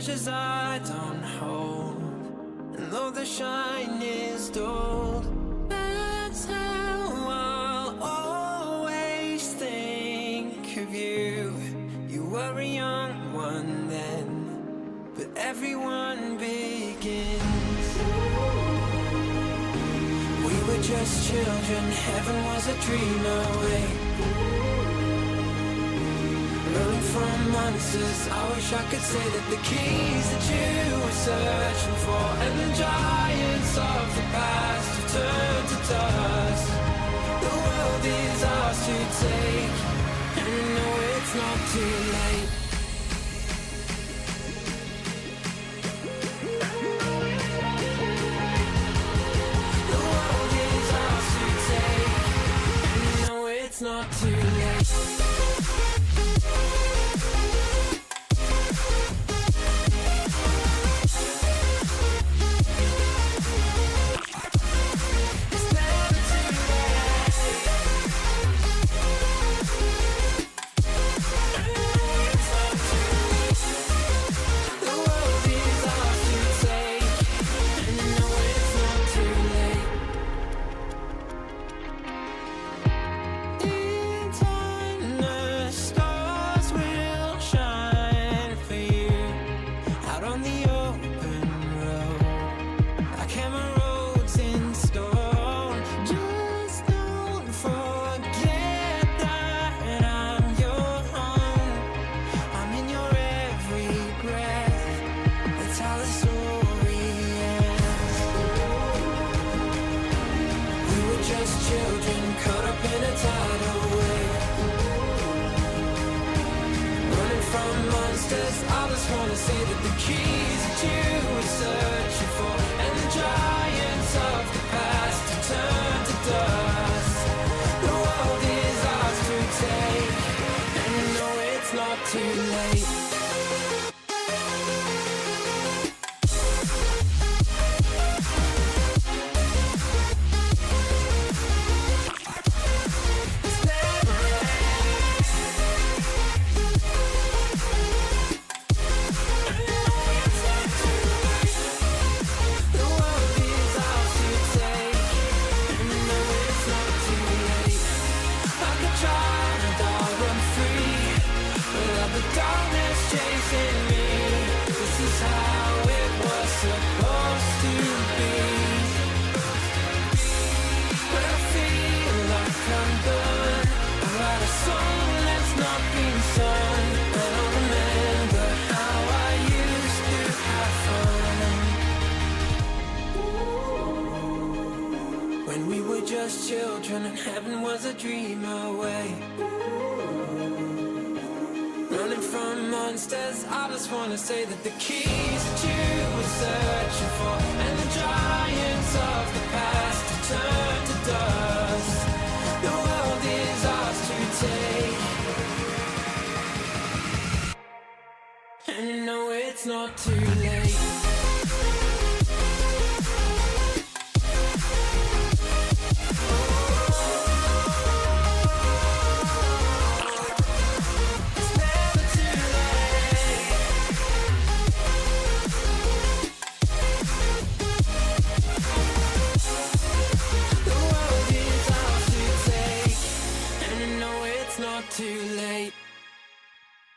treasures I don't hold, and though the shine is dulled, that's how I'll always think of you. You were a young one then, but everyone begins. We were just children, heaven was a dream away. Running from monsters, I wish I could say that the keys that you were searching for, and the giants of the past have turned to dust. The world is ours to take, and you know it's not too late. The world is ours to take, and you know it's not too late. Children and heaven was a dream away. Running from monsters, I just wanna say that the keys that you were searching for, and the giants of the past have turned to dust. The world is ours to take, and you know it's not too late.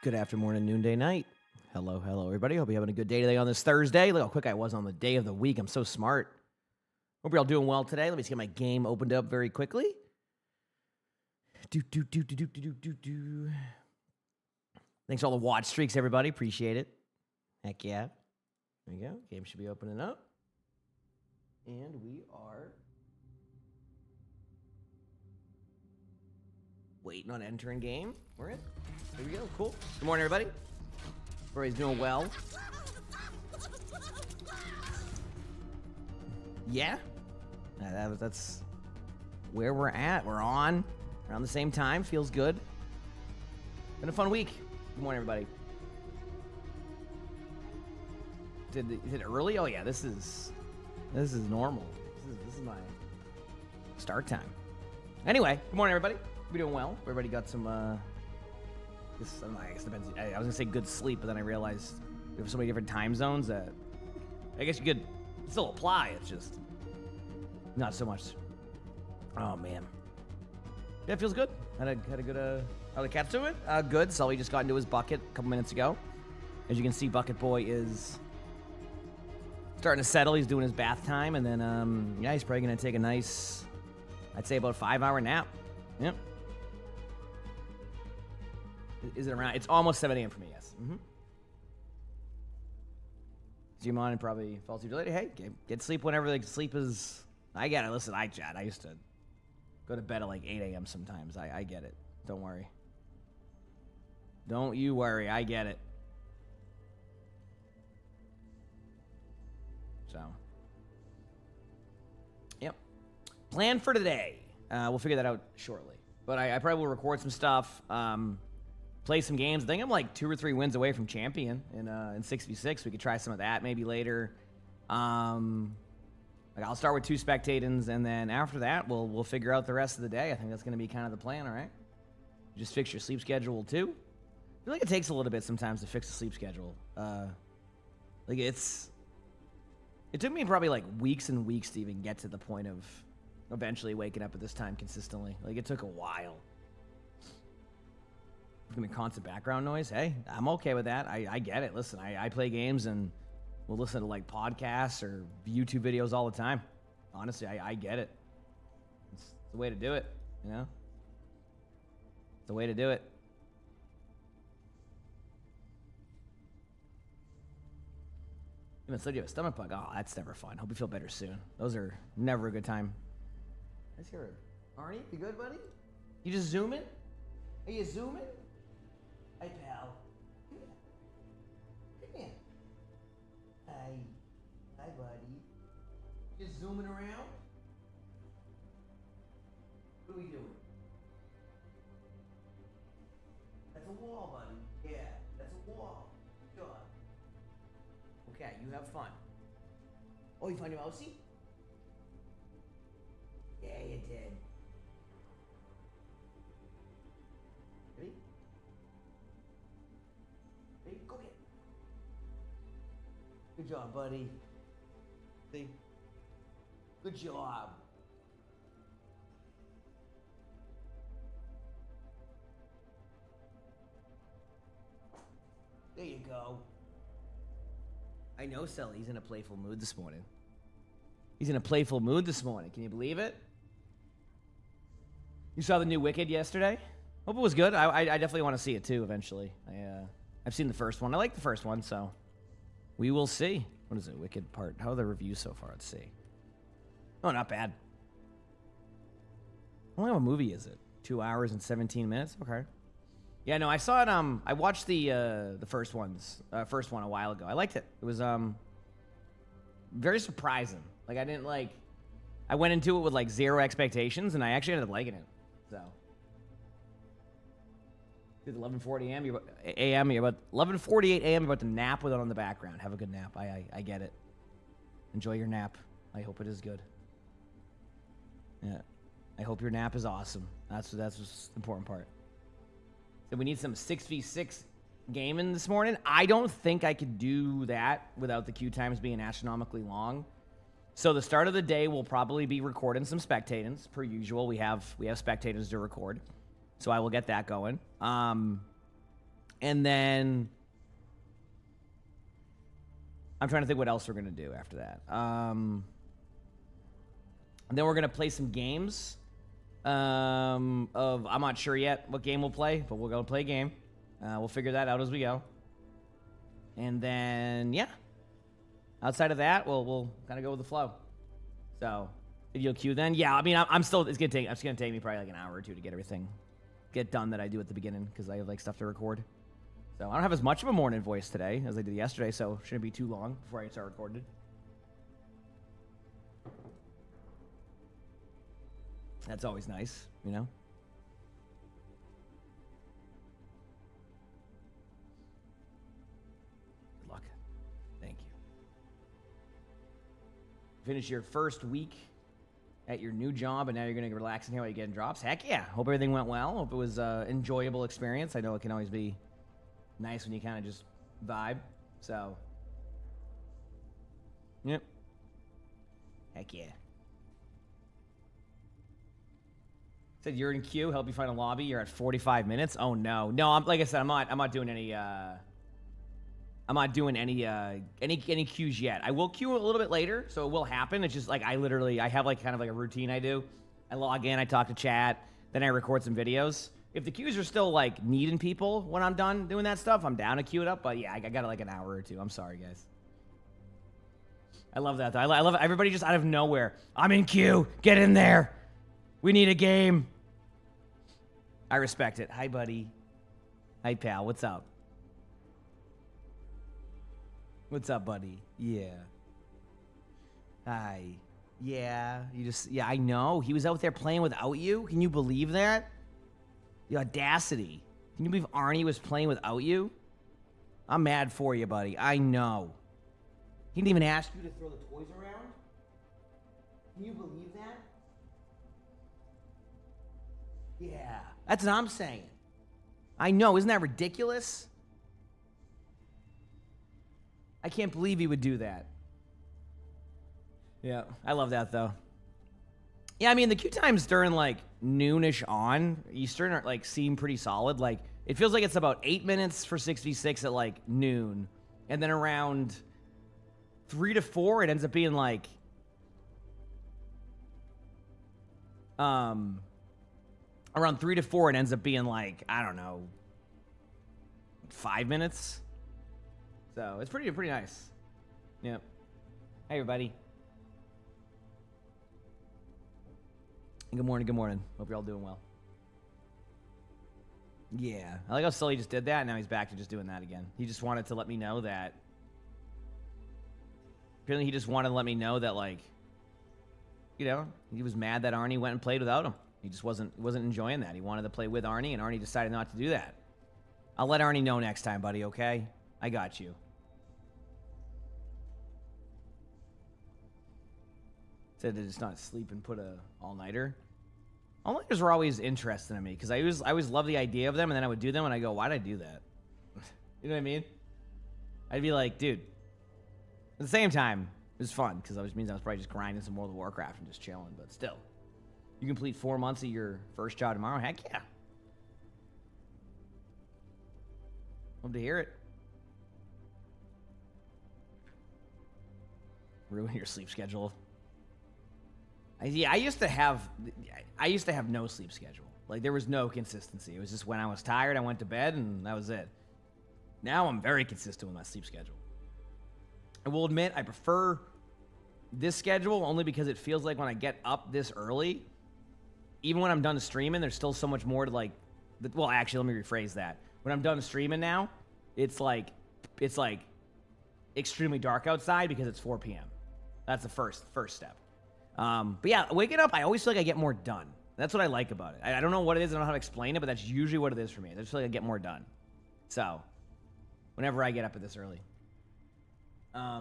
Good afternoon, noonday, night. Hello, everybody. Hope you're having a good day today on this Thursday. Look how quick I was on the day of the week. I'm so smart. Hope you're all doing well today. Let me just get my game opened up very quickly. Thanks for all the watch streaks, everybody. Appreciate it. Heck yeah. There you go. Game should be opening up. And we are waiting on entering game. We're in. Here we go. Cool. Good morning, everybody. Everybody's doing well. Yeah. That's where we're at. We're on around the same time. Feels good. Been a fun week. Good morning, everybody. Is it early? Oh yeah, this is normal. This is my start time. Anyway, good morning, everybody. We doing well. Everybody got some I guess depends. I was gonna say good sleep, but then I realized We have so many different time zones that I guess you could still apply. It's just not so much. Oh man. Yeah, it feels good. Had a good how the cat's doing? Good. Sully just got into his bucket a couple minutes ago. As you can see, Bucket Boy is starting to settle. He's doing his bath time, and then yeah, he's probably gonna take a nice, I'd say about 5-hour nap. Yep. Is it around? It's almost 7 a.m. for me. Yes. Jimon and probably falls too late. Hey, get sleep whenever the sleep is. I get it. Listen, I used to go to bed at like 8 a.m. sometimes. I get it. Don't worry. Don't you worry. I get it. So, yep. Plan for today. We'll figure that out shortly. But I probably will record some stuff. Play some games. I think I'm like 2 or 3 wins away from champion in 6v6. We could try some of that maybe later. Like I'll start with 2 spectators, and then after that, we'll figure out the rest of the day. I think that's going to be kind of the plan, all right? Just fix your sleep schedule too. I feel like it takes a little bit sometimes to fix the sleep schedule. Like it took me probably like weeks and weeks to even get to the point of eventually waking up at this time consistently. Like it took a while. I mean, constant background noise. Hey, I'm okay with that. I get it. Listen, I play games and we'll listen to like podcasts or YouTube videos all the time. Honestly, I get it. It's the way to do it, you know? It's the way to do it. Even so, you have a stomach bug. Oh, that's never fun. Hope you feel better soon. Those are never a good time. Let's hear it. Arnie, you good, buddy? You just zooming? Are you zooming? Hey, pal. Come here. Come here. Hi. Hi, buddy. Just zooming around? What are we doing? That's a wall, buddy. Yeah, that's a wall. Good. Okay, you have fun. Oh, you found your mousey? Yeah, you did. Ready? Ready? Go get it. Good job, buddy. See? Good job. There you go. I know Sully. He's in a playful mood this morning. He's in a playful mood this morning. Can you believe it? You saw the new Wicked yesterday? Hope it was good. I definitely want to see it too eventually. I've seen the first one. I like the first one, so we will see. What is it, Wicked part? How are the reviews so far? Let's see. Oh, not bad. How long of a movie is it? 2 hours and 17 minutes? Okay. Yeah, no, I saw it. I watched the first one a while ago. I liked it. It was very surprising. Like I went into it with like 0 expectations, and I actually ended up liking it. So, it's 11:40 a.m. You're about 11:48 a.m. You're about to nap with it on the background. Have a good nap. I get it. Enjoy your nap. I hope it is good. Yeah, I hope your nap is awesome. That's what's the important part. So we need some 6v6 gaming this morning. I don't think I could do that without the queue times being astronomically long. So the start of the day will probably be recording some spectators. Per usual, we have spectators to record. So I will get that going. And then I'm trying to think what else we're going to do after that. And then we're going to play some games. I'm not sure yet what game we'll play, but we're going to play a game. We'll figure that out as we go. And then, yeah. Outside of that, we'll kind of go with the flow. So, if you'll queue then, yeah, I mean, it's going to take me probably like an hour or 2 to get done that I do at the beginning, because I have like stuff to record. So, I don't have as much of a morning voice today as I did yesterday, so it shouldn't be too long before I start recording. That's always nice, you know? Good luck. Thank you. Finish your first week at your new job, and now you're going to relax in here while you're getting drops. Heck yeah. Hope everything went well. Hope it was an enjoyable experience. I know it can always be nice when you kind of just vibe. So, yep. Heck yeah. Said you're in queue. Help you find a lobby. You're at 45 minutes. Oh no, no. Like I said, I'm not doing any. I'm not doing any queues yet. I will queue a little bit later, so it will happen. It's just like I have like kind of like a routine I do. I log in, I talk to chat, then I record some videos. If the queues are still like needing people when I'm done doing that stuff, I'm down to queue it up. But yeah, I got like an hour or two. I'm sorry, guys. I love that though. I love everybody just out of nowhere. I'm in queue. Get in there. We need a game. I respect it. Hi, buddy. Hi, pal. What's up? What's up, buddy? Yeah. Hi. Yeah. Yeah, I know. He was out there playing without you. Can you believe that? The audacity. Can you believe Arnie was playing without you? I'm mad for you, buddy. I know. He didn't even ask you to throw the toys around? Can you believe that? Yeah. That's what I'm saying. I know. Isn't that ridiculous? I can't believe he would do that. Yeah, I love that though. Yeah, I mean the queue times during like noonish on Eastern are like seem pretty solid. Like it feels like it's about 8 minutes for 6v6 at like noon, and then around 3 to 4 it ends up being like around 3 to 4 it ends up being like I don't know 5 minutes. So it's pretty nice. Yep. Hey everybody. Good morning, good morning. Hope you're all doing well. Yeah. I like how Sully just did that, and now he's back to just doing that again. He just wanted to let me know that... Apparently he just wanted to let me know that, like... You know, he was mad that Arnie went and played without him. He just wasn't enjoying that. He wanted to play with Arnie, and Arnie decided not to do that. I'll let Arnie know next time, buddy, okay? I got you. Said to just not sleep and put a all-nighter. All-nighters were always interesting to me because I always loved the idea of them, and then I would do them, and I go, why'd I do that? You know what I mean? I'd be like, dude. At the same time, it was fun because it means I was probably just grinding some World of Warcraft and just chilling, but still. You complete 4 months of your first job tomorrow? Heck yeah. Love to hear it. Ruin your sleep schedule. Yeah, I used to have no sleep schedule. Like there was no consistency. It was just when I was tired, I went to bed, and that was it. Now I'm very consistent with my sleep schedule. I will admit I prefer this schedule only because it feels like when I get up this early, even when I'm done streaming, there's still so much more to like. Well, actually, let me rephrase that. When I'm done streaming now, it's like extremely dark outside because it's 4 p.m. That's the first step. But yeah, waking up, I always feel like I get more done. That's what I like about it. I don't know what it is. I don't know how to explain it, but that's usually what it is for me. I just feel like I get more done. So, whenever I get up at this early. I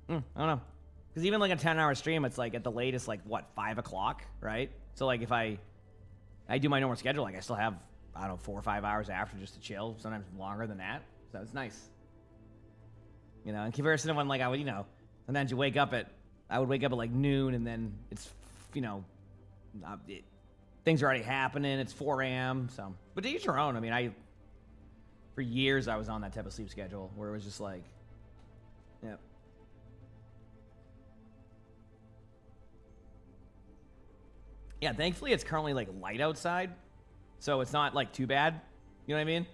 don't know. Because even like a 10-hour stream, it's like at the latest, like, what, 5 o'clock, right? So, like, if I do my normal schedule, like, I still have, I don't know, 4 or 5 hours after just to chill. Sometimes longer than that. So, it's nice. You know, in comparison to when, like, I would, you know, sometimes you wake up at, I would wake up at like noon, and then it's, you know, things are already happening. It's 4 a.m. So, but to each your own. I mean, for years I was on that type of sleep schedule where it was just like, yeah. Yeah, thankfully it's currently like light outside, so it's not like too bad. You know what I mean?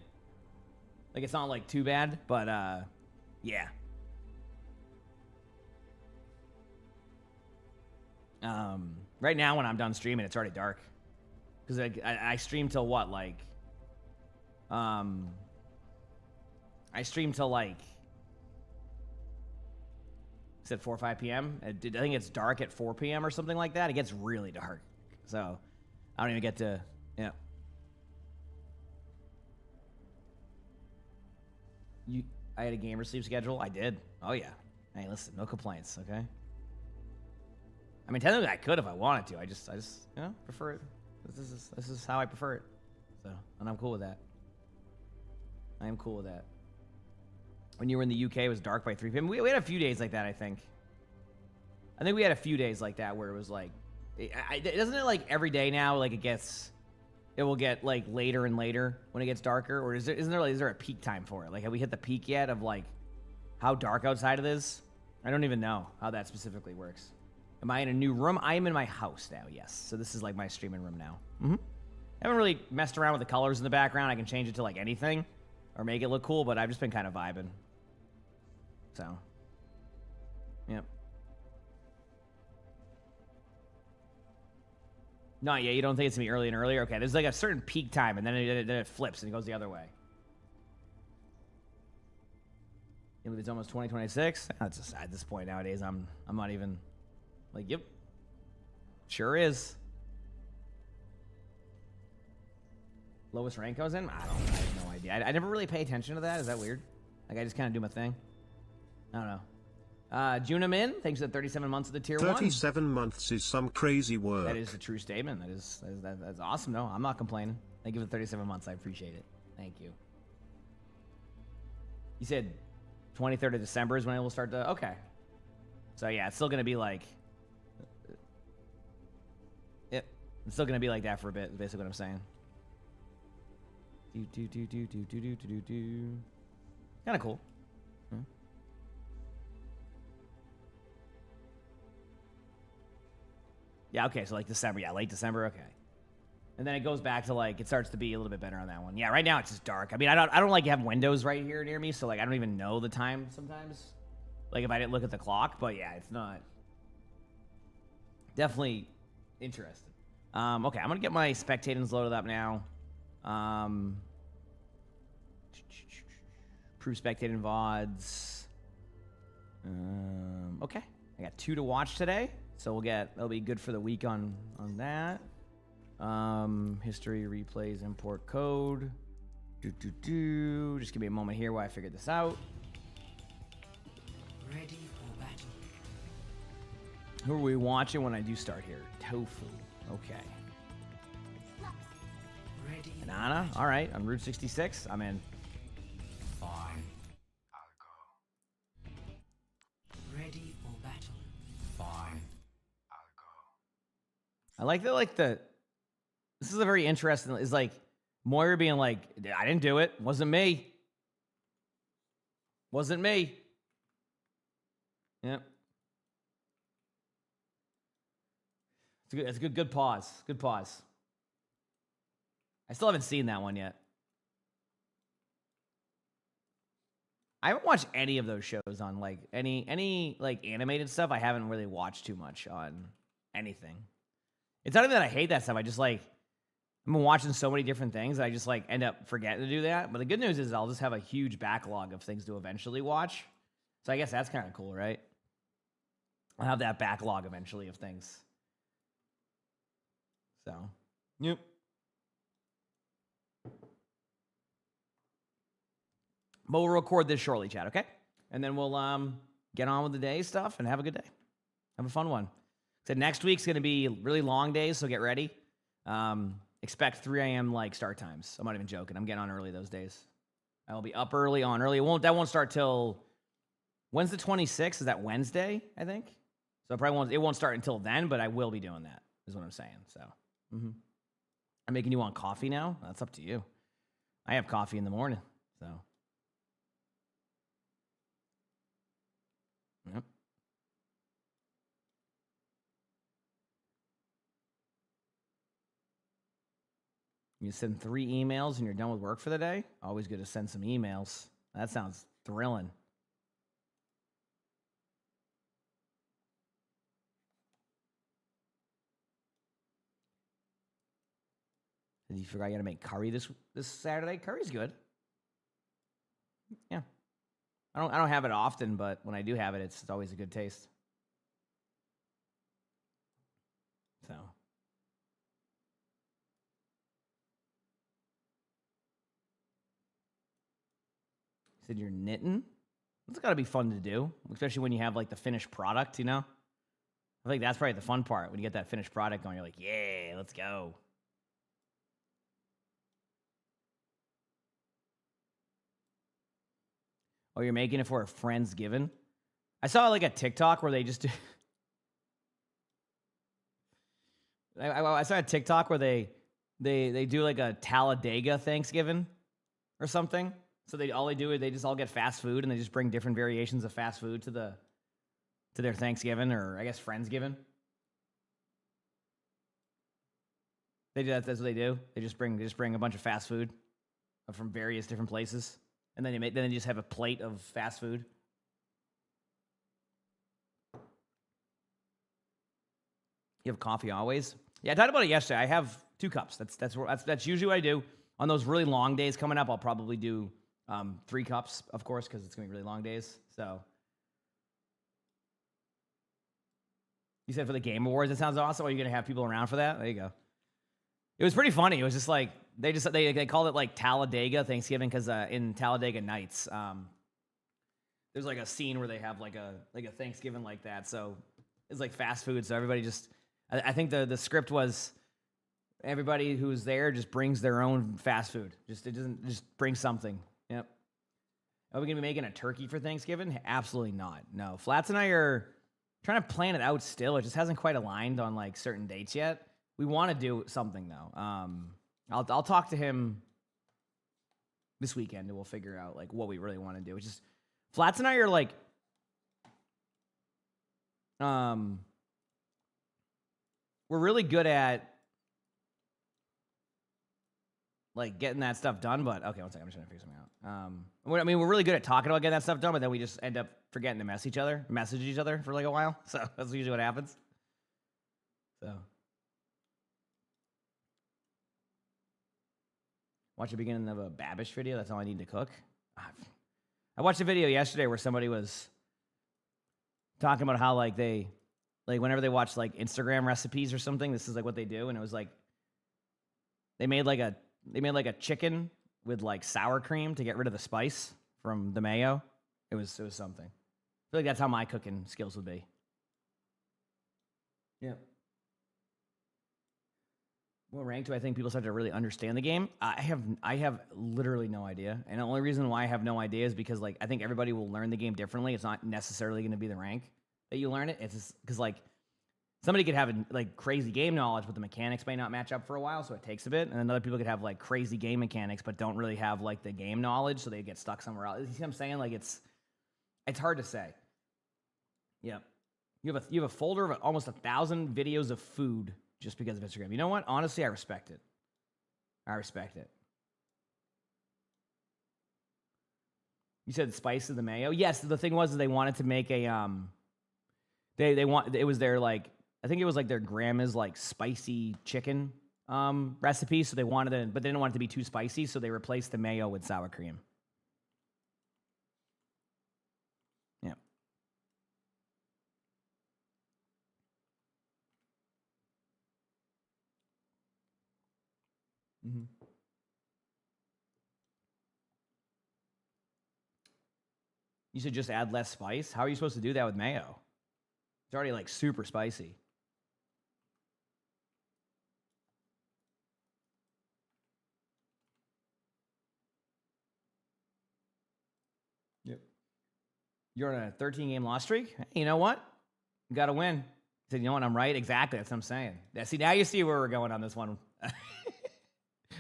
Like it's not like too bad, but yeah. Right now when I'm done streaming, it's already dark. Because I stream till what, like... I stream till like... Is it 4 or 5 p.m.? I think it's dark at 4 p.m. or something like that. It gets really dark. So, I don't even get to... Yeah. I had a gamer sleep schedule? I did. Oh, yeah. Hey, listen, no complaints, okay? I mean, technically I could if I wanted to. I just, you know, prefer it. This is how I prefer it. So, and I'm cool with that. I am cool with that. When you were in the UK, it was dark by 3 p.m. We had a few days like that, I think. I think we had a few days like that where it was like, doesn't it like every day now, like it will get like later and later when it gets darker? Or is there a peak time for it? Like, have we hit the peak yet of like how dark outside it is? I don't even know how that specifically works. Am I in a new room? I am in my house now, yes. So this is like my streaming room now. I haven't really messed around with the colors in the background. I can change it to like anything or make it look cool, but I've just been kind of vibing. So, yep. Not yet. You don't think it's gonna be early and earlier? Okay, there's like a certain peak time, and then it flips and it goes the other way. If it's almost 2026, that's just at this point nowadays. I'm not even like, yep, sure is. Lowest rank goes in? I have no idea. I never really pay attention to that. Is that weird? Like I just kind of do my thing. I don't know. Juna Min, thanks for the 37 months of the tier 1. 37 months is some crazy work. That is a true statement. That's awesome. No, I'm not complaining. Thank you for the 37 months. I appreciate it. Thank you. You said 23rd of December is when it will start to... Okay. So yeah, it's still going to be like... It's still going to be like that for a bit, is basically what I'm saying. Kind of cool. Yeah, okay, so like December. Yeah, late December, okay. And then it goes back to like, it starts to be a little bit better on that one. Yeah, right now it's just dark. I mean, I don't like have windows right here near me, so like I don't even know the time sometimes. Like if I didn't look at the clock, but yeah, it's not. Definitely interesting. Okay, I'm gonna get my spectators loaded up now. Proof spectating VODs. Okay, I got 2 to watch today. So that'll be good for the week on that. History, replays, import code. Just give me a moment here while I figure this out. Ready for battle. Who are we watching when I do start here? Tofu. Okay. Ready. Banana. All right. On Route 66. I'm in. Fine. I'll go. Ready for battle. Fine. I like that. Like this is a very interesting. Is like Moira being like, I didn't do it. Wasn't me. Wasn't me. Yep. It's a good pause. Good pause. I still haven't seen that one yet. I haven't watched any of those shows on like any like animated stuff. I haven't really watched too much on anything. It's not even that I hate that stuff. I just like, I've been watching so many different things that I just like end up forgetting to do that. But the good news is I'll just have a huge backlog of things to eventually watch. So I guess that's kind of cool, right? I'll have that backlog eventually of things. So, yep. But we'll record this shortly, chat, okay? And then we'll get on with the day stuff and have a good day. Have a fun one. So next week's going to be really long days, so get ready. Expect 3 a.m. like start times. I'm not even joking. I'm getting on early those days. I'll be up early, on early. That won't start till... When's the 26th? Is that Wednesday, I think? So it won't start until then, but I will be doing that, is what I'm saying. So, I'm making you want coffee now? That's up to you. I have coffee in the morning, so... Yep. You send 3 emails and you're done with work for the day? Always good to send some emails. That sounds thrilling. Did you forget you got to make curry this Saturday? Curry's good. Yeah. I don't have it often, but when I do have it, it's always a good taste. So. You said you're knitting? That's got to be fun to do, especially when you have like the finished product, you know? I think that's probably the fun part. When you get that finished product going, you're like, yeah, let's go. Oh, you're making it for a Friendsgiving? I saw like a TikTok where they just do. I saw a TikTok where they do like a Talladega Thanksgiving or something. So all they do is they just all get fast food and they just bring different variations of fast food to their Thanksgiving, or I guess Friendsgiving. They do that. That's what they do. They just bring a bunch of fast food from various different places, and then they just have a plate of fast food. You have coffee always? Yeah, I talked about it yesterday. I have 2 cups. That's usually what I do on those really long days coming up. I'll probably do 3 cups, of course, because it's gonna be really long days. So you said for the Game Awards, it sounds awesome. Are you gonna have people around for that? There you go. It was pretty funny. It was just like they called it like Talladega Thanksgiving because in Talladega Nights, there's like a scene where they have like a Thanksgiving like that. So it's like fast food. So everybody just, I think the script was everybody who's there just brings their own fast food. Just bring something. Yep. Are we gonna be making a turkey for Thanksgiving? Absolutely not. No. Flats and I are trying to plan it out still. It just hasn't quite aligned on like certain dates yet. We want to do something though. I'll talk to him this weekend and we'll figure out like what we really want to do. It's just Flats and I are like we're really good at like getting that stuff done, but okay, one second, I'm just trying to figure something out. I mean, we're really good at talking about getting that stuff done, but then we just end up forgetting to message each other for like a while. So that's usually what happens. So watch the beginning of a Babish video. That's all I need to cook. I watched a video yesterday where somebody was talking about how like they, like whenever they watch like Instagram recipes or something, this is like what they do. And it was like, they made like a chicken with like sour cream to get rid of the spice from the mayo. It was something. I feel like that's how my cooking skills would be. Yeah. What rank do I think people start to really understand the game? I have literally no idea. And the only reason why I have no idea is because like I think everybody will learn the game differently. It's not necessarily going to be the rank that you learn it. It's just because like somebody could have like crazy game knowledge, but the mechanics may not match up for a while, so it takes a bit. And then other people could have like crazy game mechanics, but don't really have like the game knowledge, so they get stuck somewhere else. You see what I'm saying? Like it's hard to say. Yeah. You have a folder of almost 1,000 videos of food just because of Instagram. You know what? Honestly, I respect it. I respect it. You said spice of the mayo? Yes, the thing was they wanted to make a it was their like I think it was like their grandma's like spicy chicken recipe, so they wanted it, but they didn't want it to be too spicy, so they replaced the mayo with sour cream. Yeah. Mm-hmm. You should just add less spice? How are you supposed to do that with mayo? It's already like super spicy. Yep. You're on a 13-game loss streak? Hey, you know what? You got to win. I said, you know what? I'm right. Exactly. That's what I'm saying. Yeah, see, now you see where we're going on this one.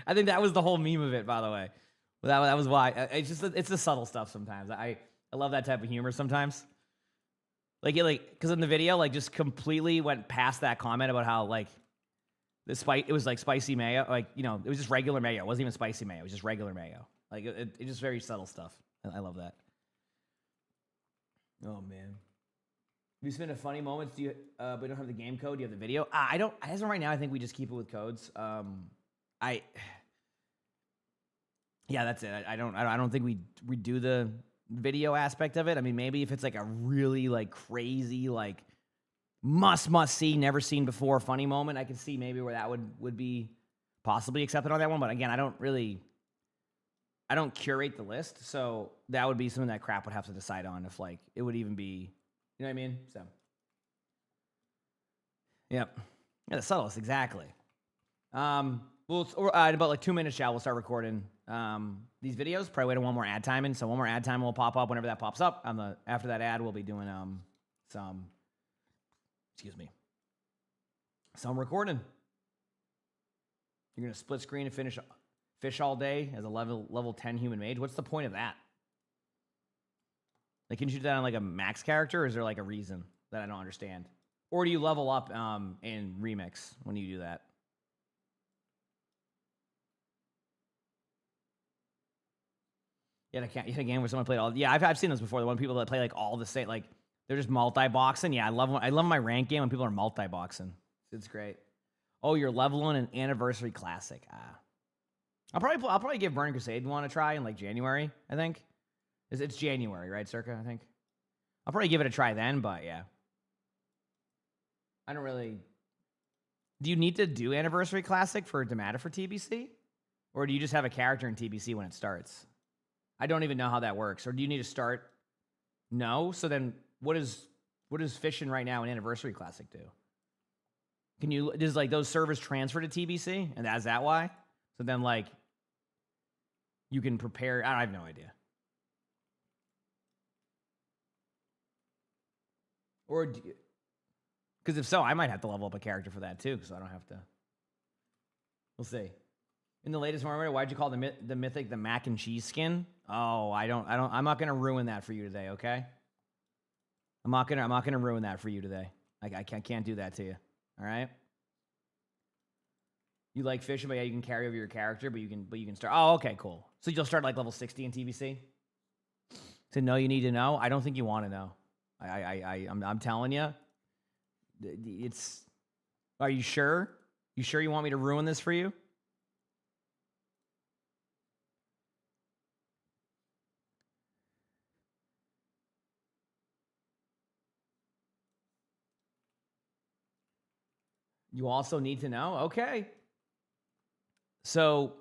I think that was the whole meme of it, by the way. Well, that was why. It's the subtle stuff sometimes. I love that type of humor sometimes. Like because in the video, like just completely went past that comment about how like it was like spicy mayo, like you know, it was just regular mayo. It wasn't even spicy mayo. It was just regular mayo. Like it just very subtle stuff. I love that. Oh man, we spend a funny moments. Do you? We don't have the game code. Do you have the video? I don't. As of right now, I think we just keep it with codes. Yeah, that's it. I don't think we do the video aspect of it. I mean, maybe if it's like a really like crazy like must see, never seen before funny moment, I can see maybe where that would be possibly accepted on that one. But again, I don't curate the list, so that would be something that Crap would have to decide on if like it would even be, you know what I mean? So, yep, yeah, the subtlest exactly. In about like 2 minutes, we'll start recording these videos. Probably wait on one more ad time in. So one more ad time will pop up whenever that pops up. After that ad, we'll be doing some recording. You're gonna split screen and finish fish all day as a level 10 human mage. What's the point of that? Like, can you do that on like a max character, or is there like a reason that I don't understand? Or do you level up in Remix when you do that? Yeah, I can't. You had a game where someone played all. Yeah, I've seen this before. The one people that play like all the same, like they're just multi-boxing. Yeah, I love my rank game when people are multi-boxing. It's great. Oh, you're leveling an anniversary classic. I'll probably give Burning Crusade one a try in like January. I think it's January, right, Circa? I think I'll probably give it a try then. But yeah, I don't really. Do you need to do anniversary classic for it to matter for TBC, or do you just have a character in TBC when it starts? I don't even know how that works. Or do you need to start? No. So then, what is fishing right now an anniversary classic do? Does like those servers transfer to TBC, and is that why? So then, like, you can prepare. I have no idea. Or because if so, I might have to level up a character for that too, because I don't have to. We'll see. In the latest Marmota, why'd you call the mythic the mac and cheese skin? Oh, I'm not gonna ruin that for you today, okay? I'm not gonna ruin that for you today. I can't do that to you. All right? You like fishing, but yeah, you can carry over your character, but you can start. Oh, okay, cool. So you'll start like level 60 in TBC? To know you need to know? I don't think you want to know. I'm telling you. It's. Are you sure? You sure you want me to ruin this for you? You also need to know? Okay. So,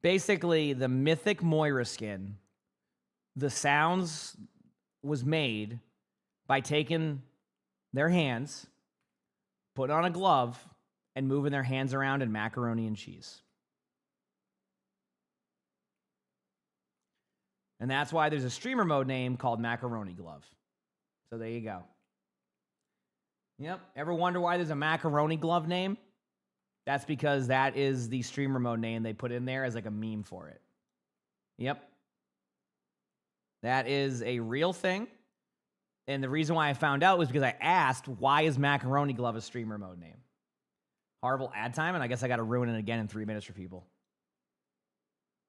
basically, the mythic Moira skin, the sounds was made by taking their hands, putting on a glove, and moving their hands around in macaroni and cheese. And that's why there's a streamer mode name called Macaroni Glove. So there you go. Yep. Ever wonder why there's a macaroni glove name? That's because that is the streamer mode name they put in there as like a meme for it. Yep. That is a real thing. And the reason why I found out was because I asked, why is macaroni glove a streamer mode name? Horrible ad time, and I guess I got to ruin it again in 3 minutes for people.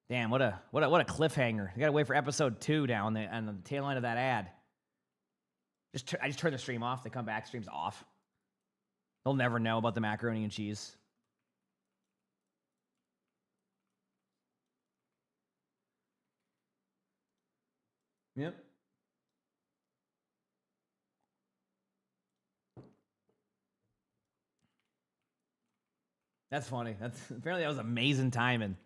Damn, what a cliffhanger. You got to wait for episode 2 down the on the tail end of that ad. I just turn the stream off. They come back, stream's off. They'll never know about the macaroni and cheese. Yep. That's funny. Apparently that was amazing timing.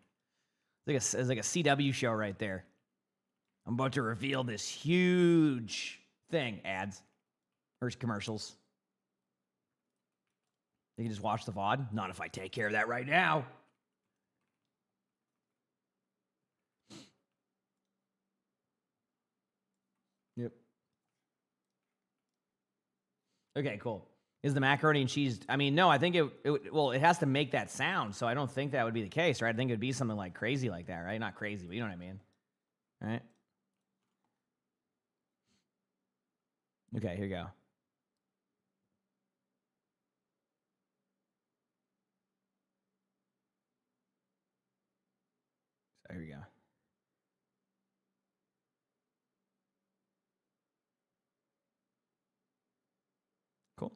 It's like a CW show right there. I'm about to reveal this huge thing. Ads or commercials. You can just watch the VOD. Not if I take care of that right now. Yep. Okay, cool. Is the macaroni and cheese? I mean, no, I think it has to make that sound, so I don't think that would be the case, right? I think it would be something like crazy like that, right? Not crazy, but you know what I mean. All right. Okay, here you go. So here we go. Cool.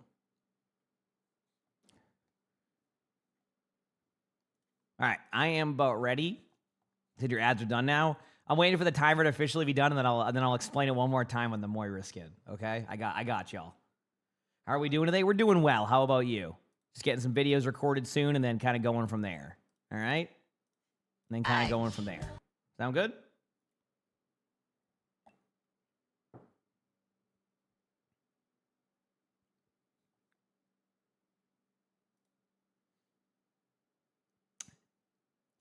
All right, I am about ready. Said your ads are done now. I'm waiting for the timer to officially be done, and then I'll explain it one more time on the Moira skin. Okay, I got y'all. How are we doing today? We're doing well. How about you? Just getting some videos recorded soon, and then kind of going from there. All right, and then kind of going from there. Sound good?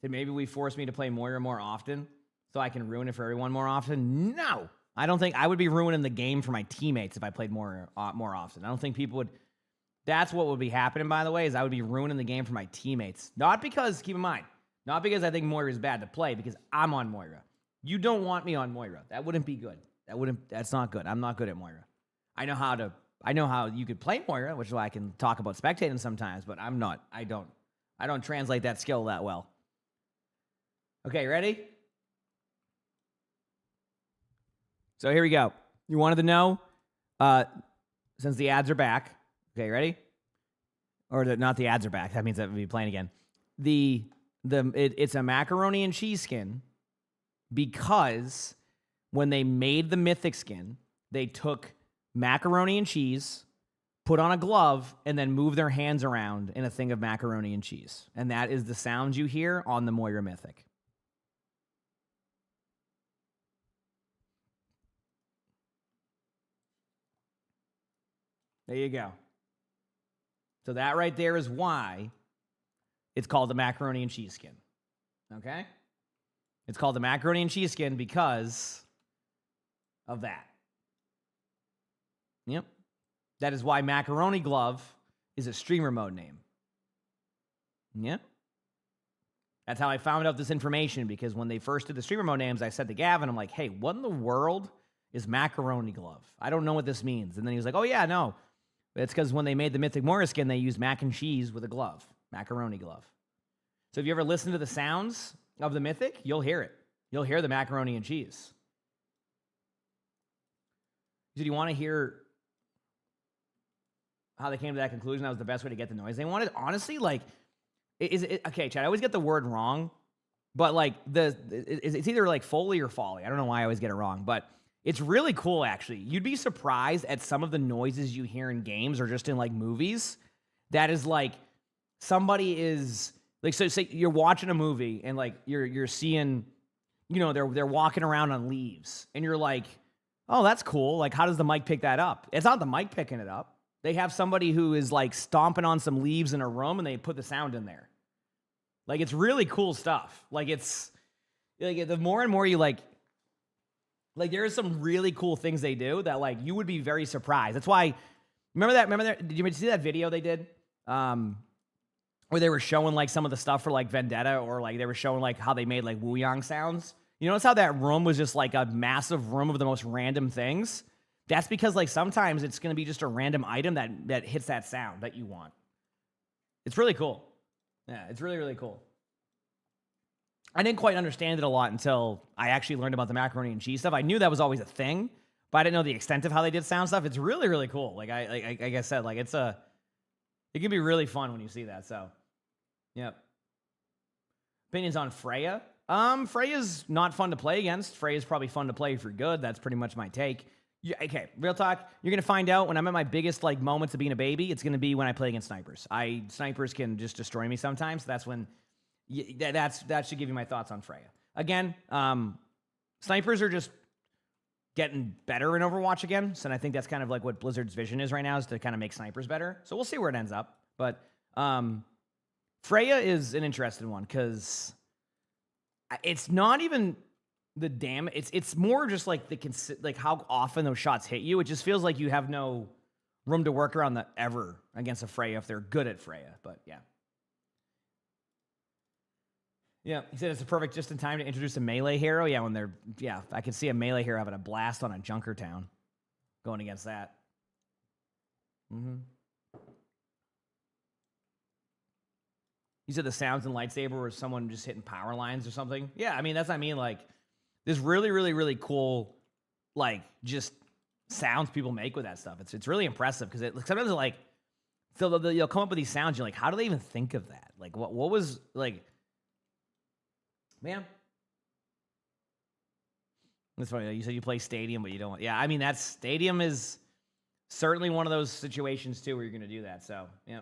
Did maybe we force me to play Moira more often so I can ruin it for everyone more often? No. I don't think I would be ruining the game for my teammates if I played more often. I don't think people would. That's what would be happening, by the way, is I would be ruining the game for my teammates. Not because, keep in mind, not because I think Moira is bad to play, because I'm on Moira. You don't want me on Moira. That wouldn't be good. That's not good. I'm not good at Moira. I know how you could play Moira, which is why I can talk about spectating sometimes, but I'm not. I don't translate that skill that well. Okay, ready? So here we go. You wanted to know, since the ads are back. Okay, ready? Or not the ads are back. That means that we'll be playing again. It's a macaroni and cheese skin because when they made the mythic skin, they took macaroni and cheese, put on a glove, and then moved their hands around in a thing of macaroni and cheese. And that is the sound you hear on the Moira Mythic. There you go. So that right there is why it's called the macaroni and cheese skin. Okay? It's called the macaroni and cheese skin because of that. Yep. That is why macaroni glove is a streamer mode name. Yep. That's how I found out this information, because when they first did the streamer mode names, I said to Gavin, I'm like, hey, what in the world is macaroni glove? I don't know what this means. And then he was like, oh yeah, no. It's because when they made the Mythic Moira skin, they used mac and cheese with a glove. Macaroni glove. So if you ever listen to the sounds of the Mythic, you'll hear it. You'll hear the macaroni and cheese. Did you want to hear how they came to that conclusion? That was the best way to get the noise they wanted? Honestly, like, okay, Chad, I always get the word wrong, but like, it's either like Foley or Folly. I don't know why I always get it wrong, but it's really cool, actually. You'd be surprised at some of the noises you hear in games or just in like movies. That is like somebody is like, so say you're watching a movie and like you're seeing, you know, they're walking around on leaves and you're like, oh, that's cool. Like, how does the mic pick that up? It's not the mic picking it up. They have somebody who is like stomping on some leaves in a room and they put the sound in there. Like, it's really cool stuff. Like, it's like the more and more you like there are some really cool things they do that like you would be very surprised. That's why, remember that, did you see that video they did? Where they were showing like some of the stuff for like Vendetta, or like they were showing like how they made like Wu Yang sounds. You notice how that room was just like a massive room of the most random things? That's because like sometimes it's going to be just a random item that hits that sound that you want. It's really cool. Yeah, it's really, really cool. I didn't quite understand it a lot until I actually learned about the macaroni and cheese stuff. I knew that was always a thing, but I didn't know the extent of how they did sound stuff. It's really, really cool. Like I said, like it can be really fun when you see that. So, yep. Opinions on Freya? Freya's not fun to play against. Freya's probably fun to play for good. That's pretty much my take. Yeah, okay, real talk. You're gonna find out when I'm at my biggest like moments of being a baby. It's gonna be when I play against snipers. Snipers can just destroy me sometimes. That's when. That should give you my thoughts on Freya. Again, snipers are just getting better in Overwatch again. So I think that's kind of like what Blizzard's vision is right now, is to kind of make snipers better. So we'll see where it ends up. But Freya is an interesting one because it's not even the damage. It's more just like like how often those shots hit you. It just feels like you have no room to work around that ever against a Freya if they're good at Freya. But yeah. Yeah, he said it's a perfect just in time to introduce a melee hero. Yeah, I could see a melee hero having a blast on a Junkertown going against that. Mm-hmm. You said the sounds in Lightsaber was someone just hitting power lines or something? Yeah, I mean, that's what I mean. Like, there's really, really, really cool, like, just sounds people make with that stuff. It's really impressive because sometimes it's like, so they'll come up with these sounds. You're like, how do they even think of that? Like, what was, like... Man, that's funny. You said you play Stadium, but you don't. Yeah, I mean, Stadium is certainly one of those situations too where you're going to do that. So, yeah.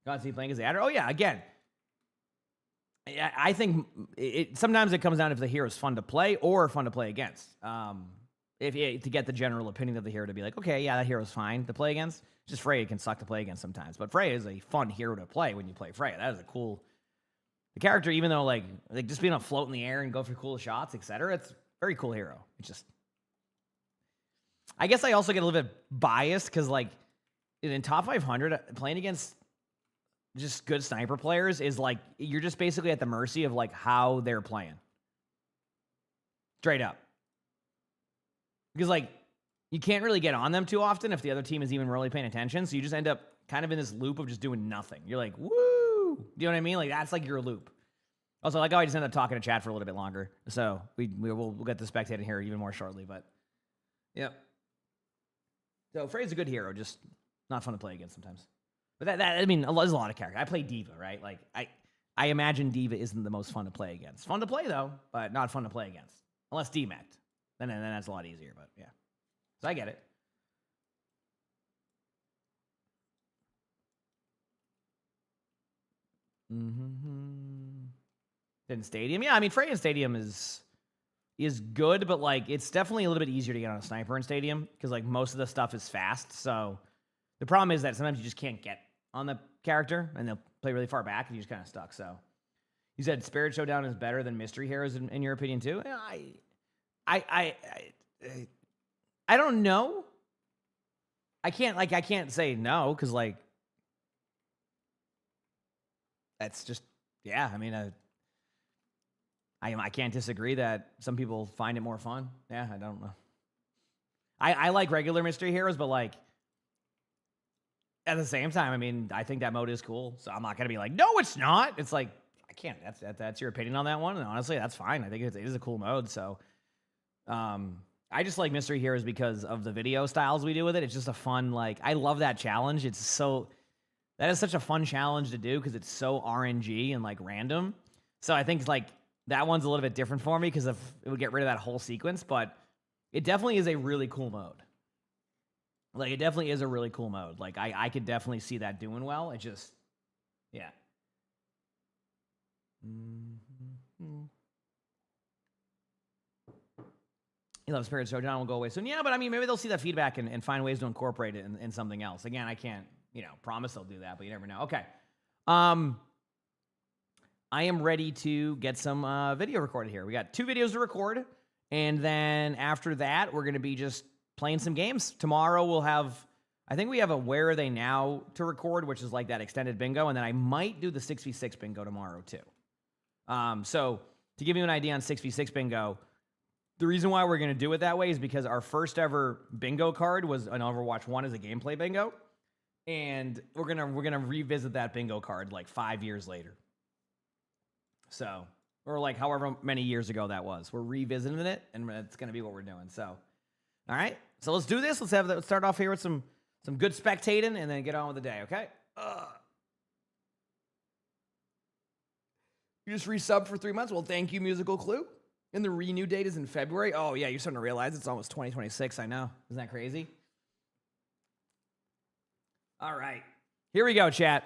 God, see playing as the adder. Oh yeah, again, I think sometimes it comes down if the hero is fun to play or fun to play against. To get the general opinion of the hero to be like, okay, yeah, that hero's fine to play against. Just Freya can suck to play against sometimes, but Freya is a fun hero to play when you play Freya. That is a cool The character, even though like just being able to float in the air and go for cool shots, etc., it's a very cool hero. It's just, I guess I also get a little bit biased because like in top 500, playing against just good sniper players is like you're just basically at the mercy of like how they're playing. Straight up. Because like you can't really get on them too often if the other team is even really paying attention. So you just end up kind of in this loop of just doing nothing. You're like, woo! Do you know what I mean? Like that's like your loop. Also, like, I just ended up talking to chat for a little bit longer. So we'll get the spectating here even more shortly. But yep. So Frey's a good hero, just not fun to play against sometimes. But that I mean, there's a lot of characters. I play Diva, right? Like I imagine Diva isn't the most fun to play against. Fun to play though, but not fun to play against. Unless DMAC'd. Then that's a lot easier, but yeah. So I get it. Then Stadium. Yeah, I mean, Frey in Stadium is good, but like it's definitely a little bit easier to get on a sniper in Stadium because like most of the stuff is fast. So the problem is that sometimes you just can't get on the character and they'll play really far back and you're just kind of stuck. So you said Spirit Showdown is better than Mystery Heroes in your opinion too? I don't know. I can't say no because like that's just yeah. I mean, I can't disagree that some people find it more fun. Yeah, I don't know. I like regular Mystery Heroes, but like at the same time, I mean, I think that mode is cool. So I'm not gonna be like, no, it's not. It's like I can't. That's your opinion on that one, and honestly, that's fine. I think it is a cool mode. So, I just like Mystery Heroes because of the video styles we do with it. It's just a fun like I love that challenge. That is such a fun challenge to do because it's so RNG and like random. So I think like that one's a little bit different for me because it would get rid of that whole sequence, but it definitely is a really cool mode. Like it definitely is a really cool mode. Like I could definitely see that doing well. It just, yeah. You love Spirit Showdown will go away soon. Yeah, but I mean, maybe they'll see that feedback and find ways to incorporate it in something else. Again, I can't, promise they'll do that, but you never know. Okay. I am ready to get some video recorded here. We got 2 videos to record, and then after that, we're going to be just playing some games. Tomorrow we'll have, I think we have a Where Are They Now to record, which is like that extended bingo, and then I might do the 6v6 bingo tomorrow too. So to give you an idea on 6v6 bingo, the reason why we're going to do it that way is because our first ever bingo card was an Overwatch 1 as a gameplay bingo, and we're gonna revisit that bingo card like 5 years later. So, or like however many years ago that was. We're revisiting it, and it's going to be what we're doing. So, all right. So let's do this. Let's start off here with some good spectating, and then get on with the day, okay? You just resubbed for 3 months? Well, thank you, Musical Clue. And the renew date is in February? Oh, yeah, you're starting to realize it's almost 2026, I know. Isn't that crazy? All right. Here we go, chat.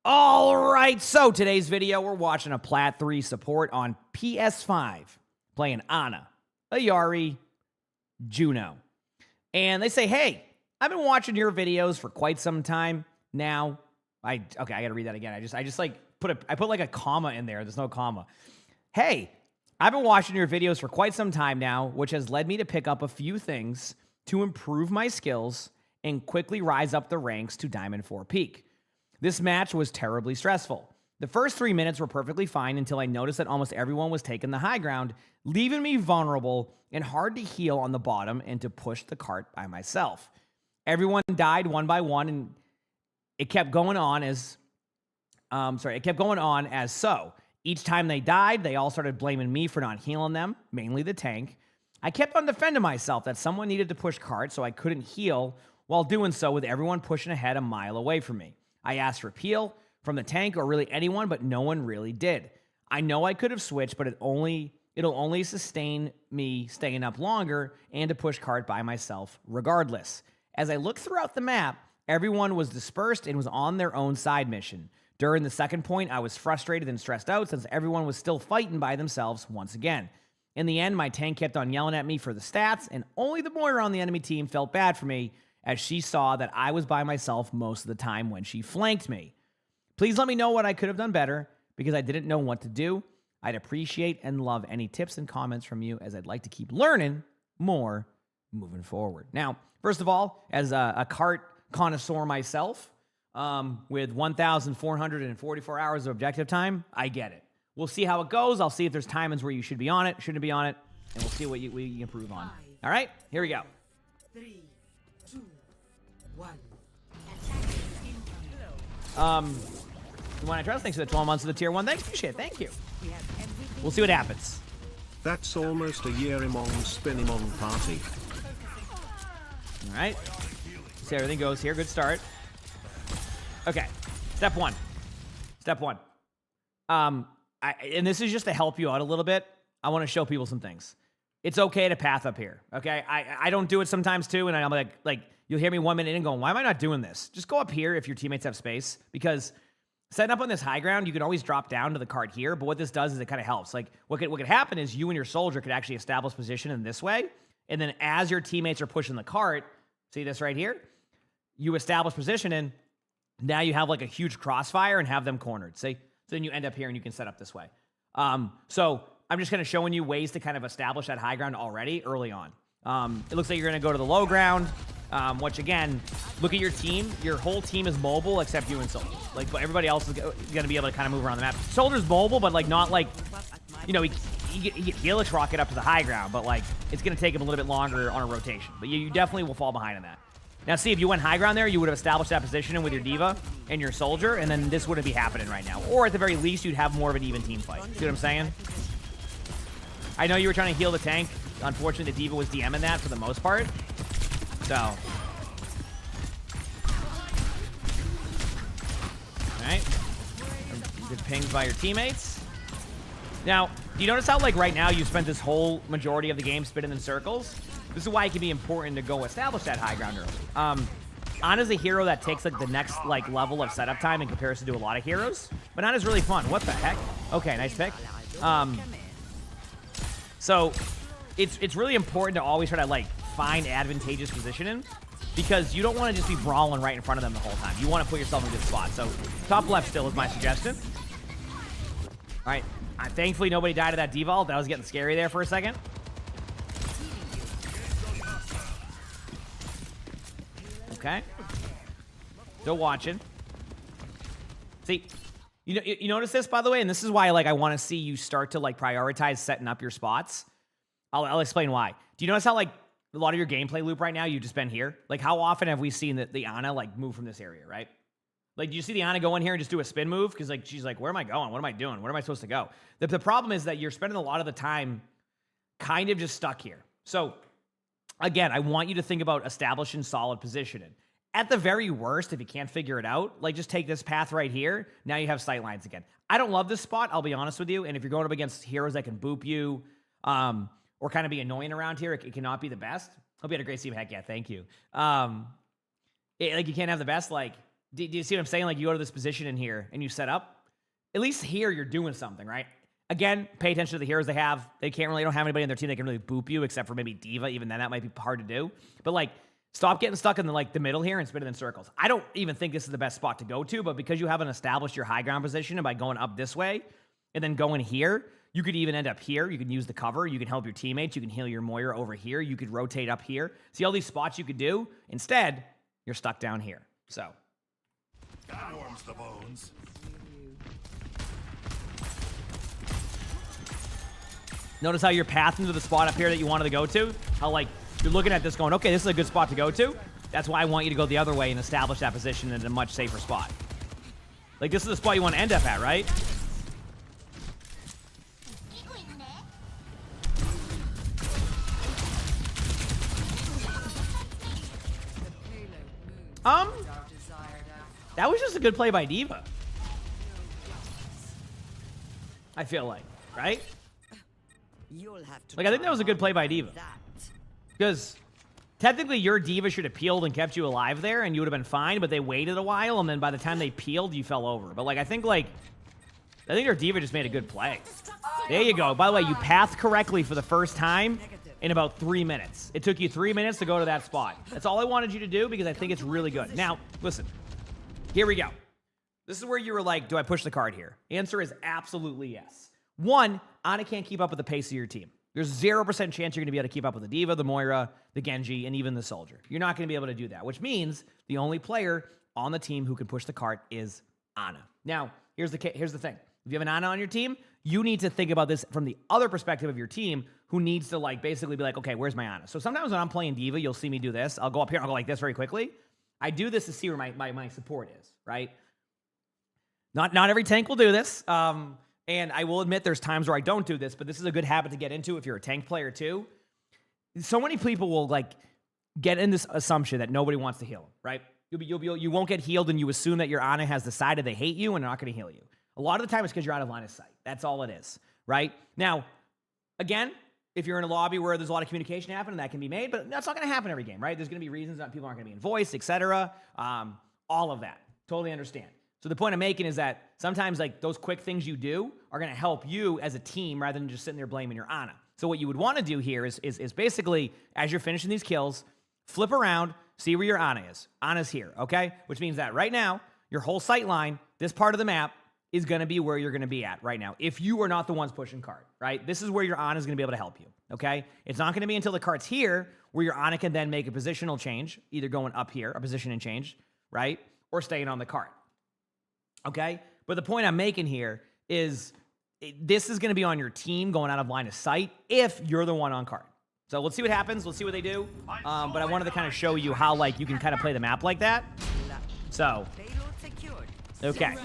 All right, so today's video, we're watching a Plat 3 support on PS5, playing Ana, Ayari, Juno. And they say, hey, I've been watching your videos for quite some time now. I gotta read that again. I just like I put like a comma in there. There's no comma. Hey, I've been watching your videos for quite some time now, which has led me to pick up a few things to improve my skills and quickly rise up the ranks to Diamond 4 Peak. This match was terribly stressful. The first 3 minutes were perfectly fine until I noticed that almost everyone was taking the high ground, leaving me vulnerable and hard to heal on the bottom and to push the cart by myself. Everyone died one by one, and it kept going on as so. Each time they died, they all started blaming me for not healing them, mainly the tank. I kept on defending myself that someone needed to push cart, so I couldn't heal while doing so with everyone pushing ahead a mile away from me. I asked for peel from the tank or really anyone, but no one really did. I know I could have switched, but it'll only sustain me staying up longer and to push cart by myself regardless. As I looked throughout the map, everyone was dispersed and was on their own side mission. During the second point, I was frustrated and stressed out since everyone was still fighting by themselves once again. In the end, my tank kept on yelling at me for the stats, and only the Moira on the enemy team felt bad for me as she saw that I was by myself most of the time when she flanked me. Please let me know what I could have done better because I didn't know what to do. I'd appreciate and love any tips and comments from you as I'd like to keep learning more moving forward. Now, first of all, as a cart connoisseur myself, with 1,444 hours of objective time, I get it. We'll see how it goes. I'll see if there's times where you should be on it, shouldn't be on it, and we'll see what you improve on. All right, here we go. 3, 2, 1. You want to trust? Thanks for the 12 months of the tier 1. Thanks, appreciate it. Thank you. We'll see what happens. That's almost a year emongg spin emongg party. All right. See how everything goes here. Good start. Okay. Step 1. Step 1. And this is just to help you out a little bit. I want to show people some things. It's okay to path up here. Okay. I don't do it sometimes too. And I'm like, you'll hear me 1 minute in and going, why am I not doing this? Just go up here if your teammates have space, because setting up on this high ground, you can always drop down to the cart here. But what this does is it kind of helps. Like what could happen is you and your soldier could actually establish position in this way. And then as your teammates are pushing the cart, see this right here? You establish position and now you have like a huge crossfire and have them cornered. See? So then you end up here and you can set up this way. So I'm just kind of showing you ways to kind of establish that high ground already early on. It looks like you're going to go to the low ground, which again, look at your team. Your whole team is mobile except you and Soldier. Like, but everybody else is going to be able to kind of move around the map. Soldier's mobile, but like not like, you know, he can Helix rocket up to the high ground, but like it's going to take him a little bit longer on a rotation. But you definitely will fall behind in that. Now, see, if you went high ground there, you would have established that position with your D.Va and your soldier, and then this wouldn't be happening right now. Or at the very least, you'd have more of an even team fight. See what I'm saying? I know you were trying to heal the tank. Unfortunately, the D.Va was DMing that for the most part. So. All right. Good pings by your teammates. Now, do you notice how, like, right now you spent this whole majority of the game spinning in circles? This is why it can be important to go establish that high ground early. Ana's a hero that takes, like, the next, like, level of setup time in comparison to a lot of heroes. But Ana's really fun. What the heck? Okay, nice pick. So, it's really important to always try to, like, find advantageous positioning, because you don't want to just be brawling right in front of them the whole time. You want to put yourself in a good spot. So, top left still is my suggestion. All right. Thankfully, nobody died of that devault. That was getting scary there for a second. Okay. Still watching. See, you notice this, by the way, and this is why, like, I want to see you start to, like, prioritize setting up your spots. I'll explain why. Do you notice how, like, a lot of your gameplay loop right now, you've just been here? Like, how often have we seen the Ana, like, move from this area, right? Like, do you see the Ana go in here and just do a spin move? Because, like, she's like, where am I going? What am I doing? Where am I supposed to go? The problem is that you're spending a lot of the time kind of just stuck here. So, again, I want you to think about establishing solid positioning. At the very worst, if you can't figure it out, like, just take this path right here. Now you have sight lines again. I don't love this spot, I'll be honest with you. And if you're going up against heroes that can boop you or kind of be annoying around here, it cannot be the best. Hope you had a great stream. Heck yeah, thank you. Like, you can't have the best, like, do you see what I'm saying? Like, you go to this position in here and you set up. At least here you're doing something, right? Again, pay attention to the heroes they have. They don't have anybody on their team that can really boop you except for maybe D.Va. Even then, that might be hard to do. But, like, stop getting stuck in the middle here and spinning in circles. I don't even think this is the best spot to go to, but because you haven't established your high ground position, and by going up this way and then going here, you could even end up here. You can use the cover. You can help your teammates. You can heal your Moira over here. You could rotate up here. See all these spots you could do? Instead, you're stuck down here. So. That warms the bones. Notice how you're pathing to the spot up here that you wanted to go to? How, like, you're looking at this going, okay, this is a good spot to go to. That's why I want you to go the other way and establish that position in a much safer spot. Like, this is the spot you want to end up at, right? That was just a good play by D.Va. I feel like, right? Like, I think that was a good play by D.Va. Because technically your D.Va should have peeled and kept you alive there and you would have been fine, but they waited a while and then by the time they peeled, you fell over. But, like, I think your D.Va just made a good play. There you go. By the way, you pathed correctly for the first time in about 3 minutes. It took you 3 minutes to go to that spot. That's all I wanted you to do because I think it's really good. Now, listen. Here we go. This is where you were like, do I push the card here? Answer is absolutely yes. One, Ana can't keep up with the pace of your team. There's 0% chance you're going to be able to keep up with the Diva, the Moira, the Genji, and even the Soldier. You're not going to be able to do that, which means the only player on the team who can push the cart is Ana. Now, here's the thing. If you have an Ana on your team, you need to think about this from the other perspective of your team who needs to like basically be like, okay, where's my Ana? So sometimes when I'm playing Diva, you'll see me do this. I'll go up here, I'll go like this very quickly. I do this to see where my support is, right? Not every tank will do this. And I will admit there's times where I don't do this, but this is a good habit to get into if you're a tank player too. So many people will like get in this assumption that nobody wants to heal them, right? You won't get healed and you assume that your Ana has decided they hate you and they're not going to heal you. A lot of the time it's because you're out of line of sight. That's all it is, right? Now, again, if you're in a lobby where there's a lot of communication happening, that can be made, but that's not going to happen every game, right? There's going to be reasons that people aren't going to be in voice, etc. All of that. Totally understand. So the point I'm making is that sometimes like those quick things you do are going to help you as a team rather than just sitting there blaming your Ana. So what you would want to do here is basically, as you're finishing these kills, flip around, see where your Ana is. Ana's here, okay? Which means that right now, your whole sight line, this part of the map, is going to be where you're going to be at right now. If you are not the ones pushing cart, right? This is where your Ana is going to be able to help you, okay? It's not going to be until the cart's here where your Ana can then make a positional change, either going up here, a position and change, right? Or staying on the cart. Okay? But the point I'm making here is this is going to be on your team going out of line of sight if you're the one on card. So let's see what happens. Let's see what they do. But I wanted to kind of show you how like you can kind of play the map like that. So, okay.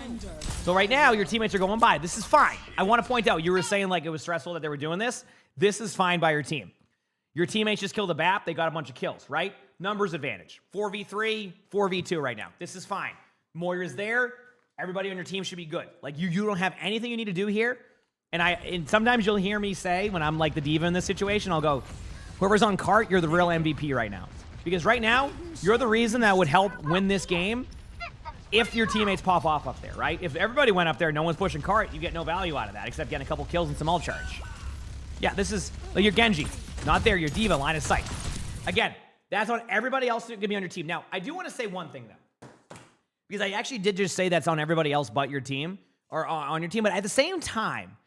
So right now your teammates are going by. This is fine. I want to point out, you were saying like it was stressful that they were doing this. This is fine by your team. Your teammates just killed a BAP. They got a bunch of kills, right? Numbers advantage. 4v3, 4v2 right now. This is fine. Moira's there. Everybody on your team should be good. Like you don't have anything you need to do here. And sometimes you'll hear me say when I'm like the diva in this situation, I'll go, whoever's on cart, you're the real MVP right now. Because right now, you're the reason that would help win this game if your teammates pop off up there, right? If everybody went up there, no one's pushing cart, you get no value out of that except getting a couple kills and some ult charge. Yeah, this is like your Genji. Not there, your diva, line of sight. Again, that's on everybody else going to be on your team. Now, I do want to say one thing though. Because I actually did just say that's on everybody else but your team, or on your team. But at the same time,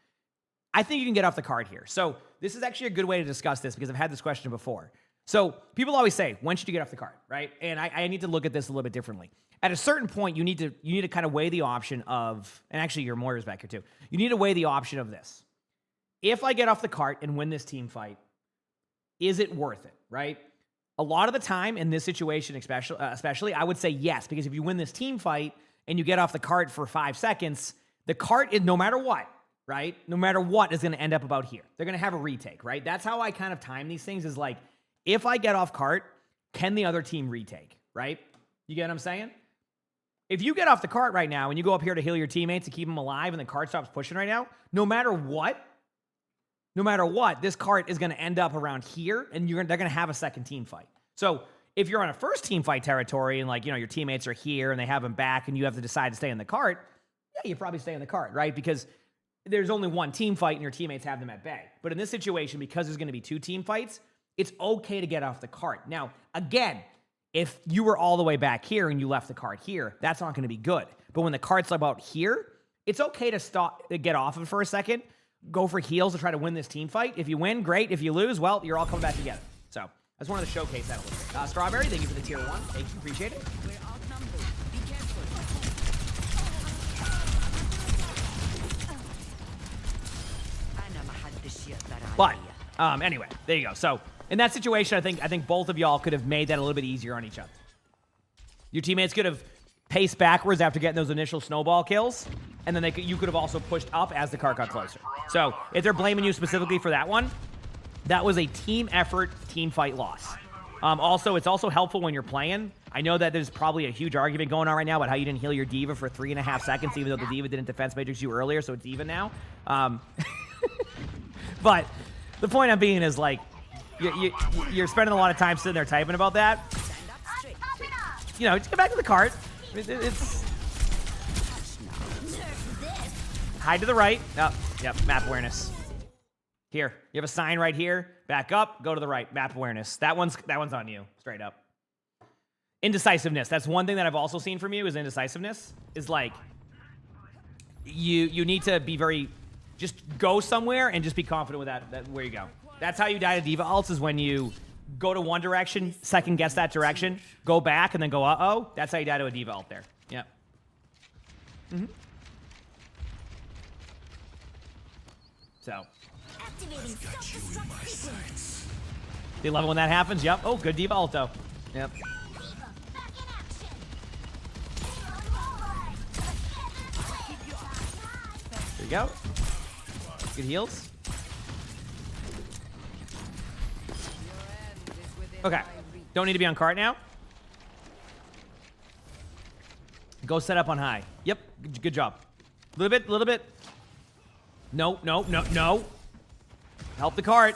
I think you can get off the card here. So this is actually a good way to discuss this because I've had this question before. So people always say, when should you get off the card, right? And I need to look at this a little bit differently. At a certain point, you need to kind of weigh the option of, and actually your Moira's back here too. You need to weigh the option of this. If I get off the cart and win this team fight, is it worth it, right? A lot of the time in this situation, especially, I would say yes, because if you win this team fight and you get off the cart for 5 seconds, the cart is no matter what, right? No matter what is going to end up about here. They're going to have a retake, right? That's how I kind of time these things is like, if I get off cart, can the other team retake, right? You get what I'm saying? If you get off the cart right now and you go up here to heal your teammates to keep them alive and the cart stops pushing right now, no matter what, this cart is going to end up around here, and they're going to have a second team fight. So if you're on a first team fight territory and like, you know, your teammates are here and they have them back and you have to decide to stay in the cart, yeah, you probably stay in the cart, right? Because there's only one team fight and your teammates have them at bay. But in this situation, because there's going to be 2 team fights, it's okay to get off the cart. Now, again, if you were all the way back here and you left the cart here, that's not going to be good. But when the cart's about here, it's okay to get off of it for a second, go for heals to try to win this team fight. If you win, great. If you lose, well, you're all coming back together. So I just wanted to showcase that a little bit. Strawberry, thank you for the tier 1. Thank you, appreciate it. We're outnumbered. Be careful. But anyway, there you go. So in that situation, I think both of y'all could have made that a little bit easier on each other. Your teammates could have paced backwards after getting those initial snowball kills, and then you could have also pushed up as the cart got closer. So if they're blaming you specifically for that one, that was a team effort, team fight loss. Also, it's also helpful when you're playing. I know that there's probably a huge argument going on right now about how you didn't heal your diva for 3.5 seconds, even though the diva didn't defense matrix you earlier, so it's even now. But the point I'm being is like, you're spending a lot of time sitting there typing about that. You know, just get back to the cart. It's hide to the right. Oh, yep, map awareness. Here, you have a sign right here. Back up, go to the right. Map awareness. That one's on you, straight up. Indecisiveness. That's one thing that I've also seen from you is indecisiveness. Is like, you need to be very, just go somewhere and just be confident with that where you go. That's how you die to diva ults, is when you go to one direction, second guess that direction, go back, and then go, uh-oh. That's how you die to a diva ult there. Yep. So. Activating self-destruct sequence. They love it when that happens. Yep. Oh, good diva ult, though. Yep. Back in action. There you go. Good heals. Okay. Don't need to be on cart now. Go set up on high. Yep. Good job. Little bit. No. Help the cart.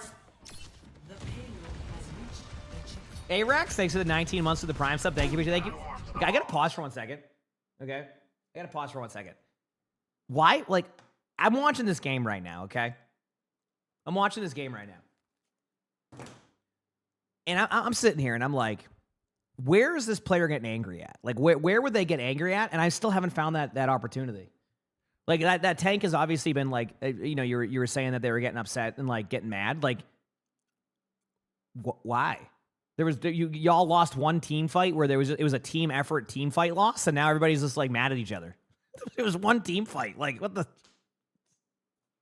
A-Rex, thanks for the 19 months of the Prime sub. Thank you. Okay, I gotta pause for 1 second. Okay? I gotta pause for 1 second. Why? Like, I'm watching this game right now, okay? I'm watching this game right now. And I'm sitting here and I'm like, where is this player getting angry at? Like, where would they get angry at? And I still haven't found that opportunity. Like, that tank has obviously been like, you know, you were saying that they were getting upset and like getting mad. Like, why? There was y'all lost one team fight where it was a team effort team fight loss, and now everybody's just like mad at each other. It was one team fight. Like, what the?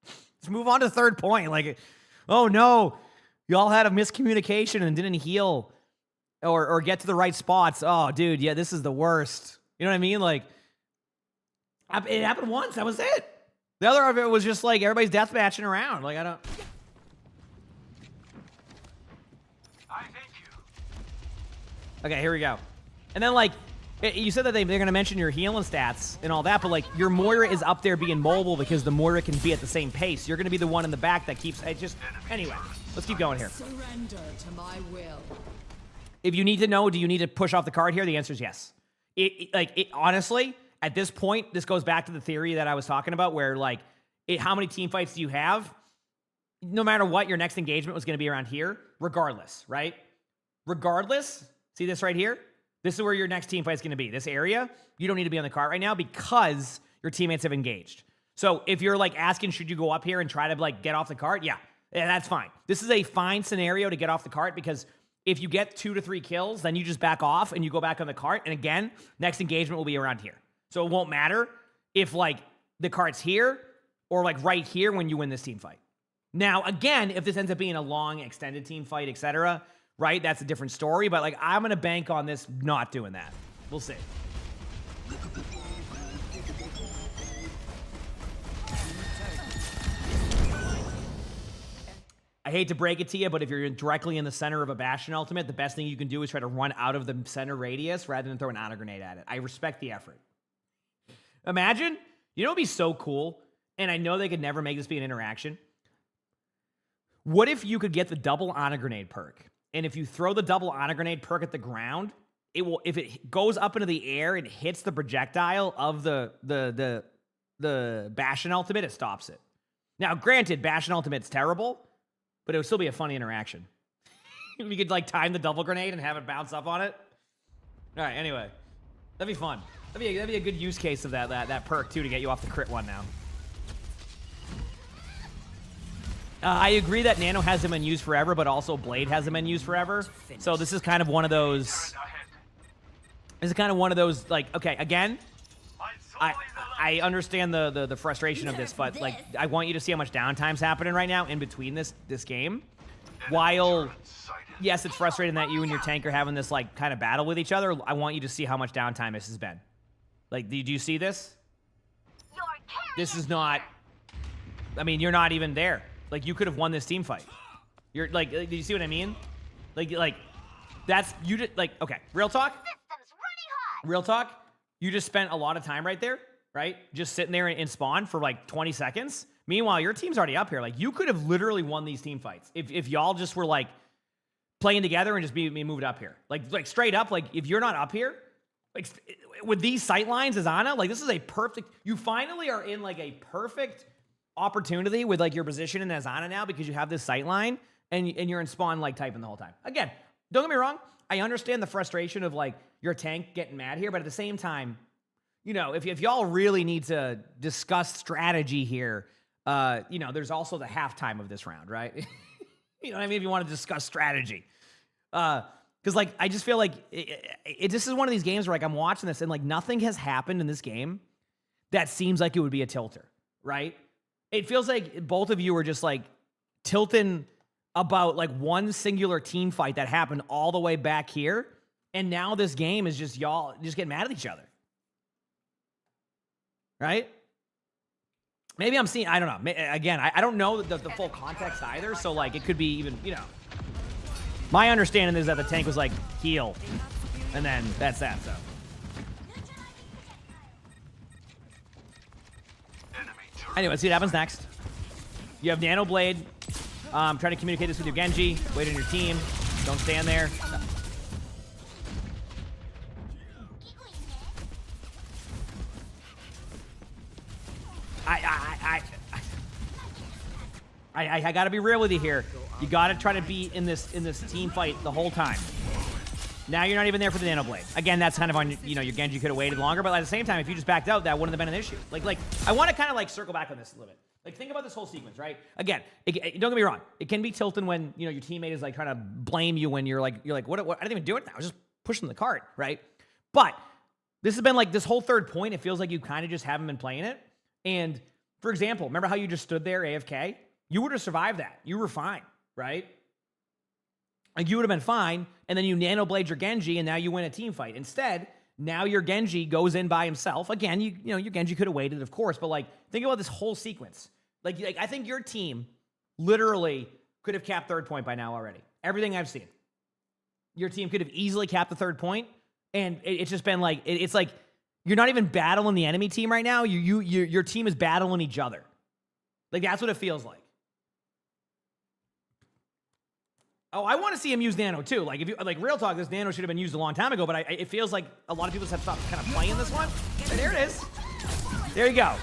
Let's move on to third point. Like, oh no, y'all had a miscommunication and didn't heal or get to the right spots. Oh, dude, yeah, this is the worst. You know what I mean? Like, it happened once. That was it. The other of it was just like everybody's deathmatching around. Like, I don't. Okay, here we go. And then, like, you said that they're going to mention your healing stats and all that, but, like, your Moira is up there being mobile because the Moira can be at the same pace. You're going to be the one in the back that keeps it just... Anyway, let's keep going here. Surrender to my will. If you need to know, do you need to push off the card here? The answer is yes. Honestly, at this point, this goes back to the theory that I was talking about where, like, how many team fights do you have? No matter what, your next engagement was going to be around here, regardless, right? Regardless... See this right here? This is where your next team fight is going to be. This area, you don't need to be on the cart right now because your teammates have engaged. So if you're like asking, should you go up here and try to like get off the cart? Yeah, that's fine. This is a fine scenario to get off the cart because if you get 2 to 3 kills, then you just back off and you go back on the cart. And again, next engagement will be around here. So it won't matter if like the cart's here or like right here when you win this team fight. Now, again, if this ends up being a long extended team fight, etc., right? That's a different story, but like I'm going to bank on this not doing that. We'll see. I hate to break it to you, but if you're directly in the center of a Bastion ultimate, the best thing you can do is try to run out of the center radius rather than throw an auto grenade at it. I respect the effort. Imagine, you know what would be so cool? And I know they could never make this be an interaction. What if you could get the double auto grenade perk? And if you throw the double auto grenade perk at the ground, it will, if it goes up into the air and hits the projectile of the Bastion ultimate, it stops it. Now, granted, Bastion ultimate's terrible, but it would still be a funny interaction. We could like time the double grenade and have it bounce up on it. All right, anyway, that'd be fun. That'd be a good use case of that perk too to get you off the crit one now. I agree that Nano has him in use forever, but also Blade has him in use forever. So this is kind of one of those. This is kind of one of those, like, okay, again, I understand the frustration of this, but like, I want you to see how much downtime's happening right now in between this game. While, yes, it's frustrating that you and your tank are having this like kind of battle with each other. I want you to see how much downtime this has been. Like, do you see this? This is not. I mean, you're not even there. Like, you could have won this team fight. You're like, do you see what I mean? Like, that's, you just, like, okay, real talk? Real talk, you just spent a lot of time right there, right? Just sitting there in spawn for like 20 seconds. Meanwhile, your team's already up here. Like, you could have literally won these team fights if y'all just were like playing together and just be moved up here. Like straight up, like if you're not up here, like with these sight lines as Ana, like this is a perfect, you finally are in like a perfect opportunity with like your position in as Ana now because you have this sight line and you're in spawn like typing the whole time. Again, don't get me wrong. I understand the frustration of like your tank getting mad here, but at the same time, you know, if y'all really need to discuss strategy here, you know, there's also the halftime of this round, right? You know what I mean? If you want to discuss strategy. Because, like, I just feel like this is one of these games where, like, I'm watching this and, like, nothing has happened in this game that seems like it would be a tilter, right? It feels like both of you are just, like, tilting about, like, one singular team fight that happened all the way back here, and now this game is just y'all just getting mad at each other. Right? Maybe I'm seeing, I don't know. Again, I don't know the full context either, so, like, it could be even, you know. My understanding is that the tank was, like, heal, and then that's that, so. Anyway, let's see what happens next. You have Nano Blade. Try to communicate this with your Genji. Wait on your team. Don't stand there. I gotta be real with you here. You gotta try to be in this team fight the whole time. Now you're not even there for the Nano Blade. Again, that's kind of on, you know, your Genji could have waited longer, but at the same time, if you just backed out, that wouldn't have been an issue. Like I want to kind of like circle back on this a little bit. Like, think about this whole sequence, right? Again, don't get me wrong. It can be tilting when, you know, your teammate is like trying to blame you when you're like, what? I didn't even do it. I was just pushing the cart, right? But this has been like this whole third point. It feels like you kind of just haven't been playing it. And for example, remember how you just stood there AFK? You would have survived that. You were fine, right? Like, you would have been fine, and then you nano blade your Genji, and now you win a team fight. Instead, now your Genji goes in by himself. Again, you know, your Genji could have waited, of course, but, like, think about this whole sequence. Like, I think your team literally could have capped third point by now already. Everything I've seen. Your team could have easily capped the third point, and it's just been like, it's like you're not even battling the enemy team right now. Your team is battling each other. Like, that's what it feels like. Oh, I want to see him use Nano too. Like, if you like real talk, this Nano should have been used a long time ago. But it feels like a lot of people have stopped kind of playing this one. And there it is. There you go.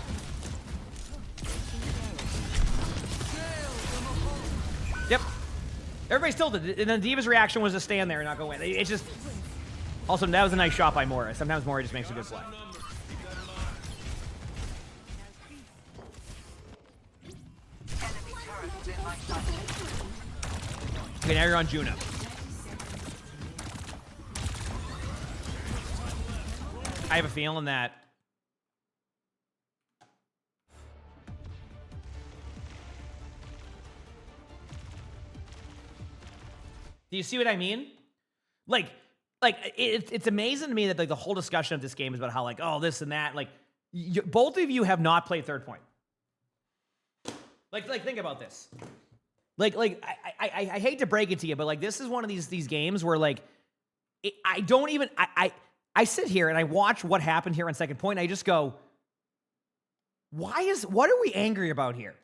Yep. Everybody's tilted, and then Diva's reaction was to stand there and not go in. It's just. Also, that was a nice shot by Mora. Sometimes Mora just makes a good play. Okay, now you're on Juno. I have a feeling that do you see what I mean? Like it's amazing to me that, like, the whole discussion of this game is about how, like, oh, this and that. Like, both of you have not played third point. Like think about this. Like I hate to break it to you, but, like, this is one of these games where, like, I sit here and I watch what happened here on second point, and I just go, what are we angry about here?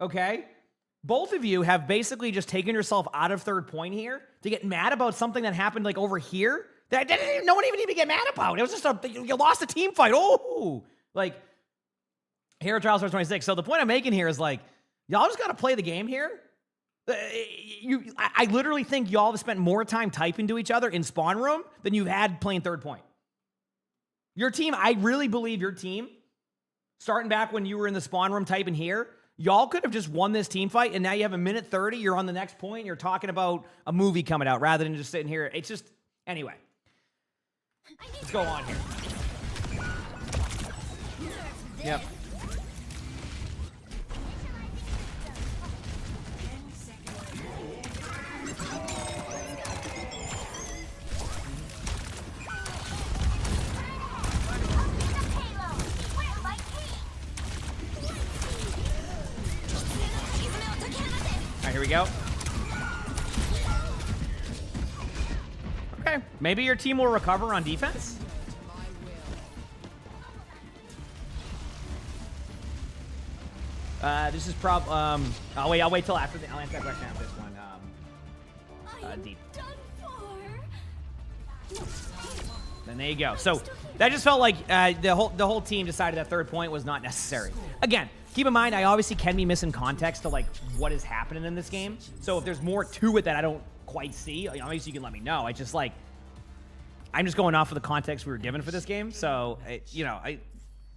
Okay? Both of you have basically just taken yourself out of third point here to get mad about something that happened, like, over here that no one even need to get mad about. It was just you lost a team fight. Oh, like, Hero Trials 26. So the point I'm making here is, like, y'all just got to play the game here. I literally think y'all have spent more time typing to each other in spawn room than you've had playing third point. Your team, I really believe your team, starting back when you were in the spawn room typing here, y'all could have just won this team fight, and now you have a minute 30, you're on the next point, and you're talking about a movie coming out rather than just sitting here. It's just, anyway. Let's go on here. Yep. Here we go. Okay, maybe your team will recover on defense. This is I'll wait till after I'll answer that question after this one. Deep. Then there you go. So that just felt like the whole team decided that third point was not necessary. Again, keep in mind, I obviously can be missing context to, like, what is happening in this game. So if there's more to it that I don't quite see, obviously you can let me know. I just, like, I'm just going off of the context we were given for this game. So,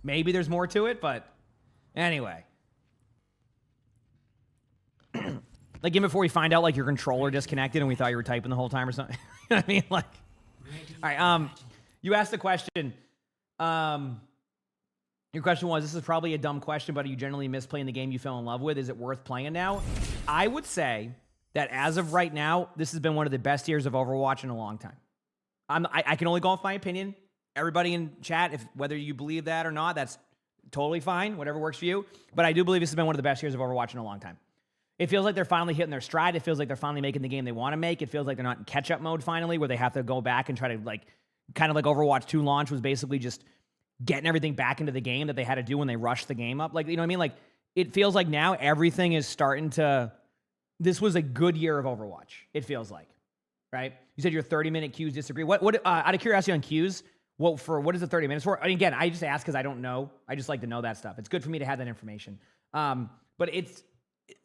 maybe there's more to it, but anyway. Like, even before we find out, like, your controller disconnected and we thought you were typing the whole time or something. You know what I mean? Like, all right, you asked the question. Your question was, this is probably a dumb question, but do you generally miss playing the game you fell in love with? Is it worth playing now? I would say that as of right now, this has been one of the best years of Overwatch in a long time. I can only go off my opinion. Everybody in chat, whether you believe that or not, that's totally fine. Whatever works for you. But I do believe this has been one of the best years of Overwatch in a long time. It feels like they're finally hitting their stride. It feels like they're finally making the game they want to make. It feels like they're not in catch-up mode finally, where they have to go back and try to, like, kind of like Overwatch 2 launch was basically just getting everything back into the game that they had to do when they rushed the game up. Like, you know what I mean? Like, it feels like now everything is starting to... This was a good year of Overwatch, it feels like, right? You said your 30-minute queues disagree. What out of curiosity on queues, what is the 30 minutes for? I mean, again, I just ask because I don't know. I just like to know that stuff. It's good for me to have that information. But it's...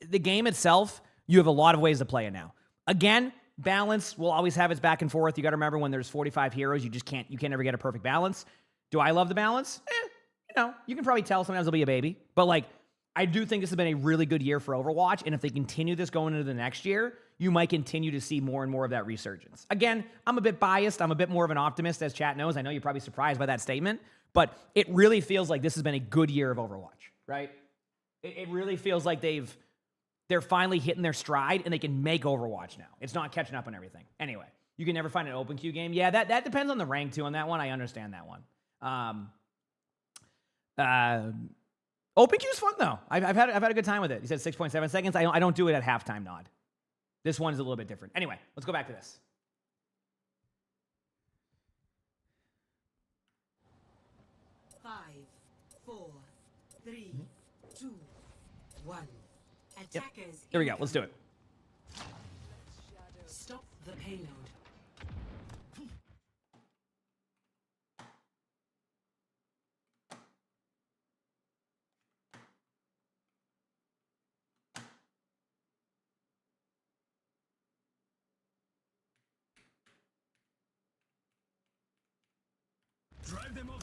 The game itself, you have a lot of ways to play it now. Again, balance will always have its back and forth. You got to remember when there's 45 heroes, you can't ever get a perfect balance. Do I love the balance? You can probably tell sometimes it'll be a baby. But, like, I do think this has been a really good year for Overwatch. And if they continue this going into the next year, you might continue to see more and more of that resurgence. Again, I'm a bit biased. I'm a bit more of an optimist, as chat knows. I know you're probably surprised by that statement. But it really feels like this has been a good year of Overwatch, right? It really feels like they're finally hitting their stride and they can make Overwatch now. It's not catching up on everything. Anyway, you can never find an open queue game. Yeah, that depends on the rank too on that one. I understand that one. Open queue is fun though. I've had a good time with it. You said 6.7 seconds. I don't do it at halftime nod. This one is a little bit different. Anyway, let's go back to this. Five, four, three, two, one. Attackers. Here we go. Let's do it. Stop the payload.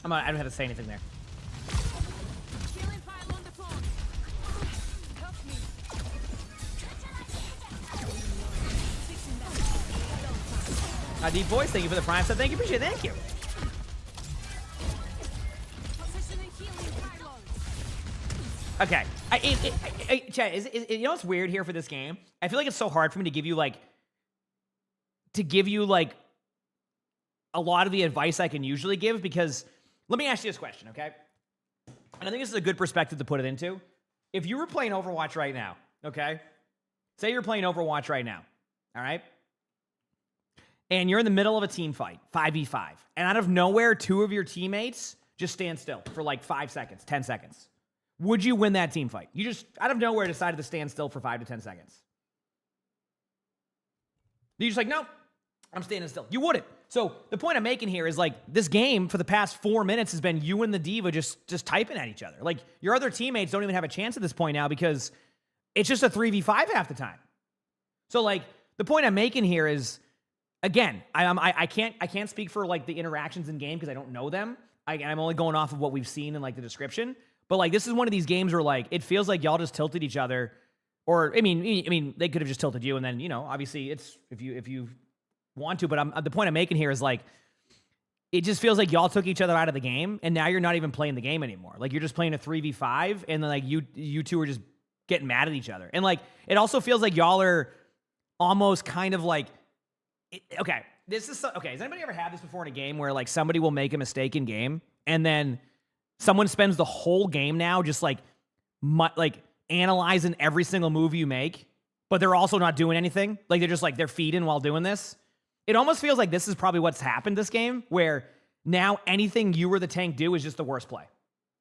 I don't have to say anything there. Deep Voice, thank you for the prime sub. Thank you, appreciate it. Thank you. Okay. Chat, you know what's weird here for this game? I feel like it's so hard for me to give you a lot of the advice I can usually give, because let me ask you this question, okay? And I think this is a good perspective to put it into. If you were playing Overwatch right now, okay? Say you're playing Overwatch right now, all right? And you're in the middle of a team fight, 5v5. And out of nowhere, two of your teammates just stand still for like 5 seconds, 10 seconds. Would you win that team fight? You just, out of nowhere, decided to stand still for 5 to 10 seconds. You're just like, no, I'm standing still. You wouldn't. So the point I'm making here is, like, this game for the past 4 minutes has been you and the diva just typing at each other. Like, your other teammates don't even have a chance at this point now because it's just a 3v5 half the time. So, like, the point I'm making here is, again, I can't speak for, like, the interactions in game because I don't know them. I'm only going off of what we've seen in, like, the description. But, like, this is one of these games where, like, it feels like y'all just tilted each other. Or, I mean, they could have just tilted you, and then, you know, obviously it's if you want to. But the point I'm making here is, like, it just feels like y'all took each other out of the game, and now you're not even playing the game anymore. Like, you're just playing a 3v5, and then, like, you two are just getting mad at each other. And, like, it also feels like y'all are almost kind of like, okay, has anybody ever had this before in a game where, like, somebody will make a mistake in game, and then someone spends the whole game now just, like analyzing every single move you make, but they're also not doing anything? Like, they're just, like, they're feeding while doing this. It almost feels like this is probably what's happened this game, where now anything you or the tank do is just the worst play,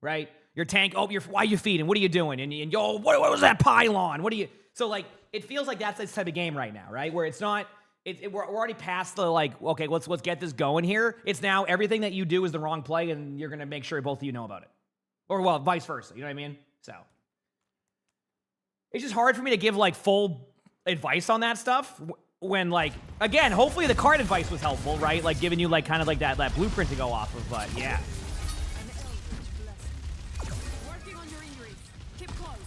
right? Your tank, why are you feeding? What are you doing? And yo, what was that pylon? So, like, it feels like that's this type of game right now, right? Where it's not, we're already past the, like, okay, let's get this going here. It's now everything that you do is the wrong play, and you're going to make sure both of you know about it. Or, well, vice versa, you know what I mean? So it's just hard for me to give, like, full advice on that stuff when like, again, hopefully the card advice was helpful, right? Like giving you like kind of like that blueprint to go off of, but yeah. Working on your injuries. Keep close.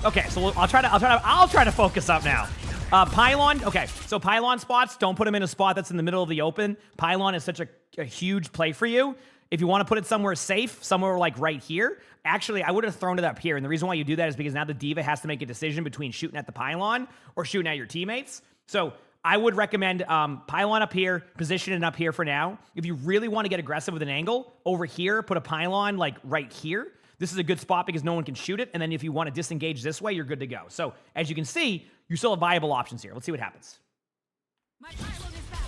Okay, so I'll try to focus up now. Pylon, okay, so pylon spots, don't put them in a spot that's in the middle of the open. Pylon is such a huge play for you. If you want to put it somewhere safe, somewhere like right here, actually, I would have thrown it up here. And the reason why you do that is because now the D.Va has to make a decision between shooting at the pylon or shooting at your teammates. So I would recommend pylon up here, position it up here for now. If you really want to get aggressive with an angle, over here, put a pylon like right here. This is a good spot because no one can shoot it. And then if you want to disengage this way, you're good to go. So as you can see, you still have viable options here. Let's see what happens. My pylon is back.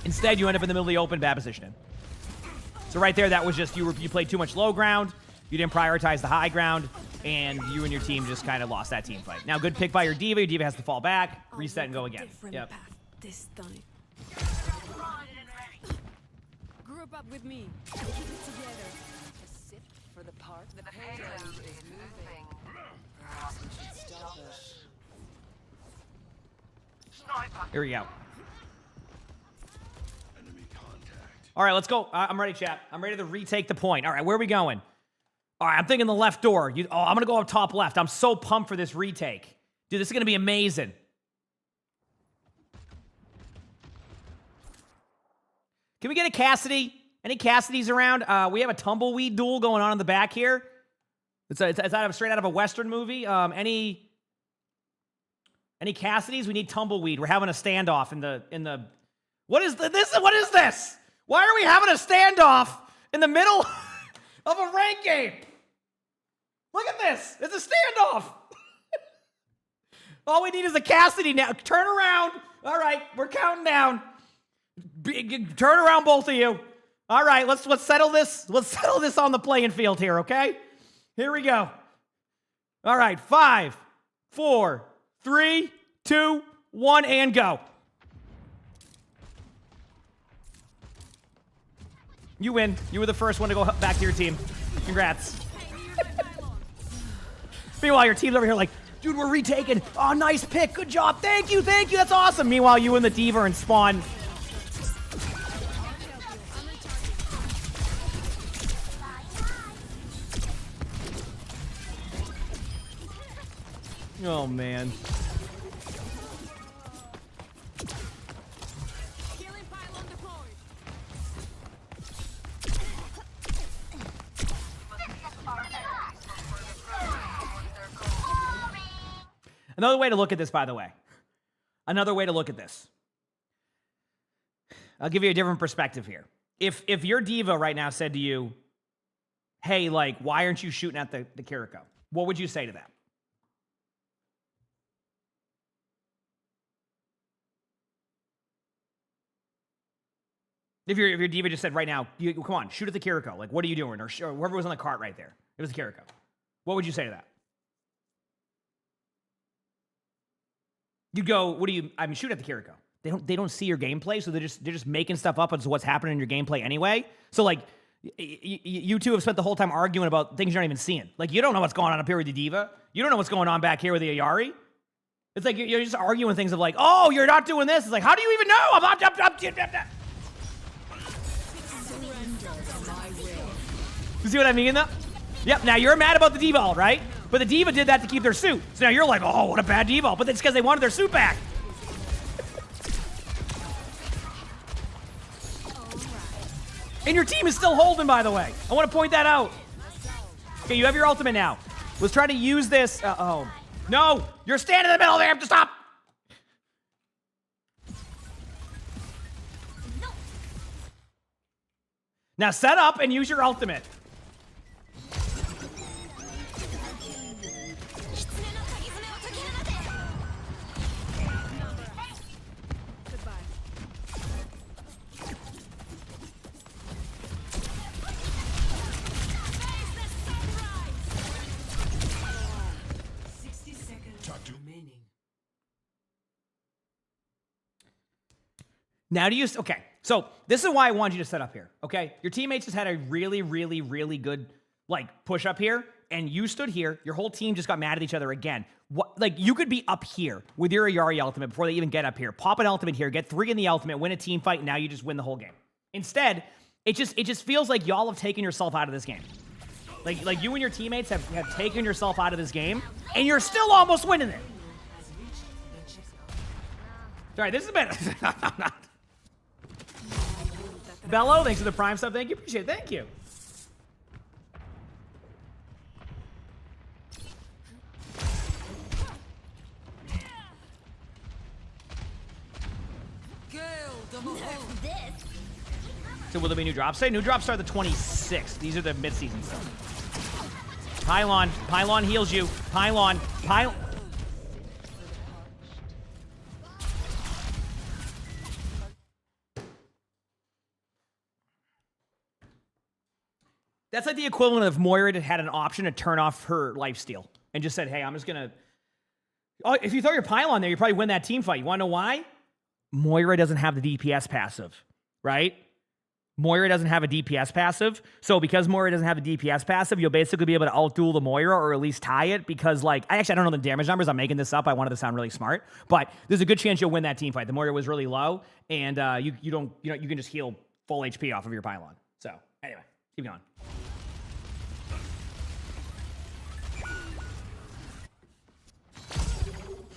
Instead, you end up in the middle of the open, bad positioning. So right there, that was just you played too much low ground, you didn't prioritize the high ground, and you and your team just kind of lost that team fight. Now, good pick by your D.Va. Your D.Va has to fall back, reset, and go again. Yep. Path this time. Group up with me. Keep it together. A sip for the part. The payload is moving. Perhaps we should stop it. Here we go. Enemy contact. All right, let's go. I'm ready, chat. I'm ready to retake the point. All right, where are we going? All right, I'm thinking the left door. I'm going to go up top left. I'm so pumped for this retake. Dude, this is going to be amazing. Can we get a Cassidy? Any Cassidys around? We have a tumbleweed duel going on in the back here. It's straight out of a Western movie. Any Cassidys? We need tumbleweed. We're having a standoff in the. What is this? What is this? Why are we having a standoff in the middle of a rank game? Look at this. It's a standoff. All we need is a Cassidy now. Turn around. All right, we're counting down. Turn around, both of you. All right, let's settle this. Let's settle this on the playing field here, okay? Here we go. All right, 5, 4, 3, 2, 1, and go. You win. You were the first one to go back to your team. Congrats. Meanwhile, your team's over here like, dude, we're retaking. Oh, nice pick. Good job. Thank you. Thank you. That's awesome. Meanwhile, you and the D.Va are in spawn. Oh, man. Healing pylon deployed. Another way to look at this, by the way. Another way to look at this. I'll give you a different perspective here. If your D.Va right now said to you, hey, like, why aren't you shooting at the Kiriko? What would you say to that? If your D.Va just said right now, come on, shoot at the Kiriko. Like, what are you doing? Or whoever was on the cart right there. It was the Kiriko. What would you say to that? You'd go, shoot at the Kiriko. They don't see your gameplay, so they're just making stuff up as what's happening in your gameplay anyway. So like, you two have spent the whole time arguing about things you're not even seeing. Like, you don't know what's going on up here with the D.Va. You don't know what's going on back here with the Ayari. It's like you're just arguing things of like, oh, you're not doing this. It's like, how do you even know? You see what I mean, though? Yep, now you're mad about the D.Va, right? But the D.Va did that to keep their suit. So now you're like, oh, what a bad D.Va. But it's because they wanted their suit back. And your team is still holding, by the way. I want to point that out. Okay, you have your ultimate now. Let's try to use this. Oh. No, you're standing in the middle there. I have to stop. Now set up and use your ultimate. Goodbye. Remaining. Now do you, okay, So this is why I wanted you to set up here, okay? Your teammates just had a really, really, really good, like, push up here, and you stood here. Your whole team just got mad at each other again. What, like, you could be up here with your Ayari ultimate before they even get up here. Pop an ultimate here, get 3 in the ultimate, win a team fight, and now you just win the whole game. Instead, it just feels like y'all have taken yourself out of this game. Like you and your teammates have taken yourself out of this game, and you're still almost winning it. Sorry, this has been... Bello, thanks for the Prime sub. Thank you. Appreciate it. Thank you. So will there be new drops? Say new drops start the 26th. These are the mid-season stuff. Pylon. Pylon heals you. Pylon. Pylon. That's like the equivalent of Moira had an option to turn off her lifesteal and just said, hey, I'm just going to... Oh, if you throw your Pylon there, you probably win that team fight. You want to know why? Moira doesn't have the DPS passive, right? Moira doesn't have a DPS passive. So because Moira doesn't have a DPS passive, you'll basically be able to outduel the Moira or at least tie it because, like, I don't know the damage numbers. I'm making this up. I wanted to sound really smart. But there's a good chance you'll win that team fight. The Moira was really low, and you can just heal full HP off of your Pylon. So, anyway, keep going.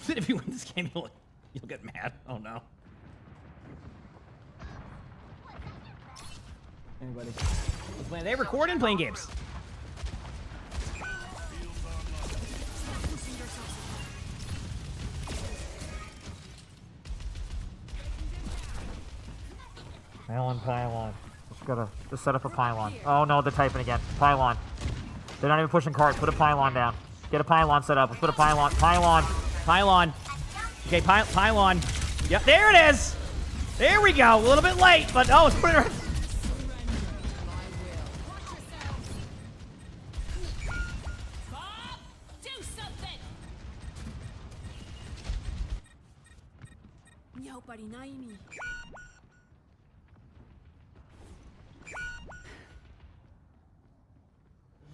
If you win this game, you'll get mad. Oh no. Anybody? They record and playing games. Pylon. Just set up a Pylon. Oh no, they're typing again. Pylon. They're not even pushing cards. Put a Pylon down. Get a Pylon set up. Let's put a Pylon. Pylon. Okay, Pylon. Yep, there it is. There we go. A little bit late, but oh, it's pretty.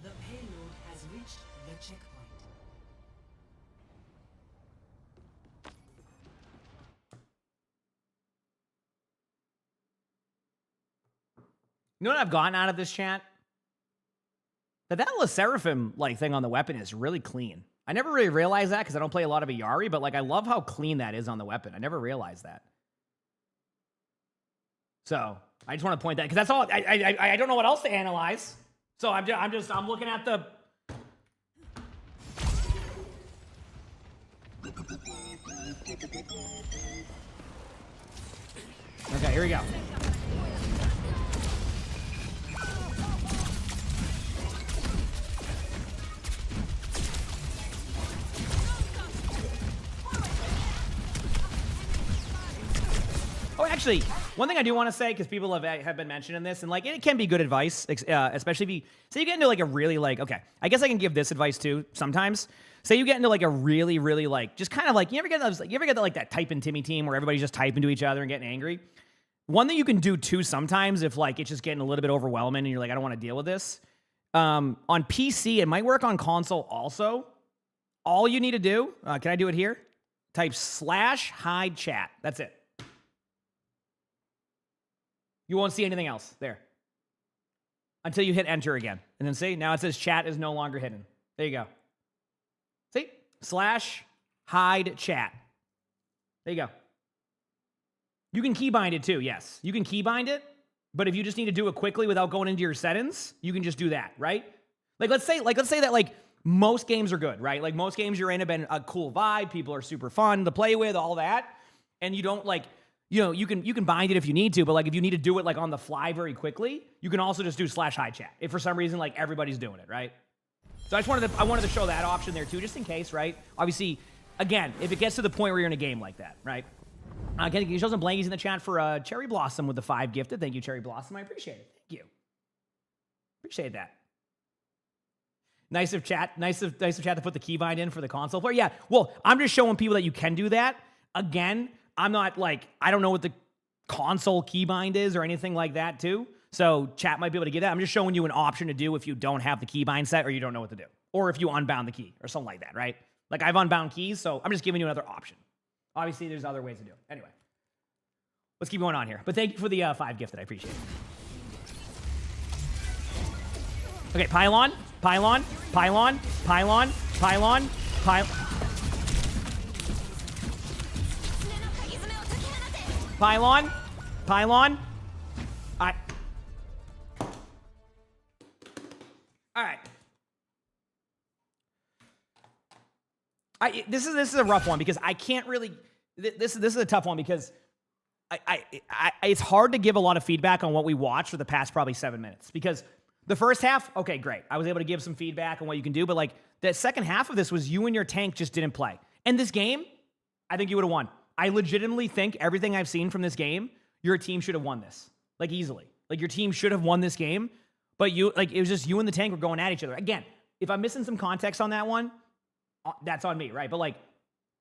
The payload has reached the checkpoint. You know what I've gotten out of this chat? That La Seraphim like thing on the weapon is really clean. I never really realized that because I don't play a lot of Ayari, but like I love how clean that is on the weapon. I never realized that. So I just want to point that because that's all. I don't know what else to analyze. So I'm looking at the. Okay, here we go. Oh, actually, one thing I do want to say, because people have been mentioning this, and like it can be good advice, especially if you say you get into like a really like, okay, I guess I can give this advice too sometimes. Say you get into like a really, really like, just kind of like, you ever get like that type in Timmy team where everybody's just typing to each other and getting angry? One thing you can do too sometimes if like it's just getting a little bit overwhelming and you're like, I don't want to deal with this. On PC, it might work on console also. All you need to do, can I do it here? Type /hide chat. That's it. You won't see anything else there until you hit enter again. And then see, now it says chat is no longer hidden. There you go. See? /hide chat. There you go. You can keybind it too, yes. You can keybind it, but if you just need to do it quickly without going into your settings, you can just do that, right? Like let's say that like most games are good, right? Like most games you're in have been a cool vibe, people are super fun to play with, all that. And you don't like, you know, you can bind it if you need to, but like if you need to do it like on the fly very quickly, you can also just do /hide chat. If for some reason like everybody's doing it, right? So I wanted to show that option there too, just in case, right? Obviously, again, if it gets to the point where you're in a game like that, right? Can you show some blankies in the chat for Cherry Blossom with the 5 gifted? Thank you, Cherry Blossom. I appreciate it. Thank you. Appreciate that. Nice of chat to put the keybind in for the console player. Yeah, well, I'm just showing people that you can do that. Again, I'm not like, I don't know what the console keybind is or anything like that too. So chat might be able to get that. I'm just showing you an option to do if you don't have the keybind set or you don't know what to do. Or if you unbound the key or something like that, right? Like I've unbound keys, so I'm just giving you another option. Obviously, there's other ways to do it. Anyway, let's keep going on here. But thank you for the 5 gifted. I appreciate it. Okay, pylon, pylon, pylon, pylon, pylon, pylon. Pylon, pylon. All right. This is a rough one because I can't really. This is a tough one because it's hard to give a lot of feedback on what we watched for the past probably 7 minutes because the first half, okay, great, I was able to give some feedback on what you can do, but like the second half of this was you and your tank just didn't play. And this game, I think you would have won. I legitimately think everything I've seen from this game, your team should have won this like easily. Like your team should have won this game, but you like it was just you and the tank were going at each other. Again, if I'm missing some context on that one, that's on me, right? But like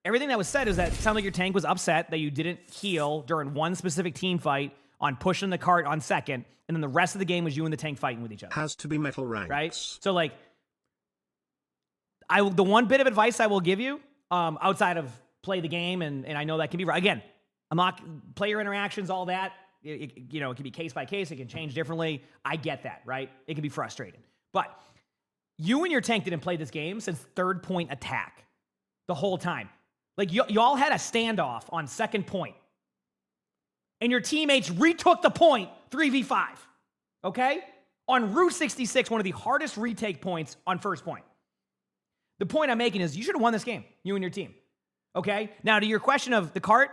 everything that was said is that it sounded like your tank was upset that you didn't heal during one specific team fight on pushing the cart on second, and then the rest of the game was you and the tank fighting with each other. Has to be metal ranks. Right? So like, the one bit of advice I will give you, outside of play the game, and I know that can be right. Again, I'm not player interactions, all that. It can be case by case. It can change differently. I get that, right? It can be frustrating, but you and your tank didn't play this game since third point attack the whole time. Like y'all had a standoff on second point, and your teammates retook the point 3v5. Okay, on Route 66, one of the hardest retake points on first point. The point I'm making is you should have won this game, you and your team. Okay, now to your question of the cart,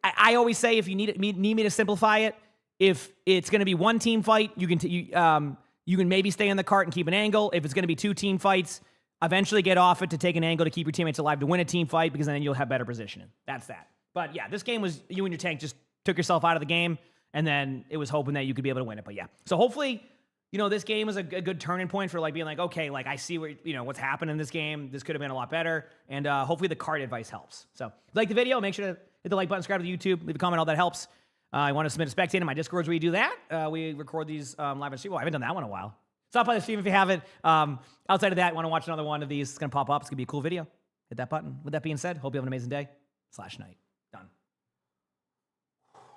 I always say if you need me to simplify it, if it's going to be one team fight, you can maybe stay on the cart and keep an angle. If it's going to be 2 team fights, eventually get off it to take an angle to keep your teammates alive to win a team fight because then you'll have better positioning. That's that. But yeah, this game was you and your tank just took yourself out of the game, and then it was hoping that you could be able to win it. But yeah, so hopefully, this game was a good turning point for like being like, okay, like I see what's happened in this game. This could have been a lot better, and hopefully the card advice helps. So if you like the video, make sure to hit the like button, subscribe to the YouTube, leave a comment, all that helps. I want to submit a spectator in my Discords where you do that. We record these live on stream. Well, I haven't done that one in a while. Stop by the stream if you haven't. Outside of that, want to watch another one of these? It's going to pop up. It's going to be a cool video. Hit that button. With that being said, hope you have an amazing day/night. Done.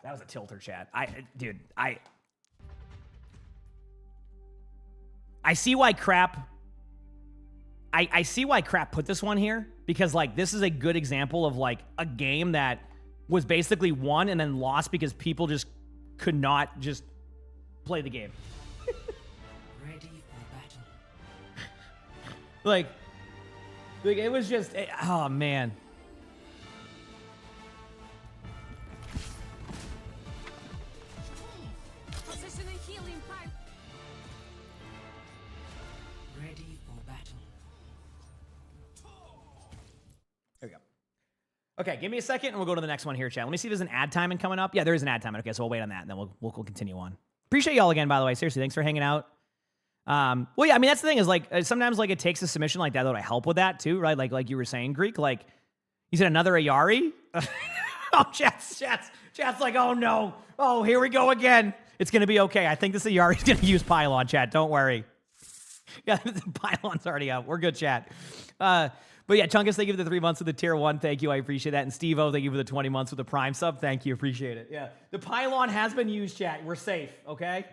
That was a tilter, chat. I see why crap. I see why crap put this one here because like this is a good example of like a game that was basically won and then lost because people just could not just play the game. Ready for battle. like it was just, oh man. Position and healing pipe. Ready for battle. There we go. Okay, give me a second and we'll go to the next one here, chat. Let me see if there's an ad timing coming up. Yeah, there is an ad timing. Okay, so we'll wait on that and then we'll continue on. Appreciate y'all again, by the way. Seriously, thanks for hanging out. Well, yeah, I mean, that's the thing is like sometimes like it takes a submission like that to help with that too, right? Like you were saying, Greek, like you said another Ayari. Oh, chat's like, oh no. Oh, here we go again. It's going to be okay. I think this Ayari's going to use Pylon, chat. Don't worry. Yeah, the Pylon's already out. We're good, chat. But yeah, Chunkus, thank you for the 3 months with the tier 1. Thank you. I appreciate that. And Steve-O, thank you for the 20 months with the Prime sub. Thank you. Appreciate it. Yeah. The Pylon has been used, chat. We're safe, okay?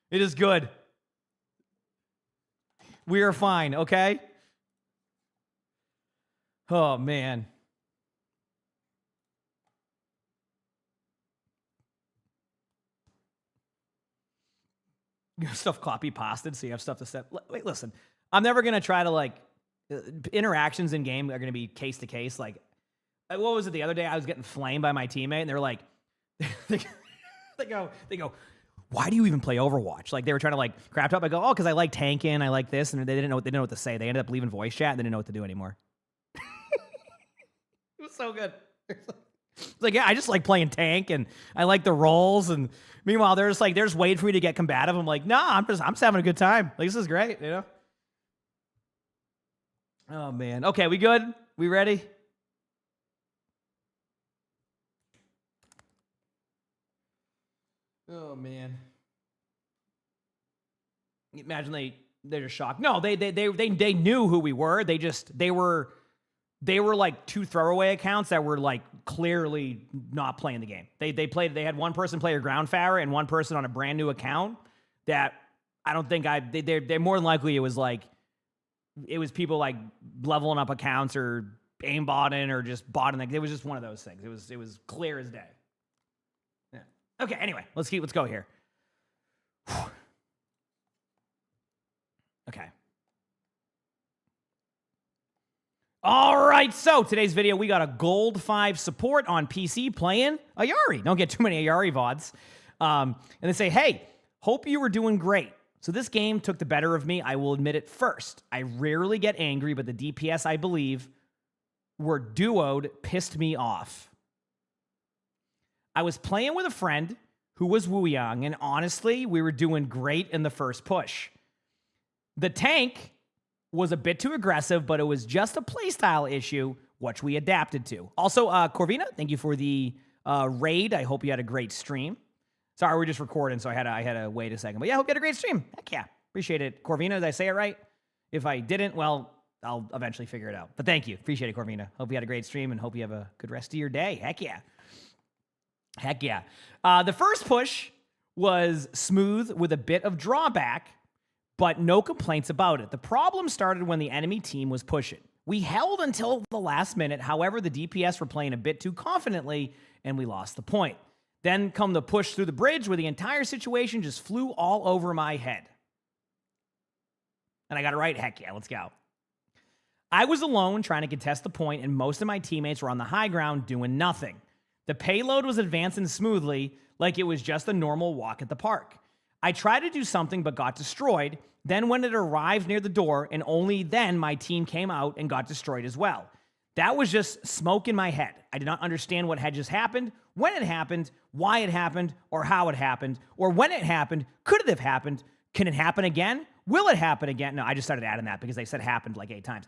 It is good. We are fine, okay? Oh, man. You have stuff copy-pasted, so you have stuff to set. Wait, listen. I'm never going to try to, like, interactions in game are going to be case to case. Like, what was it the other day? I was getting flamed by my teammate, and they're like, they go, why do you even play Overwatch? Like, they were trying to like crap up. I go, oh, because I like tanking, I like this, and they didn't know what to say. They ended up leaving voice chat, and they didn't know what to do anymore. It was so good. It's like, yeah, I just like playing tank, and I like the roles. And meanwhile, they're just waiting for me to get combative. I'm like, nah, I'm just having a good time. Like, this is great, you know. Oh man. Okay, we good? We ready? Oh man. Imagine they're just shocked. No, they knew who we were. They were like two throwaway accounts that were like clearly not playing the game. They had one person play a ground fire and one person on a brand new account that I don't think they're more than likely it was people like leveling up accounts or aimbotting or just botting. Like, it was just one of those things. It was clear as day. Yeah. Okay. Anyway, let's go here. Okay. All right, so today's video, we got a gold 5 support on PC playing Ayari. Don't get too many Ayari VODs. And they say, hey, hope you were doing great. So this game took the better of me. I will admit it first. I rarely get angry, but the DPS, I believe, were duoed pissed me off. I was playing with a friend who was Wu Yang, and honestly, we were doing great in the first push. The tank was a bit too aggressive, but it was just a playstyle issue, which we adapted to. Also, Corvina, thank you for the raid. I hope you had a great stream. Sorry, we're just recording, so I had to wait a second. But yeah, I hope you had a great stream. Heck yeah. Appreciate it. Corvina, did I say it right? If I didn't, well, I'll eventually figure it out. But thank you. Appreciate it, Corvina. Hope you had a great stream and hope you have a good rest of your day. Heck yeah. Heck yeah. The first push was smooth with a bit of drawback, but no complaints about it. The problem started when the enemy team was pushing. We held until the last minute. However, the DPS were playing a bit too confidently, and we lost the point. Then come the push through the bridge where the entire situation just flew all over my head. And I got it right? Heck yeah, let's go. I was alone trying to contest the point, and most of my teammates were on the high ground doing nothing. The payload was advancing smoothly, like it was just a normal walk at the park. I tried to do something but got destroyed. Then when it arrived near the door, and only then my team came out and got destroyed as well. That was just smoke in my head. I did not understand what had just happened, when it happened, why it happened, or how it happened, or when it happened. Could it have happened? Can it happen again? Will it happen again? No, I just started adding that because they said happened like 8 times.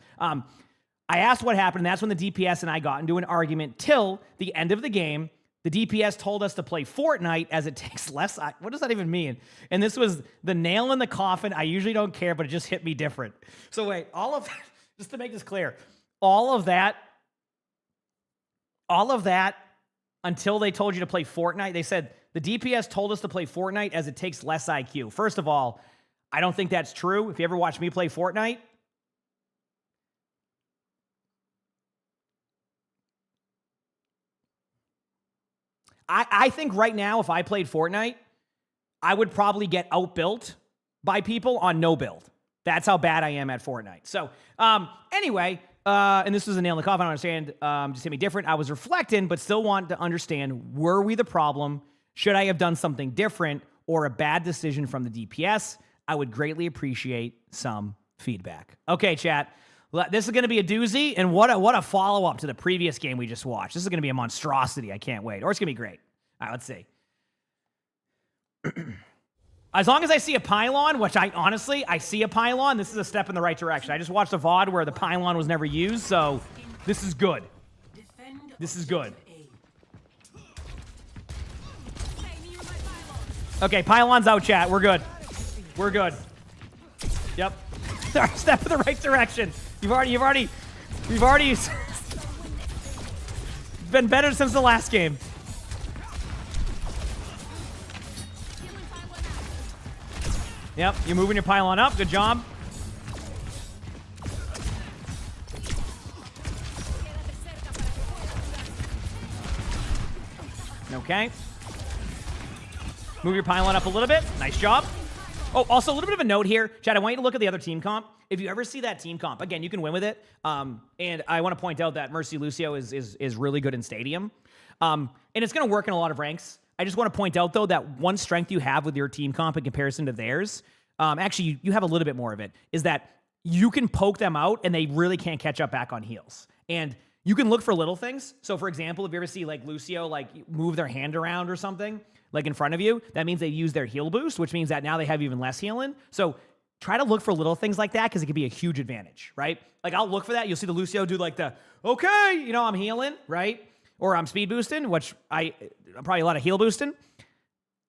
I asked what happened, and that's when the DPS and I got into an argument till the end of the game. The DPS told us to play Fortnite as it takes less. What does that even mean? And this was the nail in the coffin. I usually don't care, but it just hit me different. So wait, all of that, just to make this clear, all of that until they told you to play Fortnite, they said the DPS told us to play Fortnite as it takes less IQ. First of all, I don't think that's true. If you ever watch me play Fortnite, I think right now, if I played Fortnite, I would probably get outbuilt by people on no build. That's how bad I am at Fortnite. So, anyway, and this was a nail in the coffin. I don't understand. Just hit me different. I was reflecting, but still want to understand, were we the problem? Should I have done something different or a bad decision from the DPS? I would greatly appreciate some feedback. Okay, chat. This is going to be a doozy, and what a follow-up to the previous game we just watched. This is going to be a monstrosity. I can't wait. Or it's going to be great. All right, let's see. As long as I see a pylon, which I see a pylon, this is a step in the right direction. I just watched a VOD where the pylon was never used, so this is good. This is good. Okay, pylon's out, chat. We're good. We're good. Yep. Step in the right direction. You've already been better since the last game. Yep, you're moving your pylon up. Good job. Okay. Move your pylon up a little bit. Nice job. Oh, also a little bit of a note here. Chad, I want you to look at the other team comp. If you ever see that team comp, again, you can win with it. And I want to point out that Mercy Lucio is really good in Stadium. And it's going to work in a lot of ranks. I just want to point out, though, that one strength you have with your team comp in comparison to theirs, actually, you have a little bit more of it, is that you can poke them out and they really can't catch up back on heals. And you can look for little things. So, for example, if you ever see, like, Lucio, like, move their hand around or something, like, in front of you, that means they use their heal boost, which means that now they have even less healing. So try to look for little things like that because it could be a huge advantage, right? Like, I'll look for that. You'll see the Lucio do, like, okay, I'm healing, right? Or I'm speed boosting, which I'm probably a lot of heal boosting.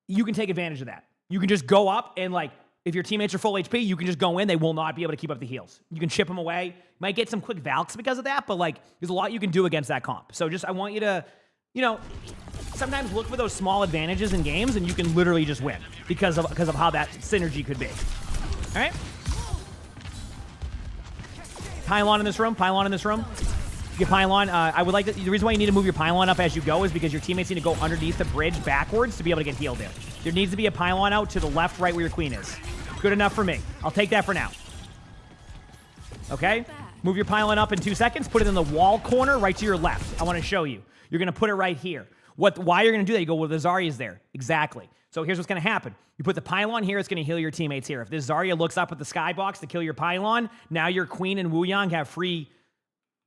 you can take advantage of that. You can just go up and like, if your teammates are full HP, you can just go in. They will not be able to keep up the heals. You can chip them away. You might get some quick valks because of that, but like, there's a lot you can do against that comp. So just, I want you to, you know, sometimes look for those small advantages in games, and you can literally just win because of how that synergy could be. All right. Pylon in this room. Pylon in this room. Your pylon. I would like to, the reason why you need to move your pylon up as you go is because your teammates need to go underneath the bridge backwards to be able to get healed in. There needs to be a pylon out to the left, right where your queen is. Good enough for me. I'll take that for now. Okay? Move your pylon up in 2 seconds. Put it in the wall corner right to your left. I want to show you. You're going to put it right here. Why you're going to do that? You go, well, the Zarya's there. Exactly. So here's what's going to happen. You put the pylon here, it's going to heal your teammates here. If this Zarya looks up at the skybox to kill your pylon, now your queen and Wu Yang have free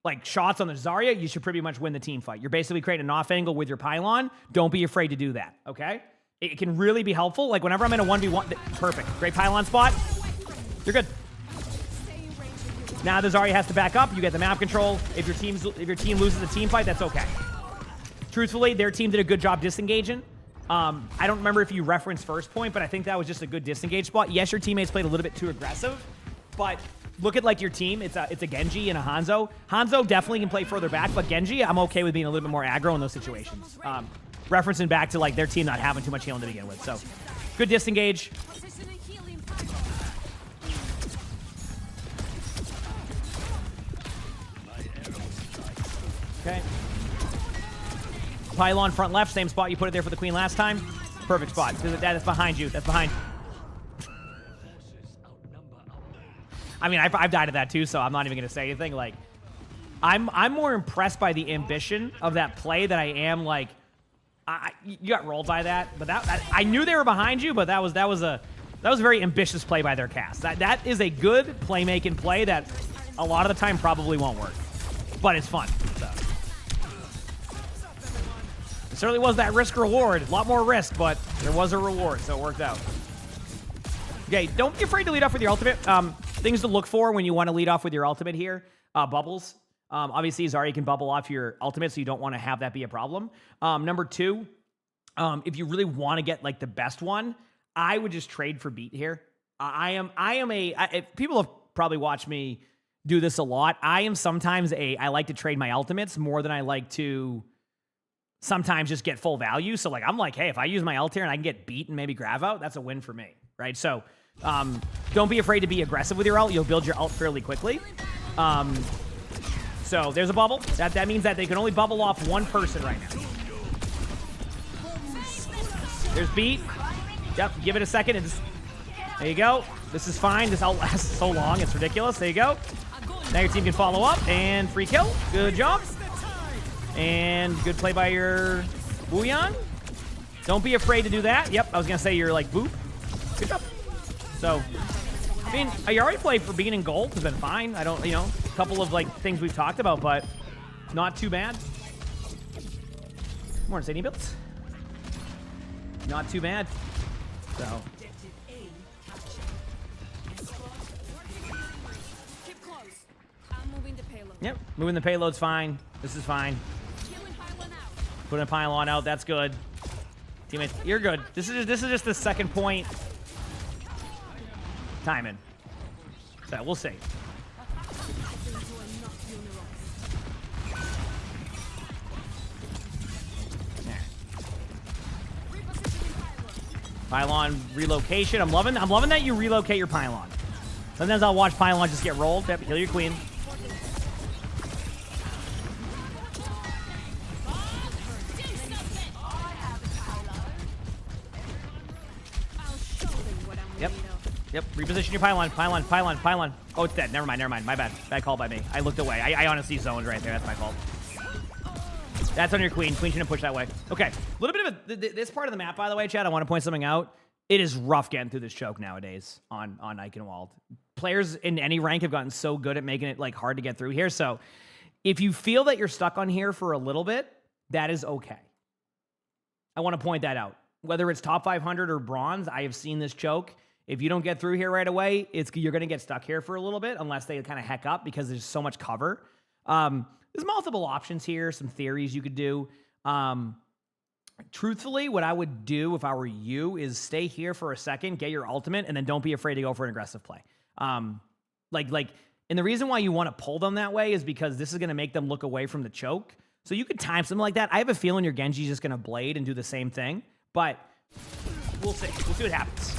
like shots on the Zarya. You should pretty much win the team fight. You're basically creating an off angle with your pylon. Don't be afraid to do that, okay? It can really be helpful. Like whenever I'm in a 1v1, perfect. Great pylon spot. You're good. Now the Zarya has to back up. You get the map control. If your team loses the team fight, that's okay. Truthfully, their team did a good job disengaging. I don't remember if you referenced first point, but I think that was just a good disengage spot. Yes, your teammates played a little bit too aggressive, but look at like your team. It's a Genji and a Hanzo. Hanzo definitely can play further back, but Genji, I'm okay with being a little bit more aggro in those situations. Referencing back to like their team not having too much healing to begin with. So good disengage. Okay. Pylon front left, same spot you put it there for the queen last time. Perfect spot. That's behind you. That's behind. I mean, I've died at that too, so I'm not even going to say anything. Like, I'm more impressed by the ambition of that play than I am like, you got rolled by that. But that I knew they were behind you, but that was a very ambitious play by their cast. That is a good playmaking play that a lot of the time probably won't work, but it's fun. So. It certainly was that risk reward. A lot more risk, but there was a reward, so it worked out. Okay, don't be afraid to lead off with your ultimate. Things to look for when you want to lead off with your ultimate here. Bubbles. Obviously, Zarya can bubble off your ultimate, so you don't want to have that be a problem. Number two, if you really want to get like the best one, I would just trade for beat here. People have probably watched me do this a lot. I am sometimes I like to trade my ultimates more than I like to sometimes just get full value. So like, I'm like, hey, if I use my ult here and I can get beat and maybe grab out, that's a win for me, right? So don't be afraid to be aggressive with your ult. You'll build your ult fairly quickly. So there's a bubble. That means that they can only bubble off one person right now. There's beat. Yep, give it a second. There you go. This is fine. This ult lasts so long. It's ridiculous. There you go. Now your team can follow up and free kill. Good job. And good play by your Wu Yang. Don't be afraid to do that. Yep, I was going to say you're like, boop. Good job. So, I mean, your already play for being in gold has been fine. I don't, a couple of like things we've talked about, but not too bad. More Sadie builds. Not too bad. So. Keep close. I'm moving the payload. Yep, moving the payload's fine. This is fine. Putting a pylon out, that's good. Teammates, you're good. This is just the second point timing. So we'll see. Pylon relocation. I'm loving that you relocate your pylon. Sometimes I'll watch pylon just get rolled. Yep, kill your queen. Yep, reposition your pylon. Oh, it's dead. Never mind. My bad. Bad call by me. I looked away. I honestly zoned right there. That's my fault. That's on your queen. Queen shouldn't push that way. Okay, a little bit of this part of the map, by the way, Chad, I want to point something out. It is rough getting through this choke nowadays on Eichenwald. Players in any rank have gotten so good at making it like hard to get through here. So if you feel that you're stuck on here for a little bit, that is okay. I want to point that out. Whether it's top 500 or bronze, I have seen this choke. If you don't get through here right away, you're going to get stuck here for a little bit unless they kind of heck up because there's so much cover. There's multiple options here, some theories you could do. Truthfully, what I would do if I were you is stay here for a second, get your ultimate, and then don't be afraid to go for an aggressive play. And the reason why you want to pull them that way is because this is going to make them look away from the choke. So you could time something like that. I have a feeling your Genji's just going to blade and do the same thing, but we'll see. We'll see what happens.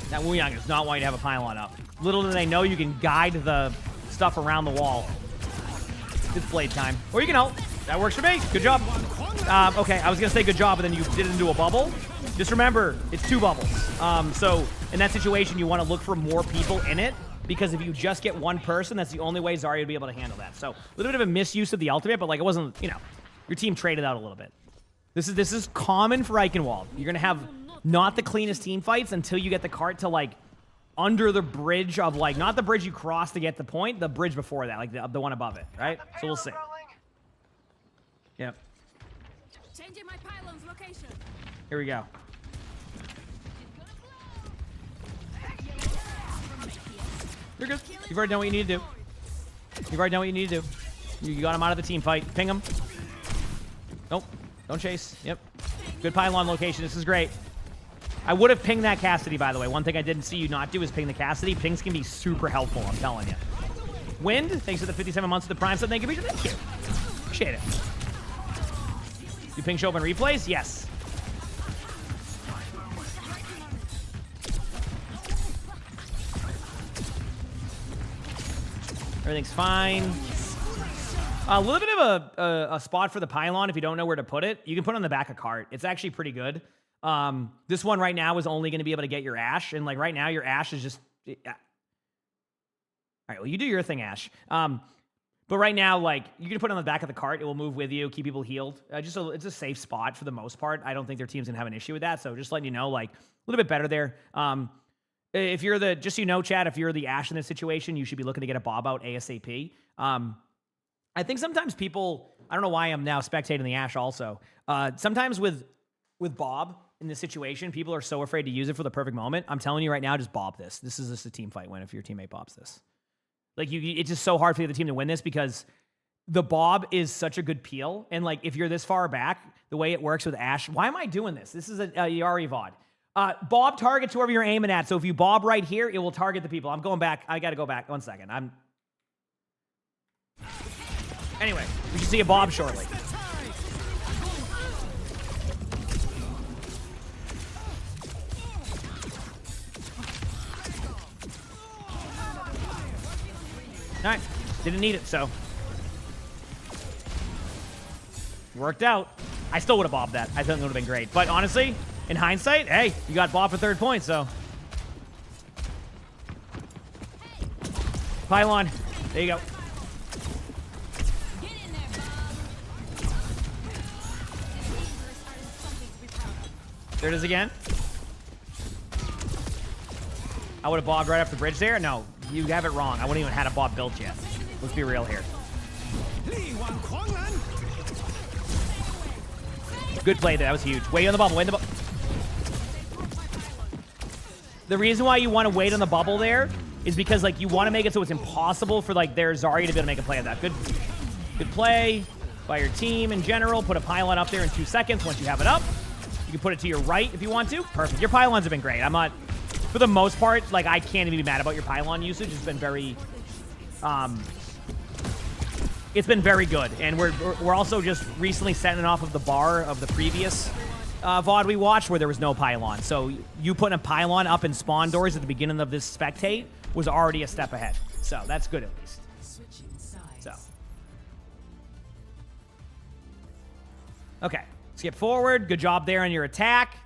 That Wu Yang does not want you to have a pylon up. Little do they know you can guide the stuff around the wall. It's blade time. Or you can ult. That works for me. Good job. Okay, I was going to say good job, but then you did it into a bubble. Just remember, it's 2 bubbles. So in that situation, you want to look for more people in it, because if you just get one person, that's the only way Zarya would be able to handle that. So a little bit of a misuse of the ultimate, but like it wasn't, you know, your team traded out a little bit. This is common for Eichenwald. You're going to have not the cleanest team fights until you get the cart to like under the bridge of like, not the bridge you cross to get the point, the bridge before that, like the one above it, right? So we'll see. Yep. Changing my pylon's location. Here we go. You're good. You've already done what you need to do. You've already done what you need to do. You got him out of the team fight. Ping him. Nope. Don't chase. Yep. Good pylon location. This is great. I would have pinged that Cassidy, by the way. One thing I didn't see you not do is ping the Cassidy. Pings can be super helpful, I'm telling you. Wind, thanks for the 57 months of the Prime. So thank you. Thank you. Appreciate it. You ping show up in replays? Yes. Everything's fine. A little bit of a spot for the pylon if you don't know where to put it. You can put it on the back of cart. It's actually pretty good. This one right now is only going to be able to get your Ashe. And like right now, your Ashe is just... All right, well, you do your thing, Ashe. But right now, like, you can put it on the back of the cart. It will move with you, keep people healed. It's a safe spot for the most part. I don't think their team's going to have an issue with that. So just letting you know, like, a little bit better there. If you're the... Just so you know, Chad, if you're the Ashe in this situation, you should be looking to get a Bob out ASAP. I think sometimes people... I don't know why I'm now spectating the Ashe also. Sometimes with Bob in this situation, people are so afraid to use it for the perfect moment. I'm telling you right now, just Bob this. This is just a team fight win if your teammate Bobs this. Like, it's just so hard for the other team to win this because the Bob is such a good peel. And, like, if you're this far back, the way it works with Ashe... Why am I doing this? This is a Yari VOD. Bob targets whoever you're aiming at. So if you Bob right here, it will target the people. I'm going back. I got to go back. 1 second. Anyway, we should see a Bob shortly. All right, didn't need it, so. Worked out. I still would have bobbed that. I think it would have been great. But honestly, in hindsight, hey, you got bobbed for 3rd point, so. Pylon, there you go. There it is again. I would have bobbed right off the bridge there. No, you have it wrong. I wouldn't even had a bob built yet. Let's be real here. Good play there. That was huge. Wait on the bubble. Wait on the bubble. The reason why you want to wait on the bubble there is because, like, you want to make it so it's impossible for, like, their Zarya to be able to make a play of that. Good play by your team in general. Put a pylon up there in 2 seconds once you have it up. You can put it to your right if you want to. Perfect. Your pylons have been great. I'm not... For the most part, like, I can't even be mad about your pylon usage. It's been very... it's been very good. And we're also just recently setting off of the bar of the previous VOD we watched where there was no pylon. So you putting a pylon up in spawn doors at the beginning of this spectate was already a step ahead. So that's good at least. So. Okay. Skip forward. Good job there on your attack.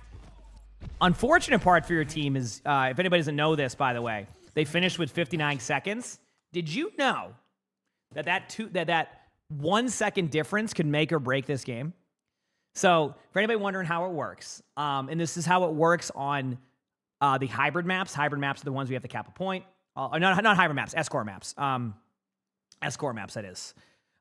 Unfortunate part for your team is, if anybody doesn't know this, by the way, they finished with 59 seconds. Did you know that 1 second difference could make or break this game? So for anybody wondering how it works, and this is how it works on the hybrid maps. Hybrid maps are the ones we have to cap a point. Not hybrid maps, S-core maps. S-core maps, that is.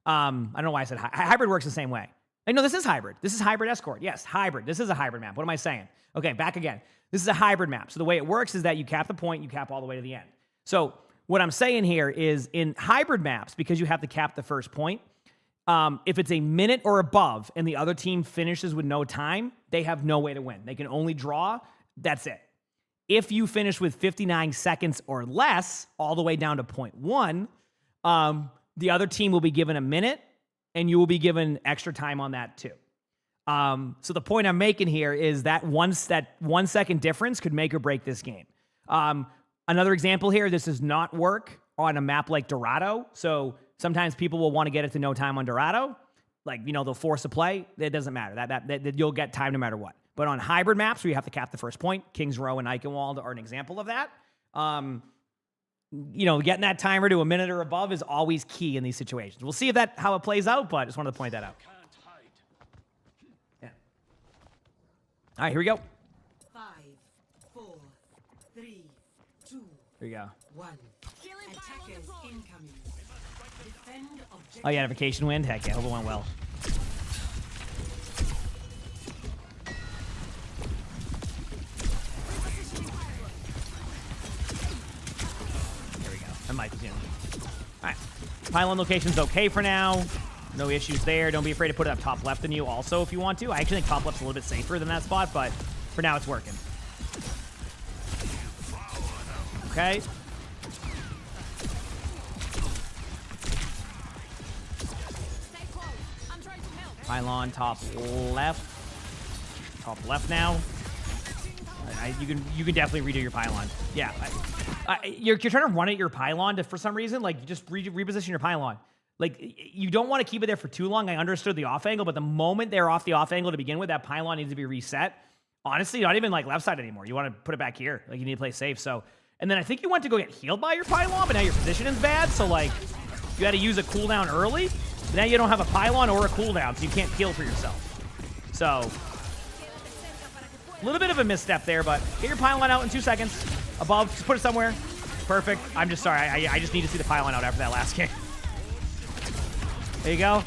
I don't know why I said hybrid works the same way. I know this is hybrid. This is hybrid escort. Yes, hybrid. This is a hybrid map. What am I saying? Okay, back again. This is a hybrid map. So the way it works is that you cap the point, you cap all the way to the end. So what I'm saying here is in hybrid maps, because you have to cap the first point, if it's a minute or above and the other team finishes with no time, they have no way to win. They can only draw. That's it. If you finish with 59 seconds or less, all the way down to point 1, the other team will be given a minute, and you will be given extra time on that too. So the point I'm making here is that 1 second difference could make or break this game. Another example here, this does not work on a map like Dorado. So sometimes people will want to get it to no time on Dorado. Like, you know, they'll force a play. It doesn't matter. That you'll get time no matter what. But on hybrid maps where you have to cap the first point, Kings Row and Eichenwald are an example of that. You know, getting that timer to a minute or above is always key in these situations. We'll see how it plays out, but I just wanted to point that out. Yeah. All right, here we go. 5, 4, 3, 2, Here we go. 1. Attackers incoming. Defend objective. Oh, yeah, vacation wind? Heck yeah, hope it went well. There we go. I might be doing it. All right. Pylon location's okay for now. No issues there. Don't be afraid to put it up top left than you also if you want to. I actually think top left's a little bit safer than that spot, but for now it's working. Okay. Pylon top left. Top left now. You can definitely redo your pylon. Yeah. You're trying to run at your pylon for some reason. Like, you just reposition your pylon. Like, you don't want to keep it there for too long. I understood the off angle, but the moment they're off the off angle to begin with, that pylon needs to be reset. Honestly, not even like left side anymore. You want to put it back here. Like, you need to play safe. So, and then I think you went to go get healed by your pylon, but now your positioning's bad. So, like, you had to use a cooldown early. Now you don't have a pylon or a cooldown, so you can't heal for yourself. So, a little bit of a misstep there, but get your pylon out in 2 seconds. Above, just put it somewhere. Perfect. I'm just sorry. I just need to see the pylon out after that last game. There you go.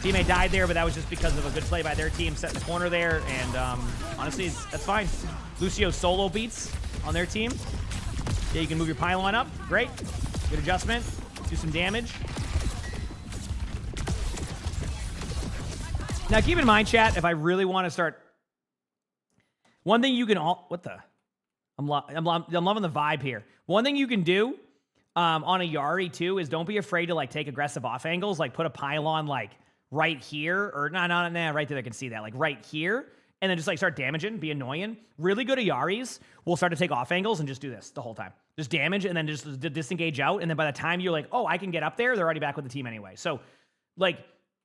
Teammate died there, but that was just because of a good play by their team, setting the corner there. And honestly, that's fine. Lucio solo beats on their team. Yeah, you can move your pylon up. Great. Good adjustment. Do some damage. Now, keep in mind, chat, if I really want to start... One thing you can all... What the... I'm loving the vibe here. One thing you can do on a Yari, too, is don't be afraid to, like, take aggressive off angles. Like, put a pylon, like, right here. Or, right there, I can see that. Like, right here. And then just, like, start damaging. Be annoying. Really good Yaris will start to take off angles and just do this the whole time. Just damage and then just disengage out. And then by the time you're like, oh, I can get up there, they're already back with the team anyway. So, like...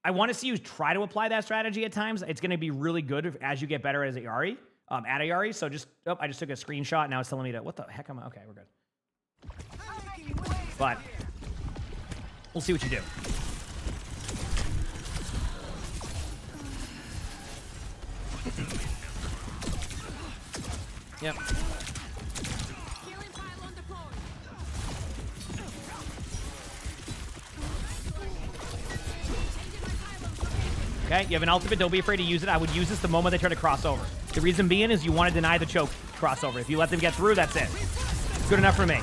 I want to see you try to apply that strategy at times. It's going to be really good as you get better as a Yari, at a Yari. So just, I just took a screenshot. Now it's telling me to, what the heck am I? Okay, we're good. But we'll see what you do. Yep. Okay, you have an ultimate. Don't be afraid to use it. I would use this the moment they try to cross over. The reason being is you want to deny the choke crossover. If you let them get through, that's it. Good enough for me.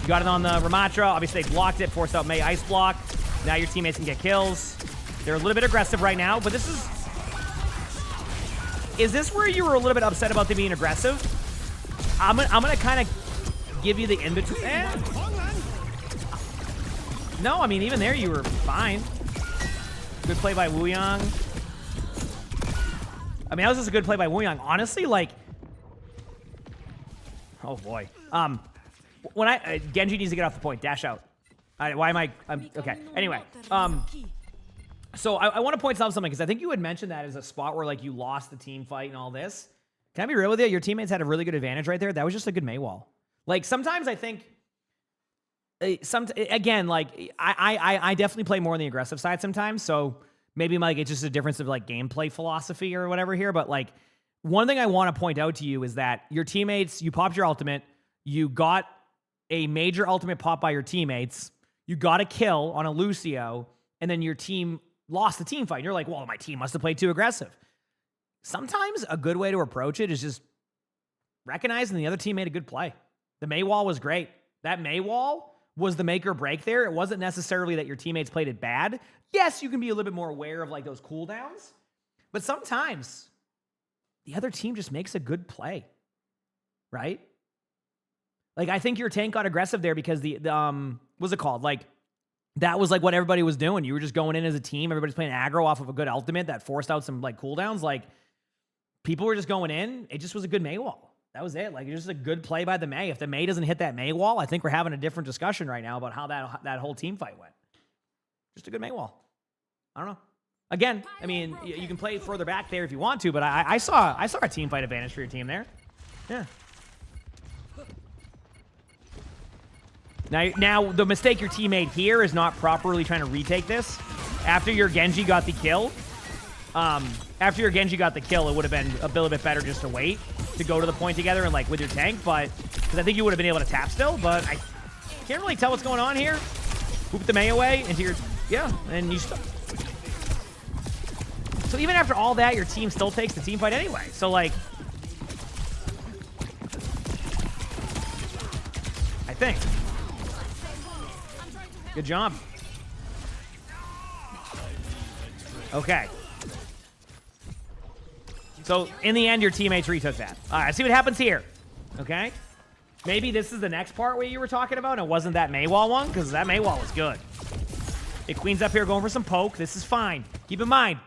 You got it on the Ramatra. Obviously, they blocked it, forced out Mei Ice Block. Now your teammates can get kills. They're a little bit aggressive right now, but this is... Is this where you were a little bit upset about them being aggressive? I'm gonna kind of give you the in-between. No, I mean, even there you were fine. Good play by Wuyang. I mean, that was just a good play by Wuyang. Honestly, like... Oh, boy. When Genji needs to get off the point. Dash out. Why am I... okay. Anyway. So I want to point out something, because I think you had mentioned that as a spot where, like, you lost the team fight and all this. Can I be real with you? Your teammates had a really good advantage right there. That was just a good Mei wall. Like, sometimes I think... Again, like, I definitely play more on the aggressive side sometimes, so maybe, like, it's just a difference of, like, gameplay philosophy or whatever here, but, like, one thing I want to point out to you is that your teammates, you popped your ultimate, you got a major ultimate pop by your teammates, you got a kill on a Lucio, and then your team lost the team fight. And you're like, well, my team must have played too aggressive. Sometimes a good way to approach it is just recognizing the other team made a good play. The Mei wall was great. That Mei wall was the make or break there. It wasn't necessarily that your teammates played it bad. Yes, you can be a little bit more aware of like those cooldowns, but sometimes the other team just makes a good play, right? Like, I think your tank got aggressive there because what's it called? Like, that was like what everybody was doing. You were just going in as a team. Everybody's playing aggro off of a good ultimate that forced out some like cooldowns. Like, people were just going in. It just was a good Mei wall. That was it. Like, it was just a good play by the Mei. If the Mei doesn't hit that Mei wall, I think we're having a different discussion right now about how that whole team fight went. Just a good Mei wall. I don't know. Again, I mean, you can play further back there if you want to, but I saw a team fight advantage for your team there. Yeah. Now the mistake your team made here is not properly trying to retake this. After your Genji got the kill, it would have been a little bit better just to wait to go to the point together and like with your tank, but because I think you would have been able to tap still, but I can't really tell what's going on here. Hoop the Mei away into your, yeah, and you still. So even after all that, your team still takes the team fight anyway. So like, I think. Good job. Okay. So in the end, your teammates retook that. All right, see what happens here. Okay. Maybe this is the next part where you were talking about, and it wasn't that Mei wall one, because that Mei wall was good. It queens up here going for some poke. This is fine. Keep in mind,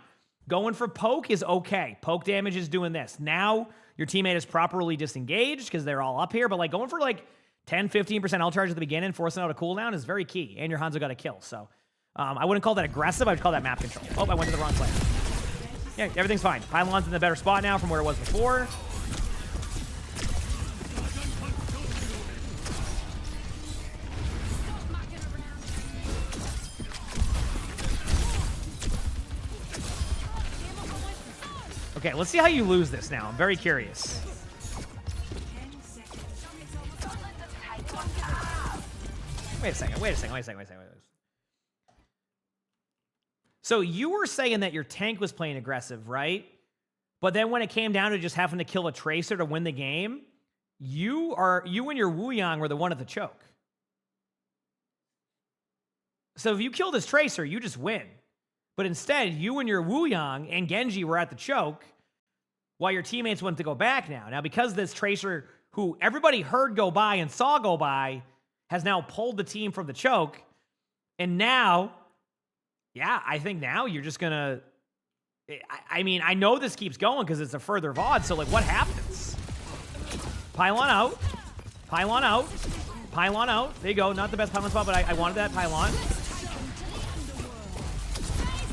going for poke is okay. Poke damage is doing this. Now your teammate is properly disengaged because they're all up here, but like going for like 10, 15% ult charge at the beginning, forcing out a cooldown is very key. And your Hanzo got a kill. So I wouldn't call that aggressive. I would call that map control. Oh, I went to the wrong place. Yeah, everything's fine. Pylon's in the better spot now from where it was before. Okay, let's see how you lose this now. I'm very curious. Wait a second. So you were saying that your tank was playing aggressive, right? But then when it came down to just having to kill a tracer to win the game, you and your Wu Yang were the one at the choke. So if you kill this tracer, you just win. But instead, you and your Wu Yang and Genji were at the choke while your teammates went to go back now. Now, because this tracer, who everybody heard go by and saw go by, has now pulled the team from the choke. And now, yeah, I think now you're just going to... I mean, I know this keeps going because it's a further VOD, so, like, what happens? Pylon out. Pylon out. Pylon out. There you go. Not the best pylon spot, but I wanted that pylon.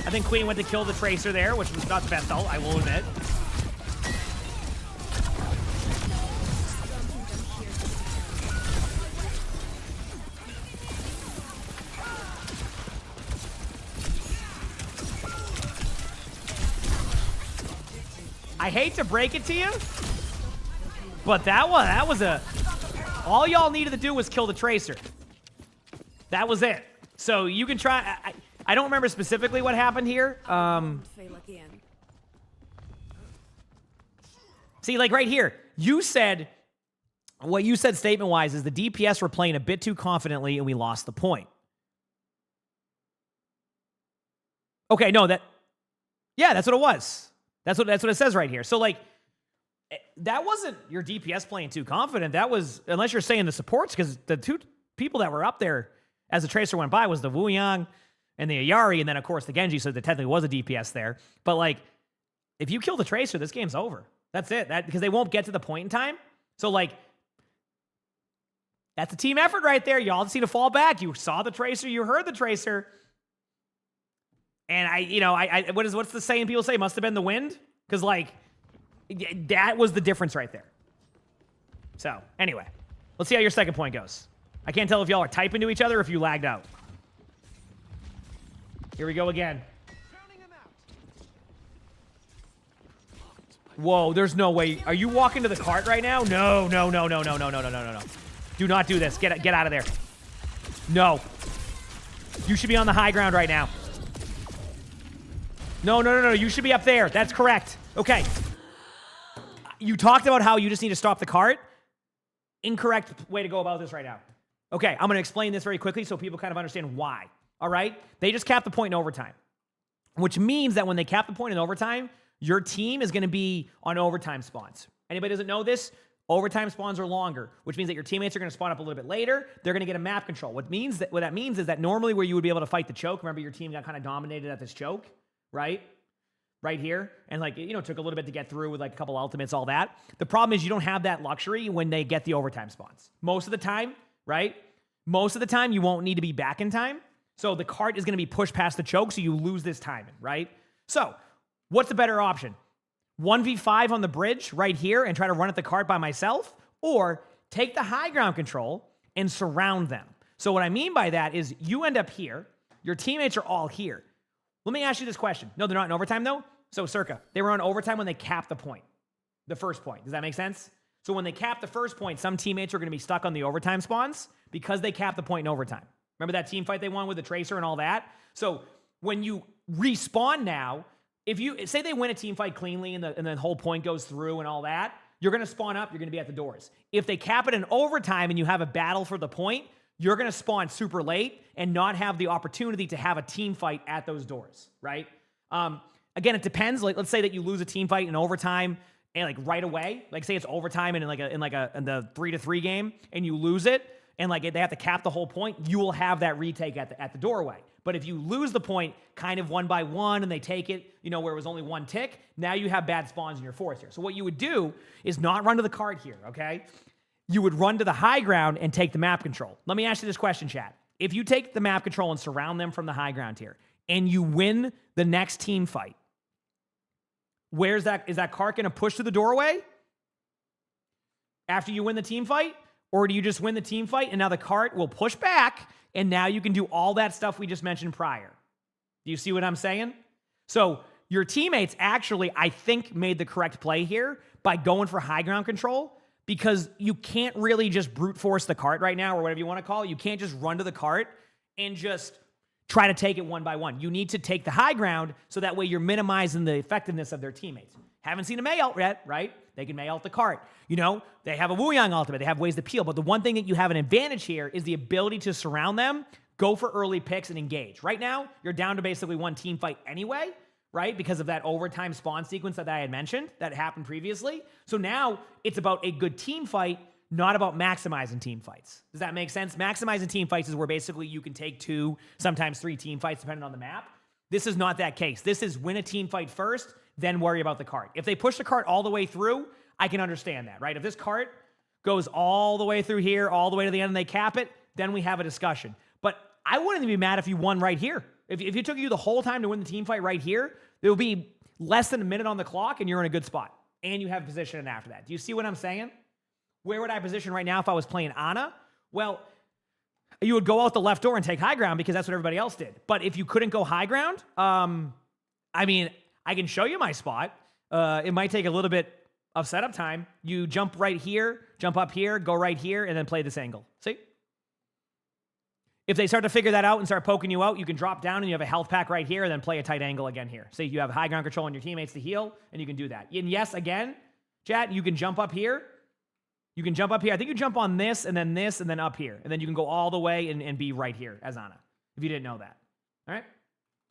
I think Queen went to kill the Tracer there, which was not the best ult, I will admit. I hate to break it to you, but that was a... All y'all needed to do was kill the Tracer. That was it. So you can try... I don't remember specifically what happened here. See, like right here, you said... What you said statement-wise is the DPS were playing a bit too confidently and we lost the point. Okay, no, that... Yeah, that's what it was. That's what it says right here. So, like, that wasn't your DPS playing too confident. That was, unless you're saying the supports, because the two people that were up there as the Tracer went by was the Wu Yang and the Ayari, and then, of course, the Genji, so there technically was a DPS there. But, like, if you kill the Tracer, this game's over. That's it. Because they won't get to the point in time. So, like, that's a team effort right there. Y'all just need to fall back. You saw the Tracer. You heard the Tracer. And what's the saying people say? Must have been the wind? Because, like, that was the difference right there. So, anyway, let's see how your second point goes. I can't tell if y'all are typing to each other or if you lagged out. Here we go again. Whoa, there's no way. Are you walking to the cart right now? No. Do not do this. Get out of there. No. You should be on the high ground right now. No. You should be up there. That's correct. Okay. You talked about how you just need to stop the cart. Incorrect way to go about this right now. Okay, I'm going to explain this very quickly so people kind of understand why. All right? They just cap the point in overtime, which means that when they cap the point in overtime, your team is going to be on overtime spawns. Anybody doesn't know this? Overtime spawns are longer, which means that your teammates are going to spawn up a little bit later. They're going to get a map control. What that means is that normally where you would be able to fight the choke, remember your team got kind of dominated at this choke, right? Right here. And like, you know, it took a little bit to get through with like a couple ultimates, all that. The problem is you don't have that luxury when they get the overtime spawns. Most of the time, right? Most of the time you won't need to be back in time. So the cart is going to be pushed past the choke, so you lose this timing, right? So what's the better option? 1v5 on the bridge right here and try to run at the cart by myself, or take the high ground control and surround them. So what I mean by that is you end up here, your teammates are all here. Let me ask you this question. No, they're not in overtime though. So circa, they were on overtime when they capped the point, the first point. Does that make sense? So when they cap the first point, some teammates are going to be stuck on the overtime spawns because they capped the point in overtime. Remember that team fight they won with the Tracer and all that? So when you respawn now, if you say they win a team fight cleanly and the whole point goes through and all that, you're going to spawn up, you're going to be at the doors. If they cap it in overtime and you have a battle for the point, you're going to spawn super late and not have the opportunity to have a team fight at those doors, right? Again, it depends. Like, let's say that you lose a team fight in overtime and like right away, like say it's overtime and in the 3-3 game and you lose it and like they have to cap the whole point, you will have that retake at the doorway. But if you lose the point kind of 1 by 1 and they take it, you know, where it was only 1 tick, now you have bad spawns in your force here. So what you would do is not run to the cart here, okay? You would run to the high ground and take the map control. Let me ask you this question, chat. If you take the map control and surround them from the high ground here and you win the next team fight, is that cart going to push to the doorway after you win the team fight? Or do you just win the team fight and now the cart will push back and now you can do all that stuff we just mentioned prior? Do you see what I'm saying? So your teammates actually, I think, made the correct play here by going for high ground control, because you can't really just brute force the cart right now, or whatever you want to call it. You can't just run to the cart and just try to take it 1 by 1. You need to take the high ground so that way you're minimizing the effectiveness of their teammates. Haven't seen a Mei ult yet, right? They can Mei ult the cart. You know, they have a Wu Yang ultimate. They have ways to peel. But the one thing that you have an advantage here is the ability to surround them, go for early picks, and engage. Right now, you're down to basically 1 team fight anyway, right? Because of that overtime spawn sequence that I had mentioned that happened previously. So now it's about a good team fight, not about maximizing team fights. Does that make sense? Maximizing team fights is where basically you can take 2, sometimes 3 team fights depending on the map. This is not that case. This is win a team fight first, then worry about the cart. If they push the cart all the way through, I can understand that, right? If this cart goes all the way through here, all the way to the end, and they cap it, then we have a discussion. But I wouldn't be mad if you won right here. If it took you the whole time to win the team fight right here, there will be less than a minute on the clock, and you're in a good spot. And you have position after that. Do you see what I'm saying? Where would I position right now if I was playing Ana? Well, you would go out the left door and take high ground because that's what everybody else did. But if you couldn't go high ground, I mean, I can show you my spot. It might take a little bit of setup time. You jump right here, jump up here, go right here, and then play this angle. See? If they start to figure that out and start poking you out, you can drop down and you have a health pack right here and then play a tight angle again here. See, you have high ground control on your teammates to heal, and you can do that. And yes, again, chat, you can jump up here. You can jump up here. I think you jump on this and then up here. And then you can go all the way and be right here as Ana, if you didn't know that. All right?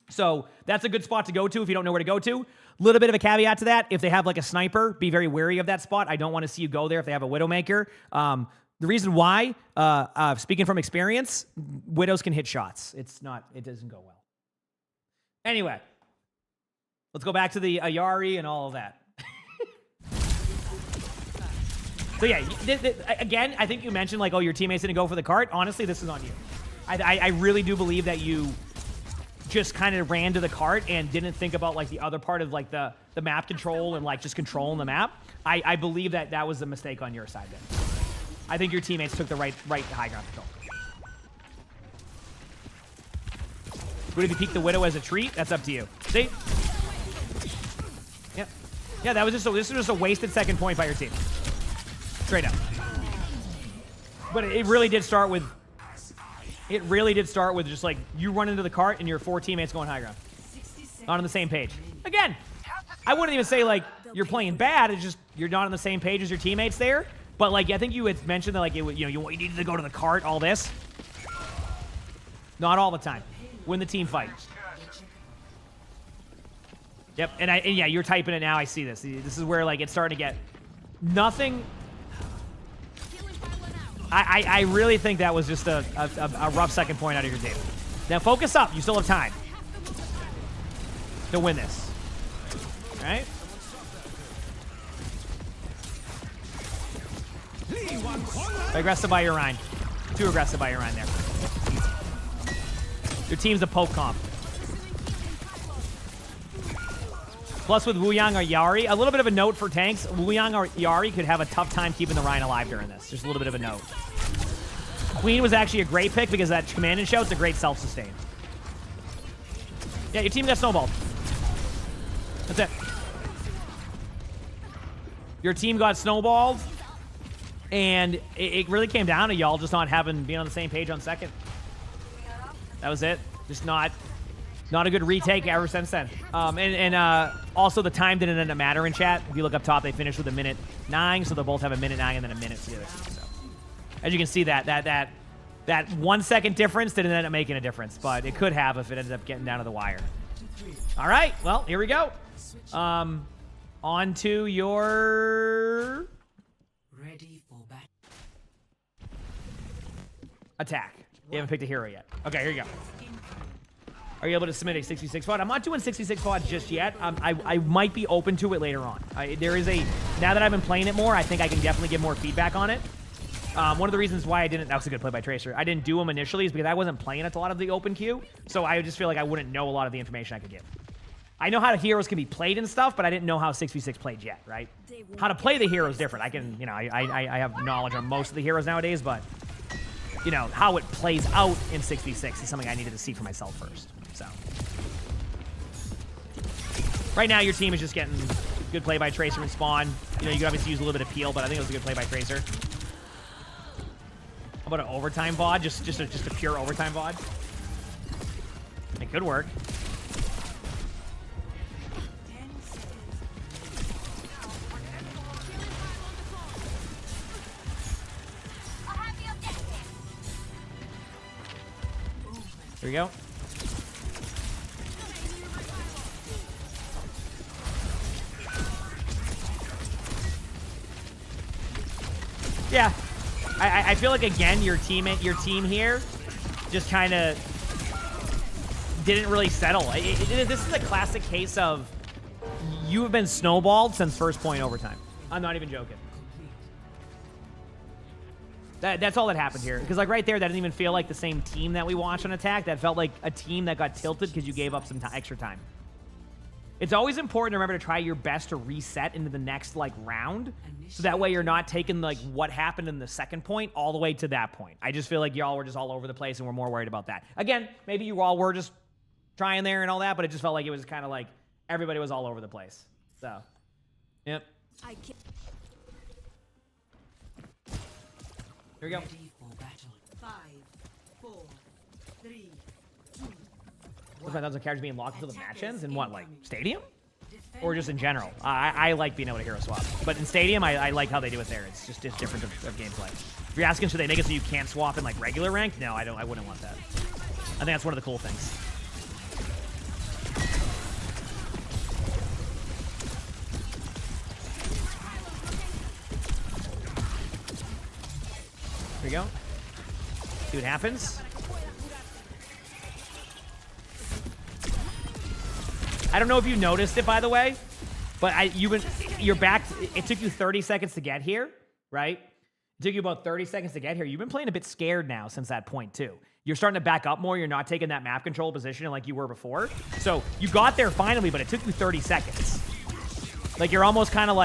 So that's a good spot to go to if you don't know where to go to. A little bit of a caveat to that. If they have like a sniper, be very wary of that spot. I don't want to see you go there if they have a Widowmaker. The reason why, speaking from experience, Widows can hit shots. It doesn't go well. Anyway, let's go back to the Ayari and all of that. So yeah, again, I think you mentioned like, oh, your teammates didn't go for the cart. Honestly, this is on you. I really do believe that you just kind of ran to the cart and didn't think about like the other part of like the map control and like just controlling the map. I believe that was a mistake on your side then. I think your teammates took the right high ground control. Would if you peek the Widow as a treat? That's up to you. See? Yep. Yeah, this was just a wasted second point by your team. Straight up. But it really did start with just like you run into the cart and your 4 teammates going high ground. 60 seconds Not on the same page. Again, I wouldn't even say, like, you're playing bad. It's just you're not on the same page as your teammates there. But, like, I think you had mentioned that, like, you needed to go to the cart, all this. Not all the time. Win the team fight. Yep, and yeah, you're typing it now. I see this. This is where, like, it's starting to get nothing. I really think that was just a rough second point out of your team. Now focus up. You still have time to win this. All right? Aggressive by Urine. Too aggressive by Urine there. Your team's a poke comp. Plus with Wu Yang or Yari, a little bit of a note for tanks. Wu Yang or Yari could have a tough time keeping the Rhine alive during this. Just a little bit of a note. Queen was actually a great pick because that command and shout's a great self-sustain. Yeah, your team got snowballed. That's it. Your team got snowballed, and it really came down to y'all just not being on the same page on second. That was it. Just not a good retake ever since then. Also the time didn't end up mattering, chat. If you look up top, they finished with a minute 9, so they'll both have a minute 9 and then a minute together. So, as you can see, that 1 second difference didn't end up making a difference, but it could have if it ended up getting down to the wire. All right, well, here we go. On to your Ready for battle. attack. You haven't picked a hero yet. Okay, here you go. Are you able to submit a 66 VOD? I'm not doing 66 VOD just yet. I might be open to it later on. Now that I've been playing it more, I think I can definitely give more feedback on it. One of the reasons why that was a good play by Tracer. I didn't do them initially is because I wasn't playing a lot of the open queue, so I just feel like I wouldn't know a lot of the information I could give. I know how the heroes can be played and stuff, but I didn't know how 6v6 played yet, right? How to play the hero is different. I can, I have knowledge on most of the heroes nowadays, but, how it plays out in 6v6 is something I needed to see for myself first. So, right now your team is just getting good play by Tracer and Spawn. You could obviously use a little bit of peel, but I think it was a good play by Tracer. How about an overtime VOD? Just a pure overtime VOD? It could work. Here we go. Yeah, I feel like again your team here just kind of didn't really settle. This is a classic case of you have been snowballed since first point overtime. I'm not even joking. That's all that happened here. Because like right there, that didn't even feel like the same team that we watched on attack. That felt like a team that got tilted because you gave up some extra time. It's always important to remember to try your best to reset into the next round, so that way you're not taking what happened in the second point all the way to that point. I just feel like y'all were just all over the place and we're more worried about that. Again, maybe you all were just trying there and all that, but it just felt like it was kind of like everybody was all over the place. So, yep. Here we go. Ready for battle. 5, 4, 3, 2. What's my thoughts on characters being locked until the match ends? In what, Stadium? Or just in general? I like being able to hero swap. But in Stadium, I like how they do it there. It's just different of gameplay. If you're asking, should they make it so you can't swap in regular rank? No, I wouldn't want that. I think that's one of the cool things. Here we go. See what happens. I don't know if you noticed it, by the way, but you're back. It took you 30 seconds to get here, right? It took you about 30 seconds to get here. You've been playing a bit scared now since that point, too. You're starting to back up more. You're not taking that map control position like you were before. So you got there finally, but it took you 30 seconds. You're almost kind of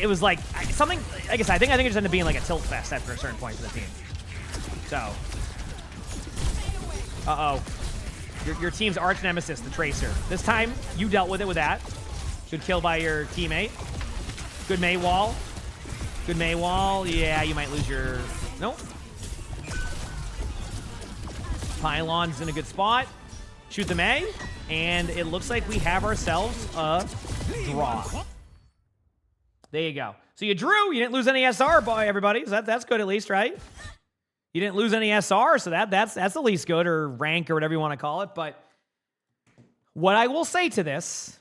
it was something, like I said, I think it just ended up being a tilt fest after a certain point for the team. So, uh-oh. Your team's arch nemesis, the Tracer. This time, you dealt with it with that. Good kill by your teammate. Good Mei wall. Good Mei wall. Yeah, you might lose your... Nope. Pylon's in a good spot. shoot the May, and it looks like we have ourselves a draw. There you go. So you drew. You didn't lose any SR, boy, everybody. So that's good at least, right? You didn't lose any SR, so that's the least good, or rank, or whatever you want to call it. But what I will say to this,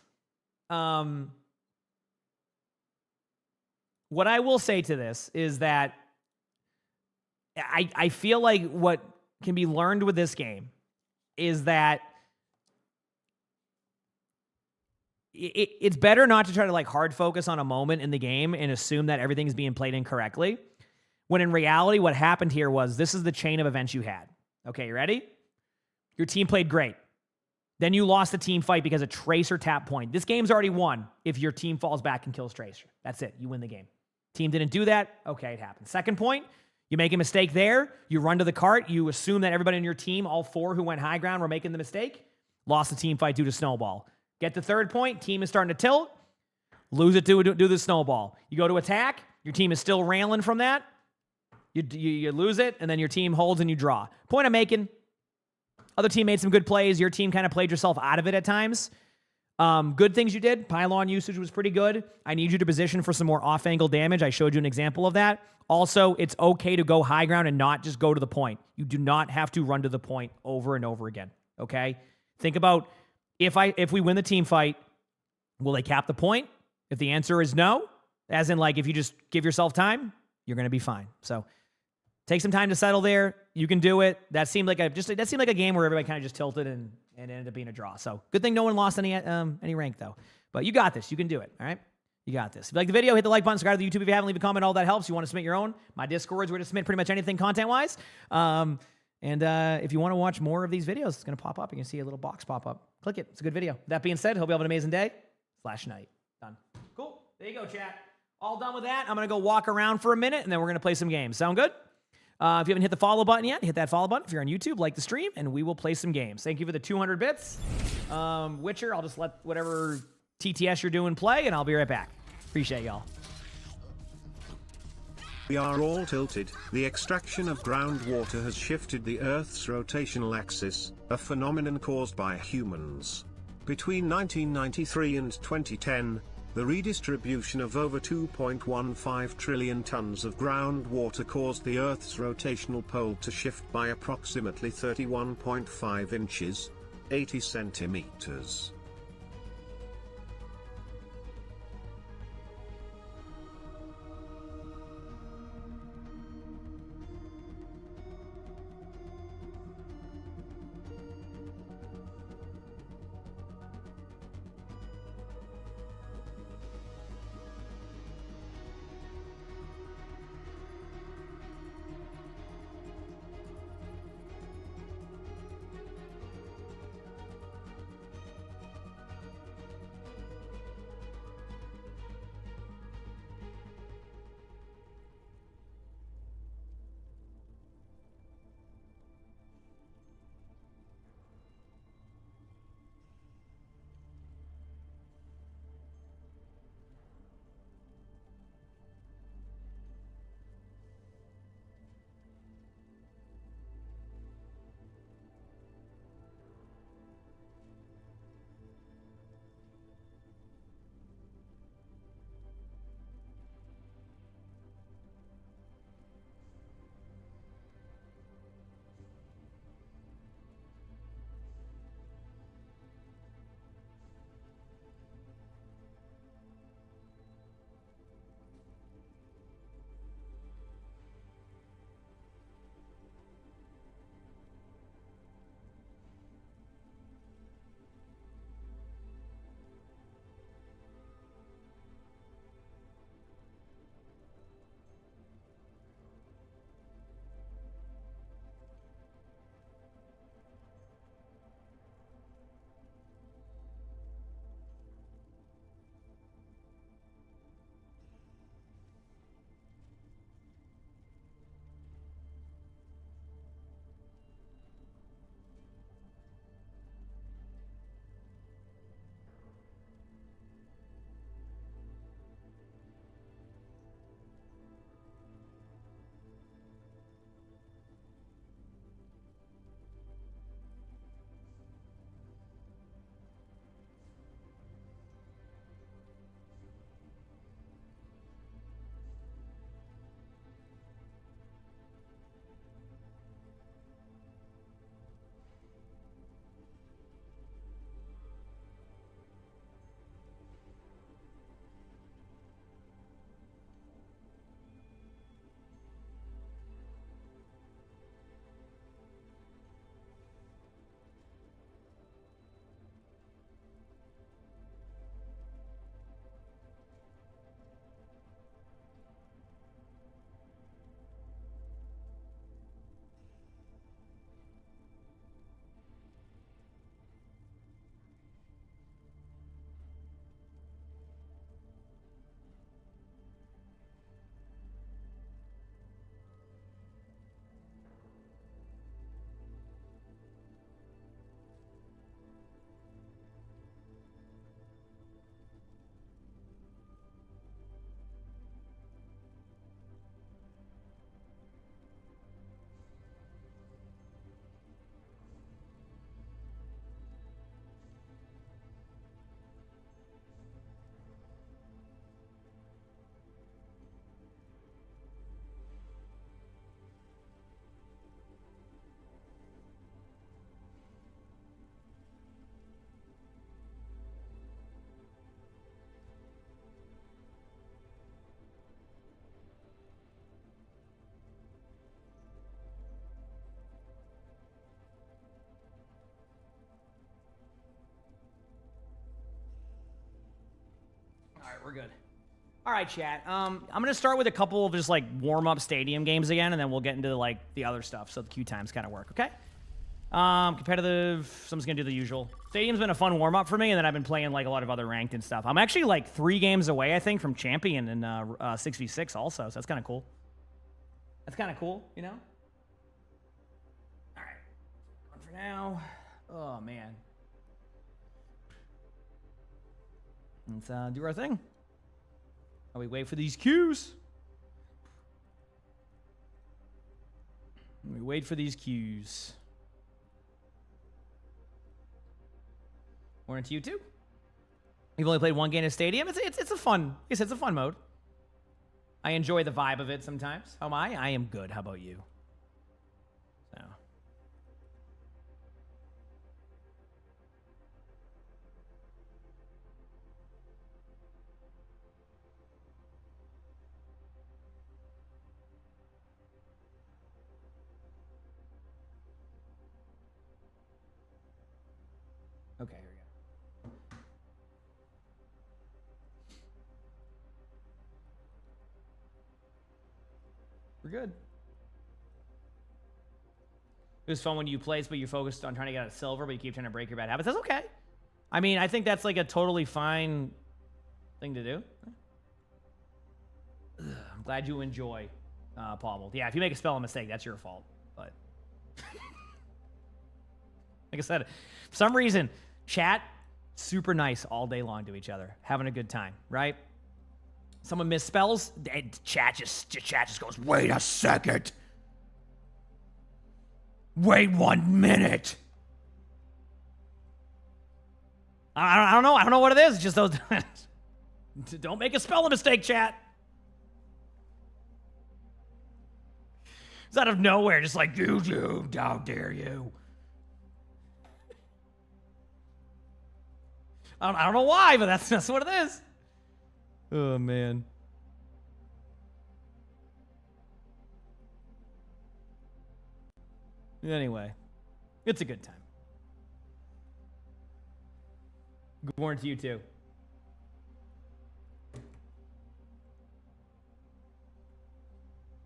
is that I feel like what can be learned with this game is that it's better not to try to like hard focus on a moment in the game and assume that everything's being played incorrectly. When in reality, what happened here was this is the chain of events you had. Okay, you ready? Your team played great. Then you lost the team fight because of Tracer tap point. This game's already won if your team falls back and kills Tracer. That's it. You win the game. Team didn't do that. Okay, it happened. Second point, you make a mistake there. You run to the cart. You assume that everybody in your team, all four who went high ground, were making the mistake. Lost the team fight due to snowball. Get the third point. Team is starting to tilt. Lose it due to the snowball. You go to attack. Your team is still railing from that. You lose it, and then your team holds and you draw. Point I'm making, other team made some good plays. Your team kind of played yourself out of it at times. Good things you did. Pylon usage was pretty good. I need you to position for some more off-angle damage. I showed you an example of that. Also, it's okay to go high ground and not just go to the point. You do not have to run to the point over and over again, okay? Think about if we win the team fight, will they cap the point? If the answer is no, as in like if you just give yourself time, you're going to be fine. So take some time to settle there. You can do it. That seemed like a game where everybody kind of just tilted and ended up being a draw. So good thing no one lost any rank though. But you got this. You can do it. All right. You got this. If you like the video, hit the like button, subscribe to the YouTube if you haven't, leave a comment. All that helps. You want to submit your own. My Discord's where to submit pretty much anything content-wise. And if you want to watch more of these videos, it's going to pop up. You can see a little box pop up. Click it. It's a good video. That being said, hope you have an amazing day. /night. Done. Cool. There you go, chat. All done with that. I'm going to go walk around for a minute, and then we're going to play some games. Sound good? If you haven't hit the follow button yet, hit that follow button. If you're on YouTube, like the stream, and we will play some games. Thank you for the 200 bits. Witcher, I'll just let whatever TTS you're doing play, and I'll be right back. Appreciate y'all. We are all tilted. The extraction of groundwater has shifted the Earth's rotational axis, a phenomenon caused by humans. Between 1993 and 2010, the redistribution of over 2.15 trillion tons of groundwater caused the Earth's rotational pole to shift by approximately 31.5 inches, 80 centimeters. we're good. All right, chat. I'm gonna start with a couple of just like warm-up stadium games again, and then we'll get into like the other stuff, so the queue times kind of work. Okay. Competitive. Someone's gonna do the usual. Stadium's been a fun warm-up for me, and then I've been playing like a lot of other ranked and stuff. I'm actually like 3 games away, I think, from champion in 6v6 also, so that's kind of cool. That's kind of cool, you know. All right. One for now. Oh man. Let's do our thing. While we wait for these queues. We wait for these queues. We're into you too. You've only played 1 game of Stadium. It's a fun. It's a fun mode. I enjoy the vibe of it sometimes. How am I? I am good. How about you? So. Okay, here we go. We're good. It was fun when you placed, but you focused on trying to get out of silver, but you keep trying to break your bad habits. That's okay. I mean, I think that's like a totally fine thing to do. Ugh, I'm glad you enjoy Paul. Yeah, if you make a spelling mistake, that's your fault. But like I said, for some reason, chat, super nice all day long to each other, having a good time, right? Someone misspells, chat just goes, wait a second. Wait 1 minute. I don't know. I don't know what it is. It's just those. Don't make a spelling mistake, chat. It's out of nowhere, just like, YouTube, how dare you. I don't know why, but that's what it is. Oh, man. Anyway, it's a good time. Good morning to you, too.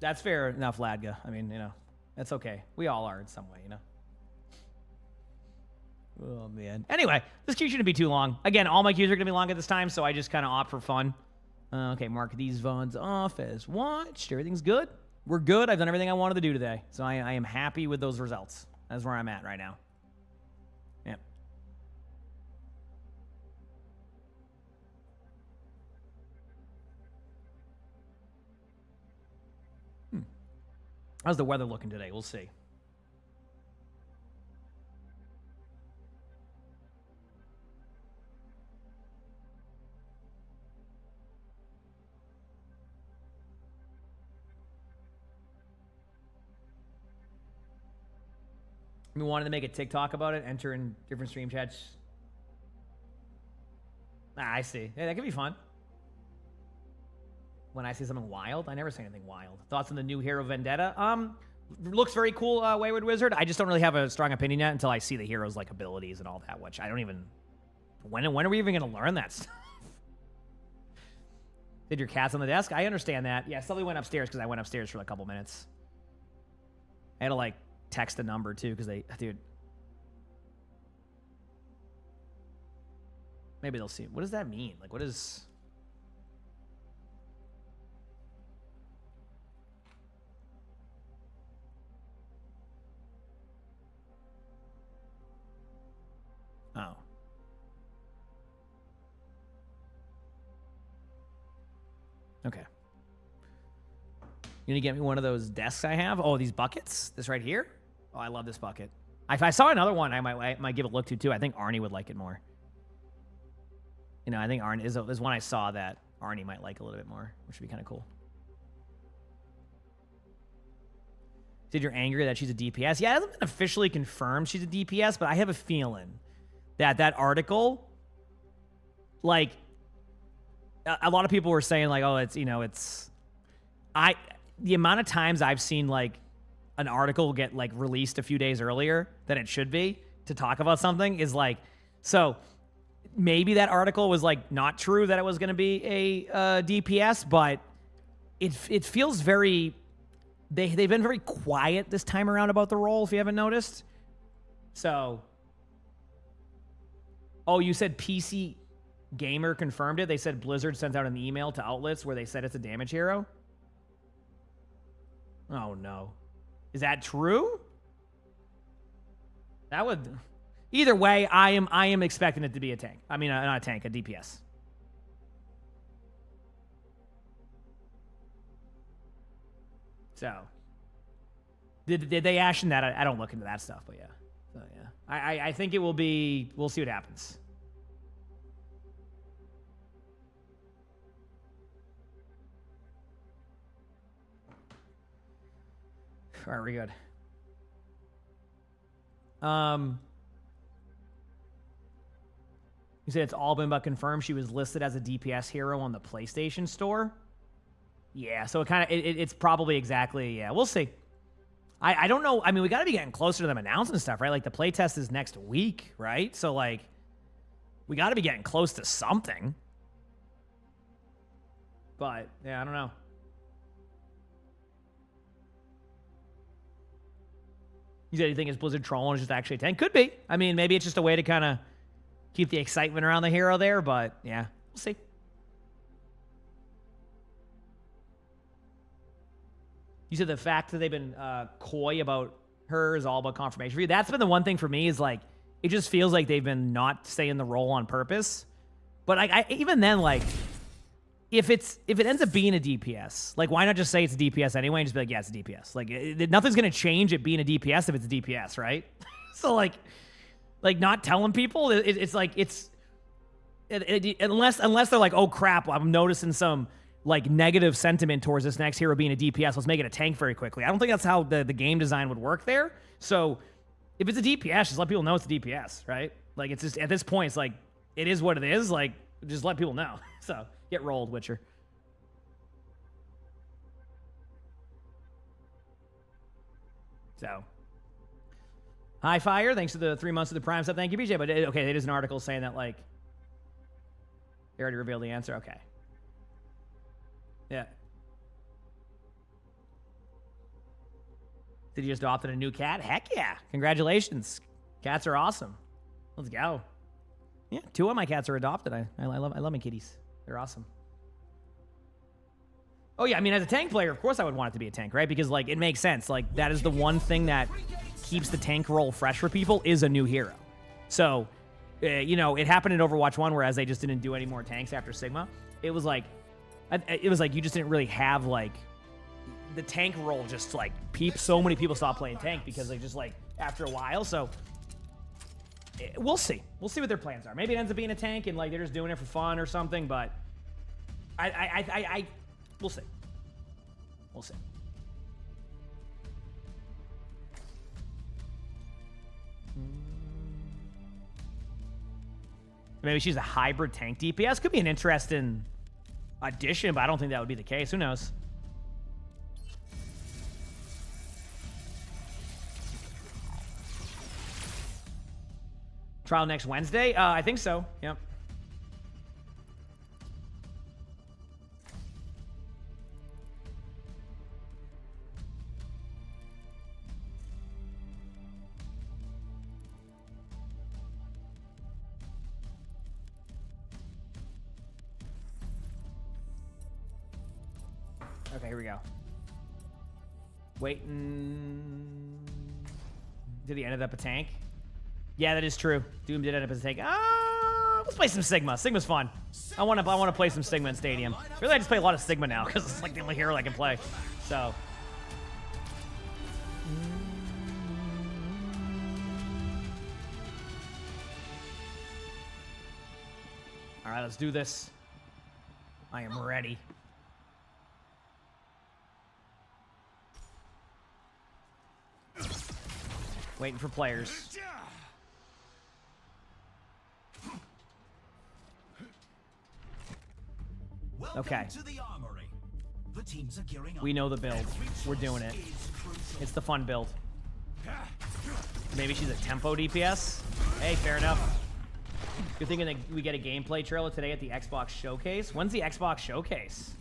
That's fair enough, Ladga. I mean, you know, that's okay. We all are in some way, you know. Oh, man. Anyway, this queue shouldn't be too long. Again, all my queues are going to be long at this time, so I just kind of opt for fun. Okay, mark these VODs off as watched. Everything's good. We're good. I've done everything I wanted to do today. So I am happy with those results. That's where I'm at right now. Yep. How's the weather looking today? We'll see. We wanted to make a TikTok about it, enter in different stream chats. I see. Yeah, that could be fun. When I say something wild, I never say anything wild. Thoughts on the new hero Vendetta? Looks very cool, Wayward Wizard. I just don't really have a strong opinion yet until I see the hero's like abilities and all that, which I don't even. When are we even gonna learn that stuff? Did your cat's on the desk? I understand that. Yeah, Sully went upstairs because I went upstairs for a couple minutes. I had to like text a number too because dude. Maybe they'll see. What does that mean? Like, what is? Oh. Okay. You gonna get me one of those desks I have? Oh, these buckets? This right here? Oh, I love this bucket. If I saw another one, I might give it a look to too. I think Arnie would like it more. You know, I think Arnie is one I saw that Arnie might like a little bit more, which would be kind of cool. Did you're angry that she's a DPS? Yeah, it hasn't been officially confirmed she's a DPS, but I have a feeling that article, like, a lot of people were saying like, oh, it's, you know, it's, the amount of times I've seen like an article get like released a few days earlier than it should be to talk about something is like, so maybe that article was like not true that it was going to be a DPS, but it feels very. They've been very quiet this time around about the role, if you haven't noticed. So, oh, you said PC Gamer confirmed it. They said Blizzard sent out an email to outlets where they said it's a damage hero. Oh no, is that true? That would. Either way, I am expecting it to be a tank. I mean, not a tank, a DPS. So, did they action that? I don't look into that stuff, but yeah. So yeah, I think it will be. We'll see what happens. All right, we're good. You said it's all been but confirmed. She was listed as a DPS hero on the PlayStation Store. Yeah, so it's probably exactly, yeah, we'll see. I don't know. I mean, we got to be getting closer to them announcing stuff, right? Like the playtest is next week, right? So like, we got to be getting close to something. But yeah, I don't know. You said you think it's Blizzard trolling is just actually a tank? Could be. I mean, maybe it's just a way to kind of keep the excitement around the hero there, but yeah, we'll see. You said the fact that they've been coy about her is all about confirmation for you. That's been the one thing for me is like, it just feels like they've been not saying the role on purpose. But I even then, like, if it ends up being a DPS, like, why not just say it's a DPS anyway and just be like, yeah, it's a DPS. Like, nothing's going to change it being a DPS if it's a DPS, right? So, like not telling people, it's like, unless they're like, oh, crap, I'm noticing some, like, negative sentiment towards this next hero being a DPS, let's make it a tank very quickly. I don't think that's how the game design would work there. So, if it's a DPS, just let people know it's a DPS, right? Like, it's just, at this point, it's like, it is what it is. Like, just let people know. So, get rolled, Witcher. So, High Fire, thanks for the 3 months of the Prime sub. Thank you, BJ. But, okay, it is an article saying that, like, they already revealed the answer. Okay. Yeah. Did you just adopted a new cat? Heck yeah. Congratulations. Cats are awesome. Let's go. Yeah, 2 of my cats are adopted. I love my kitties. They're awesome. Oh yeah, I mean, as a tank player, of course I would want it to be a tank, right? Because, like, it makes sense. Like, that is the one thing that keeps the tank role fresh for people is a new hero. So, you know, it happened in Overwatch 1, whereas they just didn't do any more tanks after Sigma. It was like you just didn't really have, like, the tank role just, like, so many people stopped playing tank because they just, like, after a while. So, we'll see. We'll see what their plans are. Maybe it ends up being a tank and, like, they're just doing it for fun or something, but we'll see. We'll see. Maybe she's a hybrid tank DPS. Could be an interesting addition, but I don't think that would be the case. Who knows? Trial next Wednesday? I think so. Yep. Okay, here we go. Waiting. Did he end up a tank? Yeah, that is true. Doom did end up as a tank. Let's play some Sigma. Sigma's fun. I want to play some Sigma in Stadium. Really, I just play a lot of Sigma now because it's like the only hero I can play. So. All right, let's do this. I am ready. Waiting for players. Okay. We know the build. We're doing it. It's the fun build. Maybe she's a tempo DPS. Hey, fair enough. You're thinking that we get a gameplay trailer today at the Xbox Showcase? When's the Xbox Showcase?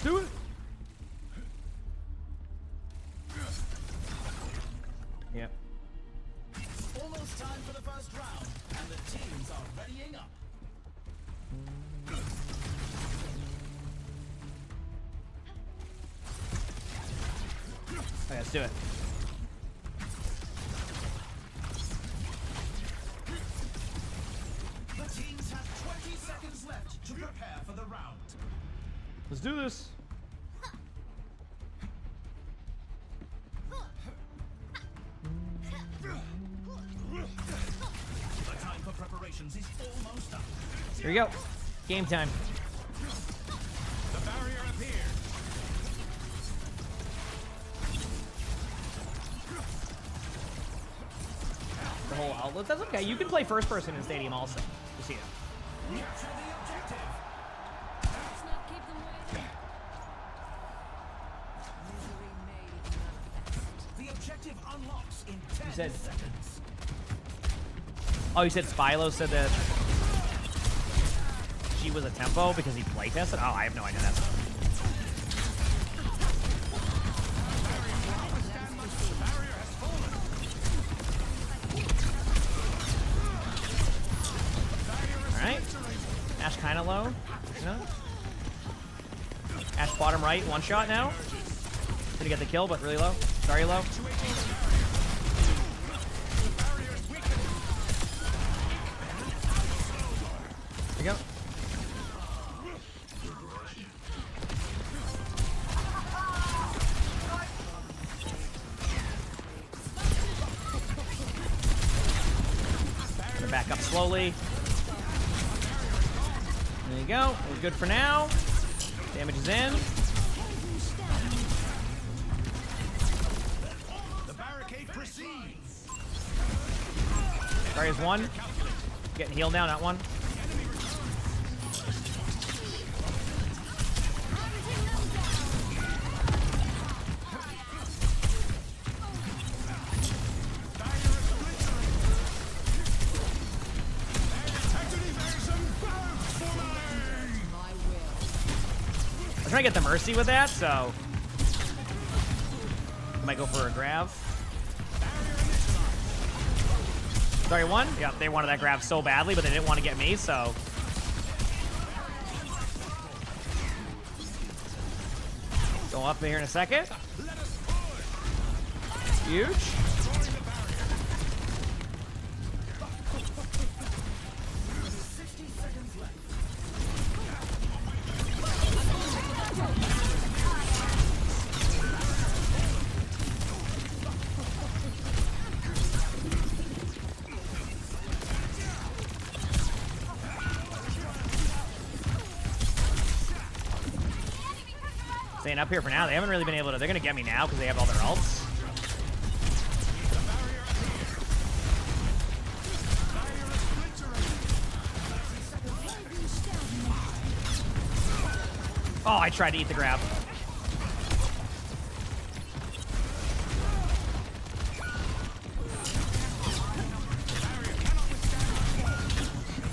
Do it. Yep. Almost time for the first round, and the teams are readying up. Okay, let's do it. The teams have 20 seconds left to prepare for the round. Let's do this. The time for preparations is almost up. Here we go. Game time. The barrier appeared. The whole outlet. That's okay. You can play first person in Stadium also. You see it. Capture the objective. Let's not keep them waiting. Misery made manifest. The objective unlocks in 10 said- seconds. Oh, you said Spylo said that she was a tempo because he playtested? Oh, I have no idea. That's Alright. Ash kind of low. No? Ash bottom right, one shot now. Gonna get the kill, but really low. Sorry, low. There you go. Gonna back up slowly. There you go. We're good for now. Damage is in. The barricade proceeds. Sorry, is one. Getting healed now, not one. I'm trying to get the Mercy with that, so I might go for a grab. Sorry, one? Yep, they wanted that grab so badly, but they didn't want to get me, so. Go up here in a second. Huge. Staying up here for now. They haven't really been able to. They're going to get me now because they have all their ults. Oh, I tried to eat the grab.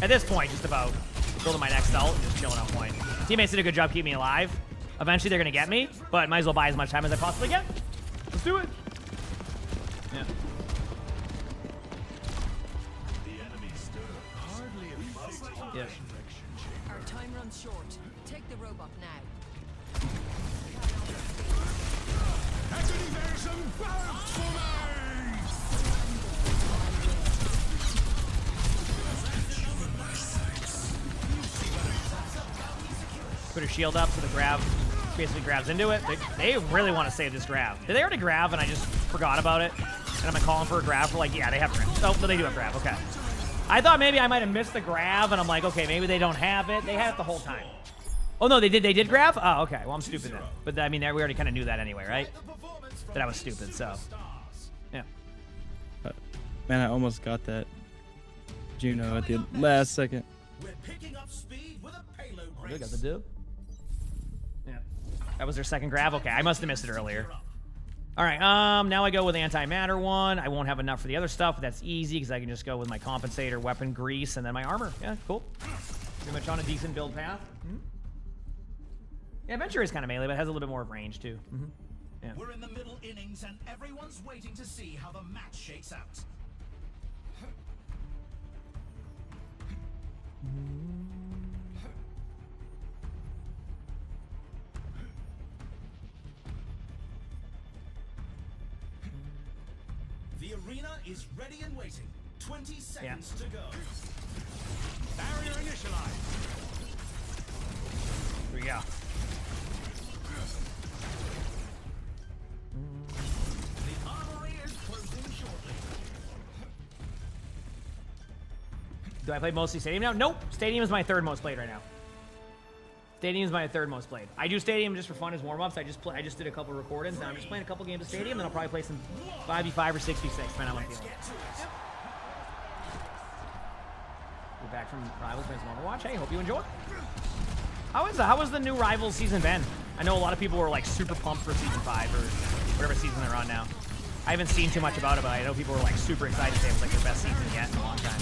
At this point, just about building my next ult and just chilling on point. Teammates did a good job keeping me alive. Eventually, they're going to get me, but might as well buy as much time as I possibly can. Let's do it. Yeah. Yes. Our time runs short. Take the robot now. Put her shield up so the grab basically grabs into it. They really want to save this grab. Did they already grab and I just forgot about it? And I'm calling for a grab for like, yeah, they have grab. Oh, no, they do have grab. Okay. I thought maybe I might have missed the grab, and I'm like, okay, maybe they don't have it. They had it the whole time. Oh, no, they did grab? Oh, okay. Well, I'm stupid then. But, I mean, we already kind of knew that anyway, right? That I was stupid, so. Yeah. Man, I almost got that Juno at the last second. We're picking up speed with a payload. They got the dub. Yeah. That was their second grab? Okay, I must have missed it earlier. All right, now I go with antimatter one. I won't have enough for the other stuff, but that's easy because I can just go with my compensator, weapon grease, and then my armor. Yeah, cool. Pretty much on a decent build path. Yeah, Adventure is kind of melee, but it has a little bit more of range, too. Yeah. We're in the middle innings, and everyone's waiting to see how the match shakes out. The arena is ready and waiting. 20 seconds to go. Barrier initialized. Here we go. The armory is closing shortly. Do I play mostly Stadium now? Nope. Stadium is my third most played right now. Stadium is my third most played. I do Stadium just for fun as warm-ups. I just did a couple recordings. Now I'm just playing a couple games of Stadium, then I'll probably play some 5v5 or 6v6, depending on what I'm feeling. We're back from Rivals playing some Overwatch. Hey, hope you enjoy. How was the new Rivals season been? I know a lot of people were like super pumped for season 5 or whatever season they're on now. I haven't seen too much about it, but I know people were like super excited to say it was like their best season yet in a long time.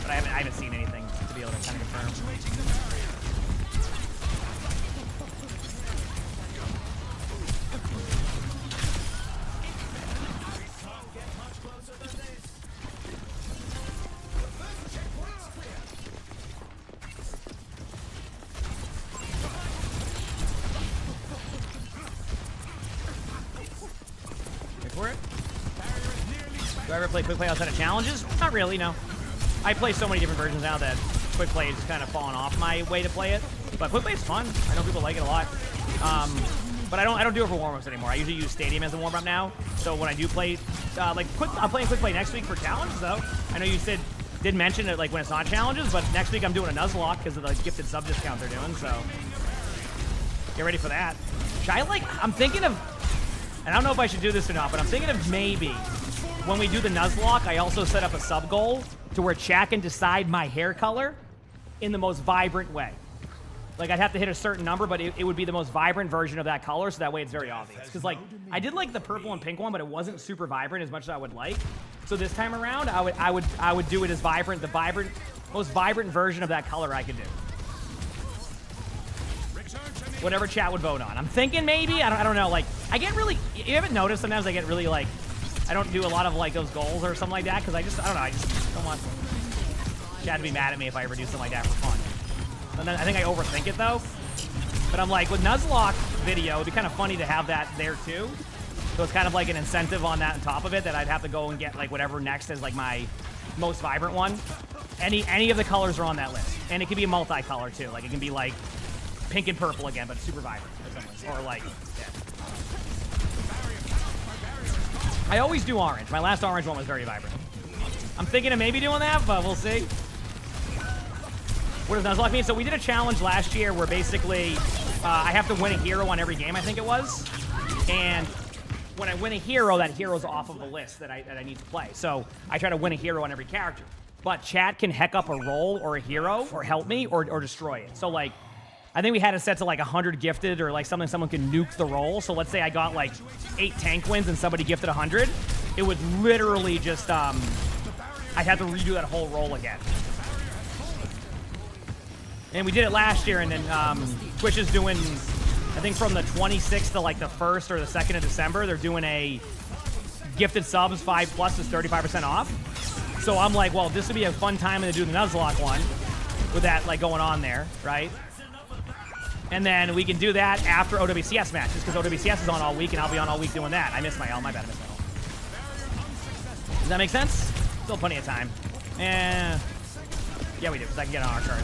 But I haven't seen anything to be able to kind of confirm. Wait for it. Do I ever play quick play outside of challenges? Not really, no. I play so many different versions now that quick play is kind of fallen off my way to play it. But quick play is fun. I know people like it a lot. But I don't do it for warm-ups anymore. I usually use Stadium as a warm-up now. So when I do play, I'm playing quick play next week for challenges though. I know you did mention it like when it's not challenges, but next week I'm doing a Nuzlocke because of the gifted sub discount they're doing. So get ready for that. I'm thinking of, and I don't know if I should do this or not, but I'm thinking of maybe when we do the Nuzlocke, I also set up a sub goal to where chat can decide my hair color in the most vibrant way. Like, I'd have to hit a certain number, but it would be the most vibrant version of that color, so that way it's very obvious. Because, like, I did like the purple and pink one, but it wasn't super vibrant as much as I would like. So this time around, I would do it as vibrant, most vibrant version of that color I could do. Whatever chat would vote on. I'm thinking maybe, I don't know, like, I get really, you haven't noticed sometimes I get really, like, I don't do a lot of, like, those goals or something like that, because I don't know, I just don't want chat to be mad at me if I ever do something like that for fun. And then I think I overthink it, though. But I'm like, with Nuzlocke video, it'd be kind of funny to have that there, too. So it's kind of like an incentive on that on top of it, that I'd have to go and get, like, whatever next is, like, my most vibrant one. Any of the colors are on that list. And it can be a multicolor, too. Like, it can be, like, pink and purple again, but super vibrant. Or, like, yeah. I always do orange. My last orange one was very vibrant. I'm thinking of maybe doing that, but we'll see. What does Nuzlocke mean? So we did a challenge last year where basically I have to win a hero on every game, I think it was. And when I win a hero, that hero's off of the list that I need to play. So I try to win a hero on every character. But chat can heck up a role or a hero or help me or destroy it. So, like, I think we had it set to like 100 gifted or like something someone can nuke the role. So let's say I got like 8 tank wins and somebody gifted 100. It would literally just, I'd have to redo that whole roll again. And we did it last year, and then Twitch is doing, I think from the 26th to like the 1st or the 2nd of December, they're doing a gifted subs 5+ is 35% off. So I'm like, well, this would be a fun time to do the Nuzlocke one with that like going on there, right? And then we can do that after OWCS matches, because OWCS is on all week, and I'll be on all week doing that. I missed my L. My bad, I missed my L. Does that make sense? Still plenty of time. Yeah, we do, because I can get on our chart.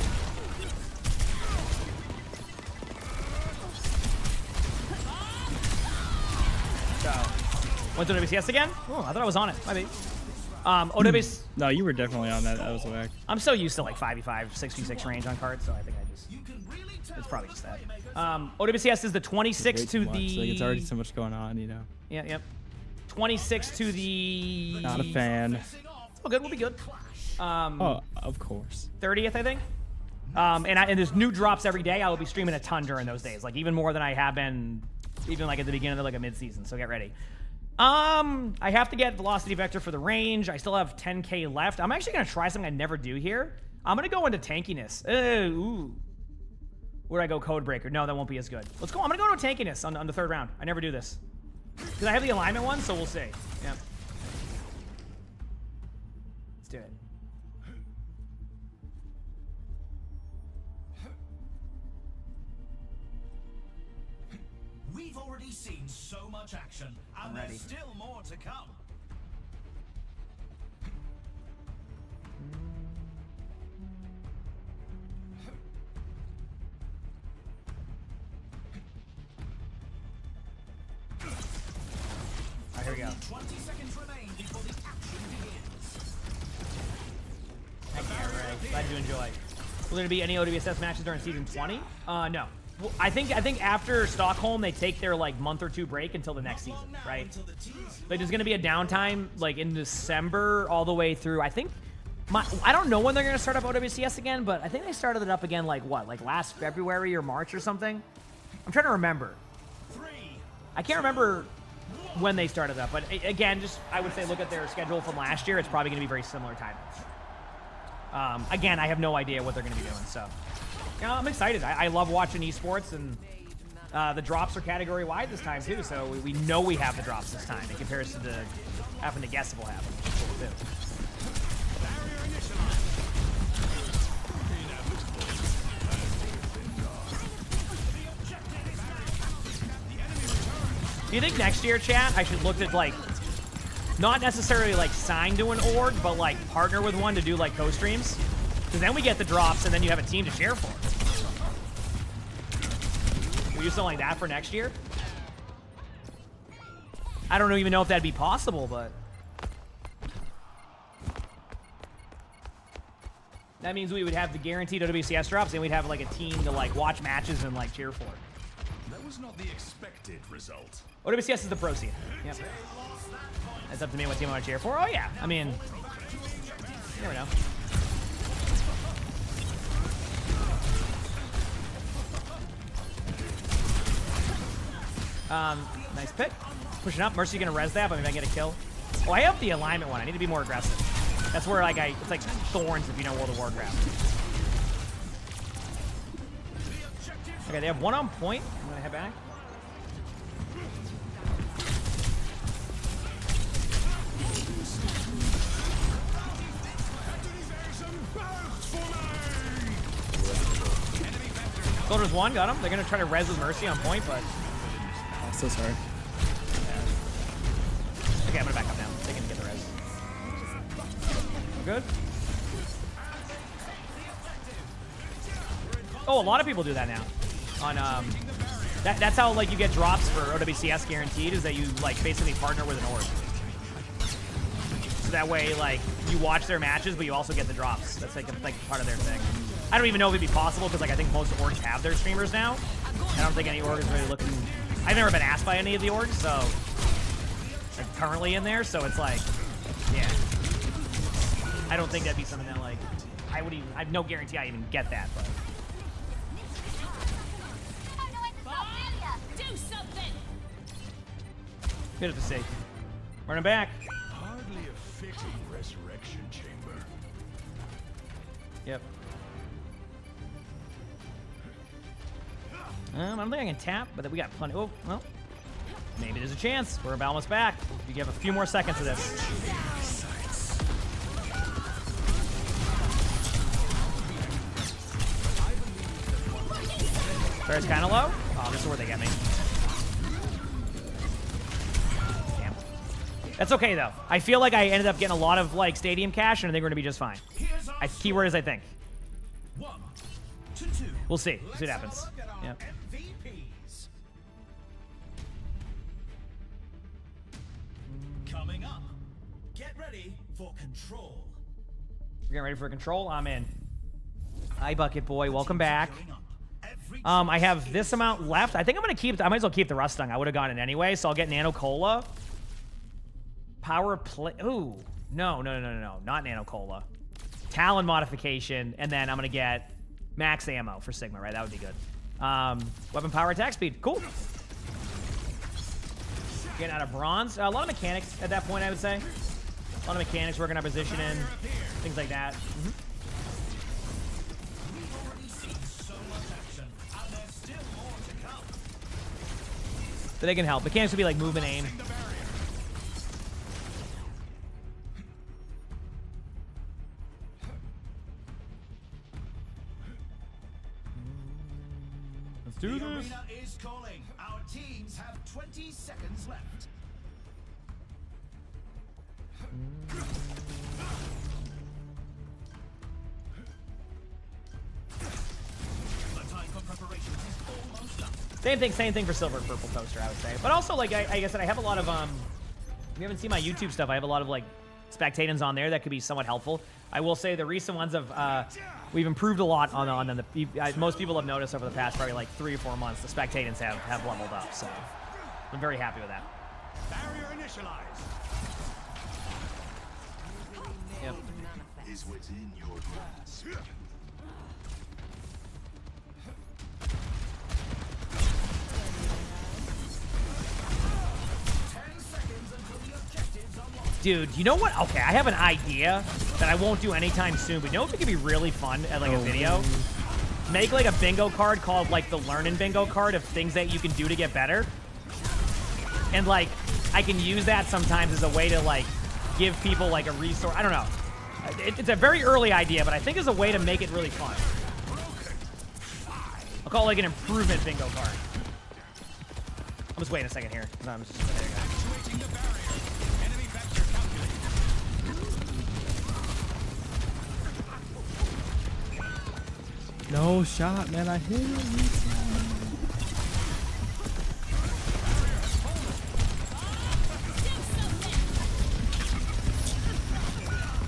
So, went to OWCS again? Oh, I thought I was on it. Maybe. OWCS. No, you were definitely on that. That was whack. I'm so used to like 5v5, 6v6 range on cards, so I think it's probably just that. OWCS is the 26th to the... Like, it's already so much going on, you know. Yeah, yep. 26th to the... Not a fan. Oh, good. We'll be good. Oh, of course. 30th, I think. And there's new drops every day. I will be streaming a ton during those days, like even more than I have been, even like at the beginning of like a mid-season. So get ready. I have to get Velocity Vector for the range. I still have 10k left. I'm actually gonna try something I never do here. I'm gonna go into tankiness. Ooh. Where do I go? Codebreaker. No, that won't be as good. Let's go. I'm gonna go to tankiness on the third round. I never do this because I have the alignment one, so we'll see. Yeah. Let's do it. We've already seen so much action, and ready. there's still more to come. All right, here we go. 20 seconds remain before the action begins. Heck yeah, Ray. Glad you enjoy. Will there be any OWSS matches during season 20? No. Well, I think after Stockholm they take their like month or two break until the next season, right? Like there's gonna be a downtime like in December all the way through. I think I don't know when they're gonna start up OWCS again, but I think they started it up again like what, like last February or March or something. I'm trying to remember. I can't remember when they started up, but again, just I would say look at their schedule from last year. It's probably gonna be very similar timings. Again, I have no idea what they're gonna be doing, so. Yeah, I'm excited. I love watching esports, and the drops are category wide this time too. So we know we have the drops this time in comparison to having to guess if we'll have them. That's what we'll do. Do you think next year, chat, I should look at like not necessarily like sign to an org, but like partner with one to do like co-streams? Because then we get the drops, and then you have a team to share for. Will you do something like that for next year? I don't even know if that'd be possible, but that means we would have the guaranteed OWCS drops, and we'd have like a team to like watch matches and like cheer for. That was not the expected result. OWCS is the pro scene. Yep. It's up to me what team I want to cheer for. Oh yeah, I mean, you never know. Nice pick. Pushing up. Mercy's gonna res that, but maybe I get a kill. Oh, I have the alignment one. I need to be more aggressive. That's where like it's like thorns if you know World of Warcraft. Okay, they have one on point. I'm gonna head back. Soldier's one, got him. They're gonna try to res with Mercy on point, but So sorry. okay, I'm gonna back up now. They can get the res. We're good. Oh, a lot of people do that now. On that's how like you get drops for OWCS guaranteed, is that you like basically partner with an org. So that way like you watch their matches, but you also get the drops. That's like part of their thing. I don't even know if it'd be possible because like I think most orgs have their streamers now. I don't think any org is really looking. I've never been asked by any of the orgs, so like currently in there. So it's like, yeah. I don't think that'd be something that like I have no guarantee I even get that, but. Do something. Good at the safe. Running back. Hardly a fitting resurrection chamber. Yep. I don't think I can tap, but we got plenty. Oh, well. Maybe there's a chance. We're about almost back. You have a few more seconds of this. Fair's kind of low. Oh, this is where they get me. Damn. That's okay, though. I feel like I ended up getting a lot of, like, stadium cash, and I think we're going to be just fine. Keyword is I think. 1 to 2. We'll see. We'll see what happens. Yep. MVPs. Coming up, get ready for control. We're getting ready for control. I'm in. Hi, Bucket Boy. Welcome back. I have this amount left. I think I'm going to keep... I might as well keep the Rust Stung. I would have gotten it anyway, so I'll get Nano Cola. Power play... Ooh. No. Not Nano Cola. Talon modification, and then I'm going to get Max ammo for Sigma, right? That would be good. Weapon power, attack speed. Cool. Getting out of bronze. A lot of mechanics at that point, I would say. A lot of mechanics, working our position in, things like that. But they can help. Mechanics would be like movement, aim. Let's do The this. arena is calling. Our teams have 20 seconds left. The time for preparation is almost up. Same thing for silver and purple toaster, I would say. But also, like I said, I have a lot of if you haven't seen my YouTube stuff, I have a lot of like spectators on there that could be somewhat helpful. I will say the recent ones have we've improved a lot on them. Most people have noticed over the past probably like 3 or 4 months the spectators have leveled up. So I'm very happy with that. Barrier initialized. Yep. Is within your grasp. 10 seconds until the objectives unlocked. Dude, you know what? Okay, I have an idea that I won't do anytime soon, but you know what could be really fun at like a video? Make like a bingo card called like the Learnin' Bingo card of things that you can do to get better. And like, I can use that sometimes as a way to like give people like a resource. I don't know. It's a very early idea, but I think it's a way to make it really fun. I'll call it like an improvement bingo card. I'm just waiting a second here. No, I'm just, there you go. Activating the barrier. Enemy vector calculated. No shot, man. I hit it.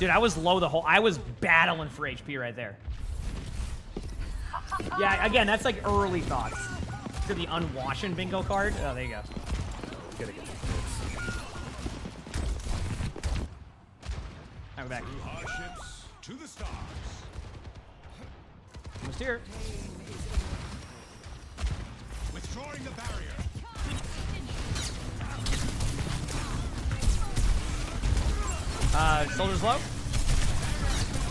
Dude, I was low the whole... I was battling for HP right there. Yeah, again, that's like early thoughts. To the unwashing bingo card. Oh, there you go. Good again. Now we're back. Hardships to the stars. Almost here. Withdrawing the barrier. Soldier's low.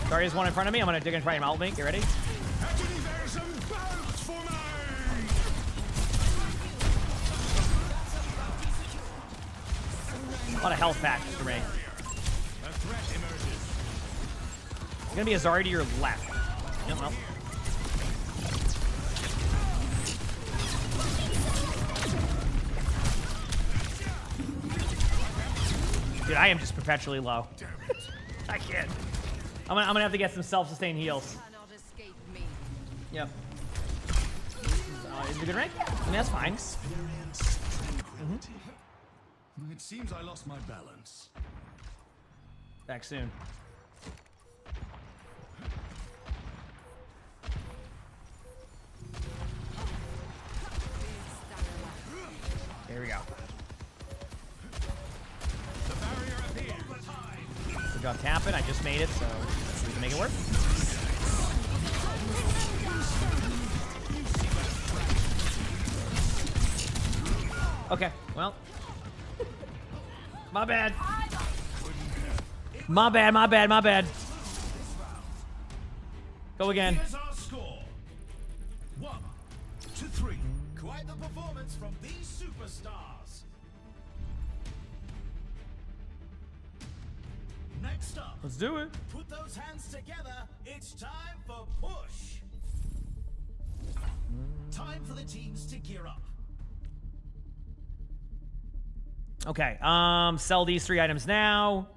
Zarya's one in front of me. I'm gonna dig and try and out me. Get ready. A lot of health packs for me. It's gonna be a Zarya to your left. Yep, well. Dude, I am just perpetually low. I can't. I'm gonna have to get some self-sustained heals. Cannot escape me. Yep. Is it a good rank? I mean, that's fine. It seems I lost my balance. Back soon. Here we go. The barrier appears. Good job tapping. I just made it, so let's see if we can make it work. Okay, well. My bad. My bad, my bad, my bad. Go again. Here's our score. 1 to 3. Quite the performance from these superstars. Next up, Let's do it. put those hands together. It's time for push. Time for the teams to gear up. Okay, sell these 3 items now.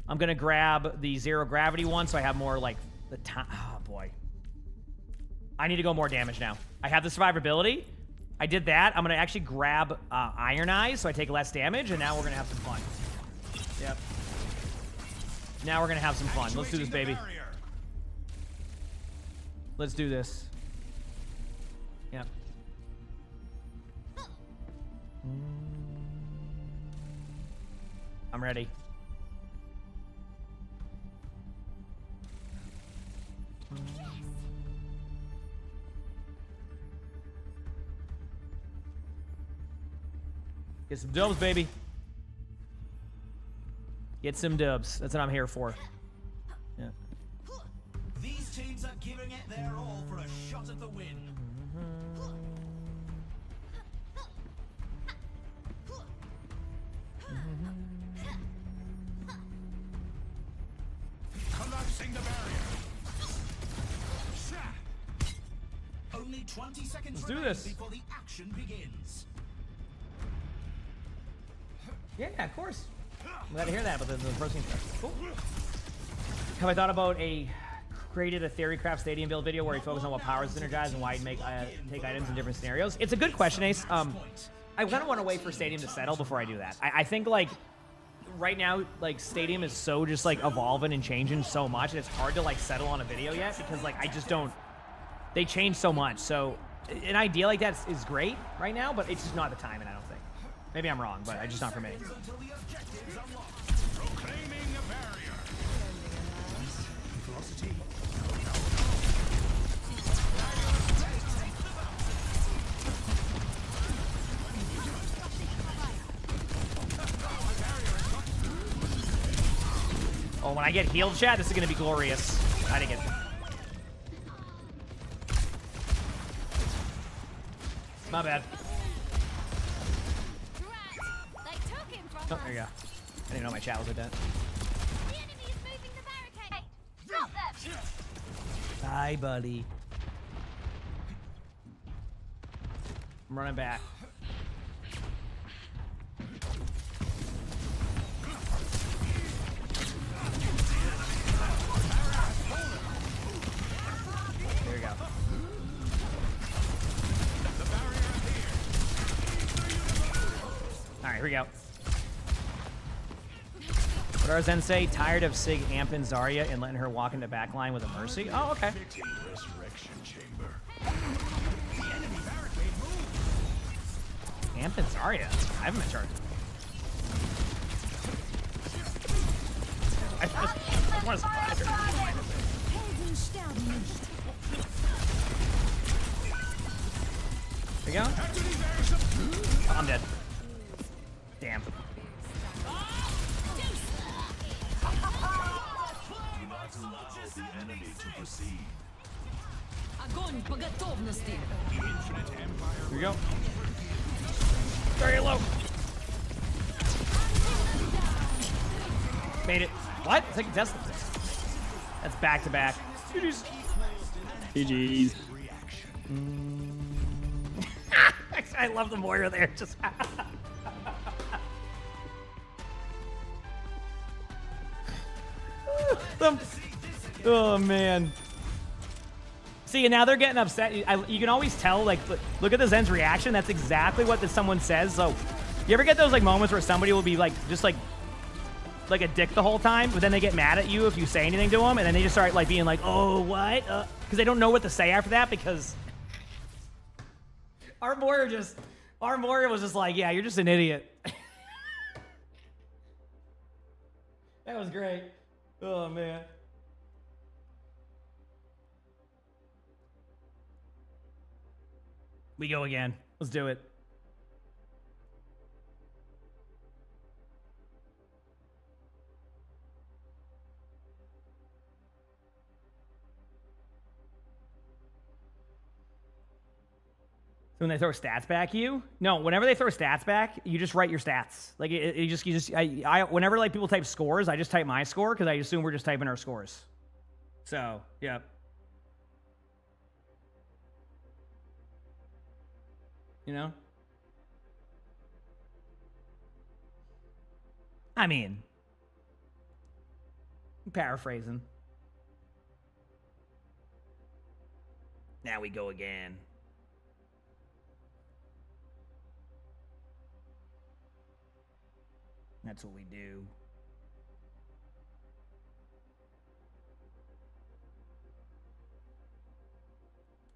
I'm gonna grab the 0 gravity one so I have more like the time. Oh boy. I need to go more damage now. I have the survivability. I did that. I'm gonna actually grab Iron Eyes so I take less damage, and now we're gonna have some fun. Yep. Now we're gonna have some fun. Let's do this, baby. Let's do this. Yep. I'm ready. Get some dubs, baby. Get some dubs. That's what I'm here for. Yeah. These teams are giving it their all for a shot at the win. Collapsing the barrier. Only 20 seconds Let's do remain this. before the action begins. Yeah, of course. I'm glad to hear that, but the protein stuff. Cool. Have I thought about created a Theorycraft stadium build video where he focused on what powers synergize and why he'd make take items in different scenarios? It's a good question, Ace. I kind of want to wait for Stadium to settle before I do that. I think like right now, like Stadium is so just like evolving and changing so much, and it's hard to like settle on a video yet because like I just don't. They change so much. So an idea like that is great right now, but it's just not the time, and I don't think. Maybe I'm wrong, but it's just not for me. Until the objectives unlocked. Proclaiming the barrier. Velocity. Oh, when I get healed, chat, this is going to be glorious. I didn't get it. My bad. Oh, there you go. I didn't know my chat was like that. Bye, buddy. I'm running back. There we go. All right, here we go. What does Zen say? Tired of Sig amping Zarya and letting her walk into backline with a Mercy? Oh, okay. Resurrection chamber. Amping Zarya? I haven't been charged. I just want to surprise her. There we go. Oh, I'm dead. Damn. Огонь по готовности. Here we go. Very low. Made it. What? It's like a Tesla. That's back to back. GG's. GG's. I love the warrior there. Just. Oh man. See, and now they're getting upset. You can always tell, like, look at the Zen's reaction. That's exactly what someone says. So, you ever get those like moments where somebody will be like, just like a dick the whole time, but then they get mad at you if you say anything to them, and then they just start like being like, oh, what? Because they don't know what to say after that because our warrior was just like, yeah, you're just an idiot. That was great. Oh man. We go again. Let's do it. So when they throw stats back at you? No, whenever they throw stats back, you just write your stats. Like whenever like people type scores, I just type my score because I assume we're just typing our scores. So, yeah. You know? I mean, paraphrasing. Now we go again. That's what we do.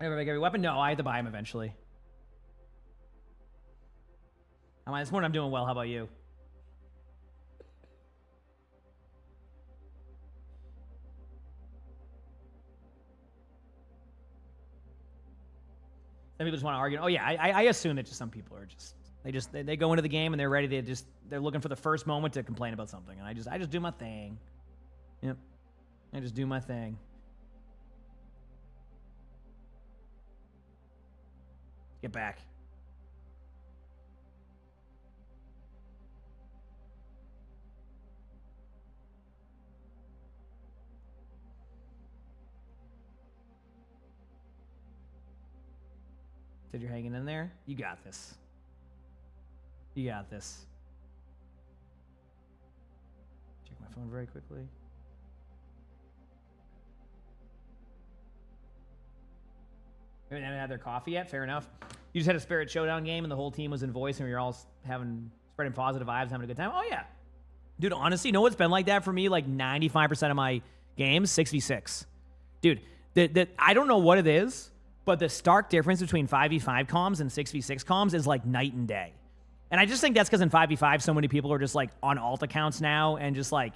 Ever make every weapon? No, I have to buy them eventually. This morning I'm doing well. How about you? Some people just want to argue. Oh yeah, I assume that just some people are just They go into the game and they're ready to they're looking for the first moment to complain about something. And I just do my thing. Yep. I just do my thing. Get back. Said you're hanging in there? You got this. You got this. Check my phone very quickly. They haven't had their coffee yet? Fair enough. You just had a Spirit Showdown game and the whole team was in voice and we were all spreading positive vibes, having a good time? Oh, yeah. Dude, honestly, you know what's been like that for me? Like 95% of my games, 6v6. Dude, I don't know what it is, but the stark difference between 5v5 comms and 6v6 comms is like night and day. And I just think that's because in 5v5, so many people are just like on alt accounts now and just like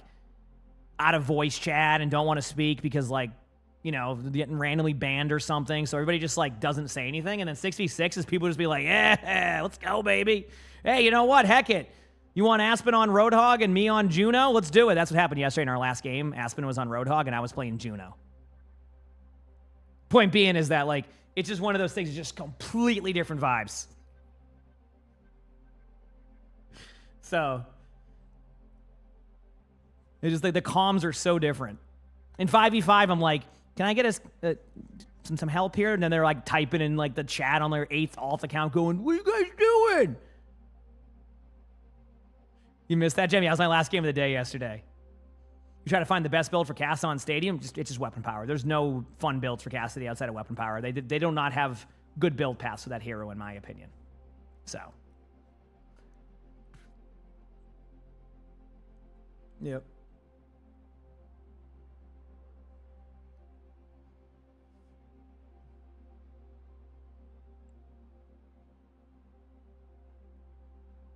out of voice chat and don't want to speak because like, you know, getting randomly banned or something. So everybody just like doesn't say anything. And then 6v6 is people just be like, yeah, let's go, baby. Hey, you know what? Heck it. You want Aspen on Roadhog and me on Juno? Let's do it. That's what happened yesterday in our last game. Aspen was on Roadhog and I was playing Juno. Point being is that like, it's just one of those things, it's just completely different vibes. So, it's just like the comms are so different. In 5v5, I'm like, can I get some help here? And then they're like typing in like the chat on their 8th alt account going, what are you guys doing? You missed that, Jimmy? That was my last game of the day yesterday. You try to find the best build for Cassidy Stadium, it's just weapon power. There's no fun builds for Cassidy outside of weapon power. They do not have good build paths for that hero, in my opinion. So. Yep.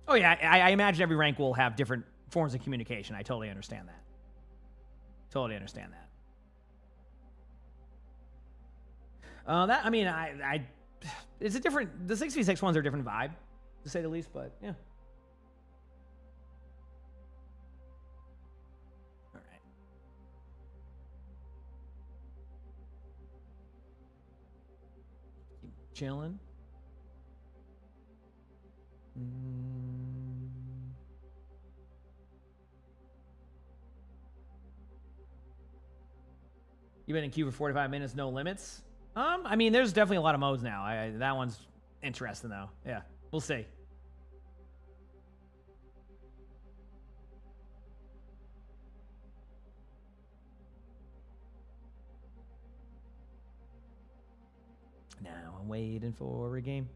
Oh, yeah, I imagine every rank will have different forms of communication. I totally understand that. Totally understand that. I mean, it's a different, the 6v6 ones are a different vibe, to say the least, but yeah. All right. Keep chilling. You've been in queue for 45 minutes, no limits? I mean, there's definitely a lot of modes now. That one's interesting, though. Yeah, we'll see. Now I'm waiting for a game.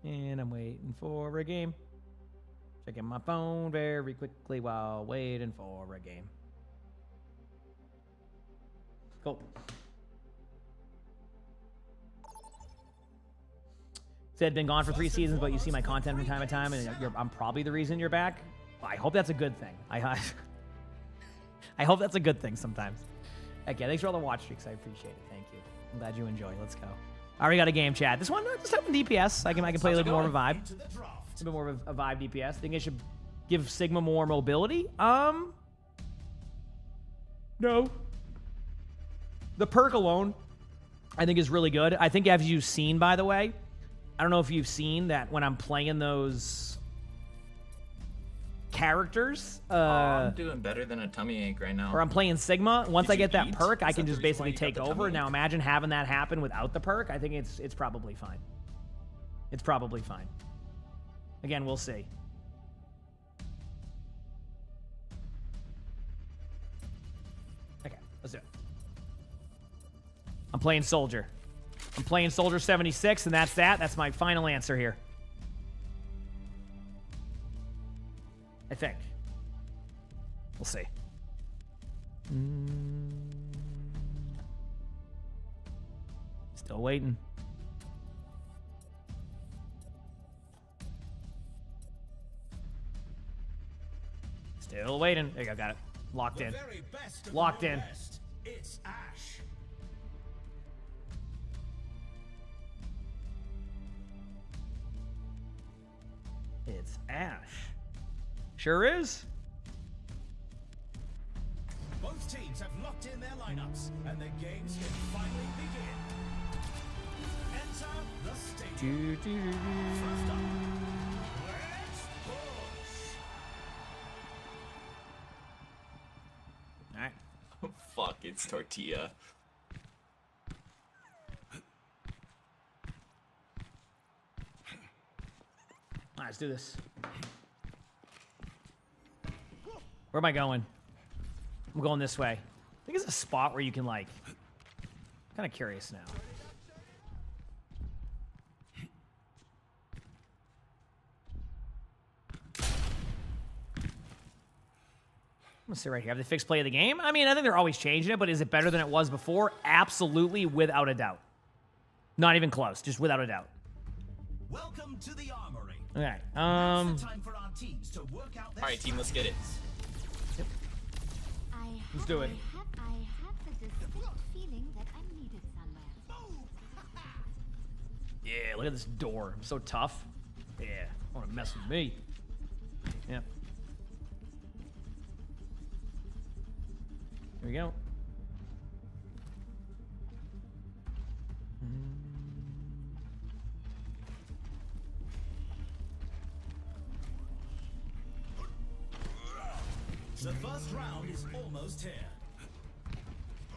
And I'm waiting for a game. Checking my phone very quickly while waiting for a game. Cool. Said been gone for 3 seasons, but you see my content from time to time, and I'm probably the reason you're back. Well, I hope that's a good thing. I hope that's a good thing sometimes. Okay, thanks for all the watch streaks. I appreciate it. Thank you. I'm glad you enjoy. Let's go. I already got a game, Chad. This one just having DPS. I can play a little bit more of a vibe. A bit more of a vibe DPS. Think I should give Sigma more mobility? No. The perk alone, I think, is really good. I think, as you've seen, by the way, I don't know if you've seen that when I'm playing those characters. I'm doing better than a tummy ache right now. Or I'm playing Sigma. Once I get that perk, I can just basically take over. Now, imagine having that happen without the perk. I think it's probably fine. It's probably fine. Again, we'll see. Okay, let's do it. I'm playing Soldier. I'm playing Soldier 76, and that's that. That's my final answer here. I think. We'll see. Still waiting. Still waiting. There you go. Got it. Locked in. Locked in. It's Ash. Ash. Sure is. Both teams have locked in their lineups, and the games can finally begin. Enter the stadium. First up, let's push. All right. Fuck, it's tortilla. All right, let's do this. Where am I going? I'm going this way. I think it's a spot where you can, like... kind of curious now. I'm gonna sit right here. Have they fixed play of the game? I mean, I think they're always changing it, but is it better than it was before? Absolutely, without a doubt. Not even close, just without a doubt. Welcome to the armory. Okay, It's the time for our teams to work out their Alright, team, let's get it. let's do it. I have the distinct feeling that I'm needed somewhere. Yeah, look at this door. I'm so tough. Yeah, want to mess with me. Yep. Here we go. The first round is almost here.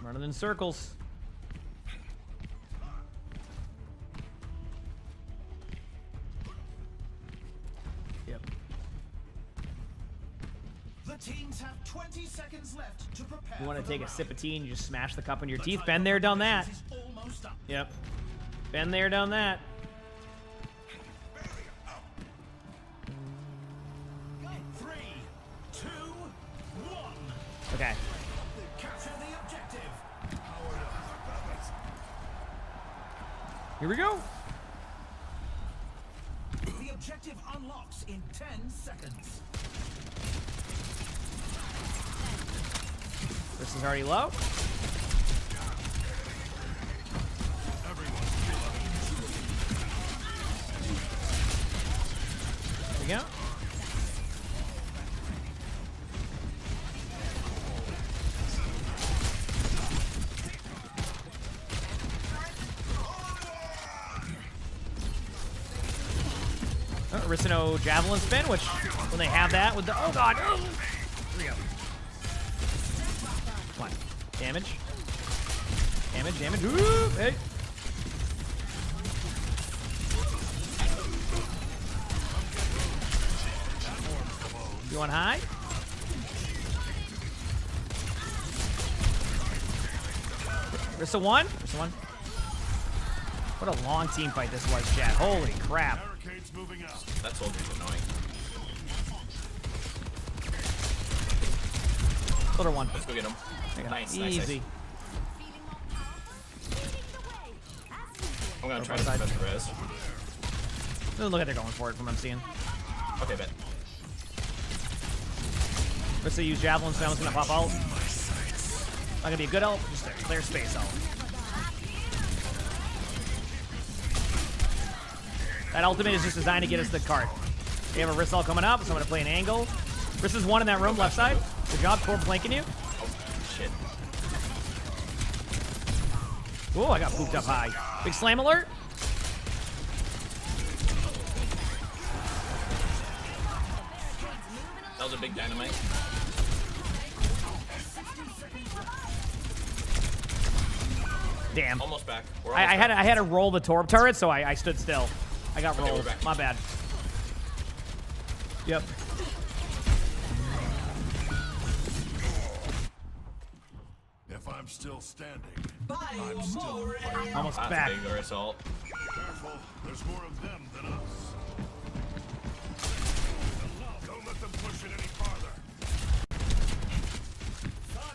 Running in circles. Yep. The teams have 20 seconds left to prepare. You want to for the take a round. sip of tea and you just smash the cup in your The teeth? time Been for there, done that. is almost up. Yep. Been there, done that. Three, two, one. Okay. Capture the objective. Here we go. The objective unlocks in 10 seconds. This is already low. There we go. Arissano javelin spin, which when they have that with the oh god, oh. Here we go. Come on, damage, damage, damage. Ooh, hey. You want high? Rissa one. Rissa one. What a long team fight this was, chat. Holy crap. That soldier's annoying. Soldier one. Let's go get him. There you go. Nice, nice, Easy. nice. I'm gonna try to side. prevent the res. Doesn't look like they're going for it from what I'm seeing. Okay, bet. Rissa use javelin, so I'm just gonna pop out. Not gonna be a good ult, just a clear space ult. That ultimate is just designed to get us the cart. We have a Rissa ult coming up, so I'm gonna play an angle. Rissa's one in that room, left side. Good job, Torb flanking you. Oh, shit. Oh, I got pooped up high. Big slam alert. That was a big dynamite. Damn. Almost back. We're I almost had back. I had to roll the Torb turret, so I stood still. I got Okay, rolled. we're back. My bad. Yep. If I'm still standing, I'm still ready. Almost That's back. a big assault. careful, there's more of them than us. Don't let them push it any farther.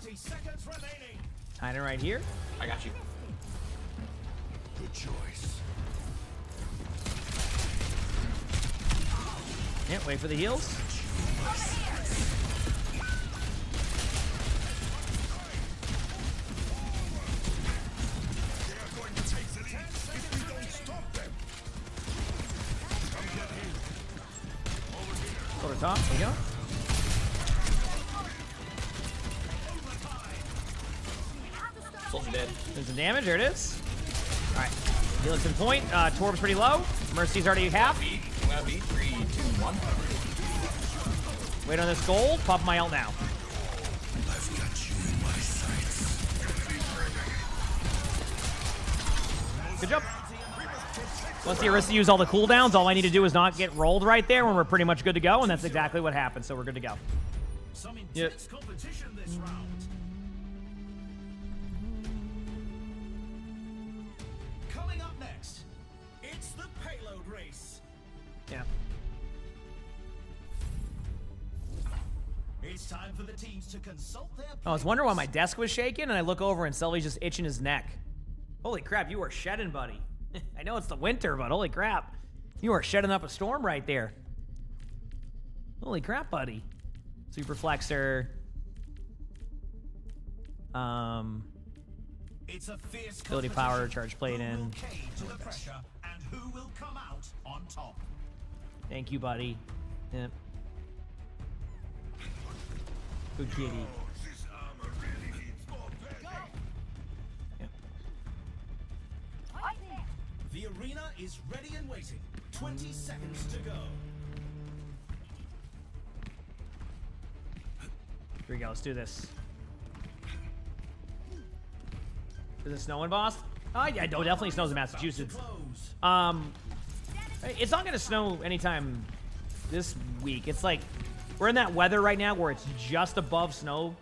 30 seconds remaining. Hiding right here. I got you. Good choice. Yeah, wait for the heals. They're going to take the lead if we don't stop them. Come get here. Over here. top. There you go. Soldier dead. There's some damage. There it is. All right. Helix in point. Torb's pretty low. Mercy's already half. I'm gonna beat 3, 2, 1. Wait on this gold. Pop my ult now. I've got you in my sights. Good job. Once the Orisa use all the cooldowns, all I need to do is not get rolled right there when we're pretty much good to go, and that's exactly what happened, so we're good to go. Some intense competition this round. Coming up next, it's the payload race. Yeah. It's time for the teams to consult their I was wondering why my desk was shaking, and I look over and Sully's just itching his neck. Holy crap, you are shedding, buddy. I know it's the winter, but holy crap. You are shedding up a storm right there. Holy crap, buddy. Super flexor. It's a fierce Ability power, competition. charge plate Who will in. cave to the pressure and who will come out on top? Thank you, buddy. Yep. Good kitty. This armor really needs more padding. Yep. The arena is ready and waiting. 20 seconds to go. Here we go. Let's do this. Is it snowing, boss? Yeah, it definitely snows in Massachusetts. Close. It's not gonna snow anytime this week. It's like we're in that weather right now where it's just above snow.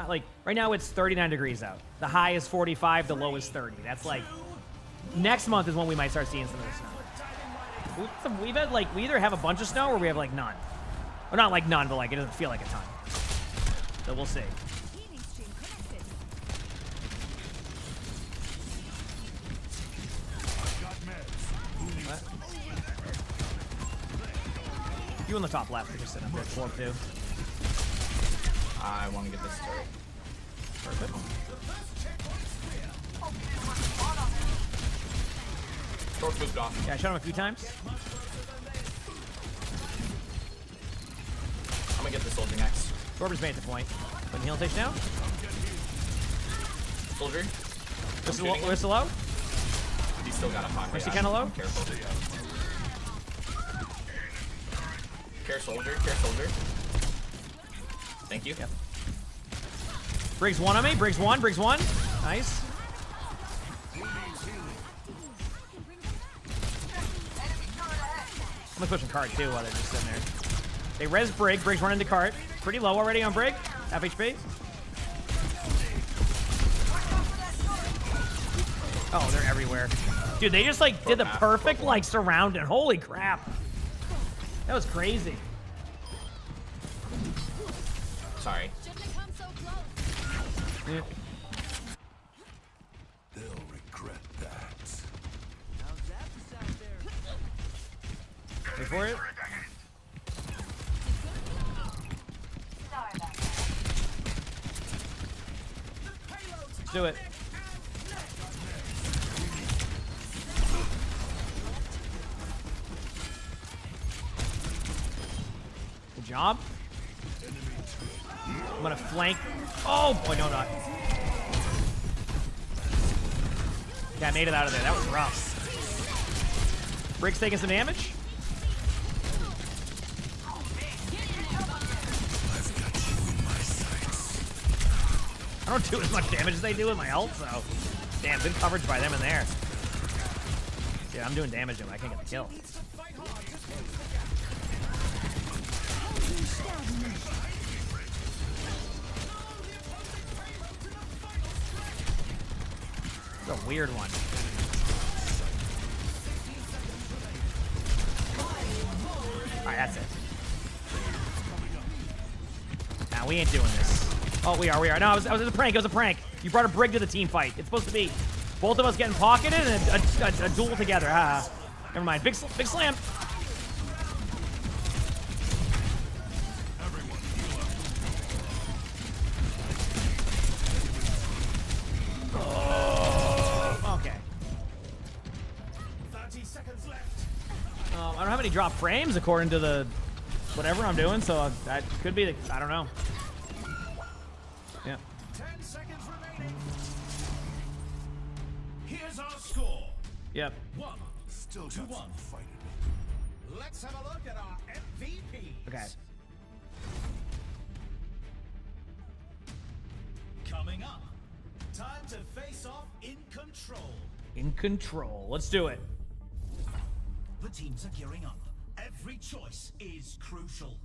Like right now, it's 39 degrees out. The high is 45. The low is 30. That's like next month is when we might start seeing some of the snow. We've had like we either have a bunch of snow or we have like none. Or not like none, but like it doesn't feel like a ton. So we'll see. What? You on the top left, you're just sitting up there. 4-2. I want to get this turret. Perfect. Torch moved off. Yeah, I shot him a few times. I'm gonna get the soldier next. Torber's made the point. Putting heal station down. Soldier. Whistle low. He's still got a pocket. Is he kinda low? Careful. Care soldier. Care soldier. Thank you. Yep. Briggs one on me. Briggs one. Briggs one. Nice. I'm pushing cart too while they're just sitting there. They res Brig. Briggs running to cart. Pretty low already on Brig. Half HP. Oh, they're everywhere. Dude, they just like did the perfect like surround and holy crap. That was crazy. Sorry. Yeah. They'll regret that. Wait for it. Let's do it. Good job. I'm gonna flank. Oh boy, no, not. Yeah, I made it out of there. That was rough. Briggs taking some damage. I don't do as much damage as they do with my ult, so. Damn, good coverage by them in there. Yeah, I'm doing damage to him. I can't get the kill. It's a weird one. Alright, that's it. Nah, we ain't doing this. Oh, we are. No, it was a prank. It was a prank. You brought a Brig to the team fight. It's supposed to be both of us getting pocketed and a duel together. Never mind. Big slam. Oh, okay. 30 seconds left. I don't have any drop frames according to the whatever I'm doing, so that could be the, I don't know. Yeah. 10 seconds remaining. Here's our score. Yep. 1 Still to got 1. some fight in me. Let's have a look at our MVPs. Okay. Coming up, time to face off in control. In control. Let's do it. The teams are gearing up. Every choice is crucial.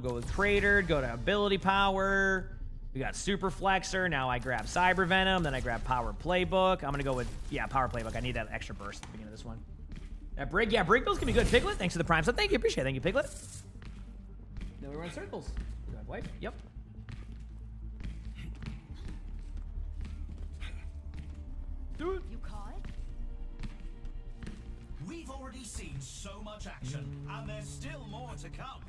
Go with Cratered, go to Ability Power. We got Super Flexor. Now I grab Cyber Venom, then I grab Power Playbook. I'm gonna go with, yeah, Power Playbook. I need that extra burst at the beginning of this one. That Brig, yeah, Brig Bill's gonna be good. Piglet, thanks for the Prime. So thank you, appreciate it. Thank you, Piglet. Then we run circles. Good wife. Yep. Do it. You call it? We've already seen so much action, and there's still more to come.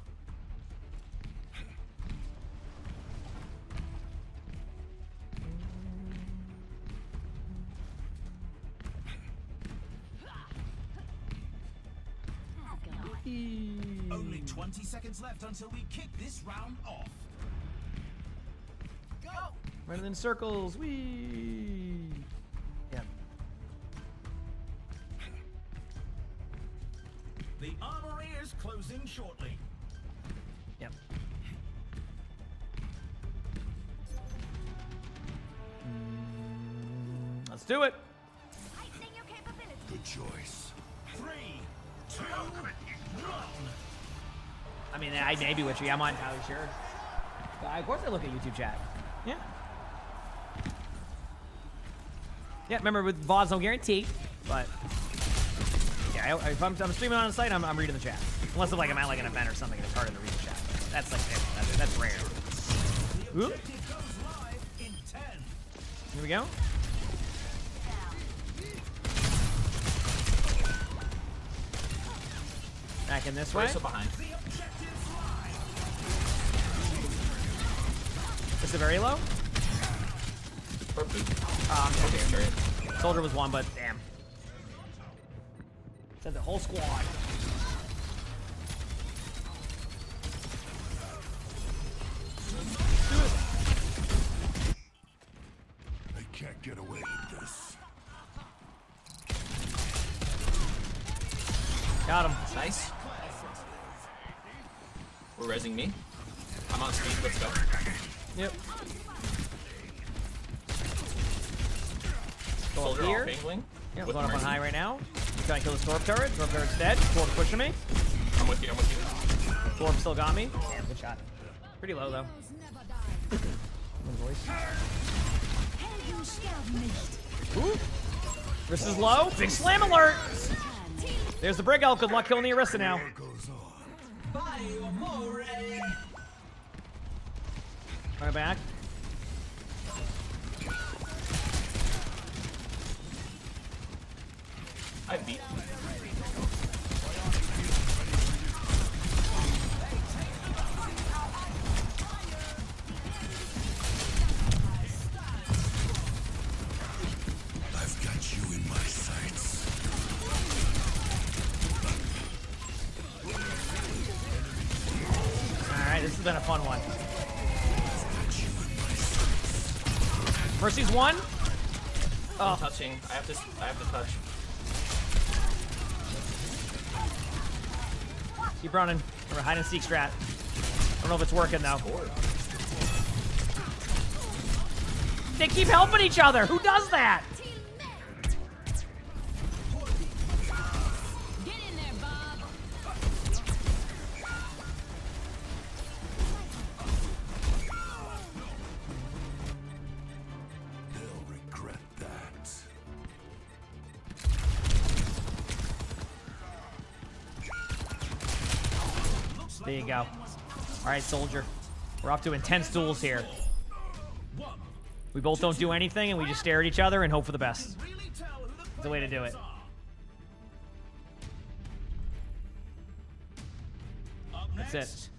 Only 20 seconds left until we kick this round off. Go! Running in circles. Wee. Yeah. The armory is closing shortly. Yep. Let's do it. Heightening your capabilities. Good choice. 3, 2, 1. I mean, I may be with you. I'm not entirely sure. Of course I look at YouTube chat. Yeah. Yeah, remember with VODs, no guarantee, but yeah, if I'm streaming on the site, I'm reading the chat. Unless like I'm at like an event or something and it's harder to read the chat. That's like, that's rare. The Oop. objective goes live in 10. Here we go. Back in this way. So behind. The objective's live. Is it very low? Okay, Soldier was one, but damn. Sent the whole squad. I can't get away with this. Got him. Nice. We're resing me. I'm on speed. Let's go. Yep. Go Soldier up off here. angling. Yeah, we're with going up on Mercy. high right now. Trying to kill the Storm turret. Storm turret's dead. Storm pushing me. I'm with you. I'm with you. Storm still got me. Damn, good shot. Pretty low though. Good voice. Ooh. Wrist is low. Big slam alert. There's the Brig Elk. Good luck killing the Arista now. War goes on. Right back. I beat. I've got you in my sights. Alright, this has been a fun one. Mercy's one. I'm touching. I have to touch. Keep running. We're a hide and seek strat. I don't know if it's working though. They keep helping each other. Who does that? Get in there, Bob. They'll regret that. There you go. Alright, soldier. We're off to intense duels here. We both don't do anything and we just stare at each other and hope for the best. Really tell who the It's the way to do it. players are. Up That's next,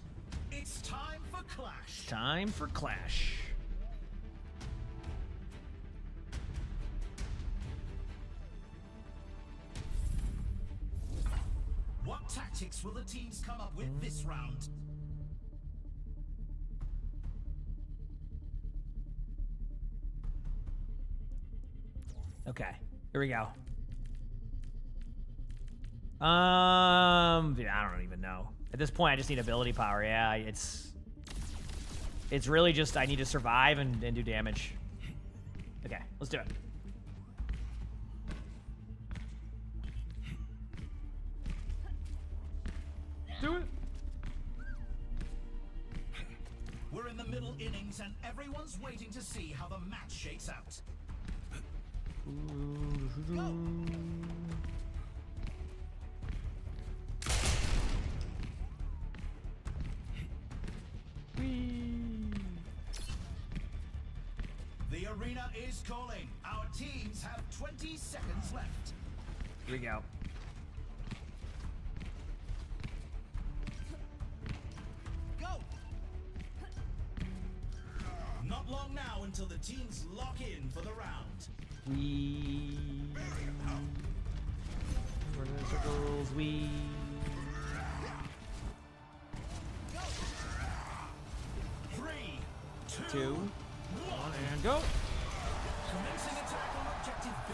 it. it's time for Clash. Time for Clash. What tactics will the teams come up with this round? Okay, here we go. Yeah, I don't even know. At this point, I just need ability power. Yeah, it's really just I need to survive and do damage. Okay, let's do it. Do it. We're in the middle innings and everyone's waiting to see how the match shakes out. Go. The arena is calling. Our teams have 20 seconds left. Here we go. Go! Not long now until the teams lock in for the round. We're in circles. Go! 3, 2, 2, 1, and go. commencing attack on objective B.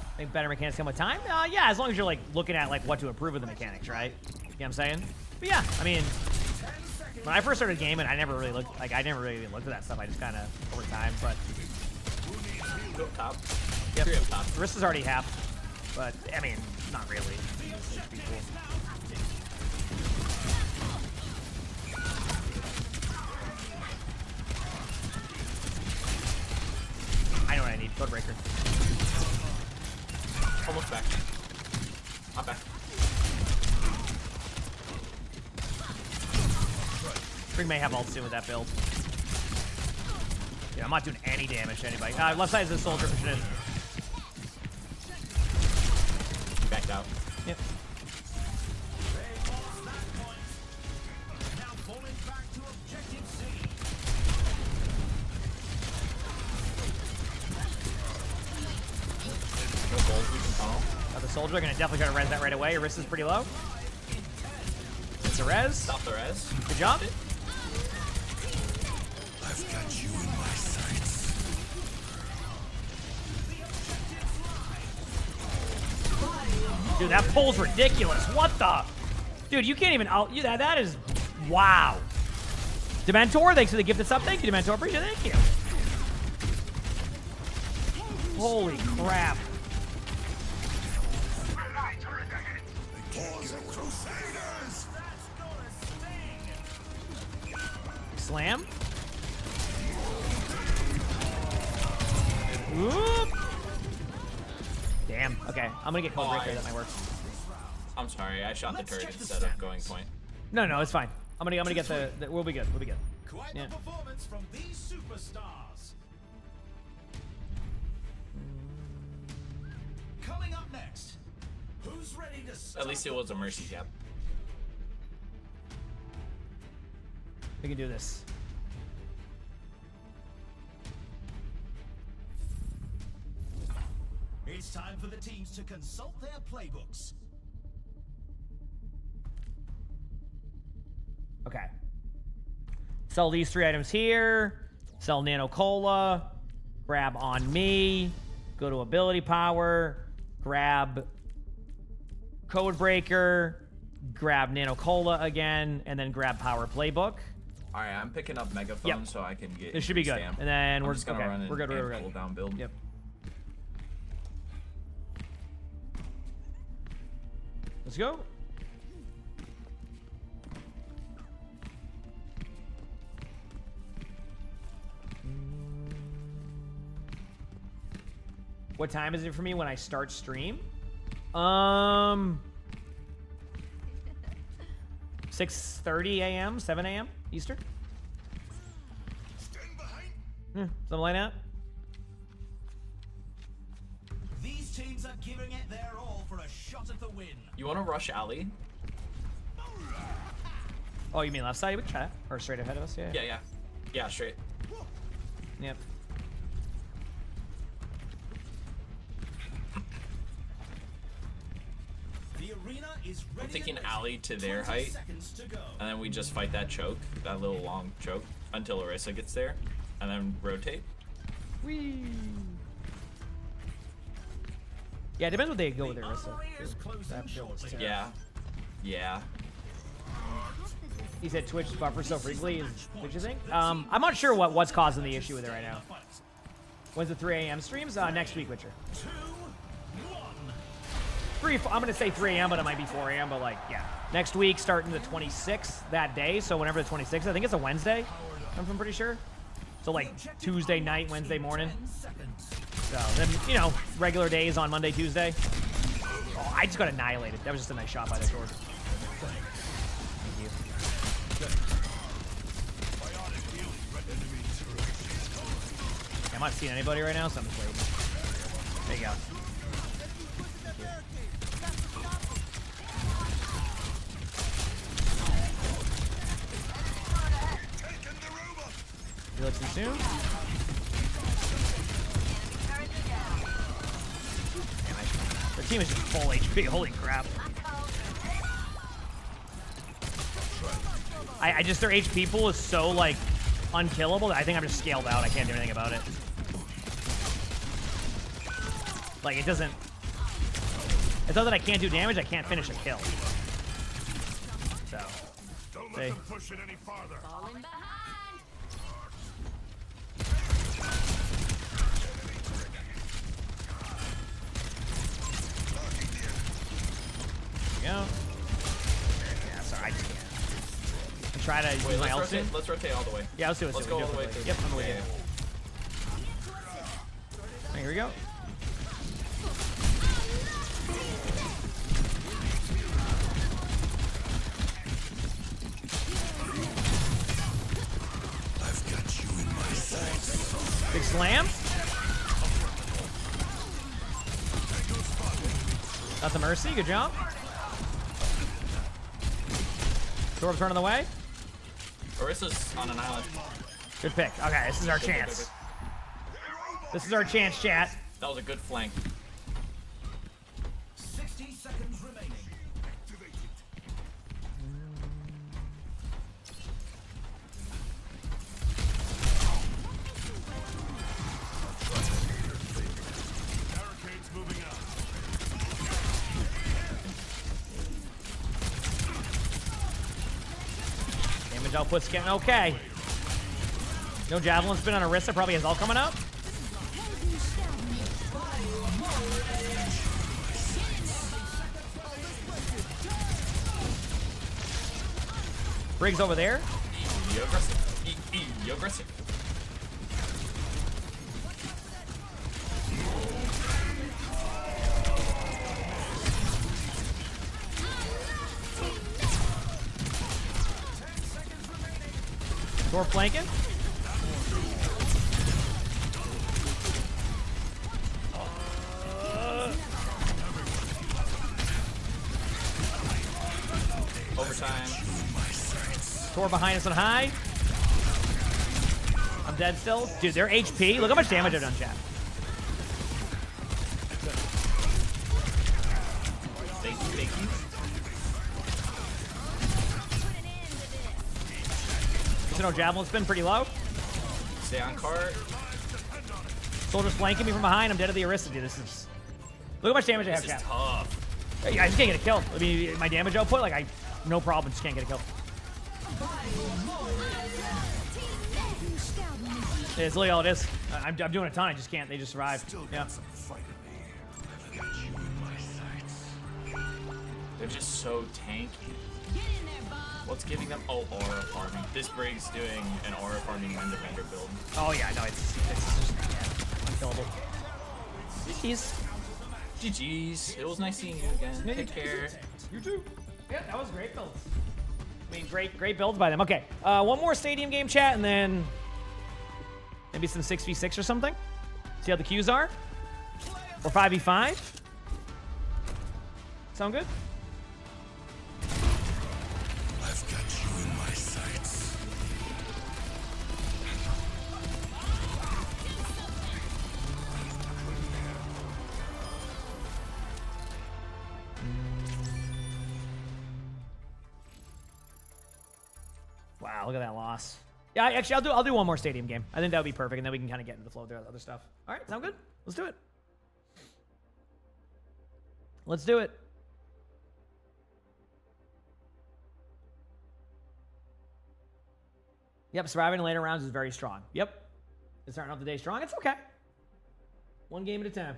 I think better mechanics come with time. Yeah, as long as you're like looking at like what to improve with the mechanics, right? You know what I'm saying? But yeah, I mean, when I first started gaming, I never really looked at that stuff. I just kind of over time, but Go top. yep. Three up top. The wrist is already half, but I mean, not really. It's pretty cool. I know what I need. Code breaker. Almost back. I'm back. Spring may have ult soon with that build. Yeah, I'm not doing any damage to anybody. Left side is the soldier pushing in. Backed out. Yep. They lost that point. Now falling back to objective C. No goals we can tunnel. Got the soldier. Gonna definitely try to res that right away. Your wrist is pretty low. It's a res. Stop the res. Good job. I've got you in my sights. Dude, that pull's ridiculous. What the? Dude, you can't even out. That is. Wow. Dementor, thanks for the gift that's up. Thank you, Dementor. Appreciate it. Thank you. Holy crap. Slam. Oop. Damn. Okay, I'm gonna get cold breaker. That might work. I'm sorry, I shot the turret instead of going point. No, it's fine. I'm gonna get the we'll be good. We'll be good. Quite Yeah. the performance from these superstars. Coming up next, who's ready to stop At least it was a mercy jab. We can do this. It's time for the teams to consult their playbooks. Okay. Sell these 3 items here. Sell Nano Cola. Grab on me. Go to ability power. Grab Code Breaker. Grab Nano Cola again. And then grab Power Playbook. Alright, I'm picking up Megaphone Yep. so I can get. This should be good. Stamp. And then I'm we're just gonna okay. run and, We're good. and We're pull good. down build. Yep. Let's go. What time is it for me when I start stream? 6:30 a.m., 7 a.m. Eastern. Stand behind. Something like that. These teams are giving it their all for a shot at the win. You want to rush alley? Oh, you mean left side? We can try that. Or straight ahead of us? Yeah. Yeah, straight. Yep. arena is I'm ready thinking and alley to their 20 height, seconds to go. and then we just fight that choke, that little long choke, until Orisa gets there, and then rotate. Whee! Yeah, it depends what they go with Orisa. Armory is closing That build is shortly. terrible. Yeah. He said Twitch buffers so frequently. Is Twitch, you think? I'm not sure what's causing the issue with it right now. When's the 3 a.m. streams? Next week, Witcher. 2, 1. I'm gonna say 3 a.m., but it might be 4 a.m. But like, yeah, next week starting the 26th that day. So whenever the 26th, I think it's a Wednesday. I'm pretty sure. So like Tuesday night, Wednesday morning. 10 seconds. So then, you know, regular days on Monday, Tuesday. Oh, I just got annihilated. That was just a nice shot by the sword. Thank you. I'm not seeing anybody right now, so I'm just waiting. There you go. You look too soon? Their team is just full HP. Holy crap. I just, their HP pool is so, like, unkillable that I think I'm just scaled out. I can't do anything about it. Like, it doesn't... It's not that I can't do damage, I can't finish a kill. So... Don't let them push it any farther. Falling behind. There you go. Yeah, sorry, I just can't. I try to use my ult soon. Let's rotate all the way. Yeah, let's do it. Let's soon. go We all do the it way through. Yep, I'm with Yeah, you. yeah. Here we go. I've got you in my sights. Big slam. Got the mercy. Good job. Dorb's running the way. Orisa's on an island. Good pick. Okay, this is our chance. This is our chance, chat. That was a good flank. 60 seconds remaining. Barricades moving out. Damage output's getting okay. No javelin spin on Orisa. Probably has all coming up. Briggs over there. Yo aggressive. Yo aggressive. Door flanking. Overtime. Tor behind us on high. I'm dead still. Dude, their HP. Look how much damage I've done, chat. Thank you. You know, javelin's been pretty low. Stay on cart. Soldier's flanking me from behind. I'm dead to the Orisa. Dude, this is... Look how much damage I have, This is chat. tough. I just can't get a kill. I mean, my damage output, like, I... No problem. Just can't get a kill. Yeah, it's literally all it is. I'm doing a ton. I just can't. They just survive. Yeah. They're just so tanky. What's giving them? Oh, aura farming. This Briggs doing an aura farming Mend Defender build. Oh, yeah. No, it's just unkillable. GG's. GG's. It was nice seeing you again. Take care. You too. Yeah, that was great builds. I mean, great builds by them. Okay, one more stadium game, chat, and then maybe some 6v6 or something. See how the queues are. Or 5v5. Sound good? I've got you in my sights. look at that loss. Yeah, actually, I'll do one more stadium game. I think that would be perfect, and then we can kind of get into the flow of the other stuff. All right, sound good? Let's do it. Let's do it. Yep, surviving in later rounds is very strong. Yep. It's starting off the day strong. It's okay. One game at a time.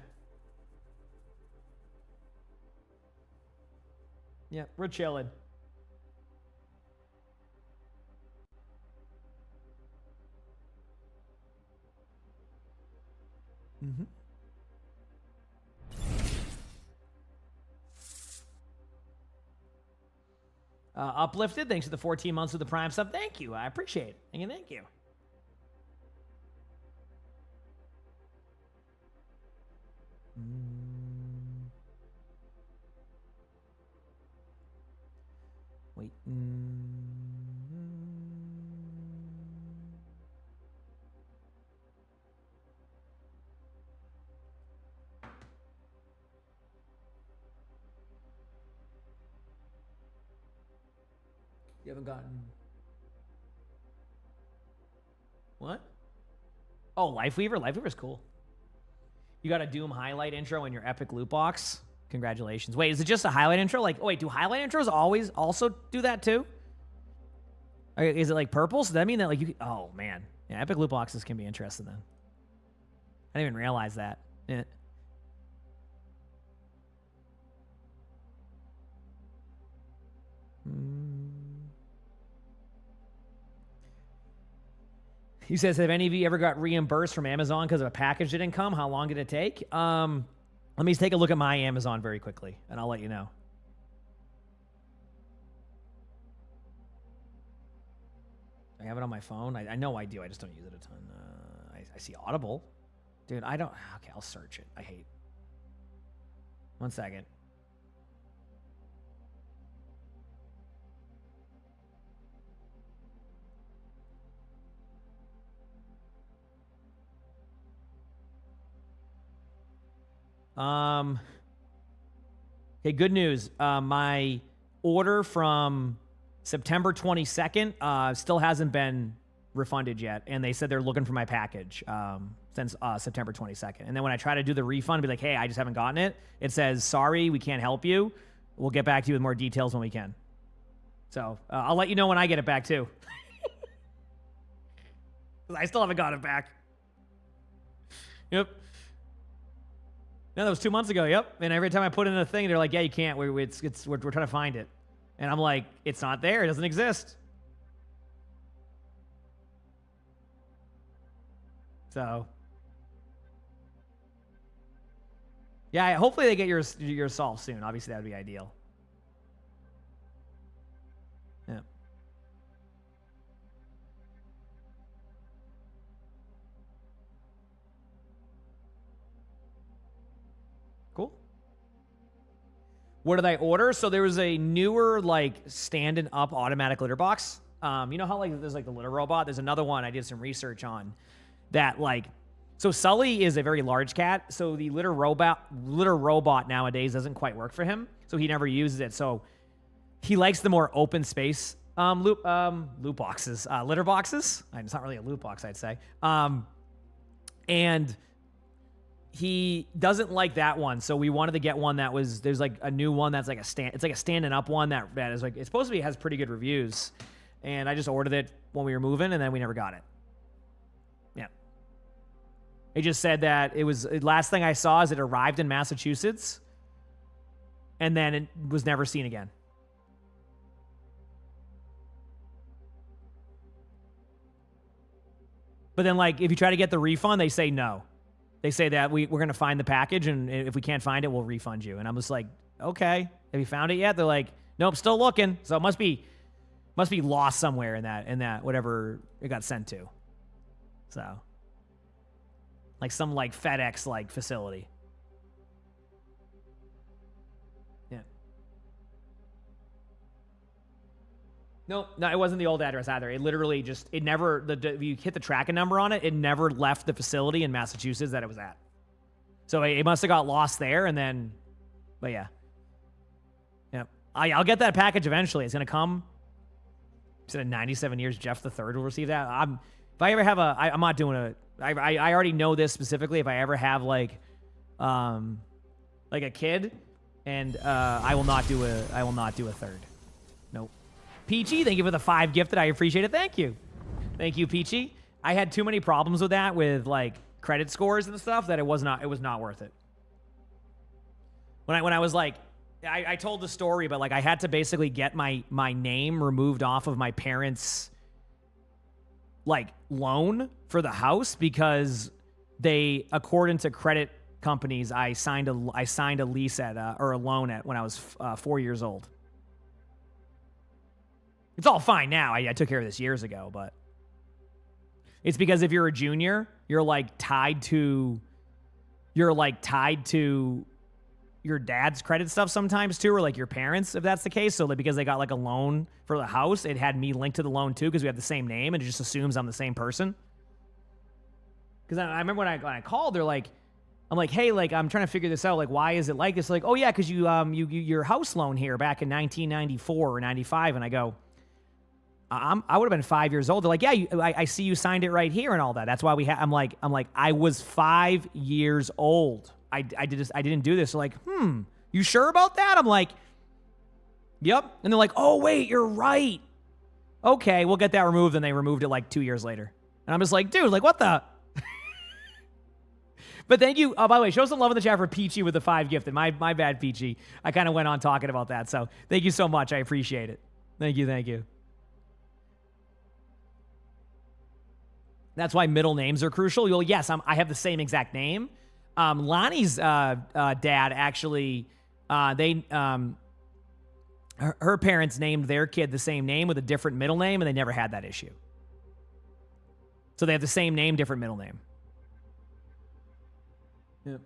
Yep, we're chilling. Mm-hmm. Uplifted, thanks for the 14 months of the Prime sub. Thank you. I appreciate it. Thank you. Wait. You haven't gotten... What? Oh, Lifeweaver? Lifeweaver's cool. You got a Doom highlight intro in your epic loot box. Congratulations. Wait, is it just a highlight intro? Like, oh, wait, do highlight intros always also do that too? Okay, is it like purple? So that mean that like you... Oh, man. Yeah, epic loot boxes can be interesting then. I didn't even realize that. Yeah. He says, have any of you ever got reimbursed from Amazon because of a package didn't come? How long did it take? Let me take a look at my Amazon very quickly, and I'll let you know. I have it on my phone. I know I do. I just don't use it a ton. I see Audible. Dude, I don't... Okay, I'll search it. I hate... 1 second. Okay, good news. My order from September 22nd still hasn't been refunded yet, and they said they're looking for my package since September 22nd. And then when I try to do the refund, be like, hey, I just haven't gotten it. It says, sorry, we can't help you. We'll get back to you with more details when we can. So I'll let you know when I get it back too. I still haven't got it back. Yep. No, that was 2 months ago. Yep. And every time I put in a thing, they're like, "Yeah, you can't. We're trying to find it," and I'm like, "It's not there. It doesn't exist." So, yeah. Hopefully, they get yours solved soon. Obviously, that would be ideal. Yeah. Cool. What did I order? So there was a newer, like, standing up automatic litter box. You know how, like, there's, like, the litter robot? There's another one I did some research on that, like... So Sully is a very large cat, so the litter robot nowadays doesn't quite work for him, so he never uses it. So he likes the more open space litter boxes. It's not really a loot box, I'd say. And... he doesn't like that one, so we wanted to get one that was... There's like a new one that's like a stand... It's like a standing up one that is like... It's supposed to be... has pretty good reviews. And I just ordered it when we were moving, and then we never got it. Yeah. It just said that it was... Last thing I saw is it arrived in Massachusetts, and then it was never seen again. But then, like, if you try to get the refund, they say no. They say that we're going to find the package, and if we can't find it, we'll refund you. And I'm just like, okay, have you found it yet? They're like, nope, still looking. So it must be lost somewhere in that whatever it got sent to. So, like some like FedEx like facility. Yeah. No, it wasn't the old address either. It literally just, it never, if you hit the tracking number on it, it never left the facility in Massachusetts that it was at. So it must have got lost there, and then, but yeah. Yeah. I'll get that package eventually. It's going to come. said in 97 years, Jeff the Third will receive that. If I ever have I'm not doing a. I already know this specifically. If I ever have like a kid, and I will not do a third. Nope. Peachy, thank you for the 5 gifted. I appreciate it. Thank you, Peachy. I had too many problems with that, with like credit scores and stuff, that it was not worth it. When I was like, I told the story, but like I had to basically get my name removed off of my parents' like loan for the house, because they, according to credit companies, I signed a lease at or a loan at when I was 4 years old. It's all fine now. I took care of this years ago, but it's because if you're a junior, you're tied to your dad's credit stuff sometimes too, or like your parents, if that's the case. So like, because they got like a loan for the house, it had me linked to the loan too, because we have the same name, and it just assumes I'm the same person. Because I remember when I called, they're like, I'm like, hey, like I'm trying to figure this out. Like, why is it like this? Like, oh yeah, because you your house loan here back in 1994 or 95, and I go, I would have been 5 years old. They're like, yeah, I see you signed it right here and all that. That's why we have. I'm like, I was 5 years old. I didn't do this. They're like, you sure about that? I'm like, yep. And they're like, oh wait, you're right. Okay, we'll get that removed. And they removed it like 2 years later. And I'm just like, dude, like what the? But thank you. Oh, by the way, show some love in the chat for Peachy with the 5 gifted. My bad, Peachy. I kind of went on talking about that. So thank you so much. I appreciate it. Thank you. That's why middle names are crucial. You'll, yes, I have the same exact name. Lonnie's dad actually, her parents named their kid the same name with a different middle name, and they never had that issue. So they have the same name, different middle name. Yep.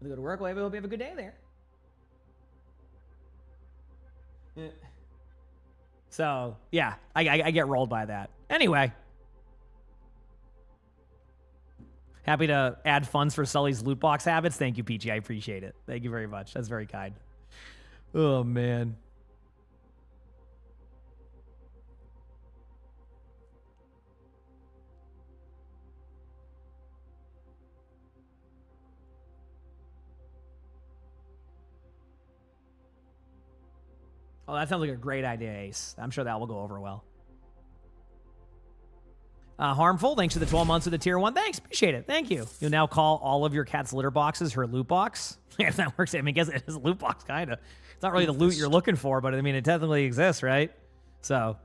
They go to work. Well, I hope you have a good day there. Yeah. So yeah, I get rolled by that. Anyway. Happy to add funds for Sully's loot box habits. Thank you, PG. I appreciate it. Thank you very much. That's very kind. Oh, man. Oh, that sounds like a great idea, Ace. I'm sure that will go over well. Harmful, thanks for the 12 months of the tier 1. Thanks, appreciate it. Thank you. You'll now call all of your cat's litter boxes her loot box. If that works, I mean, I guess it is a loot box, kind of. It's not really the loot you're looking for, but I mean, it technically exists, right? So,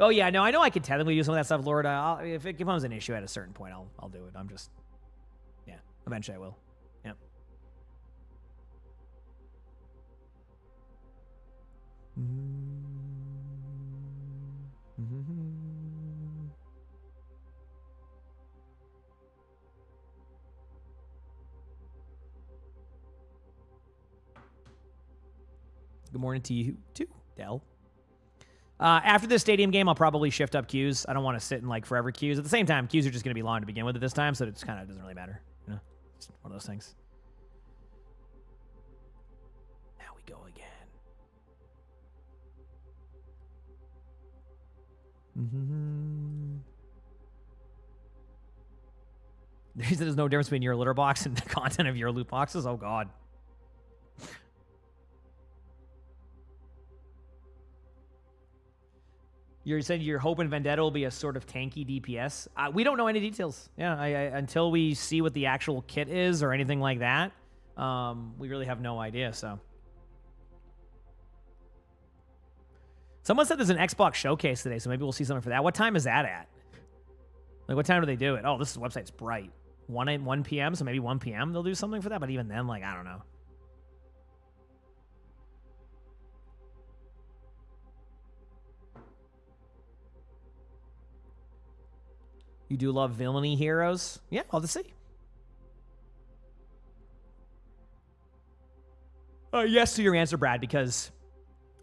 oh yeah, no, I know I could technically use some of that stuff, Lord. If it becomes an issue at a certain point, I'll do it. I'm just, yeah, eventually I will. Yep. Good morning to you too, Dell. After this stadium game, I'll probably shift up queues. I don't want to sit in like forever queues. At the same time, queues are just going to be long to begin with at this time, so it just kind of doesn't really matter. You know, it's one of those things. Now we go again. There's no difference between your litter box and the content of your loot boxes. Oh God. You said you're hoping Vendetta will be a sort of tanky DPS. We don't know any details. Yeah, until we see what the actual kit is or anything like that, we really have no idea. So, someone said there's an Xbox showcase today, so maybe we'll see something for that. What time is that at? Like, what time do they do it? Oh, this website's bright. 1 p.m., so maybe 1 p.m. they'll do something for that. But even then, like, I don't know. You do love villainy heroes? Yeah, I'll have to see. Yes to your answer, Brad, because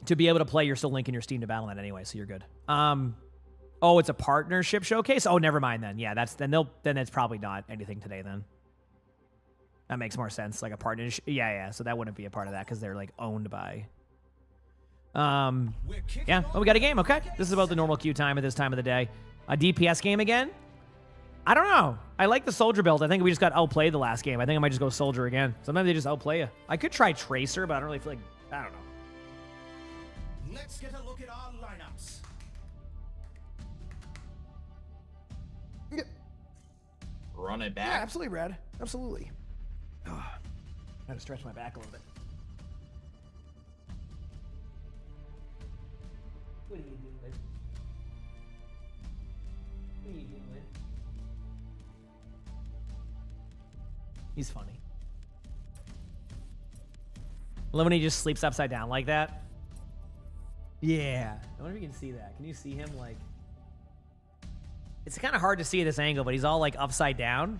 to be able to play, you're still linking your Steam to Battle.net anyway, so you're good. Oh, it's a partnership showcase? Oh, never mind then. Yeah, then it's probably not anything today then. That makes more sense. Like a partnership. Yeah. So that wouldn't be a part of that because they're like owned by Yeah, oh, we got a game. Okay, this is about the normal queue time at this time of the day. A DPS game again? I don't know. I like the soldier build. I think we just got outplayed the last game. I think I might just go soldier again. Sometimes they just outplay you. I could try tracer, but I don't really feel like, I don't know. Let's get a look at our lineups. Run it Yeah, back. absolutely, Brad. Absolutely. Oh, I had to stretch my back a little bit. What are you doing? What are you doing? He's funny. I love when he just sleeps upside down like that. Yeah. I wonder if you can see that. Can you see him like... It's kind of hard to see at this angle, but he's all like upside down.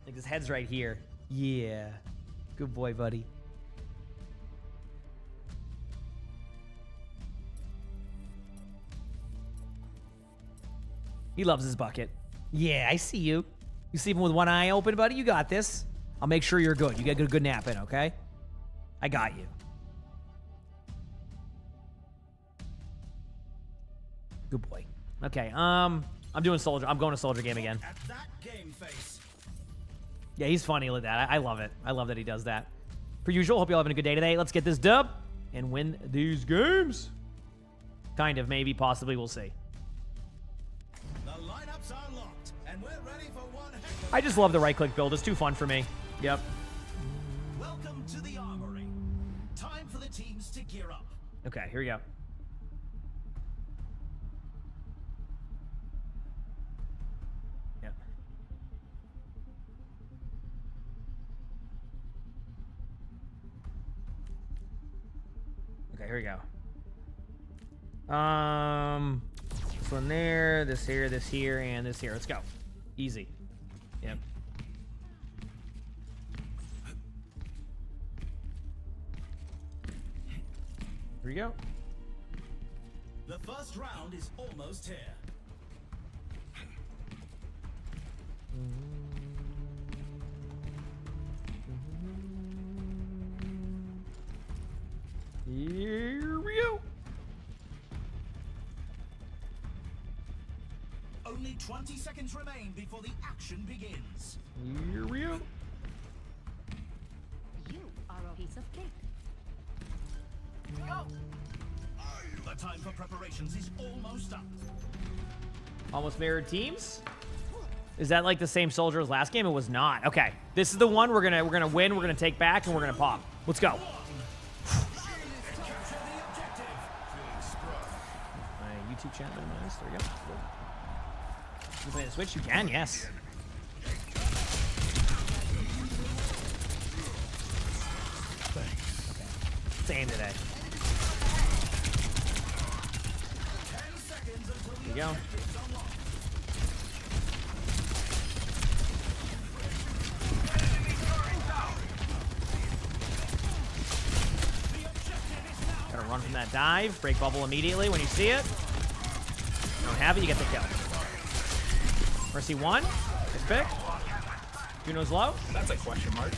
Like his head's right here. Yeah. Good boy, buddy. He loves his bucket. Yeah, I see you. You sleeping with one eye open, buddy? You got this. I'll make sure you're good. You get a good nap in, okay? I got you. Good boy. Okay, I'm doing soldier. I'm going to soldier game again. At that game face. Yeah, he's funny like that. I love it. I love that he does that. Per usual, hope you're having a good day today. Let's get this dub and win these games. Kind of, maybe, possibly, we'll see. The lineups are locked, and we're ready for one heck of I just love the right-click build. It's too fun for me. Yep. Welcome to the armory. Time for the teams to gear up. Okay, here we go. Yep. Okay, here we go. This one there, this here, and this here. Let's go. Easy. Yep. Here we go. The first round is almost here. Here we go. Only 20 seconds remain before the action begins. Here we go. You are a piece of cake. Go! The time for preparations is almost up. Almost mirrored teams. Is that like the same soldier as last game? It was not. Okay, this is the one we're gonna win. We're gonna take back and we're gonna pop. Let's go. My YouTube chat minimized. There we go. You play the Switch? You can, yes. Okay. Let's aim today. There you go. Gotta run from that dive. Break bubble immediately when you see it. You don't have it, you get the kill. Mercy 1. Good pick. Juno's low. That's a question mark.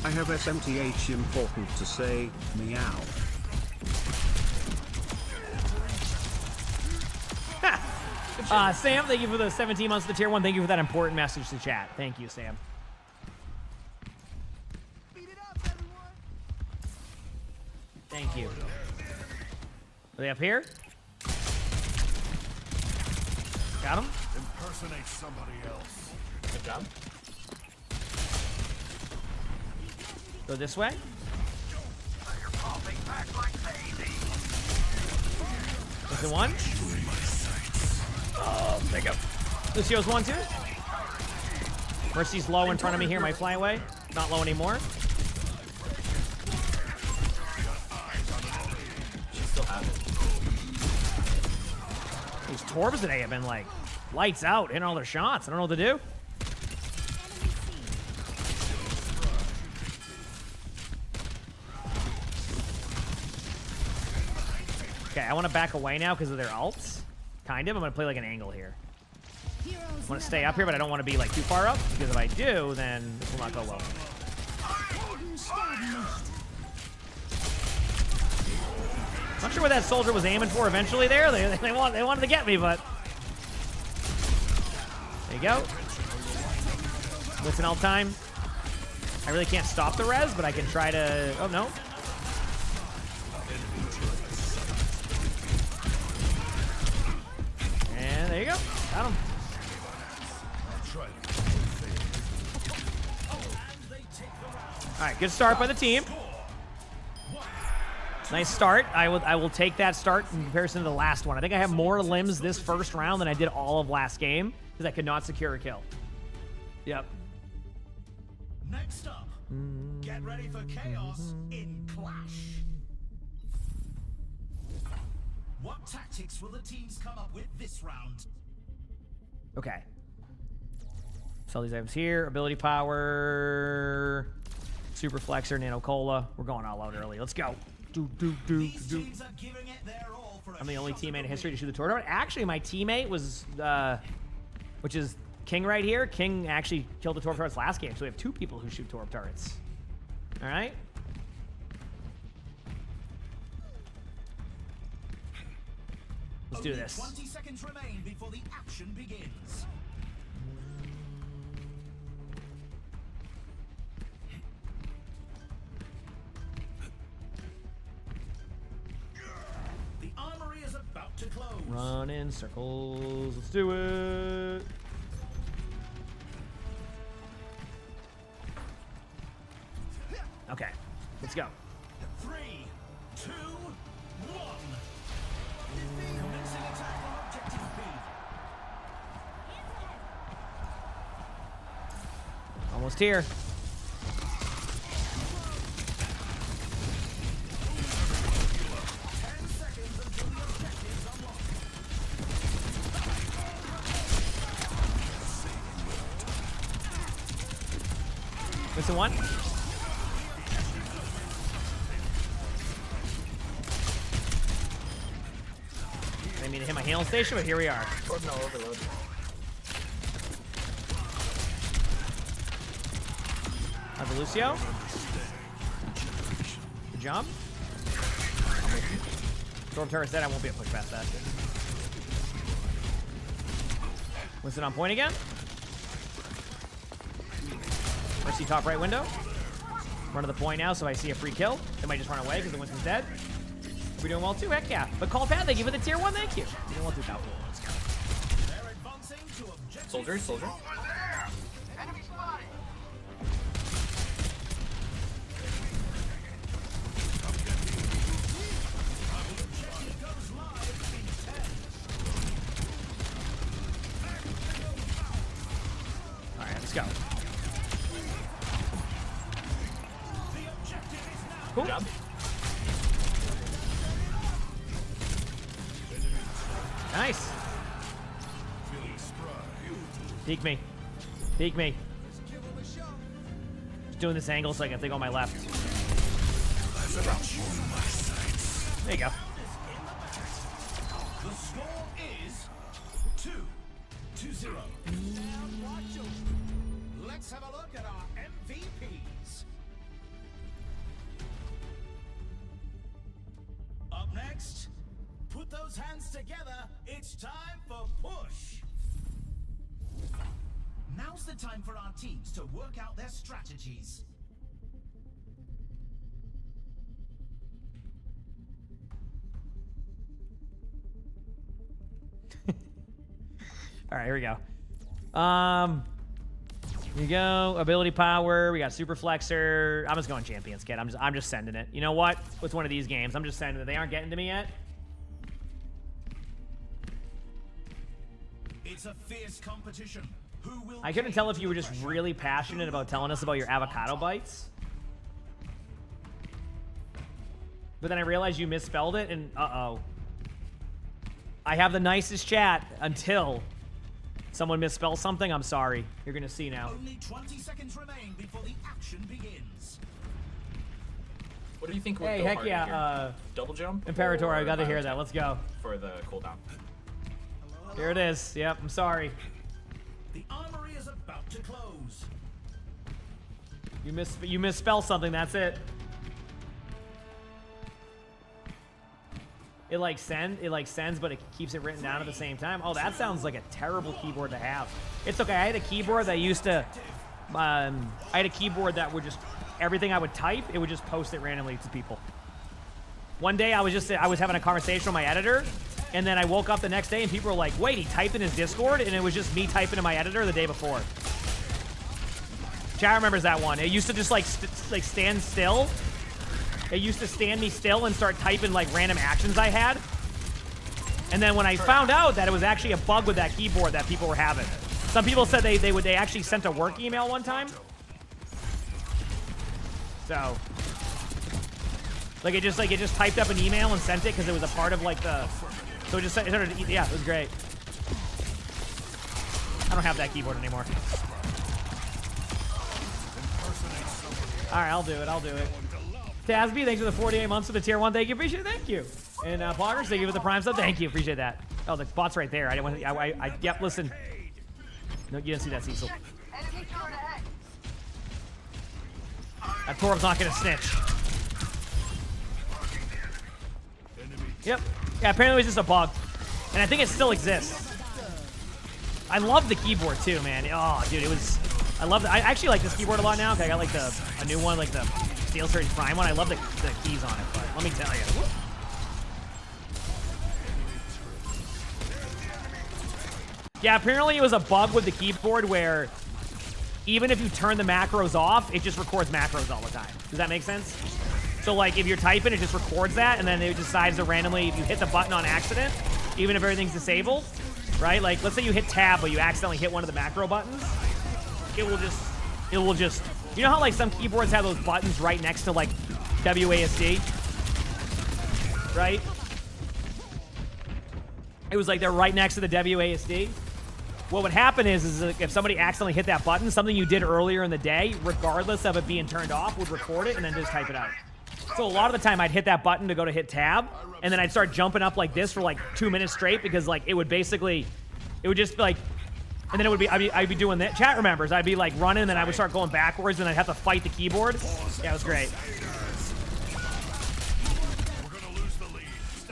I have SMTH important to say, meow. Sam, thank you for the 17 months to tier 1. Thank you for that important message to chat. Thank you, Sam. Thank you. Are they up here? Got him? Impersonate somebody else. Good job. Go this way. There's the one. Oh, there you go. Lucio's one, too. Mercy's low in front of me here. Might fly away. Not low anymore. She still has it. These Torbs today have been like lights out, hitting all their shots. I don't know what to do. Okay, I want to back away now because of their ults. Kind of. I'm going to play like an angle here. I want to stay up here, but I don't want to be like too far up because if I do, then this will not go well. Not sure what that soldier was aiming for eventually there. They wanted to get me, but there you go. Listen all time. I really can't stop the res, but I can try to. Oh no. And there you go. Got him. All right, good start by the team. Nice start. I will take that start in comparison to the last one. I think I have more limbs this first round than I did all of last game because I could not secure a kill. Yep. Next up, get ready for chaos in Clash. What tactics will the teams come up with this round? Okay. Sell these items here. Ability power. Super Flexor, Nano Cola. We're going all out early. Let's go. These teams are giving it their all for a I'm the only shot teammate at in the history to win. shoot the torch dart. Actually, my teammate was, which is King right here. King actually killed the torp turrets last game, so we have 2 people who shoot torp turrets. All right. Let's do Only this. 20 seconds remain before the action begins. The armory is about to close. Run in circles. Let's do it. Okay, let's go. 3, 2, 1. Commencing attack on objective B. Almost here. Missing one. I didn't mean to hit my healing station, but here we are. Or no, overload. Have a Lucio. Good job. Storm turret dead. I won't be able to push past that. Winston on point again. Mercy top right window. Run to the point now, so I see a free kill. They might just run away because the Winston's dead. We're doing well too. Heck yeah. But call pad, they give it the tier 1. Thank you. You don't want to top. They're advancing to objective. Soldier. Goes live in 10. All right, let's go. The objective is now. Cool. Good job. Nice. Peek me. Peek me. Just doing this angle so I can think on my left. There you go. The score is 2-0. Let's have a look at our MVPs. Up next, put those hands together. It's time for push. Now's the time for our teams to work out their strategies. All right, here we go. Here you go. Ability power. We got super flexor. I'm just going champions, kid. I'm just sending it. You know what? With one of these games, I'm just sending it. They aren't getting to me yet. It's a fierce competition. Who will I couldn't tell if you were just really passionate about telling us about your avocado bites. But then I realized you misspelled it, and uh-oh. I have the nicest chat until someone misspells something. I'm sorry. You're going to see now. Only 20 seconds remain before the action begins. What do you think would Hey, go heck harder yeah. here? Double jump? Imperator, I or got to hear biotech that. Let's go. For the cooldown. Here it is. Yep, I'm sorry. The armory is about to close. You misspell something, that's it. It like sends, but it keeps it written down at the same time. Oh, that sounds like a terrible keyboard to have. It's okay. I had a keyboard that used to, I had a keyboard that would just, everything I would type, it would just post it randomly to people. One day I was having a conversation with my editor, and then I woke up the next day and people were like, wait, he typed in his Discord, and it was just me typing in my editor the day before. Chat remembers that one. It used to just like stand still. It used to stand me still and start typing like random actions I had. And then when I found out that it was actually a bug with that keyboard that people were having. Some people said they actually sent a work email one time. So it just typed up an email and sent it because it was a part of like the, so it just started, yeah, it was great. I don't have that keyboard anymore. All right, I'll do it. Tasby, thanks for the 48 months for the tier 1. Thank you, appreciate it, thank you. And Poggers, thank you for the prime sub. Thank you, appreciate that. Oh, the bot's right there. I didn't want to, yep, listen. No, you didn't see that, Cecil. That Torb's not gonna snitch. Yep. Yeah, apparently it was just a bug. And I think it still exists. I love the keyboard too, man. Oh, dude, it was, I love it. I actually like this keyboard a lot now, because I got like a new one, like the Steel Series Prime one. I love the keys on it, but let me tell you. Yeah, apparently it was a bug with the keyboard where even if you turn the macros off, it just records macros all the time. Does that make sense? So like if you're typing, it just records that, and then it decides to randomly, if you hit the button on accident, even if everything's disabled, right? Like let's say you hit tab, but you accidentally hit one of the macro buttons, it will just, you know how like some keyboards have those buttons right next to like WASD, right? It was like they're right next to the WASD. What would happen is if somebody accidentally hit that button, something you did earlier in the day, regardless of it being turned off, would record it and then just type it out. So a lot of the time I'd hit that button to go to hit tab, and then I'd start jumping up like this for like 2 minutes straight, because like it would basically, it would just be like, and then it would be, I'd be doing that. Chat remembers, I'd be like running, and then I would start going backwards, and I'd have to fight the keyboard. Yeah, it was great.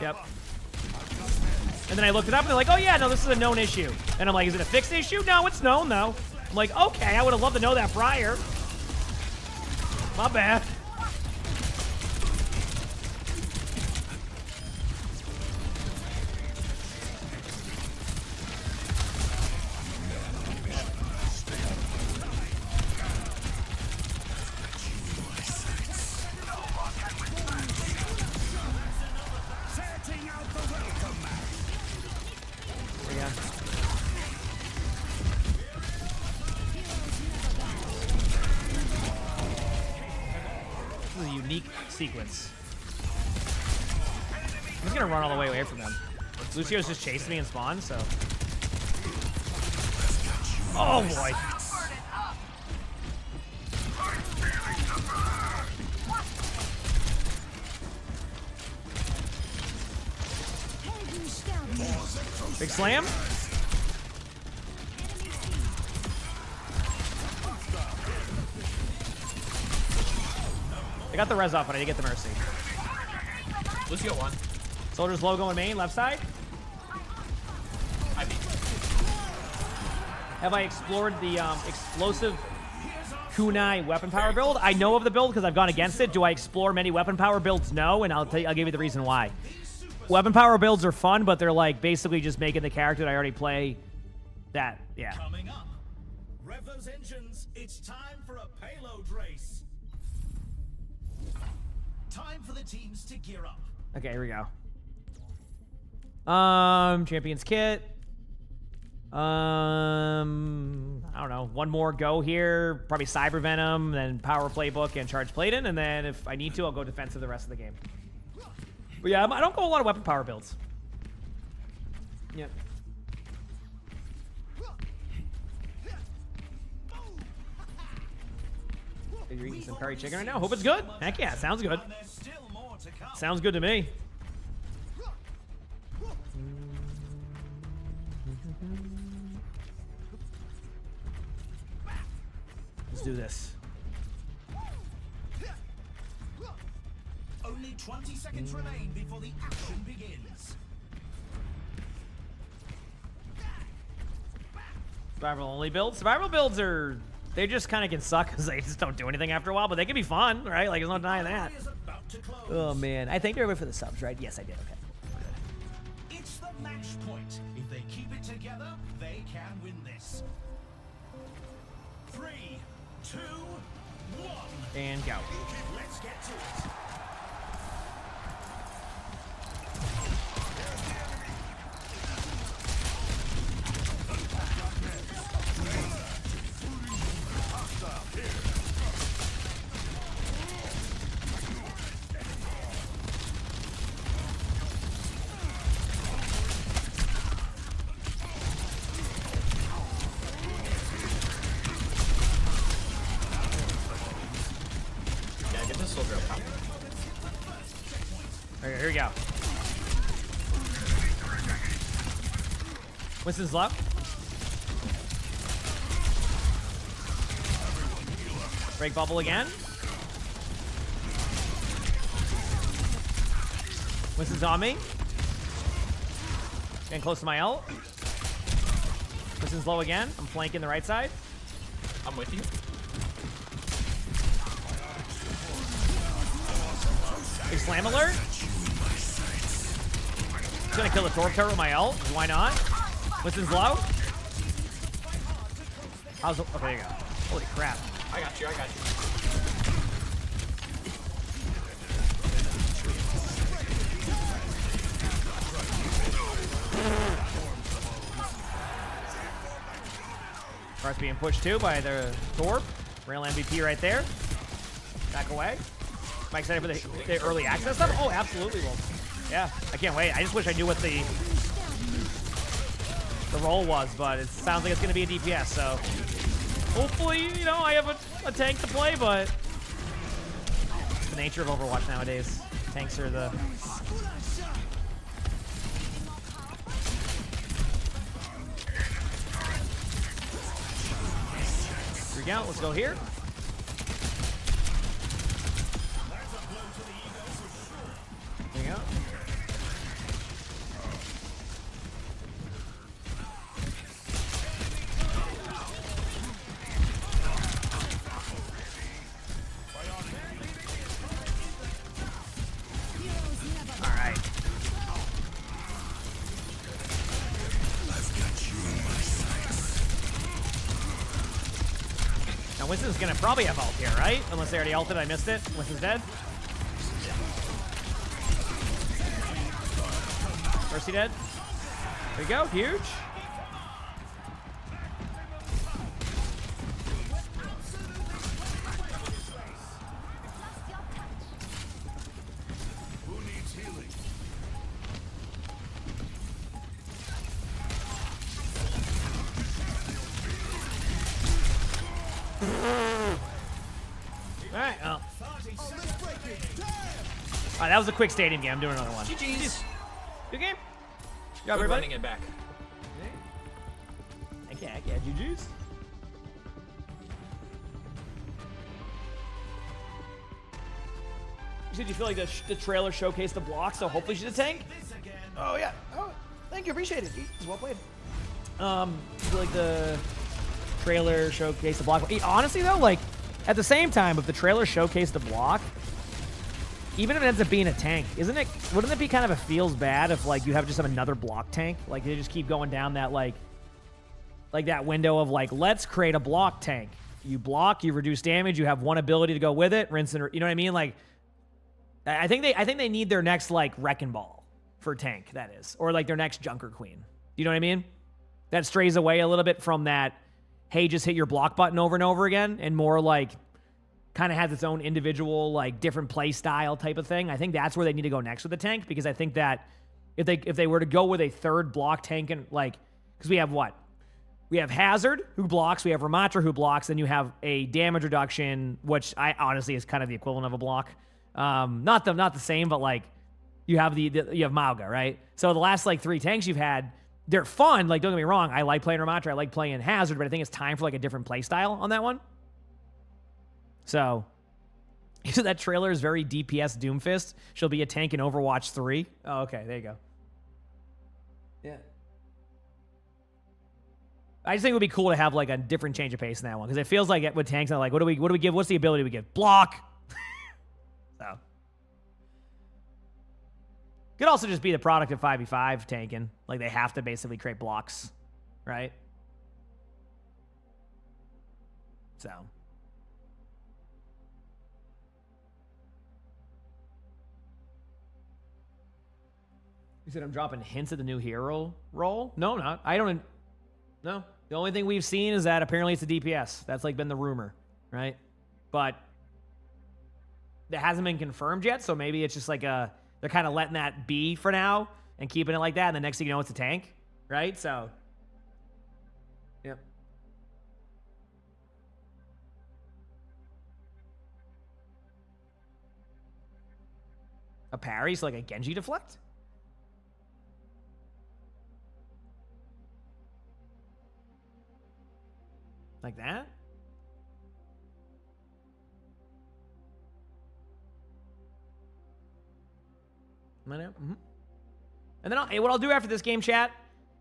Yep. And then I looked it up, and they're like, oh yeah, no, this is a known issue. And I'm like, is it a fixed issue? No, it's known though. I'm like, okay, I would have loved to know that prior. My bad. Sequence. I'm just gonna run all the way away from them. Lucio's just chasing me and spawn, so. Oh boy. Big slam. I got the res off, but I didn't get the mercy. Lucio won. Soldier's logo in main, left side. Have I explored the explosive kunai weapon power build? I know of the build because I've gone against it. Do I explore many weapon power builds? No, and I'll give you the reason why. Weapon power builds are fun, but they're like basically just making the character that I already play. That, yeah. Coming up, rev those engines. It's time for a payload race. Time for the teams to gear up. Okay, here we go. Champions kit. I don't know. One more go here. Probably Cyber Venom, then Power Playbook and Charge Playdin, and then if I need to, I'll go defensive the rest of the game. But yeah, I don't go a lot of weapon power builds. Yep. You're eating some curry chicken right now? Hope it's good. Heck yeah, sounds good. Sounds good to me. Let's do this. Only 20 seconds remain before the action begins. Survival only builds. Survival builds are, they just kind of can suck because they just don't do anything after a while, but they can be fun, right? Like, there's no denying that. Is about to close. Oh man, I think they're ready for the subs, right? Yes, I did. Okay. It's the match point. If they keep it together, they can win this. 3, 2, 1. And go. Let's get to it. Yeah, get this soldier up top. Okay, here we go. Winston's low. Break bubble again. Winston's on me. Getting close to my ult. Winston's low again. I'm flanking the right side. I'm with you. Big slam alert. Just gonna kill the torque turret with my ult. Why not? Winston's low. How's okay, there you go. Holy crap. I got you. I got you. Cart's being pushed too by the Torp. Real MVP right there. Back away. Am I excited for the early access stuff? Oh, absolutely. Well, yeah, I can't wait. I just wish I knew what the role was, but it sounds like it's going to be a DPS, so hopefully, you know, I have a tank to play, but it's the nature of Overwatch nowadays. Tanks are the... Here we go. Let's go here. There you go. All right. Now Winston's gonna probably have ult here, right? Unless they already ulted, I missed it. Winston's dead. Mercy dead. There you go, huge. Who needs healing? All right, well. All right, that was a quick stadium game. I'm doing another one. GG's. Good game. Good job, Good everybody. running it back. Yeah, GG's. You said you feel like the trailer showcased the block, so hopefully she's a tank. Oh yeah. Oh, thank you. Appreciate it. Jeez, well played. I feel like the trailer showcased the block. Honestly though, like at the same time, if the trailer showcased the block, even if it ends up being a tank, wouldn't it be kind of a feels bad if like you have another block tank? Like they just keep going down that like that window of like, let's create a block tank. You block, you reduce damage, you have one ability to go with it, rinse and you know what I mean? Like I think they need their next like Wrecking Ball for tank, that is. Or like their next Junker Queen. You know what I mean? That strays away a little bit from that, hey, just hit your block button over and over again, and more like kind of has its own individual, like different play style type of thing. I think that's where they need to go next with the tank, because I think that if they were to go with a third block tank, and like, because we have what? We have Hazard, who blocks. We have Ramatra, who blocks. Then you have a damage reduction, which I honestly is kind of the equivalent of a block. Not the same, but like you have you have Mauga, right? So the last like 3 tanks you've had, they're fun. Like, don't get me wrong, I like playing Ramatra, I like playing Hazard, but I think it's time for like a different play style on that one. So So that trailer is very DPS Doomfist. She'll be a tank in Overwatch 3. Oh, okay. There you go. Yeah. I just think it would be cool to have like a different change of pace in that one because it feels like with tanks, I'm like, what do we give? What's the ability we give? Block. So could also just be the product of 5v5 tanking. Like they have to basically create blocks, right? So. You said I'm dropping hints at the new hero role? No, not. I don't. No. The only thing we've seen is that apparently it's a DPS. That's like been the rumor, right? But that hasn't been confirmed yet, so maybe it's just like they're kind of letting that be for now and keeping it like that, and the next thing you know, it's a tank, right? So, yep. A parry, so like a Genji deflect? Like that? Mm-hmm. And then what I'll do after this game, chat,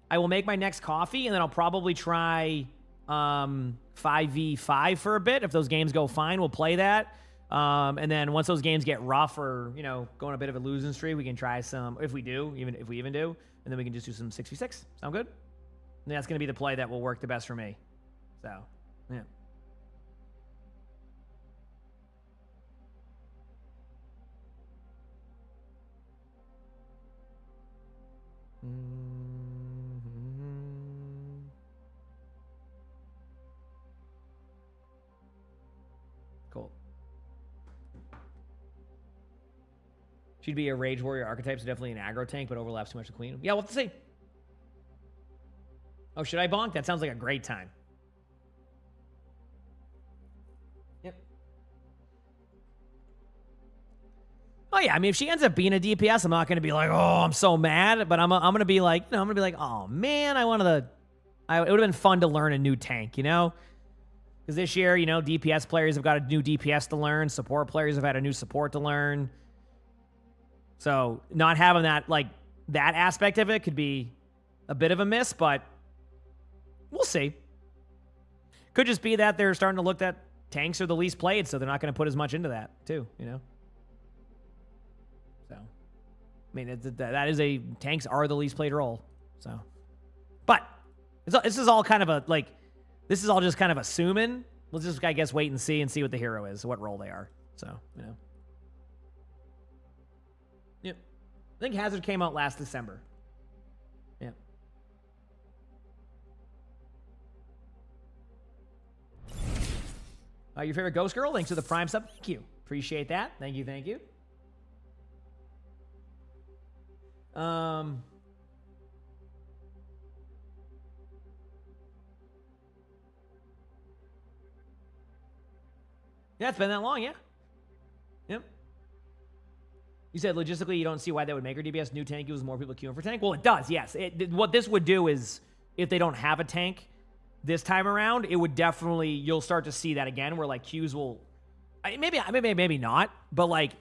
I will make my next coffee, and then I'll probably try 5v5 for a bit. If those games go fine, we'll play that. And then once those games get rough or, you know, go on a bit of a losing streak, we can try some, if we do, if we even do, and then we can just do some 6v6. Sound good? And that's going to be the play that will work the best for me. So, yeah. Cool. She'd be a Rage Warrior archetype, so definitely an aggro tank, but overlaps too much with Queen. Yeah, we'll have to see. Oh, should I bonk? That sounds like a great time. Yep. Oh yeah, I mean, if she ends up being a DPS, I'm not going to be like, oh, I'm so mad, but I'm going to be like, you know, I'm going to be like, oh man, it would have been fun to learn a new tank, you know? Because this year, you know, DPS players have got a new DPS to learn, support players have had a new support to learn. So not having that, like, that aspect of it could be a bit of a miss, but we'll see. Could just be that they're starting to look that tanks are the least played, so they're not going to put as much into that, too, you know? So, I mean, that is tanks are the least played role, so. But, this is all kind of this is all just kind of assuming. Let's just, I guess, wait and see what the hero is, what role they are, so, you know. Yep. I think Hazard came out last December. Yep. Your favorite Ghost Girl? Thanks for the Prime sub. Thank you. Appreciate that. Thank you. Thank you. Yeah, it's been that long, yeah. Yep. You said logistically you don't see why that would make her DPS new tank equals more people queuing for tank. Well, it does, yes. What this would do is if they don't have a tank this time around, it would definitely, you'll start to see that again where like queues will, maybe not, but like,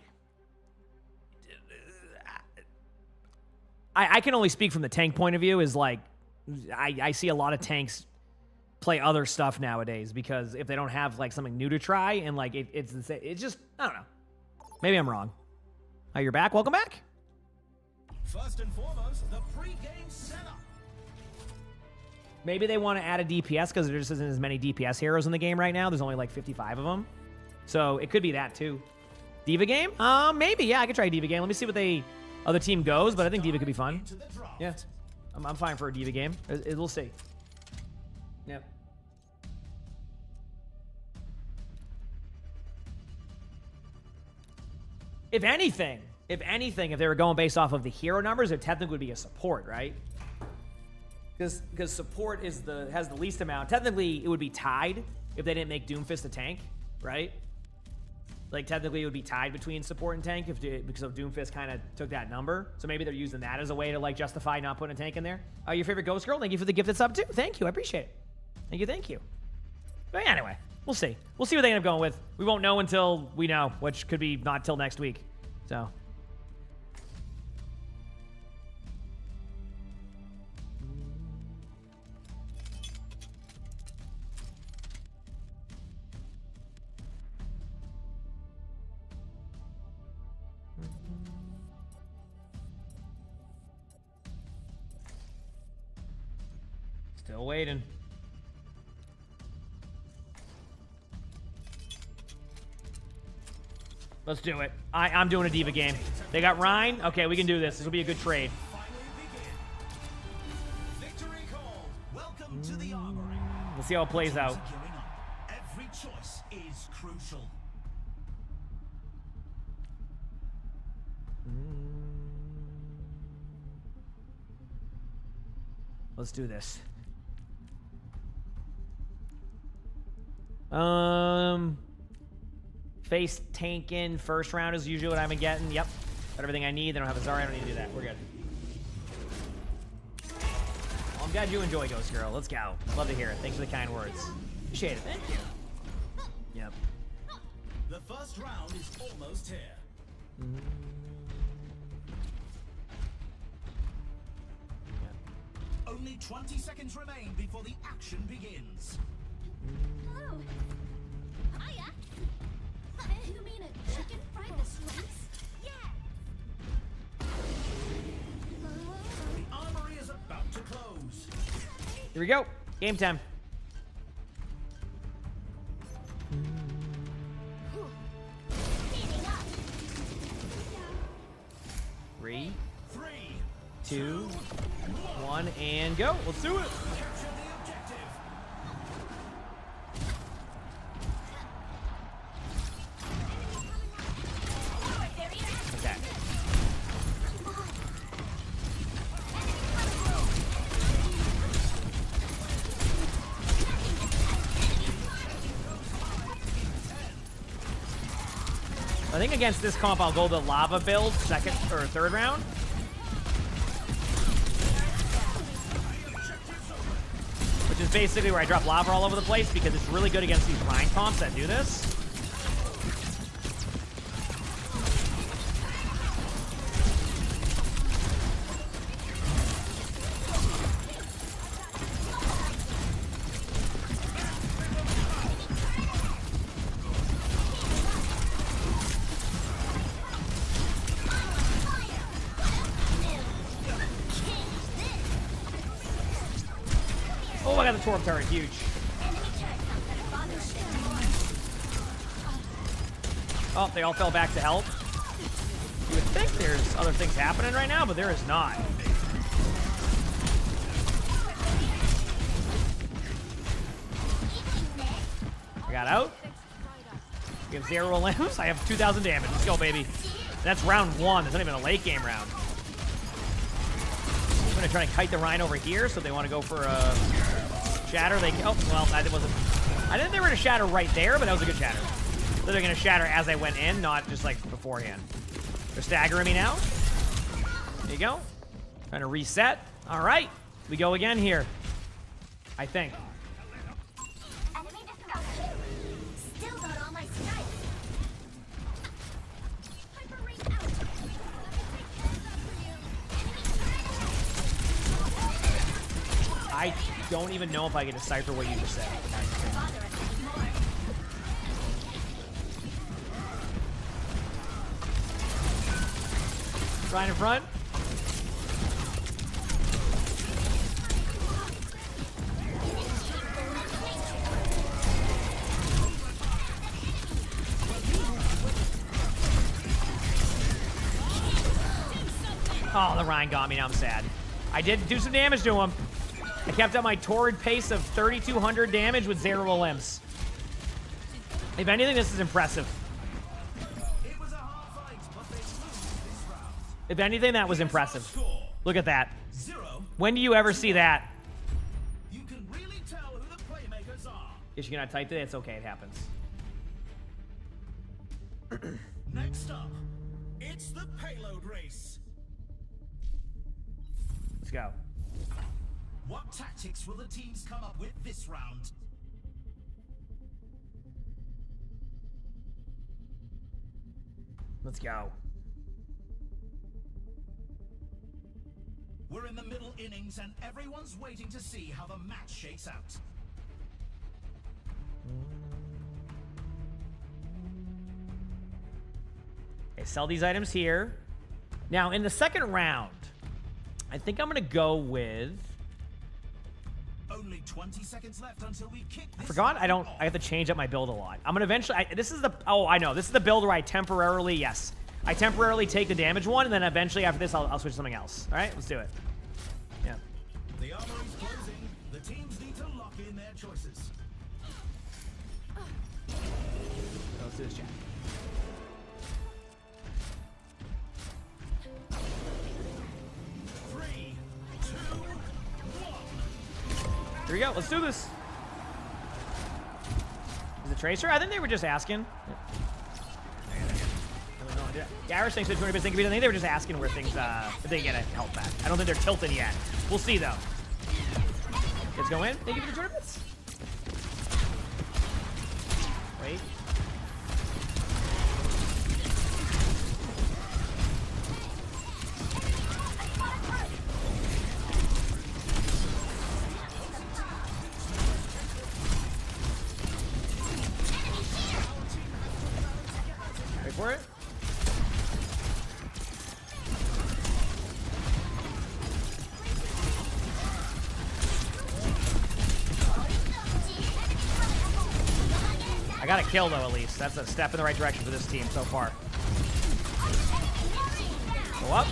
I can only speak from the tank point of view is like, I see a lot of tanks play other stuff nowadays because if they don't have like something new to try and like it's just, I don't know. Maybe I'm wrong. Oh, you're back? Welcome back. First and foremost, the pre-game setup. Maybe they want to add a DPS because there just isn't as many DPS heroes in the game right now. There's only like 55 of them. So it could be that too. Diva game? Maybe. Yeah, I could try a Diva game. Let me see what the other team goes, but I think Diva could be fun. Yeah. I'm fine for a Diva game. We'll see. Yep. If anything, if they were going based off of the hero numbers, it technically would be a support, right? Because support has the least amount. Technically, it would be tied if they didn't make Doomfist a tank, right? Like, technically, it would be tied between support and tank because of Doomfist kind of took that number. So maybe they're using that as a way to, like, justify not putting a tank in there. Your favorite Ghost Girl? Thank you for the gifted sub, too. Thank you. I appreciate it. Thank you. But anyway, We'll see. We'll see what they end up going with. We won't know until we know, which could be not till next week. So. Still waiting. Let's do it. I'm doing a diva game. They got Rhine. Okay, we can do this. This will be a good trade. Let's see how it plays out. Every choice is crucial. Let's do this. Face tanking first round is usually what I've been getting. Yep. Got everything I need. They don't have a Zarya. I don't need to do that. We're good. Well, I'm glad you enjoy Ghost Girl. Let's go. Love to hear it. Thanks for the kind words. Appreciate it. Thank you. Yep. The first round is almost here. Only 20 seconds remain before the action begins. Oh. Hiya. You mean a chicken fried this rice? Yeah. The armory is about to close. Here we go. Game time. Heating up. 3, Three, 2, 1, and go. Let's do it. capture the objective. Okay. I think against this comp, I'll go the lava build second or third round. Which is basically where I drop lava all over the place because it's really good against these grind comps that do this. Oh, I got the Torp turret, huge. Oh, they all fell back to help. You would think there's other things happening right now, but there is not. I got out. We have 0 limbs. I have 2,000 damage. Let's go, baby. That's round 1. That's not even a late game round. I'm gonna try to kite the Rhine over here, so if they want to go for a shatter, they can. Oh, well, that wasn't. I didn't think they were gonna shatter right there, but that was a good shatter. So they're gonna shatter as I went in, not just like beforehand. They're staggering me now. There you go. Trying to reset. All right, we go again here. I think. Enemy discovered. Still got all my stripes. Hyper ring out. I don't even know if I can decipher what you just said. Right in front. Oh, the Rhine got me. Now I'm sad. I did do some damage to him. I kept up my torrid pace of 3,200 damage with 0 limbs. If anything, this is impressive. It was a hard fight, but they lose this round. If anything, that was impressive. Score Look at that. 0. When do you ever see that? You can really tell who the playmakers are. If you're gonna type it, it's okay. It happens. Next up, it's the payload race. Let's go. What tactics will the teams come up with this round? Let's go. We're in the middle innings and everyone's waiting to see how the match shakes out. Okay, sell these items here. Now, in the second round, I think I'm going to go with... Only 20 seconds left until we kick this. I forgot I have to change up my build a lot. I'm going to eventually... this is the... Oh, I know. This is the build where I temporarily... Yes. I temporarily take the damage one, and then eventually after this, I'll switch to something else. All right? Let's do it. Yeah. The armory's closing. The teams need to lock in their choices. Let's do this, Jack. Here we go. Let's do this. Is it Tracer? I think they were just asking. Garrish, thanks for the 200 bits. Thank you. I think they were just asking where things, if they get a health back. I don't think they're tilting yet. We'll see, though. Let's go in. Thank you for the 200 bits. Wait. Wait for it. I got a kill, though, at least. That's a step in the right direction for this team so far. Go up.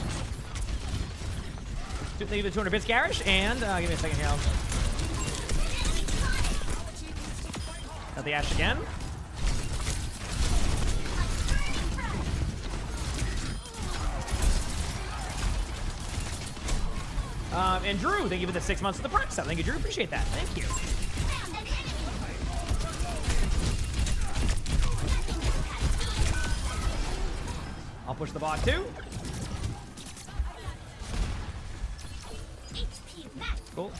Thank you for the 200 bits, Garish. And give me a second here. Got the Ash again. And Drew, thank you for the 6 months of the Prime sub. Thank you, Drew. Appreciate that. Thank you. I'll push the bot too. Cool.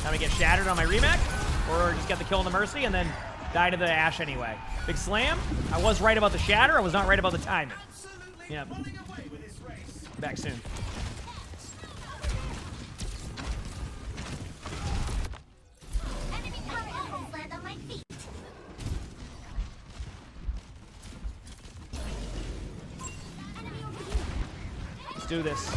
Time to get shattered on my remake, or just get the kill on the Mercy and then die to the Ashe anyway. Big slam. I was right about the shatter. I was not right about the timing. Yeah. Back soon. Let's do this.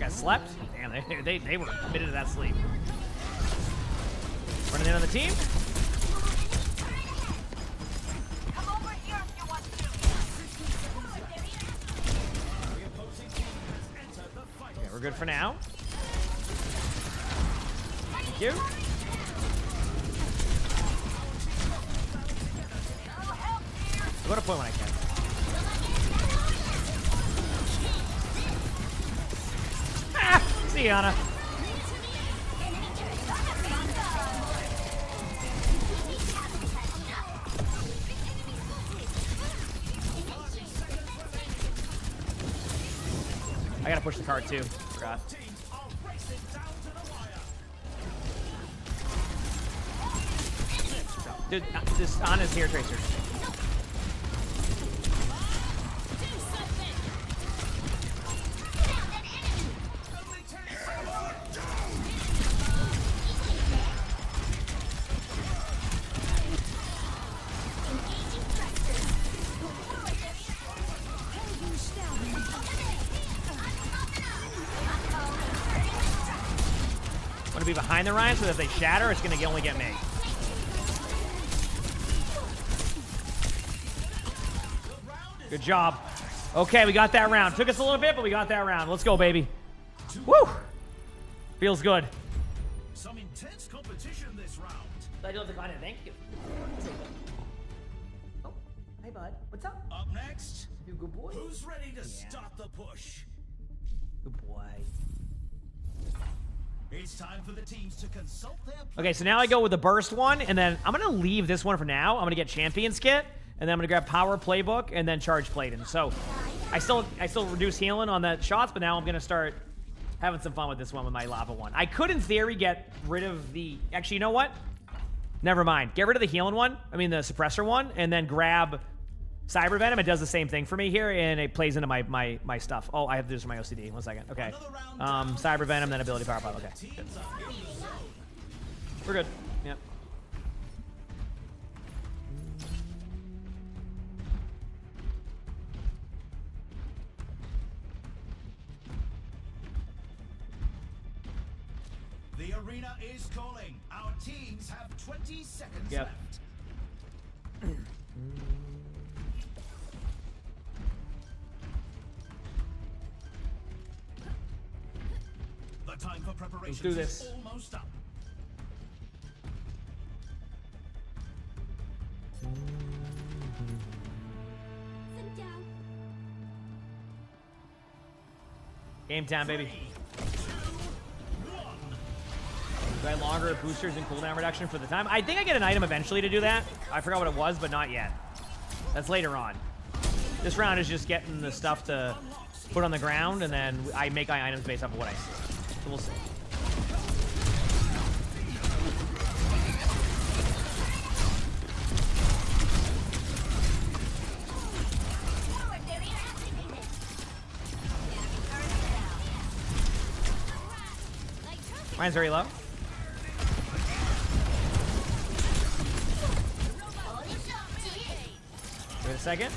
Slept? Damn, they were committed to that sleep. Running in on the team. Okay, we're good for now. Thank you. I'll go to point when I can. See you, Anna. I gotta push the card too. Forgot. Dude, this Anna's here, Tracer. Be behind the Ryan so that if they shatter, it's going to only get me. Good job. Okay, we got that round. Took us a little bit, but we got that round. Let's go, baby. Woo! Feels good. Some intense competition this round. I don't decline it. Thank you. Oh, hey, bud. What's up? Up next, You good boy? who's ready to start the push? Good boy. It's It's time for the teams to consult their Okay, so now I go with the burst one, and then I'm gonna leave this one for now. I'm gonna get Champion's Kit, and then I'm gonna grab Power Playbook, and then Charge Platen. So I still reduce healing on the shots, but now I'm gonna start having some fun with this one with my Lava one. I could, in theory, get rid of the... Actually, you know what? Never mind. Get rid of the healing one, I mean the suppressor one, and then grab Cyber Venom. It does the same thing for me here, and it plays into my stuff. Oh, I have to do this for my OCD. 1 second. Okay. Cyber Venom, then Ability Power Pile. Okay. Good. We're good. Yep. The arena is calling. Our teams have 20 seconds Yep. left. The time for preparations do this. is almost up. Sit down. Game time, baby. Do I longer boosters and cooldown reduction for the time? I think I get an item eventually to do that. I forgot what it was, but not yet. That's later on. This round is just getting the stuff to put on the ground, and then I make my items based off of what I see. So we'll see. Mine's very low. Wait a second.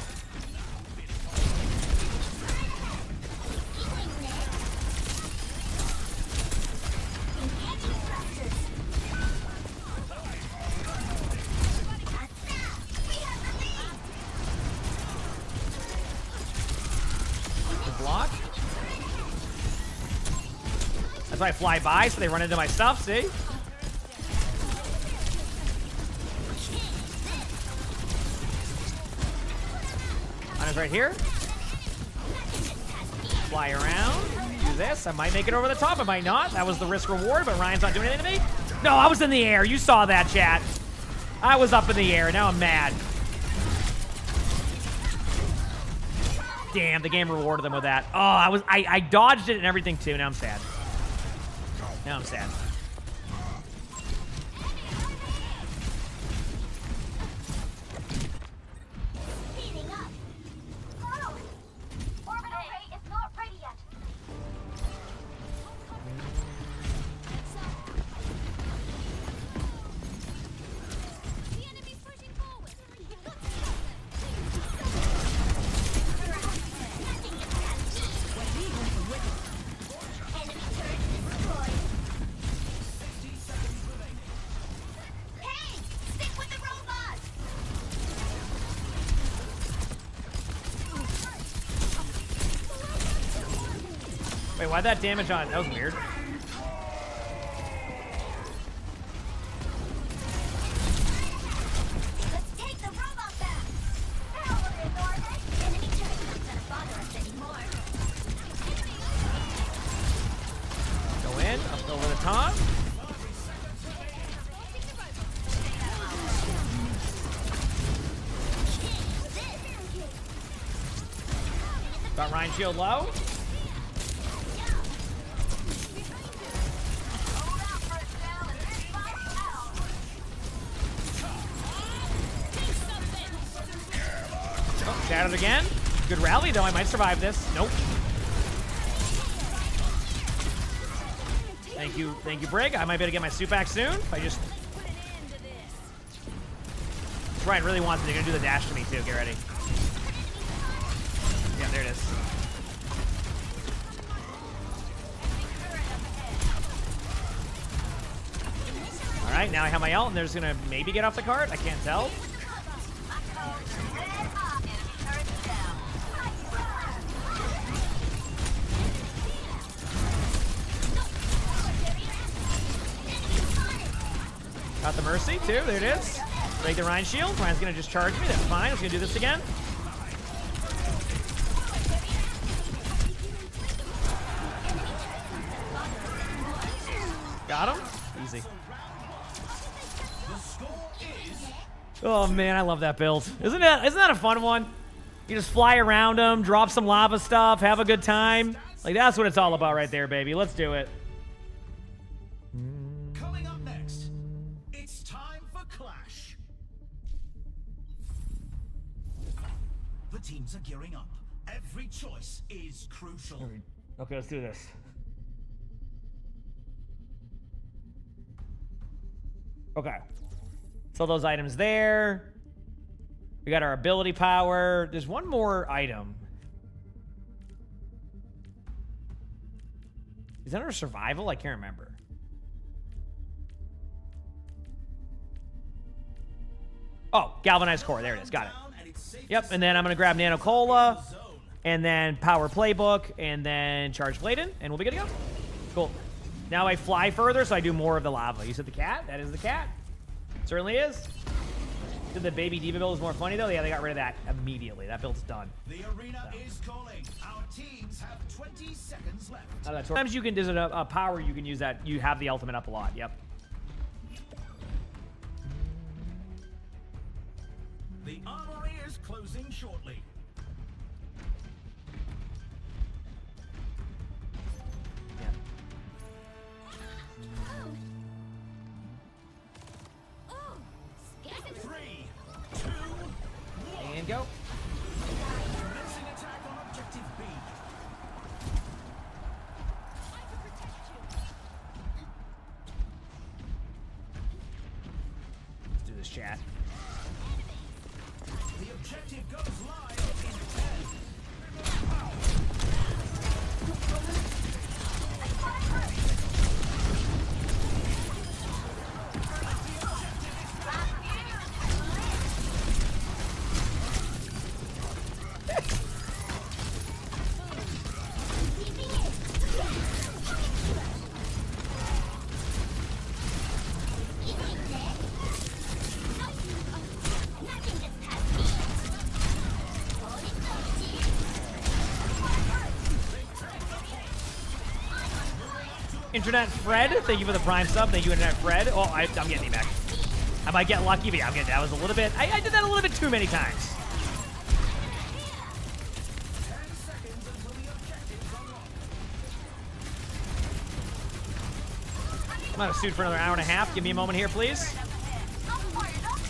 Good block. That's why I fly by, so they run into my stuff, see? Ana's right here. Fly around. Do this. I might make it over the top. I might not. That was the risk reward, but Ryan's not doing anything to me. No, I was in the air. You saw that, chat. I was up in the air. Now I'm mad. Damn, the game rewarded them with that. Oh, I dodged it and everything too. Now I'm sad. Now I'm sad. Heating up. Oh, orbital ray is not ready yet. The enemy's pushing forward. You've got to stop them. Enemy turret destroyed. Hey, stick with the robot. Wait, why'd that damage on? That was weird. Let's take the robot back. Now we're in orbit. Enemy turret not gonna bother us anymore. Go in, up over the top. Got Ryan shield low. Oh, shattered again. Good rally though. I might survive this. Nope. Thank you, Brig. I might be able to get my suit back soon. If I just... Ryan really wants me to do the dash to me too. Get ready. Yeah, there it is. All right, now I have my ult, and they're just gonna maybe get off the cart. I can't tell. Got the Mercy, too. There it is. Break the Ryan shield. Ryan's going to just charge me. That's fine. I'm just going to do this again. Got him? Easy. The score is Oh man, I love that build. Isn't that a fun one? You just fly around them, drop some lava stuff, have a good time. Like, that's what it's all about right there, baby. Let's do it. coming up next. It's time for Clash. The teams are gearing up. Every choice is crucial. Okay, let's do this. Okay. So those items there. We got our ability power. There's one more item. Is that our survival? I can't remember. Oh, galvanized core. There it is. Got it. Yep, and then I'm going to grab Nano Cola, and then Power Playbook, and then Charge Bladen, and we'll be good to go. Cool. Now I fly further, so I do more of the lava. You said the cat? That is the cat. Certainly is. Did the Baby Diva build is more funny, though? Yeah, they got rid of that immediately. That build's done. The arena is calling. Our teams have 20 seconds left. Sometimes you can, there's a power you can use that. You have the ultimate up a lot. Yep. The armory is closing shortly. Oh, scary. 3, 2, 1. And go. Commencing attack on objective B. Let's do this, chat. The objective goes live in 10. Internet Fred, thank you for the Prime sub. Thank you, Internet Fred. Oh, I'm getting it back. I might get lucky, but yeah, I'm getting that. Was a little bit. I did that a little bit too many times. I'm gonna shoot for another hour and a half. Give me a moment here, please.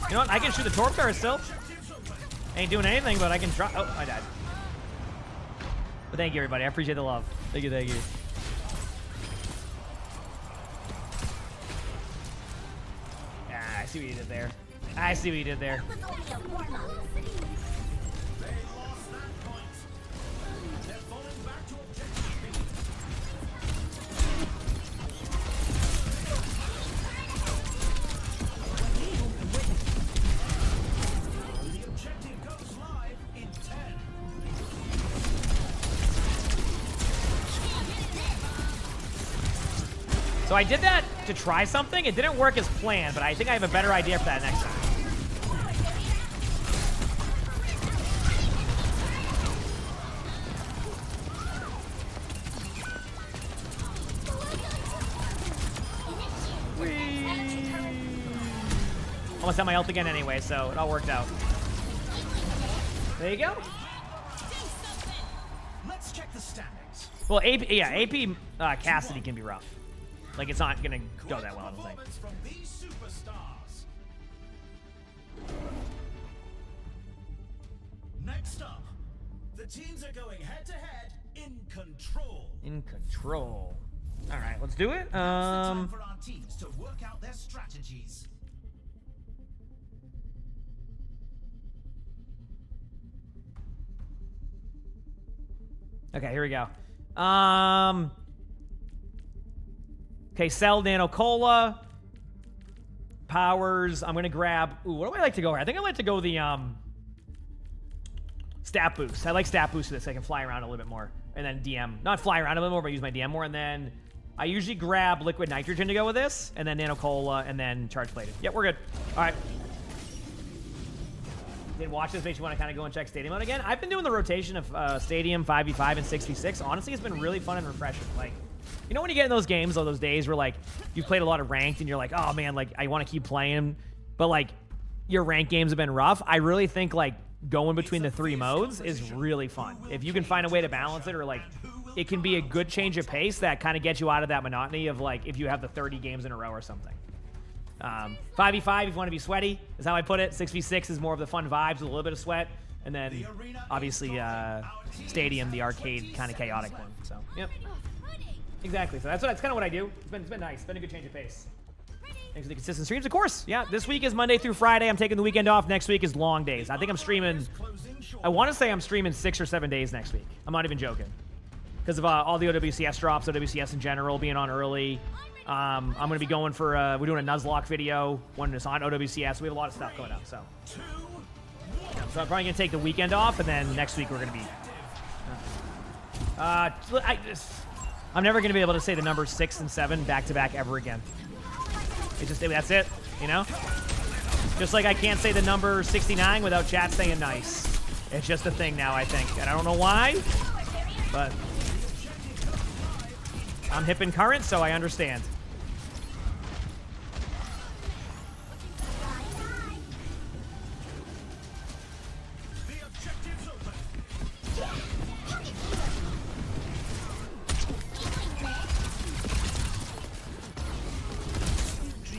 You know what? I can shoot the torp turret still. Ain't doing anything, but I can try. Oh, I died. But thank you, everybody. I appreciate the love. Thank you, thank you. I see what you did there. I see what you did there. That was only a warm-up. They lost that point. They're falling back to objective B. The objective goes live in 10. So I did that to try something. It didn't work as planned, but I think I have a better idea for that next time. Almost had my ult again anyway, so it all worked out. There you go. Let's check the standings. Well, AP Cassidy can be rough. Like, it's not gonna go that well, I don't think. Performance from these superstars. Next up, the teams are going head-to-head in Control. In control. All right, let's do it. It's the time for our teams to work out their strategies. Okay, here we go. Okay, Cell Nano Cola. Powers. I'm gonna grab. Ooh, what do I like to go here? I think I like to go the stat boost. I like stat boost for this. I can fly around a little bit more. And then DM. Not fly around a little more, but use my DM more. And then I usually grab liquid nitrogen to go with this. And then Nano Cola, and then charge plated. Yep, we're good. All right. Did watch this makes you want to kind of go and check Stadium out again? I've been doing the rotation of Stadium, 5v5, and 6v6. Honestly, it's been really fun and refreshing. Like, You know when you get in those games, or those days where like you've played a lot of ranked and you're like, oh man, like I want to keep playing, but like your ranked games have been rough. I really think like going between the 3 modes is really fun. If you can find a way to balance it, or like it can be a good change of pace that kind of gets you out of that monotony of like if you have the 30 games in a row or something. 5v5 if you want to be sweaty is how I put it. 6v6 is more of the fun vibes with a little bit of sweat. And then obviously Stadium, the arcade kind of chaotic one. So, yep. Exactly. So that's kind of what I do. It's been nice. It's been a good change of pace. Thanks for the consistent streams, of course. Yeah, this week is Monday through Friday. I'm taking the weekend off. Next week is long days. I think I'm streaming, I want to say I'm streaming 6 or 7 days next week. I'm not even joking. Because of all the OWCS drops, OWCS in general being on early. I'm going to be going for, we're doing a Nuzlocke video when it's on OWCS. We have a lot of stuff going up, so. Yeah, so I'm probably going to take the weekend off, and then next week we're going to be. I'm never going to be able to say the numbers 6 and 7 back-to-back ever again. It's just, that's it, you know? Just like I can't say the number 69 without chat saying nice. It's just a thing now, I think. And I don't know why, but I'm hip and current, so I understand.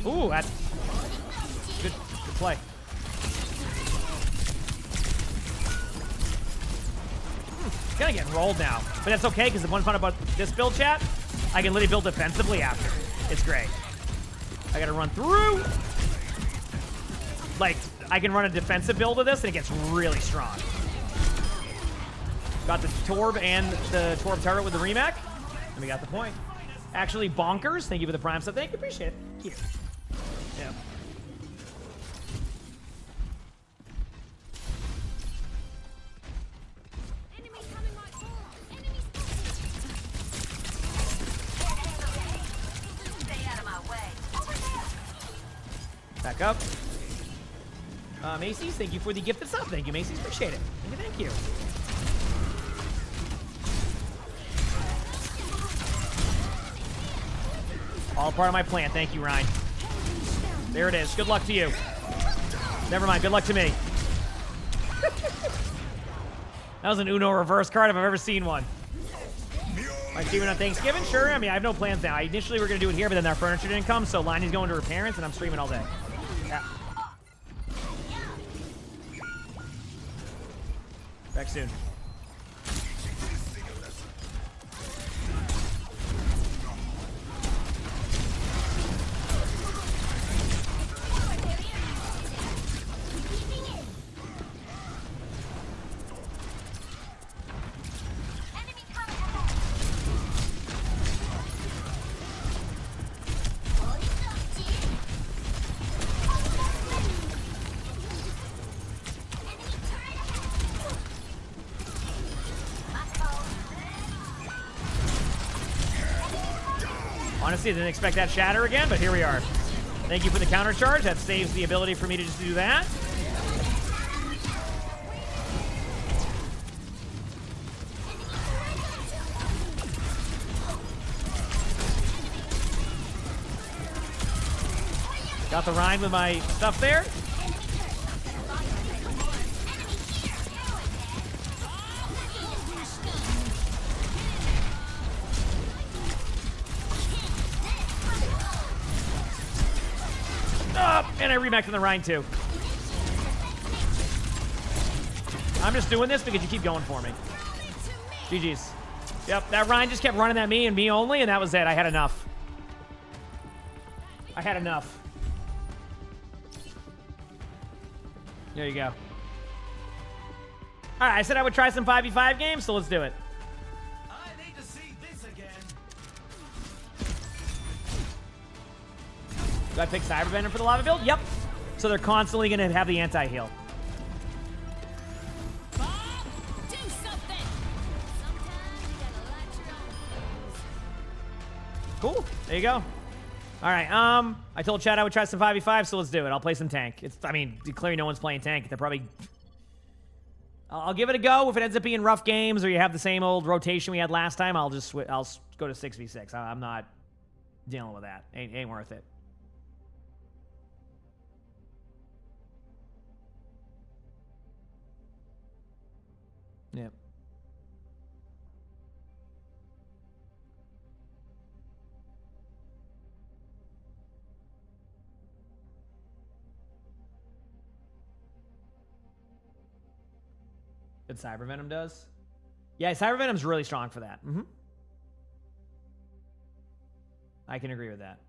Ooh, that's good play. It's gonna get rolled now, but that's okay because the one fun about this build, chat, I can literally build defensively after. It's great. I gotta run through. Like, I can run a defensive build of this and it gets really strong. Got the Torb and the Torb turret with the remake, and we got the point. Actually, bonkers. Thank you for the prime stuff. Thank you, appreciate it. Thank you. Yeah. Back up. Macy's, thank you for the gifted sub. Thank you, Macy's. Appreciate it. Thank you. All part of my plan. Thank you, Ryan. There it is. Good luck to you. Never mind. Good luck to me. That was an Uno reverse card if I've ever seen one. Like, streaming on Thanksgiving? Sure. I mean, I have no plans now. Initially, we were going to do it here, but then our furniture didn't come, so Liney's going to her parents, and I'm streaming all day. Yeah. Back soon. Honestly, I didn't expect that shatter again, but here we are. Thank you for the counter charge. That saves the ability for me to just do that. Got the Rhine with my stuff there. And I remaxed on the Rhine too. I'm just doing this because you keep going for me. GG's. Yep, that Rhine just kept running at me and me only, and that was it. I had enough. I had enough. There you go. Alright, I said I would try some 5v5 games, so let's do it. I need to see this again. Do I pick Cyberbender for the lava build? Yep. So they're constantly going to have the anti-heal. Cool. There you go. All right. I told Chad I would try some 5v5, so let's do it. I'll play some tank. I mean, clearly no one's playing tank. They're probably... I'll give it a go. If it ends up being rough games or you have the same old rotation we had last time, I'll just I'll go to 6v6. I'm not dealing with that. Ain't worth it. Yep. Good Cyber Venom does. Yeah, Cyber Venom's really strong for that. I can agree with that.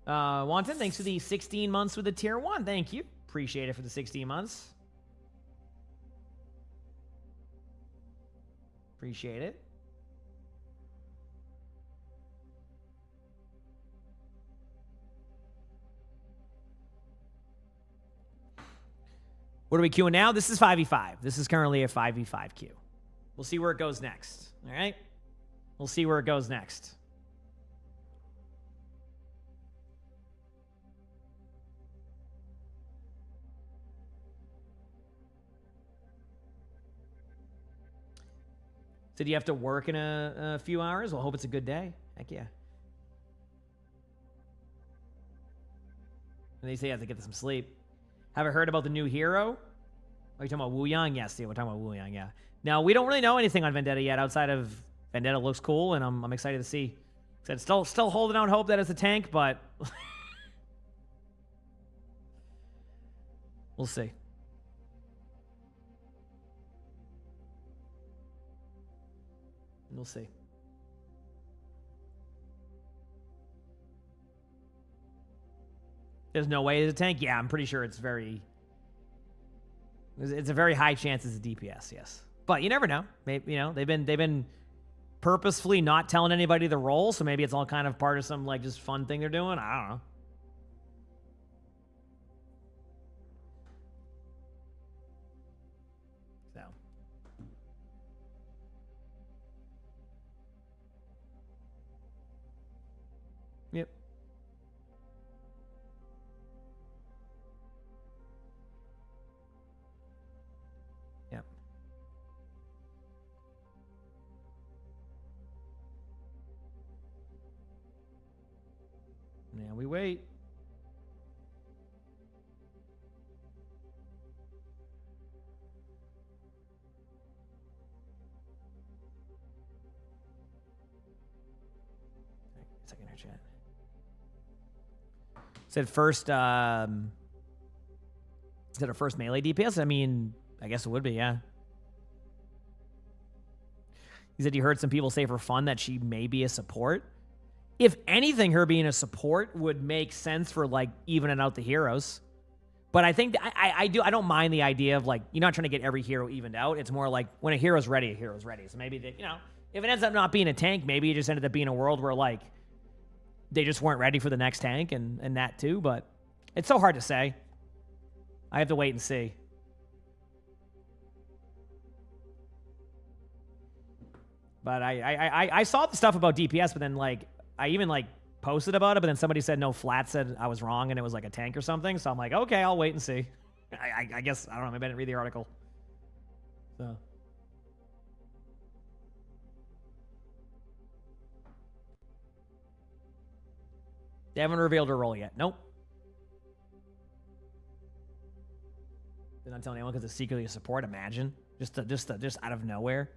Wanton, thanks for the 16 months with the tier 1. Thank you. Appreciate it for the 16 months. Appreciate it. What are we queuing now? This is 5v5. This is currently a 5v5 queue. We'll see where it goes next. All right? We'll see where it goes next. So do you have to work in a few hours? Well, hope it's a good day. Heck yeah. And they say you have to get some sleep. Have I heard about the new hero? Are you talking about Wu Yang? Yes, yeah, we're talking about Wu Yang, yeah. Now, we don't really know anything on Vendetta yet outside of Vendetta looks cool, and I'm excited to see. Said still holding out hope that it's a tank, but we'll see. We'll see. There's no way it's a tank? Yeah, I'm pretty sure it's a very high chance it's a DPS, yes. But you never know. Maybe, you know, they've been purposefully not telling anybody the role, so maybe it's all kind of part of some like just fun thing they're doing. I don't know. So yep. Yep. Now we wait. Second here, chat. Said first, is it a first melee DPS? I mean, I guess it would be, yeah. He said you heard some people say for fun that she may be a support. If anything, her being a support would make sense for like evening out the heroes. But I think I don't mind the idea of like you're not trying to get every hero evened out. It's more like when a hero's ready, a hero's ready. So maybe they, you know, if it ends up not being a tank, maybe it just ended up being a world where like they just weren't ready for the next tank and that too. But it's so hard to say. I have to wait and see. But I saw the stuff about DPS, but then like I even like posted about it, but then somebody said no, Flat said I was wrong and it was like a tank or something. So I'm like, okay, I'll wait and see. I guess I don't know. Maybe I didn't read the article. So. They haven't revealed her role yet. Nope. They're not telling anyone because it's secretly a support. Imagine just out of nowhere.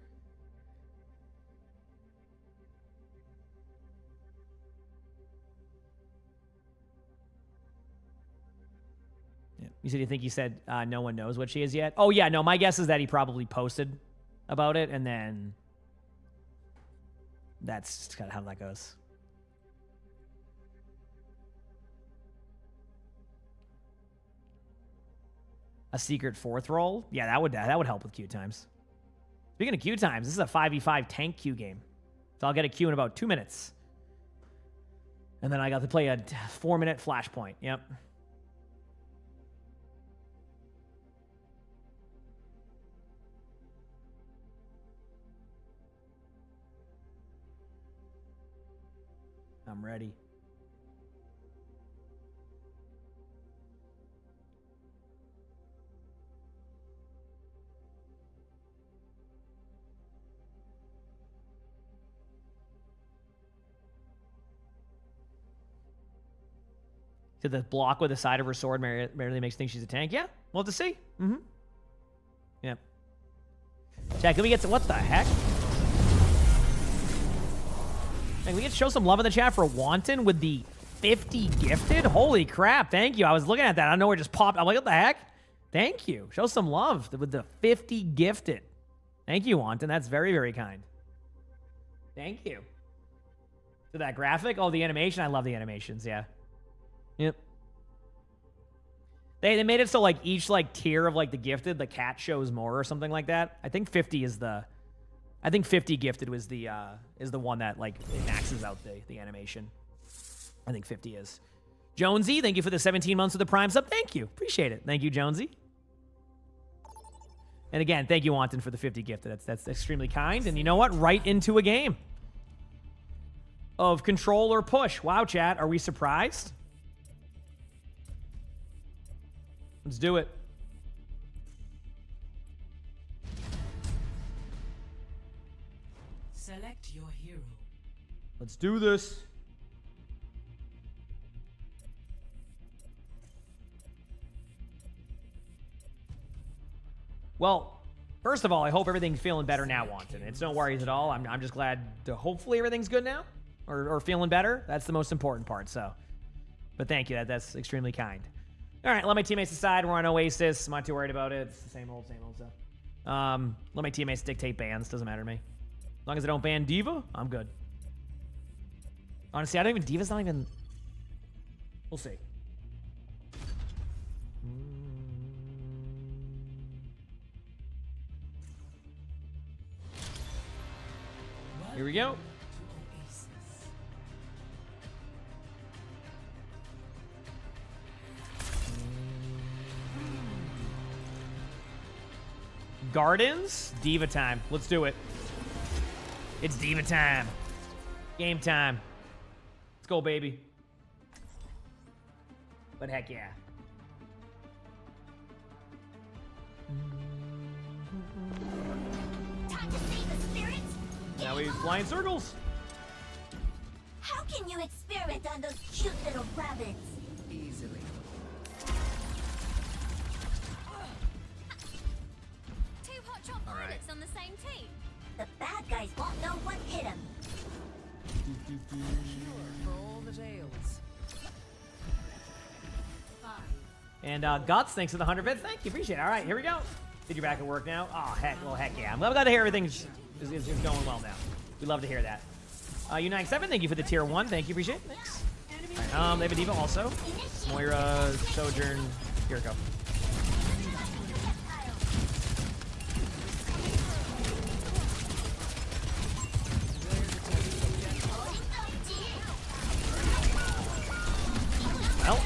Yeah. You said you think he said no one knows what she is yet? Oh yeah, no. My guess is that he probably posted about it, and then that's kind of how that goes. A secret fourth role? Yeah, that would help with queue times. Speaking of queue times, this is a 5v5 tank queue game. So I'll get a queue in about 2 minutes. And then I got to play a 4-minute flashpoint. Yep. I'm ready. to the block with the side of her sword merely makes think she's a tank. Yeah, we'll have to see. Mm-hmm. Yeah. Chat, can we get some... What the heck? Man, we get to show some love in the chat for Wanton with the 50 gifted? Holy crap, thank you. I was looking at that. I don't know where it just popped. I'm like, what the heck? Thank you. Show some love with the 50 gifted. Thank you, Wanton. That's very, very kind. Thank you. To that graphic? Oh, the animation? I love the animations, yeah. Yep. They made it so, like, each, like, tier of, like, the gifted, the cat shows more or something like that. I think 50 is the... I think 50 gifted was the is the one that, like, it maxes out the animation. I think 50 is. Jonesy, thank you for the 17 months of the Prime sub. Thank you. Appreciate it. Thank you, Jonesy. And again, thank you, Wanton, for the 50 gifted. That's extremely kind. And you know what? Right into a game of control or push. Wow, chat. Are we surprised? Let's do it. Select your hero. Let's do this. Well, first of all, I hope everything's feeling better now, Wanton. It's no worries at all. I'm just glad to hopefully everything's good now or feeling better. That's the most important part. So, but thank you. That's extremely kind. All right, let my teammates decide. We're on Oasis. I'm not too worried about it. It's the same old stuff. Let my teammates dictate bans. Doesn't matter to me. As long as I don't ban Diva, I'm good. Honestly, I don't even... Diva's not even... We'll see. Here we go. Gardens? Diva time. Let's do it. It's Diva time. Game time. Let's go, baby. But heck yeah. Time to save the spirits? Now we fly in circles. How can you experiment on those cute little rabbits? Easily. Two hot shot All right. pilots on the same team. The bad guys won't know what hit them. For all the tales. And Guts, thanks for the 100 bits. Thank you, appreciate it. All right, here we go. Did you back at work now? Oh, heck, well, heck yeah. I'm glad to hear everything's is going well now. We love to hear that. U97, thank you for the tier 1. Thank you, appreciate it. Thanks. All right, they have a Diva also. Moira, Sojourn, Kiriko. Well.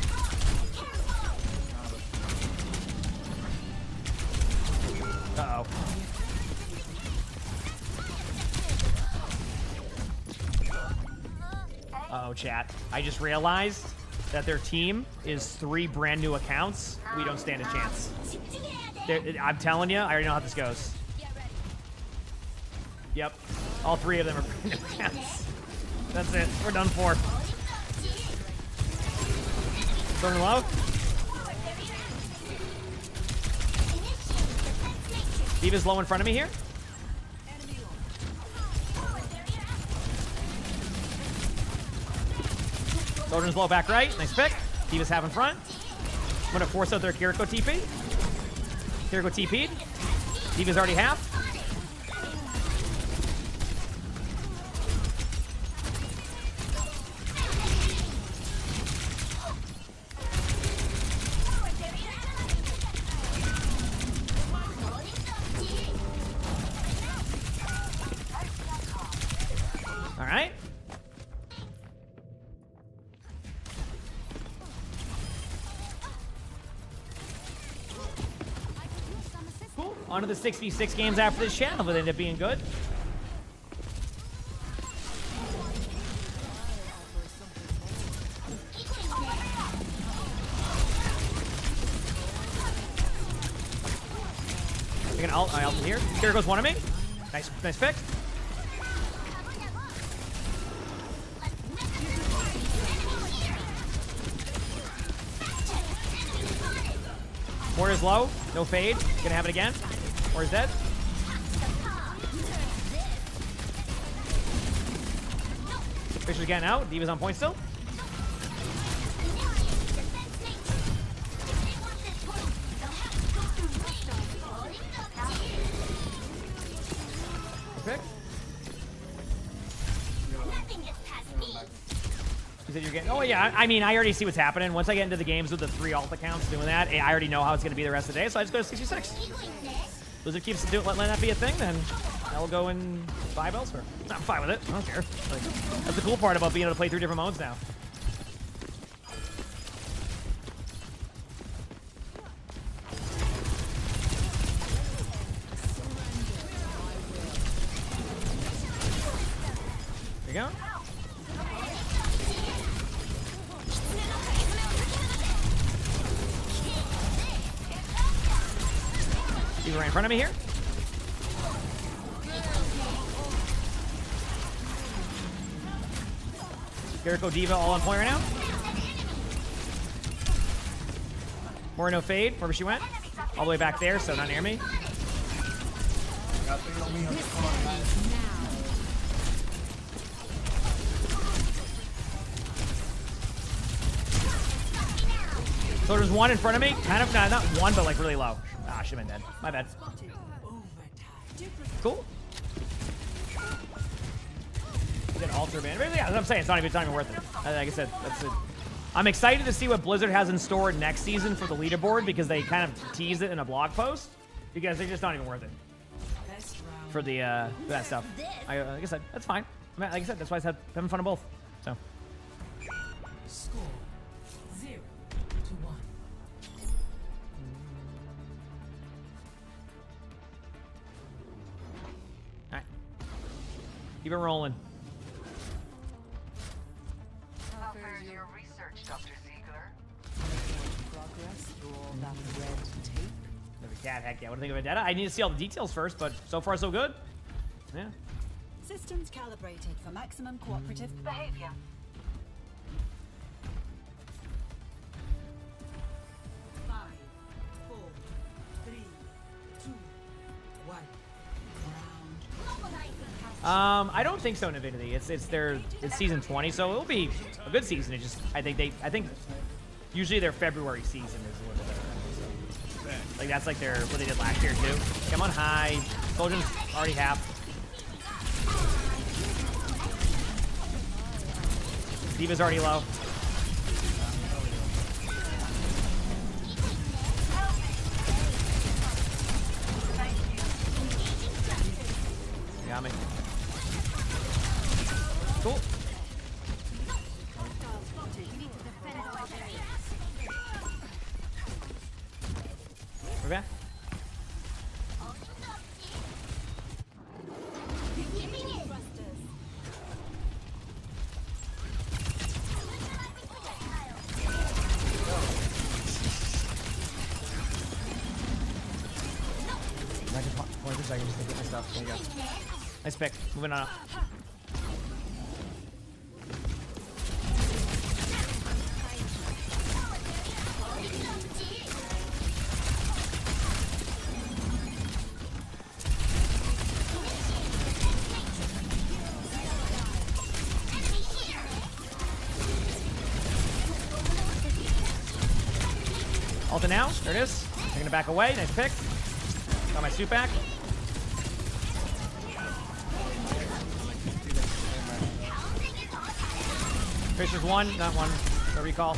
Uh-oh. Uh-oh, chat. I just realized that their team is 3 brand new accounts. We don't stand a chance. I'm telling you, I already know how this goes. Yep. All 3 of them are brand new accounts. That's it. We're done for. Burn low. Diva's low in front of me here. Sojourn's low back right. Nice pick. Diva's half in front. I'm going to force out their Kiriko TP. Kiriko TP'd. Diva's already half. All right. Cool. On to the 6v6 games after this channel, but they end up being good. Taking an ult. I ult here. Here goes one of me. Nice pick. Warrior's low. No fade. Gonna have it again. Warrior's dead. Fisher's getting out. Diva's on point still. Pick. You said you're getting. Oh yeah, I mean, I already see what's happening. Once I get into the games with the 3 alt accounts doing that, I already know how it's going to be the rest of the day. So I just go to 66. Blizzard keeps letting that be a thing, then I'll go and vibe elsewhere. I'm fine with it. I don't care. Like, that's the cool part about being able to play 3 different modes now. There you go. Right in front of me here. Jericho Diva all on point right now. Moreno fade, wherever she went. All the way back there, so not near me. So there's one in front of me. Kind of, not one, but like really low. Ah, should have been dead. My bad. Cool. Get altar man. Yeah, that's what I'm saying. It's not even worth it. Like I said, that's it. I'm excited to see what Blizzard has in store next season for the leaderboard because they kind of teased it in a blog post because they're just not even worth it for the for that stuff. Like I said, that's fine. I mean, like I said, that's why I said having fun on both. So. Score 0-1. All right. Keep it rolling. Your research, Dr. Ziegler. Progress through all that red tape. Never cat, heck yeah. What do you think of Vendetta? I need to see all the details first, but so far so good. Yeah. Systems calibrated for maximum cooperative Behavior. Five, 4, 3, 2, 1. Round. I don't think so, Navidity. It's season 20, so it'll be a good season. It just I think usually their February season is a little better. So, like that's like what they did last year too. Come on high. Soldier's already half. Diva's already low. Got me. Cool. We're back. I can just get my stuff. There you go. Nice pick. Moving on up. Ulta now. There it is. Taking it back away. Nice pick. Got my suit back. Fisher's one, not one. No recall.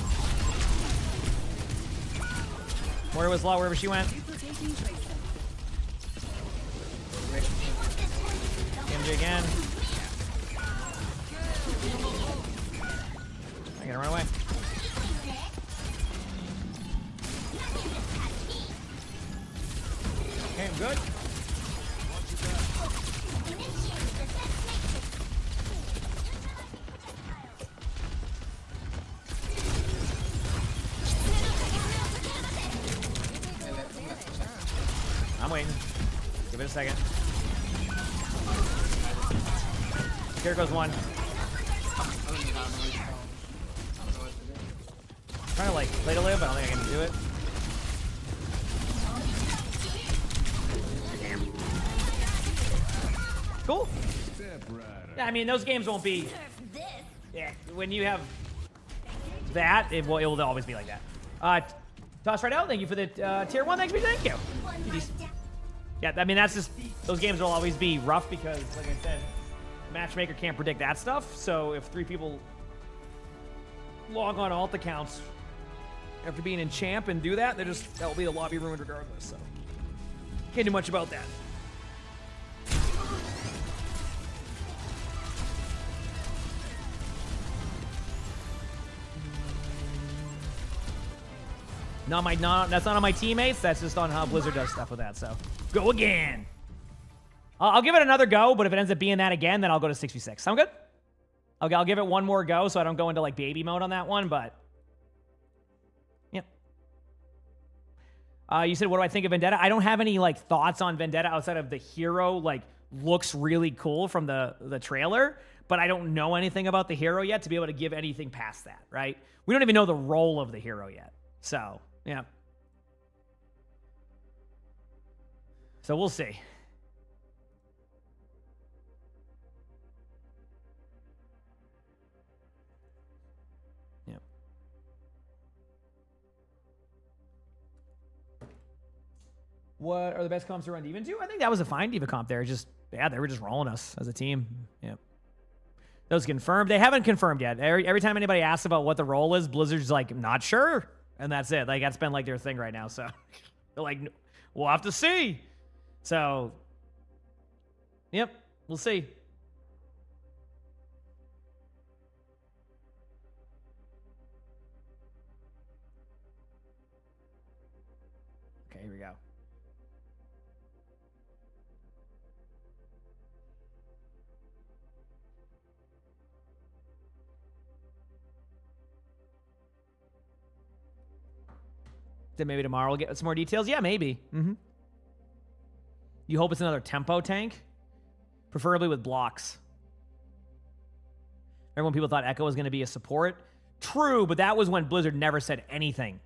Moira was low wherever she went. MJ again. I gotta run away. Okay, I'm good. I'm waiting. Give it a second. Here goes one. I'm trying to like play to live, but I don't think I can do it. cool. Yeah, I mean, those games won't be... This. Yeah, when you have that, it will always be like that. Toss right out, thank you for the tier 1, thank you. GG's. Yeah, I mean, that's just... Those games will always be rough because, like I said, the matchmaker can't predict that stuff. So if 3 people log on alt accounts after being in champ and do that, that will be the lobby ruined regardless. So can't do much about that. That's not on my teammates. That's just on how Blizzard does stuff with that. So go again. I'll give it another go, but if it ends up being that again, then I'll go to 6v6. Sound good? I'll give it one more go so I don't go into like baby mode on that one, but yep. You said, what do I think of Vendetta? I don't have any like thoughts on Vendetta outside of the hero like looks really cool from the trailer, but I don't know anything about the hero yet to be able to give anything past that, right? We don't even know the role of the hero yet. So, yeah. So we'll see. What are the best comps to run Diva 2? I think that was a fine Diva comp there. They were just rolling us as a team. Yep. Those confirmed. They haven't confirmed yet. Every time anybody asks about what the role is, Blizzard's like, not sure. And that's it. Like, that's been like their thing right now. So they're like, we'll have to see. So, yep, we'll see. Okay, here we go. Then maybe tomorrow we'll get some more details. Yeah, maybe. You hope it's another tempo tank? Preferably with blocks. Remember when people thought Echo was going to be a support? True, but that was when Blizzard never said anything.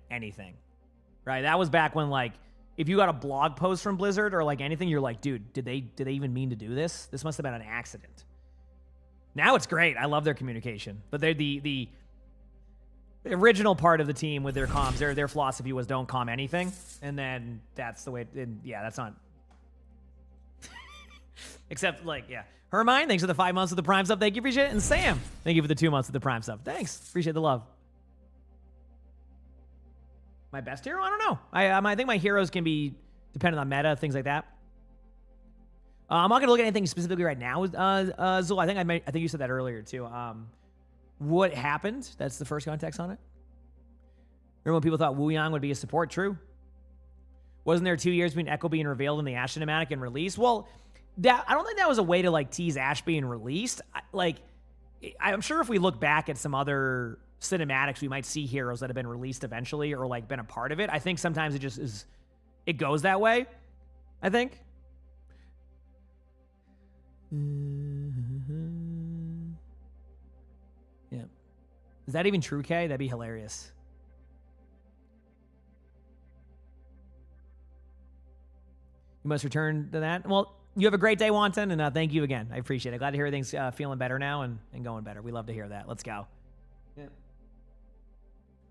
Right? That was back when, like, if you got a blog post from Blizzard or, like, anything, you're like, dude, did they even mean to do this? This must have been an accident. Now it's great. I love their communication. But they're the original part of the team with their comms, their philosophy was don't comm anything. And then that's the way, yeah, that's not. Except, like, yeah. Hermine, thanks for the 5 months of the Prime sub. Thank you, appreciate it. And Sam, thank you for the 2 months of the Prime sub. Thanks. Appreciate the love. My best hero? I don't know. I think my heroes can be dependent on meta, things like that. I'm not going to look at anything specifically right now, Zul. I think you said that earlier, too. What happened? That's the first context on it. Remember when people thought Wu Yang would be a support? True. Wasn't there 2 years between Echo being revealed and the Ashe cinematic and release? Well, I don't think that was a way to like tease Ashe being released. I'm sure if we look back at some other cinematics, we might see heroes that have been released eventually or like been a part of it. I think sometimes it goes that way. I think. Yeah. Is that even true, Kay? That'd be hilarious. You must return to that. Well, you have a great day, Wanton, and thank you again. I appreciate it. Glad to hear everything's feeling better now and going better. We love to hear that. Let's go. Yeah.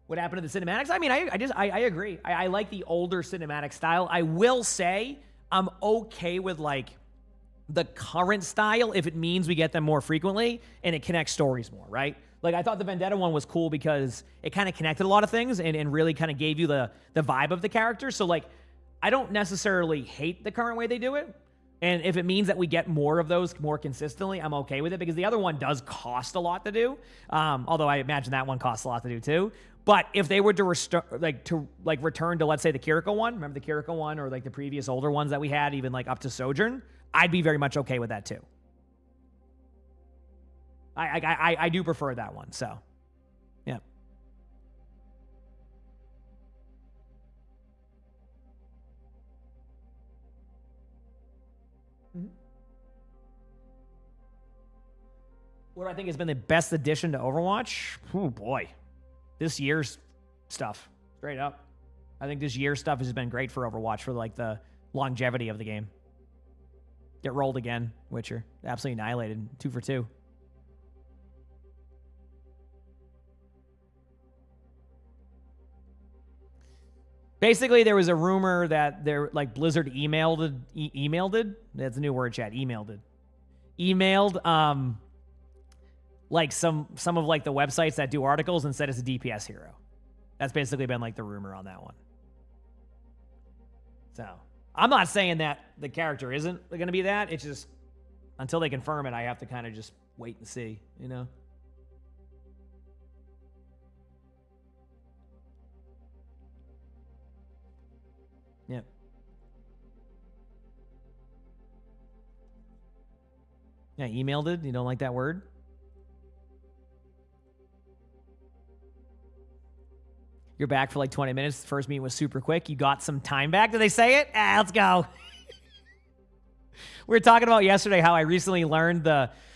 What happened to the cinematics? I mean, I agree. I like the older cinematic style. I will say I'm okay with like the current style if it means we get them more frequently and it connects stories more, right? Like, I thought the Vendetta one was cool because it kind of connected a lot of things and really kind of gave you the vibe of the character. So, like, I don't necessarily hate the current way they do it. And if it means that we get more of those more consistently, I'm okay with it because the other one does cost a lot to do. Although I imagine that one costs a lot to do too. But if they were to return to, let's say, the Kiriko one, remember the Kiriko one or like the previous older ones that we had, even like up to Sojourn, I'd be very much okay with that too. I do prefer that one, so yeah. What do I think has been the best addition to Overwatch? Oh boy, this year's stuff, straight up. I think this year's stuff has been great for Overwatch for like the longevity of the game. Get rolled again, Witcher. Absolutely annihilated. 2 for 2. Basically, there was a rumor that Blizzard emailed it. That's a new word, chat. Emailed like some of like the websites that do articles and said it's a DPS hero. That's basically been like the rumor on that one. So I'm not saying that the character isn't going to be that. It's just until they confirm it, I have to kind of just wait and see, you know? Yep. Yeah, emailed it. You don't like that word? You're back for like 20 minutes. The first meeting was super quick. You got some time back. Did they say it? Let's go. We were talking about yesterday how I recently learned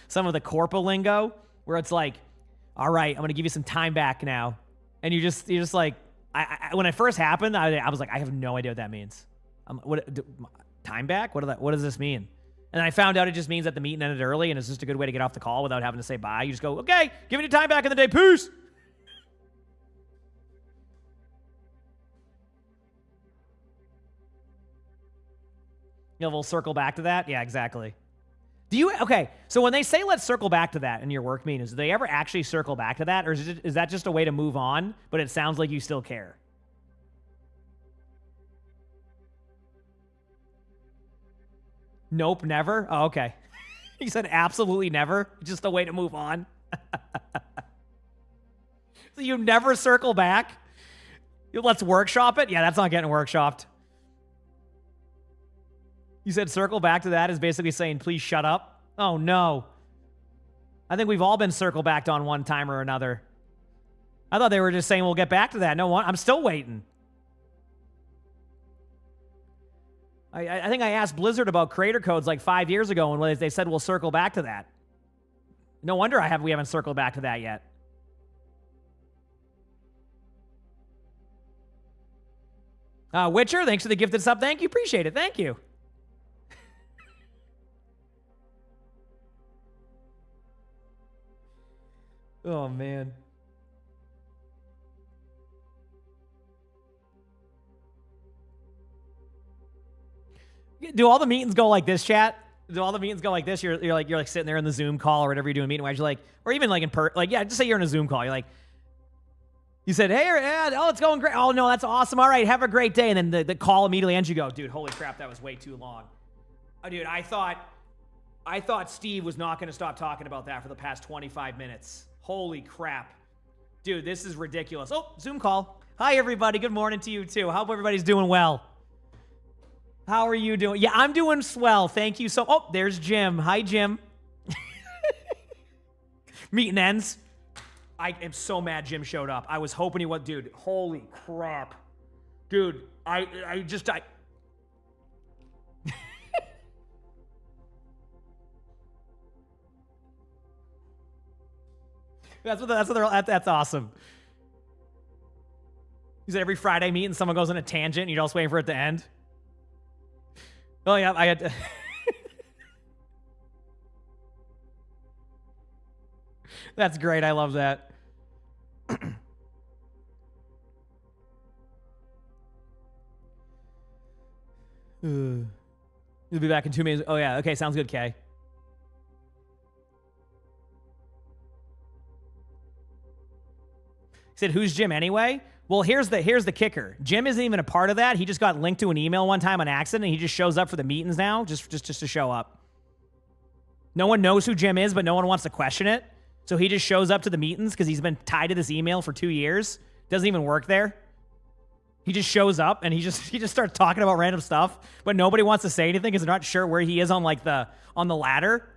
some of the corpo lingo where it's like, all right, I'm going to give you some time back now. And you're just like, when it first happened, I was like, I have no idea what that means. Time back? What does this mean? And I found out it just means that the meeting ended early and it's just a good way to get off the call without having to say bye. You just go, okay, give me your time back in the day. Peace. You know, we'll circle back to that. Yeah, exactly. Okay, so when they say let's circle back to that in your work meetings, do they ever actually circle back to that? Or is that just a way to move on, but it sounds like you still care? Nope, never? Oh, okay. You said absolutely never? Just a way to move on? So you never circle back? Let's workshop it? Yeah, that's not getting workshopped. You said circle back to that is basically saying, please shut up. Oh, no. I think we've all been circle backed on one time or another. I thought they were just saying, we'll get back to that. No, I'm still waiting. I think I asked Blizzard about creator codes like 5 years ago, and they said, we'll circle back to that. No wonder we haven't circled back to that yet. Witcher, thanks for the gifted sub. Thank you. Appreciate it. Thank you. Oh, man. Do all the meetings go like this, chat? Do all the meetings go like this? You're like sitting there in the Zoom call or whatever you're doing meeting wise. You're like, or even like just say you're in a Zoom call. You're like, you said, hey, oh, it's going great. Oh, no, that's awesome. All right, have a great day. And then the call immediately ends. You go, dude, holy crap, that was way too long. Oh, dude, I thought Steve was not going to stop talking about that for the past 25 minutes. Holy crap. Dude, this is ridiculous. Oh, Zoom call. Hi, everybody. Good morning to you, too. Hope everybody's doing well. How are you doing? Yeah, I'm doing swell. Thank you so... Oh, there's Jim. Hi, Jim. Meeting ends. I am so mad Jim showed up. I was hoping he would. Dude, holy crap. Dude, I just... That's awesome. You said every Friday meeting, someone goes on a tangent and you're just waiting for it to end. Oh yeah, I had to. That's great. I love that. You'll be back in 2 minutes. Oh yeah. Okay, sounds good, Kay. Said, who's Jim anyway? Well, here's the kicker. Jim isn't even a part of that. He just got linked to an email one time on accident, and he just shows up for the meetings now, just to show up. No one knows who Jim is, but no one wants to question it. So he just shows up to the meetings because he's been tied to this email for 2 years. Doesn't even work there. He just shows up and he just starts talking about random stuff, but nobody wants to say anything because they're not sure where he is on the ladder.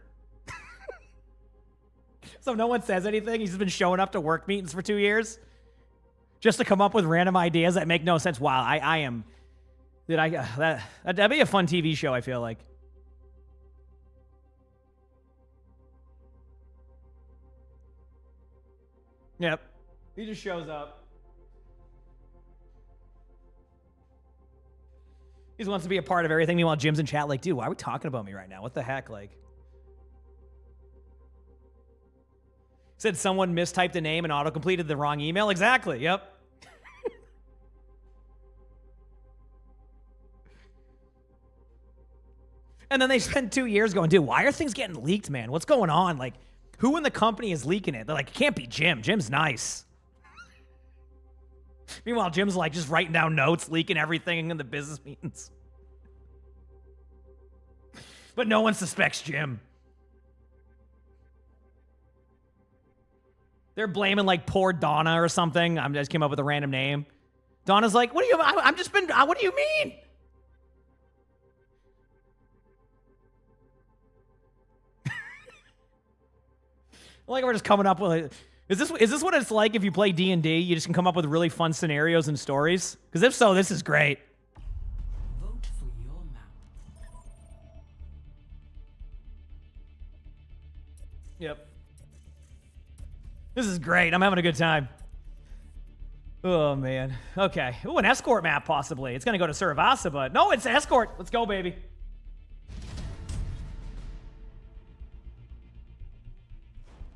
So no one says anything. He's just been showing up to work meetings for 2 years. Just to come up with random ideas that make no sense. Wow, I am... That'd be a fun TV show, I feel like. Yep. He just shows up. He just wants to be a part of everything. Meanwhile, Jim's in chat like, dude, why are we talking about me right now? What the heck? Like, said someone mistyped a name and auto-completed the wrong email. Exactly. Yep. And then they spent 2 years going, dude, why are things getting leaked, man? What's going on? Like, who in the company is leaking it? They're like, it can't be Jim. Jim's nice. Meanwhile, Jim's like just writing down notes, leaking everything in the business meetings. But no one suspects Jim. They're blaming like poor Donna or something. I just came up with a random name. Donna's like, what do you, what do you mean? Like we're just coming up with is this what it's like if you play D&D? You just can come up with really fun scenarios and stories? Because if so, this is great. Vote for your mouth. Yep. This is great. I'm having a good time. Oh man. Okay. Ooh, an escort map possibly. It's gonna go to Suravasa, but no, it's escort. Let's go, baby.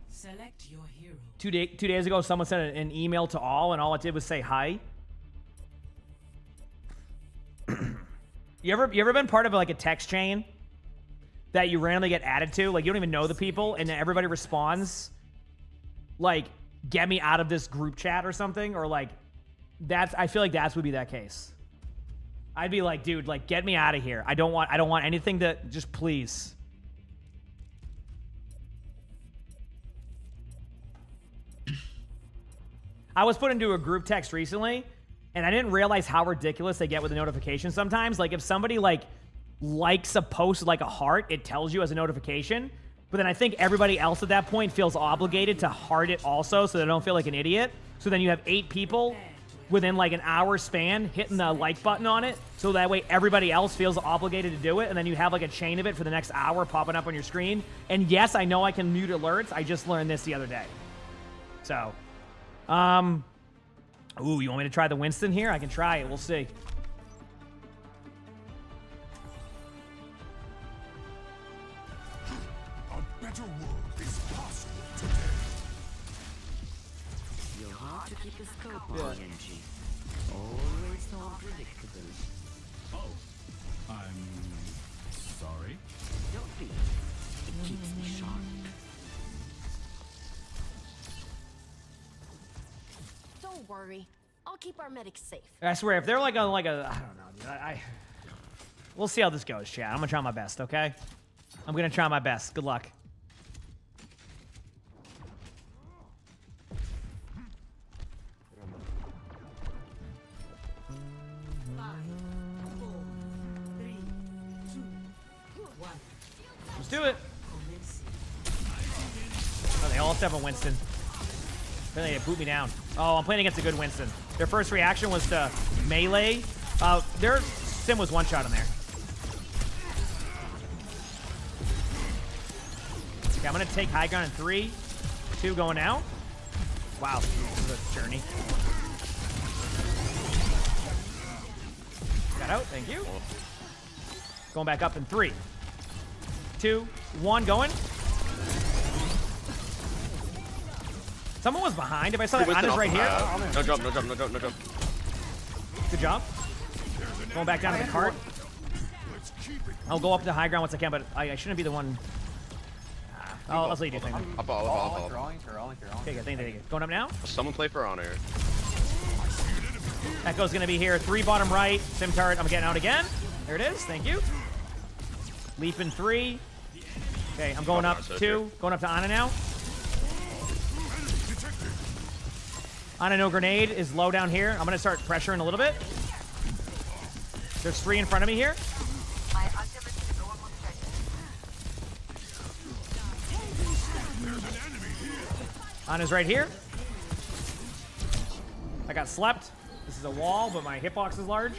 Select your hero. 2 days ago, someone sent an email to all, and all it did was say hi. You ever been part of like a text chain that you randomly get added to? Like you don't even know the people, and then everybody responds like, "Get me out of this group chat" or something, or like I feel like that would be that case. I'd be like, dude, like get me out of here. I don't want anything to just please. I was put into a group text recently, and I didn't realize how ridiculous they get with the notifications sometimes. Like, if somebody, likes a post with, a heart, it tells you as a notification. But then I think everybody else at that point feels obligated to heart it also so they don't feel like an idiot. So then you have 8 people within, an hour span hitting the like button on it. So that way everybody else feels obligated to do it. And then you have, a chain of it for the next hour popping up on your screen. And yes, I know I can mute alerts. I just learned this the other day. So... ooh, you want me to try the Winston here? I can try it. We'll see. A better world is possible today. You'll have to keep a scope on NG. Always so unpredictable. Oh, I'm sorry. Don't be. It keeps me sharp. Don't worry. I'll keep our medics safe. I swear, if they're I don't know, dude. We'll see how this goes, chat. I'm gonna try my best, okay? I'm gonna try my best. Good luck. Let's do it. Oh, they all have a Winston. Then they boot me down. Oh, I'm playing against a good Winston. Their first reaction was to melee. Their sim was one shot in there. Okay, I'm gonna take high ground in 3, 2, going out. Wow, this is a journey. Got out, thank you. Going back up in 3, 2, 1, going. Someone was behind. If I saw that, Anna's right here. No jump, no jump, no jump, no jump. Good job. Going back down to the cart. I'll go up to high ground once I can, but I shouldn't be the one. I'll let you do things. Up. Okay, good. Thank you. Going up now? Someone play for honor. Echo's gonna be here. 3 bottom right. Sim turret. I'm getting out again. There it is. Thank you. Leap in 3. Okay, I'm going up 2. Going up to Anna now. Anna, no grenade, is low down here. I'm going to start pressuring a little bit. There's 3 in front of me here. Anna's right here. I got slept. This is a wall, but my hitbox is large.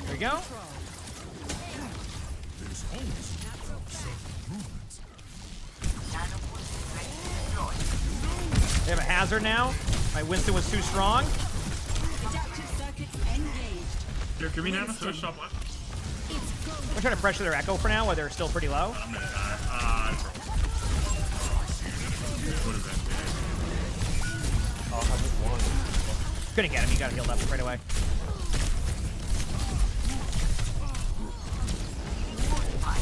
There we go. They have a hazard now. My Winston was too strong. Adaptive circuits engaged. Here, can we have a switch shop left? I'm gonna try to pressure their echo for now while they're still pretty low. I'm gonna die. This would have been Couldn't get him. He got healed up right away.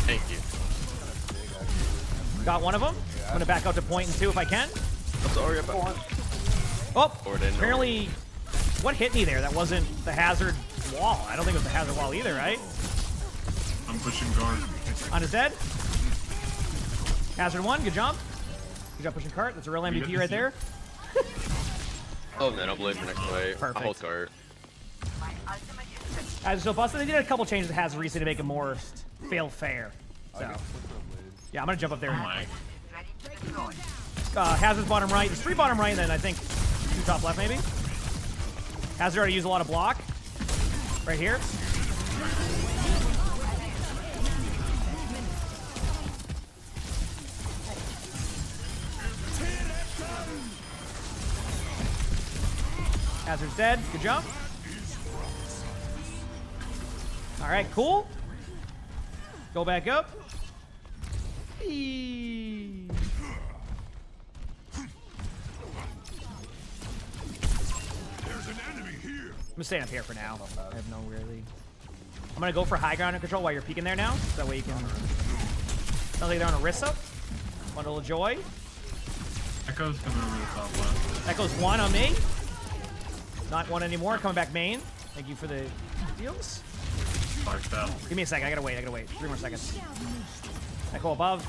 Thank you. Got one of them. I'm gonna back out to point in 2 if I can. I'm sorry about Oh, Or didn't. apparently, what hit me there? That wasn't the hazard wall. I don't think it was the hazard wall either, right? I'm pushing guard. On his dead. Hazard 1, good job. Good job pushing cart. That's a real MVP right there. Oh, man, I'll blade for next way. Perfect. I'll hold cart. Hazard still busted. They did a couple changes to hazard recently to make it more fail fair. So, yeah, I'm gonna jump up there. My Hazard's bottom right. There's 3 bottom right, and then I think 2 top left maybe. Hazard already used a lot of block. Right here. Hazard's dead. Good job. All right, cool. Go back up. Eee. I'm gonna stay up here for now. I have no really. I'm gonna go for high ground and control while you're peeking there now. So that way you can. Sounds like they're on a Orisa. Bundle of joy. Echo's coming over the top left. Echo's 1 on me. Not 1 anymore. Coming back main. Thank you for the deals. Fuck that. Give me a second. I gotta wait. 3 more seconds. Echo above.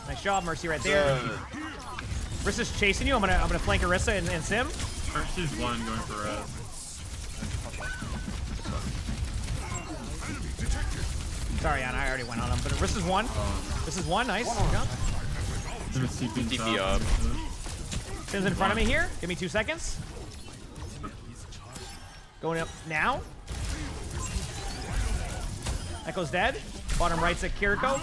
Nice job, Mercy right there. Rissa's chasing you. I'm gonna flank Orisa and Sim. Mercy's 1 going for res. Sorry, Anna, I already went on him. But Orissa's 1. This is 1. Nice. Good job. Gonna CP TP up. Sim's in front of me here. Give me 2 seconds. Going up now. Echo's dead. Bottom right's at Kiriko.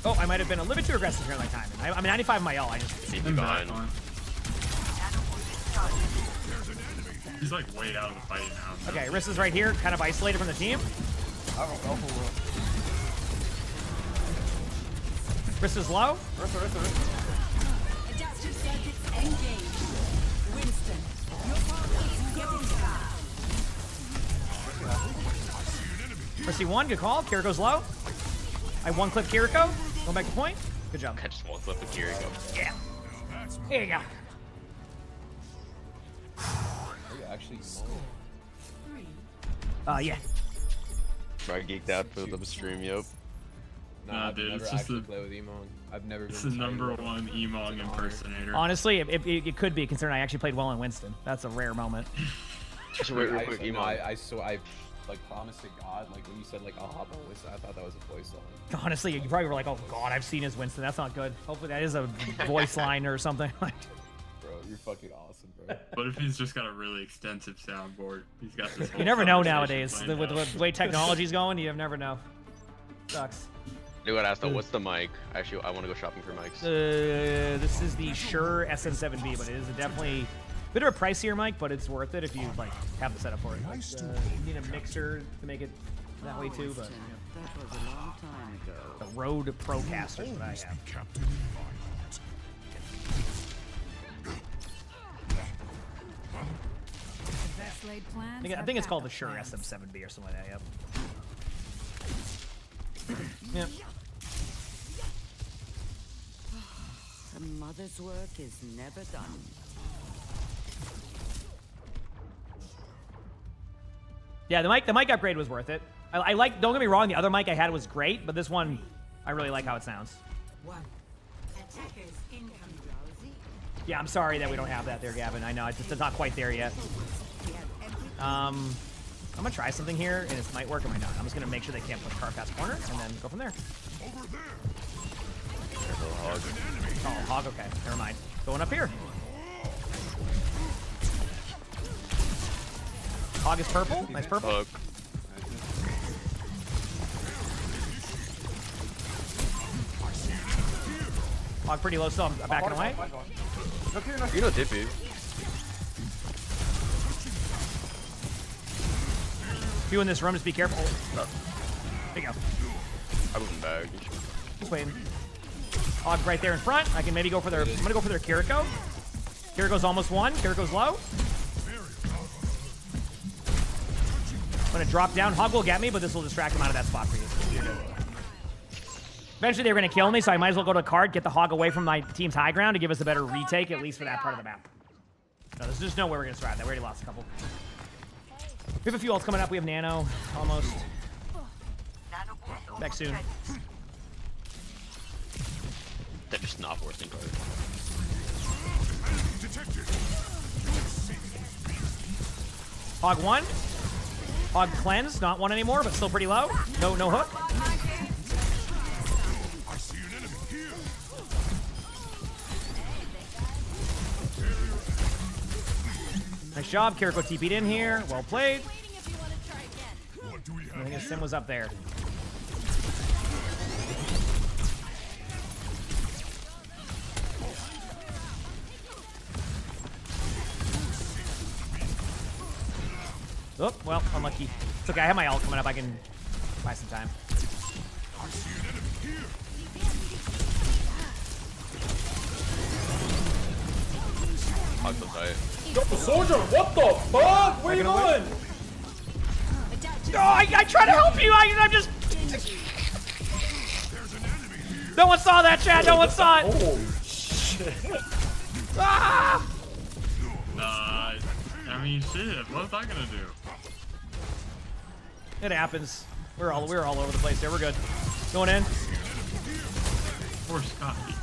Oh, I might have been a little bit too aggressive here that time. I'm 95 my ult. I just. TP behind. He's like way out of the fight now. Okay, Rissa's right here, kind of isolated from the team. Rissa's low. Adaptive circuits engaged. Winston, your partner is getting back. Rissy 1, good call. Kiriko's low. I 1-clip Kiriko. Going back to point. Good job. I just won't flip the Kiriko. Yeah. Here you go. Yeah. I geeked out for the stream, yep. Nah, dude, it's just the. play with emongg. I've never This is number 1 emongg impersonator. Honestly, it could be considering I actually played well in Winston. That's a rare moment. Just wait real quick, emongg. I like promised to God, like when you said like I'll hop on Winston, I thought that was a voice line. Honestly, you probably were like, oh god, I've seen his Winston. That's not good. Hopefully that is a voice line or something. Bro, you're fucking awesome, bro. What if he's just got a really extensive soundboard? He's got this. You never know conversation nowadays. planned With out. the way technology's going, you never know. Sucks. I gotta ask though, what's the mic? Actually, I want to go shopping for mics. This is the Shure SM7B, but it is definitely a bit of a pricier mic, but it's worth it if you like have the setup for it. Like, you need a mixer to make it that way too, but yeah. That was a long time ago. The Rode Procaster is what I have. Captain Environment. Best laid plans. I think it's called the Shure SM7B or something like that. Yep. Yep. A mother's work is never done. Yeah, the mic upgrade was worth it. I like. Don't get me wrong, the other mic I had was great, but this one, I really like how it sounds. Attackers incoming. Yeah, I'm sorry that we don't have that there, Gavin. I know it's not quite there yet. I'm gonna try something here, and it might work or might not. I'm just gonna make sure they can't push car past corner, and then go from there. Oh, hog. Okay, never mind. Going up here. Hog is purple. Nice purple. Hook. Hog pretty low still. I'm backing away. You know Dippy. Few in this room, just be careful. There you go. I wasn't back. Just waiting. Hog right there in front. I can maybe go for their. I'm gonna go for their Kiriko. Kiriko's almost one. Kiriko's low. I'm gonna drop down. Hog will get me, but this will distract him out of that spot for you. You're good. Eventually they're gonna kill me, so I might as well go to a card, get the Hog away from my team's high ground to give us a better retake, at least for that part of the map. No, there's just no way we're gonna survive that. We already lost a couple. We have a few ults coming up. We have Nano, almost. Back soon. They're just not working cards. Hog one. Hog cleanse, not one anymore, but still pretty low. No hook. I see an enemy here. Nice job. Kiriko TP'd in here. Well played. What do we have? I think his sim was up there. Oh, well, unlucky. It's okay, I have my ult coming up. I can buy some time. I see an enemy here. Hog's so tight. Yo, soldier, what the fuck? What are you doing? No, I try to help you. I'm just. No one saw that, chat. No one saw it. Oh shit. Ah! I mean, shit. What's that gonna do? It happens. We're all over the place there. We're good. Going in. Poor Scotty.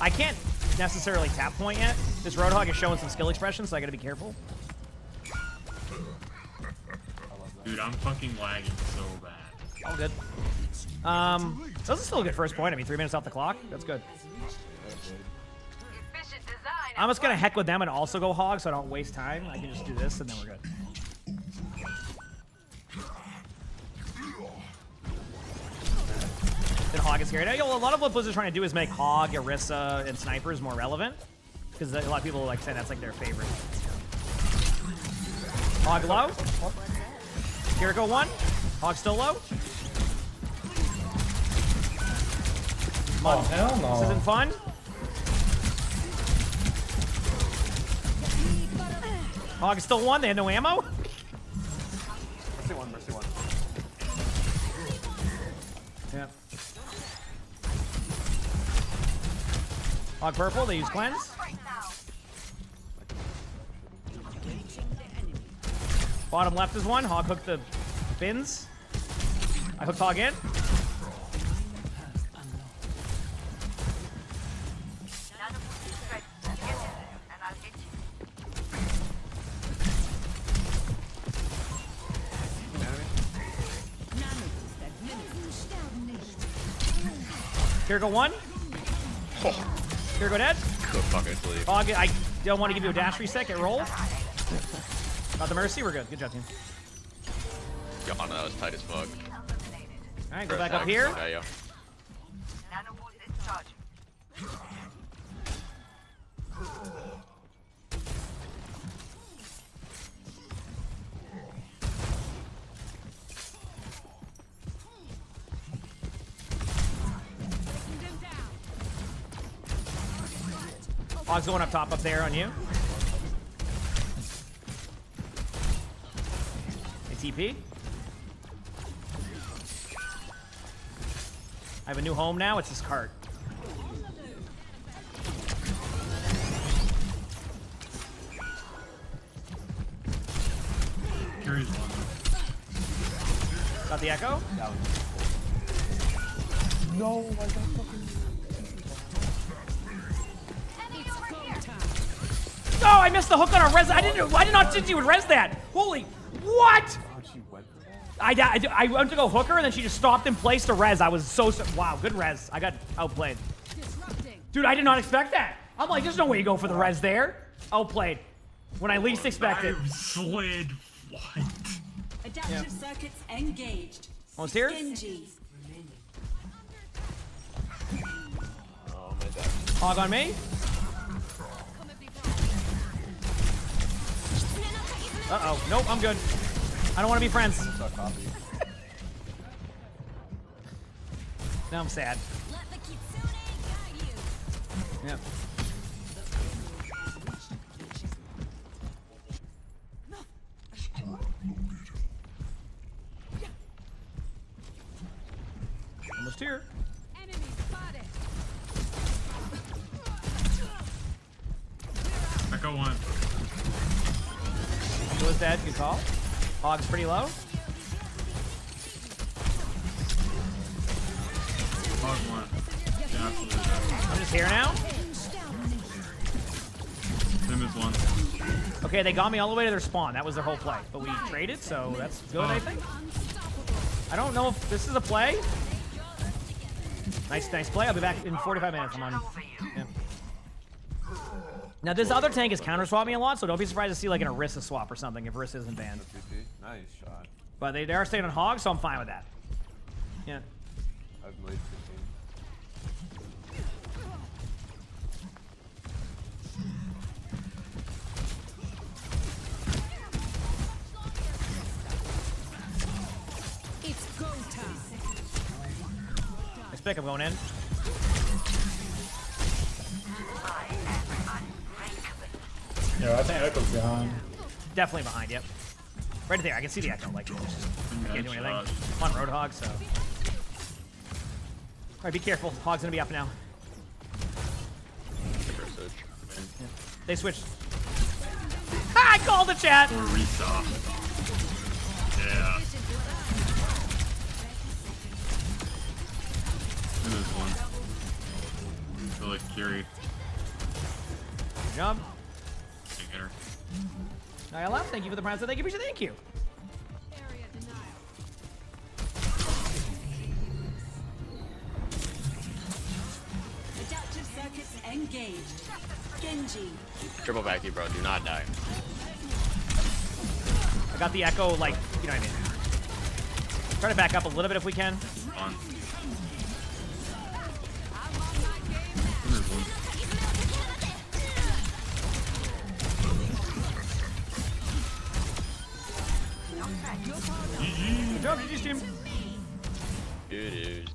I can't necessarily tap point yet. This Roadhog is showing some skill expression, so I gotta be careful. Dude, I'm fucking lagging so bad. All good. This is still a good first point. I mean, 3 minutes off the clock. That's good. I'm just gonna heck with them and also go Hog, so I don't waste time. I can just do this, and then we're good. Then Hog is carried. Yo, a lot of what Blizzard's trying to do is make Hog, Orisa, and Snipers more relevant, because a lot of people like say that's like their favorite. Hog low. Kiriko one. Hog still low. Oh, hell no. This isn't fun. Hog is still one. They had no ammo. Mercy one, mercy one. Yeah. Hog purple. They use cleanse. Bottom left is one. Hog hooked the fins. I hooked Hog in. Kiriko one. Kiriko dead. Good fucking sleep. Hog, I don't want to give you a dash reset. Get rolled. Got the mercy. We're good. Good job, team. God, that was tight as fuck. All right, go back up here. Yeah, yeah. Hog's going up top up there on you. ATP. I have a new home now. It's this cart. Carries one. Got the echo. No, I got fucking. No, I missed the hook on our res. I did not think you would res that. Holy, what? I went to go hook her and then she just stopped in place to res. I was so wow, good res. I got outplayed. Dude, I did not expect that. I'm like, there's no way you go for the res there. Outplayed. When I least expected. I slid. What? Adaptive circuits engaged. Almost here. Genji. Oh my god. Hog on me. Uh-oh. Nope, I'm good. I don't want to be friends. Saw coffee. Now I'm sad. Yep. Almost here. Enemy spotted. Echo 1. Who was dead? Good call. Hog's pretty low. Hog 1. Yeah, absolutely. I'm just here now. Sim is 1. Okay, they got me all the way to their spawn. That was their whole play. But we traded, so that's good, I think. I don't know if this is a play. Nice play. I'll be back in 45 minutes. I'm on. Yeah. Now, this other tank is counter swap me a lot, so don't be surprised to see like an Orisa swap or something if Orisa isn't banned. Nice shot. But they are staying on Hog, so I'm fine with that. Yeah. I've made 15. It's go time. Nice pick. I'm going in. Yeah, I think Echo's behind. Definitely behind, yep. Right there. I can see the Echo. Like, can't do anything. I'm on Roadhog, so. All right, be careful. Hog's gonna be up now. Yeah. They switched. Ah, I called the chat. Or resaw. Yeah. It is 1. I feel like Curie. Good job. Can't get her. ILF, thank you for the prize. Thank you, Bisha. Thank you. Area denial. Adaptive circuits engaged. Genji. Triple back you, bro. Do not die. I got the Echo, like, you know what I mean. Try to back up a little bit if we can. On. Sim is 1. Good job, GG's team. Dude.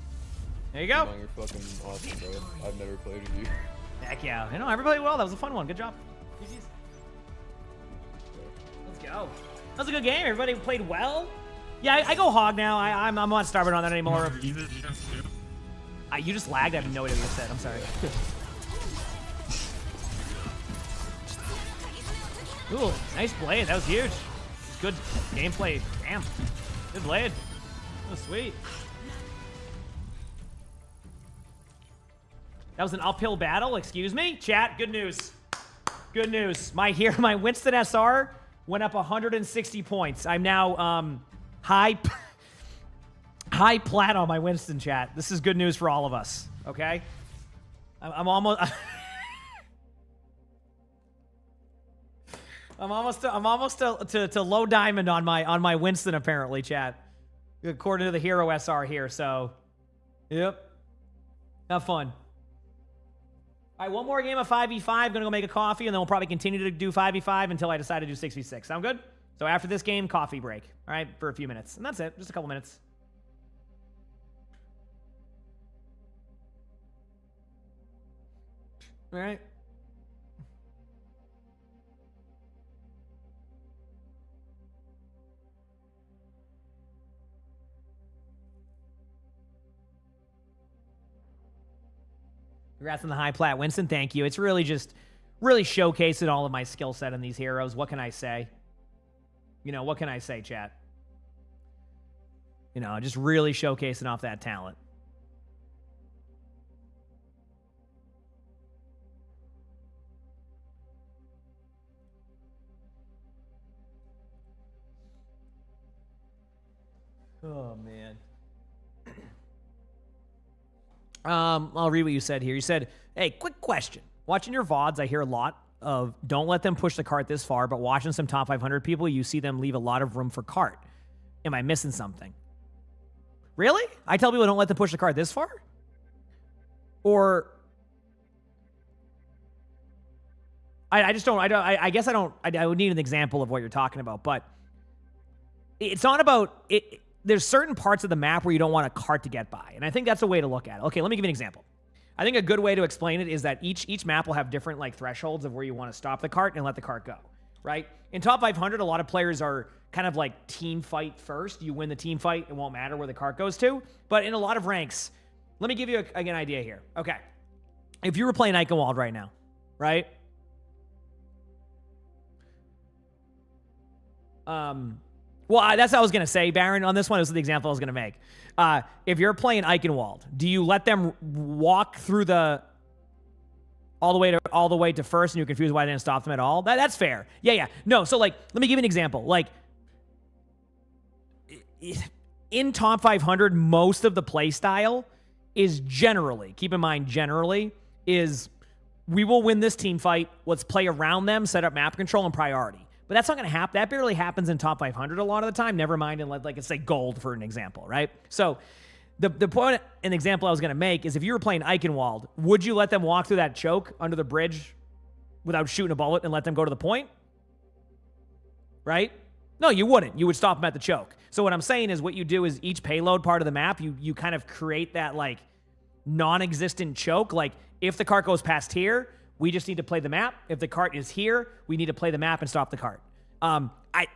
There you go. Emongg, you're fucking awesome, bro. I've never played with you. Heck yeah. I know, everybody well. That was a fun one. Good job. GG's. Let's go. That was a good game. Everybody played well. Yeah, I go Hog now. I'm not starving on that anymore. You just lagged. I have no idea what you said. I'm sorry. Ooh, nice blade. That was huge. Good gameplay. Damn. Good blade. That was sweet. That was an uphill battle. Excuse me. Chat, good news. Good news. My Winston SR went up 160 points. I'm now high plat on my Winston, chat. This is good news for all of us. Okay? I'm almost I'm almost to low diamond on my Winston, apparently, chat. According to the Hero SR here, so yep. Have fun. All right, one more game of 5v5. Gonna go make a coffee, and then we'll probably continue to do 5v5 until I decide to do 6v6. Sound good? So after this game, coffee break. All right, for a few minutes. And that's it. Just a couple minutes. All right. Congrats on the high plat, Winston. Thank you. It's really showcasing all of my skill set in these heroes. What can I say? You know, what can I say, chat? You know, just really showcasing off that talent. Oh, man. I'll read what you said here. You said, hey, quick question. Watching your VODs, I hear a lot of don't let them push the cart this far, but watching some top 500 people, you see them leave a lot of room for cart. Am I missing something? Really? I tell people don't let them push the cart this far? Or I just don't, I guess I would need an example of what you're talking about, but it's not about it. There's certain parts of the map where you don't want a cart to get by. And I think that's a way to look at it. Okay, let me give you an example. I think a good way to explain it is that each map will have different like thresholds of where you want to stop the cart and let the cart go, right? In top 500, a lot of players are kind of like team fight first. You win the team fight, it won't matter where the cart goes to. But in a lot of ranks, let me give you an idea here. Okay, if you were playing Eichenwald right now, right? Well, that's what I was going to say, Baron. On this one, this is the example I was going to make. If you're playing Eichenwald, do you let them walk through all the way to first and you're confused why I didn't stop them at all? That's fair. Yeah. No, so like, let me give you an example. Like, in top 500, most of the play style is generally, keep in mind generally, is we will win this team fight. Let's play around them, set up map control and priority. But that's not going to happen. That barely happens in top 500 a lot of the time. Never mind in, like, let's say gold for an example, right? So the point, an example I was going to make is if you were playing Eichenwald, would you let them walk through that choke under the bridge without shooting a bullet and let them go to the point? Right? No, you wouldn't. You would stop them at the choke. So what I'm saying is what you do is each payload part of the map, you kind of create that like non-existent choke. Like if the cart goes past here, we just need to play the map. If the cart is here, we need to play the map and stop the cart.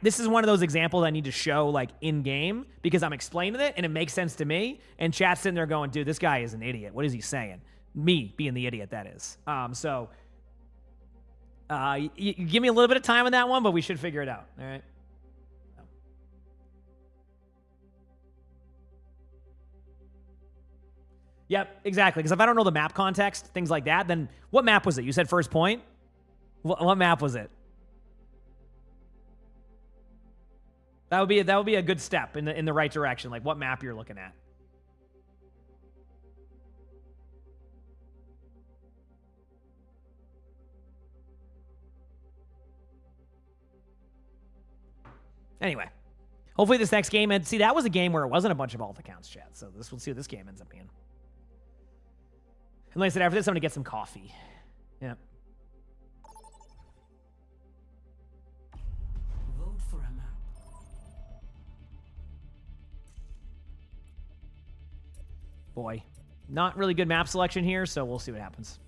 This is one of those examples I need to show like in game because I'm explaining it and it makes sense to me. And chat's sitting there going, dude, this guy is an idiot. What is he saying? Me being the idiot, that is. You give me a little bit of time on that one, but we should figure it out. All right. Yep, exactly. Because if I don't know the map context, things like that, then what map was it? You said first point? What map was it? That would be a good step in the right direction, like what map you're looking at. Anyway, hopefully this next game, and see, that was a game where it wasn't a bunch of alt accounts, chat. So we'll see what this game ends up being. And like I said, after this, I'm gonna get some coffee. Yeah. Vote for a map. Boy, not really good map selection here, so we'll see what happens.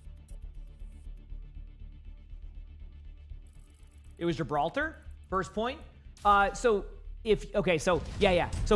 It was Gibraltar, first point. So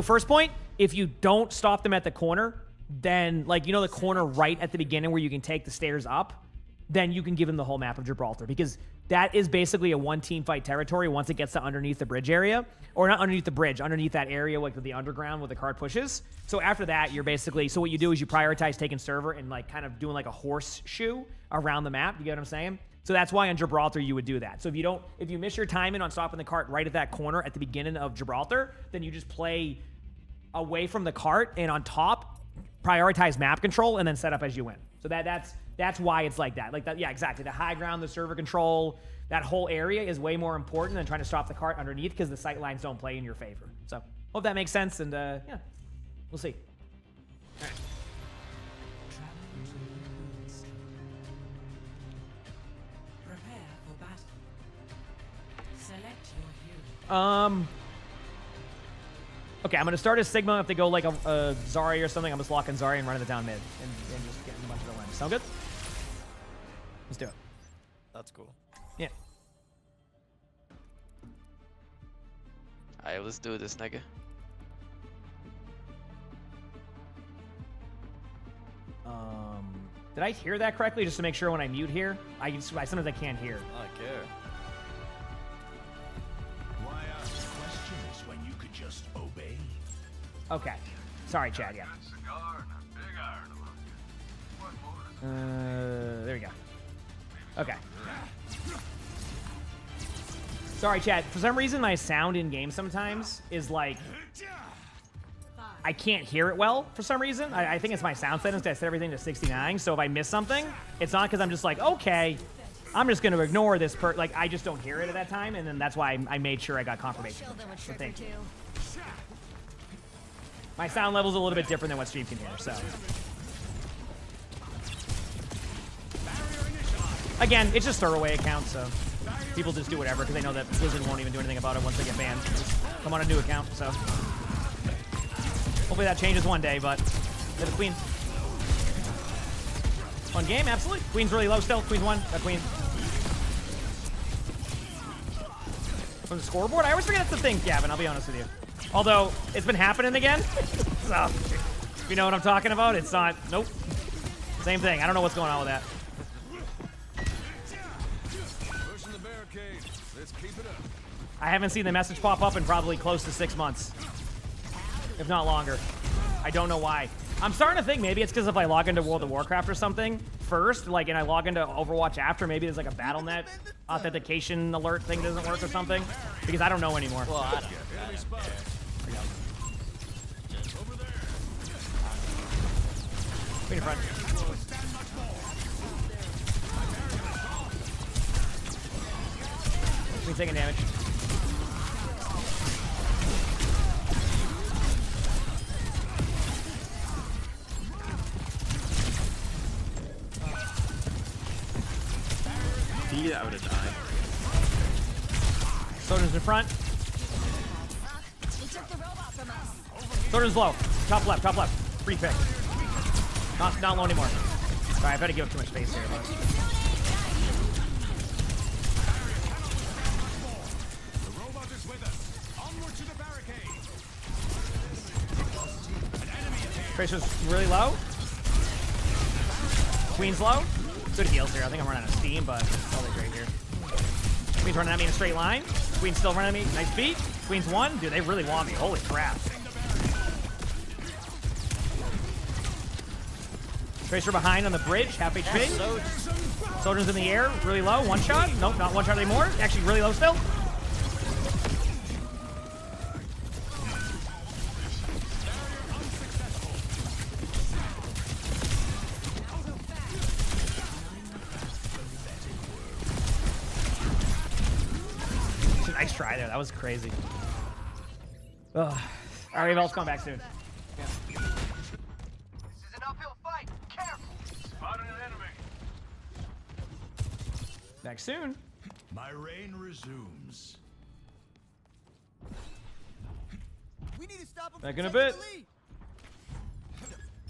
first point, if you don't stop them at the corner, then, like, you know the corner right at the beginning where you can take the stairs up, then you can give them the whole map of Gibraltar, because that is basically a one-team fight territory once it gets to underneath the bridge area. Or not underneath the bridge, underneath that area, like the underground where the cart pushes. So after that, you're basically, so what you do is you prioritize taking server and, like, kind of doing, like, a horseshoe around the map. You get what I'm saying? So that's why on Gibraltar you would do that. So if you miss your timing on stopping the cart right at that corner at the beginning of Gibraltar, then you just play away from the cart and on top, prioritize map control and then set up as you win. So that's why it's like that. Like that, yeah, exactly. The high ground, the server control, that whole area is way more important than trying to stop the cart underneath because the sight lines don't play in your favor. So hope that makes sense, and yeah, we'll see. All right. Prepare for battle. Select your hero. Okay, I'm gonna start a Sigma. If they go like a Zarya or something, I'm just locking Zarya and running it down mid and just getting a bunch of the limbs. Sound good? Let's do it. That's cool. Yeah. Alright, let's do this, nigga. Did I hear that correctly? Just to make sure when I mute here, sometimes I can't hear. I care. Why ask questions when you could just obey? Okay. Sorry, Chad. Yeah. There we go. Okay. Sorry, Chad. For some reason, my sound in game sometimes is like I can't hear it well for some reason. I think it's my sound settings. I set everything to 69. So if I miss something, it's not because I'm just like, okay, I'm just going to ignore this. Like, I just don't hear it at that time. And then that's why I made sure I got confirmation. So thank you. My sound level's a little bit different than what stream can hear, so. Again, it's just throwaway account, so people just do whatever because they know that Blizzard won't even do anything about it once they get banned. Just come on a new account, so. Hopefully that changes one day, but get a queen. Fun game, absolutely. Queen's really low still. Queen's 1. Got queen. From the scoreboard? I always forget it's the thing, Gavin, I'll be honest with you. Although, it's been happening again. So, if you know what I'm talking about, it's not. Nope. Same thing. I don't know what's going on with that. Pushing the barricade. Let's keep it up. I haven't seen the message pop up in probably close to 6 months. If not longer. I don't know why. I'm starting to think maybe it's because if I log into World of Warcraft or something first, like, and I log into Overwatch after, maybe there's like a BattleNet authentication alert thing doesn't work or something. Because I don't know anymore. Well, I don't care. Queen in front. Queen taking damage. I would have died. Soldier's in front. Soldier's low. Top left, top left. Free pick. Not low anymore. Sorry, I better give up too much space here. But. The robot is with us. Onward to the barricade. Tracer's really low. Queen's low. Good heals here. I think I'm running out of steam, but it's probably great here. Queen's running at me in a straight line. Queen's still running at me. Nice beat. Queen's 1. Dude, they really want me. Holy crap. Tracer behind on the bridge. Half HP. Soldier's in the air. Really low. 1 shot. Nope, not 1 shot anymore. Actually, really low still. Nice try there. That was crazy. Ugh. All right, Vel's coming back soon. Yeah. This is an uphill fight. Careful. Spotted an enemy. Back soon. My reign resumes. We need to stop him. Back in a bit.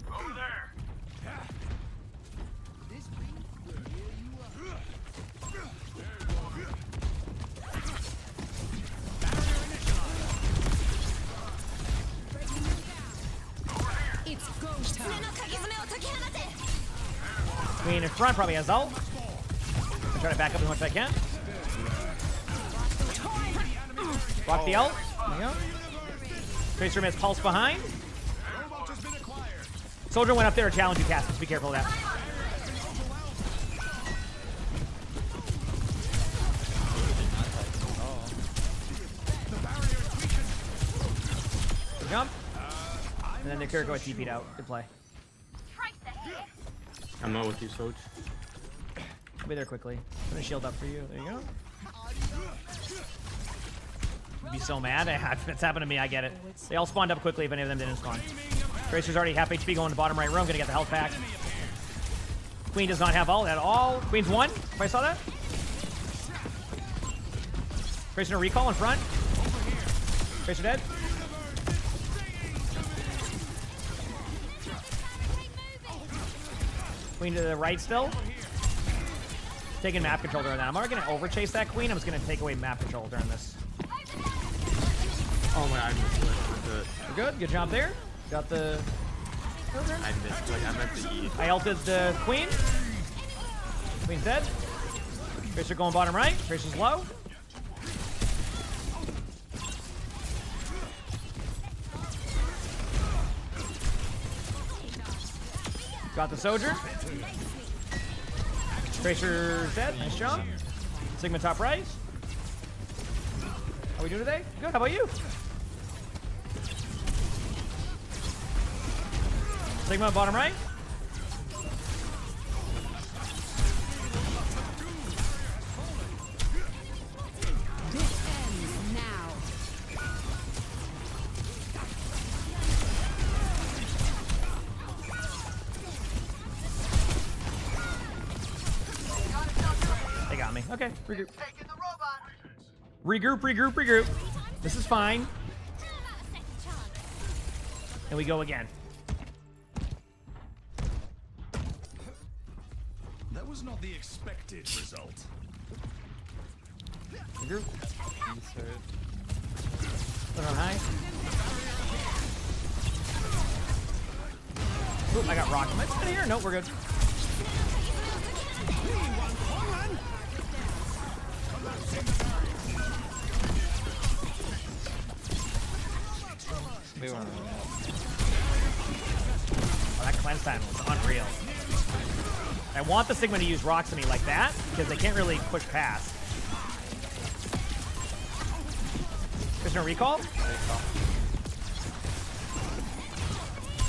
Over there. This beat will heal you up. It's ghost time. Queen in front probably has ult. I'm trying to back up as much as I can. Block the ult. There you go. Tracer missed pulse behind. Soldier went up there to challenge you, cast. Just be careful of that. Good jump. And then the Kiriko TP'd out. Good play. I'm not with you, Soj. I'll be there quickly. I'm gonna shield up for you. There you go. You'd be so mad. It's happened to me. I get it. They all spawned up quickly if any of them didn't spawn. Tracer's already half HP going to the bottom right room. Gonna get the health pack. Queen does not have ult at all. Queen's 1. If I saw that. Tracer in a recall in front. Tracer dead. Queen to the right still. Taking map control during that. I'm already going to overchase that queen. I'm just going to take away map control during this. Oh my, I missed it. We're good. Good job there. Got the... I missed, like, I meant to eat. I ulted the queen. Queen's dead. Tracer going bottom right. Tracer's low. Got the soldier. Tracer's dead. Nice job. Sigma top right. How we doing today? Good. How about you? Sigma bottom right. This ends now. me. Okay, regroup. Regroup. This is fine. And we go again. That was not the expected result. Regroup. Insert. Put on high. Oop, I got rocked. Am I out of here? Nope, we're good. We weren't. Oh, that cleanse time was unreal. I want the Sigma to use rocks on me like that, because they can't really push past. There's no recall?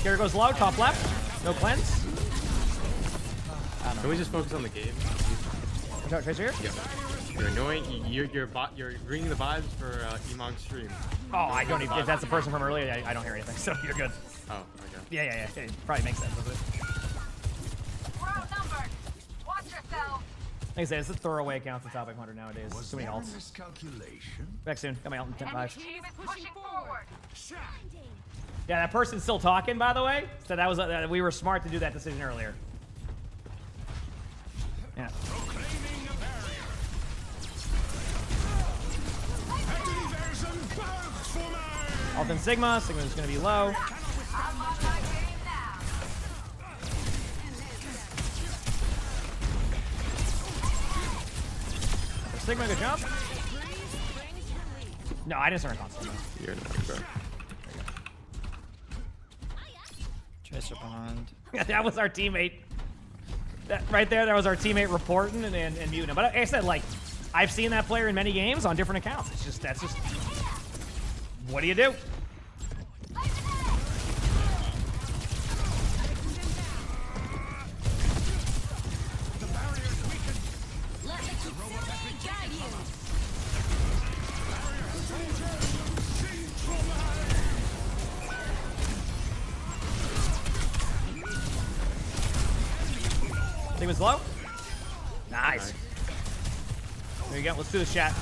Here goes low, top left. No cleanse. Can we just focus on the game? Watch out, Tracer here. Yeah. You're annoying. You're bringing the vibes for emongg stream. Oh, I don't even. If that's the person from earlier, I don't hear anything, so you're good. Oh, okay. Yeah. It probably makes sense, doesn't it? We're outnumbered. Watch yourself. Like I said, it's a throwaway account to top 100 nowadays. Too many alts. Miscalculation. Back soon. Got my ult in 10-5. Team is pushing forward. Yeah, that person's still talking, by the way. So that was we were smart to do that decision earlier. Yeah. Proclaiming a barrier. Activation birth for me. Alt in Sigma. Sigma's going to be low. I'm on my game now. Sigma, good jump. No, I didn't start a console. You're not, bro. Tracer behind. Yeah, that was our teammate. That right there, that was our teammate reporting and muting him. But like I said, like, I've seen that player in many games on different accounts. It's just, that's just, what do you do? Sigma's low. Nice. There you go. Let's do this, chat.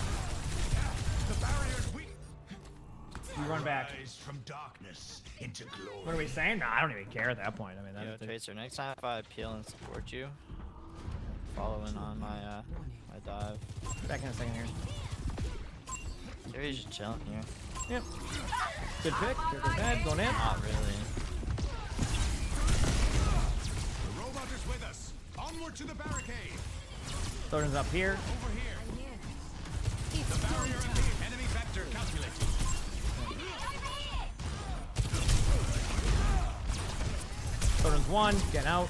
You run back. From darkness into glory. What are we saying? No, I don't even care at that point. I mean, Yo, Tracer, next time if I appeal and support you, following on my my dive. Back in a second here. Gary's just chilling here. Yep. Good pick. Good bad. Going in. Not really. The robot is with us. Onward to the barricade. Thorin's up here. Over here. The barrier enemy vector calculated. Thorin's one. Getting out.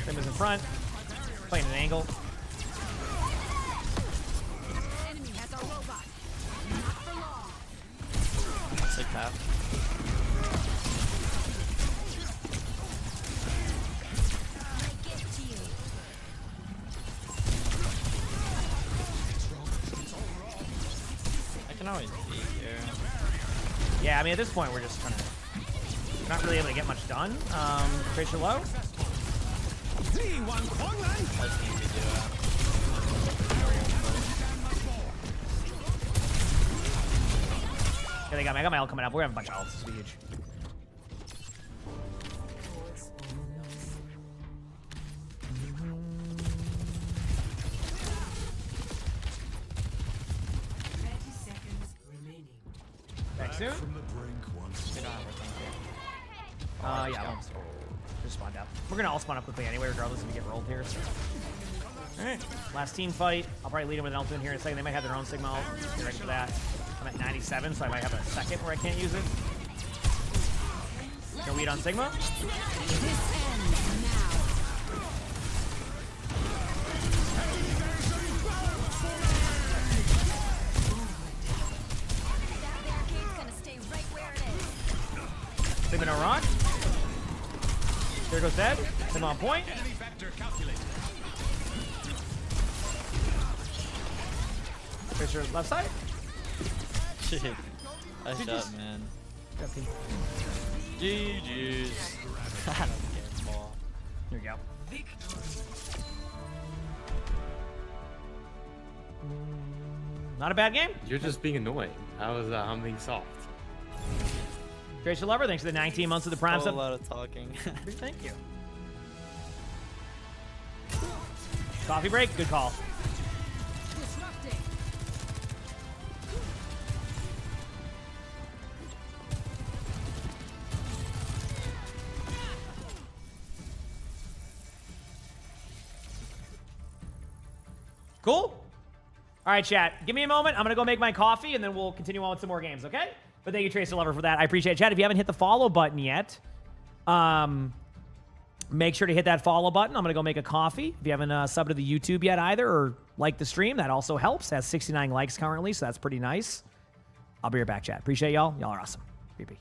Sigma's in front. Playing an angle. Enemy has a robot. Not for long. Sick half. I can always be here. Yeah, I mean, at this point, we're just kind of not really able to get much done. Tracer low. I just need to do it. Yeah, I got my ult coming up. We're having a bunch of ults. This will be huge. Back soon? From the brink once. We don't have everything here. Yeah, I'll just spawned out. We're gonna all spawn up quickly anyway, regardless if we get rolled here. So. Alright, last team fight. I'll probably lead them with an ult in here in a second. They might have their own Sigma ult. Get ready for that. I'm at 97, so I might have a second where I can't use it. Go lead on Sigma. Sigma no rock. There goes Zed. Sigma on point. Enemy vector calculated. Tracer left side. Nice shot, man. Good team. GG's. I don't care, ball. Here we go. Not a bad game. You're just being annoying. How is I'm being soft? Tracer Lover, thanks for the 19 months of the Prime A sub. lot of talking. Thank you. Coffee break, good call. Disrupting. Cool? All right, chat. Give me a moment. I'm going to go make my coffee, and then we'll continue on with some more games, okay? But thank you, Tracer Lover, for that. I appreciate it, chat. If you haven't hit the follow button yet, make sure to hit that follow button. I'm going to go make a coffee. If you haven't subbed to the YouTube yet either or liked the stream, that also helps. It has 69 likes currently, so that's pretty nice. I'll be right back, chat. Appreciate y'all. Y'all are awesome. BP.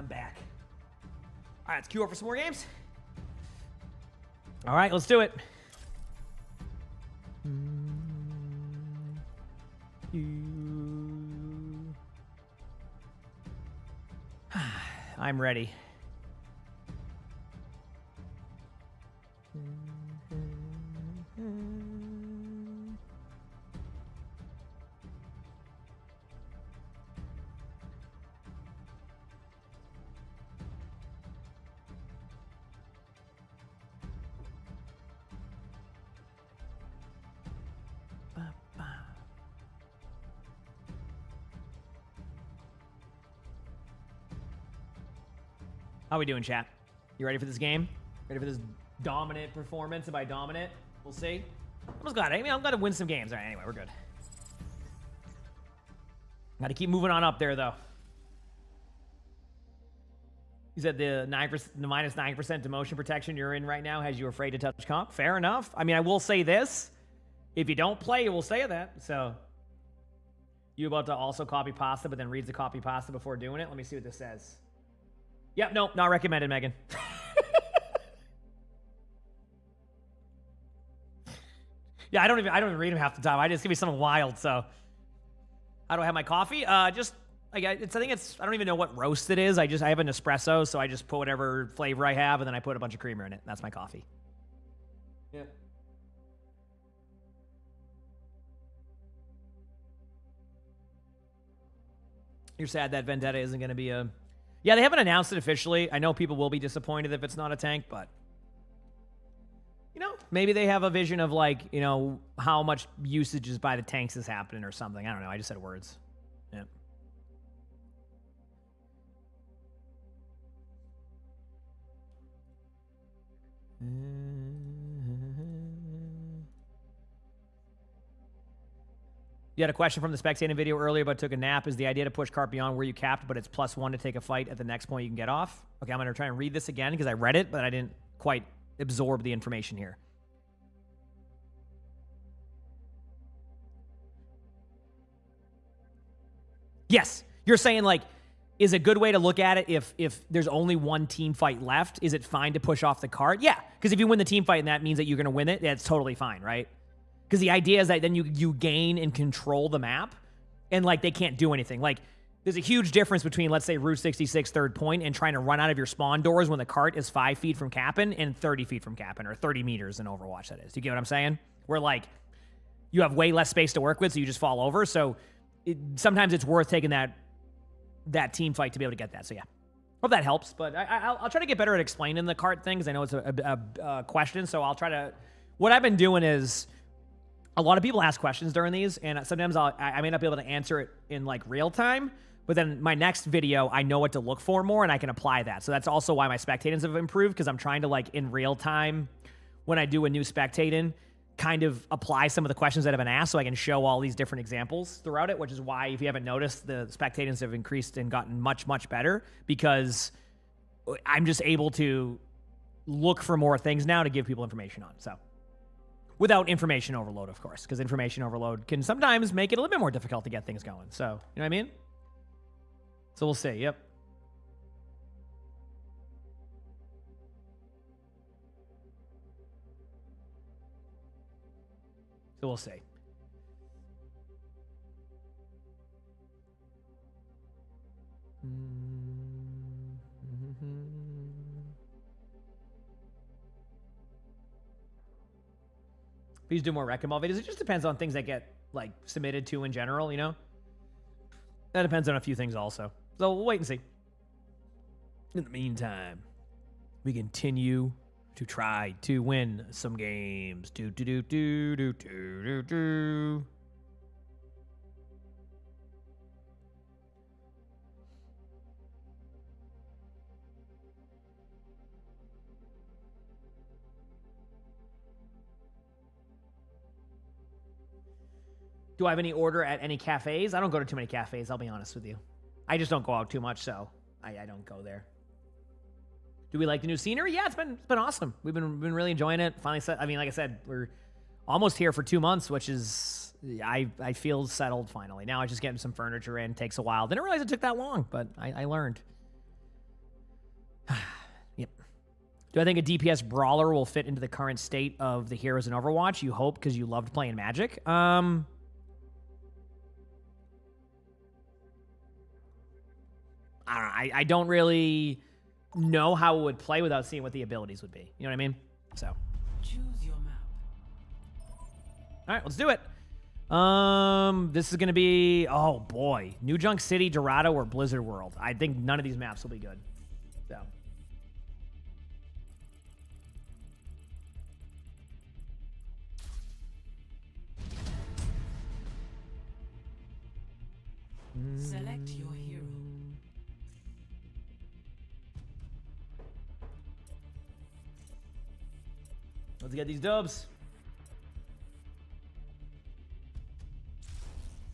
I'm back. All right, let's queue up for some more games. All right, let's do it. I'm ready. How we doing, chat? You ready for this game? Ready for this dominant performance? And by dominant, we'll see. I'm just glad. I mean, I'm glad to win some games. All right, anyway, we're good. Got to keep moving on up there, though. You said the minus 9% demotion protection you're in right now has you afraid to touch comp. Fair enough. I mean, I will say this: if you don't play, you will say that. So, you about to also copy pasta, but then reads the copy pasta before doing it? Let me see what this says. Yep, nope, not recommended, Megan. Yeah, I don't even read them half the time. I just give me something wild. So, how do I have my coffee? I don't even know what roast it is. I have an espresso, so I just put whatever flavor I have, and then I put a bunch of creamer in it. That's my coffee. Yeah. You're sad that Vendetta isn't going to be a... Yeah, they haven't announced it officially. I know people will be disappointed if it's not a tank, but... You know, maybe they have a vision of, like, you know, how much usage is by the tanks is happening or something. I don't know. I just said words. Yeah. You had a question from the spectating video earlier about took a nap. Is the idea to push cart beyond where you capped, but it's +1 to take a fight at the next point you can get off? Okay, I'm going to try and read this again because I read it, but I didn't quite absorb the information here. Yes, you're saying, like, is a good way to look at it if there's only one team fight left, is it fine to push off the cart? Yeah, because if you win the team fight and that means that you're going to win it, that's totally fine, right? Because the idea is that then you gain and control the map, and, like, they can't do anything. Like, there's a huge difference between, let's say, Route 66 third point and trying to run out of your spawn doors when the cart is 5 feet from capping and 30 feet from capping, or 30 meters in Overwatch, that is. Do you get what I'm saying? Where, like, you have way less space to work with, so you just fall over. So sometimes it's worth taking that team fight to be able to get that. So, yeah. Hope that helps. But I'll try to get better at explaining the cart thing because I know it's a question. So I'll try to... What I've been doing is... A lot of people ask questions during these, and sometimes I may not be able to answer it in, like, real time, but then my next video, I know what to look for more, and I can apply that. So that's also why my spectators have improved, because I'm trying to, like, in real time, when I do a new spectating, kind of apply some of the questions that have been asked so I can show all these different examples throughout it, which is why, if you haven't noticed, the spectators have increased and gotten much, much better, because I'm just able to look for more things now to give people information on, so... Without information overload, of course, because information overload can sometimes make it a little bit more difficult to get things going. So, you know what I mean? So we'll see. Yep. So we'll see. Please do more Wrecking Ball videos. It just depends on things that get, like, submitted to in general, you know? That depends on a few things also. So we'll wait and see. In the meantime, we continue to try to win some games. Do. Do I have any order at any cafes? I don't go to too many cafes, I'll be honest with you. I just don't go out too much, so I don't go there. Do we like the new scenery? Yeah, it's been awesome. We've been really enjoying it. Finally, I mean, like I said, we're almost here for 2 months, which is, I feel settled finally. Now I just getting some furniture in. Takes a while. Didn't realize it took that long, but I learned. Yep. Do I think a DPS brawler will fit into the current state of the heroes in Overwatch? You hope because you loved playing Magic. I don't know. I don't really know how it would play without seeing what the abilities would be. You know what I mean? So. Choose your map. All right, let's do it. This is going to be, oh boy, New Junk City, Dorado, or Blizzard World. I think none of these maps will be good. So. Select your hero. Let's get these dubs.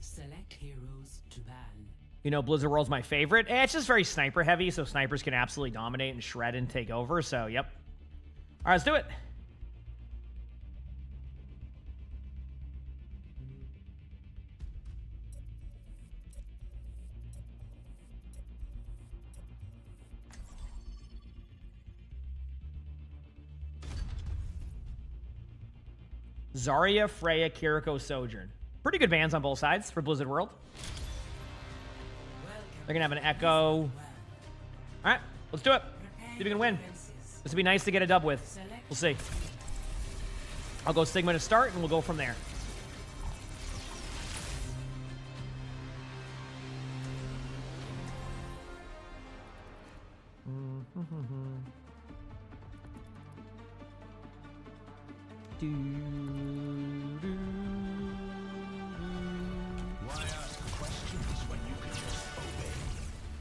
Select heroes to ban. You know, Blizzard World's my favorite. It's just very sniper heavy, so snipers can absolutely dominate and shred and take over. So, yep. All right, let's do it. Zarya, Freya, Kiriko, Sojourn. Pretty good bans on both sides for Blizzard World. They're going to have an Echo. All right, let's do it. See if we can win. This would be nice to get a dub with. We'll see. I'll go Sigma to start, and we'll go from there.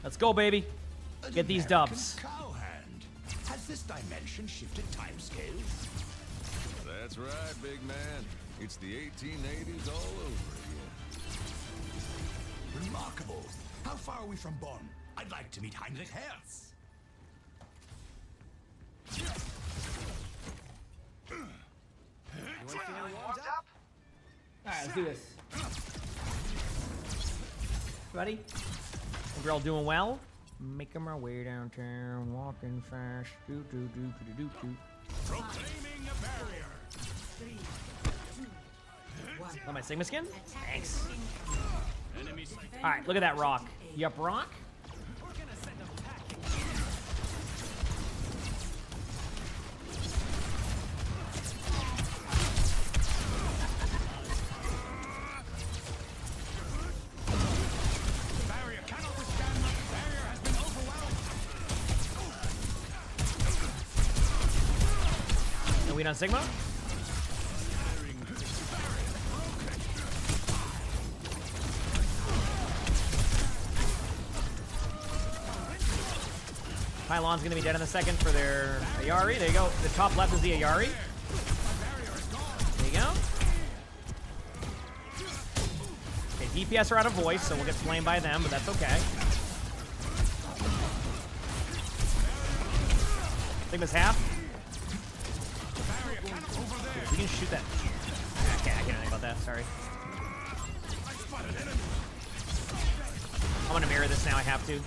Let's go, baby. Get these dubs. Cowhand. Has this dimension shifted timescales? That's right, big man. It's the 1880s all over again. Remarkable. How far are we from Bonn? I'd like to meet Heinrich Hertz. All right, let's do this. Ready? Hope you're all doing well. Making my way downtown, walking fast. Do do do do do do. Proclaiming a barrier. 3, 2, 1. Oh, my Sigma skin? Thanks. All right, look at that rock. You up, rock? On Sigma. Pylon's gonna be dead in a second for their Ayari. There you go. The top left is the Ayari. There you go. Okay, DPS are out of voice, so we'll get flamed by them, but that's okay. Sigma's half. You can shoot that. Okay, I can't think about that. Sorry. I'm gonna mirror this now. I have to.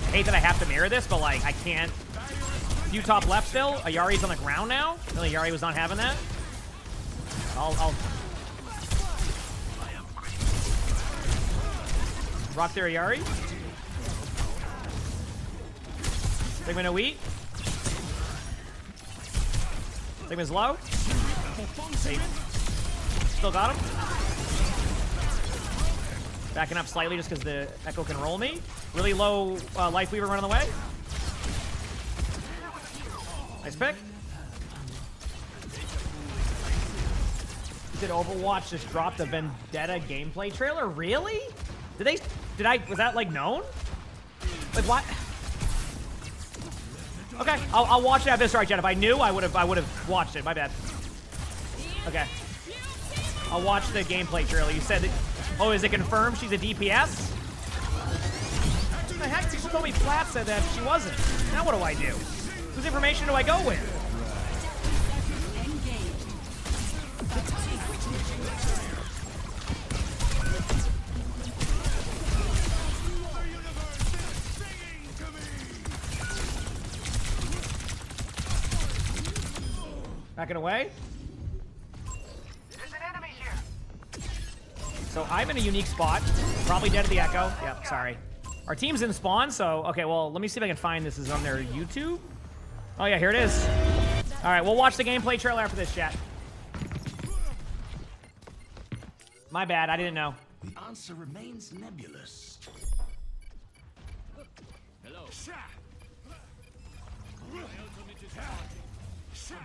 I hate that I have to mirror this, but like I can't. Few top left still. Ayari's on the ground now. Really, Ayari was not having that. I'll rock their Ayari. Sigma no wheat. Sigma's low. Safe. Still got him. Backing up slightly just because the Echo can roll me. Really low Life Weaver running away. Nice pick. Did Overwatch just drop the Vendetta gameplay trailer? Really? Was that like known? Like what? Okay, I'll watch it after this. Sorry, Jen. If I knew, I would have watched it. My bad. Okay. I'll watch the gameplay trailer. You said that. Oh, is it confirmed she's a DPS? What the heck? People told me flat said that she wasn't. Now what do I do? Whose information do I go with? Backing away. So I'm in a unique spot. Probably dead to the echo. Yep, sorry. Our team's in spawn, so... Okay, well, let me see if I can find this. Is it on their YouTube? Oh, yeah, here it is. All right, we'll watch the gameplay trailer after this, chat. My bad, I didn't know. The answer remains nebulous. Hello.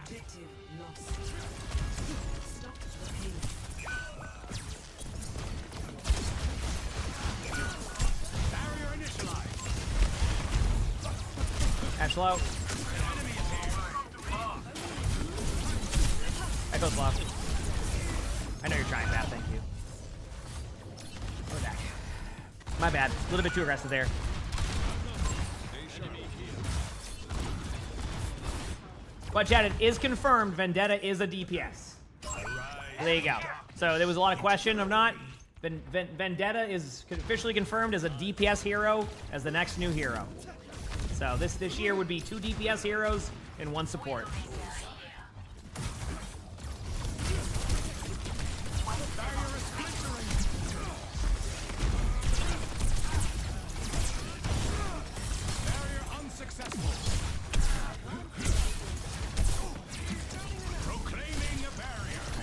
Objective lost. Stop the pain. Barrier initialized. Ash low. Echo's low. I know you're trying that, thank you. We're back. My bad. A little bit too aggressive there. But chat, it is confirmed Vendetta is a DPS. There you go. So there was a lot of question of not. Vendetta is officially confirmed as a DPS hero as the next new hero. So this year would be 2 DPS heroes and 1 support.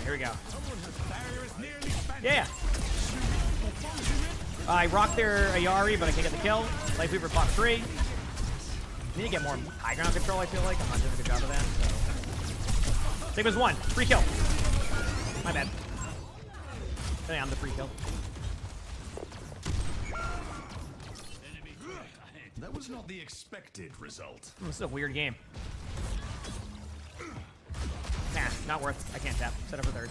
Here we go. Yeah. I rocked their Ayari, but I can't get the kill. Life Weaver bought 3. Need to get more high ground control, I feel like. I'm not doing a good job of that, so. Sigma's 1. Free kill. My bad. I think I'm the free kill. That was not the expected result. This is a weird game. Nah, not worth. I can't tap. Set up for 3rd.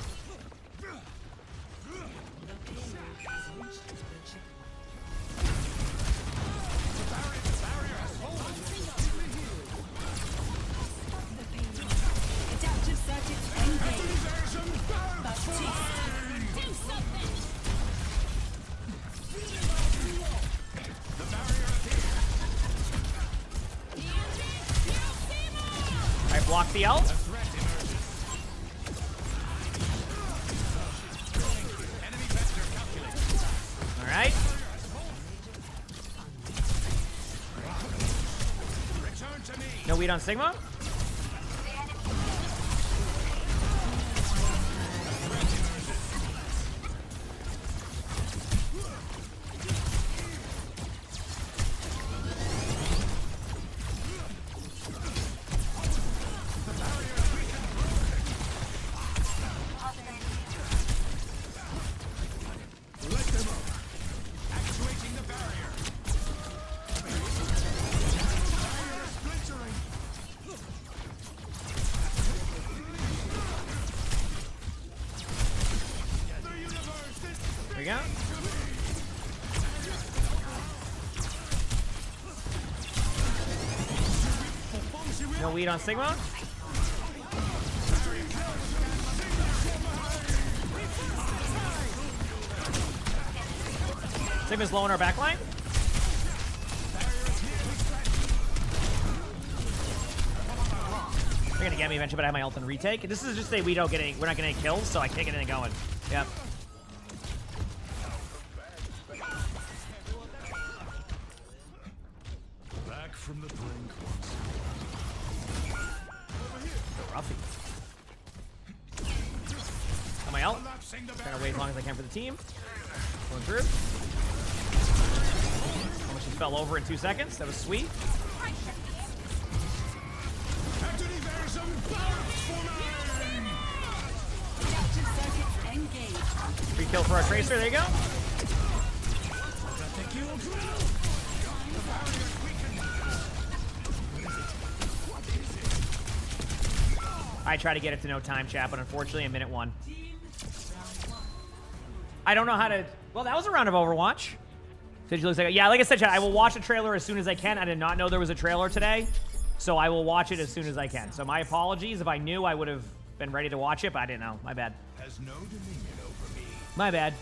Adaptive circuits engaged. Baptiste. Do something. I blocked the ult. Alright. No weed on Sigma? There we go. No weed on Sigma. Sigma's low in our backline. They're gonna get me eventually, but I have my ult and retake. This is just a we're not getting any kills, so I can't get anything going. Yep. Back from the brink once. Roughy. On my ult. Trying to wait as long as I can for the team. Going through. Almost just fell over in 2 seconds. That was sweet. Free kill for our Tracer. There you go. I try to get it to no time, chat, but unfortunately, in minute 1. I don't know how to... Well, that was a round of Overwatch. Did you look like... Yeah, like I said, chat, I will watch a trailer as soon as I can. I did not know there was a trailer today, so I will watch it as soon as I can. So my apologies. If I knew, I would have been ready to watch it, but I didn't know. My bad. Has no dominion over me. My bad.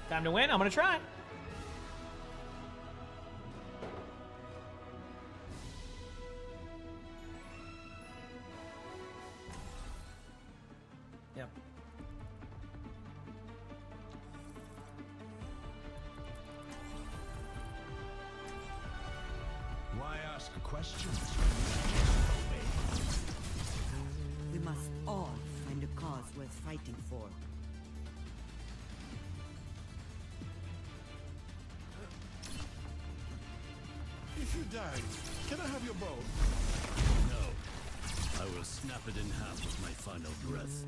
Time to win. I'm going to try. We must all find a cause worth fighting for. If you die, can I have your bow? No. I will snap it in half with my final breath.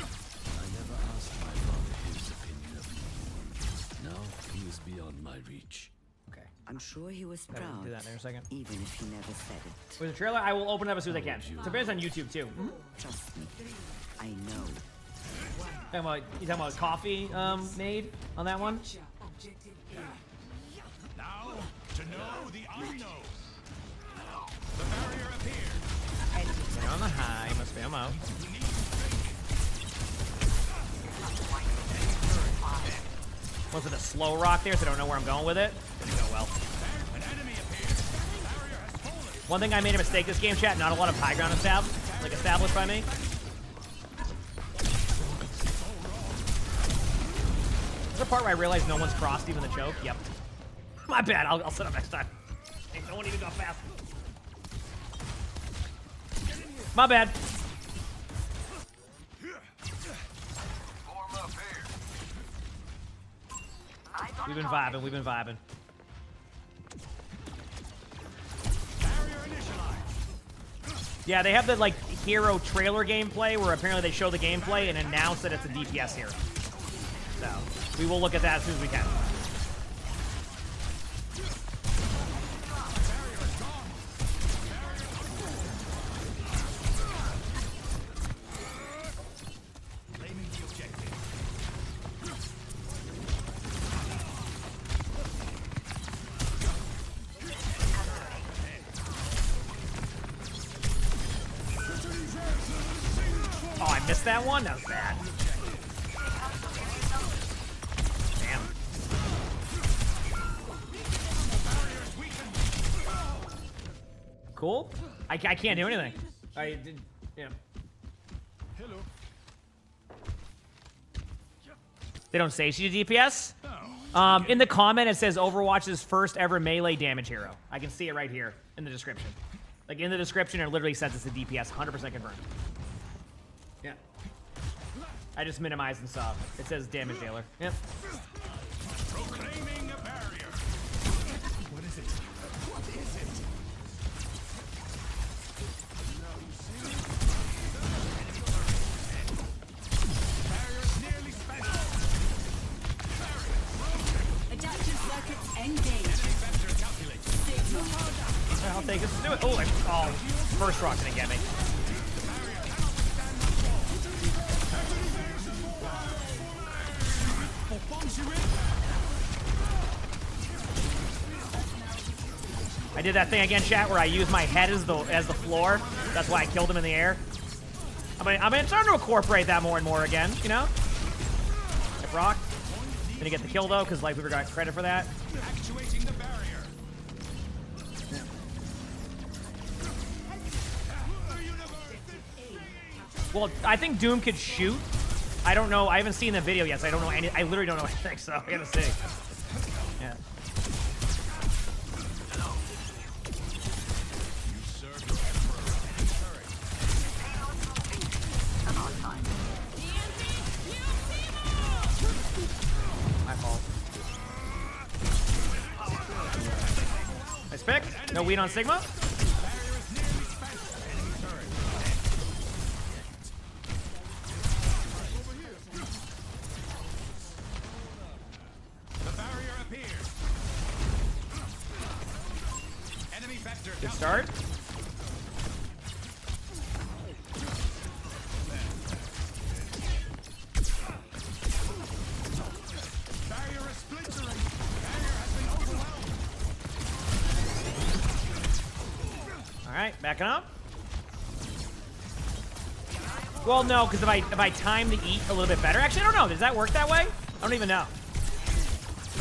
I never asked my father his opinion of me. Now he is beyond my reach. Okay. I'm sure he was Gotta proud, do that in a second. even if he never said it. With the trailer, I will open it up as soon as I can. It's available on YouTube too. Trust me, I know. You talking about coffee made on that one? Now, to know the unknown. The barrier appeared. Stay on the high, must spam out. Was it a slow rock there, so I don't know where I'm going with it? Didn't go well. An enemy appeared. The barrier has fallen. One thing I made a mistake this game, chat. Not a lot of high ground established by me. There's a part where I realized no one's crossed even the choke. Yep. My bad. I'll set up next time. Hey, no one even got fast. My bad. We've been vibing. We've been vibing. Yeah, they have the like hero trailer gameplay where apparently they show the gameplay and announce that it's a DPS hero. So we will look at that as soon as we can. Oh, I missed that one? That was bad. Damn. Cool. I can't do anything. I did, yeah. Hello. They don't say she's a DPS? In the comment, it says Overwatch's first ever melee damage hero. I can see it right here in the description. Like, in the description, it literally says it's a DPS, 100% confirmed. Yeah. I just minimized and saw. It says damage dealer. Yep. Proclaiming a barrier. What is it? What is it? Barrier is nearly special. Adaptive circuits engaged. Enemy vector calculated. I'll take this to do it. Oh, first rock didn't get me. I did that thing again, chat, where I used my head as the floor. That's why I killed him in the air. I'm starting to incorporate that more and more again, you know? Like rock. Didn't get the kill though, because like we got credit for that. Actuating the barrier. Well, I think Doom could shoot. I don't know. I haven't seen the video yet, so I don't know any. I literally don't know anything, so I gotta see. Yeah. My fault. Nice pick. No weed on Sigma. Good start. Barrier is splintering. Barrier has been overwhelmed. All right, backing up. Well, no, because if I time the eat a little bit better, actually, I don't know. Does that work that way? I don't even know.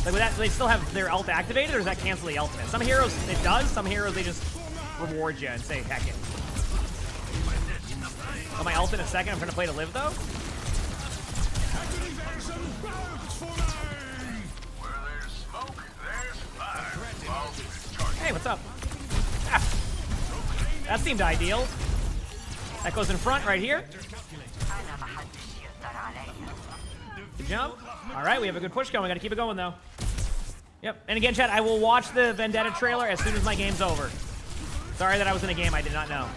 Like, with that, do they still have their ult activated, or does that cancel the ultimate? Some heroes it does. Some heroes they just reward you and say heck it. Oh, my ult in a second. I'm trying to play to live though. Hey, what's up? Ah, that seemed ideal. That goes in front right here. Good jump. All right, we have a good push going. We got to keep it going, though. Yep. And again, chat, I will watch the Vendetta trailer as soon as my game's over. Sorry that I was in a game I did not know.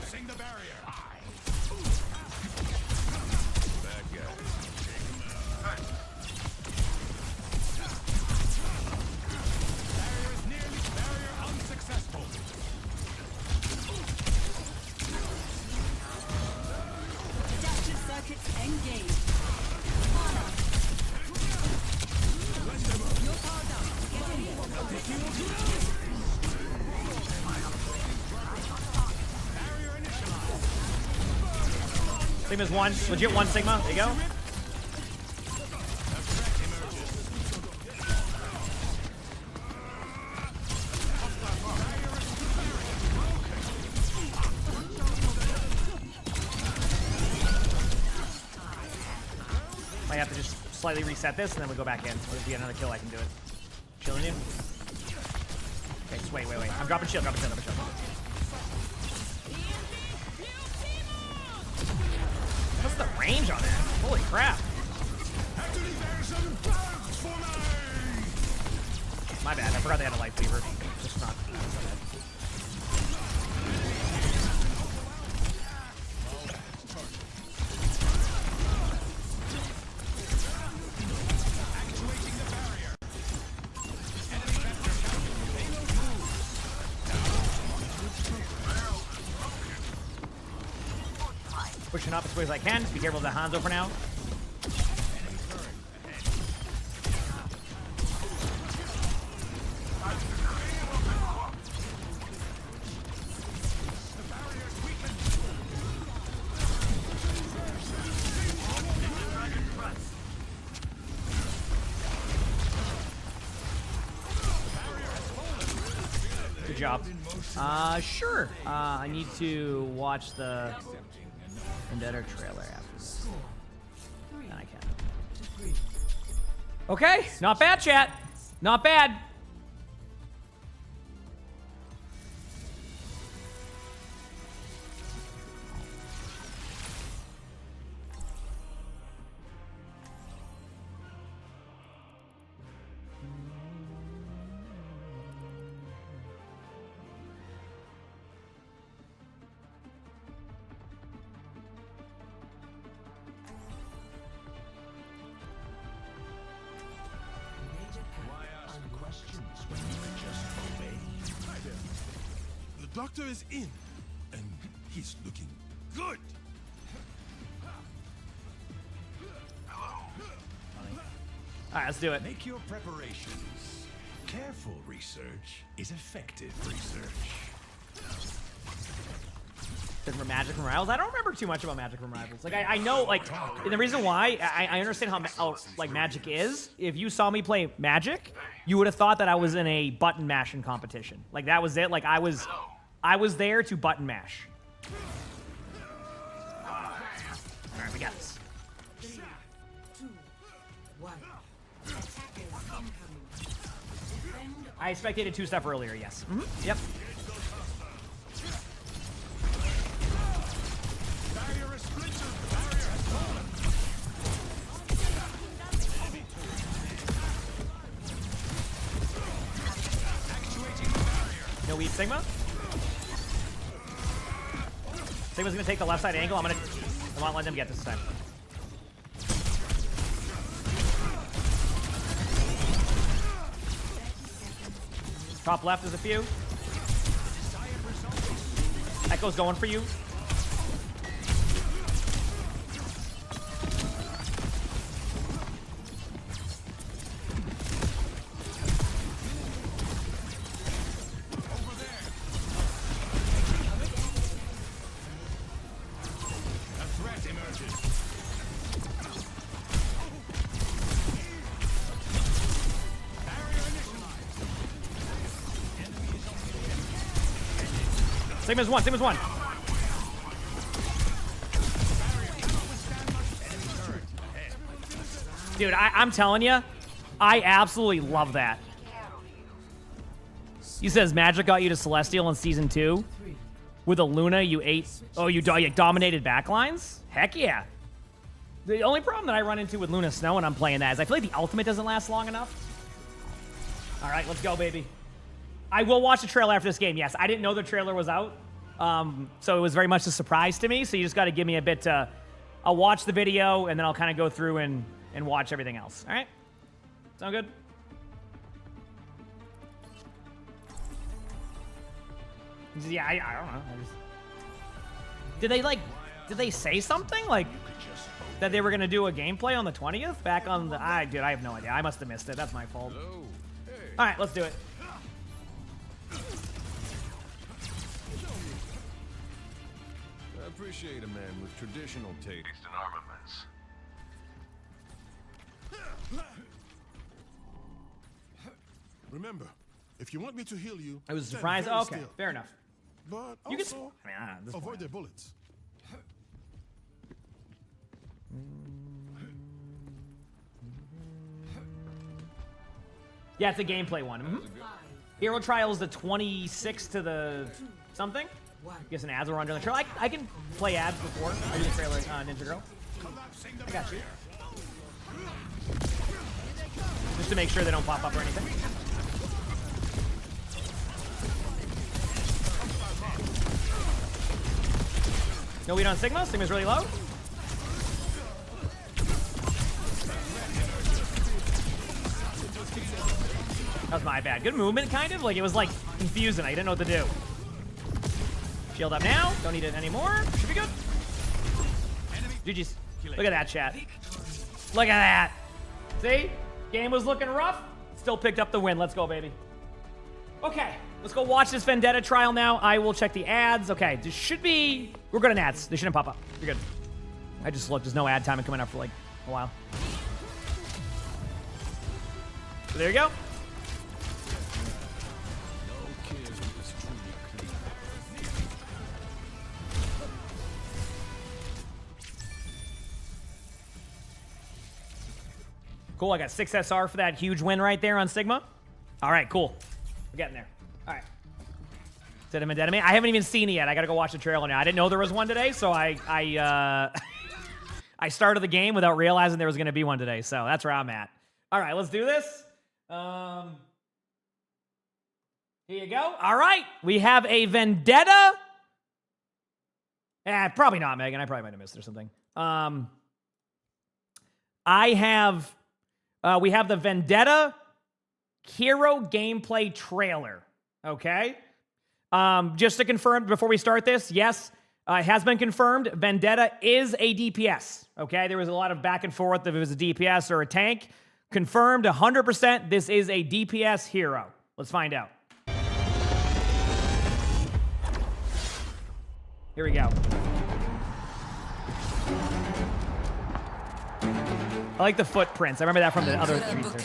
Adaptive circuits engaged. You're powered up. Get in there. Sigma's one. Legit one Sigma. There you go. Might have to just slightly reset this, and then we go back in. If we get another kill, I can do it. Chilling you. Okay, just wait. I'm dropping shield, dropping shield. What's the range on that? Holy crap. My bad, I forgot they had a light fever. Just not. Pushing up as quick as I can. Be careful of the Hanzo for now. Good job. Sure. I need to watch the Vendetta trailer after this. Then I can. Okay, not bad, chat. Not bad. The doctor is in, and he's looking good. Alright, let's do it. Make your preparations. Careful research is effective research. From Magic from Rivals? I don't remember too much about Magic from Rivals. Like, I know, like, and the reason why, I understand how, like, Magic is. If you saw me play Magic, you would have thought that I was in a button mashing competition. Like, that was it. Like, I was there to button mash. Alright, we got this. 3, 2, 1. Attackers incoming. Defend. I spectated 2-step earlier, yes. Yep. No weak Sigma. Sigma's gonna take the left side angle. I won't let them get this time. Top left is a few. Echo's going for you. Sigma's one, Sigma's one. Dude, I'm telling you, I absolutely love that. He says Magic got you to Celestial in Season 2. With a Luna, you ate... Oh, you dominated backlines? Heck yeah. The only problem that I run into with Luna Snow when I'm playing that is I feel like the ultimate doesn't last long enough. All right, let's go, baby. I will watch the trailer after this game. Yes, I didn't know the trailer was out. So it was very much a surprise to me. So you just got to give me a bit to... I'll watch the video, and then I'll kind of go through and watch everything else. All right? Sound good? Yeah, I don't know. Did they say something? Like, that they were going to do a gameplay on the 20th? Back on the... Dude, I have no idea. I must have missed it. That's my fault. All right, let's do it. I appreciate a man with traditional taste in armaments. Remember, if you want me to heal you, I was stand surprised. very Okay, still. fair enough. But You can... also, I mean, this avoid point. their bullets. Yeah, it's a gameplay one. Mm-hmm. Hero Trials the 26th to the something. I guess an ads will run during the trailer. I can play ads before I do the trailer, Ninja Girl. I got you. Just to make sure they don't pop up or anything. No lead on Sigma. Sigma's really low. That was my bad. Good movement, kind of. Like, it was, like, confusing. I didn't know what to do. Shield up now. Don't need it anymore. Should be good. GG's. Look at that, chat. Look at that. See? Game was looking rough. Still picked up the win. Let's go, baby. Okay. Let's go watch this Vendetta trial now. I will check the ads. Okay. This should be... We're good on ads. They shouldn't pop up. You're good. I just looked. There's no ad time coming up for, like, a while. So there you go. Cool, I got 6 SR for that huge win right there on Sigma. All right, cool. We're getting there. All right. Vendetta. I haven't even seen it yet. I got to go watch the trailer now. I didn't know there was one today, so I started the game without realizing there was going to be one today. So that's where I'm at. All right, let's do this. Here you go. All right, we have a Vendetta. Probably not, Megan. I probably might have missed it or something. We have the Vendetta hero gameplay trailer. Okay. Just to confirm before we start this, yes, it has been confirmed. Vendetta is a DPS. Okay. There was a lot of back and forth if it was a DPS or a tank. Confirmed 100%. This is a DPS hero. Let's find out. Here we go. I like the footprints. I remember that from the other teaser.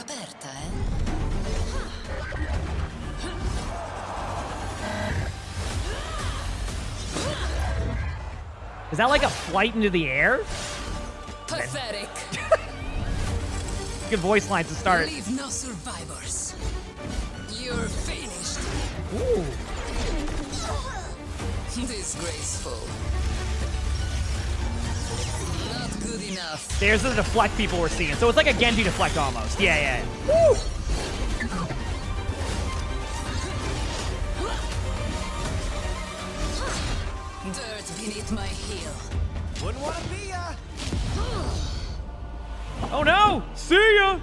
Is that like a flight into the air? Pathetic. Good voice line to start. Leave no survivors. You're finished. Ooh. Disgraceful. Not good enough. There's the deflect people we're seeing. So it's like a Genji deflect almost. Yeah. Woo! Dirt beneath my heel. Wouldn't want to be ya. Oh no! See ya!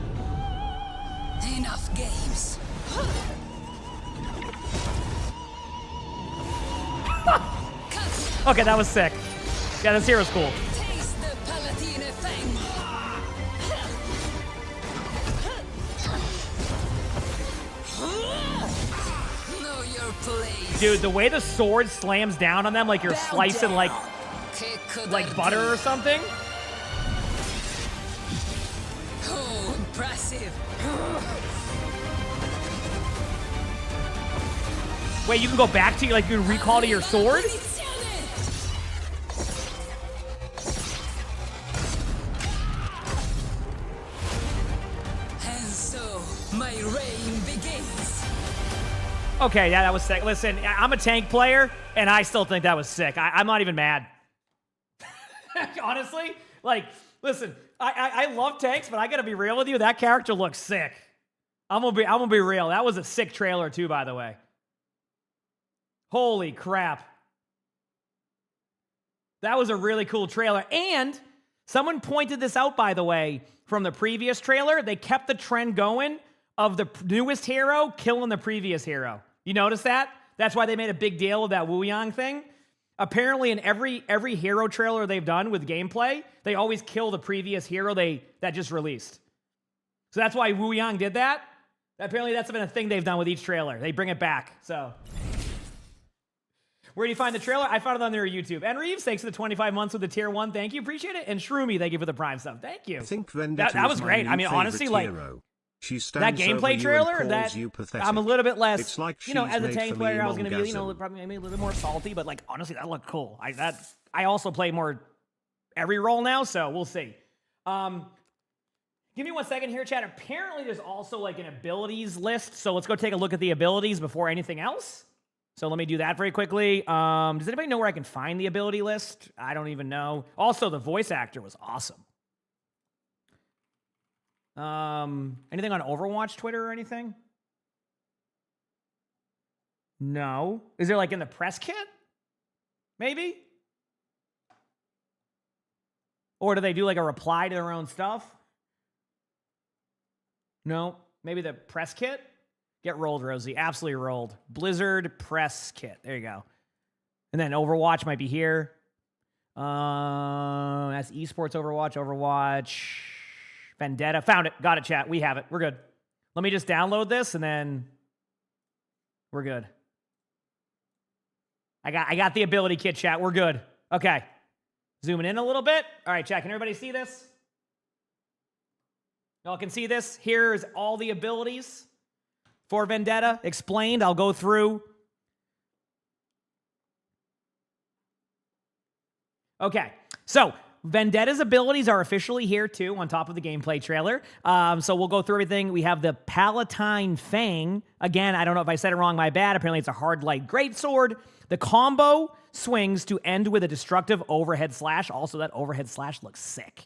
Enough games. Okay, that was sick. Yeah, this hero's cool. Taste the Palatine Fang. Know your place. Dude, the way the sword slams down on them like you're slicing like butter or something. Oh, impressive. Wait, you can go back to like you can recall to your sword? And so my reign begins. Okay, yeah, that was sick. Listen, I'm a tank player, and I still think that was sick. I'm not even mad. Honestly, like, listen, I love tanks, but I gotta be real with you. That character looks sick. I'm gonna be real. That was a sick trailer too, by the way. Holy crap. That was a really cool trailer. And someone pointed this out, by the way, from the previous trailer. They kept the trend going of the newest hero killing the previous hero. You notice that? That's why they made a big deal of that Wu Yang thing. Apparently, in every hero trailer they've done with gameplay, they always kill the previous hero that just released. So that's why Wu Yang did that. Apparently, that's been a thing they've done with each trailer. They bring it back. So, where do you find the trailer? I found it on their YouTube. And Reeves, thanks for the 25 months with the tier 1. Thank you. Appreciate it. And Shroomy, thank you for the Prime sub. Thank you. I think Vendetta that was is my great. new I mean, honestly, favorite like, hero. She that stands over gameplay you trailer, and that calls you pathetic. I'm a little bit less, It's like you know, she's as a made tank for player, me I was going to be, you know, emongasm. probably maybe a little more salty, but like, honestly, that looked cool. I also play more every role now, so we'll see. Give me 1 second here, chat. Apparently, there's also like an abilities list, so let's go take a look at the abilities before anything else. So let me do that very quickly. Does anybody know where I can find the ability list? I don't even know. Also, the voice actor was awesome. Anything on Overwatch Twitter or anything? No. Is there like in the press kit? Maybe? Or do they do like a reply to their own stuff? No. Maybe the press kit? Get rolled, Rosie. Absolutely rolled. Blizzard press kit. There you go. And then Overwatch might be here. That's esports Overwatch. Vendetta. Found it. Got it, chat. We have it. We're good. Let me just download this and then we're good. I got the ability kit, chat. We're good. Okay. Zooming in a little bit. All right, chat. Can everybody see this? Y'all can see this? Here's all the abilities for Vendetta explained. I'll go through. Okay. So, Vendetta's abilities are officially here too, on top of the gameplay trailer. So we'll go through everything. We have the Palatine Fang. Again, I don't know if I said it wrong, my bad. Apparently it's a hard light greatsword. The combo swings to end with a destructive overhead slash. Also, that overhead slash looks sick.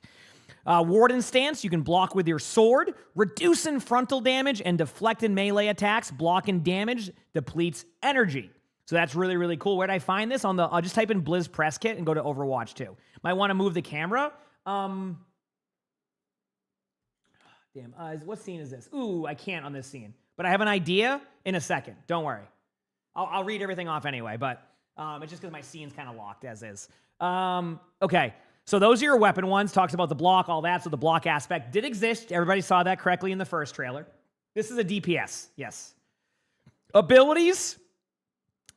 Warden stance, you can block with your sword, reducing frontal damage and deflecting melee attacks. Blocking damage depletes energy. So that's really, really cool. Where did I find this? I'll just type in Blizz Press Kit and go to Overwatch 2. Might want to move the camera. What scene is this? Ooh, I can't on this scene. But I have an idea in a second. Don't worry. I'll read everything off anyway, but it's just because my scene's kind of locked as is. Okay, so those are your weapon ones. Talks about the block, all that. So the block aspect did exist. Everybody saw that correctly in the first trailer. This is a DPS, yes. Abilities.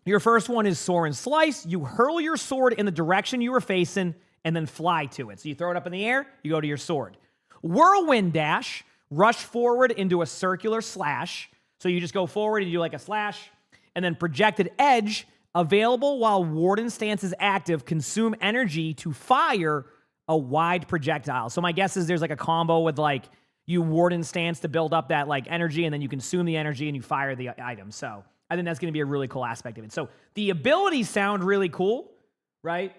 Your first one is Soar and Slice. You hurl your sword in the direction you were facing and then fly to it. So you throw it up in the air, you go to your sword. Whirlwind Dash, rush forward into a circular slash. So you just go forward, you do like a slash. And then Projected Edge, available while Warden Stance is active, consume energy to fire a wide projectile. So my guess is there's like a combo with like you Warden Stance to build up that like energy, and then you consume the energy and you fire the item. So I think that's going to be a really cool aspect of it. So the abilities sound really cool, right?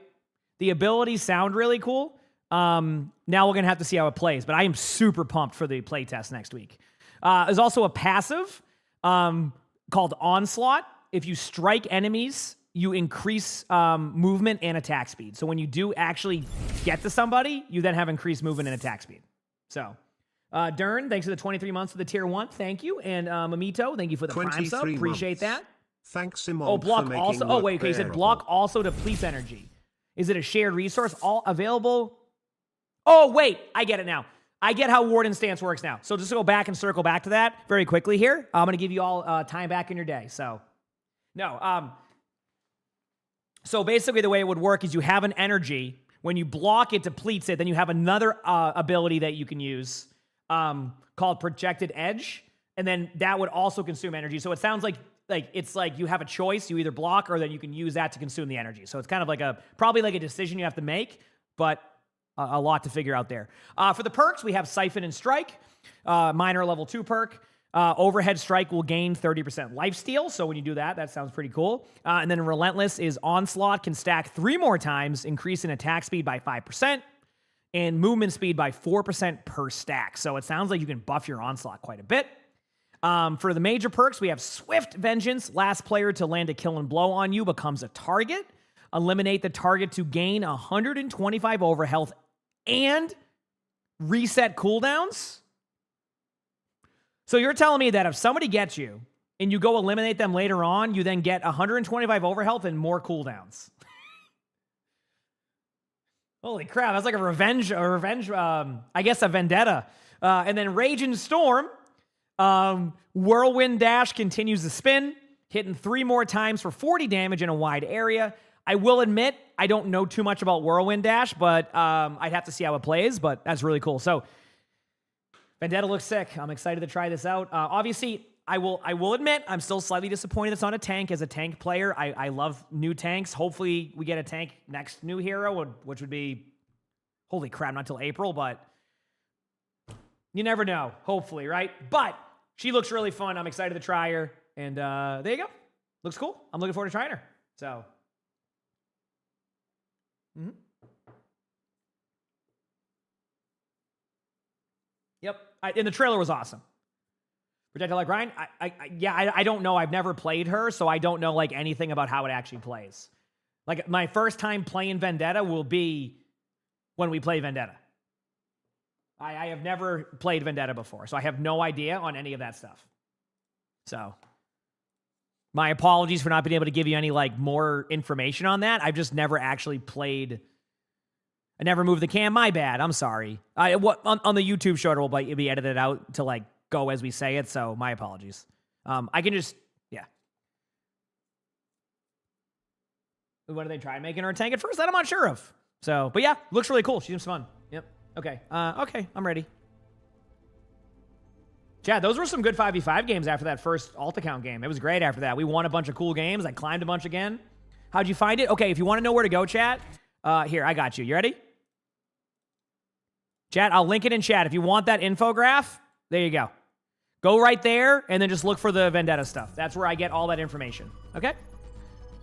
The abilities sound really cool. Now we're going to have to see how it plays, but I am super pumped for the playtest next week. There's also a passive called Onslaught. If you strike enemies, you increase movement and attack speed. So when you do actually get to somebody, you then have increased movement and attack speed. So, Dern, thanks for the 23 months for the tier 1. Thank you. And Mamito, thank you for the prime sub. Appreciate that. Thanks, emongg. Oh, block for making also. Oh, work wait. Okay, you said bearable. block also depletes energy. Is it a shared resource? All available? Oh, wait. I get it now. I get how Warden Stance works now. So just to go back and circle back to that very quickly here. I'm going to give you all time back in your day. So, no. So basically the way it would work is you have an energy. When you block, it depletes it. Then you have another ability that you can use called Projected Edge. And then that would also consume energy. So it sounds like it's like you have a choice. You either block or then you can use that to consume the energy. So it's kind of like probably like a decision you have to make, but a lot to figure out there. For the perks, we have Siphon and Strike, minor level 2 perk. Overhead Strike will gain 30% lifesteal, so when you do that, that sounds pretty cool. And then Relentless is Onslaught, can stack 3 more times, increasing attack speed by 5%, and movement speed by 4% per stack. So it sounds like you can buff your Onslaught quite a bit. For the major perks, we have Swift Vengeance. Last player to land a killing blow on you becomes a target. Eliminate the target to gain 125 over health and reset cooldowns. So you're telling me that if somebody gets you and you go eliminate them later on, you then get 125 overhealth and more cooldowns. Holy crap, that's like a revenge, I guess a vendetta. And then Rage and Storm. Whirlwind Dash continues to spin, hitting 3 more times for 40 damage in a wide area. I will admit, I don't know too much about Whirlwind Dash, but I'd have to see how it plays, but that's really cool. So Vendetta looks sick. I'm excited to try this out. Obviously, I will admit I'm still slightly disappointed it's on a tank. As a tank player, I love new tanks. Hopefully, we get a tank next new hero, which would be, holy crap, not till April, but you never know. Hopefully, right? But she looks really fun. I'm excited to try her, and there you go. Looks cool. I'm looking forward to trying her. So, Yep. And the trailer was awesome. Protected like Ryan? I don't know. I've never played her, so I don't know like anything about how it actually plays. Like my first time playing Vendetta will be when we play Vendetta. I have never played Vendetta before, so I have no idea on any of that stuff. So my apologies for not being able to give you any like more information on that. I've just never actually played. I never moved the cam. My bad. I'm sorry. On the YouTube short, it'll be edited out to like go as we say it. So my apologies. I can just, yeah. What are they trying making her a tank at first? That I'm not sure of. So, but yeah, looks really cool. She seems fun. Yep. Okay. Okay. I'm ready. Chad, those were some good 5v5 games after that first alt account game. It was great after that. We won a bunch of cool games. I climbed a bunch again. How'd you find it? Okay, if you want to know where to go, chat, here, I got you. You ready? Chat, I'll link it in chat. If you want that infograph, there you go. Go right there, and then just look for the Vendetta stuff. That's where I get all that information. Okay?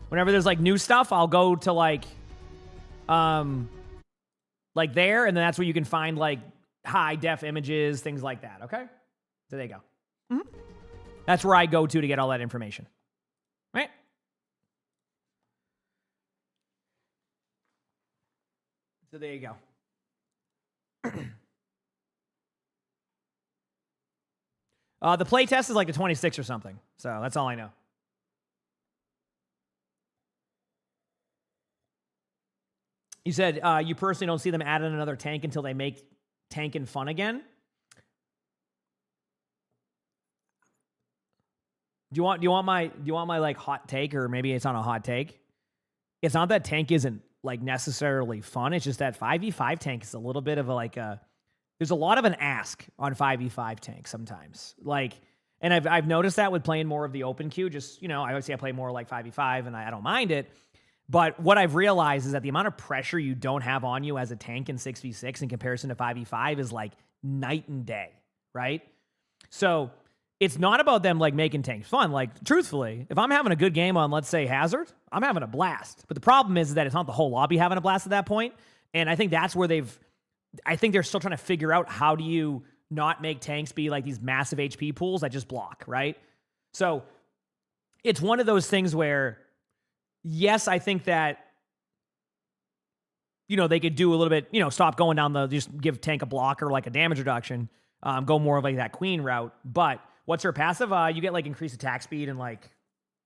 Whenever there's, like, new stuff, I'll go to, like there, and then that's where you can find, like, high-def images, things like that. Okay? So there you go. That's where I go to get all that information. Right? So there you go. The play test is like the 26 or something. So that's all I know. You said you personally don't see them adding another tank until they make tanking fun again. Do you want my like hot take, or maybe it's not a hot take? It's not that tank isn't like necessarily fun. It's just that 5v5 tank is a little bit of there's a lot of an ask on 5v5 tanks sometimes. Like, and I've noticed that with playing more of the open queue. Just, I play more like 5v5 and I don't mind it. But what I've realized is that the amount of pressure you don't have on you as a tank in 6v6 in comparison to 5v5 is like night and day, right? So it's not about them like making tanks fun. Like, truthfully, if I'm having a good game on, let's say, Hazard, I'm having a blast. But the problem is that it's not the whole lobby having a blast at that point. And I think that's where I think they're still trying to figure out how do you not make tanks be like these massive HP pools that just block, right? So it's one of those things where, yes, I think that, they could do a little bit, stop going down just give tank a block or like a damage reduction, go more of like that queen route. But what's her passive? You get like increased attack speed and like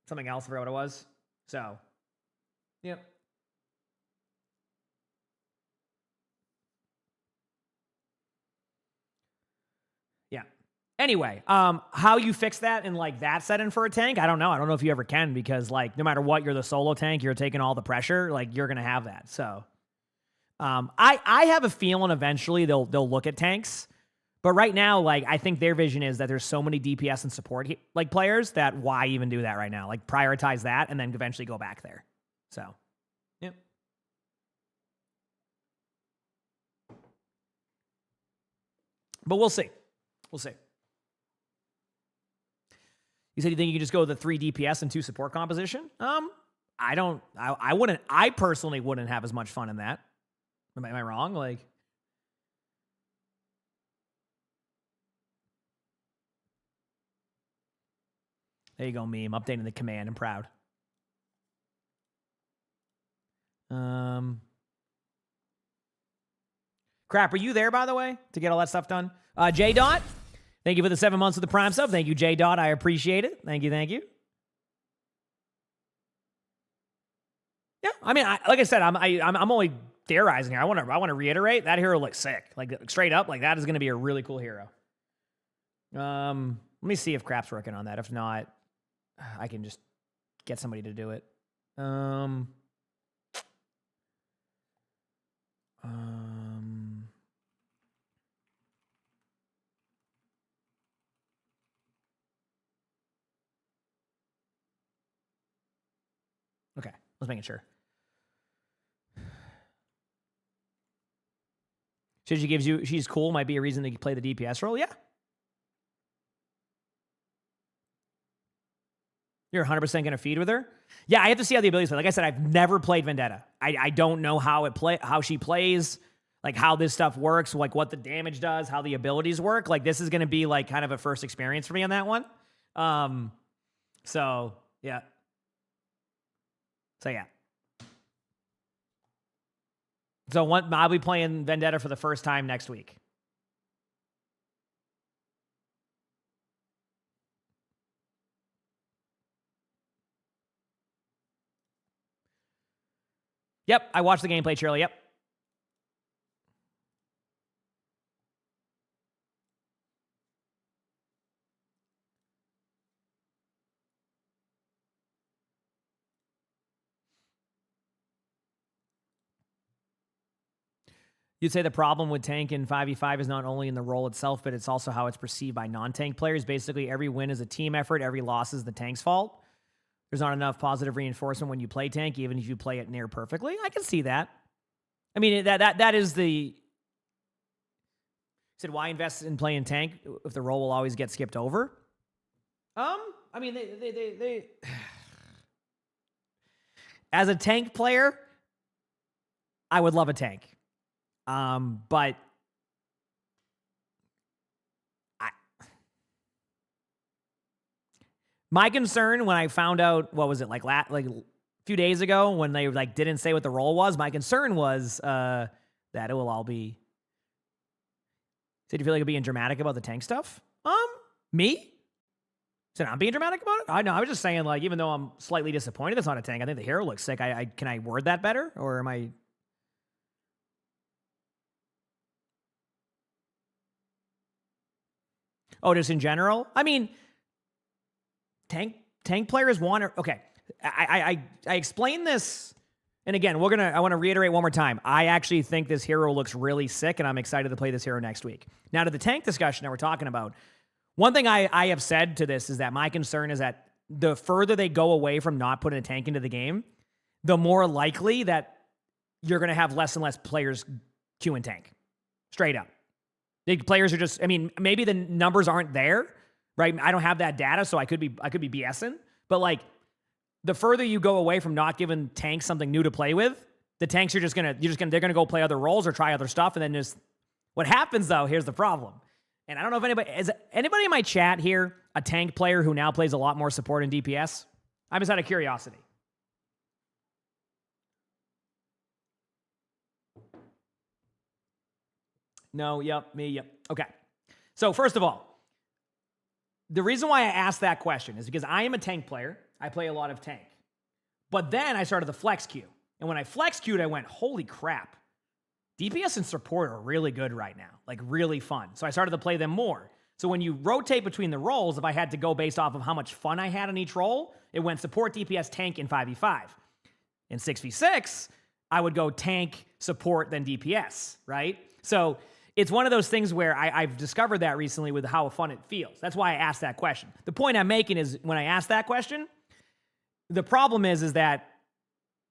something else, I forgot what it was. So, yep. Yeah. Anyway, how you fix that in like that setting for a tank, I don't know. I don't know if you ever can, because like no matter what, you're the solo tank, you're taking all the pressure, like you're gonna have that. So, I have a feeling eventually they'll look at tanks. But right now, like, I think their vision is that there's so many DPS and support like players that why even do that right now? Like, prioritize that and then eventually go back there. So, yep. But we'll see. We'll see. You said you think you could just go the 3 DPS and 2 support composition? I personally wouldn't have as much fun in that. Am I wrong? Like, there you go, meme. Updating the command. I'm proud. Crap, are you there, by the way, to get all that stuff done? J Dot, thank you for the 7 months of the Prime sub. Thank you, J Dot. I appreciate it. Thank you, thank you. Yeah, I mean, like I said, I'm only theorizing here. I want to reiterate that hero looks sick. Like straight up, like that is going to be a really cool hero. Let me see if Crap's working on that. If not, I can just get somebody to do it. Okay, let's make sure. So she gives you, she's cool, might be a reason to play the DPS role. Yeah. You're 100% going to feed with her? Yeah, I have to see how the abilities play. Like I said, I've never played Vendetta. I don't know how she plays, like how this stuff works, like what the damage does, how the abilities work. Like this is going to be like kind of a first experience for me on that one. So, yeah. So, yeah. So I'll be playing Vendetta for the first time next week. Yep, I watched the gameplay, Shirley. Yep. You'd say the problem with tank in 5v5 is not only in the role itself, but it's also how it's perceived by non-tank players. Basically, every win is a team effort. Every loss is the tank's fault. There's not enough positive reinforcement when you play tank, even if you play it near perfectly. I can see that. I mean, that is the... Said, why invest in playing tank if the role will always get skipped over? I mean, they as a tank player, I would love a tank. But my concern when I found out, what was it, like a few days ago when they like didn't say what the role was, my concern was that it will all be... So do you feel like you're being dramatic about the tank stuff? Me? So I'm being dramatic about it? I know, I was just saying, like, even though I'm slightly disappointed it's not a tank, I think the hero looks sick. Can I word that better? Or am I... Oh, just in general? I mean, tank players want to... Okay, I explained this, and again, I want to reiterate one more time. I actually think this hero looks really sick, and I'm excited to play this hero next week. Now, to the tank discussion that we're talking about, one thing I have said to this is that my concern is that the further they go away from not putting a tank into the game, the more likely that you're going to have less and less players queuing tank. Straight up. The players are just, I mean, maybe the numbers aren't there, right? I don't have that data, so I could be BSing. But like, the further you go away from not giving tanks something new to play with, the tanks they're gonna go play other roles or try other stuff, and then just what happens though, here's the problem. And I don't know if anybody in my chat here a tank player who now plays a lot more support in DPS? I'm just out of curiosity. No, yep, me, yep. Okay. So first of all, the reason why I asked that question is because I am a tank player. I play a lot of tank. But then I started the flex queue. And when I flex queued, I went, holy crap. DPS and support are really good right now. Like really fun. So I started to play them more. So when you rotate between the roles, if I had to go based off of how much fun I had on each role, it went support, DPS, tank in 5v5. In 6v6, I would go tank, support, then DPS, right? So it's one of those things where I've discovered that recently with how fun it feels. That's why I asked that question. The point I'm making is when I asked that question, the problem is that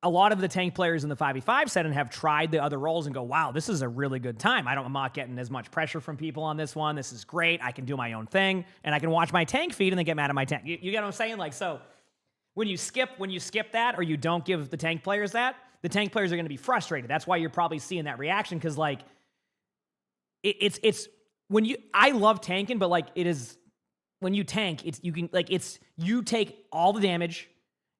a lot of the tank players in the 5v5 set and have tried the other roles and go, wow, this is a really good time. I'm not getting as much pressure from people on this one. This is great. I can do my own thing, and I can watch my tank feed and then get mad at my tank. You get what I'm saying? Like, so when you skip that or you don't give the tank players that, the tank players are going to be frustrated. That's why you're probably seeing that reaction, because like it's when I love tanking, but like it is when you tank, you take all the damage,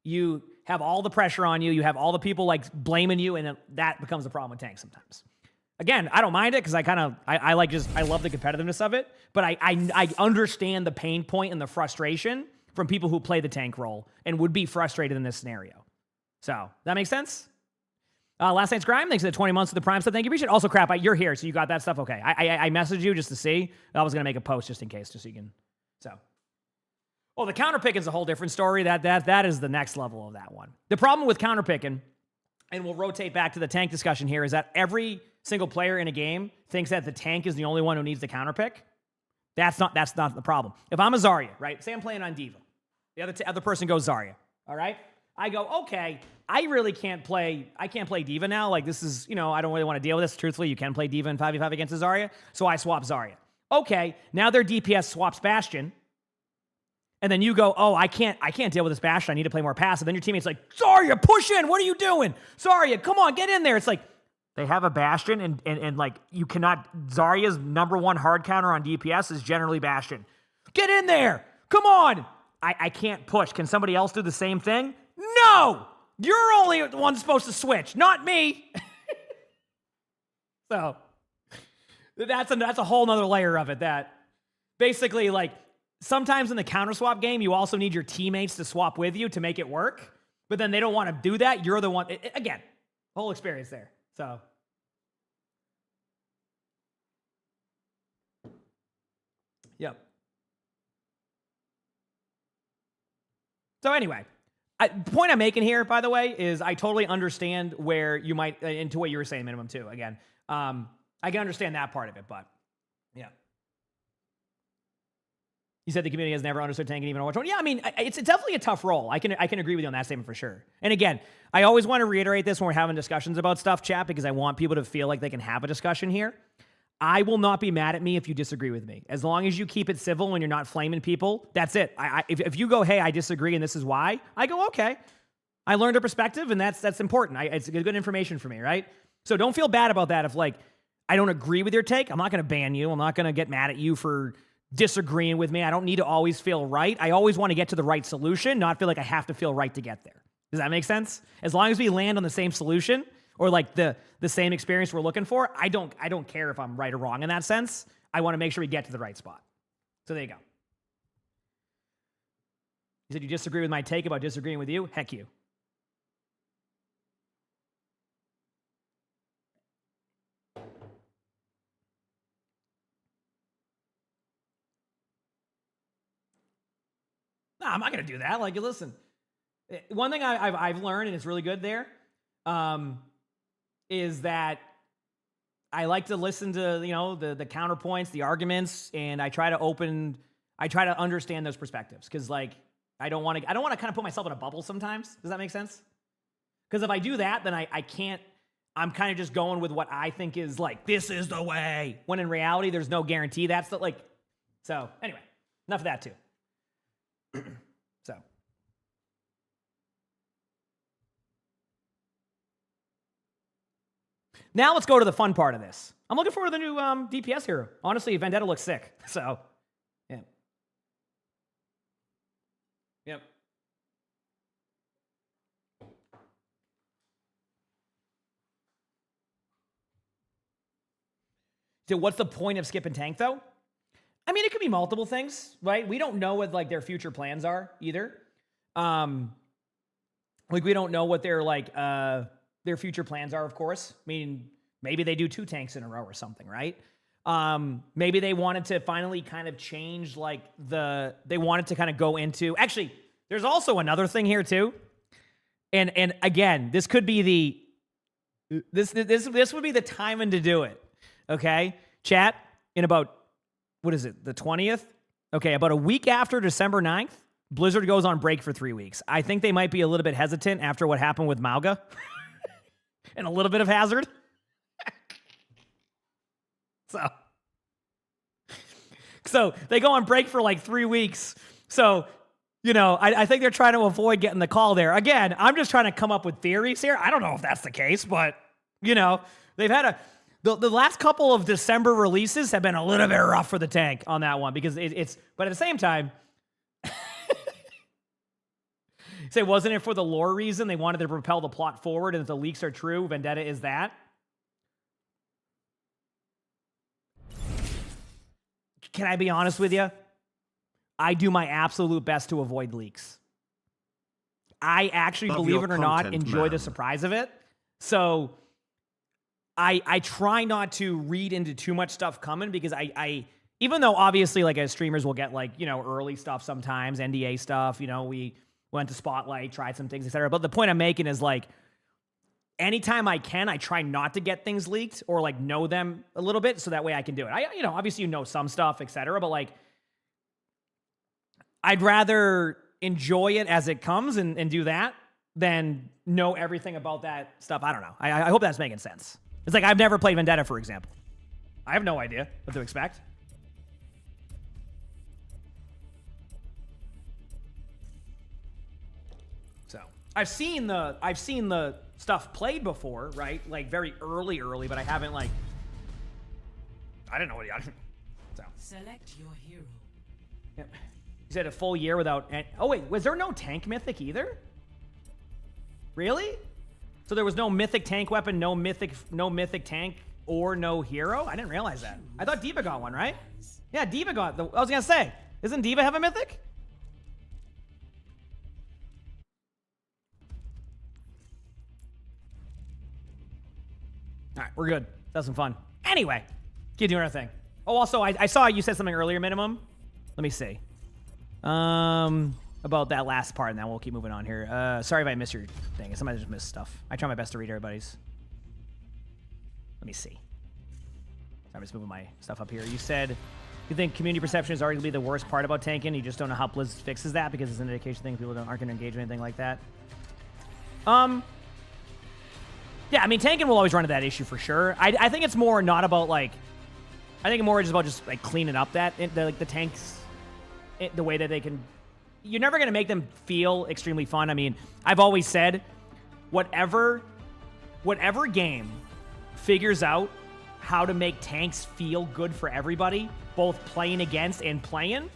you have all the pressure on you, you have all the people like blaming you, and that becomes a problem with tanks sometimes. Again, I don't mind it because I love the competitiveness of it, but I understand the pain point and the frustration from people who play the tank role and would be frustrated in this scenario. So that makes sense? Last Night's Grime, thanks for the 20 months of the Prime stuff. Thank you, appreciate it. Also, crap, you're here, so you got that stuff? Okay. I messaged you just to see. I was going to make a post just in case, just so you can... So... Well, the counterpick is a whole different story. That is the next level of that one. The problem with counterpicking, and we'll rotate back to the tank discussion here, is that every single player in a game thinks that the tank is the only one who needs the counterpick. That's not the problem. If I'm a Zarya, right? Say I'm playing on D.Va. The other person goes Zarya, all right? I go, okay, I can't play D.Va now. Like, this is, I don't really want to deal with this. Truthfully, you can play D.Va in 5v5 against a Zarya, so I swap Zarya. Okay, now their DPS swaps Bastion, and then you go, oh, I can't deal with this Bastion. I need to play more passive. Then your teammate's like, Zarya, push in. What are you doing? Zarya, come on, get in there. It's like, they have a Bastion, and like, you cannot, Zarya's number one hard counter on DPS is generally Bastion. Get in there. Come on. I can't push. Can somebody else do the same thing? No! You're only the one supposed to switch, not me. So, that's a whole nother layer of it that basically, like, sometimes in the counter swap game, you also need your teammates to swap with you to make it work, but then they don't want to do that. You're the one, again, whole experience there. So, yep. So anyway, the point I'm making here, by the way, is I totally understand where you might, into what you were saying, minimum too. Again, I can understand that part of it, but yeah. You said the community has never understood tanking even Overwatch 1. Yeah, I mean, it's definitely a tough role. I can agree with you on that statement for sure. And again, I always want to reiterate this when we're having discussions about stuff, chat, because I want people to feel like they can have a discussion here. I will not be mad at me if you disagree with me. As long as you keep it civil when you're not flaming people, that's it. If you go, hey, I disagree and this is why, I go, okay. I learned a perspective and that's important. It's good information for me, right? So don't feel bad about that if, like, I don't agree with your take. I'm not going to ban you. I'm not going to get mad at you for disagreeing with me. I don't need to always feel right. I always want to get to the right solution, not feel like I have to feel right to get there. Does that make sense? As long as we land on the same solution or like the same experience we're looking for, I don't care if I'm right or wrong in that sense. I want to make sure we get to the right spot. So there you go. You said you disagree with my take about disagreeing with you? Heck you. No, I'm not going to do that. Like, listen, one thing I've learned, and it's really good there, is that I like to listen to, the counterpoints, the arguments, and I try to understand those perspectives. Cause like, I don't want to kind of put myself in a bubble sometimes. Does that make sense? Cause if I do that, then I'm kind of just going with what I think is like, this is the way, when in reality, there's no guarantee that's the, like, so anyway, enough of that too. So. Now let's go to the fun part of this. I'm looking forward to the new DPS hero. Honestly, Vendetta looks sick. So, yeah. Yep. So what's the point of skipping tank, though? I mean, it could be multiple things, right? We don't know what, like, their future plans are, either. Like, we don't know what their future plans are, of course. I mean, maybe they do 2 tanks in a row or something, right? Maybe they wanted to finally kind of change, like, they wanted to kind of go into... Actually, there's also another thing here, too. And again, this could be this would be the timing to do it, okay? Chat, in about... What is it, the 20th? Okay, about a week after December 9th, Blizzard goes on break for 3 weeks. I think they might be a little bit hesitant after what happened with Mauga and a little bit of Hazard. So they go on break for like 3 weeks. So, you know, I think they're trying to avoid getting the call there. Again, I'm just trying to come up with theories here. I don't know if that's the case, but, you know, they've had the last couple of December releases have been a little bit rough for the tank on that one because but at the same time, say, wasn't it for the lore reason they wanted to propel the plot forward, and if the leaks are true, Vendetta is that? Can I be honest with you? I do my absolute best to avoid leaks. I actually, believe it or not, enjoy the surprise of it. So I try not to read into too much stuff coming because I even though obviously like as streamers we'll get like, you know, early stuff sometimes, NDA stuff, you know, we went to Spotlight, tried some things, etc. But the point I'm making is like, anytime I can, I try not to get things leaked or like know them a little bit so that way I can do it. You know, obviously you know some stuff, etc. But like, I'd rather enjoy it as it comes and do that than know everything about that stuff. I don't know. I hope that's making sense. It's like I've never played Vendetta, for example. I have no idea what to expect. I've seen the stuff played before, right? Like very early, but I haven't like. I didn't know what. So. Select your hero. Yep. You said a full year without. Oh wait, was there no tank mythic either? Really? So there was no mythic tank weapon, no mythic tank, or no hero? I didn't realize that. I thought D.Va got one, right? Yeah, D.Va got. I was gonna say, doesn't D.Va have a mythic? All right, we're good. That's some fun. Anyway, keep doing our thing. Oh, also, I saw you said something earlier, Minimum. Let me see. About that last part, and then we'll keep moving on here. Sorry if I missed your thing. Somebody just missed stuff. I try my best to read everybody's. Let me see. I'm just moving my stuff up here. You said you think community perception is arguably the worst part about tanking. You just don't know how Blizz fixes that because it's an indication thing people aren't going to engage in anything like that. Yeah, I mean, tanking will always run into that issue for sure. I think it's more not about like, I think more just about just like cleaning up that like the tanks, the way that they can. You're never gonna make them feel extremely fun. I mean, I've always said, whatever game figures out how to make tanks feel good for everybody, both playing against and playing,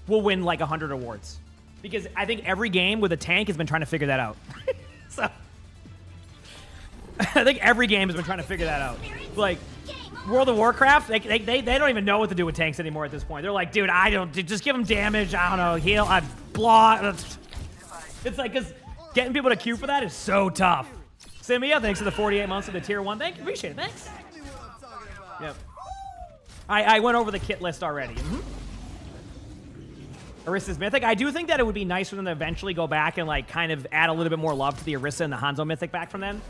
will win like 100 awards. Because I think every game with a tank has been trying to figure that out. So. I think every game has been trying to figure that out. Like, World of Warcraft, they don't even know what to do with tanks anymore at this point. They're like, dude, just give them damage, I don't know, heal, blah. It's like, because getting people to queue for that is so tough. Simia, thanks for the 48 months of the tier 1. Thank you, appreciate it, thanks. Yep. I went over the kit list already. Orisa's Mythic. I do think that it would be nice for them to eventually go back and like kind of add a little bit more love to the Orisa and the Hanzo Mythic back from them.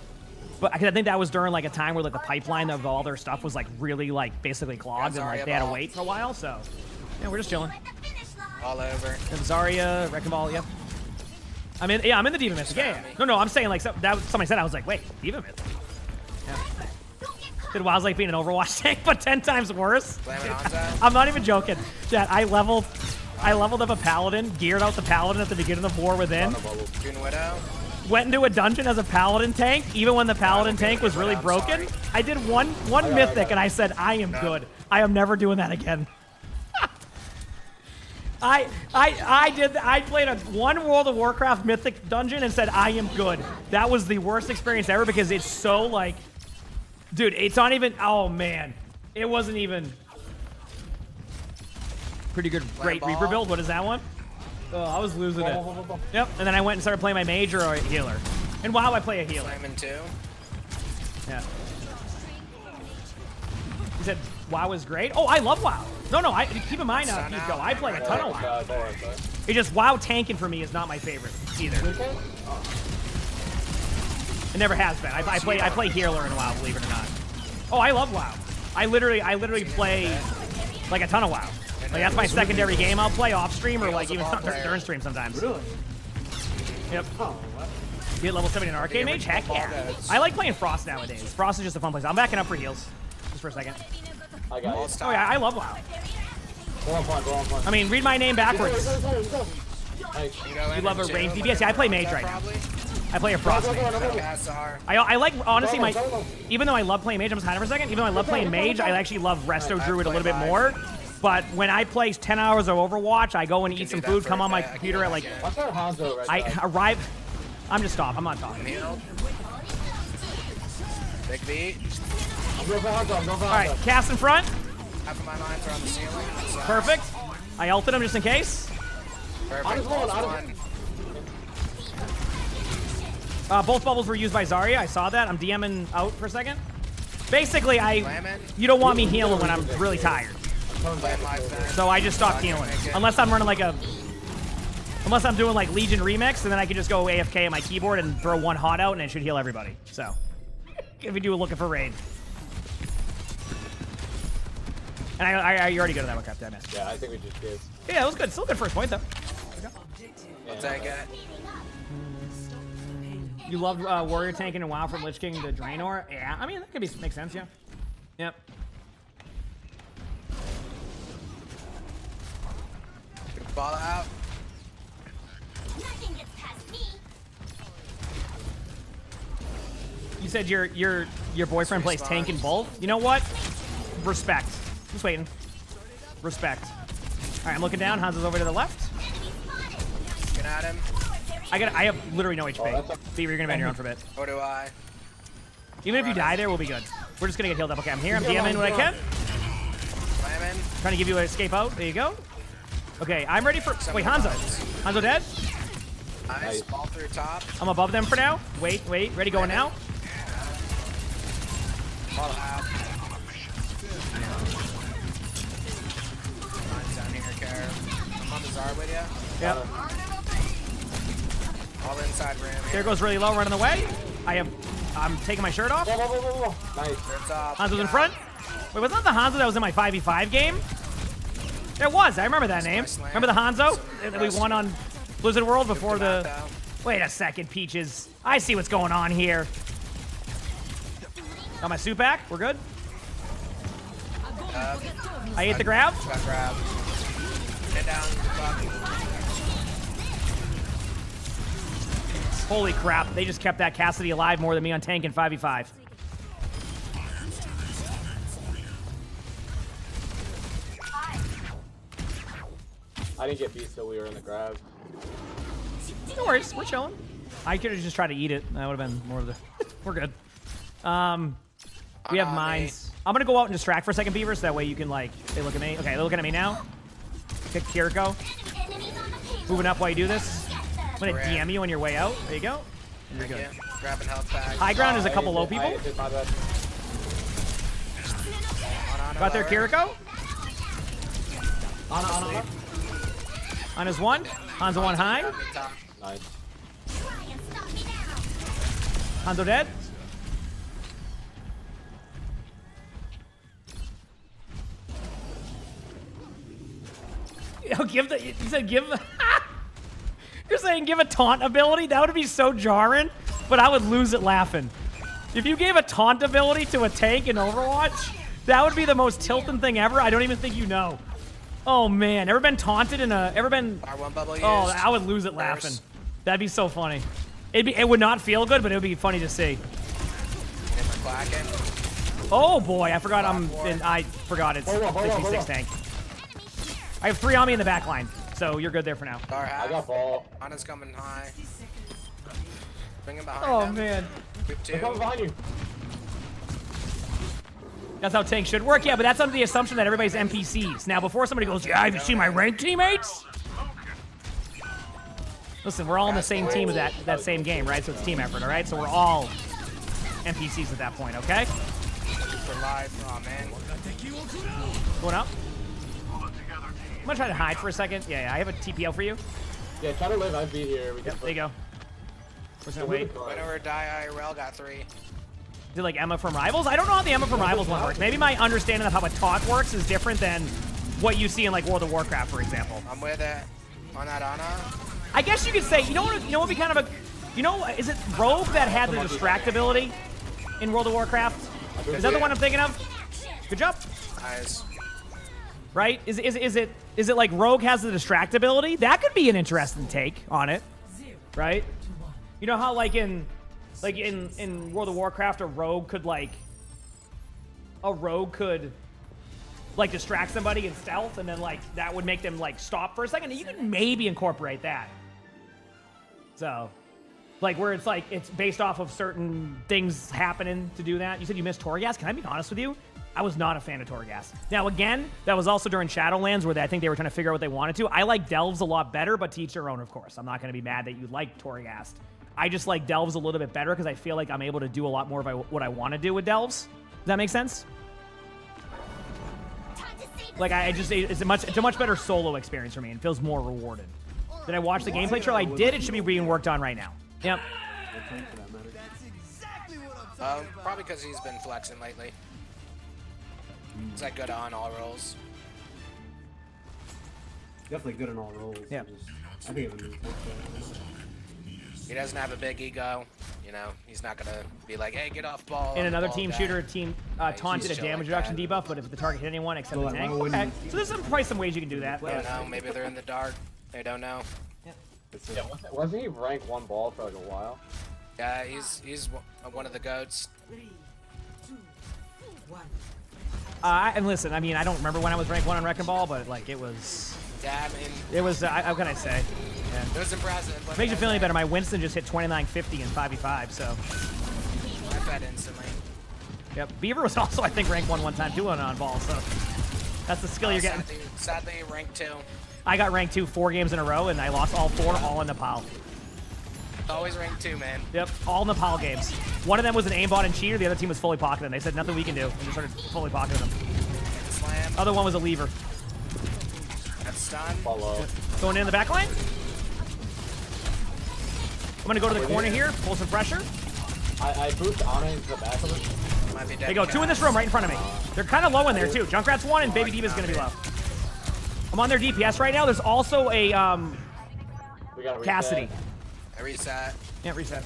But I think that was during like a time where like the pipeline of all their stuff was like really like basically clogged and like they had to wait for a while. So yeah, we're just chilling. All over. And Zarya, Wrecking Ball, yep. I'm in the D.Va Mythic. Yeah. No, I'm saying like somebody said I was like, wait, D.Va Mythic. Yeah. Did WoW's like being an Overwatch tank, but 10 times worse. I'm not even joking. Chat, I leveled up a Paladin, geared out the Paladin at the beginning of War Within. Went into a dungeon as a Paladin tank, even when the Paladin tank was really broken. I did one mythic, and I said, I am good. I am never doing that again. I played one World of Warcraft mythic dungeon and said, I am good. That was the worst experience ever because it's so like, dude, it's not even, oh man. It wasn't even. Pretty good, great Reaper build. What is that one? Oh, I was losing it. Yep, and then I went and started playing my mage or a healer. And WoW, I play a healer. Simon too. Yeah. He said WoW is great. Oh, I love WoW. No, keep in mind now, Nico, I play a ton of WoW. It's just WoW tanking for me is not my favorite either. It never has been. I play healer in WoW, believe it or not. Oh, I love WoW. I literally play like a ton of WoW. Like, that's my secondary game I'll play off stream or like even during stream sometimes. Really? Yep. Oh, what? Get level 7 in arcade mage? Heck yeah. I like playing Frost nowadays. Frost is just a fun place. I'm backing up for heals. Just for a second. I got it. Oh yeah, I love WoW. Go on point. I mean, read my name backwards. Nice. You love a ranged DPS? Yeah, I play mage right now. I play a Frost mage. I like, honestly, even though I love playing mage, I'm just hiding for a second. Even though I love playing mage, I actually love Resto Druid a little bit more. But when I play 10 hours of Overwatch, I go and eat some food, come on my computer at like... I arrive... I'm just stopped. I'm not talking. Big beat. Alright, cast in front. Half of my lines are on the ceiling. Perfect. I ulted him just in case. Perfect. Both bubbles were used by Zarya. I saw that. I'm DMing out for a second. Basically, you don't want me healing when I'm really tired. So I just stopped healing. Unless I'm running like a... Unless I'm doing like Legion Remix, and then I can just go AFK on my keyboard and throw one hot out, and it should heal everybody. So, if you do looking for raid. And I already go to that one, Captain. I missed. Yeah, I think we just did. Yeah, it was good. Still good first point, though. I'll take it. You loved Warrior tanking and WoW from Lich King to Draenor? Yeah, I mean, that could make sense, yeah. Yep. Ball out. You said your boyfriend plays tank in both? You know what? Respect. Just waiting. Respect. All right, I'm looking down. Hanzo's over to the left. Get at him. I have literally no HP. Beaver, you're gonna be on your own for a bit. Or do I? Even if you die there, we'll be good. We're just gonna get healed up. Okay, I'm here. I'm DMing what I can. Trying to give you an escape out. There you go. Okay, I'm ready for... Wait, Hanzo. Hanzo dead? Nice. Ball through top. I'm above them for now. Wait. Ready, going now? Ball out. Mine's down here, care. I'm on the Zard with you. Yep. All inside rim. There goes really low, running away. I'm taking my shirt off. Nice. Hanzo's in front. Wait, wasn't that the Hanzo that was in my 5v5 game? It was. I remember that name. Remember the Hanzo that we won on Blizzard World before the... Wait a second, Peaches. I see what's going on here. Got my suit back. We're good. I ate the grab. Got grab. Get down. Holy crap. They just kept that Cassidy alive more than me on tank in 5v5. I didn't get beat, so we were in the grab. No worries, we're chilling. I could have just tried to eat it. That would have been more of the... We're good. We have mines. I'm going to go out and distract for a second, Beaver, so that way you can, like... They look at me. Okay, they're looking at me now. Pick Kiriko. Moving up while you do this. I'm going to DM you on your way out. There you go. And you're good. Grabbing health back. High ground is a couple low people. Got there, Kiriko. On his one. Hanzo one high. Nice. Hanzo dead. Yo, give the... You said give... You're saying give a taunt ability? That would be so jarring, but I would lose it laughing. If you gave a taunt ability to a tank in Overwatch, that would be the most tilting thing ever. I don't even think you know. Oh man, ever been taunted in a... Ever been... R1 bubble used. Oh, I would lose it laughing. That'd be so funny. It would not feel good, but it would be funny to see. Oh boy, I forgot I forgot it's 66 tank. I have 3 on me in the back line, so you're good there for now. I got ball. Ana's coming high. Bring him behind. Oh him. man. I'm coming behind you. That's how tanks should work, yeah, but that's under the assumption that everybody's NPCs. Now, before somebody goes, yeah, have you seen my ranked teammates? Listen, we're all on the same team of that same game, right? So it's team effort, all right? So we're all NPCs at that point, okay? For life. Oh, man. Going up. I'm gonna try to hide for a second. Yeah, I have a TPO for you. Yeah, try to live. I'd be here. Yep, there you go. We're gonna wait. Win or die, IRL got 3. Did like Emma from Rivals? I don't know how the Emma from Rivals one works. Maybe my understanding of how a taunt works is different than what you see in like World of Warcraft, for example. I'm with it. On that Ana. I guess you could say, you know what would be kind of a, you know, is it Rogue that had the distractibility in World of Warcraft? Is that the one I'm thinking of? Good job. Nice. Right? Is it like Rogue has the distractibility? That could be an interesting take on it. Right? You know how like in World of Warcraft a rogue could like distract somebody in stealth, and then like that would make them like stop for a second. You could maybe incorporate that. So, like where it's like it's based off of certain things happening to do that. You said you missed Torghast. Can I be honest with you? I was not a fan of Torghast. Now again, that was also during Shadowlands where I think they were trying to figure out what they wanted to. I like Delves a lot better, but to each their own, of course. I'm not going to be mad that you like Torghast. I just like Delves a little bit better because I feel like I'm able to do a lot more of what I want to do with Delves. Does that make sense? Like it's a much better solo experience for me and feels more rewarded. Did I watch the gameplay trailer? I did. It should be being worked on right now. Yep. Probably because he's been flexing lately. He's like good on all rolls. Definitely good on all rolls. Yeah. I think it He doesn't have a big ego. You know, he's not gonna be like, hey, get off ball. In another ball team guy. shooter, team taunted a damage reduction debuff, but if the target hit anyone except the tank. Okay. So there's probably some ways you can do that. I don't know. Maybe they're in the dark. They don't know. Yeah, wasn't he rank 1 ball for like a while? Yeah, he's one of the goats. 3, 2, 1. And listen, I mean, I don't remember when I was ranked 1 on Wrecking Ball, but like it was. Yeah, I mean. It was. How can I say? Yeah. It was impressive. But Makes you feel any better. My Winston just hit 2950 in 5v5, so. I fed instantly. Yep. Beaver was also, I think, ranked 1 time too on ball, so that's the skill you're getting. Sadly, rank 2. I got ranked 2 4 games in a row, and I lost all 4, all in Nepal. Always rank 2, man. Yep, all Nepal games. One of them was an aimbot and cheater. The other team was fully pocketing. They said nothing we can do, and just started fully pocketing them. Slam. Other one was a lever. That's stun. Follow. Going in the back line. I'm gonna go to the corner here, pull some pressure. I booped Ana into the back of it. Might be dead. They go 2 in this room right in front of me. They're kind of low in there too. Junkrat's 1 and Baby Diva's gonna be low. I'm on their DPS right now. There's also a We gotta Cassidy. I reset. Yeah, reset.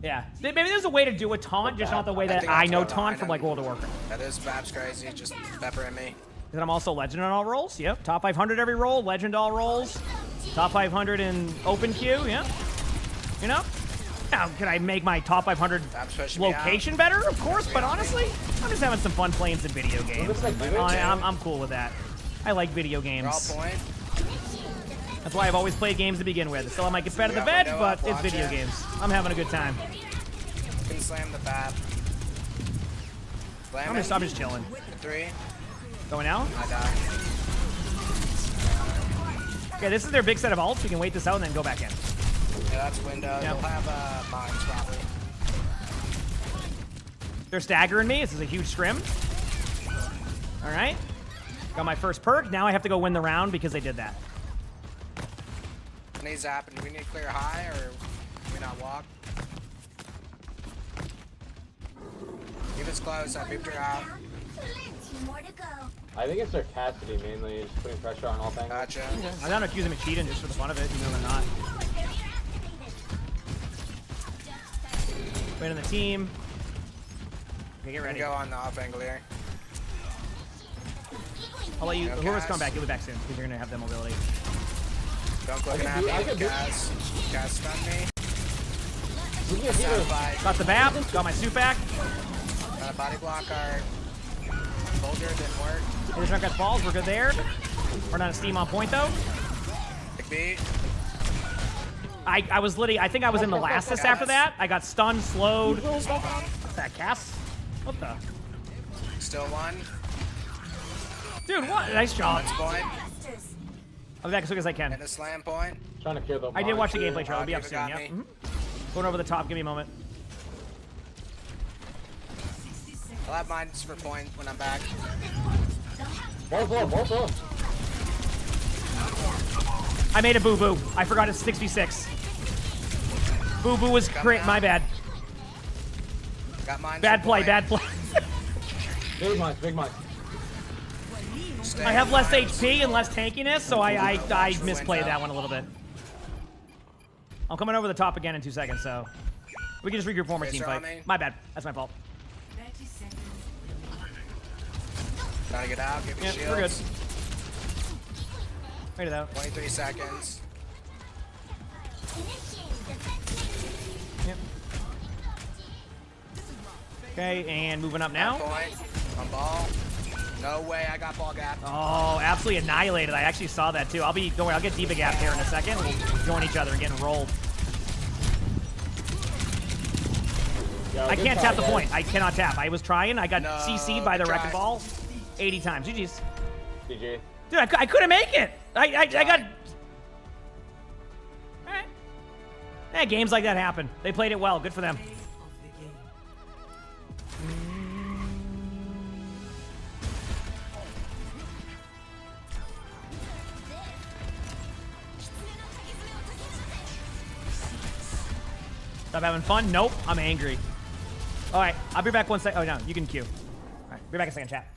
Yeah, maybe there's a way to do a taunt, just not the way that I know taunt from like World of Warcraft. That is Bab's crazy, just peppering me. Because I'm also legend on all rolls. Yep, top 500 every roll, legend all rolls, top 500 in open queue. Yeah, you know. Now, can I make my top 500 location better? Of course, but honestly, I'm just having some fun playing some video games. I'm cool with that. I like video games. That's why I've always played games to begin with. Still, I might get better at the veg, but it's video games. I'm having a good time. Can slam the Bab. I'm just chilling. 3. Going out? I die. Okay, this is their big set of ults. We can wait this out and then go back in. Yeah, that's window. Yep. They'll have mines probably. They're staggering me. This is a huge scrim. All right. Got my first perk. Now I have to go win the round because they did that. What needs to happen? Do we need to clear high or can we not walk? If it's close, I beeped her out. I think it's their Cassidy mainly, just putting pressure on all things. Gotcha. I'm not accusing them of cheating just for the fun of it, even though they're not. Wait on the team. Okay, get ready. Go on the off angle here. I'll let you. Whoever's coming back, you'll be back soon because you're gonna have that mobility. Don't click and have me. Gas stun me. Got the BAB. Got my suit back. Got a body block art. Soldier didn't work. There's Junkrat's balls. We're good there. We're not a steam on point though. Big beat. I was literally. I think I was in the last assist after that. I got stunned, slowed. That cast. What the? Still 1. Dude, what? Nice job. Point. I'll be back as quick as I can. Hit a slam point. Trying to clear the. I did watch the gameplay trailer. I'll be up soon. got Yep. me. Going over the top. Give me a moment. I'll have mines for point when I'm back. More. I made a boo-boo. I forgot it's 6v6. Boo-boo was great. My bad. Got mines Bad for play. point. Bad play. Big much, big much. I have less HP and less tankiness, so I misplayed that one a little bit. I'm coming over the top again in 2 seconds, so we can just regroup one more team fight. My bad. That's my fault. Trying to get out. Give me shields. We're good. Ready though. 23 seconds. Yep. Okay, and moving up now. On ball. No way, I got ball gap. Oh, absolutely annihilated. I actually saw that too. Don't worry, I'll get Diva gap here in a second. We'll join each other and get rolled. Yo, I can't tap the guys. point. I cannot tap. I was trying. I got CC'd by the wrecking ball 80 times. GG's. GG. Dude, I couldn't make it. I got... Alright. Yeah, games like that happen. They played it well. Good for them. Stop having fun? Nope. I'm angry. Alright, I'll be back 1 second. Oh, no. You can queue. Alright, be back in a second, chat.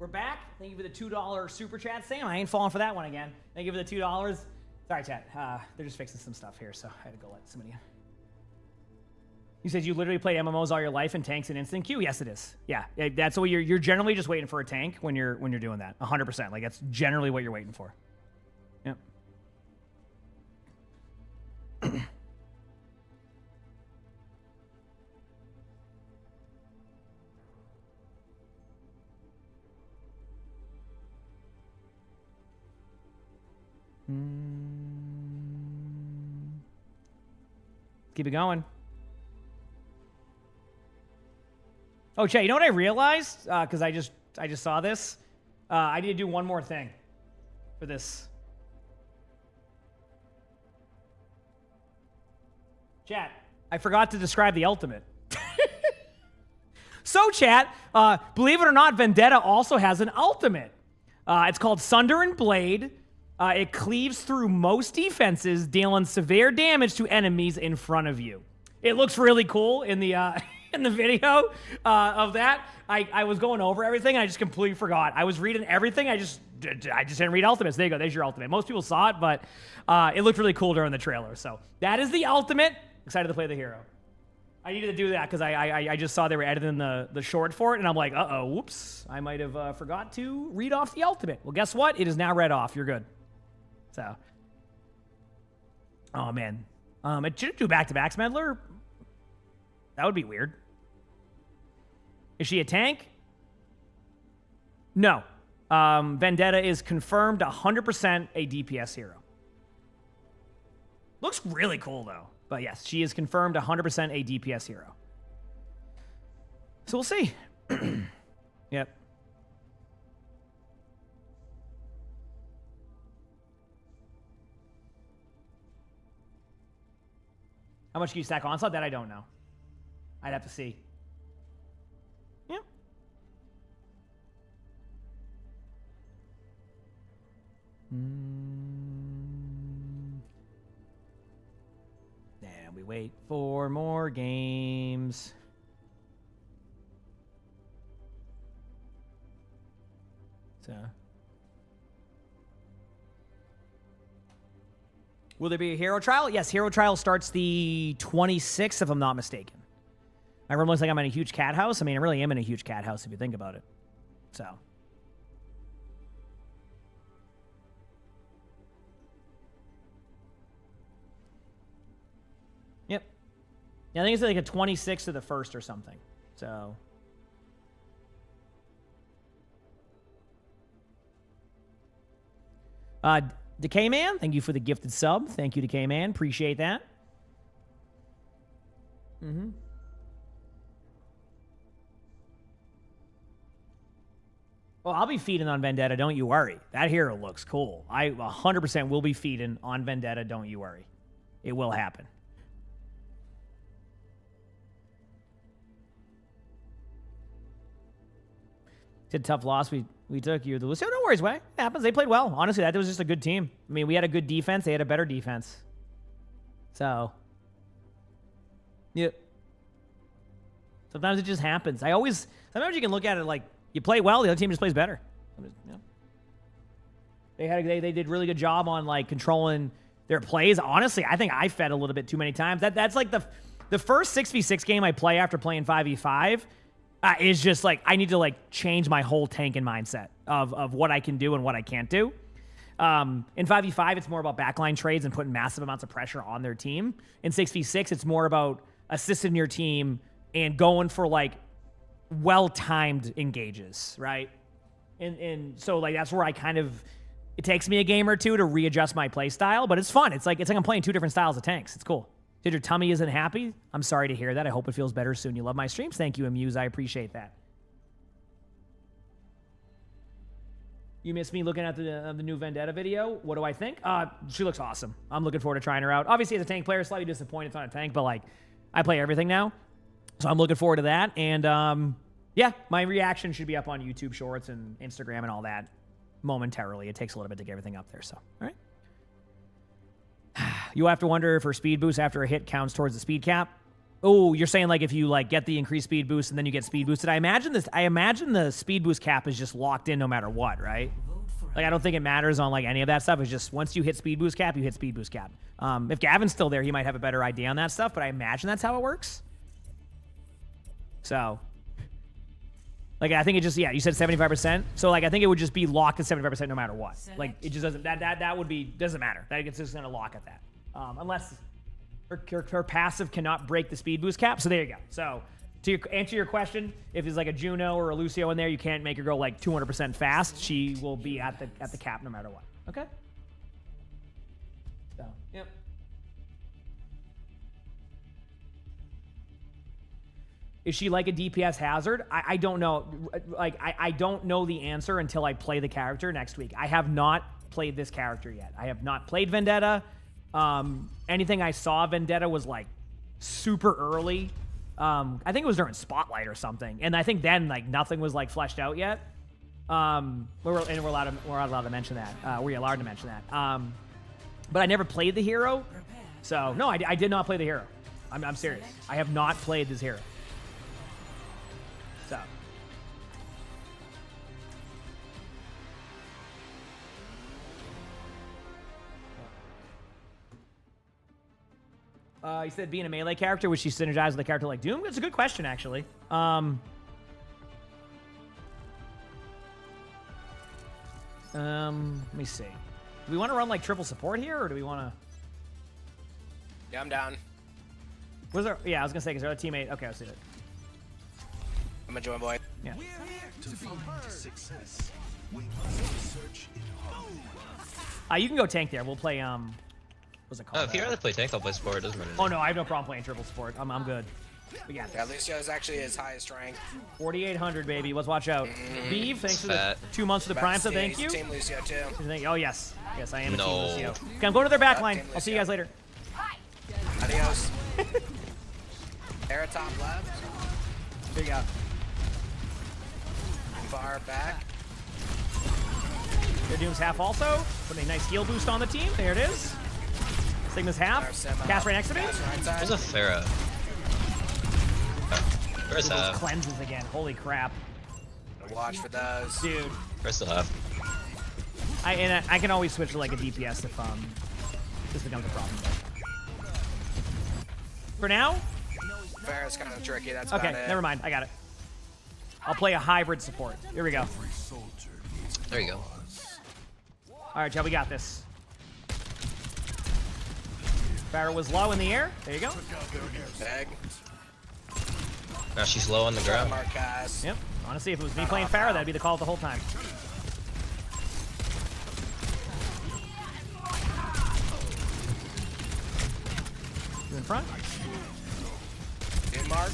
We're back. Thank you for the $2 super chat, Sam. I ain't falling for that one again. Thank you for the $2. Sorry, chat. They're just fixing some stuff here, so I had to go let somebody. You said you literally play MMOs all your life and tanks in instant queue. Yes, it is. Yeah, that's what you're generally just waiting for a tank when you're doing that. 100%. Like that's generally what you're waiting for. Yep. Keep it going. Oh, Che, you know what I realized? Because I just saw this. I need to do one more thing for this. Chat, I forgot to describe the ultimate. So, chat, believe it or not, Vendetta also has an ultimate. It's called Sunder and Blade. It cleaves through most defenses, dealing severe damage to enemies in front of you. It looks really cool in the in the video of that. I was going over everything, and I just completely forgot. I was reading everything. I just didn't read ultimates. There you go. There's your ultimate. Most people saw it, but it looked really cool during the trailer. So that is the ultimate. Excited to play the hero. I needed to do that because I just saw they were editing the short for it, and I'm like, uh-oh, whoops. I might have forgot to read off the ultimate. Well, guess what? It is now read off. You're good. So, oh, man. It shouldn't do back-to-backs, Medler. That would be weird. Is she a tank? No. Vendetta is confirmed 100% a DPS hero. Looks really cool, though. But yes, she is confirmed 100% a DPS hero. So we'll see. Yep. How much can you stack onslaught? That I don't know. I'd have to see. Yep. And we wait for more games. So, will there be a hero trial? Yes, hero trial starts the 26th, if I'm not mistaken. Everyone looks like I'm in a huge cat house. I mean, I really am in a huge cat house if you think about it. So. Yep. Yeah, I think it's like a 26th of the 1st or something. So. Decay Man, thank you for the gifted sub. Thank you, Decay Man. Appreciate that. Mm-hmm. Well, I'll be feeding on Vendetta, don't you worry. That hero looks cool. I 100% will be feeding on Vendetta, don't you worry. It will happen. It's a tough loss. We took you. The Lucio, no worries, way. It happens. They played well. Honestly, that was just a good team. I mean, we had a good defense. They had a better defense. So, yeah. Sometimes it just happens. Sometimes you can look at it like you play well, the other team just plays better. Yeah. They did really good job on like controlling their plays. Honestly, I think I fed a little bit too many times. That's like the first 6v6 game I play after playing 5v5. Is just like, I need to like change my whole tanking mindset of what I can do and what I can't do. In 5v5, it's more about backline trades and putting massive amounts of pressure on their team. In 6v6, it's more about assisting your team and going for like well-timed engages, right? And so like that's where it takes me a game or two to readjust my play style, but it's fun. It's like I'm playing two different styles of tanks. It's cool. Did your tummy isn't happy? I'm sorry to hear that. I hope it feels better soon. You love my streams. Thank you, Amuse. I appreciate that. You missed me looking at the new Vendetta video. What do I think? She looks awesome. I'm looking forward to trying her out. Obviously, as a tank player, slightly disappointed it's not a tank, but like I play everything now. So I'm looking forward to that. And yeah, my reaction should be up on YouTube Shorts and Instagram and all that momentarily. It takes a little bit to get everything up there. So, all right. You have to wonder if her speed boost after a hit counts towards the speed cap. Oh, you're saying like if you like get the increased speed boost and then you get speed boosted. I imagine the speed boost cap is just locked in no matter what, right? Like I don't think it matters on like any of that stuff. It's just once you hit speed boost cap, you hit speed boost cap. If Gavin's still there, he might have a better idea on that stuff, but I imagine that's how it works. So like I think it just, yeah, you said 75%. So like I think it would just be locked at 75% no matter what. Like it just doesn't, that would be, doesn't matter. It's just gonna lock at that. Unless her passive cannot break the speed boost cap. So there you go. So to answer your question, if it's like a Juno or a Lucio in there, you can't make her go like 200% fast. She will be at the cap no matter what. Okay. So, yep. Is she like a DPS hazard? I don't know. Like I don't know the answer until I play the character next week. I have not played this character yet. I have not played Vendetta. Anything I saw Vendetta was like super early. I think it was during Spotlight or something, and I think then like nothing was like fleshed out yet. We're allowed to mention that. We're allowed to mention that. But I never played the hero, so no, I did not play the hero. I'm serious. I have not played this hero. So. You said being a melee character, would she synergize with a character like Doom? That's a good question, actually. Let me see. Do we want to run like triple support here, or do we want to? Yeah, I'm down. Was there? Yeah, I was gonna say, is there a teammate? Okay, let's do it. I'm a join boy. Yeah. Success. We must search in harmony. You can go tank there. We'll play what's it called? Oh, if you'd rather play tank, I'll play support. It doesn't matter. Oh no, I have no problem playing triple support. I'm good. But yeah. Yeah, Lucio is actually his highest rank. 4,800, baby. Let's watch out. Beeve, thanks for the Fat. 2 months for the prime, so Yeah, thank he's you. Team Lucio too. Oh yes, yes, I am a No. team Lucio. Okay, I'm going to their back line. Team I'll see you guys later. Adios. Era top left. There you go. Far back. Their Doom's half also. Putting a nice heal boost on the team. There it is. Sigma's half. Cast right next to me. There's a Pharah. Where's Those half? cleanses again. Holy crap. Watch for those. Dude. Where's the half? I can always switch to like a DPS if this becomes a problem. For now? Farrah's kind of tricky. That's Okay, about it. never mind. I got it. I'll play a hybrid support. Here we go. There you go. All right, Joe, we got this. Farrah was low in the air. There you go. Bag. Now she's low on the ground. Marcas. Yep. Honestly, if it was me playing Farrah, that'd be the call the whole time. You in front? In mark.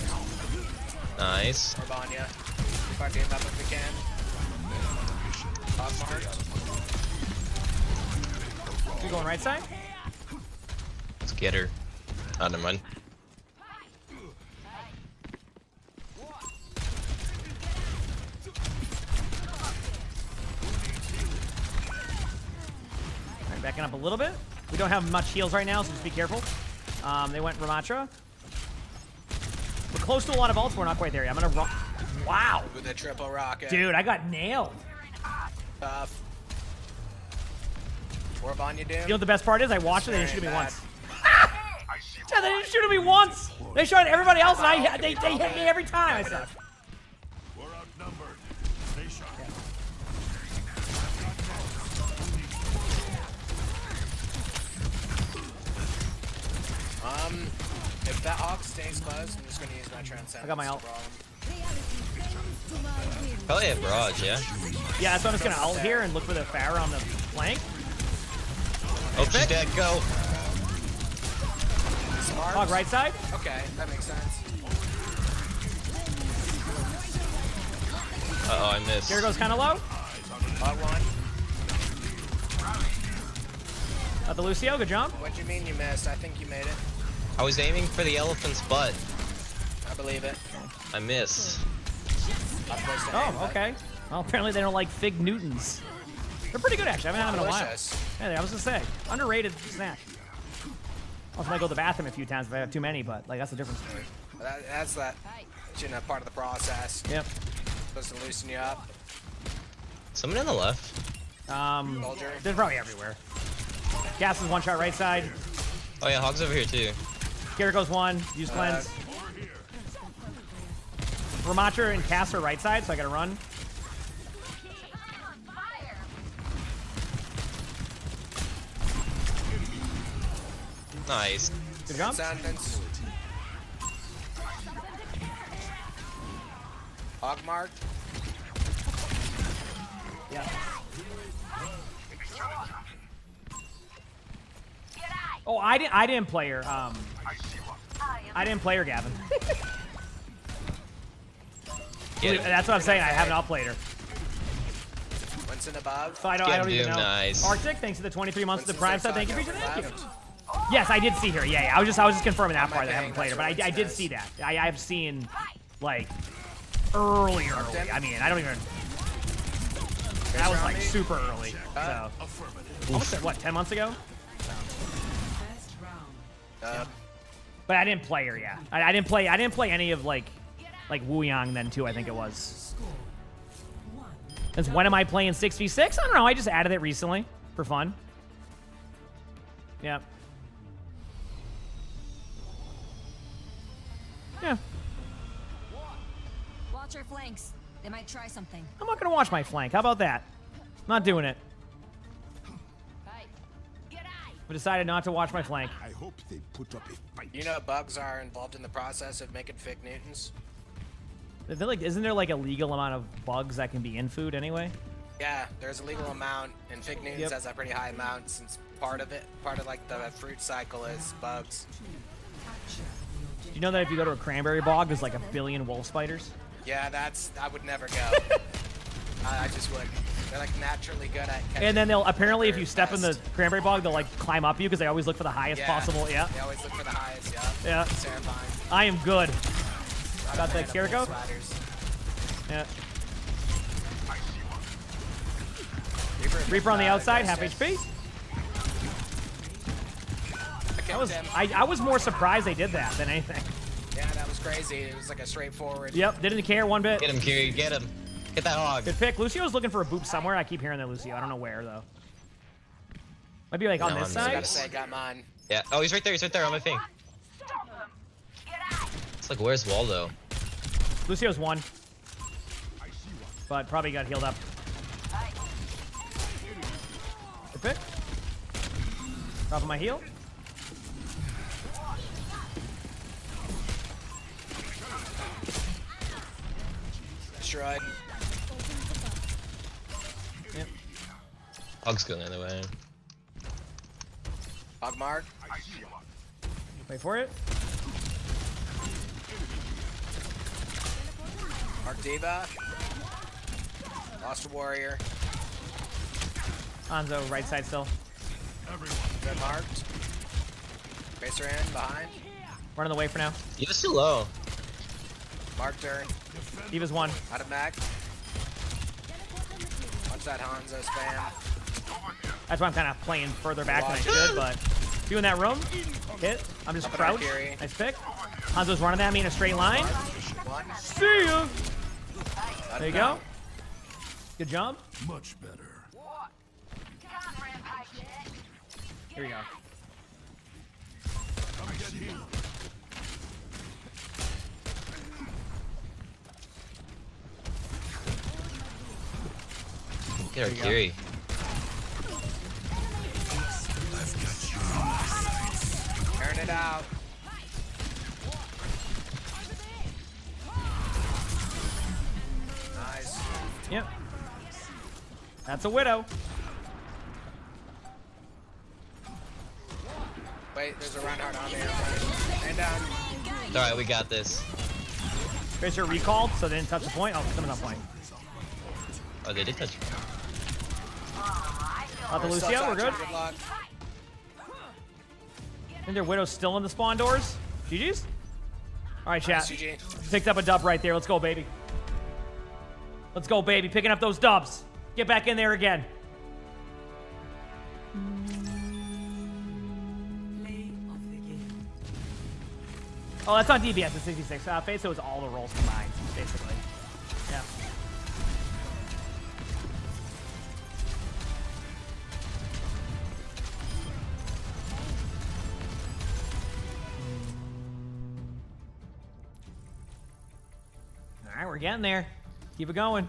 Nice. Or Vanya. Fuck him up if we can. Hog mark. You going right side? Let's get her. Oh, never mind. Alright, backing up a little bit. We don't have much heals right now, so just be careful. They went Ramatra. We're close to a lot of ults, we're not quite there yet. I'm gonna run. Wow! With a triple rocket. Dude, I got nailed. Tough. Or Vanya Doom. You know what the best part is? I watched it, they didn't shoot at me once. Yeah, they didn't shoot at me once! They shot at everybody else, and they hit me every time. I said. We're outnumbered. Stay sharp. If that Hawk stays close, I'm just gonna use my transcendence. I got my ult. Probably a barrage, yeah? Yeah, that's why I'm just gonna ult here and look for the Pharah on the flank. Oh, she's dead. Go. Smart. Hog right side. Okay, that makes sense. Uh-oh, I missed. Here goes kind of low. Hog one. At the Lucio, good job. What do you mean you missed? I think you made it. I was aiming for the elephant's butt. I believe it. I missed. Oh, okay. Well, apparently they don't like Fig Newtons. They're pretty good, actually. I haven't had them in a while. Delicious. Yeah, I was gonna say, underrated snack. Also, might go to the bathroom a few times if I have too many, but like that's a different story. That's that. You know, part of the process. Yep. Supposed to loosen you up. Someone on the left. Soldier. They're probably everywhere. Gas is one shot right side. Oh yeah, Hog's over here too. Here goes one. Use cleanse. Ramatra and Cass are right side, so I gotta run. Nice. Good job. Sentence. Hog mark. Yeah. Oh, I didn't play her. I didn't play her, Gavin. That's what I'm saying. I haven't outplayed her. Winston above. So I don't even know. Nice. Arctic, thanks for the 23 months of the Prime sub. Thank you, Peter. Thank you. Left. Yes, I did see her. Yeah, I was just confirming that part that I haven't played her, but I did see that. I've seen like early. I mean, I don't even. That was like super early. So almost what 10 months ago. But I didn't play her. Yeah, I didn't play any of like like Wuyang then too, I think it was. Since when am I playing 6v6? I don't know, I just added it recently for fun. Yeah. Yeah. Watch our flanks. They might try something. I'm not gonna watch my flank. How about that? Not doing it. I decided not to watch my flank. I hope they put up a fight. You know bugs are involved in the process of making fake Newtons? Isn't there like a legal amount of bugs that can be in food anyway? Yeah, there's a legal amount, and fake Newtons has a pretty high amount since part of like the fruit cycle is bugs. Do you know that if you go to a cranberry bog, there's like 1 billion wolf spiders? Yeah, I would never go. I just wouldn't. They're like naturally good at catching. And then they'll apparently, if you step in the cranberry bog, they'll like climb up you because they always look for the highest possible. Yeah. They always look for the highest. Yeah. Yeah. It's terrifying. I am good. Got that Kiriko? Yeah. Reaper on the outside, half HP. I was more surprised they did that than anything. Yeah, that was crazy. It was like a straightforward. Yep, didn't care one bit. Get him, Kiri, get him. Get that hog. Good pick. Lucio's looking for a boop somewhere. I keep hearing that Lucio. I don't know where though. Might be like on this side. I gotta say, got mine. Yeah. Oh, he's right there. He's right there on my thing. It's like, where's Waldo? Lucio's one, but probably got healed up. Good pick. Top of my heal. Destroyed. Yep. Hog's going the other way. Hog mark. Wait for it. Mark Diva. Lost a warrior. Hanzo, right side still. Good marked. Tracer in, behind. Running away for now. Diva's too low. Marked her. Diva's one. Out of mech. Watch that Hanzo spam. That's why I'm kind of playing further back than I should, but doing that room. Hit. I'm just crouched. Nice pick. Hanzo's running at me in a straight line. See ya. There you go. Good job. Much better. Here we go. Get our Kiri. Turn it out. Nice. Yep. That's a widow. Wait, there's a Reinhardt on there. And down. Alright, we got this. Tracer recalled, so they didn't touch the point. Oh, someone's on point. Oh, they did touch. Out the Lucio, we're good. And their widow's still in the spawn doors. GG's. All right, chat. Picked up a dub right there. Let's go, baby. Let's go, baby. Picking up those dubs. Get back in there again. Oh, that's on DBS. It's 66. Face, so it's all the rolls combined, basically. Yeah. All right, we're getting there. Keep it going.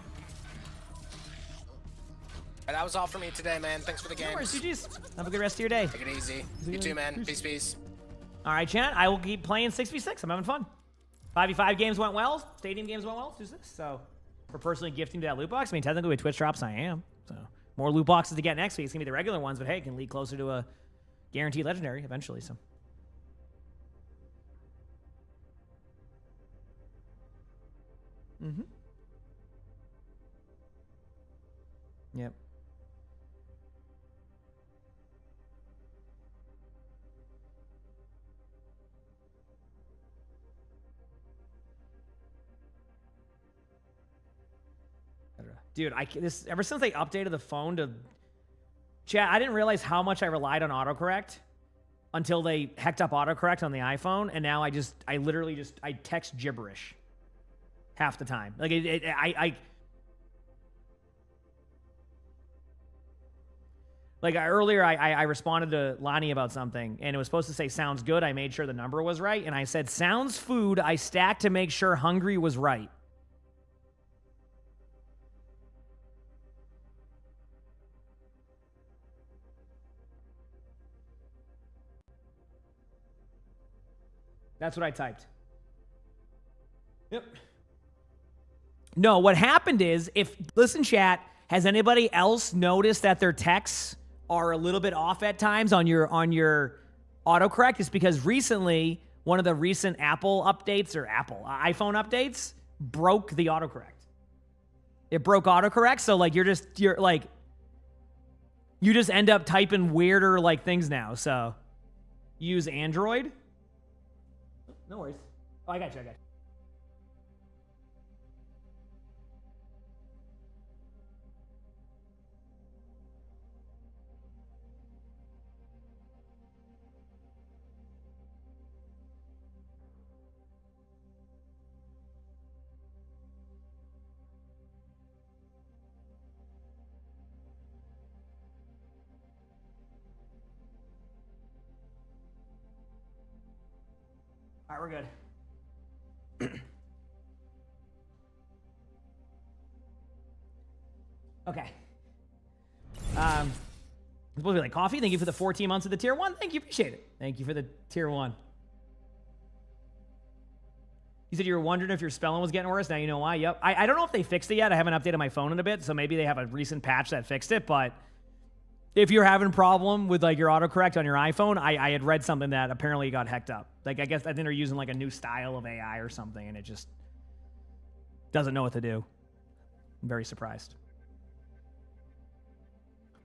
That was all for me today, man. Thanks for the game. No worries, GG's. Have a good rest of your day. Take it easy. You too, man. Peace, peace. All right, chat. I will keep playing 6v6. I'm having fun. 5v5 games went well. Stadium games went well. 2-6. So, for personally gifting to that loot box, I mean, technically with Twitch drops, I am. So, more loot boxes to get next week. It's going to be the regular ones, but hey, it can lead closer to a guaranteed legendary eventually. So. Mm-hmm. Yep. Dude, ever since they updated the phone to chat, I didn't realize how much I relied on autocorrect until they hecked up autocorrect on the iPhone, and now I literally just text gibberish. half the time. Like earlier, I responded to Lonnie about something, and it was supposed to say sounds good. I made sure the number was right, and I said sounds food. I stacked to make sure hungry was right. That's what I typed. Yep. No, what happened is, listen, chat, has anybody else noticed that their texts are a little bit off at times on your autocorrect? It's because recently, one of the recent Apple updates or iPhone updates broke the autocorrect. It broke autocorrect, so like you just end up typing weirder like things now. So use Android. No worries. Oh, I got you. All right, we're good. Okay. It's supposed to be like coffee. Thank you for the 14 months of the tier 1. Thank you. Appreciate it. Thank you for the tier 1. You said you were wondering if your spelling was getting worse. Now you know why. Yep. I don't know if they fixed it yet. I haven't updated my phone in a bit, so maybe they have a recent patch that fixed it. But if you're having a problem with like your autocorrect on your iPhone, I had read something that apparently got hecked up. Like I think they're using like a new style of AI or something, and it just doesn't know what to do. I'm very surprised.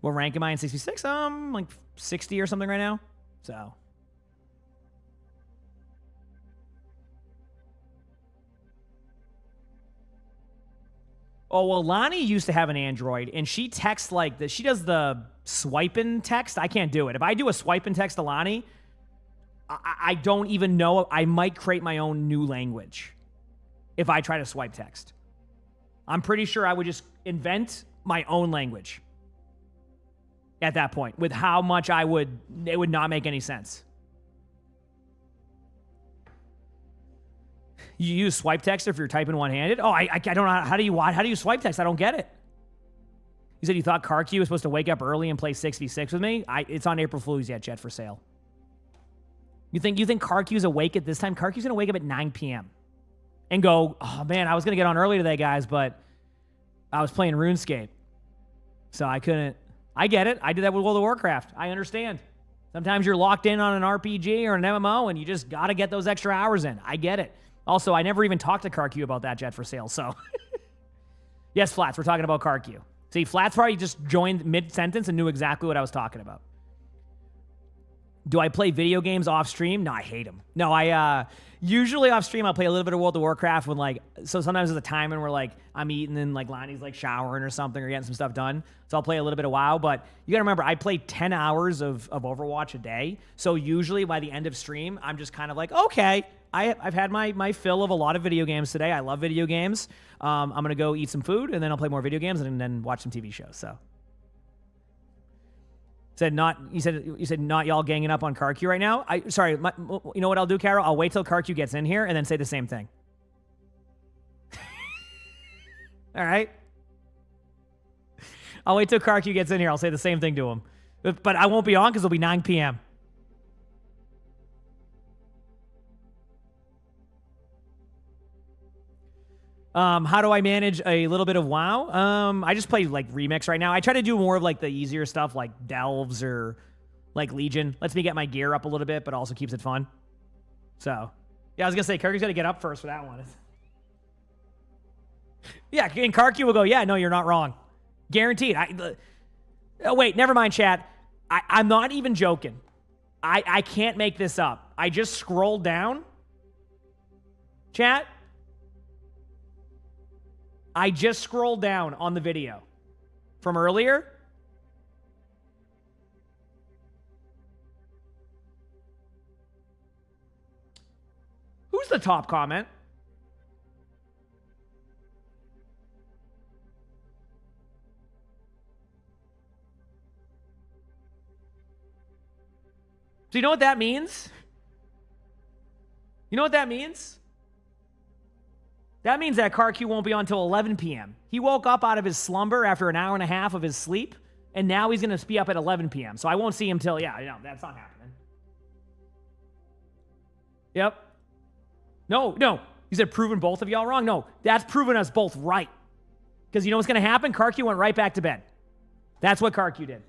What rank am I in 66? Like 60 or something right now. So. Oh, well, Lonnie used to have an Android, and she texts like this. She does the swiping text. I can't do it. If I do a swiping text to Lonnie, I don't even know. I might create my own new language if I try to swipe text. I'm pretty sure I would just invent my own language at that point with how much it would not make any sense. You use swipe text if you're typing one-handed? Oh, I don't know. How do you swipe text? I don't get it. You said you thought CarQ was supposed to wake up early and play 6v6 with me? It's on April Fool's yet, Jet, for sale. You think CarQ's awake at this time? CarQ's going to wake up at 9 p.m. and go, oh, man, I was going to get on early today, guys, but I was playing RuneScape. So I couldn't. I get it. I did that with World of Warcraft. I understand. Sometimes you're locked in on an RPG or an MMO, and you just got to get those extra hours in. I get it. Also, I never even talked to CarQ about that, Jet, for sale, so. Yes, Flats, we're talking about CarQ. See, Flats probably just joined mid-sentence and knew exactly what I was talking about. Do I play video games off stream? No, I hate them. No, I usually off stream I'll play a little bit of World of Warcraft when so sometimes there's a time when we're I'm eating and Lonnie's showering or something or getting some stuff done. So I'll play a little bit of WoW, but you gotta remember I play 10 hours of Overwatch a day. So usually by the end of stream, I'm just kind of okay, I've had my fill of a lot of video games today. I love video games. I'm gonna go eat some food and then I'll play more video games and then watch some TV shows. So. You said not y'all ganging up on CarQ right now. You know what I'll do, Carol? I'll wait till CarQ gets in here and then say the same thing. All right. I'll wait till CarQ gets in here. I'll say the same thing to him, but I won't be on because it'll be 9 p.m. How do I manage a little bit of WoW? I just play Remix right now. I try to do more of the easier stuff like Delves or Legion. Lets me get my gear up a little bit, but also keeps it fun. So, yeah, I was gonna say Kirky's gotta get up first for that one. Yeah, and CarQ will go, yeah, no, you're not wrong. Guaranteed. Oh, wait, never mind, chat. I'm not even joking. I can't make this up. I just scrolled down. Chat. I just scrolled down on the video from earlier. Who's the top comment? Do you know what that means? You know what that means? That means that CarQ won't be on until 11 p.m. He woke up out of his slumber after an hour and a half of his sleep, and now he's going to be up at 11 p.m. So I won't see him till, yeah, no, that's not happening. Yep. No. You said proving both of y'all wrong? No, that's proving us both right. Because you know what's going to happen? CarQ went right back to bed. That's what CarQ did.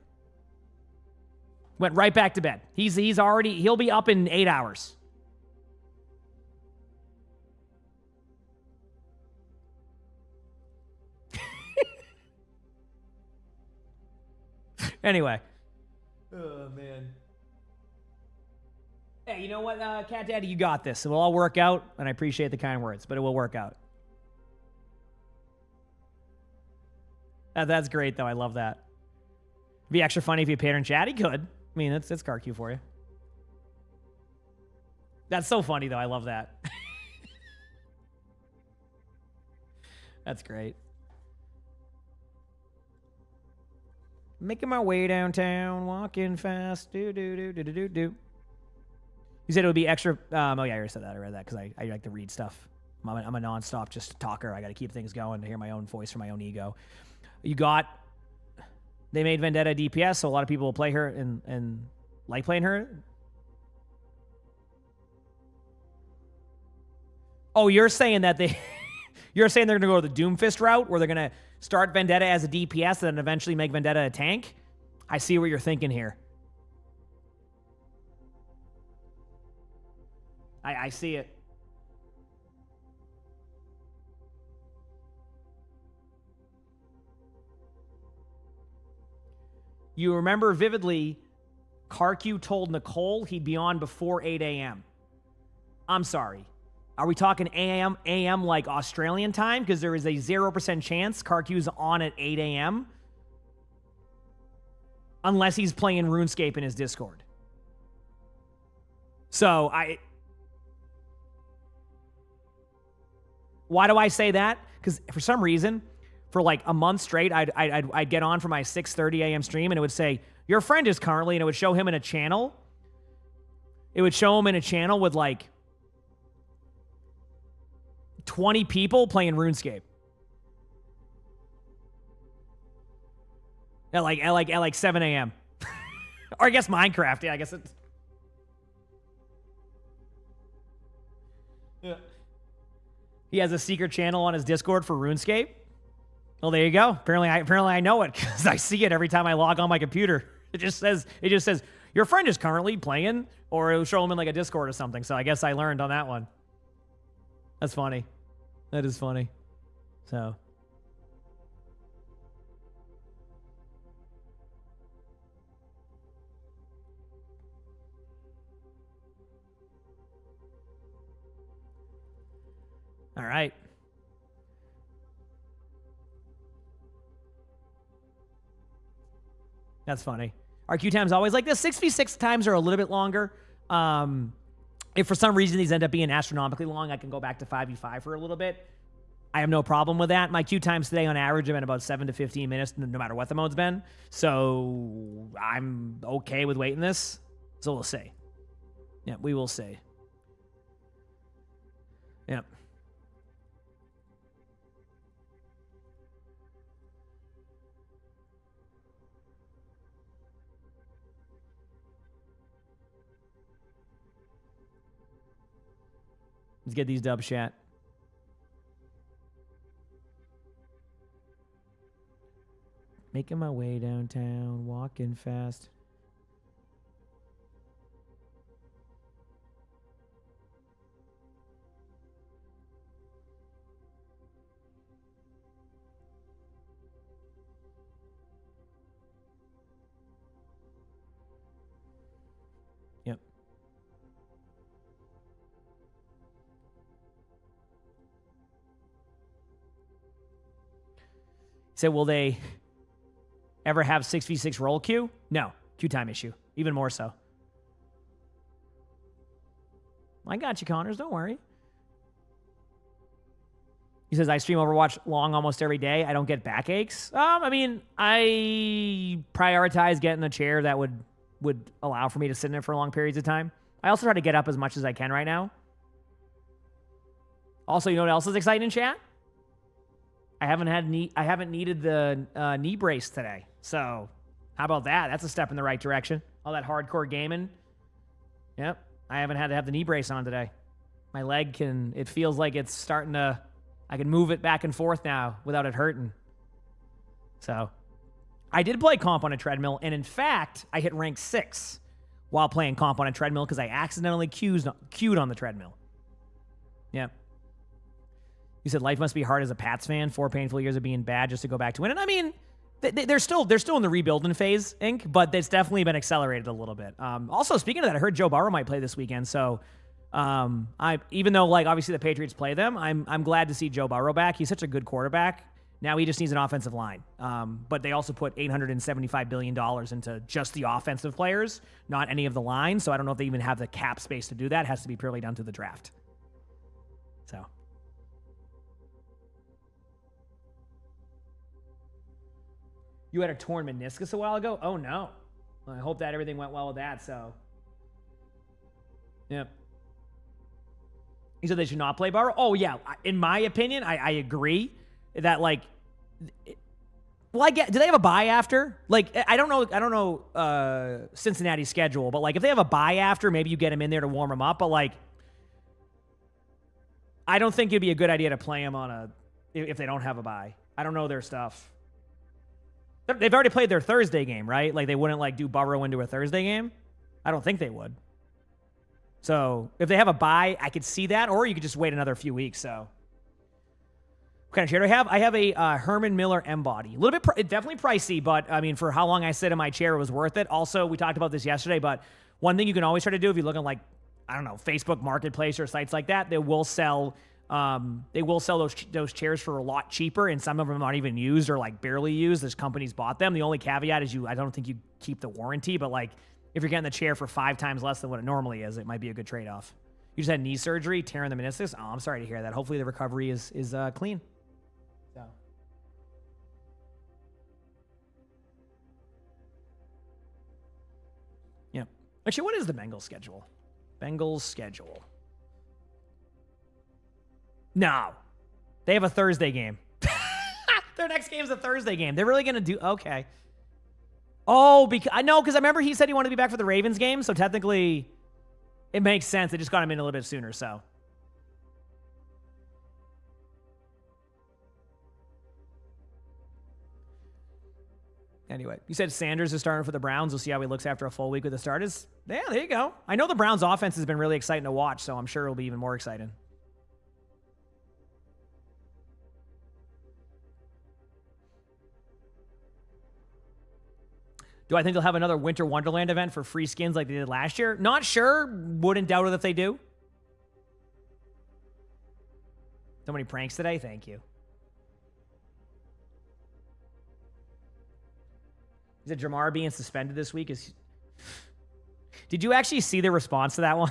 Went right back to bed. He'll be up in 8 hours. Anyway. Oh, man. Hey, you know what, Cat Daddy? You got this. It will all work out, and I appreciate the kind words, but it will work out. That's great, though. I love that. It'd be extra funny if you paid her in chat. He could. I mean, it's CarQ for you. That's so funny, though. I love that. That's great. Making my way downtown, walking fast. Do. You said it would be extra. Oh, yeah, I already said that. I read that because I like to read stuff. I'm a nonstop just talker. I got to keep things going to hear my own voice for my own ego. They made Vendetta DPS, so a lot of people will play her and like playing her. Oh, you're saying that you're saying they're going to go the Doomfist route, where they're going to start Vendetta as a DPS and then eventually make Vendetta a tank? I see what you're thinking here. I see it. You remember vividly, CarQ told Nicole he'd be on before 8 a.m. I'm sorry. Are we talking AM like Australian time? Because there is a 0% chance CarQ's on at 8 a.m. Unless he's playing RuneScape in his Discord. So why do I say that? Because for some reason, for like a month straight, I'd get on for my 6:30 a.m. stream, and it would say, your friend is currently, and it would show him in a channel. It would show him in a channel with like 20 people playing RuneScape. At like 7 a.m. Or I guess Minecraft. Yeah, I guess it's... Yeah. He has a secret channel on his Discord for RuneScape. Well, there you go. Apparently I know it because I see it every time I log on my computer. It just says your friend is currently playing, or it'll show him in like a Discord or something. So I guess I learned on that one. That's funny. That is funny. So. All right. That's funny. Our queue time's always like this. 6v6 times are a little bit longer. If for some reason these end up being astronomically long, I can go back to 5v5 for a little bit. I have no problem with that. My queue times today on average have been about 7 to 15 minutes, no matter what the mode's been. So I'm okay with waiting this. So we'll see. Yeah, we will see. Yep. Let's get these dubs, chat. Making my way downtown, walking fast. Yep. So will they ever have 6v6 roll queue? No. Queue time issue. Even more so. I got you, Connors. Don't worry. He says, I stream Overwatch long almost every day. I don't get backaches. I mean, I prioritize getting a chair that would would allow for me to sit in it for long periods of time. I also try to get up as much as I can right now. Also, you know what else is exciting in chat? I haven't needed the knee brace today. So how about that? That's a step in the right direction. All that hardcore gaming. Yep. I haven't had to have the knee brace on today. My leg it feels like it's starting to, I can move it back and forth now without it hurting. So I did play comp on a treadmill. And in fact, I hit rank 6 while playing comp on a treadmill because I accidentally queued on the treadmill. Yep. You said life must be hard as a Pats fan. 4 painful years of being bad just to go back to win. And I mean, they're still in the rebuilding phase, Inc. But it's definitely been accelerated a little bit. Also, speaking of that, I heard Joe Burrow might play this weekend. So, even though like obviously the Patriots play them, I'm glad to see Joe Burrow back. He's such a good quarterback. Now he just needs an offensive line. But they also put $875 billion into just the offensive players, not any of the line. So I don't know if they even have the cap space to do that. It has to be purely down to the draft. So. You had a torn meniscus a while ago? Oh, no. Well, I hope that everything went well with that, so. Yep. He said they should not play Burrow? Oh, yeah. In my opinion, I agree that, like, well, I get, do they have a bye after? Like, I don't know Cincinnati's schedule, but, like, if they have a bye after, maybe you get him in there to warm him up, but, like, I don't think it'd be a good idea to play him on if they don't have a bye. I don't know their stuff. They've already played their Thursday game, right? Like, they wouldn't, like, do Burrow into a Thursday game? I don't think they would. So, if they have a bye, I could see that, or you could just wait another few weeks, so. What kind of chair do I have? I have a Herman Miller M-Body. A little bit, definitely pricey, but, I mean, for how long I sit in my chair, it was worth it. Also, we talked about this yesterday, but one thing you can always try to do if you look at, like, I don't know, Facebook Marketplace or sites like that, they will sell those chairs for a lot cheaper, and some of them aren't even used or like barely used. There's companies bought them. The only caveat is I don't think you keep the warranty, but like if you're getting the chair for 5 times less than what it normally is, it might be a good trade-off. You just had knee surgery, tearing the meniscus. Oh, I'm sorry to hear that. Hopefully the recovery is clean. So. Yeah. Actually, what is the Bengals schedule? Bengals schedule. No. They have a Thursday game. Their next game is a Thursday game. They're really going to do... Okay. Oh, I know, because I remember he said he wanted to be back for the Ravens game, so technically it makes sense. They just got him in a little bit sooner, so... Anyway, you said Sanders is starting for the Browns. We'll see how he looks after a full week with the starters. Yeah, there you go. I know the Browns' offense has been really exciting to watch, so I'm sure it'll be even more exciting. Do I think they'll have another Winter Wonderland event for free skins like they did last year? Not sure. Wouldn't doubt it if they do. So many pranks today? Thank you. Is it Jamar being suspended this week? Did you actually see the response to that one?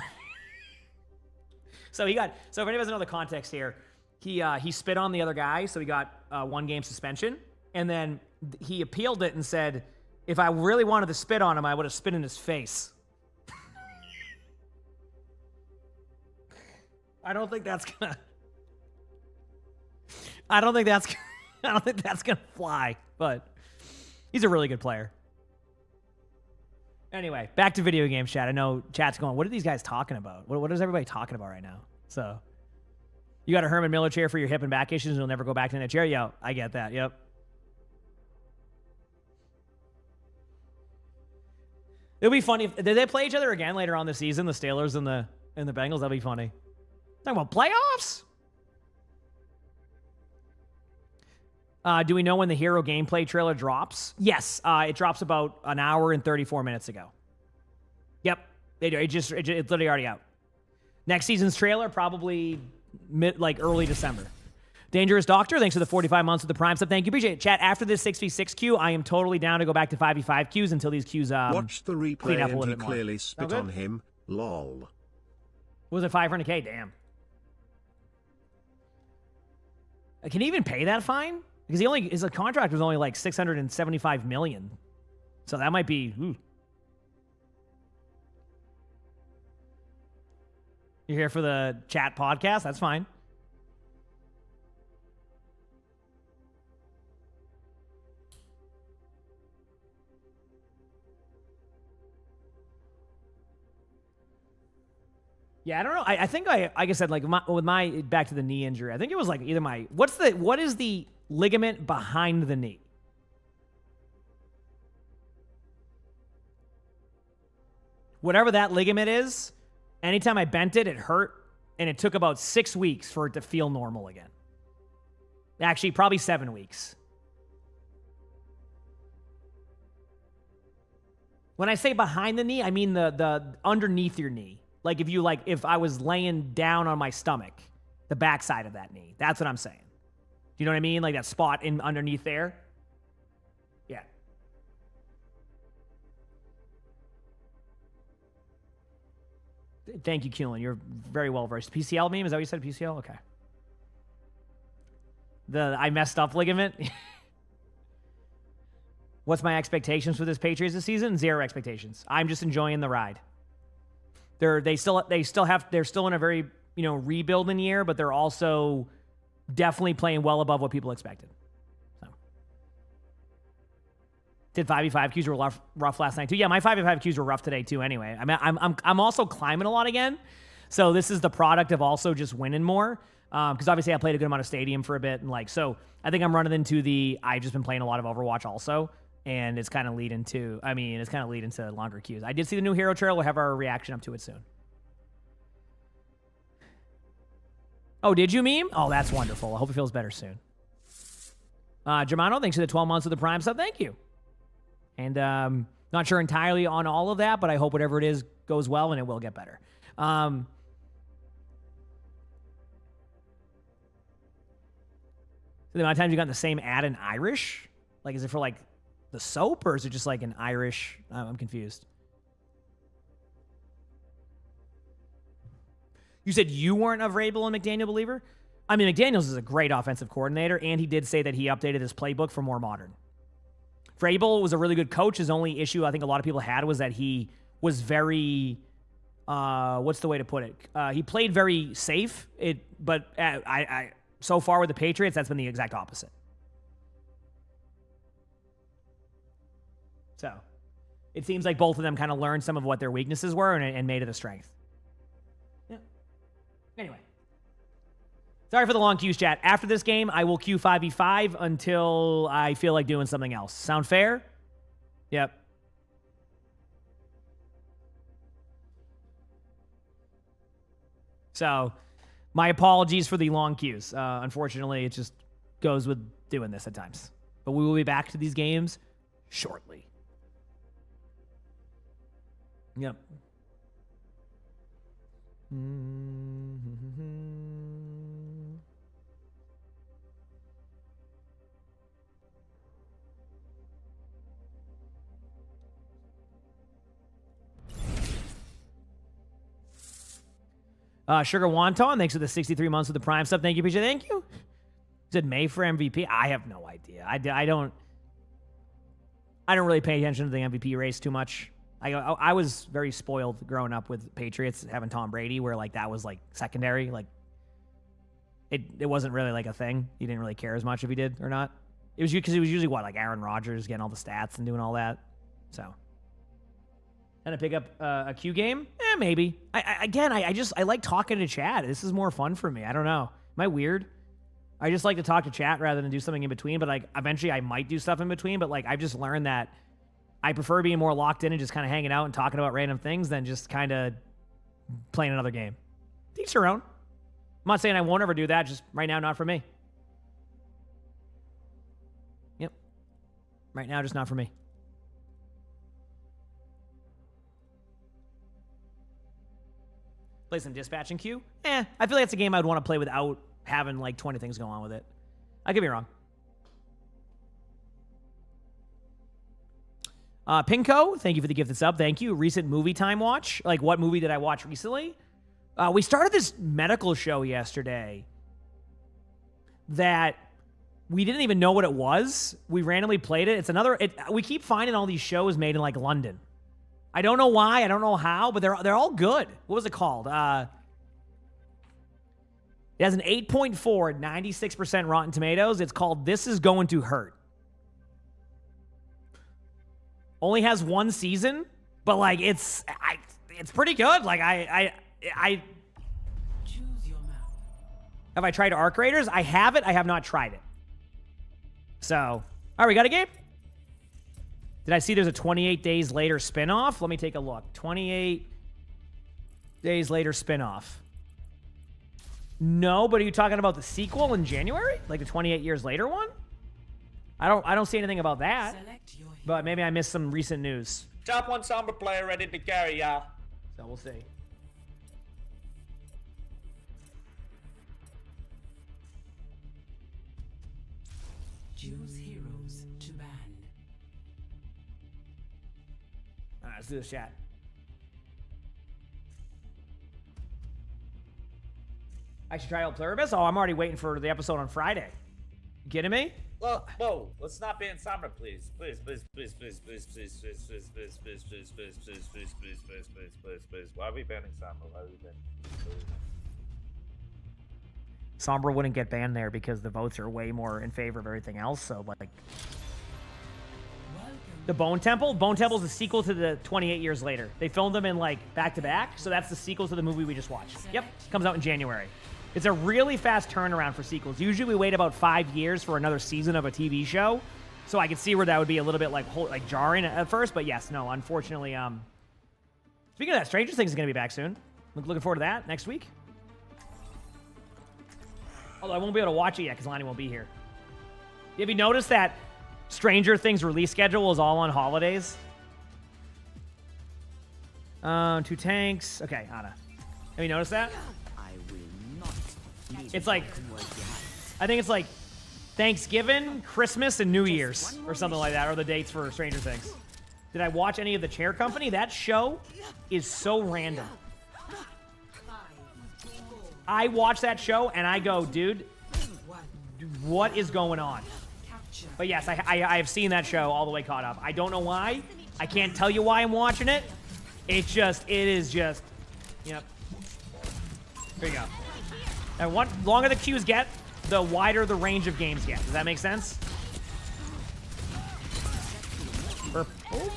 So if anybody doesn't know the context here, he spit on the other guy, so he got 1 game suspension, and then he appealed it and said, if I really wanted to spit on him, I would have spit in his face. I don't think that's gonna fly, but he's a really good player. Anyway, back to video games chat. I know chat's going, what are these guys talking about? What is everybody talking about right now? So, you got a Herman Miller chair for your hip and back issues and you'll never go back to that chair? Yo, I get that. Yep. It'll be funny. Did they play each other again later on this season, the Steelers and the Bengals? That'll be funny. Talking about playoffs? Do we know when the Hero gameplay trailer drops? Yes, it drops about an hour and 34 minutes ago. Yep, it's literally already out. Next season's trailer, probably early December. Dangerous Doctor, thanks for the 45 months of the Prime sub. Thank you, appreciate it. Chat, after this 6v6 queue, I am totally down to go back to 5v5 queues until these queues watch the replay clean up a and little he bit more. clearly spit on him. Lol. Was it 500K? Damn. Can he even pay that fine? Because his contract was only like $675 million. So that might be... Ooh. You're here for the chat podcast? That's fine. Yeah, I don't know. I think like I said, like with my back to the knee injury, I think it was like either my what is the ligament behind the knee? Whatever that ligament is, anytime I bent it, it hurt, and it took about 6 weeks for it to feel normal again. Actually, probably 7 weeks. When I say behind the knee, I mean the underneath your knee. Like if I was laying down on my stomach, the backside of that knee. That's what I'm saying. You know what I mean? Like that spot in underneath there. Yeah. Thank you, Keelan. You're very well versed. PCL meme? Is that what you said? PCL? Okay. The I messed up ligament. What's my expectations for this Patriots this season? 0 expectations. I'm just enjoying the ride. They're still in a very, rebuilding year, but they're also definitely playing well above what people expected. So did 5v5 Qs were rough last night too? Yeah, my 5v5 Qs were rough today too. Anyway, I mean, I'm also climbing a lot again, so this is the product of also just winning more. Because obviously I played a good amount of Stadium for a bit, and so I think I'm running into I've just been playing a lot of Overwatch also. And it's kind of leading to longer queues. I did see the new hero trail. We'll have our reaction up to it soon. Oh, did you meme? Oh, that's wonderful. I hope it feels better soon. Germano, thanks for the 12 months of the Prime sub. Thank you. And not sure entirely on all of that, but I hope whatever it is goes well, and it will get better. The amount of times you got the same ad in Irish? Like, is it for the soap, or is it just like an Irish? I'm confused. You said you weren't a Vrabel and McDaniel believer? I mean, McDaniels is a great offensive coordinator, and he did say that he updated his playbook for more modern. Vrabel was a really good coach. His only issue I think a lot of people had was that he was very, what's the way to put it? He played very safe. But so far with the Patriots, that's been the exact opposite. So it seems like both of them kind of learned some of what their weaknesses were and made it a strength. Yeah. Anyway. Sorry for the long queues, chat. After this game, I will queue 5v5 until I feel like doing something else. Sound fair? Yep. So my apologies for the long queues. Unfortunately, it just goes with doing this at times. But we will be back to these games shortly. Yep. Sugar Wonton, thanks for the 63 months of the Prime stuff. Thank you, PJ. Thank you. Said May for MVP. I have no idea. I don't really pay attention to the MVP race too much. I was very spoiled growing up with Patriots having Tom Brady, where that was secondary. It wasn't really a thing. You didn't really care as much if he did or not. It was because it was usually Aaron Rodgers getting all the stats and doing all that. So, and to pick up a Q game, maybe. I like talking to chat. This is more fun for me. I don't know. Am I weird? I just like to talk to chat rather than do something in between. But eventually I might do stuff in between. But I've just learned that I prefer being more locked in and just kind of hanging out and talking about random things than just kind of playing another game. Each their own. I'm not saying I won't ever do that. Just right now, not for me. Yep. Right now, just not for me. Play some dispatch and queue? I feel like it's a game I'd want to play without having 20 things go on with it. I could be wrong. Pinko, thank you for the gift that's up. Thank you. Recent movie time watch. What movie did I watch recently? We started this medical show yesterday that we didn't even know what it was. We randomly played it. We keep finding all these shows made in London. I don't know why. I don't know how, but they're all good. What was it called? It has an 8.4, 96% Rotten Tomatoes. It's called This Is Going to Hurt. Only has 1 season, but like it's pretty good. Like I have I tried Arc Raiders? I have it. I have not tried it. So, all right, we got a game. Did I see there's a 28 Days Later spinoff? Let me take a look. 28 Days Later spinoff. No, but are you talking about the sequel in January? Like the 28 Years Later one? I don't see anything about that. But maybe I missed some recent news. Top 1 Sombra player ready to carry, y'all. So we'll see. Choose heroes to ban. All right, let's do this chat. I should try out Pluribus? Oh, I'm already waiting for the episode on Friday. You kidding me? Well, whoa, let's not ban Sombra, please. Please, please, please, please, please, please, please, please, please, please, please, please, please, please, please, please, please, please, please. Why are we banning Sombra? Why are we banning? Sombra wouldn't get banned there because the votes are way more in favor of everything else. So, like, the Bone Temple? Bone Temple's the sequel to the 28 Years Later. They filmed them in, like, back-to-back, so that's the sequel to the movie we just watched. Yep, comes out in January. It's a really fast turnaround for sequels. Usually we wait about 5 years for another season of a TV show, so I could see where that would be a little bit, like jarring at first, but yes, no, unfortunately, speaking of that, Stranger Things is going to be back soon. Looking forward to that next week. Although I won't be able to watch it yet because Lonnie won't be here. Have you noticed that Stranger Things release schedule is all on holidays? 2 tanks. Okay, Anna. Have you noticed that? It's like, I think it's like Thanksgiving, Christmas, and New Year's or something like that are the dates for Stranger Things. Did I watch any of The Chair Company? That show is so random. I watch that show and I go, dude, what is going on? But yes, I have seen that show all the way caught up. I don't know why. I can't tell you why I'm watching it. It is just, yep. Here you go. And what longer the queues get, the wider the range of games get. Does that make sense? Purple.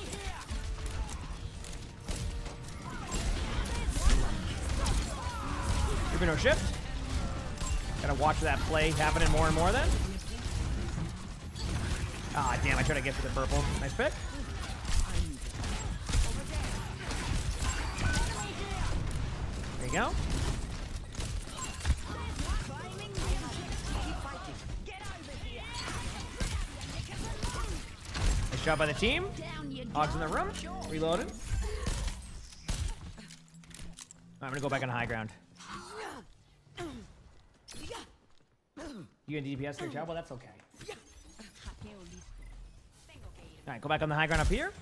No shift. Gotta watch that play happening more and more then. Ah, damn, I tried to get for the purple. Nice pick. There you go. Nice job by the team. Hogs in the room. Reloaded. I'm gonna go back on high ground. You and DPS for your job? Well, that's okay. All right, go back on the high ground up here.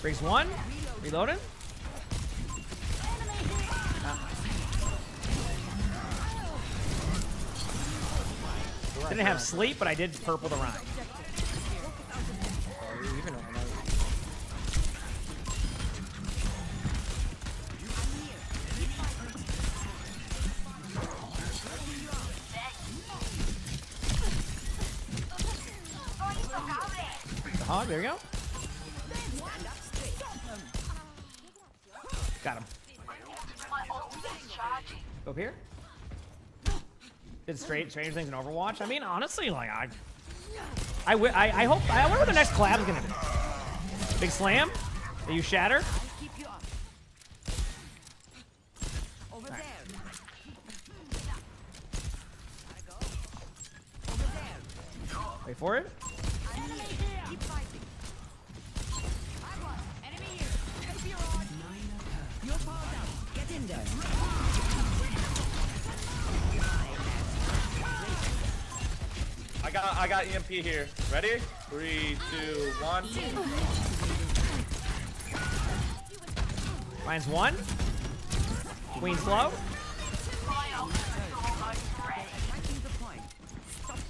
Breaks 1. Reloading. Didn't have sleep, but I did purple the rhyme. The hog, there you go. Got him. Go up here. Did Stranger Things in Overwatch? I mean, honestly, like I hope. I wonder what the next collab is gonna be. Big slam. Did you shatter? Right. Wait for it. I got EMP here. Ready? 3, 2, 1. Finds one. Queen's low.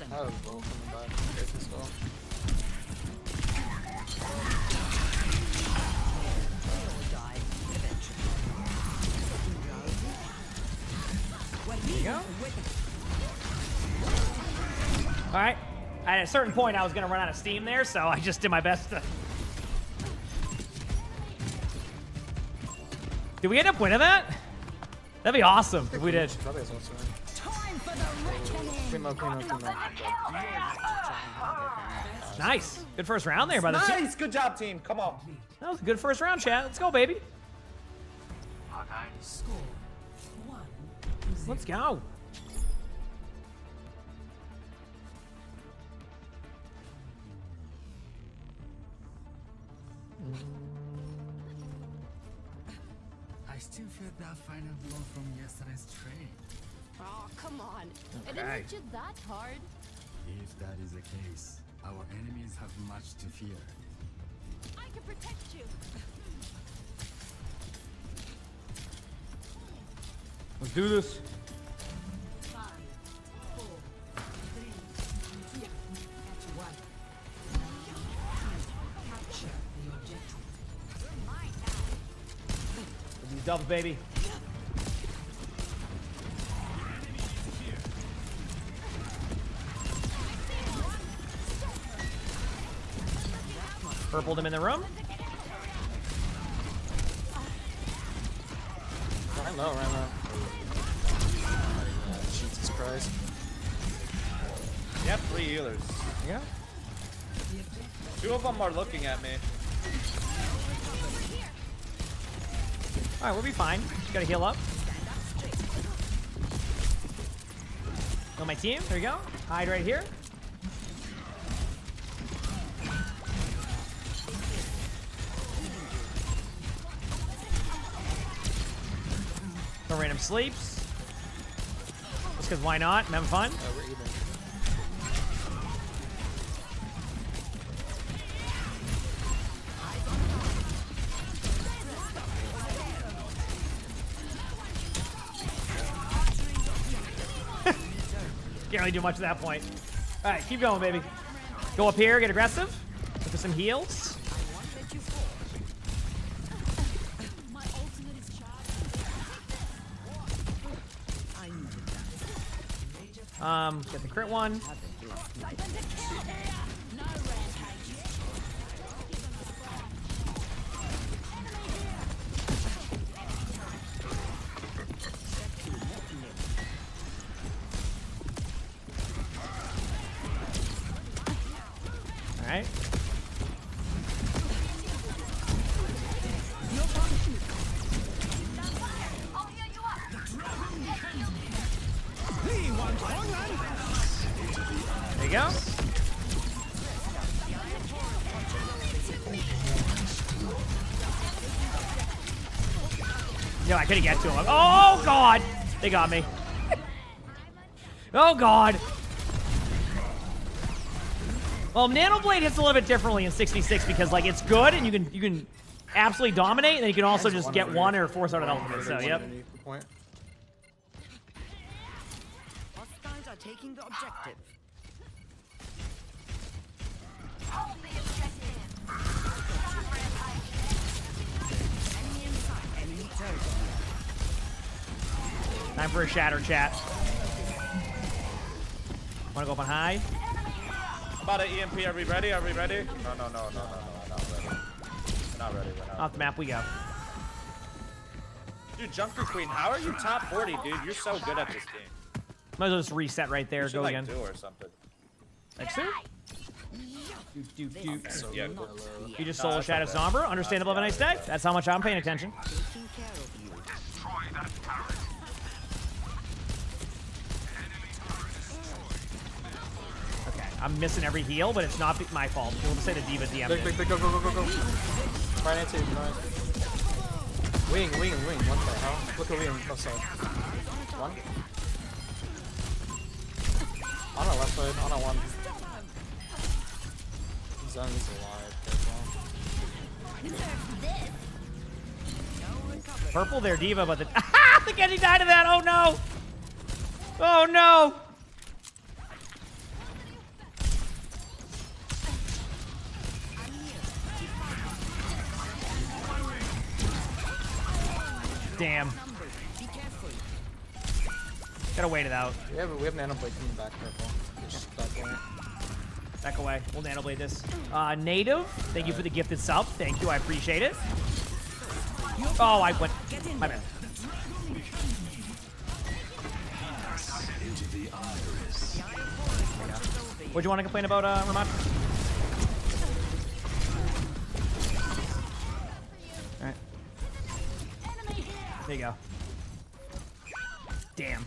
That was bull coming back. Take this goal. There you go. Alright. At a certain point, I was going to run out of steam there, so I just did my best to... Did we end up winning that? That'd be awesome if we did. Nice. Good first round there by the team. Nice. Good job, team. Come on. That was a good first round, chat. Let's go, baby. Let's go. I still feel that final blow from yesterday's trade. Oh, come on. It Okay. didn't hit you that hard. If that is the case, our enemies have much to fear. I can protect you. Let's do this. 5, 4, 3, 2, 1. Capture the objective. These doubles, baby. Purpled him in the room. Right low, right low. Jesus Christ. Yep, 3 healers. Yeah. 2 of them are looking at me. Alright, we'll be fine. Just gotta heal up. Kill my team. There you go. Hide right here. No random sleeps. Just because why not? I'm having fun. We're even. Can't really do much at that point. All right, keep going, baby. Go up here, get aggressive. Look for some heals. My ultimate is charged. Get the crit one. All right. There you go. No, I couldn't get to him. Oh, God. They got me. Oh, God. Well, Nano Blade hits a little bit differently in 66 because, like, it's good and you can absolutely dominate, and then you can also just get one or force out an ultimate. So, yep. Hostiles are taking the objective. Enemy inside. Enemy turret. Time for a shatter, chat. Want to go up on high? About an EMP, are we ready? Are we ready? No, no, no, no, no, no, we're not ready. We're not ready, we're not Off the map we go. Dude, Junker Queen, how are you top 40, dude? You're so good at this game. Might as well just reset right there. You should, Go like, again. do or something. Like so? Yeah, You just solo Shadow Somber. Understandable. Have a nice day. That's how much I'm paying attention. Okay, I'm missing every heal, but it's not my fault. We'll just say the Diva DM. Click, click, click, go, go, go, go, go. Right into it, nice. Wing, wing, wing. What the hell? Look at wing. Oh, sorry. One. On our left side, on our one. Zone is alive. Purple their diva, but the the Genji died to that. Oh no! Oh no! Damn. Gotta wait it out. We have Nano Blade coming back, purple. Just back away. Back away. We'll Nano Blade this. Native, thank you for the gifted sub. Thank you, I appreciate it. Oh, I went. My bad. What do you want to complain about, Ramon? Alright. There you go. Damn.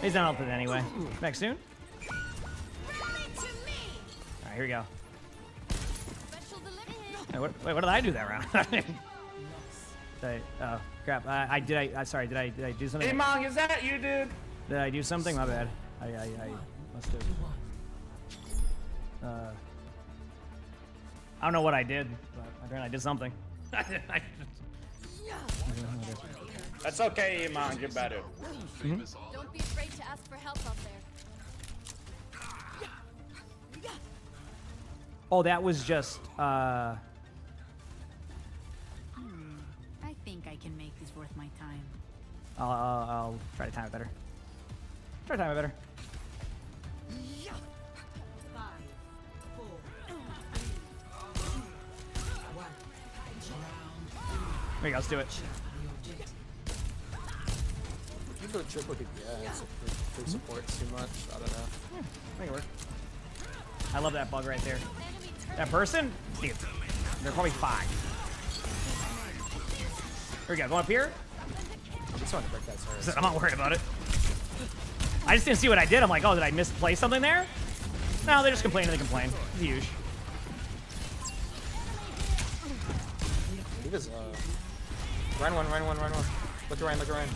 He's not ulted anyway. Back soon? Alright, here we go. Hey, wait, what did I do that round? Oh, crap. Sorry, did I do something? Emongg, is that you, dude? Did I do something? My bad. I must have. I don't know what I did, but apparently I did something. That's okay, Emongg, you're better. Don't be afraid to ask for help out there. Oh, that was just, I think I can make this worth my time. I'll try to time it better. Try to time it better. 5, 4, 3, 1. There you go, let's do it. You go triple DPS if free support's too much. I don't know. Make it work. I love that bug right there. That person? Dude, they're probably 5. Here we go, going up here. I just want to break that turret. I'm not worried about it. I just didn't see what I did. I'm like, oh, did I misplay something there? No, they just complain and they complain. It's huge. He was, Ryan one. Look at Ryan.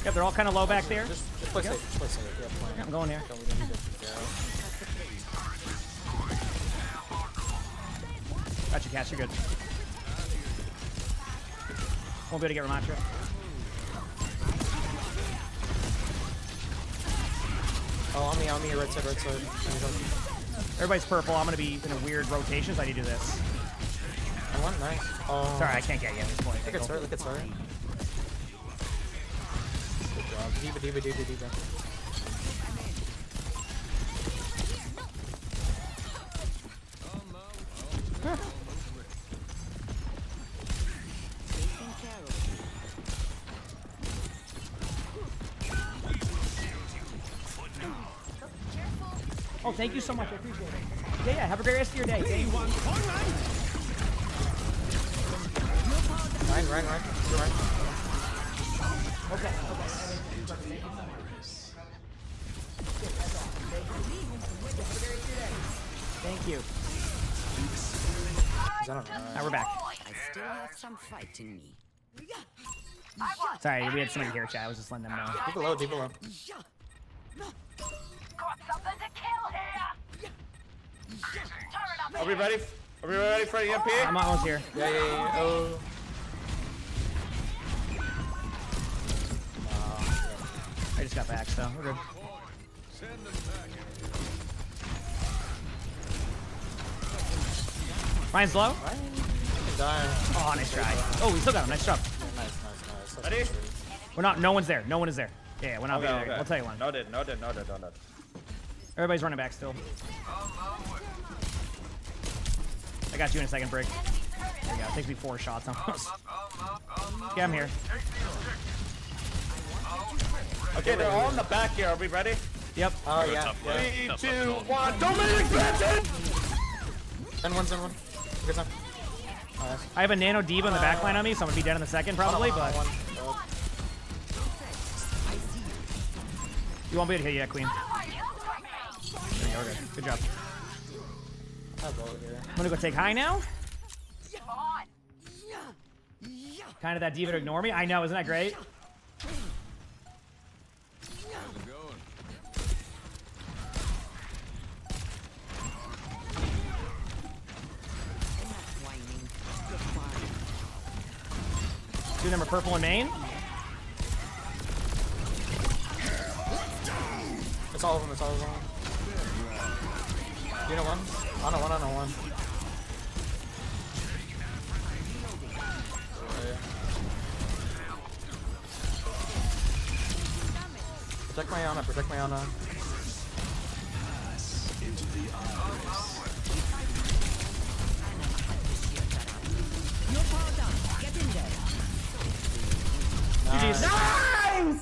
Yep, they're all kind of low back there. Just play safe. Yeah, I'm going here. Got you, Cass. You're good. Won't be able to get Ramatra. Oh, on me, right side. Everybody's purple. I'm going to be in a weird rotation, so I need to do this. One, nice. Oh. Sorry, I can't get you at this point. Look at turret. Good job. Diva. Oh, thank you so much. I appreciate it. Yeah, have a great rest of your day. Thank you. Ryan. Okay. Thank you. Now we're back. I still have some fight in me. Sorry, we had somebody here, chat. I was just letting them know. Deep below. Are we ready? Are we ready for the EMP? I'm almost here. Yeah. Oh. I just got back, so we're good. Ryan's low. Oh, nice try. Oh, we still got him. Nice job. Nice. Ready? We're not. No one's there. No one is there. Yeah, we're not Okay, there. okay. I'll tell you one. Noted. Everybody's running back still. I got you in a second, Brick. There you go. It takes me 4 shots almost. Yeah, I'm here. Okay, they're all in the back here. Are we ready? Yep. Oh, yeah. 3, 2, 1. Dominic Benson! Send one. Good time. I have a Nano Diva in the back line on me, so I'm going to be dead in a second probably, but... You won't be able to hit yet, Queen. There you go, we're good. Good job. I'm going to go take high now. Kind of that Diva to ignore me. I know, isn't that great? them are purple and main. It's all of them. It's all of them. You know one? I know one. I know one. Protect my Ana, protect my Ana. Into the eyes. You're powered up. Get in there. Nice,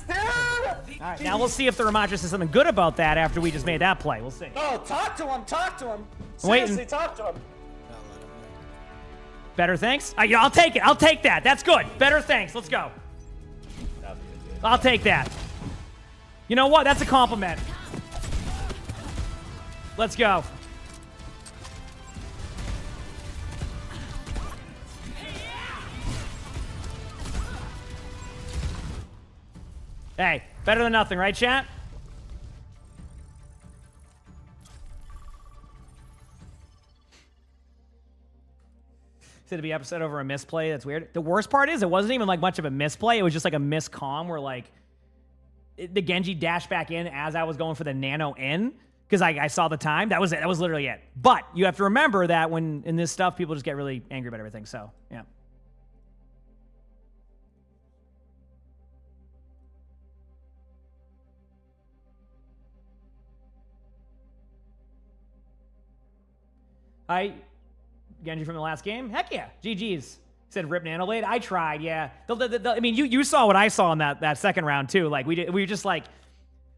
dude! Alright, now we'll see if the Ramatra says something good about that after we just made that play. We'll see. No, talk to him. Talk to him. I'm waiting. Seriously, talk to him. Better thanks? Yeah, I'll take it. I'll take that. That's good. Better thanks. Let's go. I'll take that. You know what? That's a compliment. Let's go. Hey, better than nothing, right, chat? Said to be upset over a misplay. That's weird. The worst part is it wasn't even like much of a misplay. It was just like a miscomm where like the Genji dashed back in as I was going for the nano in because I saw the time. That was it. That was literally it. But you have to remember that when in this stuff, people just get really angry about everything. So, yeah. Hi, Genji from the last game. Heck yeah, GG's. Said rip Nanoblade. I tried, yeah. I mean, you saw what I saw in that second round too. Like we were just like,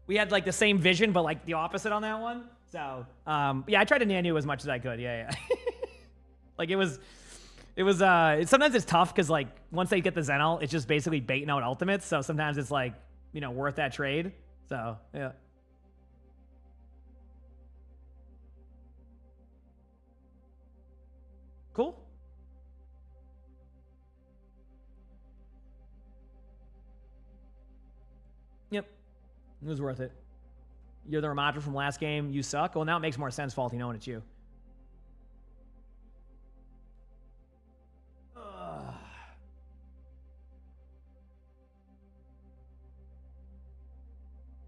we had like the same vision, but like the opposite on that one. So yeah, I tried to nano as much as I could. Yeah. Like it was sometimes it's tough because like once they get the Zenal, it's just basically baiting out ultimates. So sometimes it's like, you know, worth that trade. So yeah. Cool. Yep. It was worth it. You're the Ramatra from last game. You suck. Well, now it makes more sense, Faulty, knowing it's you.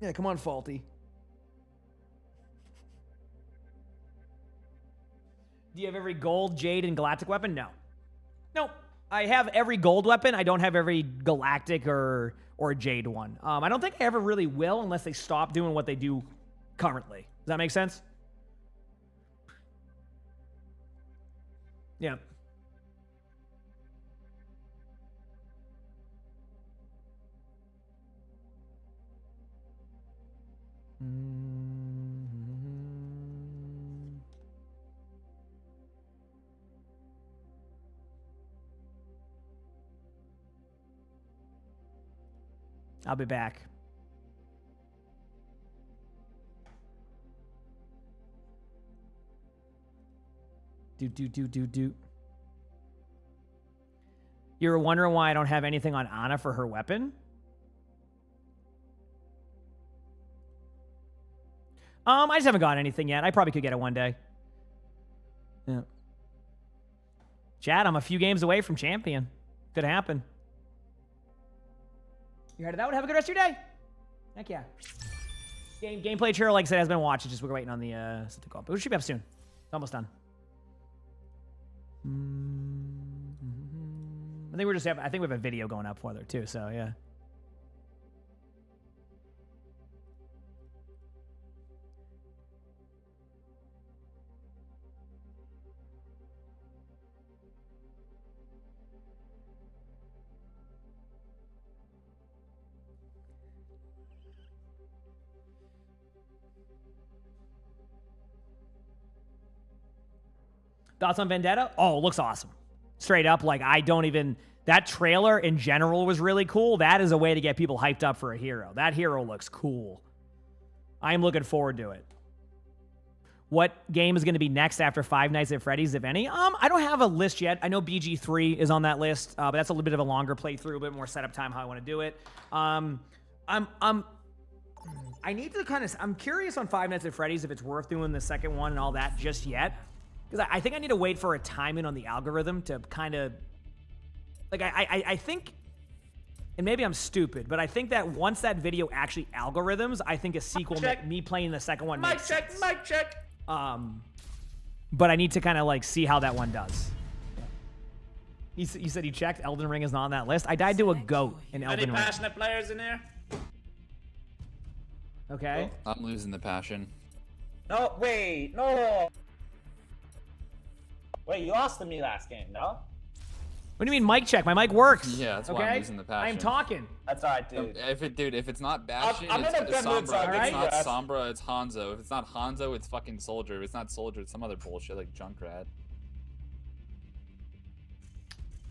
Yeah, come on, Faulty. Do you have every gold, jade, and galactic weapon? No. Nope. I have every gold weapon. I don't have every galactic or jade one. I don't think I ever really will unless they stop doing what they do currently. Does that make sense? Yeah. I'll be back. Do. You were wondering why I don't have anything on Ana for her weapon? I just haven't got anything yet. I probably could get it one day. Yeah. Chad, I'm a few games away from champion. Could happen. You heard of that one? Have a good rest of your day. Heck yeah. Gameplay trailer, like I said, has been watched. It's just we're waiting on the stuff to go up. But we should be up soon. It's almost done. I think we have a video going up for there too. So yeah. Thoughts on Vendetta? Oh, it looks awesome. Straight up, like that trailer in general was really cool. That is a way to get people hyped up for a hero. That hero looks cool. I'm looking forward to it. What game is going to be next after Five Nights at Freddy's, if any? I don't have a list yet. I know BG3 is on that list, but that's a little bit of a longer playthrough, a bit more setup time how I want to do it. I need to I'm curious on Five Nights at Freddy's if it's worth doing the second one and all that just yet. Because I think I need to wait for a timing on the algorithm to kind of... Like, I think and maybe I'm stupid, but I think that once that video actually algorithms, I think a sequel, me playing the second one makes sense. Mic check. But I need to kind of like see how that one does. You said you checked. Elden Ring is not on that list. I died to a goat in Elden Any Ring. passionate players in here? Okay. I'm losing the passion. No, wait, no. Wait, you lost to me last game, no? What do you mean mic check? My mic works. Yeah, that's why okay? I'm losing the passion. I'm talking. That's alright, dude. If it's not Bastion, I'm in a it's good mood, Sombra. so If it's not alright? Sombra, it's Hanzo. If it's not Hanzo, it's fucking Soldier. If it's not Soldier, it's some other bullshit like Junkrat.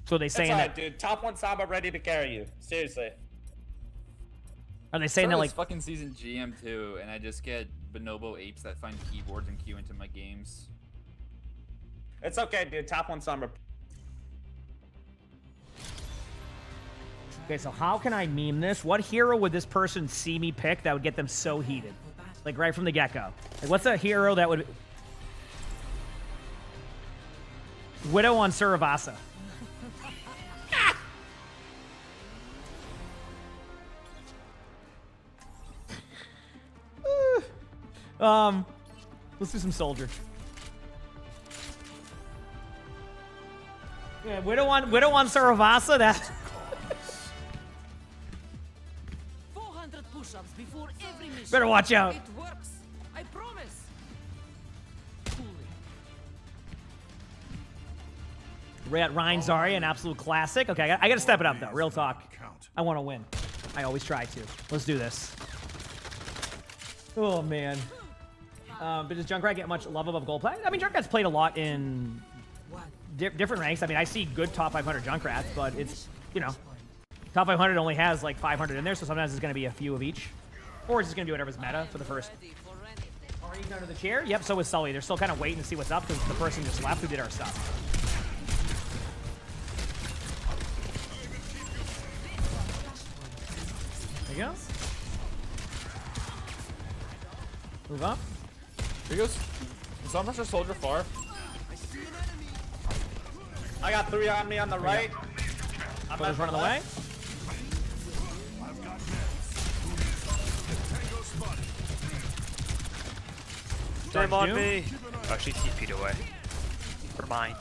So they saying That's that? alright, dude. Top 1 Saba ready to carry you. Seriously. Are they saying that like? fucking season GM2, and I just get bonobo apes that find keyboards and queue into my games. It's okay, dude. Top 1 Samba. Okay, so how can I meme this? What hero would this person see me pick that would get them so heated? Like right from the get-go. Like what's a hero that would... Widow on Suravasa. Let's do some Soldier. Yeah, Widow on Suravasa, that... 400 push-ups before every mission. Better watch out. It works. I promise. Ryan Zarya, an absolute classic. Okay, I gotta step it up though. Real talk. I want to win. I always try to. Let's do this. Oh man. But does Junkrat get much love above gold play? I mean, Junkrat's played a lot in different ranks. I mean, I see good top 500 Junkrats, but it's, you know, top 500 only has like 500 in there, so sometimes it's going to be a few of each. Or it's just going to be whatever's meta for the first. Are you under the chair? Yep, so is Sully. They're still kind of waiting to see what's up because the person just left who did our stuff. There you go. Move up. Here goes. Some rush Soldier far. I got 3 on me on the right. I'm Soldier's running away. Same on me. Oh, she TP'd away. Never mind.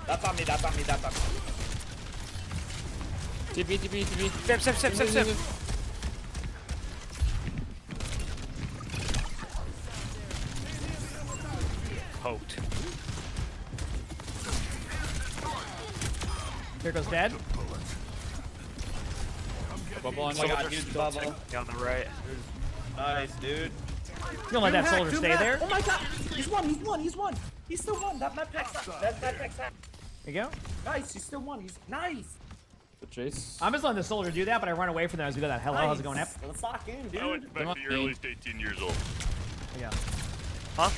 That's on me, that's on me, that's on me. TP. Sim. Poked. Here goes dead. Bubble on Oh my god, huge bubble. On the right. Nice, dude. You don't let that Soldier stay there. Oh my god! He's one! He's still one! That map pack's up. That pack's up. There you go. Nice, he's still one. He's nice! The chase. I'm just letting the Soldier do that, but I run away from them as we go that. Hello, how's it going, Ep? Let's lock in, dude. I like the fact that you're at least 18 years old. Yeah. Huh?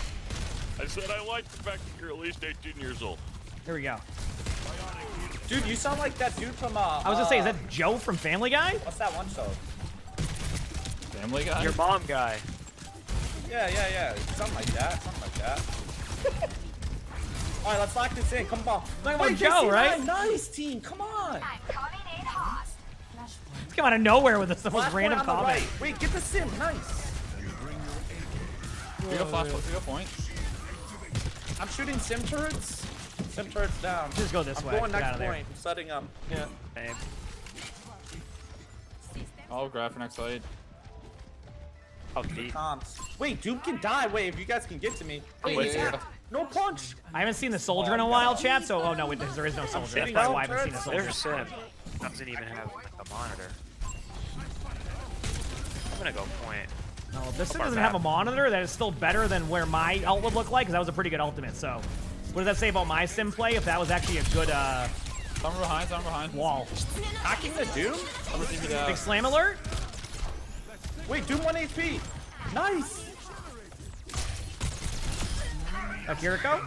I said I like the fact that you're at least 18 years old. Here we go. Dude, you sound like that dude from I was gonna say, is that Joe from Family Guy? What's that one show? Family Guy? Your mom guy. Yeah. Something like that. Alright, let's lock this in. Come on. Talking about Joe, right? Nice team. Come on. It's come out of nowhere with the most Last random point on the comment. right. Wait, get the sim. Nice. We go flash. We go point. I'm shooting sim turrets. Sim turrets down. Just go this I'm way. going Get next out of there. point. I'm setting up. Yeah. Same. I'll grab for next side. How deep? Wait, Duke can die. Wait, if you guys can get to me. Wait, Wait, yeah. No punch. I haven't seen the Soldier in a while, chat, so... Oh, no, wait, there is no Soldier. That's probably why I haven't seen the Soldier. There's Sim. Doesn't even have a monitor. I'm gonna go point. No, this thing doesn't have a monitor. That is still better than where my ult would look like, because that was a pretty good ultimate, so... What does that say about my sim play, if that was actually a good, Someone behind. wall? Hacking the Doom? Big slam alert? Wait, Doom 1 HP. Nice. Kiriko?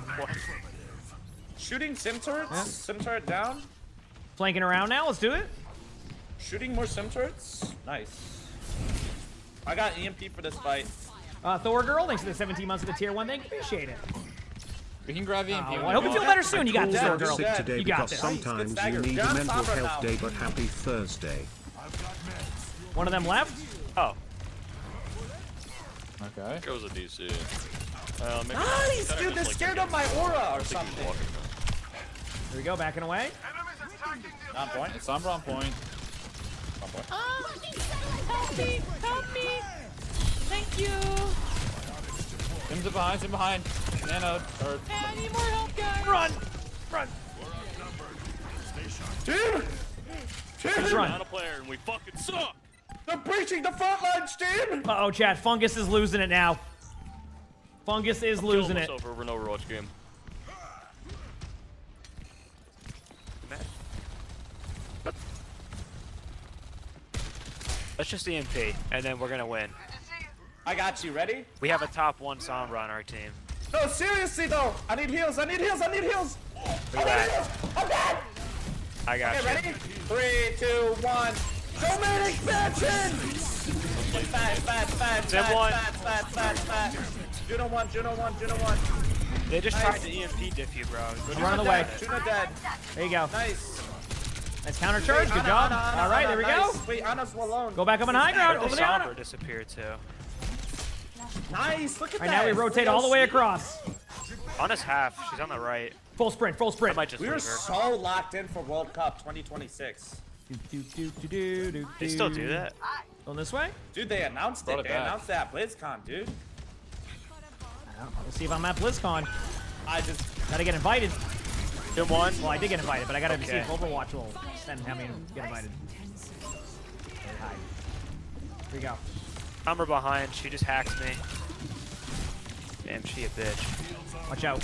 Shooting sim turrets. Sim turret down. Flanking around now. Let's do it. Shooting more sim turrets. Nice. I got EMP for this fight. Thor Girl, thanks for the 17 months of the tier 1. Thank you. Appreciate it. We can grab EMP. I hope you feel better soon. You got this, I'm little girl. sick today You got because this. sometimes you need a mental health day, but happy Thursday. One of them left. Oh. Okay. Goes a DC. Nice, dude. They're scared of my aura or something. Here we go, backing away. On point. It's Sombra on point. On point. Help me! Help me! Thank you! Sim's behind. Nano. Or... I need more help, guys! Run! Run! Dude! Just run. Not a player, and we fucking suck. They're breaching the front lines, dude! Uh-oh, chat. Fungus is losing it now. Fungus is losing it. Over an Overwatch game. Let's just EMP, and then we're gonna win. I got you. Ready? We have a top 1 Sombra on our team. No, seriously though. I need heals. I need heals. I need heals. Where you at? I'm dead. I got Okay, you. ready? 3, 2, 1. Domain expansion! Fat. Zim one. Fat. Juno 1, Juno 1, Juno 1. They just Nice. tried to EMP diff you, bro. I'm running away. Juno dead. There you go. Nice. Nice counter charge. Good Ana, job. Ana, All right, Ana, there we nice. go. Wait, Ana's alone. Go back up on high ground. The Over the Ana. Sombra disappeared too. Nice. Look at All right, that. now we rotate all the way across. Ana's half. She's on the right. Full sprint. Full I sprint. might just We were leave her. so locked in for World Cup 2026. They still do that? Going this way? Dude, they announced Brought it. it They back. announced that BlizzCon, dude. We'll see if I'm at BlizzCon. I just Gotta get invited. Zim one. Well, I did get invited, but I gotta see Okay. if Overwatch will send me get invited. Hi. Here we go. Sombra behind. She just hacked me. Damn, she a bitch. Watch out.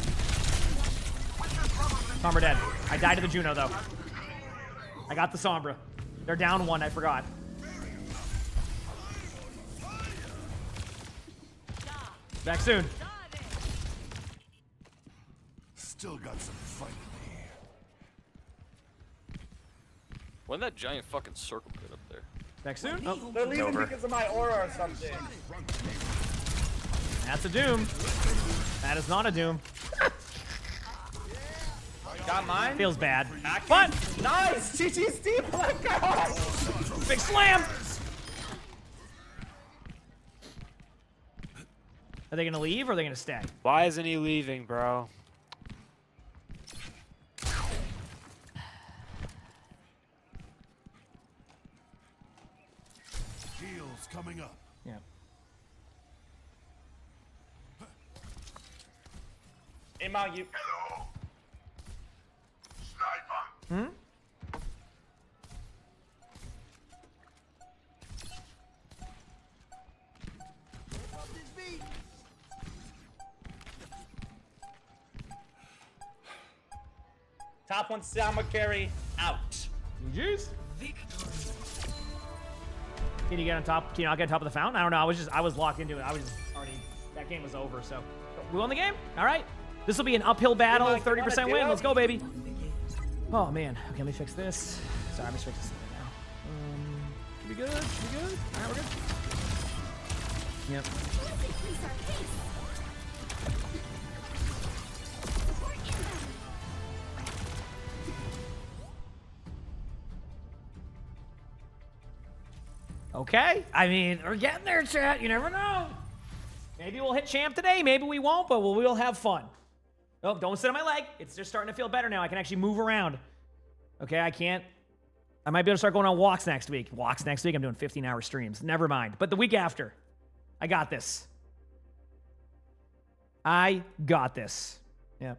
Sombra dead. I died to the Juno, though. I got the Sombra. They're down 1, I forgot. Back soon. Still got some fight in me. When that giant fucking circle pit up there? Back soon. Oh, they're leaving over. because of my aura or something. that's a Doom. That is not a Doom. Got mine. Feels bad. But Nice. GG Steve. Oh my god. big slam. Are they gonna leave or are they gonna stay? Why isn't he leaving, bro? Heals coming up. Yeah. Emongg, you. Hello. Sniper. Hmm? Top 1 Sama carry out. GG's. Can you get on top? Can you not get on top of the fountain? I don't know. I was locked into it. I was just already. That game was over. So we won the game. All right. This will be an uphill battle. 30% win. Let's go, baby. Oh man. Okay, let me fix this. Sorry, let me fix this right now. Should be good. Should be good. All right, we're good. Yep. Okay. I mean, we're getting there, chat. You never know. Maybe we'll hit champ today. Maybe we won't, but we'll have fun. Oh, don't sit on my leg. It's just starting to feel better now. I can actually move around. Okay, I can't. I might be able to start going on walks next week. Walks next week? I'm doing 15-hour streams. Never mind. But the week after, I got this. I got this. Yep.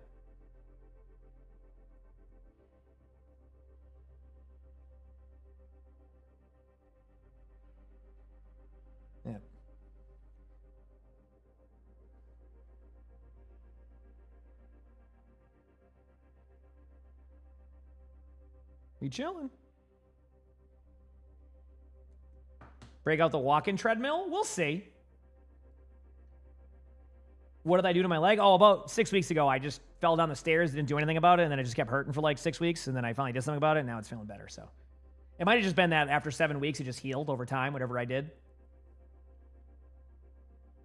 Yep. You chilling? Break out the walk-in treadmill? We'll see. What did I do to my leg? Oh, about 6 weeks ago, I just fell down the stairs, didn't do anything about it, and then it just kept hurting for like 6 weeks, and then I finally did something about it, and now it's feeling better, so. It might have just been that after 7 weeks, it just healed over time, whatever I did.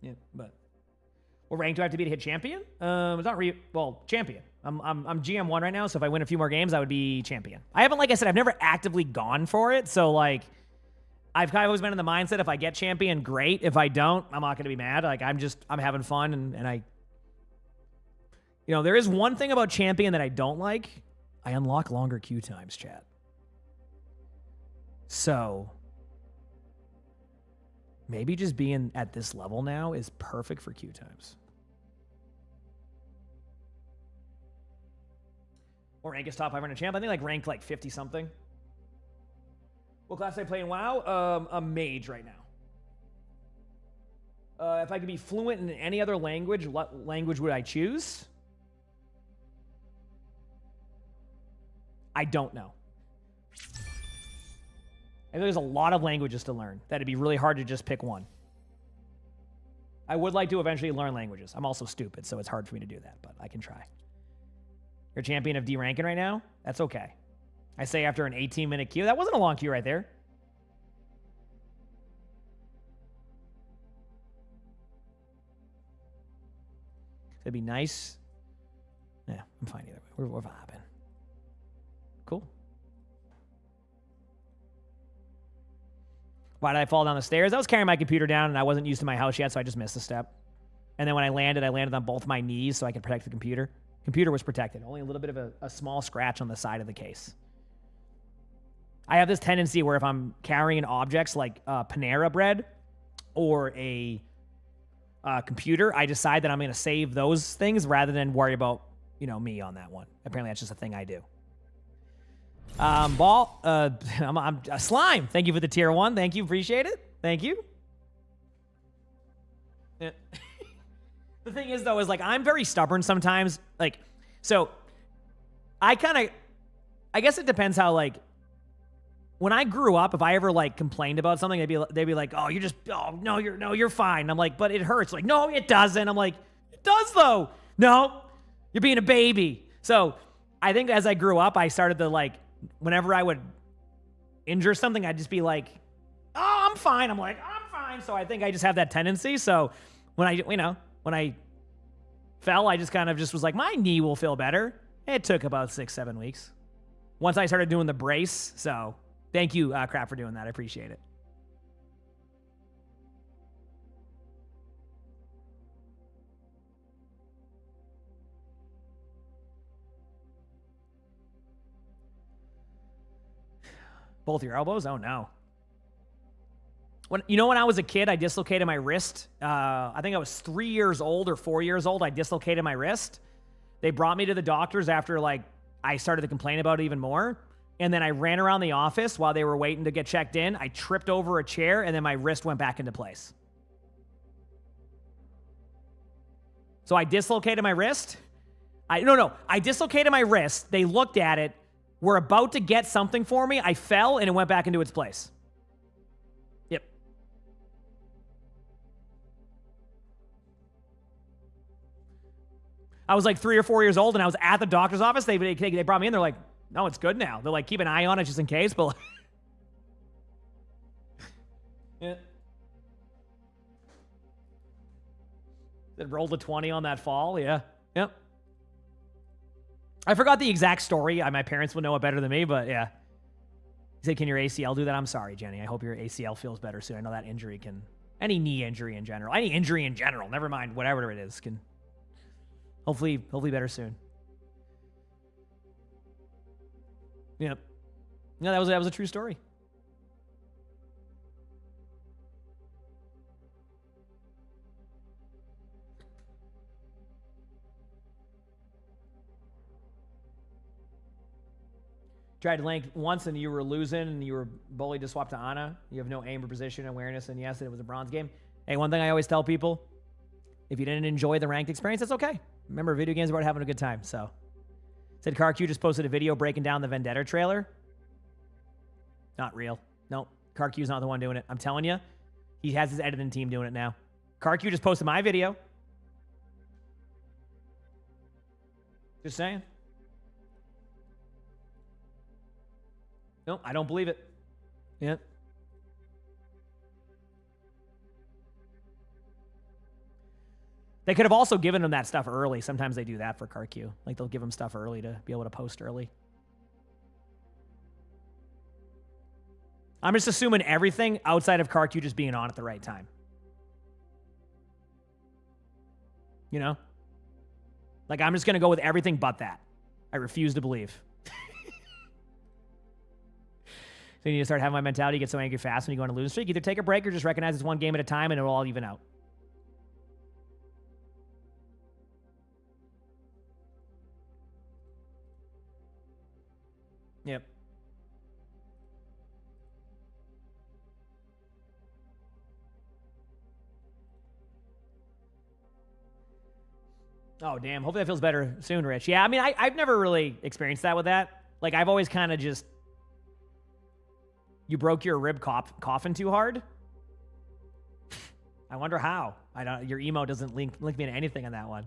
Yeah, but What rank do I have to be to hit champion? It's not well, champion. I'm GM1 right now, so if I win a few more games, I would be champion. I haven't, like I said, I've never actively gone for it, so like, I've kind of always been in the mindset if I get champion, great. If I don't, I'm not going to be mad. Like, I'm having fun, and I, you know, there is one thing about champion that I don't like. I unlock longer queue times, chat. So, maybe just being at this level now is perfect for queue times. Or rank is top 500 champ. I think like rank like 50 something. What class I play in WoW? A mage right now. If I could be fluent in any other language, what language would I choose? I don't know. I think there's a lot of languages to learn. That'd be really hard to just pick one. I would like to eventually learn languages. I'm also stupid, so it's hard for me to do that, but I can try. You're champion of D ranking right now? That's okay. I say after an 18-minute queue. That wasn't a long queue right there. It'd be nice. Yeah, I'm fine either way. We're vibing. Cool. Why did I fall down the stairs? I was carrying my computer down, and I wasn't used to my house yet, so I just missed a step. And then when I landed on both my knees so I could protect the computer. Computer was protected. Only a little bit of a small scratch on the side of the case. I have this tendency where if I'm carrying objects like Panera bread or a computer, I decide that I'm going to save those things rather than worry about, you know, me on that one. Apparently, that's just a thing I do. Ball, I'm Slime. Thank you for the tier 1. Thank you. Appreciate it. Thank you. Yeah. The thing is, though, is like I'm very stubborn sometimes. Like, so I guess it depends how, like, when I grew up, if I ever like complained about something, they'd be like, "Oh, you're fine." I'm like, "But it hurts." Like, "No, it doesn't." I'm like, "It does though." "No, you're being a baby." So I think as I grew up, I started to like, whenever I would injure something, I'd just be like, "Oh, I'm fine." I'm like, "I'm fine." So I think I just have that tendency. So when I fell, I just kind of just was like, my knee will feel better. It took about 6-7 weeks. Once I started doing the brace, so thank you, Crap, for doing that. I appreciate it. Both your elbows? Oh, no. When I was a kid, I dislocated my wrist. I think I was 3 years old or 4 years old. I dislocated my wrist. They brought me to the doctors after, like, I started to complain about it even more. And then I ran around the office while they were waiting to get checked in. I tripped over a chair, and then my wrist went back into place. So I dislocated my wrist. I dislocated my wrist. They looked at it. Were about to get something for me. I fell, and it went back into its place. Yep. I was like 3 or 4 years old, and I was at the doctor's office. They brought me in. They're like, "No, it's good now." They're like, "Keep an eye on it just in case." But yeah. It rolled a 20 on that fall. Yeah. Yep. I forgot the exact story. My parents would know it better than me, but yeah. He said, "Can your ACL do that?" I'm sorry, Jenny. I hope your ACL feels better soon. I know that injury can... Any knee injury in general. Any injury in general. Never mind whatever it is. Can hopefully better soon. Yep. No, that was a true story. Tried Link once and you were losing and you were bullied to swap to Ana. You have no aim or position awareness, and yes, it was a bronze game. Hey, one thing I always tell people, if you didn't enjoy the ranked experience, that's okay. Remember, video games are about having a good time, so. Said CarQ just posted a video breaking down the Vendetta trailer. Not real. No, CarQ's not the one doing it. I'm telling you, he has his editing team doing it now. CarQ just posted my video. Just saying. No, I don't believe it. Yeah. They could have also given him that stuff early. Sometimes they do that for CarQ. Like, they'll give him stuff early to be able to post early. I'm just assuming everything outside of CarQ just being on at the right time. You know? Like, I'm just going to go with everything but that. I refuse to believe. So you need to start having my mentality get so angry fast when you go on a losing streak. Either take a break or just recognize it's one game at a time and it'll all even out. Yep. Oh, damn. Hopefully that feels better soon, Rich. Yeah, I mean, I've never really experienced that with that. Like, I've always kind of just... You broke your rib coffin too hard? I wonder how. Your emo doesn't link me to anything on that one.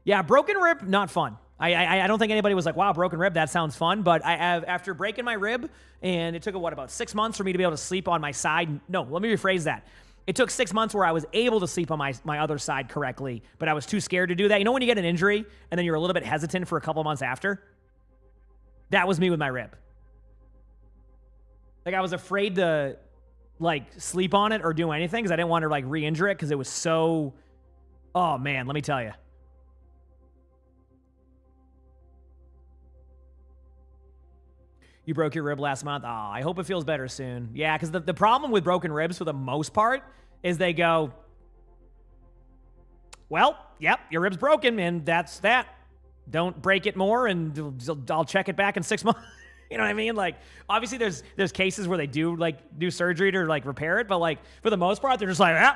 Yeah, broken rib, not fun. I don't think anybody was like, wow, broken rib, that sounds fun. But after breaking my rib, and it took, about 6 months for me to be able to sleep on my side. No, let me rephrase that. It took 6 months where I was able to sleep on my other side correctly, but I was too scared to do that. You know when you get an injury, and then you're a little bit hesitant for a couple months after? That was me with my rib. Like, I was afraid to, like, sleep on it or do anything because I didn't want to, like, re-injure it because it was so... Oh, man, let me tell you. You broke your rib last month? Oh, I hope it feels better soon. Yeah, because the problem with broken ribs for the most part is they go, well, yep, your rib's broken, and that's that. Don't break it more, and I'll check it back in 6 months. You know what I mean? Like, obviously there's cases where they do surgery to, like, repair it, but, like, for the most part, they're just like,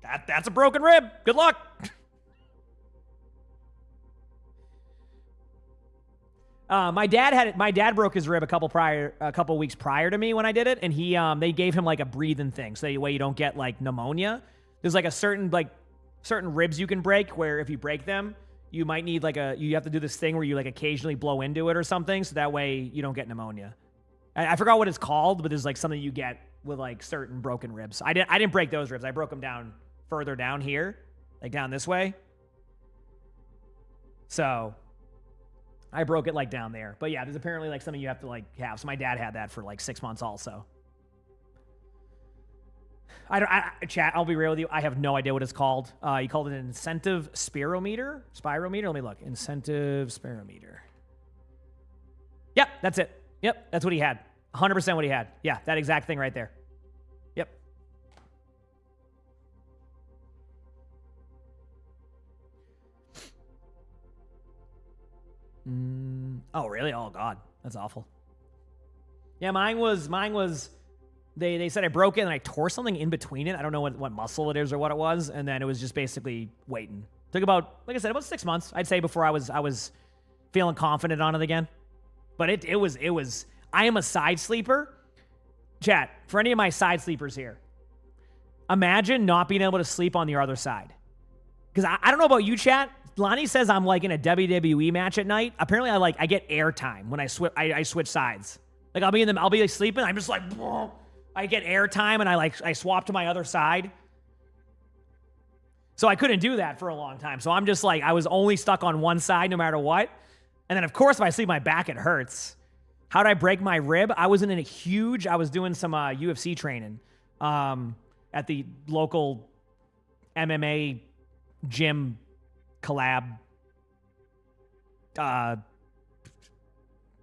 that's a broken rib. Good luck. My dad broke his rib a couple weeks prior to me when I did it, and they gave him, like, a breathing thing so that way you don't get, like, pneumonia. There's, like, a certain ribs you can break where if you break them, you might need you have to do this thing where you, like, occasionally blow into it or something so that way you don't get pneumonia. I forgot what it's called, but there's, like, something you get with, like, certain broken ribs. I didn't break those ribs. I broke them down further down here, like down this way. So I broke it, like, down there. But yeah, there's apparently, like, something you have to, like, have. So my dad had that for, like, 6 months also. Chat, I'll be real with you. I have no idea what it's called. He called it an incentive spirometer. Spirometer? Let me look. Incentive spirometer. Yep, that's it. Yep, that's what he had. 100% what he had. Yeah, that exact thing right there. Yep. Oh, really? Oh, God. That's awful. Yeah, mine was... They said I broke it and I tore something in between it. I don't know what muscle it is or what it was. And then it was just basically waiting. Took about, like I said, about 6 months, I'd say, before I was feeling confident on it again. But it was, I am a side sleeper. Chat, for any of my side sleepers here, imagine not being able to sleep on your other side. Because I don't know about you, chat. Lonnie says I'm like in a WWE match at night. Apparently I get airtime when I switch sides. Like I'll be like sleeping. I'm just like, I get airtime and I swap to my other side. So I couldn't do that for a long time. So I'm just like, I was only stuck on one side no matter what. And then of course, if I sleep my back, it hurts. How did I break my rib? I was doing some UFC training at the local MMA gym collab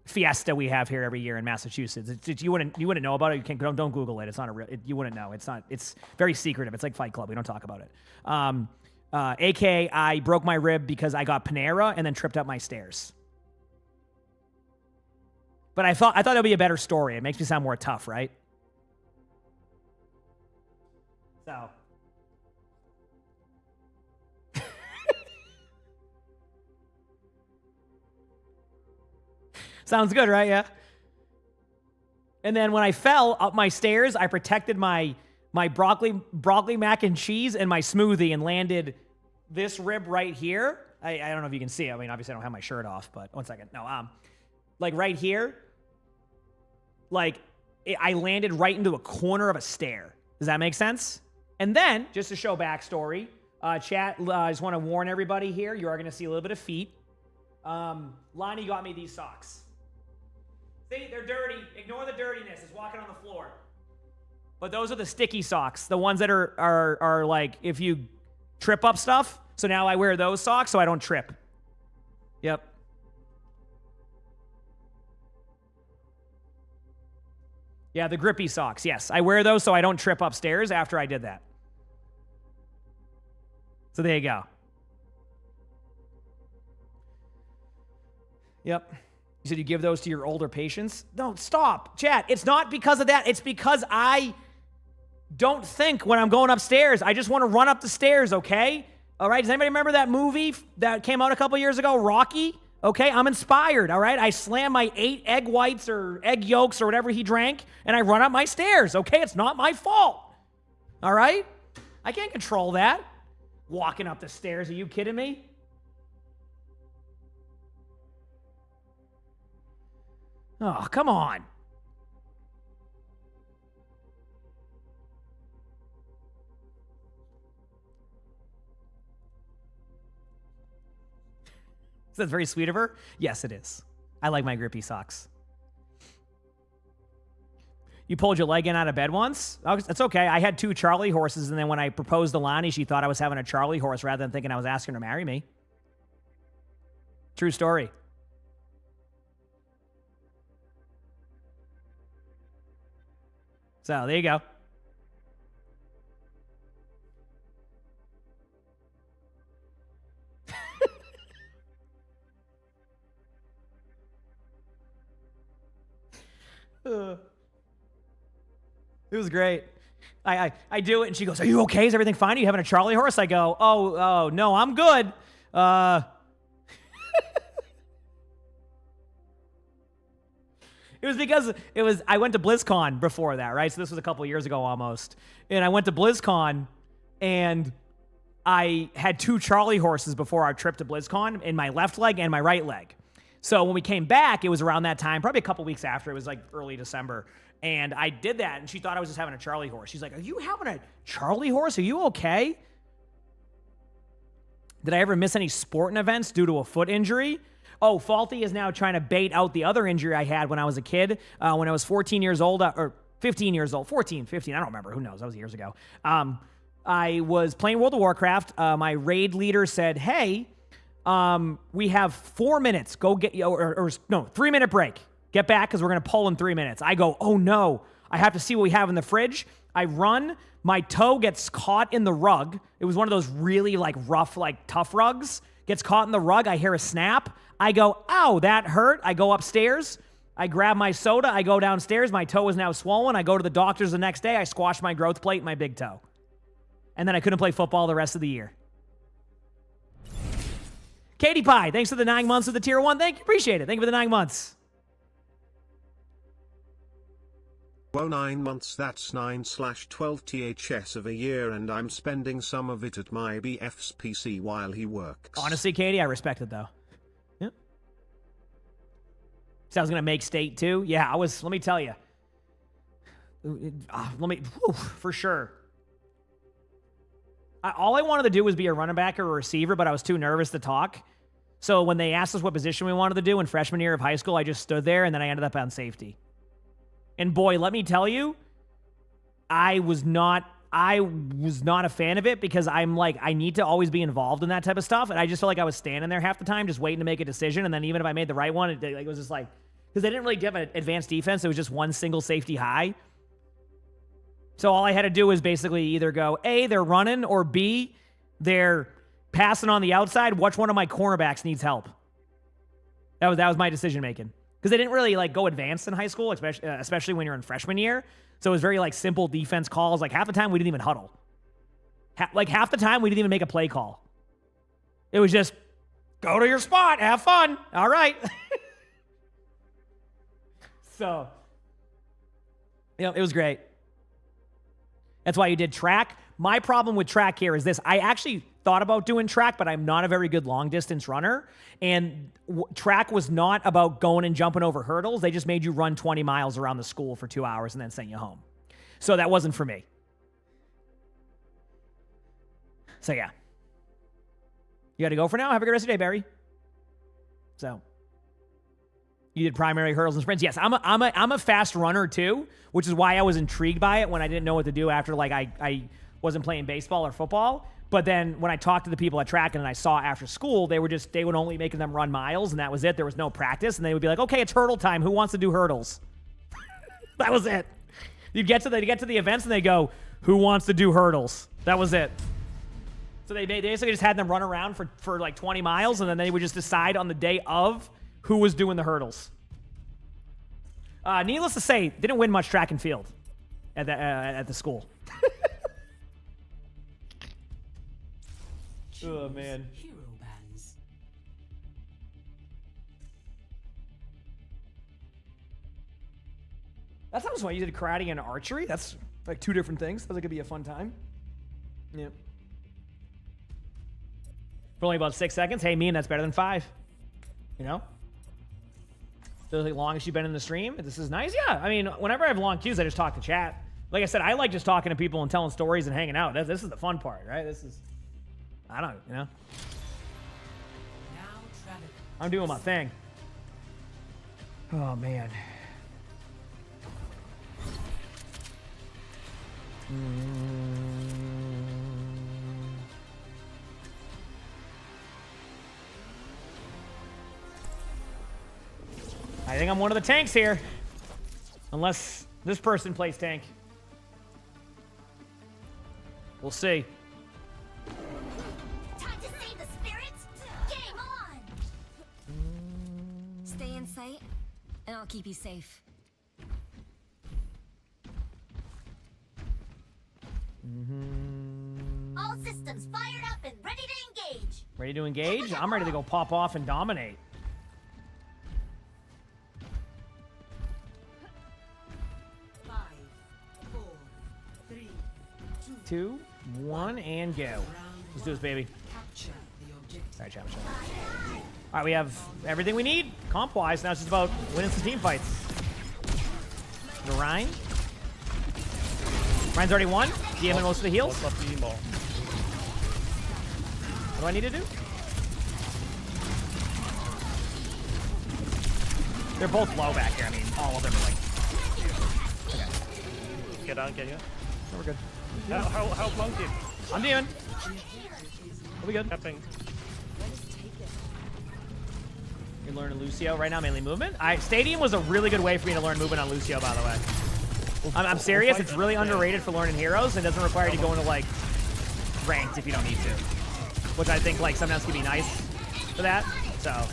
fiesta we have here every year in Massachusetts. You wouldn't know about it. Don't Google it. It's not a real. You wouldn't know. It's very secretive. It's like Fight Club. We don't talk about it. AKA I broke my rib because I got Panera and then tripped up my stairs. But I thought it'd be a better story. It makes me sound more tough, right? So. Sounds good, right? Yeah. And then when I fell up my stairs, I protected my broccoli mac and cheese and my smoothie and landed this rib right here. I don't know if you can see it. I mean, obviously I don't have my shirt off, but one second. No, like right here, like I landed right into a corner of a stair. Does that make sense? And then, just to show backstory, chat, I just want to warn everybody here, you are going to see a little bit of feet. Lonnie got me these socks. See, they're dirty. Ignore the dirtiness. It's walking on the floor. But those are the sticky socks, the ones that are like if you trip up stuff. So now I wear those socks so I don't trip. Yep. Yeah, the grippy socks. Yes, I wear those so I don't trip upstairs after I did that. So there you go. Yep. You said you give those to your older patients? No, stop. Chat, it's not because of that. It's because I don't think when I'm going upstairs. I just want to run up the stairs, okay? All right, does anybody remember that movie that came out a couple years ago, Rocky? Okay, I'm inspired, all right? I slam my 8 egg whites or egg yolks or whatever he drank, and I run up my stairs, okay? It's not my fault, all right? I can't control that. Walking up the stairs, are you kidding me? Oh, come on. Is that very sweet of her? Yes, it is. I like my grippy socks. You pulled your leg in out of bed once? Oh, that's okay. I had 2 Charlie horses, and then when I proposed to Lonnie, she thought I was having a Charlie horse rather than thinking I was asking her to marry me. True story. So, there you go. It was great. I do it, and she goes, "Are you okay? Is everything fine? Are you having a Charlie horse?" I go, "Oh, no, I'm good." It was because I went to BlizzCon before that, right? So this was a couple years ago almost. And I went to BlizzCon, and I had 2 Charlie horses before our trip to BlizzCon in my left leg and my right leg. So when we came back, it was around that time, probably a couple weeks after. It was like early December. And I did that, and she thought I was just having a Charlie horse. She's like, "Are you having a Charlie horse? Are you okay?" Did I ever miss any sporting events due to a foot injury? Oh, Faulty is now trying to bait out the other injury I had when I was a kid. When I was 14 years old, or 15 years old, 14, 15, I don't remember. Who knows? That was years ago. I was playing World of Warcraft. My raid leader said, "Hey, we have 4 minutes. Go get, or no, 3-minute break. Get back because we're going to pull in 3 minutes." I go, "Oh no, I have to see what we have in the fridge." I run. My toe gets caught in the rug. It was one of those really like rough, like tough rugs. Gets caught in the rug. I hear a snap. I go, "Ow, that hurt." I go upstairs. I grab my soda. I go downstairs. My toe is now swollen. I go to the doctor's the next day. I squash my growth plate in my big toe. And then I couldn't play football the rest of the year. Katie Pie, thanks for the 9 months of the tier 1. Thank you. Appreciate it. Thank you for the 9 months. Whoa, 9 months, that's 9/12 THS of a year, and I'm spending some of it at my BF's PC while he works. Honestly, Katie, I respect it, though. Yep. So I was going to make state, too? Yeah, I was, let me tell you. For sure. All I wanted to do was be a running back or a receiver, but I was too nervous to talk. So when they asked us what position we wanted to do in freshman year of high school, I just stood there, and then I ended up on safety. And boy, let me tell you, I was not a fan of it because I'm like, I need to always be involved in that type of stuff. And I just felt like I was standing there half the time just waiting to make a decision. And then even if I made the right one, it was just like, because they didn't really have an advanced defense. It was just one single safety high. So all I had to do was basically either go, A, they're running, or B, they're passing on the outside. Which one of my cornerbacks needs help? That was my decision making. Because they didn't really like go advanced in high school, especially when you're in freshman year. So it was very like simple defense calls. Like half the time we didn't even huddle. Half the time we didn't even make a play call. It was just go to your spot, have fun. All right. So, it was great. That's why you did track. My problem with track here is this. I actually thought about doing track, but I'm not a very good long distance runner. And track was not about going and jumping over hurdles. They just made you run 20 miles around the school for 2 hours and then sent you home. So that wasn't for me. So yeah. You got to go for now. Have a good rest of your day, Barry. So you did primary hurdles and sprints. Yes, I'm a fast runner too, which is why I was intrigued by it when I didn't know what to do after like I wasn't playing baseball or football. But then when I talked to the people at track and I saw after school, they would only making them run miles and that was it. There was no practice and they would be like, okay, it's hurdle time. Who wants to do hurdles? That was it. You'd get to the events and they go, who wants to do hurdles? That was it. So they basically just had them run around for like 20 miles and then they would just decide on the day of who was doing the hurdles. Needless to say, didn't win much track and field at the school. Oh, man. Hero bands. That sounds fun. You did karate and archery? That's like 2 different things. Sounds like it'd be a fun time. Yeah. For only about 6 seconds. Hey, that's better than 5. You know? So the longest you've been in the stream? This is nice? Yeah. I mean, whenever I have long queues, I just talk to chat. Like I said, I like just talking to people and telling stories and hanging out. This is the fun part, right? This is... I don't, you know? I'm doing my thing. Oh, man. I think I'm one of the tanks here. Unless this person plays tank. We'll see. Time to save the spirits. Game on. Stay in sight, and I'll keep you safe. All systems fired up and ready to engage. Ready to engage? I'm ready to go pop off and dominate. 5, 4, 3, 2, 1, and go. Let's do this, baby. capture the objective. All right, champ. All right, we have everything we need comp-wise. Now it's just about winning some team fights. The Ryan. Ryan's already won. DMing most of the heals. What do I need to do? They're both low back here. I mean, all of them are like... Okay. Get on, get you. No, we're good. How monkey? I'm DMing. We'll be good. Tapping. You're learning Lucio right now, mainly movement. Stadium was a really good way for me to learn movement on Lucio, by the way. I'm serious. It's really underrated for learning heroes and doesn't require you to go into like ranked if you don't need to, which I think like sometimes can be nice for that. So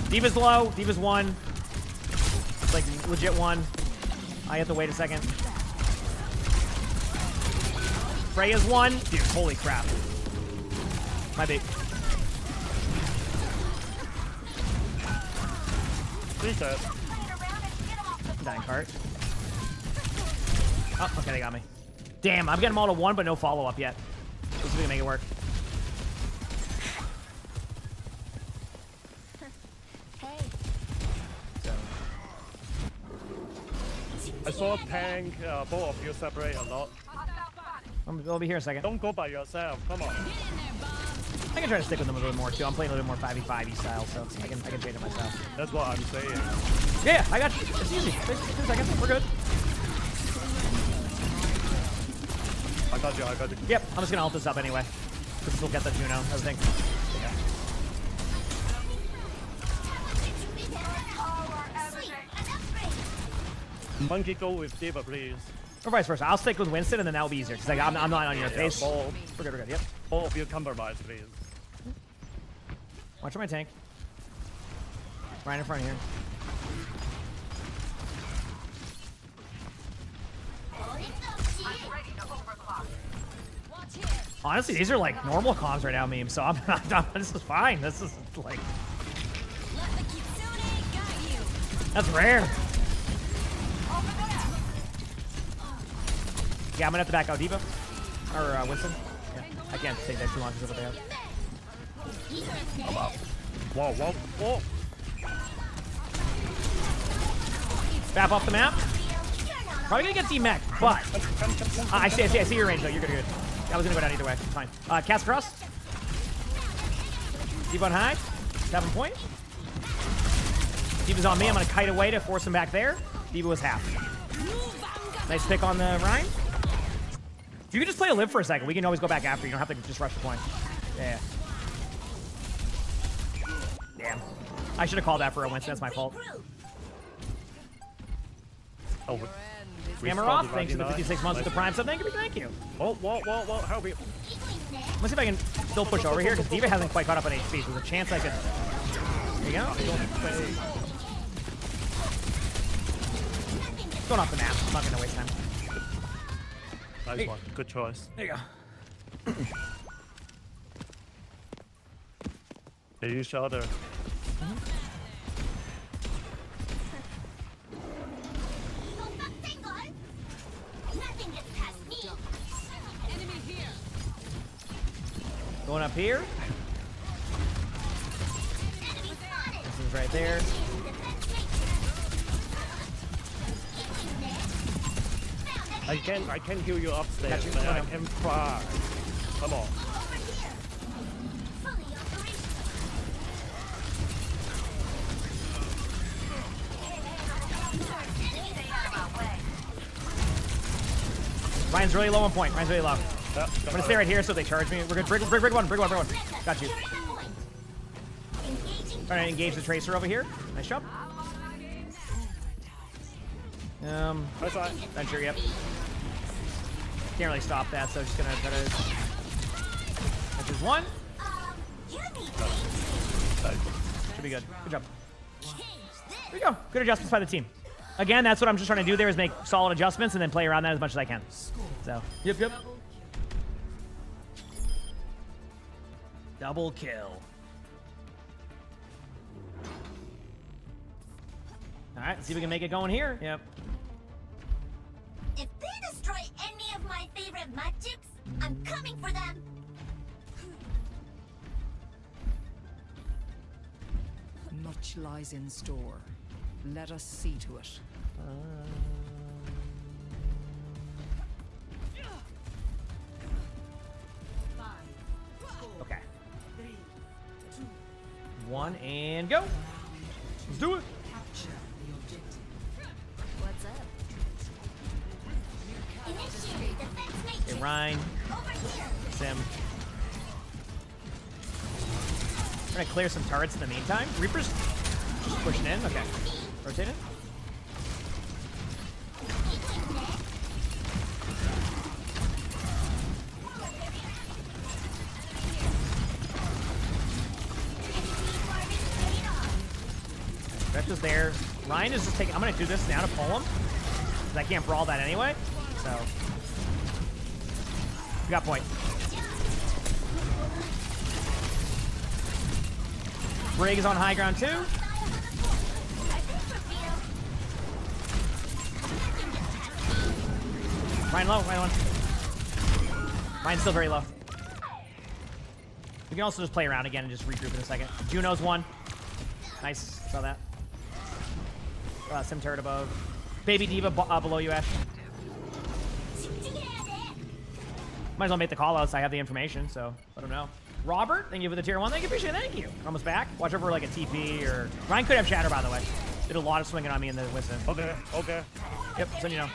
D.Va's low, D.Va's 1, it's like legit 1. I have to wait a second. Freya's 1, dude. Holy crap! My big. Dying cart. Oh, okay, they got me. Damn, I'm getting them all to 1, but no follow-up yet. Let's see if we can make it work. Hey. So. I saw tank, both of you separate a lot. I'll be here in a second. Don't go by yourself, come on. I can try to stick with them a little bit more too. I'm playing a little bit more 5v5 style, so I can change it myself. That's what I'm saying. Yeah, I got you. It's easy. 2 seconds. We're good. I got you. Yep, I'm just gonna ult this up anyway. Because we'll get the Juno, I think. Yeah. Monkey, go with D.Va, please. Or vice versa. I'll stick with Winston and then that'll be easier. Because like, I'm not on your face. We're good. Yep. All of you compromise, please. Watch my tank. Right in front here. Honestly, these are like normal comms right now, memes. So this is fine. This is like... That's rare. Yeah, I'm gonna have to back out D.Va. Or Winston. Yeah, I can't take that too long because of what they have. Whoa. Bap off the map. Probably gonna get D-Mech, but... I see your range though. You're good. I was gonna go down either way. It's fine. Cast cross. Deep on high. 7 point. D.Va's on me. I'm gonna kite away to force him back there. D.Va was half. Nice pick on the Ryan. You can just play a live for a second. We can always go back after. You don't have to just rush the point. Yeah. Damn. I should have called that for a Winston. That's my fault. Oh, Hammer off. Thanks for the 56 months with the Prime sub. Thank you. Oh, whoa. Help me. Let's see if I can still push over here, because D.Va hasn't quite caught up on HP, so there's a chance I could... There you go. Going off the map. I'm not going to waste time. Nice one. Good choice. There you go. They use shoulder. Going up here. This is right there. I can heal you upstairs, Got you. but I can fly. Come on. Ryan's really low on point. Ryan's really low. I'm gonna stay right here so they charge me. We're good. Brig one. Got you. Trying to engage the tracer over here. Nice job. Not sure yet. Can't really stop that, so just gonna try to. That's just one. Should be good. Good job. There we go. Good adjustments by the team. Again, that's what I'm just trying to do there is make solid adjustments and then play around that as much as I can. So, yep. Double kill. All right, let's see if we can make it going here. Yep. If they destroy any of my favorite magics, I'm coming for them. Much lies in store. Let us see to it. Okay. 1 and go. Let's do it. What's up? Initiate defense matrix. Okay, Ryan. Over here. Sim. We're gonna clear some turrets in the meantime. Reaper's just pushing in. Okay. Rotate it. Vector's there. Ryan is just taking. I'm gonna do this now to pull him, because I can't brawl that anyway. So we got point. Brig is on high ground too. Ryan low. Ryan one. Ryan's still very low. We can also just play around again and just regroup in a second. Juno's one. Nice. Saw that. Sim turret above. Baby D.Va below you, Ash. Might as well make the call outs. I have the information, so let him know. Robert, thank you for the tier 1. Thank you, appreciate it. Thank you. Almost back. Watch over like a TP or... Ryan could have shatter, by the way. Did a lot of swinging on me in the Winston. Okay. Yep, so you know.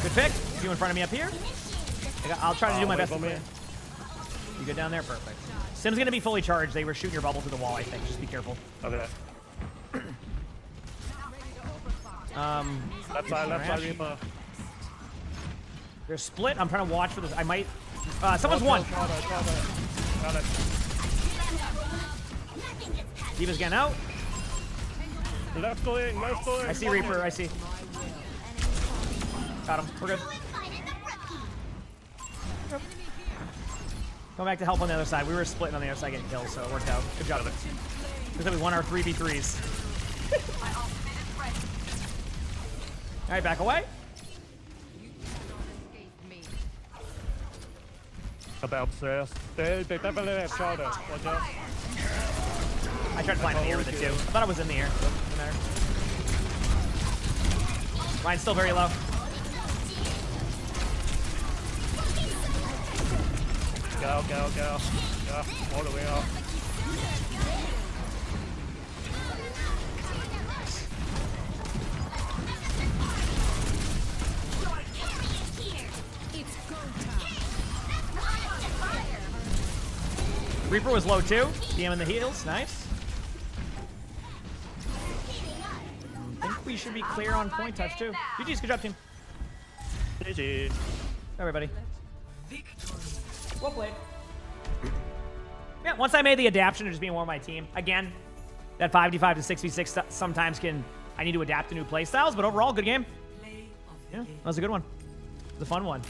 Good pick. You in front of me up here. I'll try to do my best. You good down there? Perfect. Sim's gonna be fully charged. They were shooting your bubble through the wall, I think. Just be careful. Okay. Left side, Reaper. They're split. I'm trying to watch for this. I might. Someone's one. Got it. D.Va's getting out. Left going. I see Reaper. I see. Got him. We're good. Yep. Going back to help on the other side. We were splitting on the other side getting kills, so it worked out. Good job. Looks like we won our 3v3s. All right, back away. About upstairs. They definitely have shoulder. Watch out. I tried to fly in the air with it too. I thought it was in the air. Doesn't matter. Ryan's still very low. Go, go, go. Go. All the way up. Reaper was low too. DM in the heals. Nice. I think we should be clear on point touch too. GG's, good job, team. GG. Everybody. Well played. Yeah, once I made the adaptation to just being more of my team, again, that 5v5 to 6v6 sometimes I need to adapt to new playstyles, but overall, good game. Yeah, that was a good one. It was a fun one.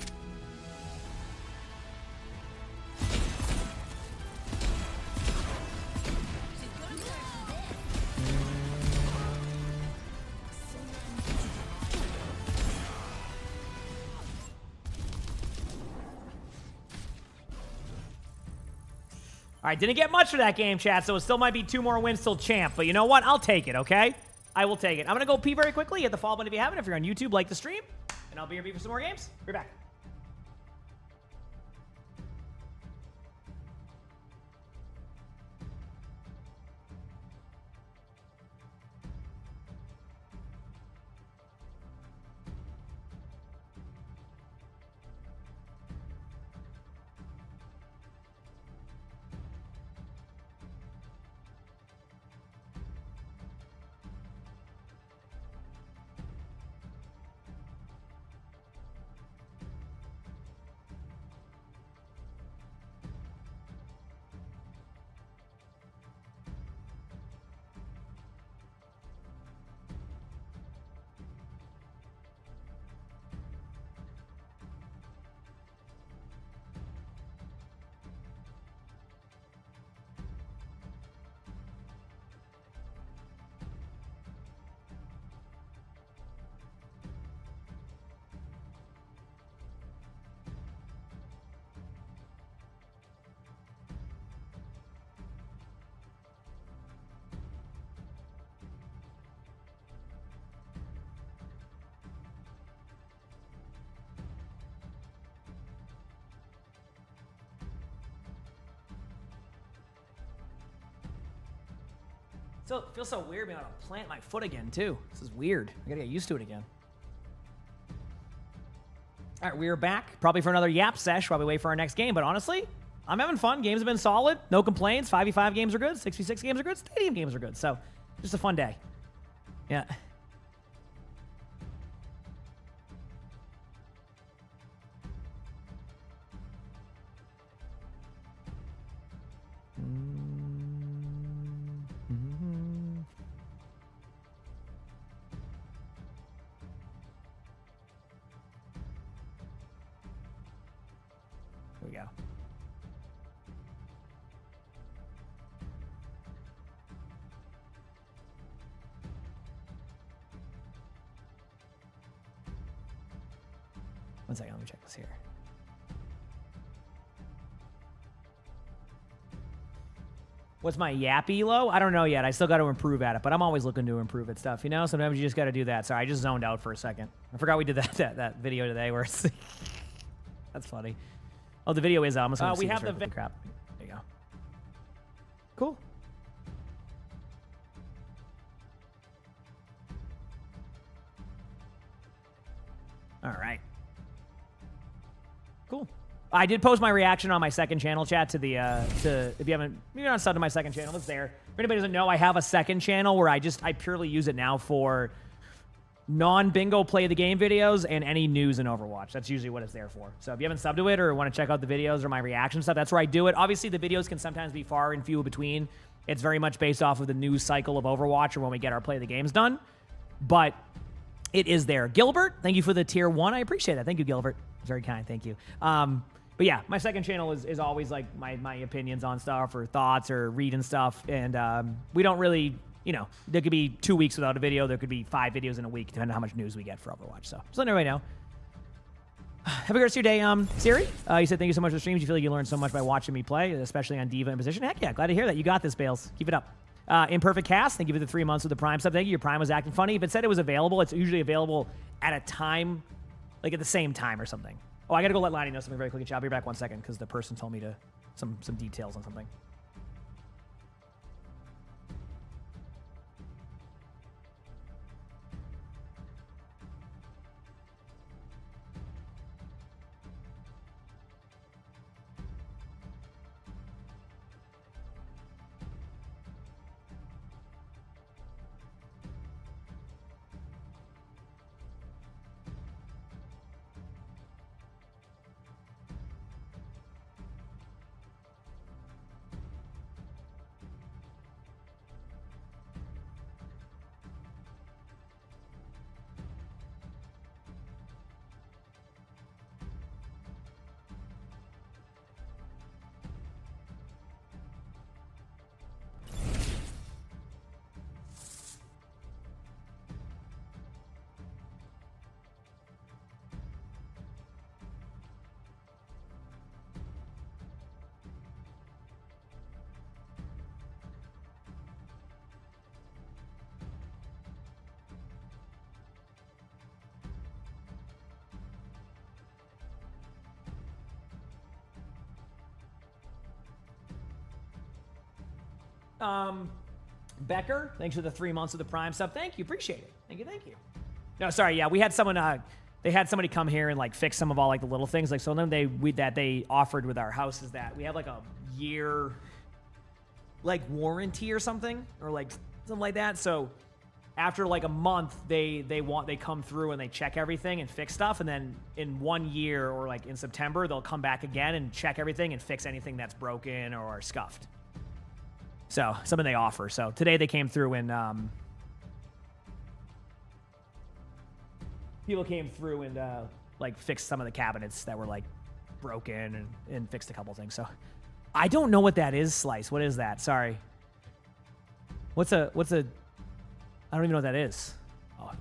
All right, didn't get much for that game, chat, so it still might be 2 more wins till champ. But you know what? I'll take it, okay? I will take it. I'm going to go pee very quickly. Hit the follow button if you haven't. If you're on YouTube, like the stream. And I'll be here for some more games. Be back. Still feels so weird being able to plant my foot again, too. This is weird. I gotta get used to it again. All right, we're back. Probably for another yap sesh while we wait for our next game. But honestly, I'm having fun. Games have been solid. No complaints. 5v5 games are good. 6v6 games are good. Stadium games are good. So, just a fun day. Yeah. Here we go. One second, let me check this here. What's my yappy low? I don't know yet. I still got to improve at it, but I'm always looking to improve at stuff, you know? Sometimes you just got to do that. Sorry, I just zoned out for a second. I forgot we did that video today where it's... That's funny. Oh, the video is out. We have the... Crap. There you go. Cool. All right. Cool. I did post my reaction on my second channel, chat, to the, if you haven't, you're not subbed to my second channel, it's there. If anybody doesn't know, I have a second channel where I purely use it now for non-bingo play the game videos and any news in Overwatch. That's usually what it's there for. So if you haven't subbed to it or want to check out the videos or my reaction stuff, that's where I do it. Obviously, the videos can sometimes be far and few between. It's very much based off of the news cycle of Overwatch or when we get our play the games done. But it is there. Gilbert, thank you for the tier 1. I appreciate that. Thank you, Gilbert. Very kind. Thank you. But yeah, my second channel is always like my opinions on stuff or thoughts or reading stuff. And we don't really, you know, there could be 2 weeks without a video. There could be 5 videos in a week, depending on how much news we get for Overwatch. So just letting everybody know. Have a good rest of your day, Siri. You said thank you so much for the streams. You feel like you learned so much by watching me play, especially on Diva in position. Heck yeah, glad to hear that. You got this, Bales. Keep it up. Imperfect Cast, thank you for the 3 months with the Prime sub. Thank you. Your Prime was acting funny. If it said it was available, it's usually available at a time, like at the same time or something. Oh, I gotta go let Lonnie know something very quickly. I'll be back 1 second because the person told me to some details on something. Becker, thanks for the 3 months of the Prime sub. Thank you, appreciate it. Thank you. No, sorry, yeah, we had someone. They had somebody come here and like fix some of all like the little things. Like so, then they offered with our house is that we have like a year, like warranty or something, or like something like that. So after like a month, they come through and they check everything and fix stuff, and then in 1 year or like in September, they'll come back again and check everything and fix anything that's broken or scuffed. So something they offer. So today they came through and people came through and like fixed some of the cabinets that were like broken and fixed a couple things. So I don't know what that is, Slice. What is that? Sorry. What's a I don't even know what that is. Oh, let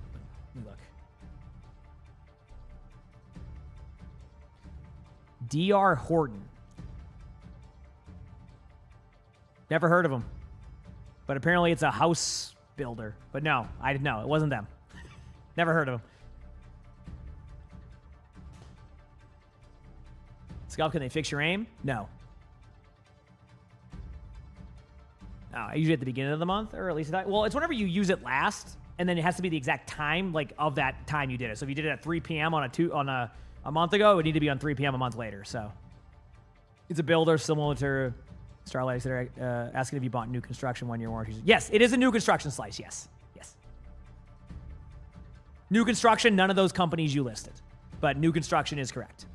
me look. DR Horton. Never heard of them. But apparently it's a house builder. But no, I didn't know. It wasn't them. Never heard of them. Scalp, can they fix your aim? No. Usually at the beginning of the month, or at least well, it's whenever you use it last, and then it has to be the exact time, like of that time you did it. So if you did it at 3 p.m. on a month ago, it would need to be on 3 p.m. a month later. So it's a builder similar to Starlight. They're asking if you bought new construction 1 year warranty. Yes, it is a new construction, Slice. Yes. New construction, none of those companies you listed, but new construction is correct.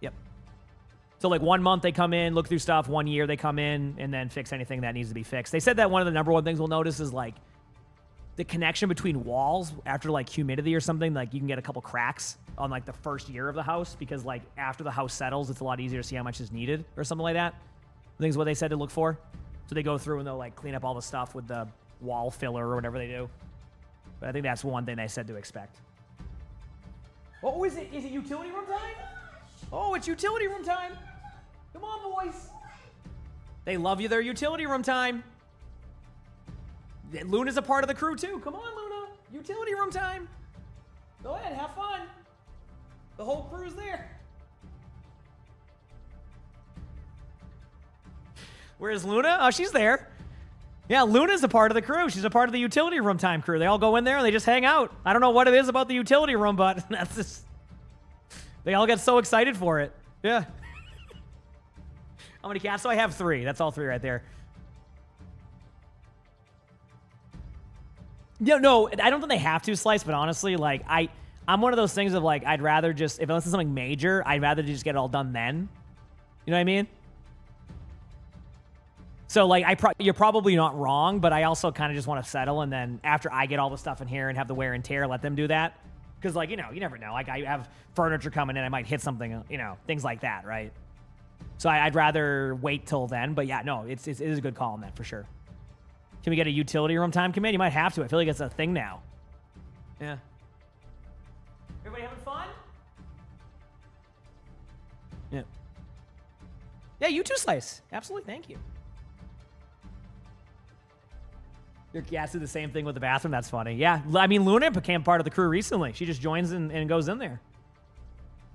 Yep. So like 1 month they come in, look through stuff. 1 year they come in and then fix anything that needs to be fixed. They said that one of the number one things we'll notice is like the connection between walls after like humidity or something. Like you can get a couple cracks on like the first year of the house because like after the house settles, it's a lot easier to see how much is needed or something like that. I think is what they said to look for. So they go through and they'll like clean up all the stuff with the wall filler or whatever they do. But I think that's one thing they said to expect. Oh, is it utility room time? Oh, it's utility room time. Come on, boys. They love you their utility room time. Luna's a part of the crew too. Come on, Luna. Utility room time. Go ahead, have fun. The whole crew's there. Where's Luna? Oh, she's there. Yeah, Luna's a part of the crew. She's a part of the utility room time crew. They all go in there and they just hang out. I don't know what it is about the utility room, but that's just... They all get so excited for it. Yeah. How many cats? So I have 3. That's all 3 right there. No, I don't think they have to, Slice, but honestly, like, I'm one of those things of, like, I'd rather just, unless it's something major, I'd rather just get it all done then. You know what I mean? So, like, you're probably not wrong, but I also kind of just want to settle, and then after I get all the stuff in here and have the wear and tear, let them do that. Because, like, you know, you never know. Like, I have furniture coming in, I might hit something, you know, things like that, right? So I'd rather wait till then, but yeah, no, it is a good call on that for sure. Can we get a utility room time command? You might have to. I feel like it's a thing now. Yeah. Everybody having fun? Yeah. Yeah, you too, Slice. Absolutely, thank you. Your cats do the same thing with the bathroom. That's funny. Yeah, I mean, Luna became part of the crew recently. She just joins and goes in there.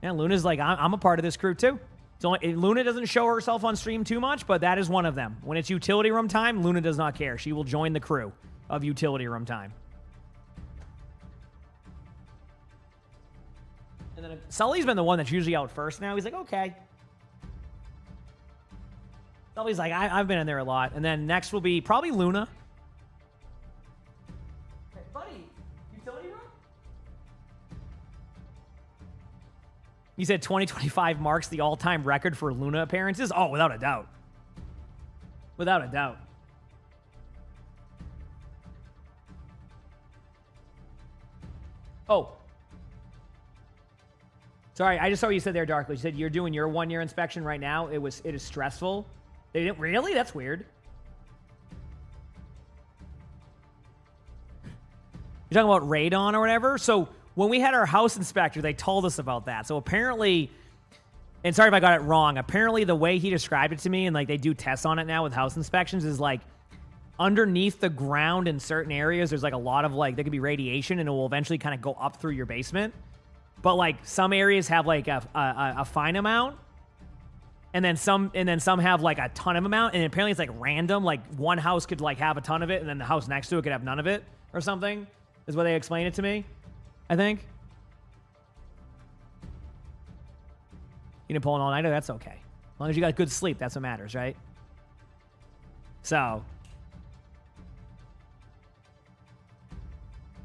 Yeah, Luna's like, I'm a part of this crew too. Luna doesn't show herself on stream too much, but that is one of them. When it's utility room time, Luna does not care. She will join the crew of utility room time. And then Sully's been the one that's usually out first now. He's like, okay. Sully's like, I've been in there a lot. And then next will be probably Luna. Hey, buddy, utility room? You said 2025 marks the all-time record for Luna appearances? Oh, without a doubt. Without a doubt. Oh. Sorry, I just saw what you said there, Darkly. You said you're doing your 1-year inspection right now. It is stressful. They didn't really? That's weird. You're talking about radon or whatever? So when we had our house inspector, they told us about that. So apparently, and sorry if I got it wrong, apparently the way he described it to me, and like they do tests on it now with house inspections, is like underneath the ground in certain areas, there's like a lot of like, there could be radiation and it will eventually kind of go up through your basement. But like some areas have like a fine amount, and then some have like a ton of amount, and apparently it's like random. Like one house could like have a ton of it, and then the house next to it could have none of it or something. Is what they explained it to me, I think. You didn't pull an all-nighter? That's okay. As long as you got good sleep, that's what matters, right? So.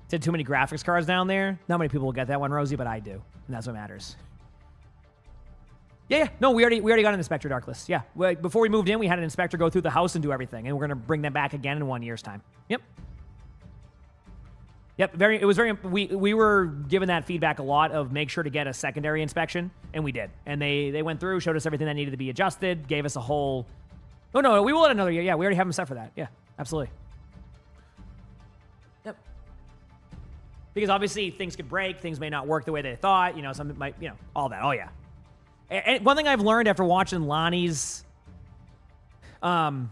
Said too many graphics cards down there. Not many people will get that one, Rosie, but I do. And that's what matters. Yeah. No, we already got an inspector, Darkless. Yeah. Before we moved in, we had an inspector go through the house and do everything. And we're going to bring them back again in 1 year's time. Yep. Yep. We were given that feedback a lot of make sure to get a secondary inspection. And we did. And they went through, showed us everything that needed to be adjusted, gave us a whole... Oh, no, we will let another year. Yeah, we already have them set for that. Yeah, absolutely. Yep. Because obviously things could break, things may not work the way they thought, some might, all that. Oh, yeah. And one thing I've learned after watching Lonnie's, one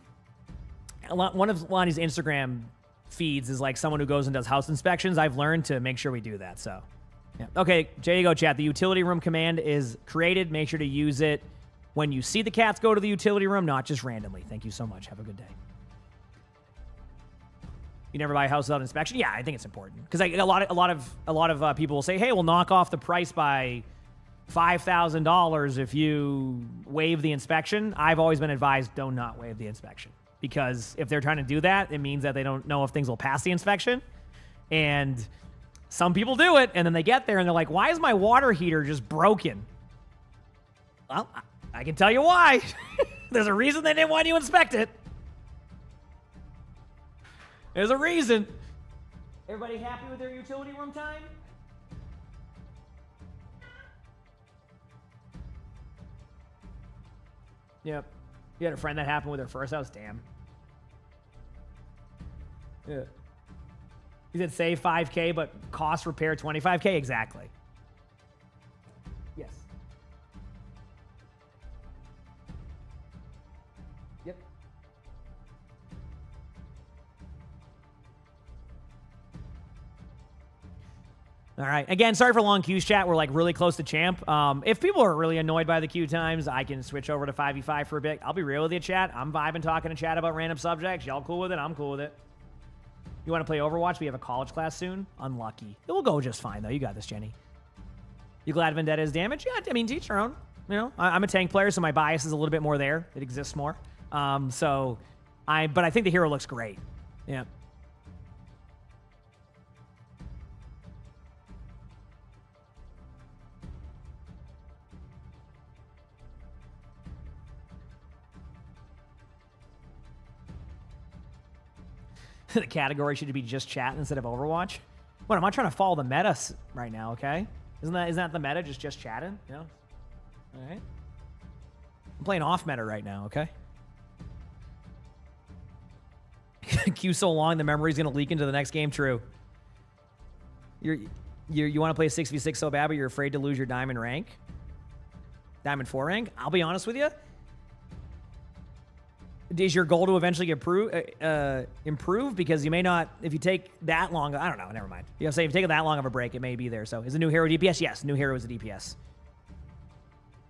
of Lonnie's Instagram feeds is like someone who goes and does house inspections. I've learned to make sure we do that, so. Yeah. Okay, there you go, chat. The utility room command is created. Make sure to use it when you see the cats go to the utility room, not just randomly. Thank you so much. Have a good day. You never buy a house without inspection? Yeah, I think it's important because a lot of people will say, "Hey, we'll knock off the price by $5,000 if you waive the inspection." I've always been advised don't not waive the inspection because if they're trying to do that, it means that they don't know if things will pass the inspection. And some people do it, and then they get there and they're like, "Why is my water heater just broken?" Well, I can tell you why. There's a reason they didn't want you to inspect it. There's a reason. Everybody happy with their utility room time? Yep. You had a friend that happened with her first house? Damn. Yeah. You said save $5K, but cost repair $25K? Exactly. Yes. Yep. All right. Again, sorry for long queues, chat. We're like really close to champ. If people are really annoyed by the queue times, I can switch over to 5v5 for a bit. I'll be real with you, chat. I'm vibing talking to chat about random subjects. Y'all cool with it? I'm cool with it. You want to play Overwatch? We have a college class soon. Unlucky. It will go just fine, though. You got this, Jenny. You glad Vendetta is damaged? Yeah, I mean, to each their own. I'm a tank player, so my bias is a little bit more there. It exists more. But I think the hero looks great. Yeah. The category should be just chat instead of Overwatch. What, I'm not trying to follow the meta right now, okay? Isn't that the meta, just chatting? All right. I'm playing off meta right now, okay? Queue so long, the memory's gonna leak into the next game. True. You want to play 6v6 so bad, but you're afraid to lose your diamond rank? Diamond 4 rank? I'll be honest with you. is your goal to eventually improve? Because you may not, if you take that long, I don't know, never mind. You know, say if you take that long of a break, it may be there. So is the new hero DPS? Yes, new hero is a DPS.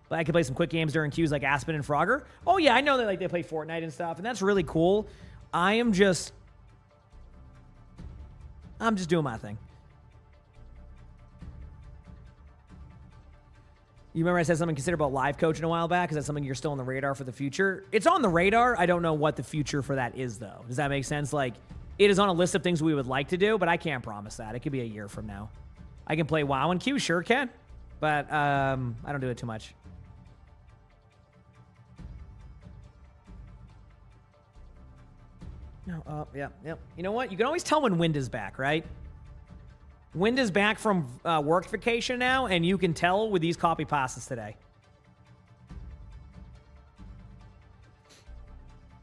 But I can play some quick games during queues like Aspen and Frogger. Oh yeah, I know that like they play Fortnite and stuff, and that's really cool. I'm just doing my thing. You remember I said something consider about live coaching a while back? Is that something you're still on the radar for the future? It's on the radar. I don't know what the future for that is, though. Does that make sense? Like, it is on a list of things we would like to do, but I can't promise that. It could be a year from now. I can play WoW and Q, sure can. But I don't do it too much. No, yeah. You know what? You can always tell when Wind is back, right? Wind is back from work vacation now, and you can tell with these copy passes today.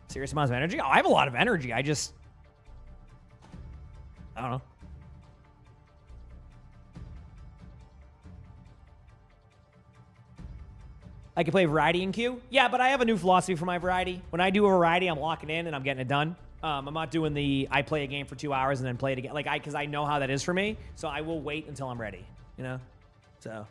Serious amounts of energy? Oh, I have a lot of energy. I don't know. I can play variety in queue? Yeah, but I have a new philosophy for my variety. When I do a variety, I'm locking in and I'm getting it done. I'm not doing I play a game for 2 hours and then play it again. Because I know how that is for me. So I will wait until I'm ready, you know? So.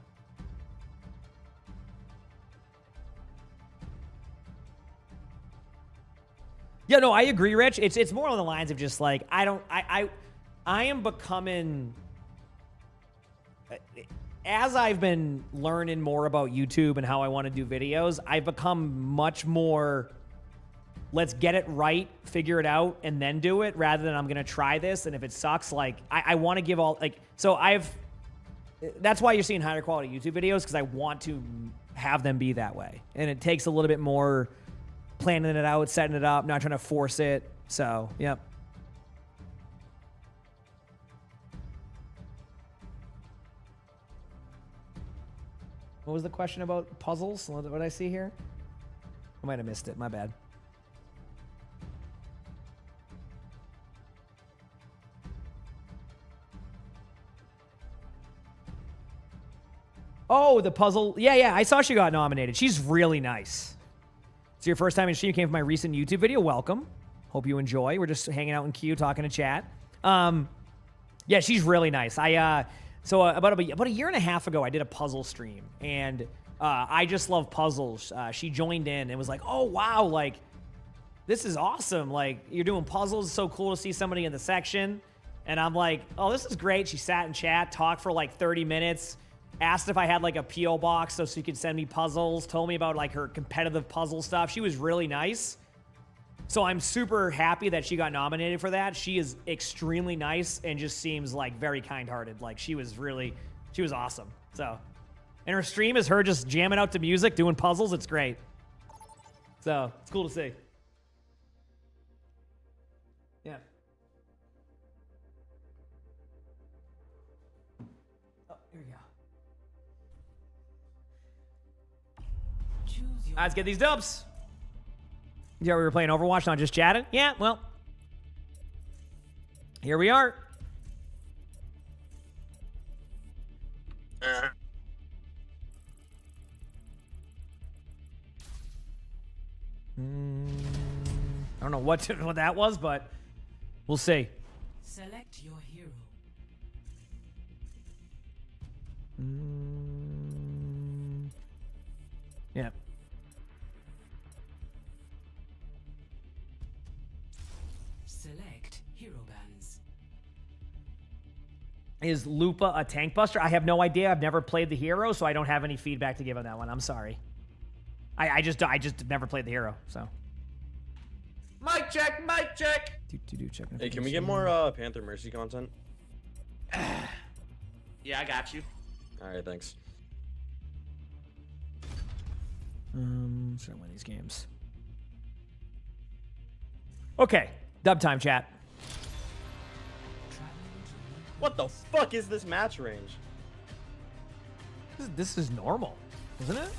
Yeah, no, I agree, Rich. It's more on the lines of just like, I am becoming, as I've been learning more about YouTube and how I want to do videos, I've become much more, let's get it right, figure it out, and then do it, rather than I'm going to try this, and if it sucks, like, I want to give all, like, so that's why you're seeing higher quality YouTube videos, because I want to have them be that way. And it takes a little bit more planning it out, setting it up, not trying to force it. So, yep. What was the question about puzzles? What did I see here? I might have missed it. My bad. Oh, the puzzle. Yeah. I saw she got nominated. She's really nice. It's your first time in stream. You came from my recent YouTube video. Welcome. Hope you enjoy. We're just hanging out in queue, talking to chat. Yeah, she's really nice. So about a year and a half ago, I did a puzzle stream, and I just love puzzles. She joined in and was like, "Oh wow, like this is awesome! Like you're doing puzzles. It's so cool to see somebody in the section." And I'm like, "Oh, this is great." She sat in chat, talked for like 30 minutes. Asked if I had like a P.O. box so she could send me puzzles, told me about like her competitive puzzle stuff. She was really nice. So I'm super happy that she got nominated for that. She is extremely nice and just seems like very kind-hearted. Like she was awesome. So, and her stream is her just jamming out to music, doing puzzles. It's great. So it's cool to see. Yeah. Oh, here we go. Let's get these dubs. Yeah, we were playing Overwatch, not just chatting. Yeah, well, here we are. I don't know what that was, but we'll see. Select your hero. Yeah. Select hero bands. Is Lupa a tank buster? I have no idea. I've never played the hero, so I don't have any feedback to give on that one. I'm sorry. I just never played the hero, so. Mic check, mic check. Check. Hey, can we get more Panther Mercy content? Yeah, I got you. All right, thanks. Should I win these games? Okay, dub time, chat. What the fuck is this match range? This is normal, isn't it?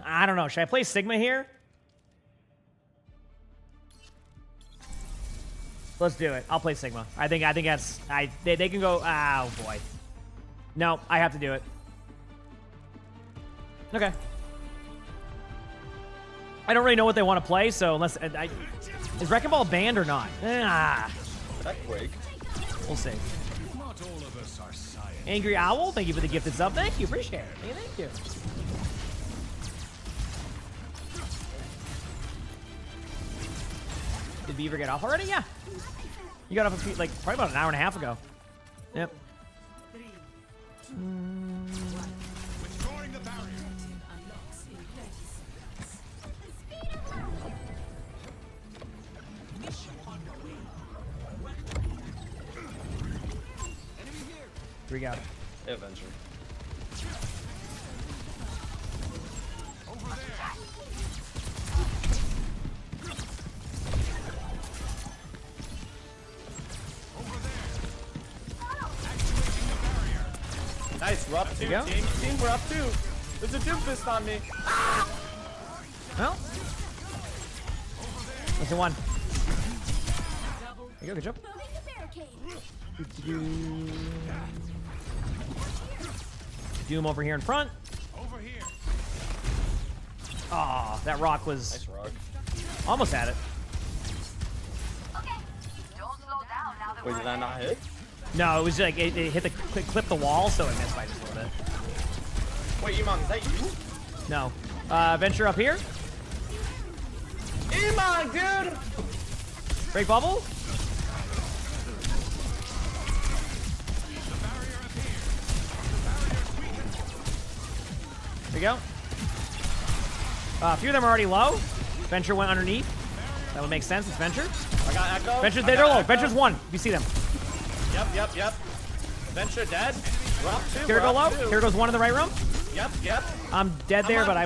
I don't know. Should I play Sigma here? Let's do it. I'll play Sigma. I think that's they can go. Oh boy. No, I have to do it. Okay. I don't really know what they want to play, so unless is Wrecking Ball banned or not? That Quake. We'll see. Not all of us are science. Angry Owl, thank you for the gifted sub. Thank you, appreciate it. Thank you. Did Beaver get off already? Yeah. You got off a few, like probably about an hour and a half ago. Yep. Withdrawing the barrier. Three got it. Adventure. Over there. Over there. Activating the barrier. Nice, we're up two, team, we're up two. There's a Doomfist on me. Well. That's a one. There you go, good job. Doom over here in front. Over here. Aw, that rock was Nice rock. almost had it. Wait, did that not hit? No, it was like it hit the clipped the wall, so it missed by just a little bit. Wait, Emongg, is that you? No. Venture up here. Emongg, dude! Break bubble. There you go. A few of them are already low. Venture went underneath. That would make sense. It's Venture. I got Echo. Venture's they're low. Venture's one. You see them. Yep. Venture dead. We're up two. Here goes low. Here goes one in the right room. Yep. I'm dead there, but I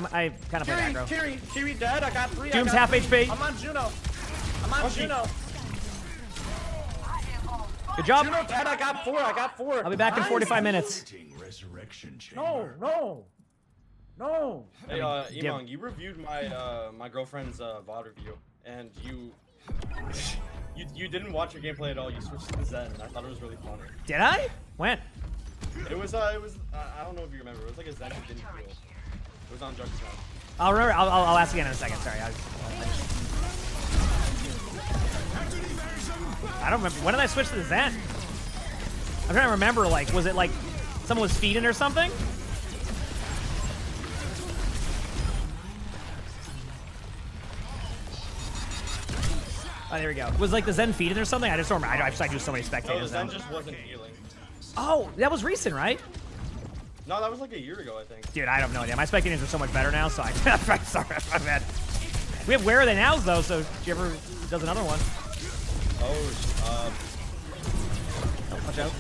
kind of play aggro. Kiri dead. I got three. Doom's half HP. I'm on Juno. Juno. Good job. Juno dead. I got four. I'll be back in 45 minutes. Resurrection chamber. No. Hey, Emongg, you reviewed my my girlfriend's VOD review, and you didn't watch your gameplay at all. You switched to the Zen. I thought it was really funny. Did I? When? It was I don't know if you remember. It was like a Zen who didn't heal. It was on Jug's Zen. I'll remember. I'll ask again in a second. Sorry. I don't remember. When did I switch to the Zen? I'm trying to remember. Like, was it like someone was feeding or something? Oh, there we go. Was like the Zen feeding or something? I just don't remember. I do so many spectators. No, the Zen just wasn't healing. Oh, that was recent, right? No, that was like a year ago, I think. Dude, I don't know. My spectators are so much better now, so I'm sorry, my bad. We have Where Are They Nows, though, so if she ever does another one. Oh, watch out.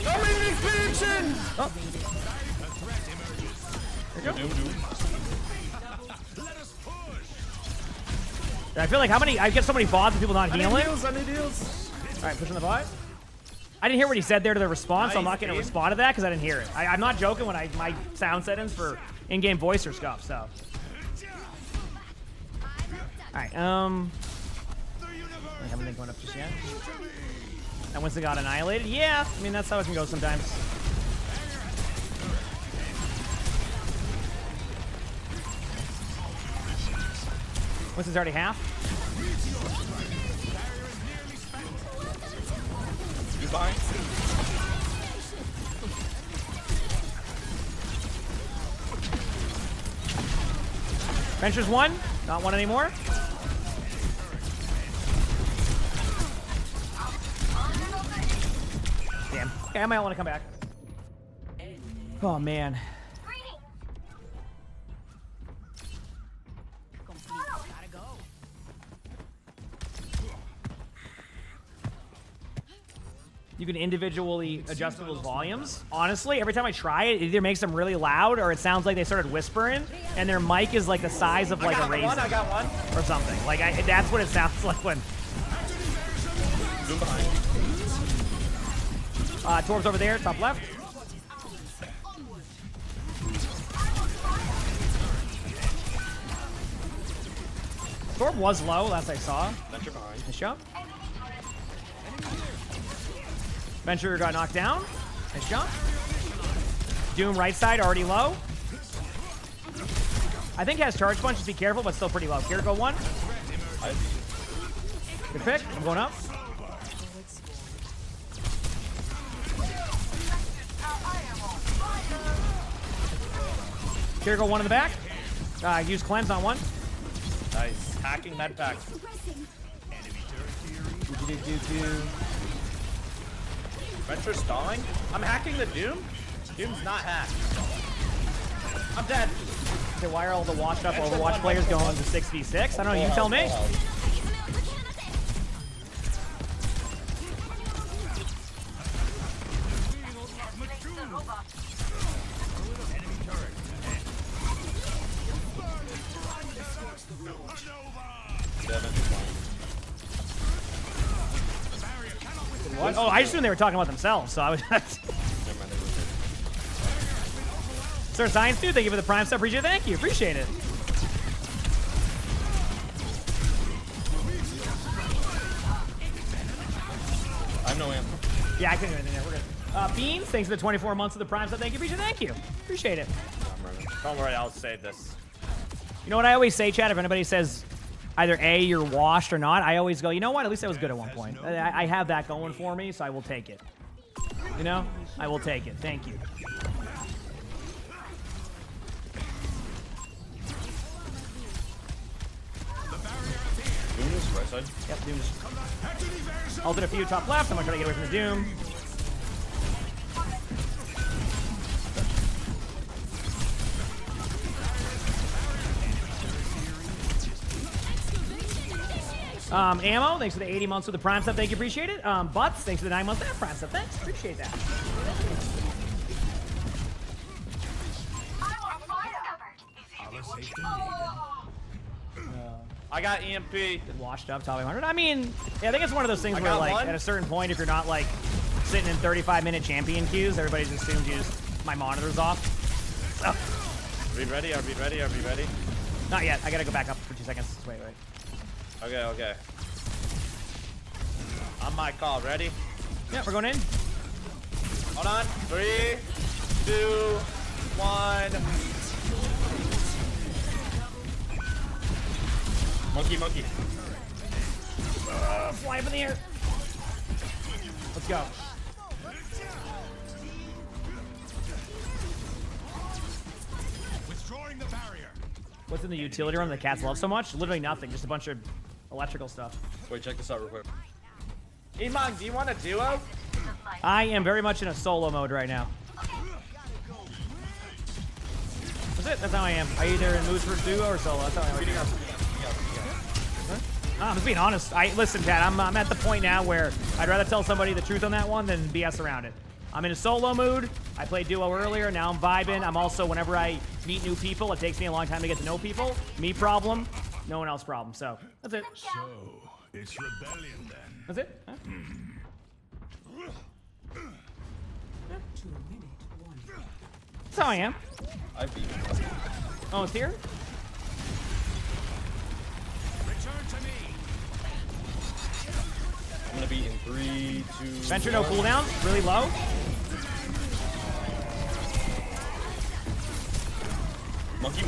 Coming expansion! Oh. There you go. I feel like I get so many VODs of people not healing. I need heals. All right, pushing the VOD. I didn't hear what he said there to the response, so I'm not going to respond to that because I didn't hear it. I'm not joking when my sound settings for in-game voice are scuffed, so. All right, I haven't been going up just yet. That Winston got annihilated. Yeah, I mean, that's how it can go sometimes. Winston's already half. Goodbye. Venture's one. Not one anymore. Damn. Okay, I might want to come back. Oh, man. You can individually adjust those volumes. Honestly, every time I try it, it either makes them really loud or it sounds like they started whispering, and their mic is like the size of like a raisin. I got one. Or something. Like that's what it sounds like when. Torb's over there, top left. Thorpe was low last I saw. Venture behind. Nice jump. Venture got knocked down. Nice jump. Doom right side already low. I think has charge punch. Just be careful, but still pretty low. Kiriko 1. Good pick. I'm going up. Kiriko 1 in the back. Use cleanse on 1. Nice. Hacking med pack. Venture stalling? I'm hacking the Doom? Doom's not hacked. I'm dead. Okay, why are all the washed up Overwatch players going to 6v6? I don't know, you tell me. What? Oh, I assumed they were talking about themselves, so I was. Sir Science Dude, thank you for the Prime sub. Appreciate it. Thank you. Appreciate it. I have no ammo. Yeah, I couldn't do anything there. We're good. Beans, thanks for the 24 months of the Prime sub. Thank you. Appreciate it. Thank you. Appreciate it. Don't worry, I'll save this. You know what I always say, Chad? If anybody says either A, you're washed or not, I always go, you know what? At least I was good at one point. I have that going for me, so I will take it. You know? I will take it. Thank you. Doom is right side. Yep, Doom's. I'll do a few top left. I'm gonna try to get away from the Doom. Ammo, thanks for the 80 months with the Prime sub. Thank you, appreciate it. Butts, thanks for the 9 months with that Prime sub. Thanks, appreciate that. I got EMP. Washed up, top 100. I mean, yeah, I think it's one of those things where, like, one. at a certain point, if you're not, like, sitting in 35-minute champion queues, everybody just assumes you just, my monitor's off. So. Are we ready? Are we ready? Are we ready? Not yet. I gotta go back up for 2 seconds. Wait. Okay, okay. On my call. Ready? Yeah, we're going in. Hold on. 3, 2, 1. Monkey. Fly up in the air. Let's go. Withdrawing the barrier. What's in the utility room that cats love so much? Literally nothing. Just a bunch of electrical stuff. Wait, check this out real quick. Emongg, do you want a duo? I am very much in a solo mode right now. That's it. That's how I am. I either in mood for duo or solo. That's how I am. I'm just being honest. Listen, Kat, I'm at the point now where I'd rather tell somebody the truth on that one than BS around it. I'm in a solo mood. I played duo earlier. Now I'm vibing. I'm also, whenever I meet new people, it takes me a long time to get to know people. Me problem, no one else problem. So that's it. So it's rebellion then. That's it. Huh? That's how I am. I beat you. Oh, it's here? Return to me. I'm gonna be in 3, 2. Venture no cooldown. Really low. Monkey.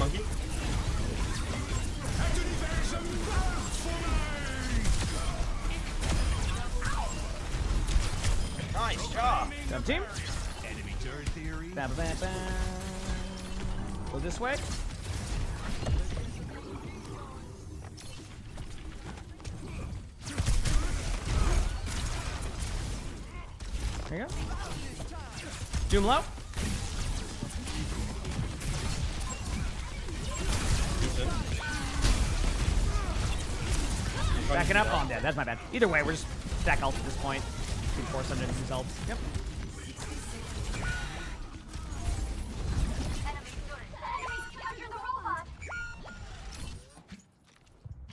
Nice job. Jump team. Enemy turret theory. Bam. Go this way. There you go. Doom low. Backing up. Oh, I'm dead. That's my bad. Either way, we're just stack ult at this point. Can force them to themselves. Yep.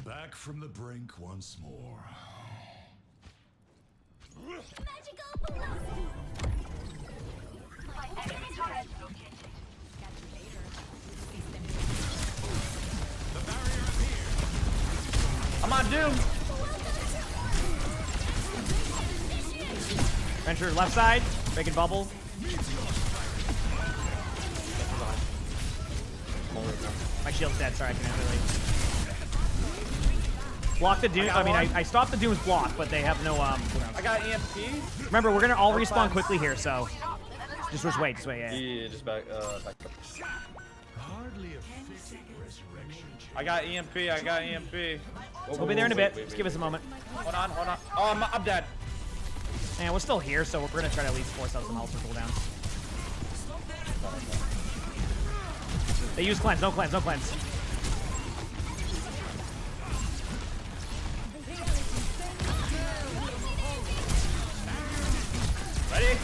Back from the brink once more. have Doom. Venture left side, making bubble. My shield's dead, sorry, I can't really. Block the Doom. I stopped the Doom's block, but they have no cooldowns. I got EMP. Remember, we're gonna all respawn quickly here, so just wait, yeah. Yeah, just back up. Hardly a fit resurrection. I got EMP. We'll be there in a bit. Just give us a moment. Hold on. Oh, I'm dead. And we're still here, so we're gonna try to at least force out some health for cooldown. They use cleanse, no cleanse. Ready?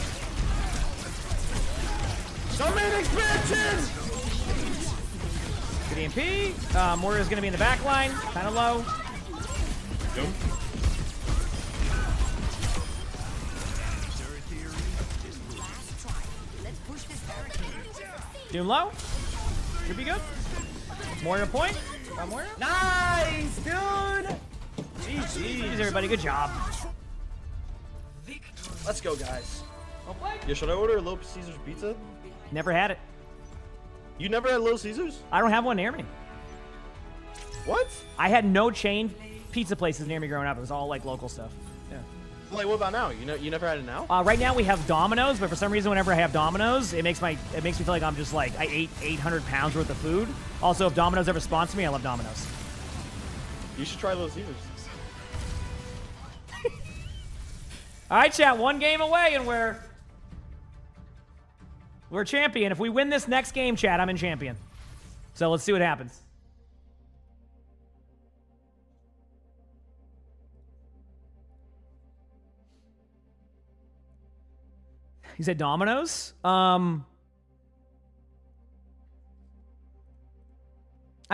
Summon expansion! Good EMP. Moira's gonna be in the back line, kind of low. Doom. Doom low. Should be good. Moira point. Moira. Nice, dude! GG's, everybody. Good job. Let's go, guys. Yeah, should I order a Little Caesars pizza? Never had it. You never had Little Caesars? I don't have one near me. What? I had no chain pizza places near me growing up. It was all like local stuff. Yeah. Like, what about now? You never had it now? Right now we have Domino's, but for some reason whenever I have Domino's, it makes me feel like I'm just like I ate 800 pounds worth of food. Also, if Domino's ever sponsor me, I love Domino's. You should try Little Caesars. All right, chat. One game away, and we're champion. If we win this next game, chat, I'm in champion. So let's see what happens. He said Domino's. I mean,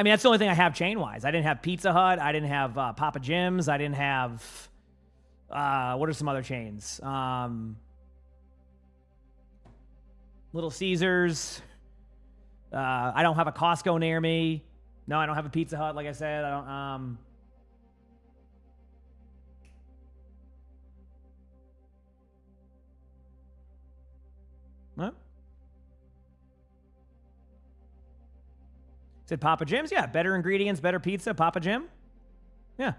that's the only thing I have chain-wise. I didn't have Pizza Hut. I didn't have Papa Jim's. I didn't have... what are some other chains? Little Caesars. I don't have a Costco near me. No, I don't have a Pizza Hut, like I said. I don't... What? Said Papa Jim's? Yeah, better ingredients, better pizza, Papa Jim? Yeah.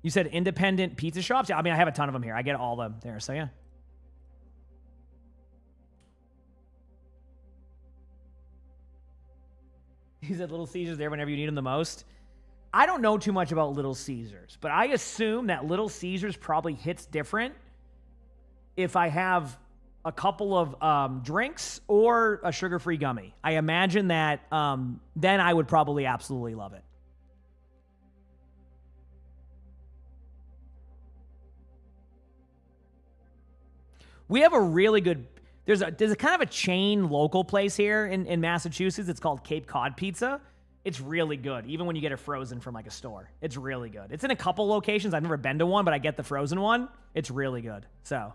You said independent pizza shops? Yeah, I mean, I have a ton of them here. I get all of them there, so yeah. He said Little Caesars there whenever you need them the most. I don't know too much about Little Caesars, but I assume that Little Caesars probably hits different if I have a couple of drinks or a sugar-free gummy. I imagine that then I would probably absolutely love it. We have a really good... There's a kind of a chain local place here in Massachusetts. It's called Cape Cod Pizza. It's really good, even when you get it frozen from like a store. It's really good. It's in a couple locations. I've never been to one, but I get the frozen one. It's really good. So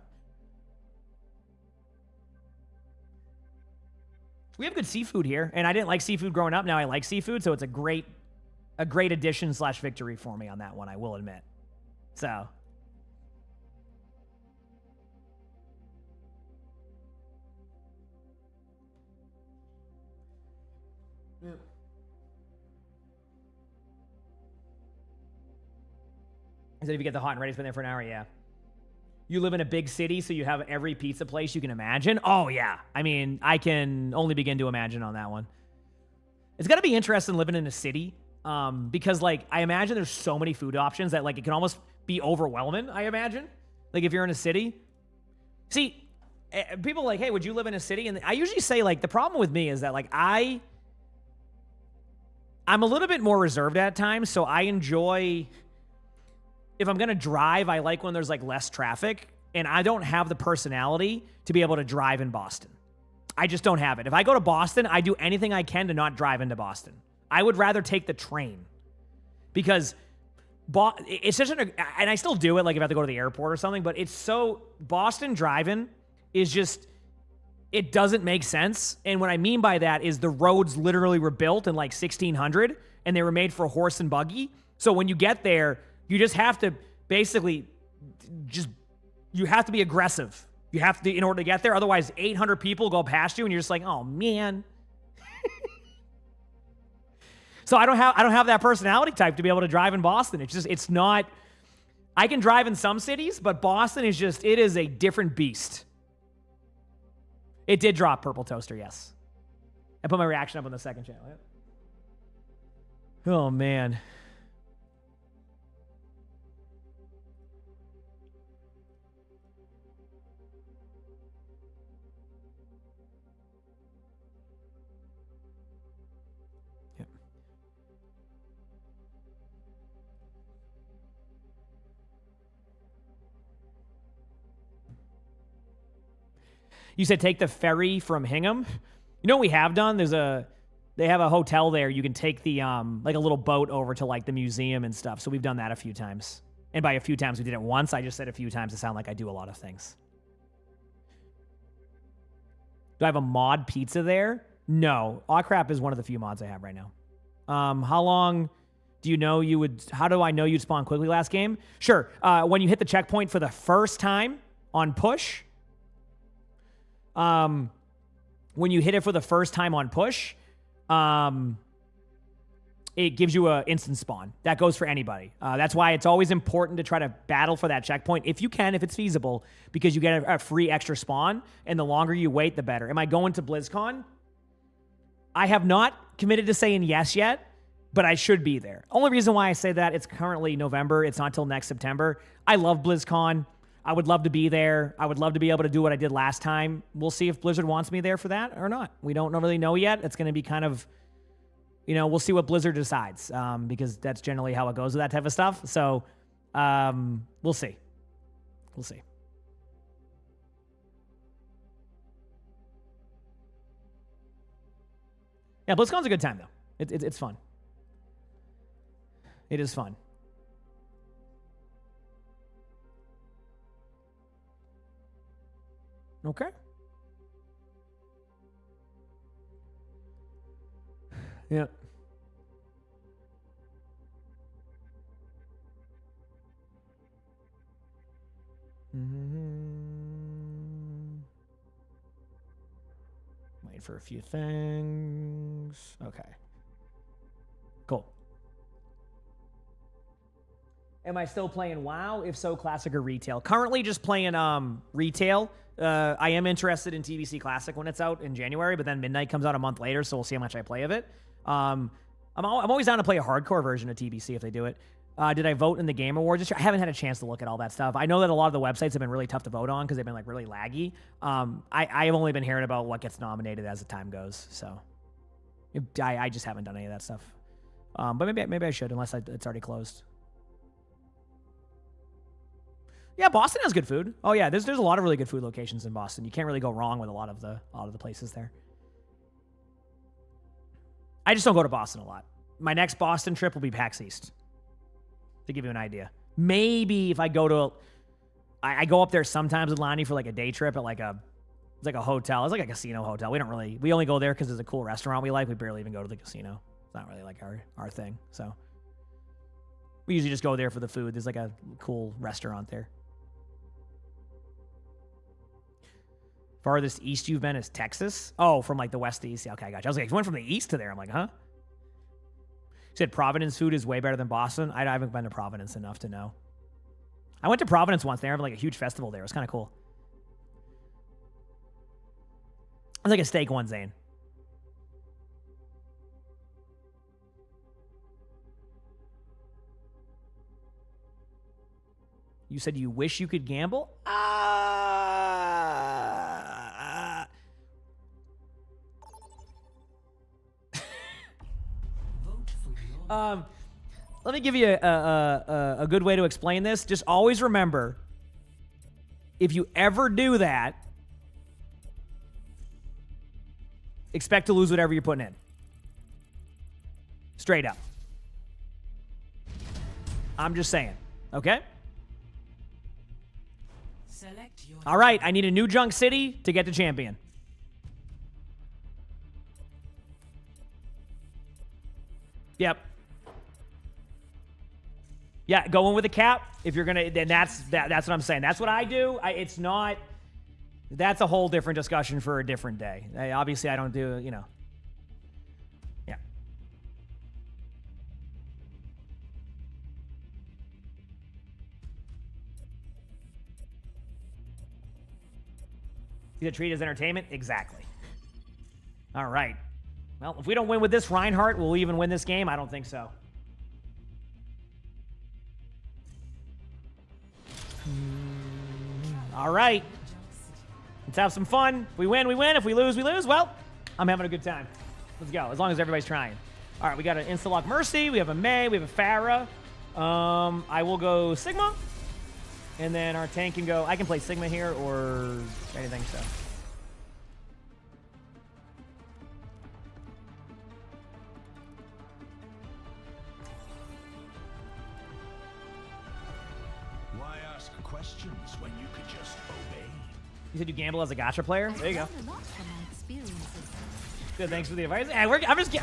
we have good seafood here, and I didn't like seafood growing up. Now I like seafood, so it's a great addition / victory for me on that one, I will admit. So yeah. I said if you get the hot and ready, it's been there for an hour, yeah. You live in a big city, so you have every pizza place you can imagine? Oh, yeah. I mean, I can only begin to imagine on that one. It's got to be interesting living in a city because, like, I imagine there's so many food options that, like, it can almost be overwhelming, I imagine. Like, if you're in a city. See, people are like, hey, would you live in a city? And I usually say, like, the problem with me is that, like, I'm a little bit more reserved at times, so I enjoy... If I'm going to drive, I like when there's like less traffic, and I don't have the personality to be able to drive in Boston. I just don't have it. If I go to Boston, I do anything I can to not drive into Boston. I would rather take the train because it's such and I still do it like if I have to go to the airport or something, but it's so Boston driving is just it doesn't make sense. And what I mean by that is the roads literally were built in like 1600 and they were made for horse and buggy. So when you get there, you just have to basically you have to be aggressive. You have to, in order to get there. Otherwise, 800 people go past you and you're just like, oh man. So I don't have that personality type to be able to drive in Boston. It's not, I can drive in some cities, but Boston is it is a different beast. It did drop Purple Toaster, yes. I put my reaction up on the second channel. Oh, man. Yep. You said take the ferry from Hingham. You know what we have done? They have a hotel there. You can take the like a little boat over to like the museum and stuff. So we've done that a few times. And by a few times, we did it once. I just said a few times to sound like I do a lot of things. Do I have a mod pizza there? No. Aw Crap is one of the few mods I have right now. How long do you know you would... How do I know you'd spawn quickly last game? Sure. When you hit the checkpoint for the first time on push... when you hit it for the first time on push, it gives you an instant spawn. That goes for anybody. That's why it's always important to try to battle for that checkpoint if you can, if it's feasible, because you get a free extra spawn, and the longer you wait, the better. Am I going to BlizzCon? I have not committed to saying yes yet, but I should be there. Only reason why I say that, it's currently November. It's not till next September. I love BlizzCon. I would love to be there. I would love to be able to do what I did last time. We'll see if Blizzard wants me there for that or not. We don't really know yet. It's going to be kind of, we'll see what Blizzard decides, because that's generally how it goes with that type of stuff. So we'll see. We'll see. Yeah, BlizzCon's a good time, though. It's fun. It is fun. Okay. Yeah. Waiting for a few things. Okay. Cool. Am I still playing WoW? If so, Classic or Retail? Currently just playing Retail. I am interested in TBC Classic when it's out in January, but then Midnight comes out a month later, so we'll see how much I play of it. I'm always down to play a hardcore version of TBC if they do it. Did I vote in the Game Awards? I haven't had a chance to look at all that stuff. I know that a lot of the websites have been really tough to vote on because they've been like really laggy. I've only been hearing about what gets nominated as the time goes, so I just haven't done any of that stuff. But maybe I should, unless it's already closed. Yeah, Boston has good food. Oh yeah, there's a lot of really good food locations in Boston. You can't really go wrong with a lot of the places there. I just don't go to Boston a lot. My next Boston trip will be PAX East, to give you an idea. Maybe if I go to I go up there sometimes with Lonnie for like a day trip at it's like a hotel. It's like a casino hotel. We only go there because there's a cool restaurant we like. We barely even go to the casino. It's not really like our thing. So we usually just go there for the food. There's like a cool restaurant there. Farthest east you've been is Texas? Oh, from like the west to east. Okay, I got you. I was like, you went from the east to there. I'm like, huh? You said Providence food is way better than Boston? I haven't been to Providence enough to know. I went to Providence once. They have like a huge festival there. It was kind of cool. It was like a steak one, Zane. You said you wish you could gamble? Let me give you a good way to explain this. Just always remember, if you ever do that, expect to lose whatever you're putting in. Straight up. I'm just saying. Okay? All right, I need a new Junk City to get to champion. Yep. Yeah, go in with a cap. If you're gonna, then that's what I'm saying. That's what I do. It's not. That's a whole different discussion for a different day. Obviously, I don't do. You know. Yeah. See the treat as entertainment? Exactly. All right. Well, if we don't win with this Reinhardt, will we even win this game? I don't think so. All right. Let's have some fun. If we win, we win. If we lose, we lose. Well, I'm having a good time. Let's go, as long as everybody's trying. All right, we got an Insta-Lock Mercy. We have a Mei. We have a Pharah. I will go Sigma. And then our tank can go... I can play Sigma here or anything, so... Why ask questions when you could just obey? You said you gamble as a gacha player? There you go. Learned a lot from my experiences. Good, thanks for the advice. Hey, I'm just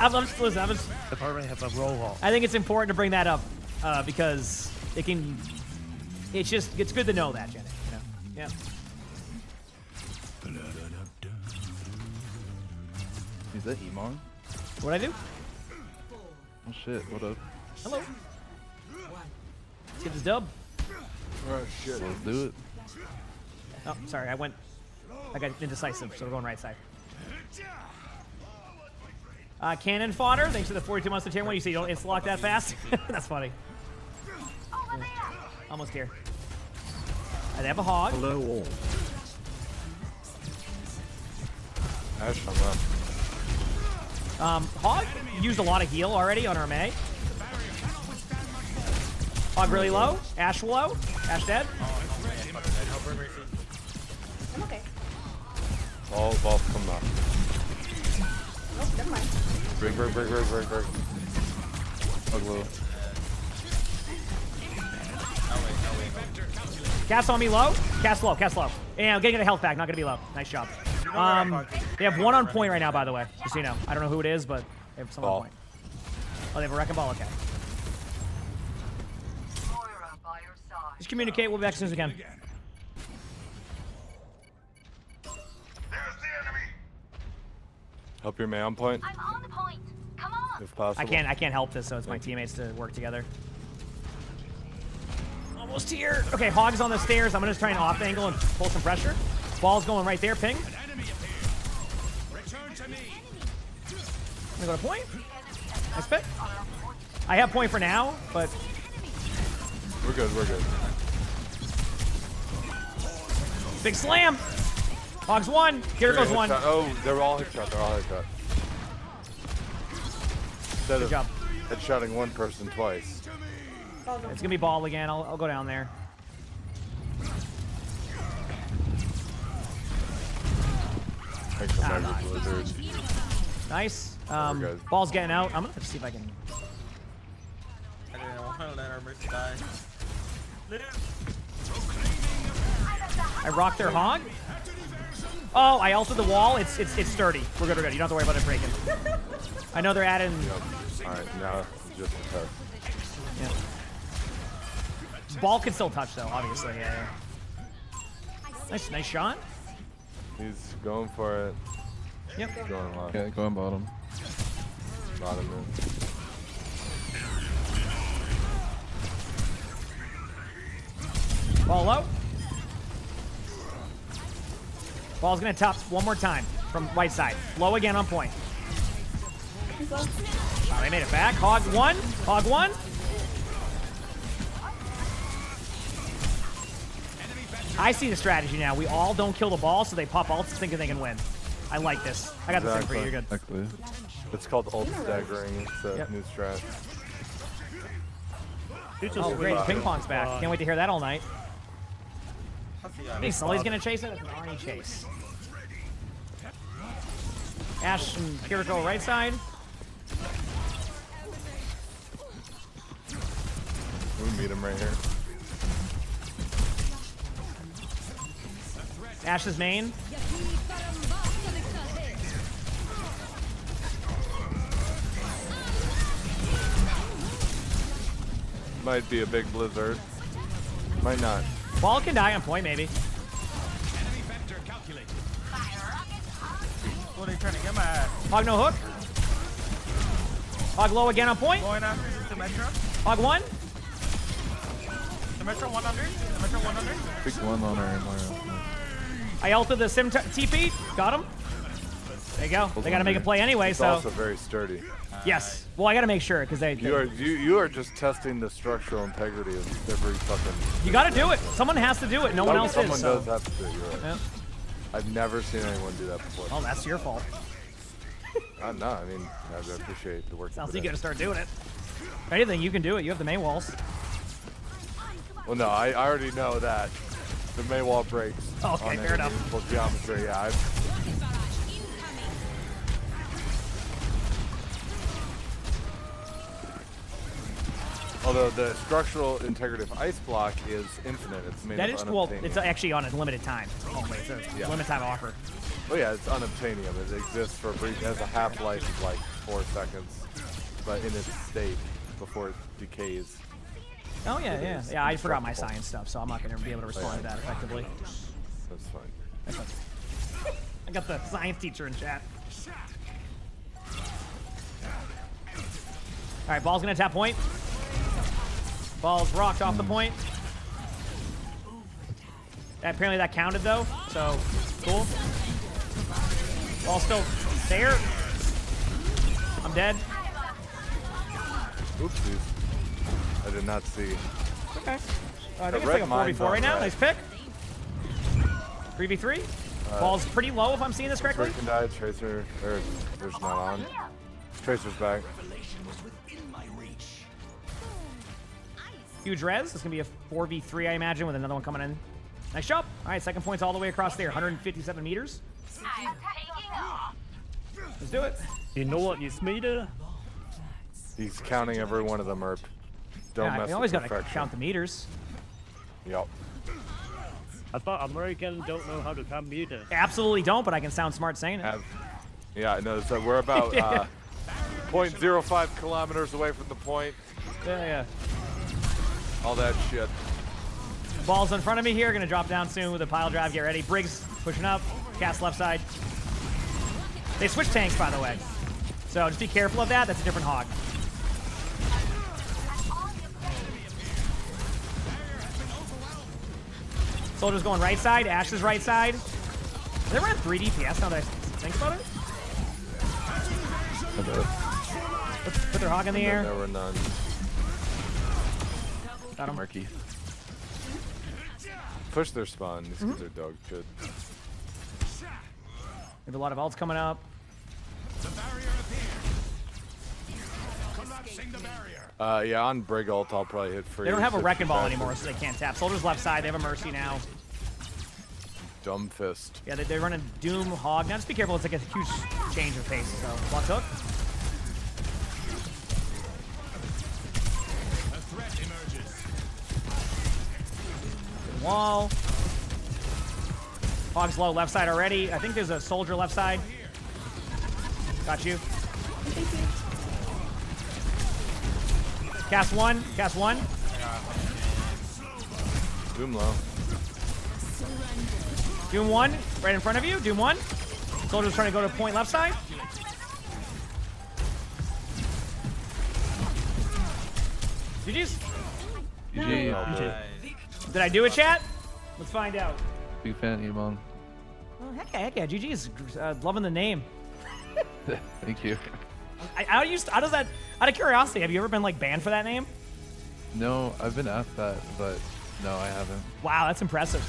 listen, Department has a roll hall. I think it's important to bring that up because it can... It's good to know that, Janet. You know? Yeah. Is that emongg? What'd I do? Oh shit, what up? Hello. Let's get this dub. Alright, shit. Let's do it. Oh, sorry, I got indecisive, so we're going right side. Cannon fodder, thanks for the 42 months to tier 1. You say you don't insta-lock that fast? That's funny. Yeah. Almost here. They have a hog. Hello all. Ash on that. Hog used a lot of heal already on our Mei. Hog really low. Ash low. Ash dead. I'm okay. Ball come up. Oh, never mind. Break. Hug low. Cast on me low. Cast low. And I'm getting a health back. Not gonna be low. Nice job. They have one on point right now, by the way. Just so you know. I don't know who it is, but they have someone on point. Oh, they have a wrecking ball. Okay. Just communicate. We'll be back as soon as we can. Help your man on point. I'm on the point. Come on. If possible. I can't help this, so it's my teammates to work together. Almost here. Okay, Hog's on the stairs. I'm gonna just try and off angle and pull some pressure. Ball's going right there. Ping. I'm gonna go to point. Nice pick. I have point for now, but We're good. big slam. Hog's one. Here goes one. Oh, they're all hit shot. Instead Good job. of headshotting one person twice. It's gonna be ball again. I'll go down there. Thanks for that, Blizzard. Nice. We're good. Ball's getting out. I'm gonna see if I can. I didn't want to let our mercy die. I rocked their hog. Oh, I ulted the wall. It's sturdy. We're good. You don't have to worry about it breaking. I know they're adding. Yep. Alright, now just a test. Yeah. Ball can still touch though, obviously. Yeah. Nice shot. He's going for it. Yep. He's going left. Okay, going bottom. Bottom in. Ball low. Ball's gonna top one more time from right side. Low again on point. Oh, they made it back. Hog one. I see the strategy now. We all don't kill the ball, so they pop ults thinking they can win. I like this. I got this thing for you. You're good. Exactly. It's called ult staggering. It's a new strat. Oh, great. Ping pong's back. Can't wait to hear that all night. Hey, Sully's gonna chase it. It's an Arnie chase. Ash and Kiriko right side. We meet him right here. Ash's main. might be a big blizzard. Might not. Ball can die on point, maybe. Enemy vector calculated. What are you trying to get my ass? Hog no hook. Hog low again on point. Going after Symmetra. Hog 1. Symmetra 100. Symmetra 100. Big one on her. I ulted the Sim TP. Got him. There you go. They got to make a play anyway, it's so. also very sturdy. Yes. Well, I got to make sure because they. You are just testing the structural integrity of every fucking. You got to do it. Someone has to do it. No one else Someone is. does So. have to do it. You're right. Yeah. I've never seen anyone do that before. Well, that's your fault. No, I mean, I appreciate the work. Sounds like you got to start doing it. If anything, you can do it. You have the main walls. Well, no, I already know that the Maywall breaks. Okay, on fair any enough. meaningful geometry. Yeah. Although the structural integrity of Ice Block is infinite. It's made That of is well. unobtainium. It's actually on a limited time. Only. It's a limited time offer. Oh yeah, it's unobtainium. It exists for a brief. It has a half-life of like 4 seconds, but in its state before it decays. Oh yeah, It yeah, is yeah. I forgot my indestructible. science stuff, so I'm not going to be able to respond to that effectively. That's fine. I got the science teacher in chat. All right, ball's gonna tap point. Ball's rocked off the point. Apparently that counted though, so cool. Ball's still there. I'm dead. Oopsies. I did not see. Okay. I think it's like a 4v4 right now. Nice pick. 3v3. Ball's pretty low if I'm seeing this correctly. Can die. Tracer. There's not on. Tracer's back. Huge res. It's going to be a 4v3, I imagine, with another one coming in. Nice job. All right, second point's all the way across there. 157 meters. Let's do it. You know what you meter? He's counting every one of them, Erp. Don't Yeah, mess you always with got to perfection. count the meters. Yep. I thought Americans don't know how to count meter. Absolutely don't, but I can sound smart saying it. Yeah, I know. So we're about Yeah. 0.05 kilometers away from the point. Yeah. All that shit. Ball's in front of me here. Going to drop down soon with a pile drive. Get ready. Briggs pushing up. Cast left side. They switch tanks, by the way. So just be careful of that. That's a different hog. Soldier's going right side. Ash's right side. They ran 3 DPS now that I think about it. Put their hog in the air. There were none. Got him. Murky. Push their spawn. These kids are dog shit. We have a lot of ults coming up. Yeah, on Brig ult, I'll probably hit free. They don't have a wrecking ball 65. anymore, so they can't tap. Soldier's left side. They have a mercy now. Dumb fist. Yeah, they're running Doom, Hog. Now just be careful. It's like a huge change of pace. So block hook. A threat emerges. Wall. Hog's low left side already. I think there's a soldier left side. Got you. Cast one. Cast one. Doom low. Doom one. Right in front of you. Doom one. Soldier's trying to go to point left side. GG's. GG. Did I do it, chat? Let's find out. Big fan, emongg. Oh, heck yeah. GG's. Loving the name. Thank you. How does that, out of curiosity, have you ever been like banned for that name? No, I've been asked that, but no, I haven't. Wow, that's impressive.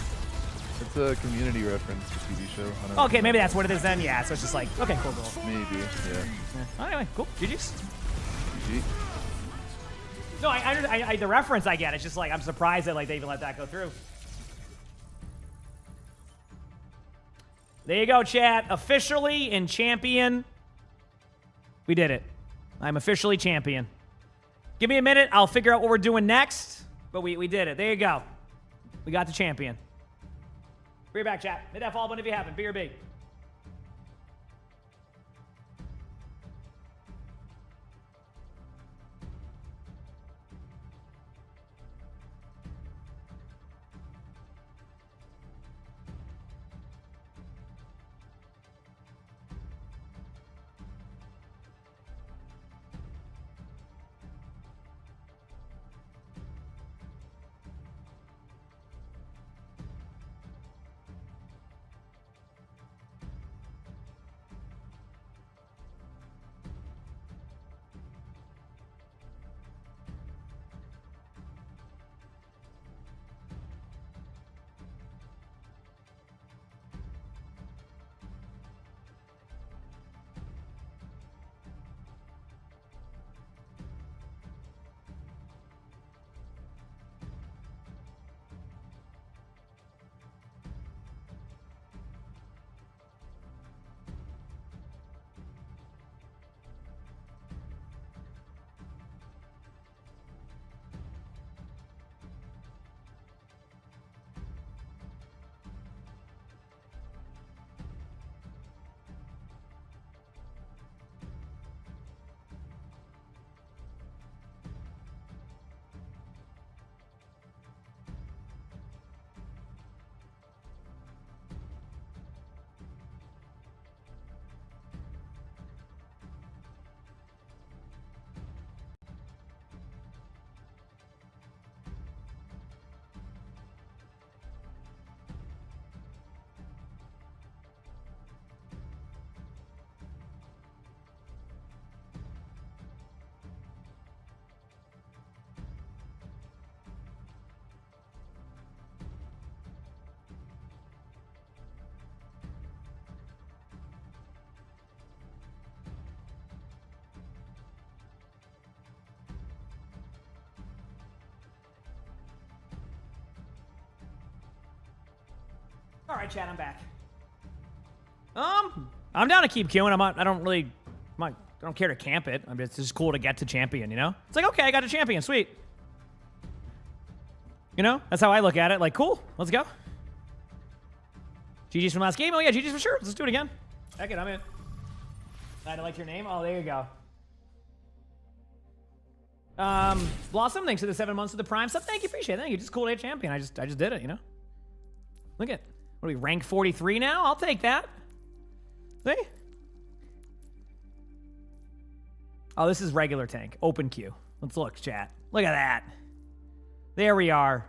It's a community reference to TV show. I don't Okay, know. maybe that's what it is then. Yeah, so it's just like, okay, cool. Maybe, yeah. Anyway, cool. GG's. GG. No, I the reference I get. It's just like, I'm surprised that like they even let that go through. There you go, chat. Officially in champion. We did it. I'm officially champion. Give me a minute. I'll figure out what we're doing next. But we did it. There you go. We got the champion. Be right back, chat. Hit that follow button if you haven't. B or B. right, chat, I'm back. I'm down to keep queuing. I don't care to camp it. I mean, it's just cool to get to champion, you know? It's like, okay, I got a champion, sweet. You know, that's how I look at it. Like, cool, let's go. GG's from last game. Oh yeah, GG's for sure. Let's do it again. Heck it, I'm in. I like your name. Oh, there you go. Blossom, thanks for the 7 months of the Prime stuff. Thank you, appreciate it. Thank you. Just cool to hit champion. I just did it, you know? Look at, what are we, rank 43 now? I'll take that. See? Oh, this is regular tank. Open queue. Let's look, chat. Look at that. There we are.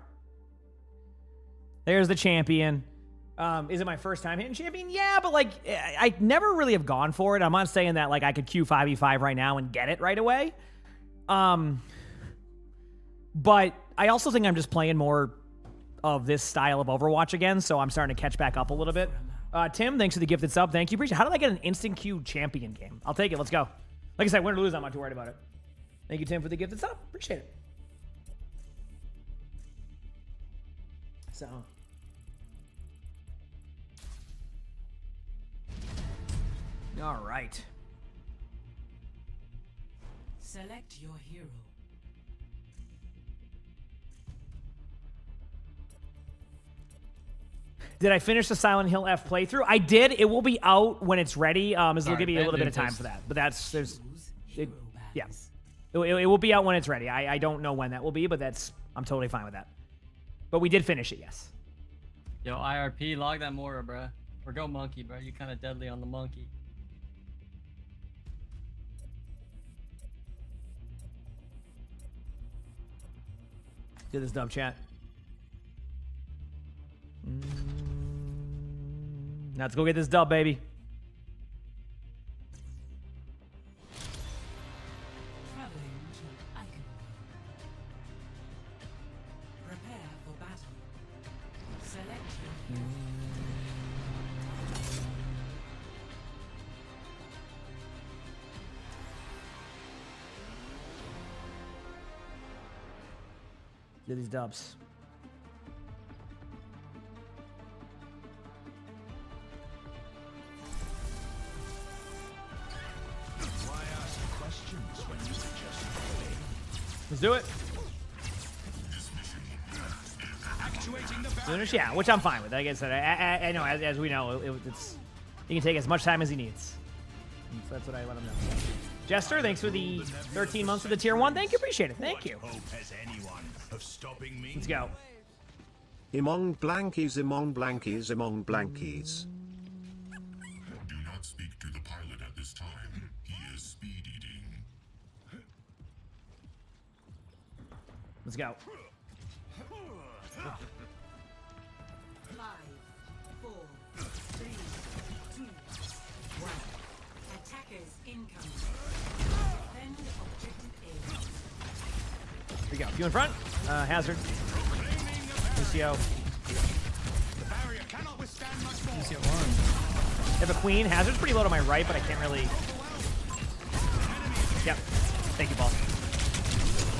There's the champion. Is it my first time hitting champion? Yeah, but like, I never really have gone for it. I'm not saying that like I could queue 5v5 right now and get it right away. But I also think I'm just playing more of this style of Overwatch again, so I'm starting to catch back up a little bit. Tim, thanks for the gifted sub. Thank you. Appreciate it. How did I get an instant queue champion game? I'll take it. Let's go. Like I said, win or lose, I'm not too worried about it. Thank you, Tim, for the gifted sub. Appreciate it. So. All right. Select your hero. Did I finish the Silent Hill F playthrough? I did. It will be out when it's ready. It'll give me a little bit of time for that. But yeah. It will be out when it's ready. I don't know when that will be, but I'm totally fine with that. But we did finish it, yes. Yo, IRP, log that Mora, bruh. Or go monkey, bro. You kind of deadly on the monkey. Do this dumb chat. Now let's go get this dub, baby. Prepare for battle. Select Do these dubs. Let's do it. Soonish, yeah, which I'm fine with. Like I said, I know, as we know, it's he can take as much time as he needs. And so that's what I let him know. Jester, thanks for the 13 months of the tier 1. Thank you, appreciate it. Thank you. Let's go. Emongg blankies, emongg blankies, emongg blankies. Do not speak to the pilot at this time. He is speed eating. Let's go. 5, 4, 3, 2, 1. Attackers incoming. Defend objective A. Here we go. Few in front. Hazard. Lucio. Lucio one. They have a queen. Hazard's pretty low to my right, but I can't really. Yep. Thank you, Paul.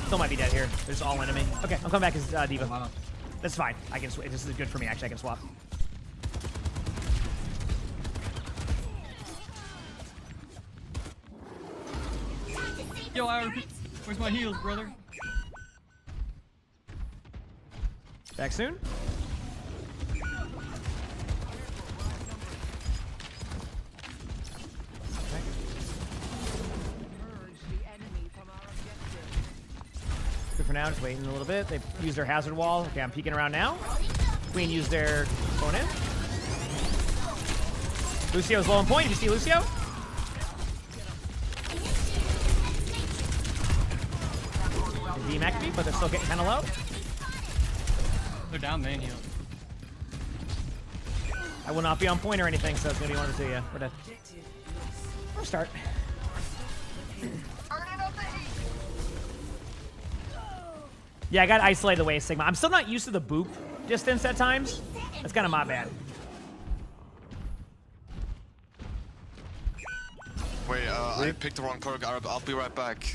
Still might be dead here. They're just all into me. Okay, I'm coming back as Diva. Wow. That's fine. I can. This is good for me. Actually, I can swap. Yo, IRP, where's my heals, brother? Back soon. Good for now, just waiting a little bit. They used their hazard wall. Okay, I'm peeking around now. Queen used their going in. Lucio's low on point. Did you see Lucio? D-Mac me, but they're still getting kind of low. They're down main heal. I will not be on point or anything, so it's gonna be one of the two. Yeah, we're dead. We'll start. Yeah, I got isolated away Sigma. I'm still not used to the boop distance at times. That's kind of my bad. Wait, I picked the wrong perk. I'll be right back.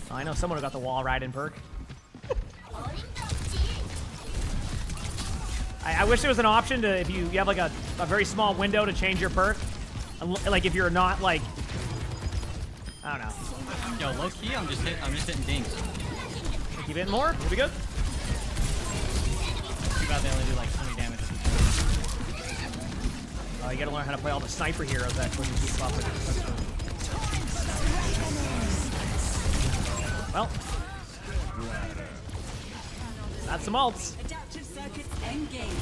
Oh, I know someone who got the wall ride in perk. I wish there was an option to, if you have like a very small window to change your perk. Like if you're not like, I don't know. Yo, low key, I'm just hitting dings. Keep hitting more. We'll be good. Too bad they only do like 20 damage. Oh, you gotta learn how to play all the sniper heroes actually. You keep buffing. Well, that's some ults. Adaptive circuits engaged.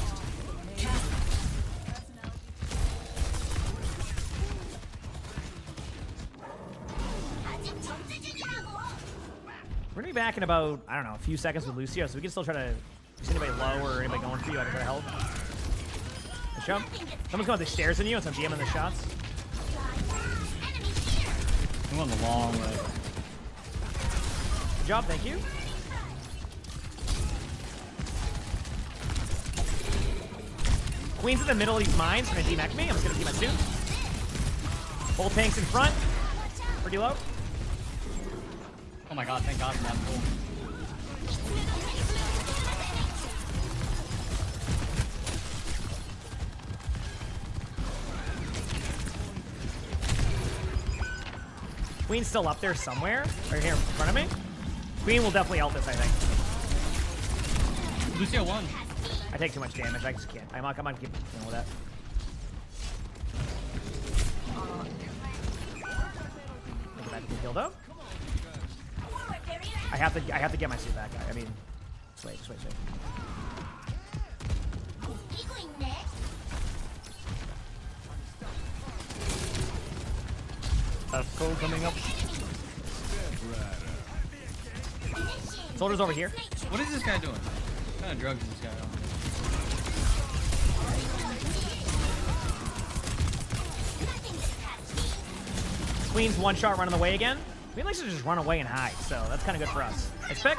We're gonna be back in about, I don't know, a few seconds with Lucio, so we can still try to, if there's anybody low or anybody going for you, I can try to help. Good job. Someone's going up the stairs on you, and so I'm DMing the shots. I'm going the long way. Good job, thank you. Queen's in the middle of these mines, gonna demech me. I'm just gonna keep my suit. Both tanks in front. Pretty low. Oh my god, thank god for that pull. Queen's still up there somewhere. Right here in front of me. Queen will definitely ult this, I think. Lucio won. I take too much damage. I just can't. I'm not keep dealing with that. Look at that killed up. I have to get my suit back. I mean, just wait. Goal coming up. Soldier's over here. What is this guy doing? What kind of drugs is this guy on? Queen's one shot running away again. Queen likes to just run away and hide, so that's kind of good for us. Nice pick.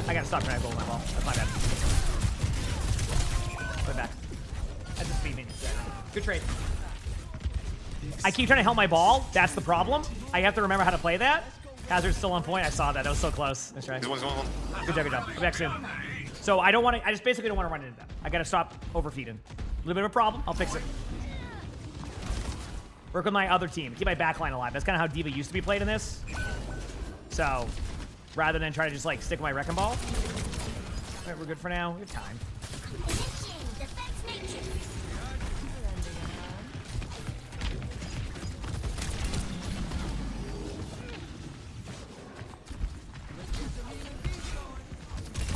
I gotta stop trying to go with my ball. That's my bad. Put it back. That's just speed me. Good trade. I keep trying to help my ball. That's the problem. I have to remember how to play that. Hazard's still on point. I saw that. That was so close. That's right. Good job. Come back soon. So I don't want to. I just basically don't want to run into them. I gotta stop overfeeding. A little bit of a problem. I'll fix it. Work with my other team. Keep my backline alive. That's kind of how D.Va used to be played in this. So rather than try to just like stick with my wrecking ball. All right, we're good for now. We have time.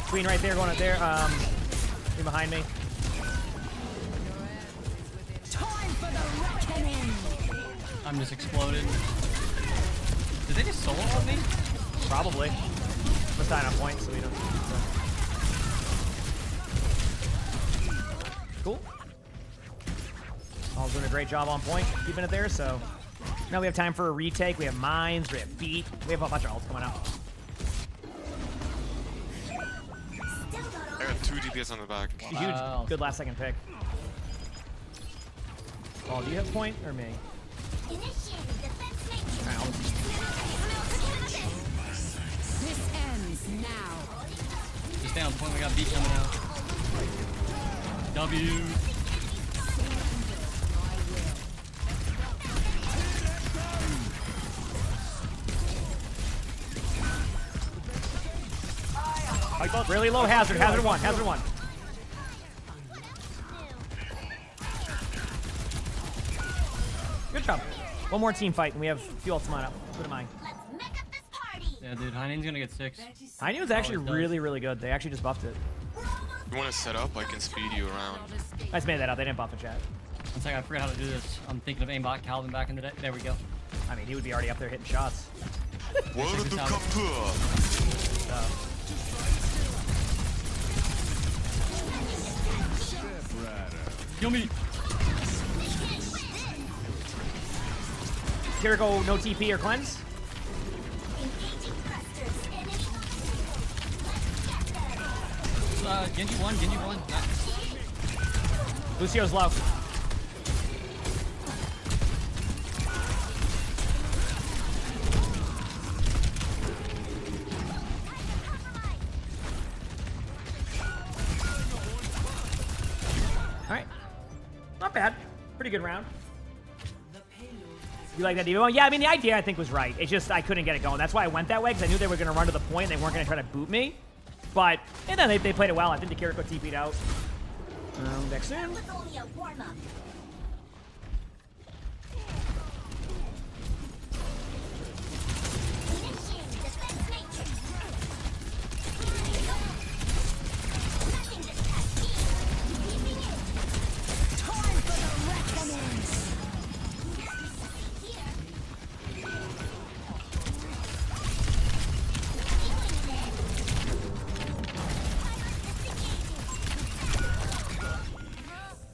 Queen right there, going up there. Queen behind me. I'm just exploded. Did they just solo on me? Probably. Let's die on point so we don't. Cool. All's doing a great job on point, keeping it there. So now we have time for a retake. We have mines. We have beat. We have a bunch of ults coming out. I got 2 DPS on the back. Huge. Good last second pick. Paul, do you have point or me? This ends now. Just stay on point. We got beat coming out. W. Really low hazard. Hazard one. Hazard one. Good job. One more team fight, and we have a few ults up. What am I? Yeah, dude. Heinein's gonna get 6. Heinein's actually really good. They actually just buffed it. You want to set up? I can speed you around. I just made that up. They didn't buff it yet. One second, I forgot how to do this. I'm thinking of aimbot Calvin back in the day. There we go. I mean, he would be already up there hitting shots. World to Kapua. Kill me. Jericho, no TP or cleanse. Genji one. Nice. Lucio's low. not bad. Pretty good round. You like that D.Va? Yeah, I mean, the idea I think was right. It's just I couldn't get it going. That's why I went that way, because I knew they were going to run to the point and they weren't going to try to boot me. But, and then they played it well. I think the Kiriko TP'd out. Back soon. That was only a warm-up.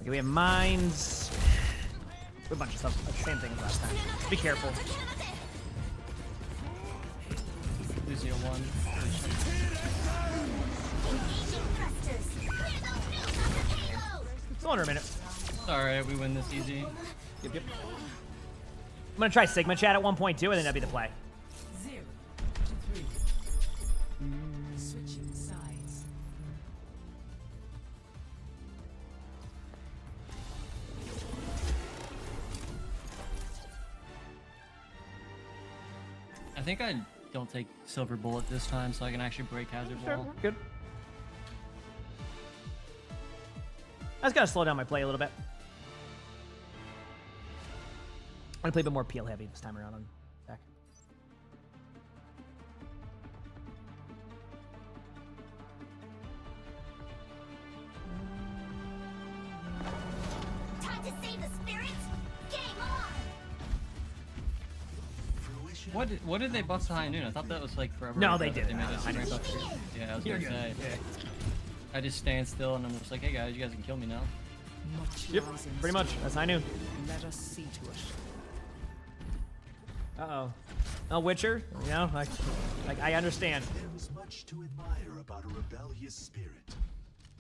Okay, we have mines. A bunch of stuff. Same thing as last time. Be careful. Lucio 1. Still under a minute. It's alright, we win this easy. Yep. I'm gonna try Sigma chat at 1.2 and then that'll be the play. 0 to 3. Switching sides. I think I don't take Silver Bullet this time, so I can actually break Hazard Sure, Wall. good. I just gotta slow down my play a little bit. I'm gonna play a bit more peel heavy this time around on Zach. Time to save the spirits. Game on. What did they buff to High Noon? I thought that was like forever. No, ago they that didn't. They made No, us I rank know. buff to- Yeah, I was You're gonna good. say. I just stand still and I'm just like, hey guys, you guys can kill me now. Yep, pretty much. That's high noon. Let us see to it. Uh-oh. Oh, Witcher? You know, I understand. There is much to admire about a rebellious spirit.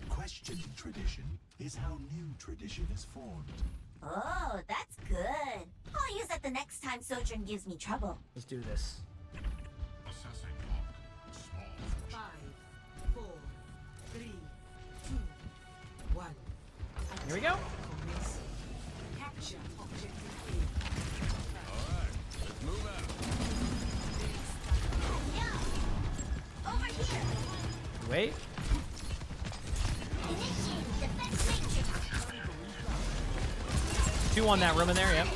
Questioning tradition is how new tradition is formed. Oh, that's good. I'll use that the next time Sojourn gives me trouble. Let's do this. Assessing lock. Small. 5, 4, 3, 2, 1. Here we go. Capture objective Let's move out. Over here. Wait. Initiate defense matrix. 2 on that room in there, yep.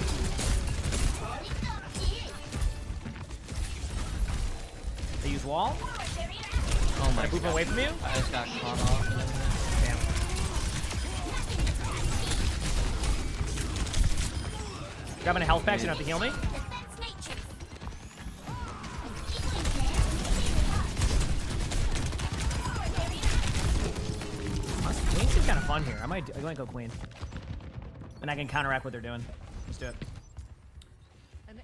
They use wall. Oh my Can I move god. away from you? I just got caught off and everything. Damn. Grabbing a health pack so you don't have to heal me. Defense matrix. Queen seems kind of fun here. I might go Queen. And I can counteract what they're doing. Let's do it.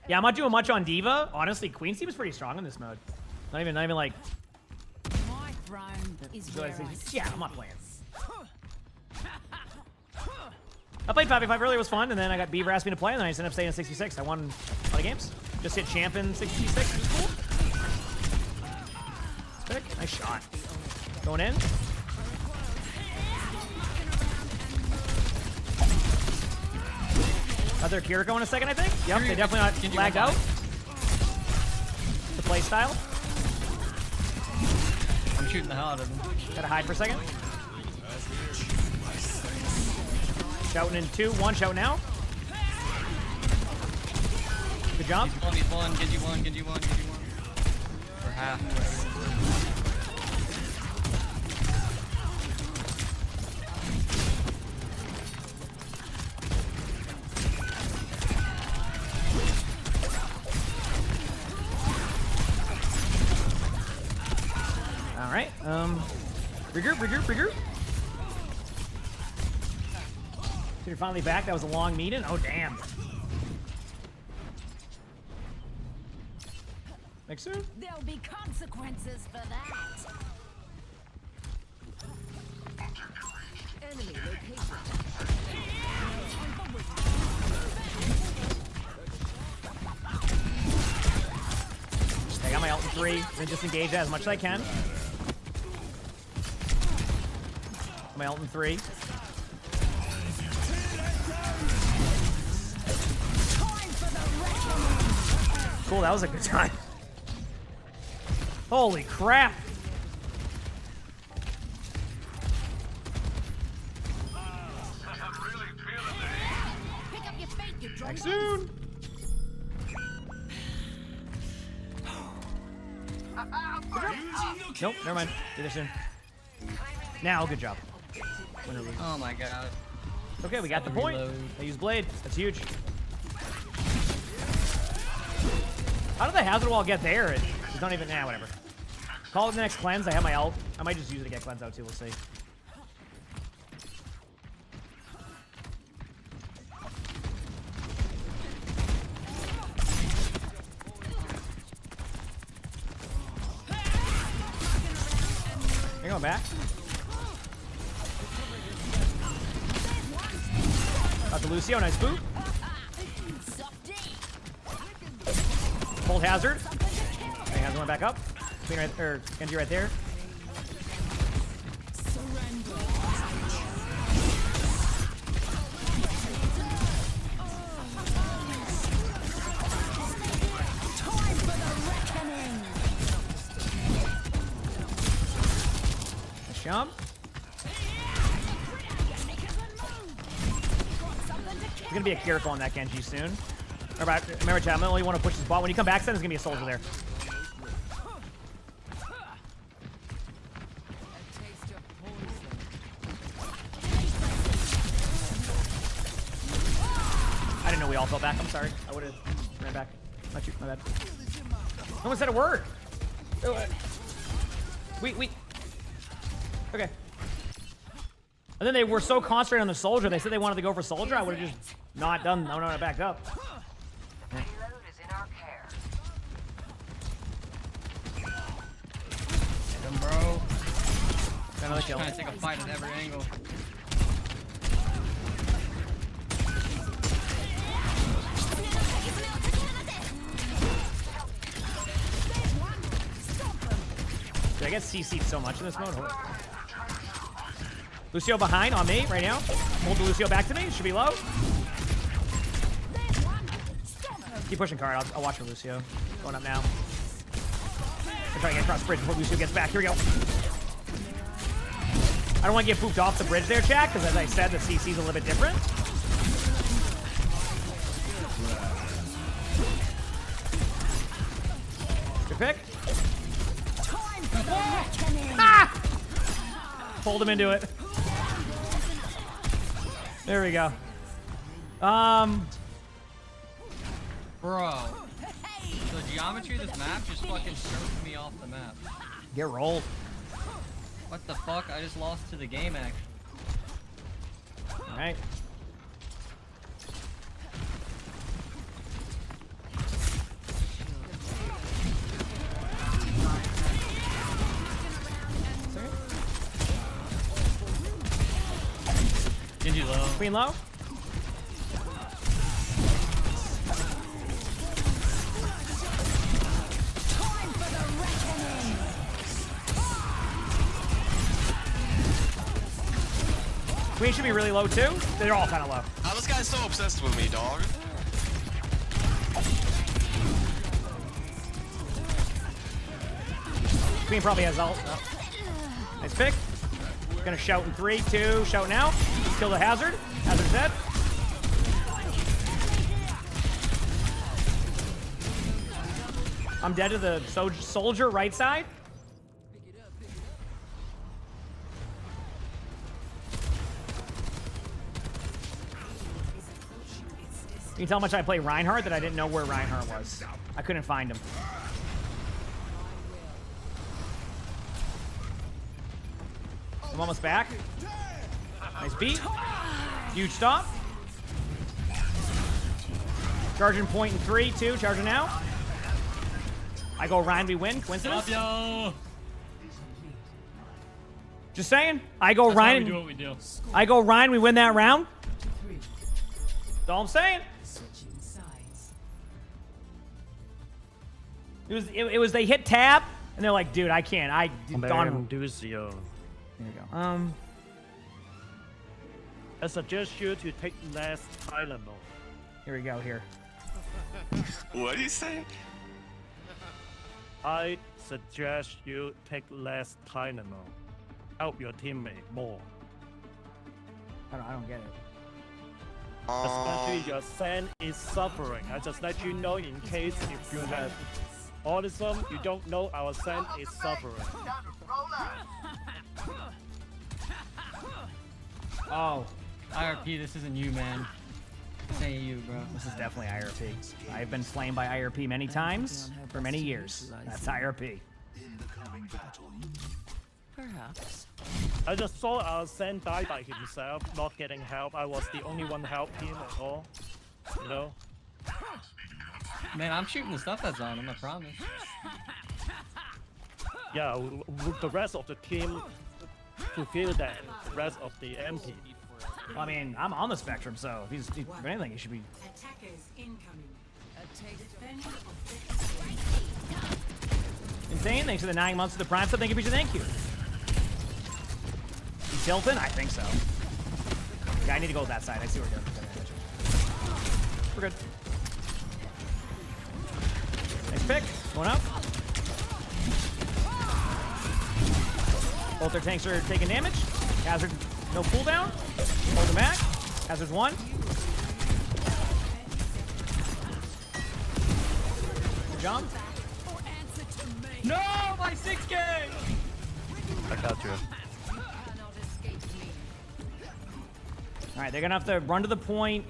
Yeah, I'm not doing much on D.Va. Honestly, Queen seems pretty strong in this mode. Not even like. My throne is where I Yeah, I'm not playing. I played 5v5 earlier, it was fun, and then I got Beaver asked me to play, and then I ended up staying in 66. I won a lot of games. Just hit champ in 66, it was cool. Let's pick. Nice shot. Going in. Other Kiriko in a second, I think. Yep, they definitely not lagged out. The play style. I'm shooting the hell out of him. Gotta hide for a second. Shouting in 2, 1 shout now. Good job. He's one, Genji one. Or half, whatever. All right. Regroup. So you're finally back. That was a long meeting. Oh damn. Next soon. There'll be consequences for that. Enemy location. I got my ult in 3. Then disengage that as much as I can. My ult in 3. Cool, that was a good time. Holy crap! Back soon! Nope, never mind. Get there soon. Now, good job. Oh my god. Okay, we got the point. I use blade. That's huge. How did the hazard wall get there? It don't even. Nah, whatever. Call it the next cleanse. I have my ult. I might just use it to get cleanse out too. We'll see. You're going back. Got the Lucio, nice boot. Hold hazard. Okay, hazard went back up. Queen right, or Genji right there. Nice jump. There's gonna be a Kiriko on that Genji soon. Remember, chat, I only want to push this bot. When you come back, then there's gonna be a soldier there. I didn't know we all fell back. I'm sorry. I would have ran back. Not you. My bad. No one said a word. We. Okay. And then they were so concentrated on the soldier, they said they wanted to go for soldier. I would have just not done. I would have backed up. Reload is in our care. Hit him, bro. Got another kill. Trying to take a fight at every angle. Dude, I get CC'd so much in this mode. Hold on. Lucio behind on me right now. Hold the Lucio back to me. Should be low. Keep pushing card. I'll watch for Lucio. Going up now. I'm trying to get across the bridge before Lucio gets back. Here we go. I don't want to get pooped off the bridge there, chat, because as I said, the CC's a little bit different. Good pick. Ah! Pulled him into it. There we go. Bro. The geometry of this map just fucking stroked me off the map. Get rolled. What the fuck? I just lost to the game, actually. Alright. Genji low. Queen low. Queen should be really low too. They're all kind of low. How this guy's so obsessed with me, dog? Queen probably has ult. Oh. Nice pick. Gonna shout in 3, 2, shout now. Kill the hazard. Hazard's dead. I'm dead to the soldier right side. You can tell how much I play Reinhardt that I didn't know where Reinhardt was. I couldn't find him. I'm almost back. Nice beat. Huge stop. Charging point in 3, 2. Charging now. I go Ryan, we win. Coincidence? Stop, yo. Just saying. I go Ryan. We do what we do. I go Ryan, we win that round. That's all I'm saying. It was they hit tab and they're like, dude, I can't. I don't. Ducio. There you go. I suggest you to take less Tylenol. Here we go. Here. What do you say? I suggest you take less Tylenol. Help your teammate more. I don't get it. Especially your Zen is suffering. I just let you know in case if you have autism, you don't know our Zen is suffering. Oh. IRP, this isn't you, man. This ain't you, bro. This is definitely IRP. I've been slain by IRP many times for many years. That's IRP. Perhaps. I just saw our Zen die by himself, not getting help. I was the only one helping him at all. You know? Man, I'm shooting the stuff that's on him, I promise. Yeah, the rest of the team fulfill that. The rest of the MP. I mean, I'm on the spectrum, so if anything, it should be. Attackers incoming. Insane. Thanks for the 9 months of the Prime sub. Thank you, Peter. Thank you. You tilting? I think so. Yeah, I need to go with that side. I see what we're doing. We're good. Nice pick. Going up. Both their tanks are taking damage. Hazard, no cooldown. Hold them back. Hazard's 1. Good job. No, my 6K! I got you. All right, they're gonna have to run to the point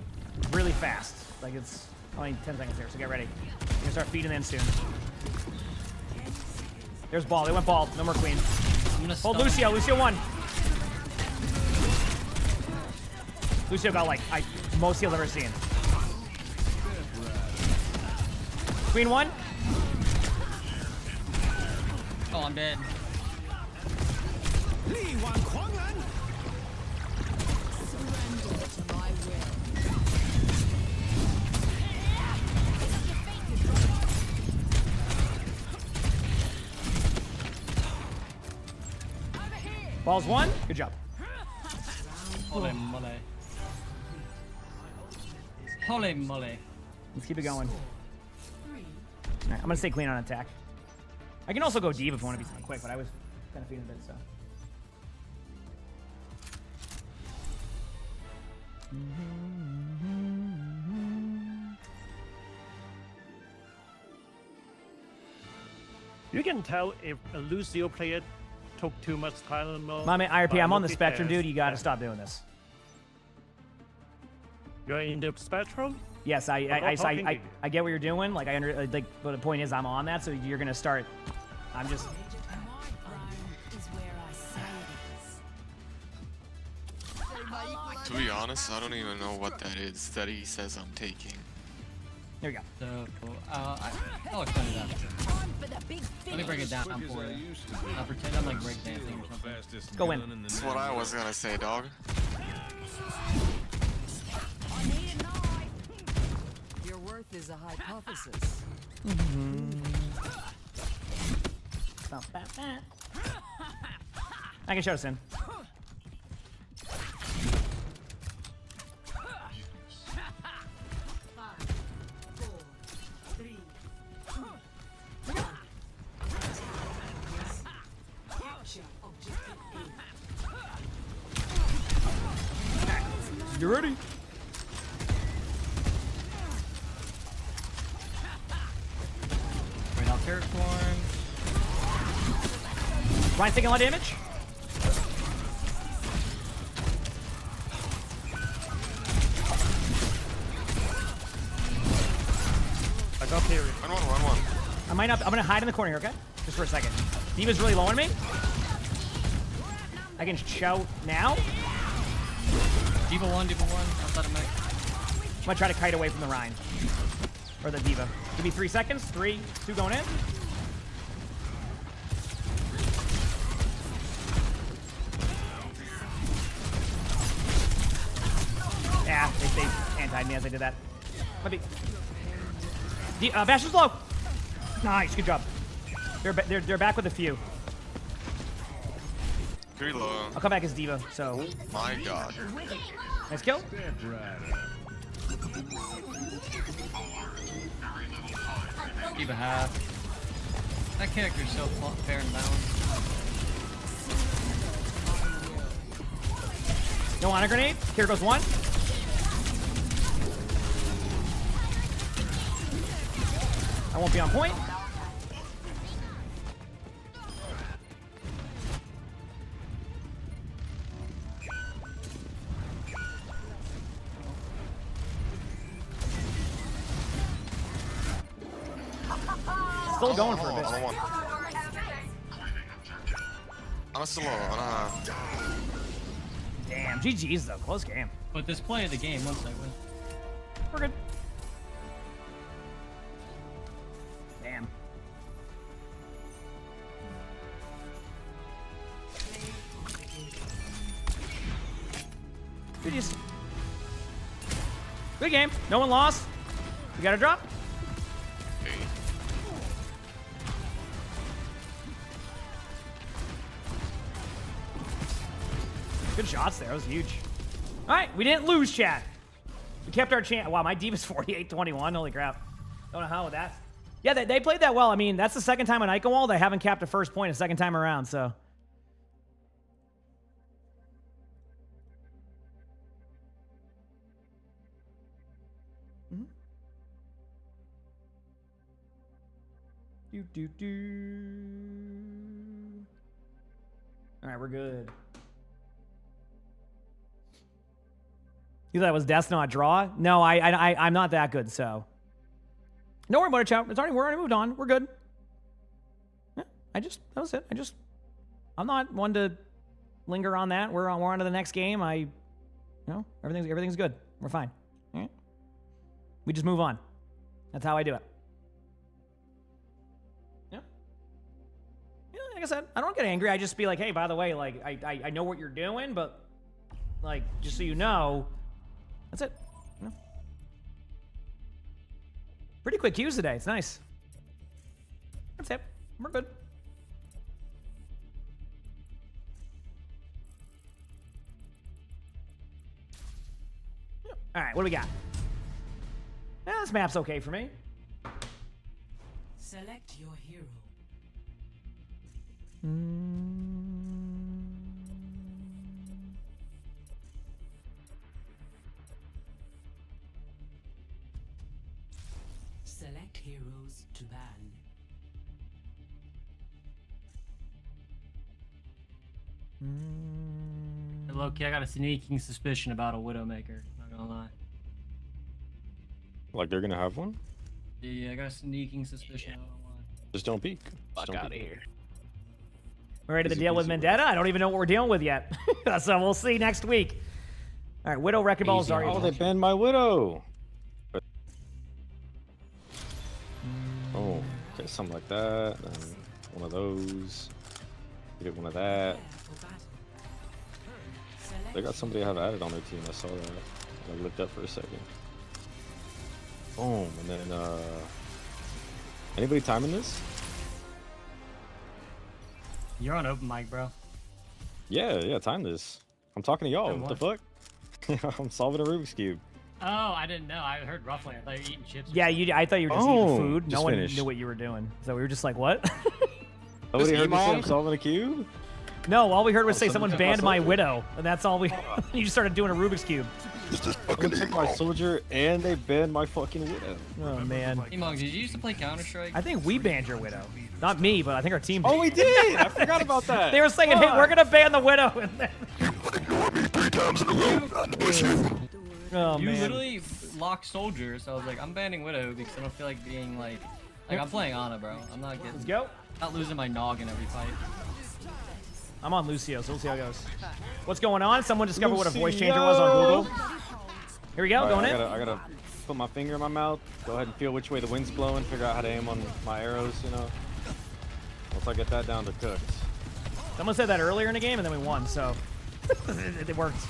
really fast. Like it's only 10 seconds there, so get ready. You're gonna start feeding in soon. There's ball. They went ball. No more queen. Hold Lucio. Lucio 1. Lucio got like most heals I've ever seen. Queen 1. Oh, I'm dead. Ball's 1. Good job. Holy moly. Holy moly. Let's keep it going. All right, I'm gonna stay clean on attack. I can also go deep if I want to be quick, but I was kind of feeding a bit, so. You can tell if a Lucio player took too much Tylenol. My man, IRP, I'm on the look at spectrum, this. dude. You gotta stop doing this. You're in the spectrum? Yes, I'm not talking to you. I get what you're doing. Like but the point is, I'm on that, so you're gonna start. I'm just. To be honest, I don't even know what that is that he says I'm taking. There we go. So, I'll explain it out. Let me break it down for you. I'll pretend I'm like breakdancing or something. Go in. That's what I was gonna say, dog. Your worth is a hypothesis. I can show us in. You ready? Right now, Carrot Swarm. Ryan's taking a lot of damage. I got Perry. One. I might not. I'm gonna hide in the corner here, okay? Just for a second. D.Va's really low on me. I can shout now. D.Va 1, outside of mech. I'm gonna try to kite away from the Rhine. Or the D.Va. Give me 3 seconds. 3, 2 going in. Yeah, they anti'd me as I did that. Might be. Bastion's low. Nice, good job. They're back with a few. Pretty low. I'll come back as D.Va, so. My god. Nice kill. D.Va half. That character's so fair and balanced. No on a grenade. Here goes one. I won't be on point. Still going for a bit. I'm still on. Damn, GG's though. Close game. But this play of the game once I win. We're good. Damn. GG's. Good game. No one lost. We got a drop. Good shots there. That was huge. All right, we didn't lose, chat. We kept our chance. Wow, my Diva's 48-21. Holy crap. Don't know how with that. Yeah, they played that well. I mean, that's the second time on Icon Wall they haven't capped a first point a second time around, so. All right, we're good. You thought it was death, not draw? No, I'm not that good, so. Don't worry about it, chat. We're already moved on. We're good. Yeah, that was it. I'm not one to linger on that. We're on to the next game. Everything's good. We're fine. All right? We just move on. That's how I do it. Yeah. Yeah, like I said, I don't get angry. I just be like, hey, by the way, like, I know what you're doing, but, like, just so you know, that's it. Yeah. Pretty quick queues today. It's nice. That's it. We're good. Yeah. All right, what do we got? Yeah, this map's okay for me. Select your hero. Select heroes to ban. Loki, I got a sneaking suspicion about a Widowmaker. Not gonna lie. Like they're gonna have one? Yeah, I got a sneaking suspicion. I don't know why. Just don't peek. Fuck out of here. We're ready to deal with Vendetta. I don't even know what we're dealing with yet. So we'll see next week. All right, Widow Wrecking Ball is already. Oh, they banned my Widow. Oh, okay, something like that. And one of those. Get one of that. They got somebody I have added on their team. I saw that. I looked up for a second. Boom, and then anybody timing this? You're on open mic, bro. Yeah, time this. I'm talking to y'all. What the fuck? I'm solving a Rubik's Cube. Oh, I didn't know. I heard roughly. I thought you were eating chips. Yeah, I thought you were just eating food. No one finished. knew what you were doing. So we were just like, what? Nobody heard me say I'm solving a cube? No, all we heard was say someone banned my Widow. And that's all we... You just started doing a Rubik's Cube. They took my soldier and they banned my fucking Widow. Oh, man. Emongg, did you used to play Counter-Strike? I think we banned your Widow. Not me, but I think our team Oh, we did! I forgot about that. They were saying, hey, we're going to ban the Widow. And then... Oh, You man. literally locked soldier, so I was like, I'm banning Widow because I don't feel like being like I'm playing Ana, bro. I'm not getting. Let's go. Not losing my noggin every fight. I'm on Lucio, so we'll see how it goes. What's going on? Someone discovered what a voice changer was on Google. Here we go, Right, going in. I gotta put my finger in my mouth, go ahead and feel which way the wind's blowing, figure out how to aim on my arrows, you know. Once I get that down to cooked. Someone said that earlier in the game, and then we won, so it worked.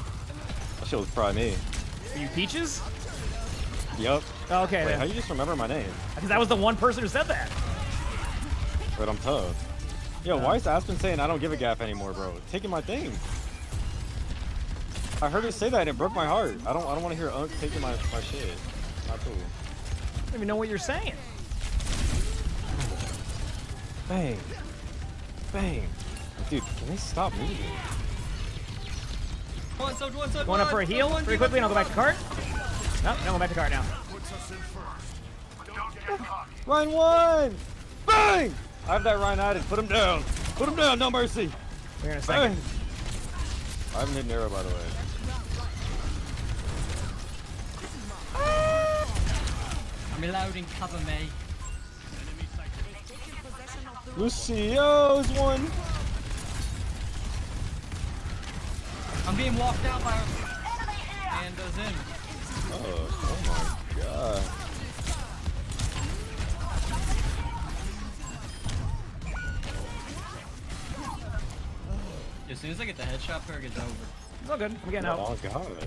That shit was probably me. Are you Peaches? Yup. Oh, okay. Wait, then. how you just remember my name? Because I was the one person who said that. But I'm tough. Yo, why is Aspen saying I don't give a gap anymore, bro? Taking my thing. I heard her say that and it broke my heart. I don't want to hear Unk taking my shit. Not cool. I don't even know what you're saying. Bang. Bang. Dude, can they stop moving? One side, Going up for a heal pretty quickly, and I'll go back to cart. Nope, no, go back to cart now. Ryan 1! Bang! I have that Ryan added. Put him down. Put him down. No mercy. We're in a second. Bang. I haven't hit an arrow, by the way. I'm reloading, cover me. Lucio's one. I'm being walked out by and Zin. Oh my god. As soon as I get the headshot perk, it's over. It's all good. I'm getting out. Oh god.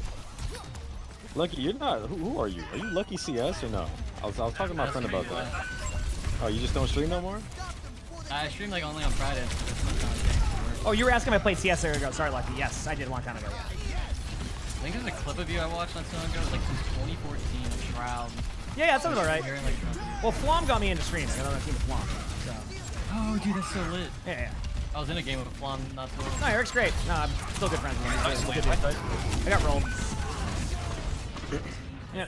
Lucky, you're not. Who are you? Are you Lucky CS or no? I was talking to my friend about that. Oh, you just don't stream no more? I stream like only on Fridays. Oh, you were asking if I played CS a year ago. Sorry, Lucky. Yes, I did a long time ago. Yeah. I think there's a clip of you I watched not so long ago, like since 2014, Shroud. Yeah, that sounds about right. Like, well, Flom got me into streaming. I don't know if you Flom. So. Oh, dude, that's so lit. Yeah. I was in a game with Flom not so long. No, Eric's great. No, I'm still good friends with him. I got rolled. Yeah.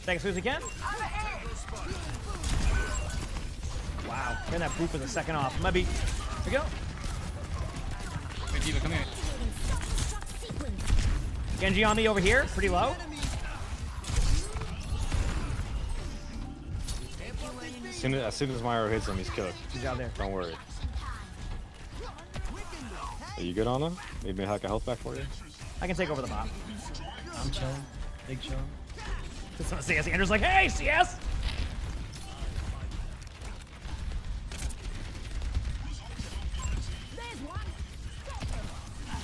Thanks, Susie Ken. Wow, and that boop was a second off. Might be. Here we go. Wait, Diva, come here. Genji on me over here, pretty low. As soon as my arrow hits him, he's cooked. Good job there. Don't worry. Are you good on him? Need me to hack a health back for you? I can take over the bot. I'm chilling. Big chill. Just want to CS. Andrew's like, hey, CS!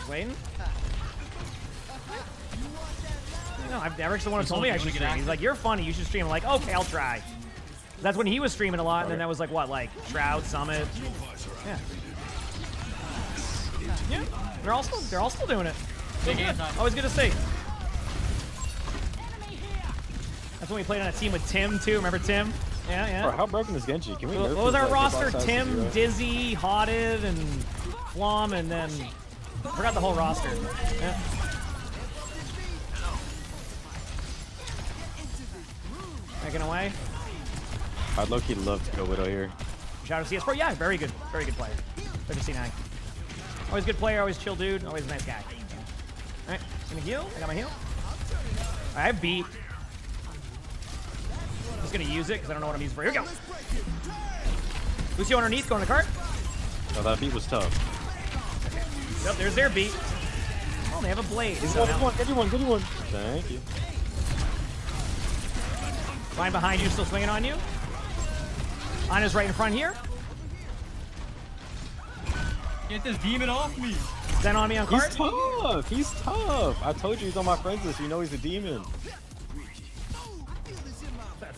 Waiting. No, Eric's the one who told me I should stream. He's like, you're funny, you should stream. I'm like, okay, I'll try. That's when he was streaming a lot, and then that was like what, like Shroud, Summit. Yeah. Yeah. They're all still doing it. Always good to see. That's when we played on a team with Tim too. Remember Tim? Yeah, yeah. Bro, how broken is Genji? Can we nerf what was our his, roster? boss Tim, zero? Dizzy, Haunted, and Flom, and then I forgot the whole roster. Yeah. Making away. I'd low-key love to go Widow here. Shout out to CS Pro. Yeah, very good player. Good to see 9. Always good player, always chill dude, always a nice guy. Alright, gonna heal. I got my heal. I have beat. Just gonna use it because I don't know what I'm using for. Here we go. Lucio underneath, going to the cart. Oh, that beat was tough. Yep, there's their beat. Oh, they have a blade. Get you one. Thank you. Line behind you, still swinging on you. Ana's right in front here. Get this demon off me. Then on me on cart. He's tough. I told you he's on my friends list. You know he's a demon.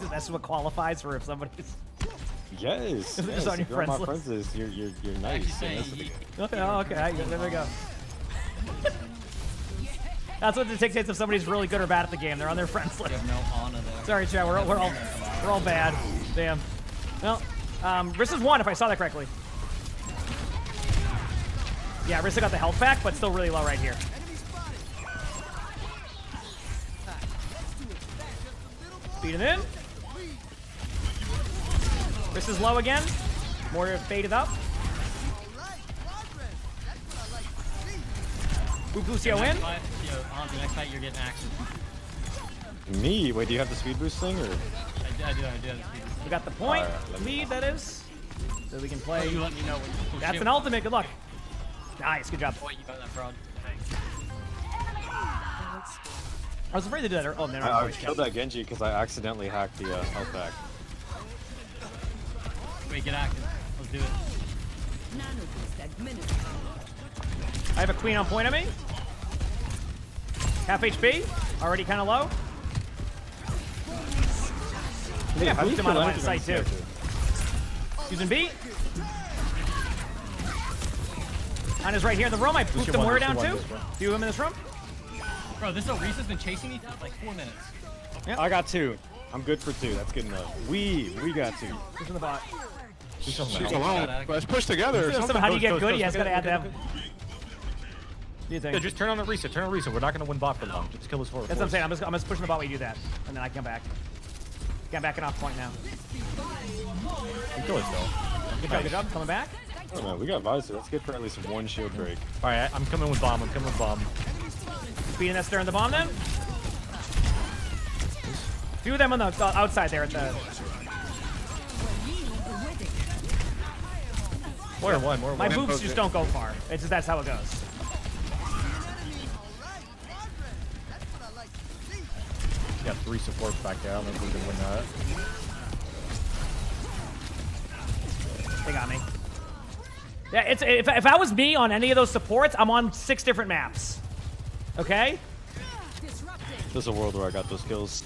That's what qualifies for if somebody's. Yes. Just on your if you're on my friends friends list, you're nice. Okay, oh, okay. There we go. That's what it dictates if somebody's really good or bad at the game. They're on their friends list. You have no honor there. Sorry, chat. We're all bad. Damn. Well, Rissa's won if I saw that correctly. Yeah, Rissa got the health back, but still really low right here. Beating in. Rissa's low again. More faded up. Boop Lucio in. On the next fight, you're getting active. Me? Wait, do you have the speed boost thing, or? I do have the speed boost. We got the point Right, lead, that is. So we can play. Oh, you let me know when That's an ultimate. Good luck. Nice. Good job. Oh, you got that fraud. I was afraid to do that. Oh, no, I killed that Genji because I accidentally hacked the health pack. Wait, get active. Let's do it. I have a queen on point of me. Half HP. Already kind of low. Yeah, how do you booped him out kill of line of anything on sight too. this character? Using beat. Ana's right here in the room. I pooped the Moira down too. Bro. Few of them in this room. Bro, this Orisa's been chasing me for like 4 minutes. Yep. I got 2. I'm good for 2. That's good enough. We got 2. Who's in the bot? She's alone. Let's push together. How do you get good? You guys gotta add them. Yeah, just turn on the reset. Turn on reset. We're not gonna win bot for long. Just kill this forward. That's what I'm saying. I'm just pushing the bot while you do that, and then I come back. I'm backing off point now. You kill us though. Good job. Coming back. Oh no, we got Visor. Let's get for at least 1 shield break. All right, I'm coming with bomb. Speeding that stir in the bomb then. Few of them on the outside there at the. More one. My boobs just don't go far. It's just that's how it goes. Got 3 supports back there. I don't know if we can win that. They got me. Yeah, it's if I was me on any of those supports, I'm on 6 different maps. Okay? There's a world where I got those kills.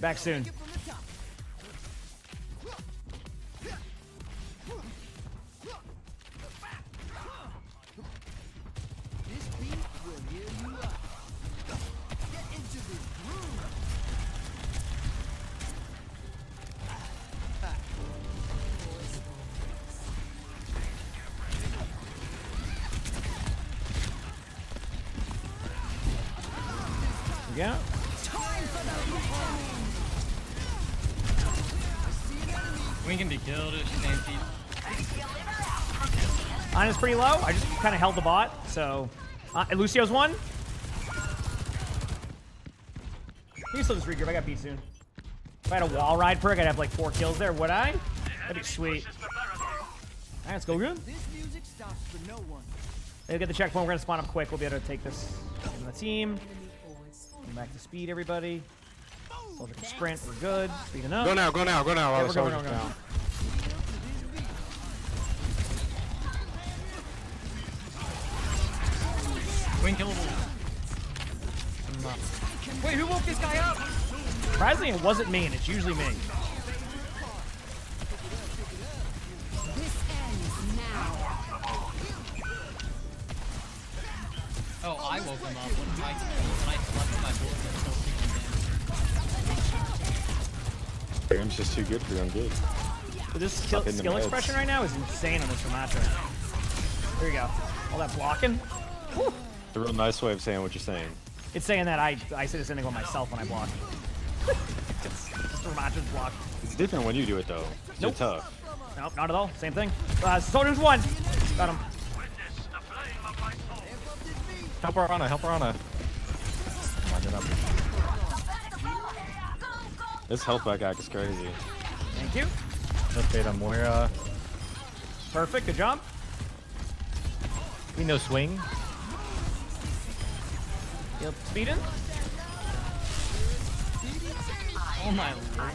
Back soon. Yeah. Wing can be killed if she's anti. Ana's pretty low. I just kind of held the bot, so Lucio's one. You can still just regroup. I got beat soon. If I had a wall ride perk, I'd have like 4 kills there. Would I? That'd be sweet. All right, let's go good. They'll get the checkpoint. We're gonna spawn up quick. We'll be able to take this in the team. Come back to speed, everybody. Soldier can sprint. We're good. Speeding up. Go now. Yeah, we're going. Wing killable. Wait, who woke this guy up? Surprisingly, it wasn't me, and it's usually me. Oh, I woke him up when I slept in my board. Graham's just too good for you. I'm good. But this skill expression right now is insane on this Ramatra. There you go. All that blocking. Whew. It's a real nice way of saying what you're saying. It's saying that I say the same thing on myself when I block. It's Ramatra's block. It's different when you do it though. You're tough. Nope, not at all. Same thing. Soldier's one. Got him. Help her Ana. Come on, get up. This health back act is crazy. Thank you. Let's bait on Moira. Perfect. Good job. We no swing. Yep. Speeding. Oh my lord.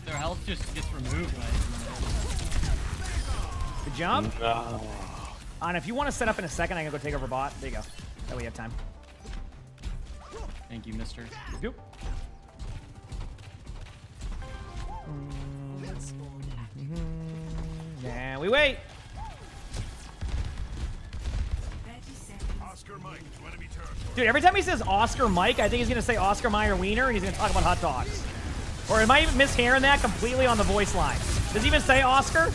Their health just gets removed when Good job. No. Ana, if you want to set up in a second, I can go take over bot. There you go. That way you have time. Thank you, mister. Yep. Yeah, we wait. Dude, every time he says Oscar Mike, I think he's gonna say Oscar Mayer Wiener, and he's gonna talk about hot dogs. Or am I even mishearing that completely on the voice line? Does he even say Oscar?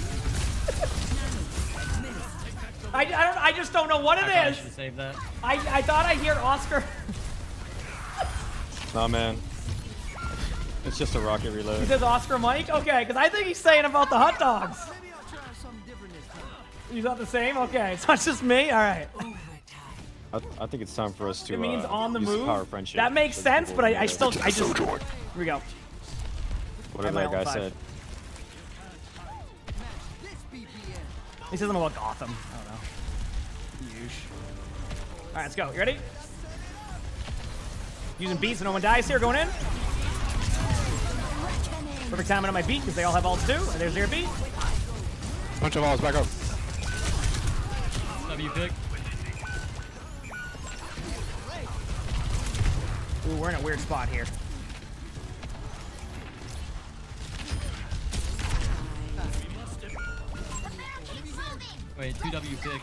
I just don't know what it I is. should save that. I thought I heard Oscar. Nah, man. It's just a rocket reload. He says Oscar Mike? Okay, because I think he's saying about the hot dogs. He's not the same? Okay, it's not just me? All right. I think it's time for us to It means on the use move. power friendship. That makes sense, but I just. Here we go. Whatever that guy said. He says something about Gotham. I don't know. All right, let's go. You ready? Using beats so no one dies here. Going in. Perfect timing on my beat because they all have ults too. And there's their beat. Bunch of alls back up. W pick. Ooh, we're in a weird spot here. Wait, 2W6.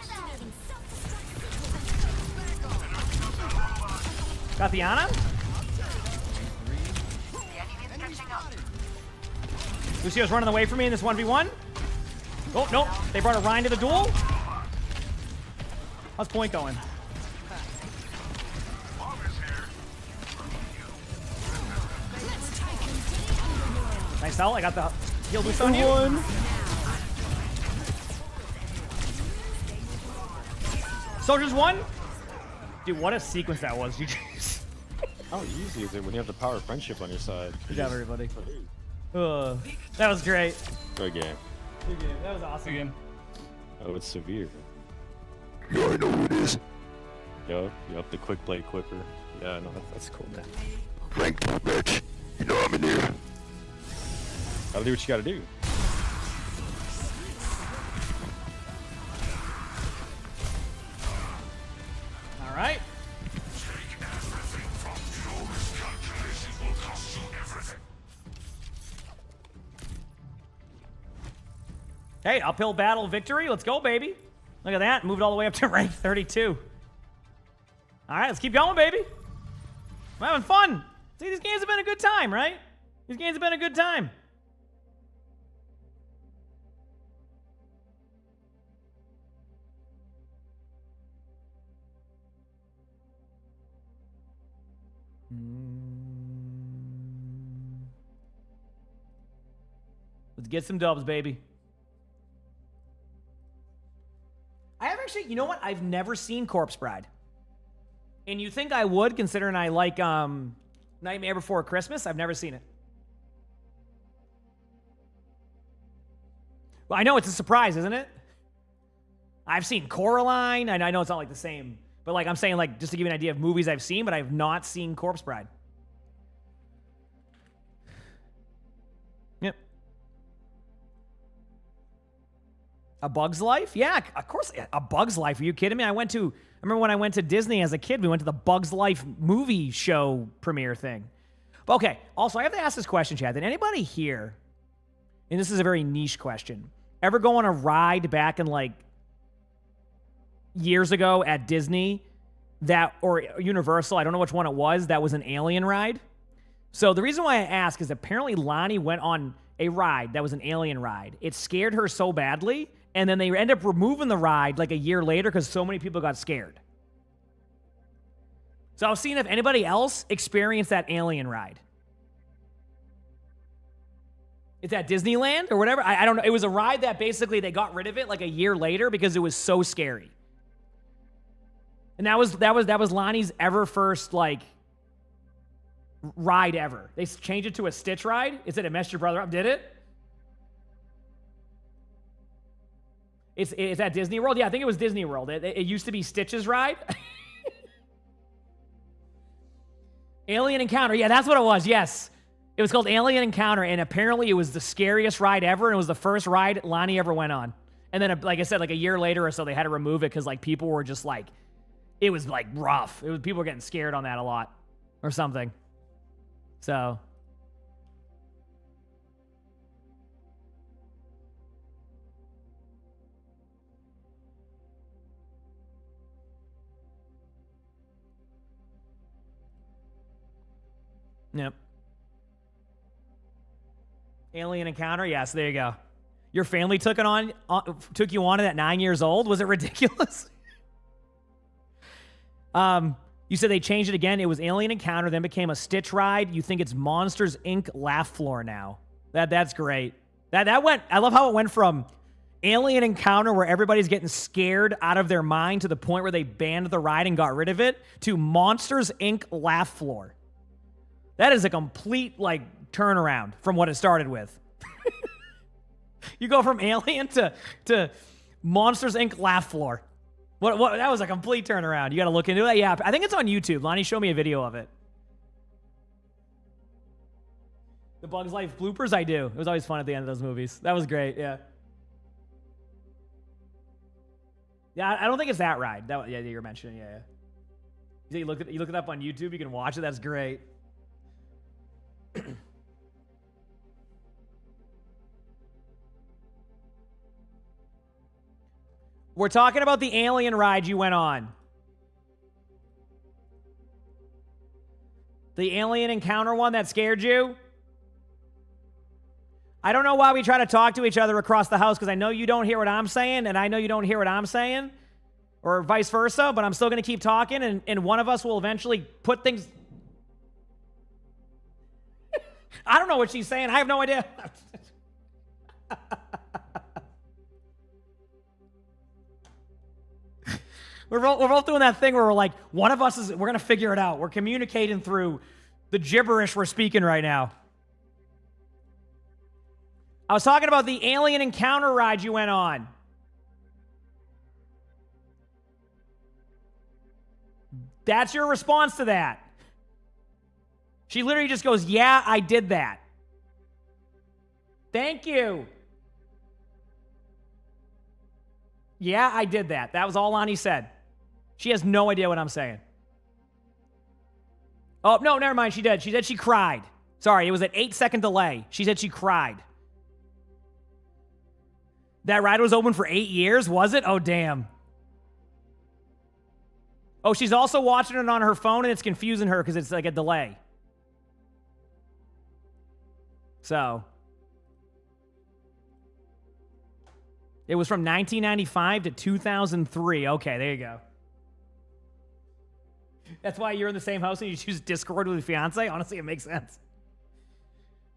Got the Ana? Lucio's running away from me in this 1v1. Oh, no. They brought a Ryan to the duel. How's point going? Nice ult. I got the heal boost on you. Soldiers won. Dude, what a sequence that was. You just... How easy is it when you have the power of friendship on your side? Good job, everybody. That was great. Good game. Good game. That was awesome. Good game. Oh, it's severe. Yeah, I know who it is. Yup, the quick play quipper. Yeah, no, that's cool, man. Ranked match. You know I'm in here. Gotta do what you gotta do. All right. Hey, uphill battle victory. Let's go, baby. Look at that. Moved all the way up to rank 32. All right, let's keep going, baby. We're having fun. See, these games have been a good time, right? These games have been a good time. Let's get some dubs, baby. I have actually, you know what? I've never seen Corpse Bride. And you think I would, considering I like Nightmare Before Christmas? I've never seen it. Well, I know it's a surprise, isn't it? I've seen Coraline, and I know it's not like the same. But like I'm saying, like just to give you an idea of movies I've seen, but I've not seen Corpse Bride. Yep. A Bug's Life? Yeah, of course. A Bug's Life. Are you kidding me? I remember when I went to Disney as a kid, we went to the Bug's Life movie show premiere thing. But okay, also, I have to ask this question, Chad. Did anybody here, and this is a very niche question, ever go on a ride back in like years ago at Disney or Universal, I don't know which one it was, that was an alien ride? So the reason why I ask is apparently Lonnie went on a ride that was an alien ride. It scared her so badly, and then they end up removing the ride like a year later because so many people got scared. So I was seeing if anybody else experienced that alien ride. It's at Disneyland or whatever. I don't know. It was a ride that basically they got rid of it like a year later because it was so scary. And that was Lonnie's ever first like ride ever. They changed it to a Stitch ride. It said it messed your brother up. Did it? It's at Disney World. Yeah, I think it was Disney World. It used to be Stitch's ride. Alien Encounter. Yeah, that's what it was. Yes. It was called Alien Encounter, and apparently it was the scariest ride ever, and it was the first ride Lonnie ever went on. And then, like I said, like a year later or so, they had to remove it because like people were just like, it was like rough. People were getting scared on that a lot or something. So. Yep. Alien Encounter? Yes, there you go. Your family took you on it at 9 years old? Was it ridiculous? You said they changed it again. It was Alien Encounter, then became a Stitch ride. You think it's Monsters Inc. Laugh Floor now. That's great. That went, I love how it went from Alien Encounter, where everybody's getting scared out of their mind to the point where they banned the ride and got rid of it, to Monsters Inc. Laugh Floor. That is a complete, like, turnaround from what it started with. You go from Alien to Monsters Inc. Laugh Floor. What? That was a complete turnaround. You got to look into it. Yeah, I think it's on YouTube. Lonnie showed me a video of it. The Bug's Life bloopers, I do. It was always fun at the end of those movies. That was great, yeah. Yeah, I don't think it's that ride. Yeah, you were mentioning, yeah. You look it up on YouTube. You can watch it. That's great. We're talking about the alien ride you went on. The alien encounter one that scared you? I don't know why we try to talk to each other across the house, because I know you don't hear what I'm saying, and I know you don't hear what I'm saying, or vice versa, but I'm still going to keep talking, and one of us will eventually put things... I don't know what she's saying. I have no idea. We're both doing that thing where we're like, one of us we're going to figure it out. We're communicating through the gibberish we're speaking right now. I was talking about the alien encounter ride you went on. That's your response to that. She literally just goes, yeah, I did that. Thank you. Yeah, I did that. That was all Lonnie said. She has no idea what I'm saying. Oh, no, never mind. She did. She said she cried. Sorry, it was an 8-second delay. She said she cried. That ride was open for 8 years, was it? Oh, damn. Oh, she's also watching it on her phone, and it's confusing her because it's like a delay. So. It was from 1995 to 2003. Okay, there you go. That's why you're in the same house and you choose Discord with your fiance? Honestly, it makes sense.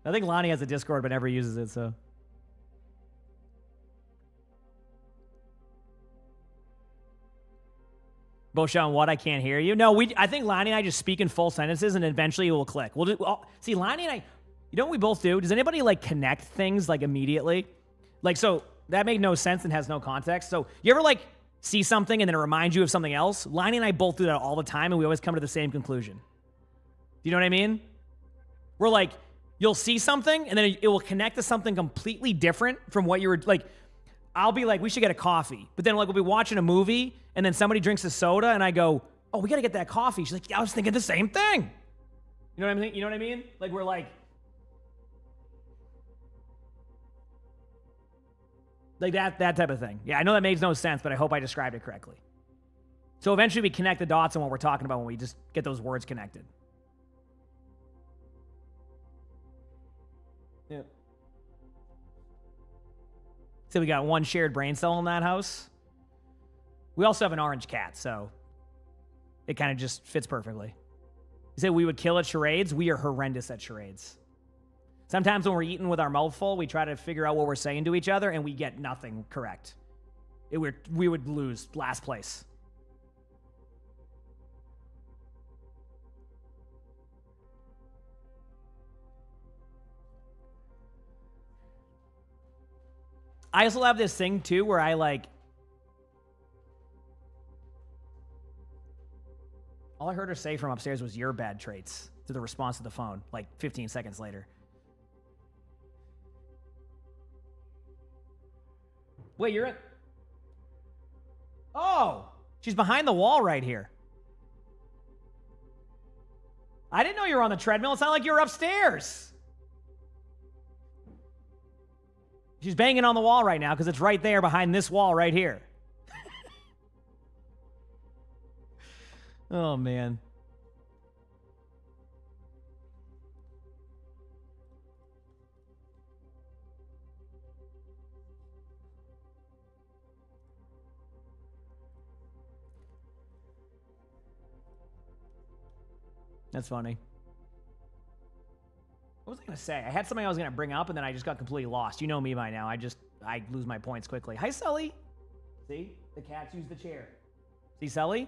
I think Lonnie has a Discord but never uses it, so. Boshan, what? I can't hear you. No, I think Lonnie and I just speak in full sentences and eventually it will click. See, Lonnie and I, you know what we both do? Does anybody like connect things like immediately? Like, so that made no sense and has no context. So you ever like see something and then it reminds you of something else? Lonnie and I both do that all the time and we always come to the same conclusion. Do you know what I mean? We're like, you'll see something and then it will connect to something completely different from what you were like. I'll be like, we should get a coffee. But then like we'll be watching a movie and then somebody drinks a soda and I go, oh, we got to get that coffee. She's like, yeah, I was thinking the same thing. You know what I mean? You know what I mean? Like we're like that type of thing. Yeah, I know that makes no sense, but I hope I described it correctly. So eventually we connect the dots on what we're talking about when we just get those words connected. Yeah. So we got one shared brain cell in that house. We also have an orange cat, so it kind of just fits perfectly. You said we would kill at charades? We are horrendous at charades. Sometimes when we're eating with our mouth full, we try to figure out what we're saying to each other, and we get nothing correct. We would lose last place. I also have this thing, too, where I, like... All I heard her say from upstairs was your bad traits to the response to the phone, like 15 seconds later. Wait, you're in... Oh! She's behind the wall right here. I didn't know you were on the treadmill. It's not like you were upstairs. She's banging on the wall right now because it's right there behind this wall right here. Oh, man. That's funny. What was I going to say? I had something I was going to bring up, and then I just got completely lost. You know me by now. I lose my points quickly. Hi, Sully. See? The cats use the chair. See, Sully?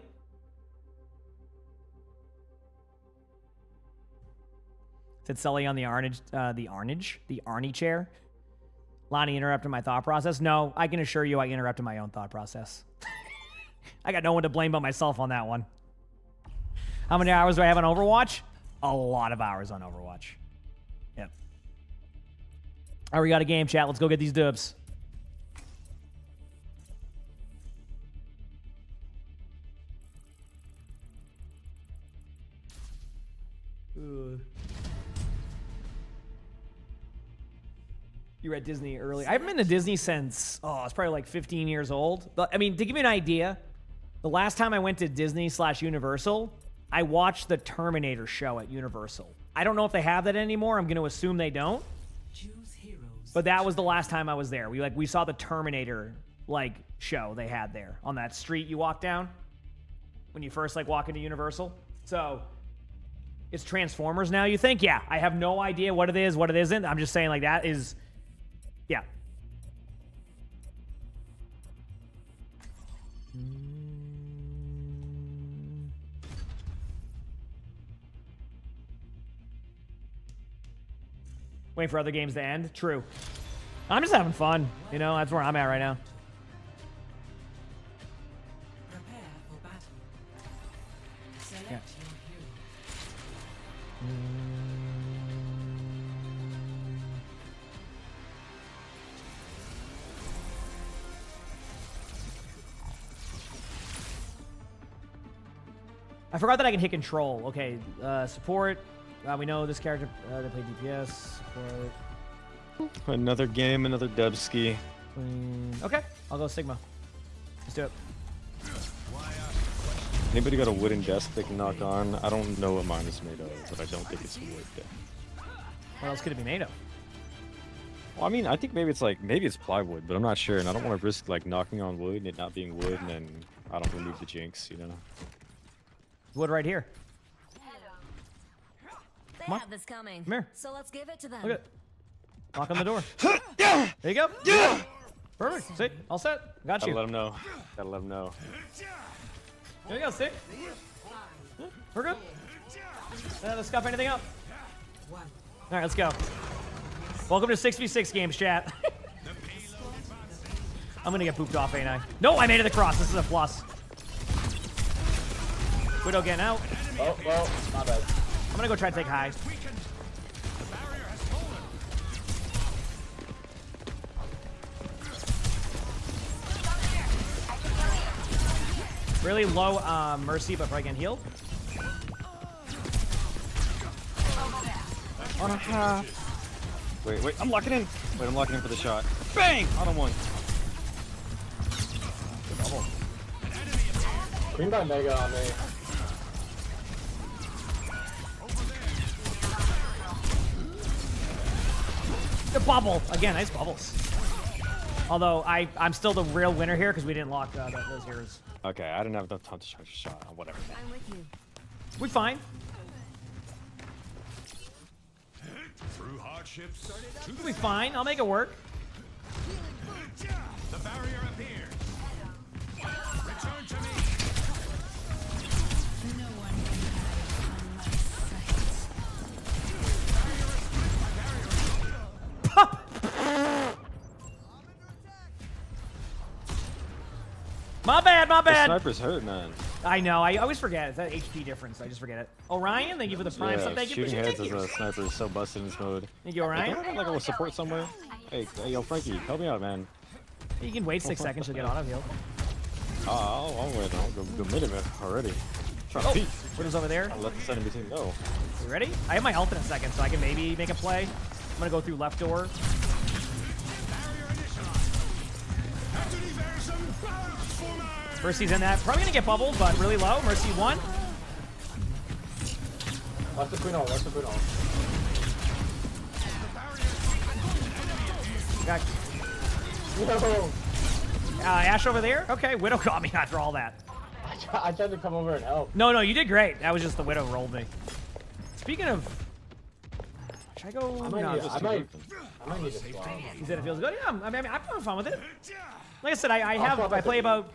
Said Sully on the Arnie chair. Lonnie interrupted my thought process. No, I can assure you I interrupted my own thought process. I got no one to blame but myself on that one. How many hours do I have on Overwatch? A lot of hours on Overwatch. Yep. All right, we got a game, chat. Let's go get these dubs. You were at Disney early. I haven't been to Disney since, I was probably like 15 years old. But I mean, to give you an idea, the last time I went to Disney/Universal, I watched the Terminator show at Universal. I don't know if they have that anymore. I'm going to assume they don't. But that was the last time I was there. We saw the Terminator show they had there on that street you walk down when you first walk into Universal. So it's Transformers now, you think? Yeah, I have no idea what it is, what it isn't. I'm just saying that is, yeah. Waiting for other games to end. True. I'm just having fun. That's where I'm at right now. Prepare for battle. Select Yeah. your hero. I forgot that I can hit control. Okay, support. We know this character. They play DPS. Support. Another game, another Dubsky. Okay, I'll go Sigma. Let's do it. Anybody got a wooden desk they can knock on? I don't know what mine is made of, but I don't think it's wood. What else could it be made of? Well, I mean, I think maybe it's plywood, but I'm not sure, and I don't want to risk knocking on wood and it not being wood, and then I don't remove the jinx, Wood right here. They Come on. have this coming. Come here. So let's give it to them. Look at it. Knock on the door. There you go. Yeah. Perfect. See, all set. Got you. Gotta let them know. Gotta let them know. There you go. See. Yeah, we're good. Let's scuff anything up. All right, let's go. Welcome to 6v6 games, chat. I'm gonna get pooped off, ain't I? No, I made it across. This is a plus. Widow getting out. Oh, well, not bad. I'm gonna go try to take high. Really low mercy, but probably getting healed. Wait, I'm locking in. Wait, I'm locking in for the shot. Bang! Auto one. Double. Queen by Mega on me. The bubble again, nice bubbles. Although I'm still the real winner here because we didn't lock those heroes. Okay, I didn't have enough time to charge a shot. Whatever. I'm with you. We're fine. Through hardships, We'll be fine. I'll make it work. the barrier appears. Return to me. No one can hide from My bad, my The bad. sniper's hurt, man. I know. I always forget. It's that HP difference. I just forget it. Orion, thank you for the prime. Yeah, Thank you for shooting heads thank as you. a sniper is so busted in this mode. Thank you, Orion. Don't I have a support somewhere? Hey, yo, Frankie, help me out, man. You can wait 6 seconds. You'll get auto heal. I'll wait. I'll go minute already. Try to peek. Widow's over there. I'll let the enemy team know. You ready? I have my ult in a second, so I can maybe make a play. I'm gonna go through left door. Mercy's in that. Probably gonna get bubbled, but really low. Mercy 1. Watch the Queen ult, watch the Queen ult. Got No! Ash over there. Okay, Widow got me after all that. I tried to come over and help. No, you did great. That was just the Widow rolled me. Speaking of, should I go? I might need to swap. You said it feels good. Yeah, I'm having fun with it. Like I said, I play about,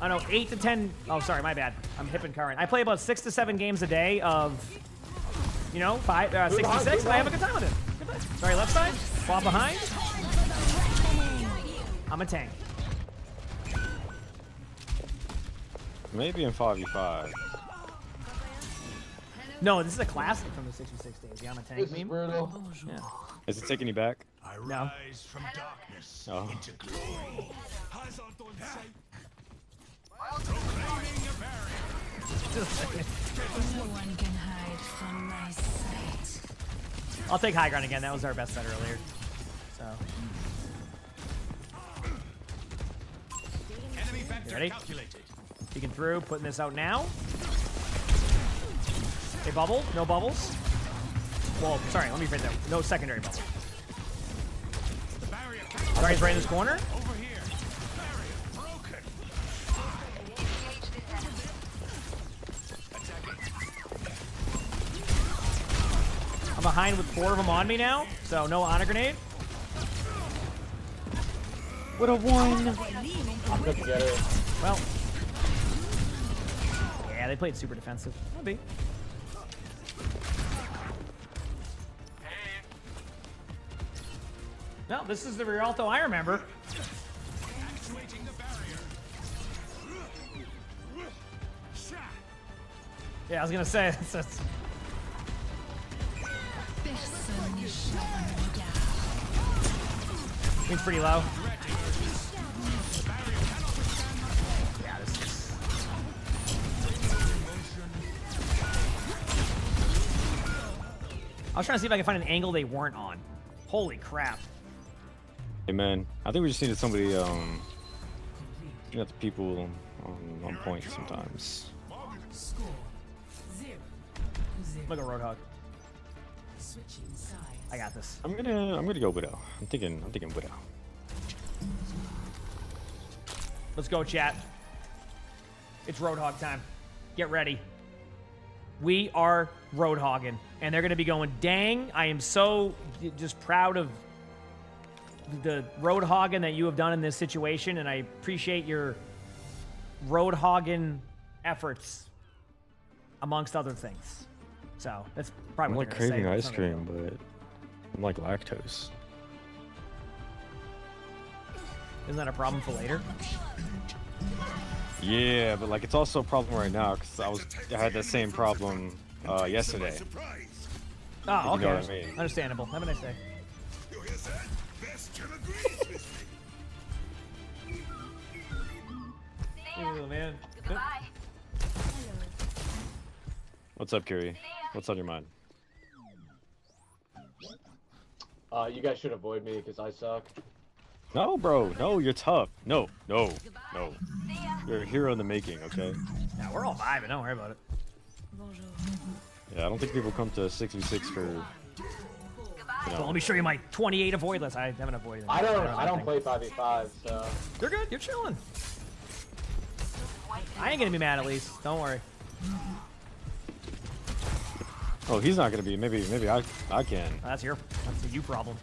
I don't know, 8 to 10. Oh, sorry, my bad. I'm hip and current. I play about 6 to 7 games a day of, 66. I have a good time with it. Good time. Sorry, left side. Fall behind. I'm a tank. Maybe in 5v5. No, this is a classic from the 66 days. Yeah, I'm a tank meme. Yeah. Is it taking you back? No. From darkness Oh. into glory. Proclaiming a barrier. No one can hide from my sight. I'll take high ground again. That was our best bet earlier. So. Enemy You vector ready? calculated. Peeking through, putting this out now. A bubble? No bubbles? Well, sorry, let me phrase that. No secondary bubble. Sorry, he's right in this corner. Over here. Barrier broken. I'm behind with 4 of them on me now, so no honor grenade. What a one! I'm good to get it. Well, yeah, they played super defensive. That'll be. No, this is the Rialto I remember. Activating the barrier. Yeah, I was gonna say that's Personne n'échappe à mon regard. He's pretty low. Yeah, this is. I was trying to see if I could find an angle they weren't on. Holy crap. Hey man, I think we just needed somebody, you know, the people on point sometimes. Score 0-0. Look at Roadhog. Switching sides. I got this. I'm gonna go Widow. I'm thinking Widow. Let's go, chat. It's Roadhog time. Get ready. We are Roadhogging, and they're going to be going, dang, I am so just proud of the Roadhogging that you have done in this situation, and I appreciate your Roadhogging efforts, amongst other things. So that's probably I'm what like they're gonna craving say. ice cream, but I'm like lactose. Isn't that a problem for later? Yeah, but like it's also a problem right now because I had the same problem yesterday. Oh, If you okay. know what I mean. Understandable. Have a nice day. Ooh, man. What's up, Curie? What's on your mind? You guys should avoid me because I suck. No, bro. No, you're tough. No. You're a hero in the making, okay? Yeah, we're all vibing. Don't worry about it. Yeah, I don't think people come to 6v6 for. You Well, know. let me show you my 28 avoid list. I haven't avoided. I don't play 5v5, so. You're good. You're chilling. I ain't gonna be mad at least. Don't worry. Oh, he's not gonna be. Maybe I can. That's a you problem.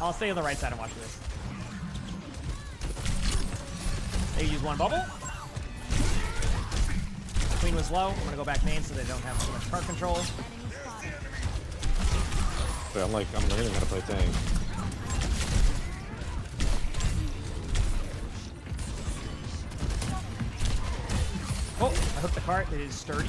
I'll stay on the right side and watch this. They use one bubble. Queen was low. I'm gonna go back main so they don't have too much card control. But I'm learning how to play tank. Oh, I hooked the cart. It is sturdy.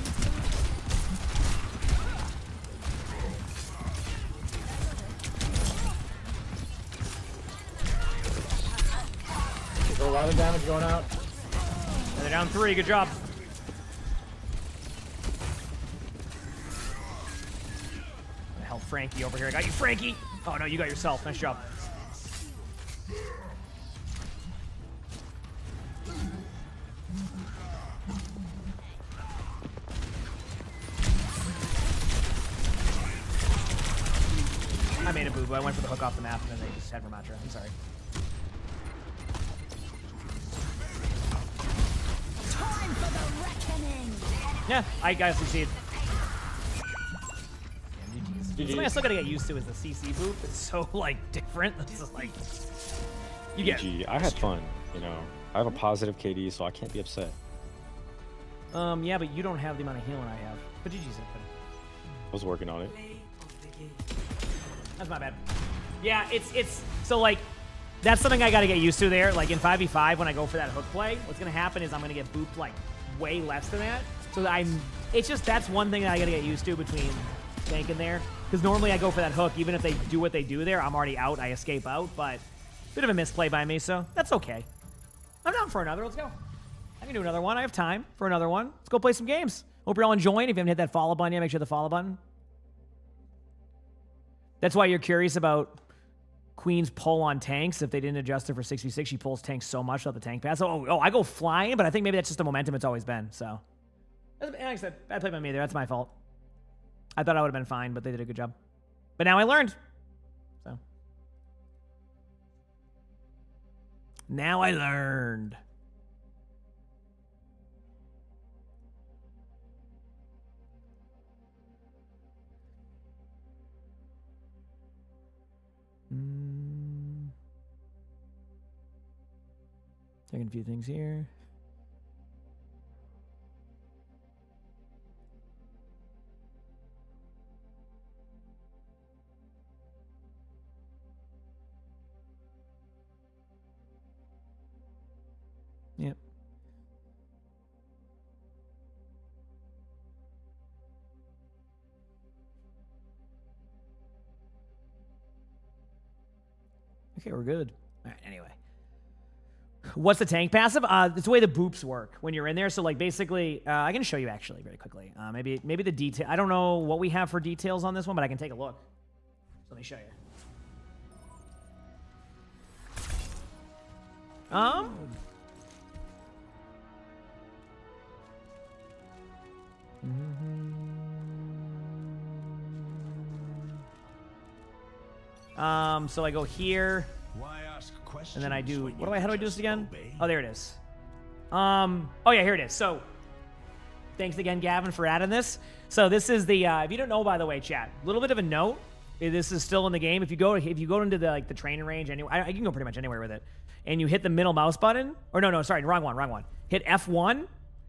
There's a lot of damage going out. And they're down 3. Good job. The hell, Frankie over here. I got you, Frankie. Oh no, you got yourself. Nice job. I made a boo-boo. I went for the hook off the map, and then they just had Ramatra. I'm sorry. Time for the reckoning. Yeah, I guys succeed. Something I still gotta get used to is the CC boop. It's so like different. It's just like you get. GG. I had fun. You know, I have a positive KD, so I can't be upset. Yeah, but you don't have the amount of healing I have. But GG's open. I was working on it. That's my bad. Yeah, it's so like that's something I gotta get used to there. Like in 5v5 when I go for that hook play, what's gonna happen is I'm gonna get booped like way less than that. So that it's just that's one thing that I gotta get used to between tanking there. Because normally I go for that hook, even if they do what they do there, I'm already out, I escape out, but bit of a misplay by me, so that's okay. I'm down for another, let's go. I can do another one, I have time for another one. Let's go play some games. Hope you're all enjoying. If you haven't hit that follow button yet, make sure to hit the follow button. That's why you're curious about Queen's pull on tanks. If they didn't adjust it for 6v6, she pulls tanks so much without the tank pass. Oh, I go flying, but I think maybe that's just the momentum it's always been. So, like I said, bad play by me there. That's my fault. I thought I would have been fine, but they did a good job. But now I learned. So. Now I learned. Checking a few things here. Yep. Okay, we're good. All right, anyway. What's the tank passive? It's the way the boops work when you're in there. So, like, basically, I can show you actually very quickly. Maybe the detail. I don't know what we have for details on this one, but I can take a look. So let me show you. So I go here, and then I do, how do I do this again? Oh, there it is. Oh yeah, here it is. So, thanks again, Gavin, for adding this. So this is the, if you don't know, by the way, chat, a little bit of a note. This is still in the game. If you go into the the training range, anywhere, you can go pretty much anywhere with it, and you hit the middle mouse button, or no, sorry, wrong one. Hit F1,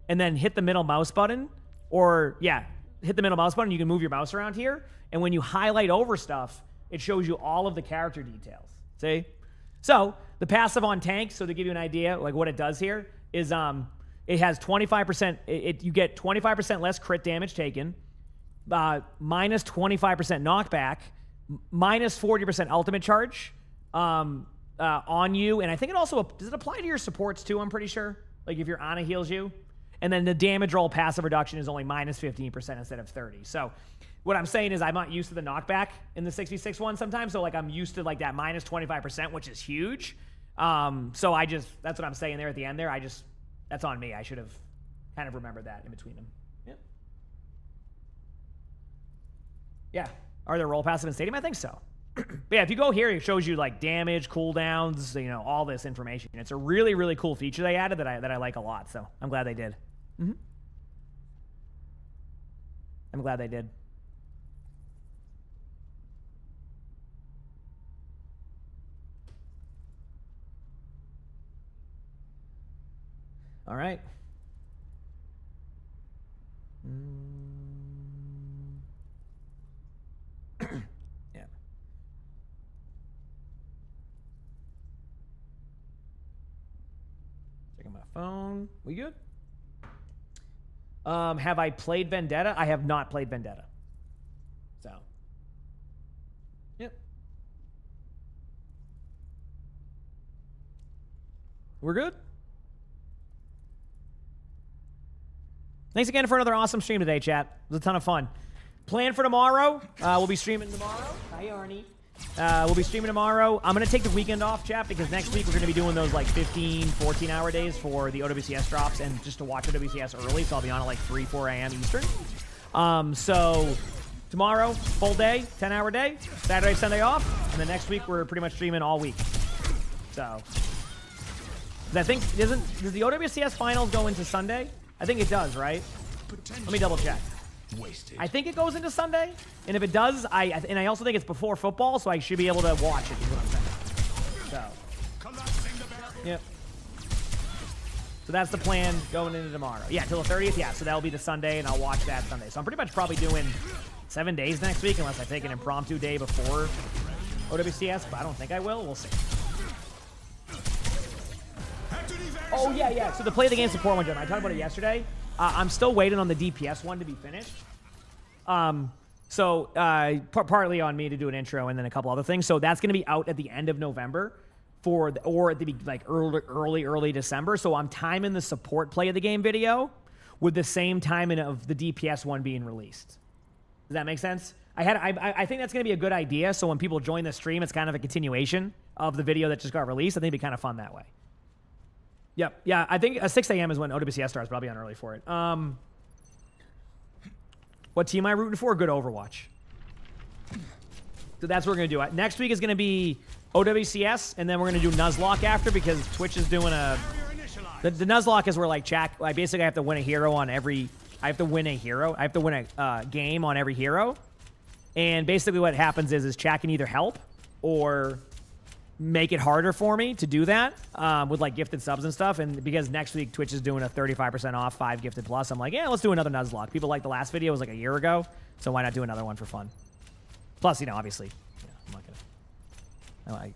and then hit the middle mouse button, or yeah, hit the middle mouse button. You can move your mouse around here, and when you highlight over stuff, it shows you all of the character details. See? So the passive on tanks, so to give you an idea, like what it does here is it has 25%. You get 25% less crit damage taken, minus 25% knockback, minus 40% ultimate charge on you, and I think it also does it apply to your supports too? I'm pretty sure. Like if your Ana heals you, and then the damage roll passive reduction is only minus 15% instead of 30. So what I'm saying is I'm not used to the knockback in the 6v6 one sometimes. So like I'm used to like that minus 25%, which is huge. So that's what I'm saying there at the end there. That's on me. I should have kind of remembered that in between them. Yep. Yeah. Are there roll passive in Stadium? I think so. But yeah, if you go here, it shows you like damage, cooldowns, all this information. It's a really, really cool feature they added that I like a lot. So I'm glad they did. I'm glad they did. All right. Yeah. Checking my phone. We good? Have I played Vendetta? I have not played Vendetta. So. Yep. We're good? Thanks again for another awesome stream today, chat. It was a ton of fun. Plan for tomorrow. We'll be streaming tomorrow. Hi, Arnie. We'll be streaming tomorrow. I'm going to take the weekend off, chat, because next week we're going to be doing those like 15, 14-hour days for the OWCS drops and just to watch OWCS early. So I'll be on at like 3, 4 a.m. Eastern. So tomorrow, full day, 10-hour day. Saturday, Sunday off. And then next week we're pretty much streaming all week. So I think, does the OWCS finals go into Sunday? I think it does, right? Let me double check. I think it goes into Sunday, and if it does, I also think it's before football, so I should be able to watch it, is what I'm saying. So, yep. So that's the plan going into tomorrow. Yeah, till the 30th, yeah, so that'll be the Sunday, and I'll watch that Sunday. So I'm pretty much probably doing 7 days next week, unless I take an impromptu day before OWCS, but I don't think I will. We'll see. Oh, yeah. So to play the game support one, Jim, I talked about it yesterday. I'm still waiting on the DPS one to be finished. So partly on me to do an intro and then a couple other things. So that's going to be out at the end of November or at the like early December. So I'm timing the support play of the game video with the same timing of the DPS one being released. Does that make sense? I think that's going to be a good idea. So when people join the stream, it's kind of a continuation of the video that just got released. I think it'd be kind of fun that way. Yep. Yeah, I think 6 a.m. is when OWCS starts, but I'll be on early for it. What team am I rooting for? Good Overwatch. So that's what we're going to do. Next week is going to be OWCS, and then we're going to do Nuzlocke after because Twitch is doing a... The Nuzlocke is where, like, I basically have to win a hero on every... I have to win a hero. I have to win a game on every hero. And basically what happens is chat can either help or make it harder for me to do that with, like, gifted subs and stuff. And because next week Twitch is doing a 35% off 5 gifted plus, I'm like, yeah, let's do another Nuzlocke. People like the last video. It was like a year ago. So why not do another one for fun? Plus, you know, obviously, I'm not going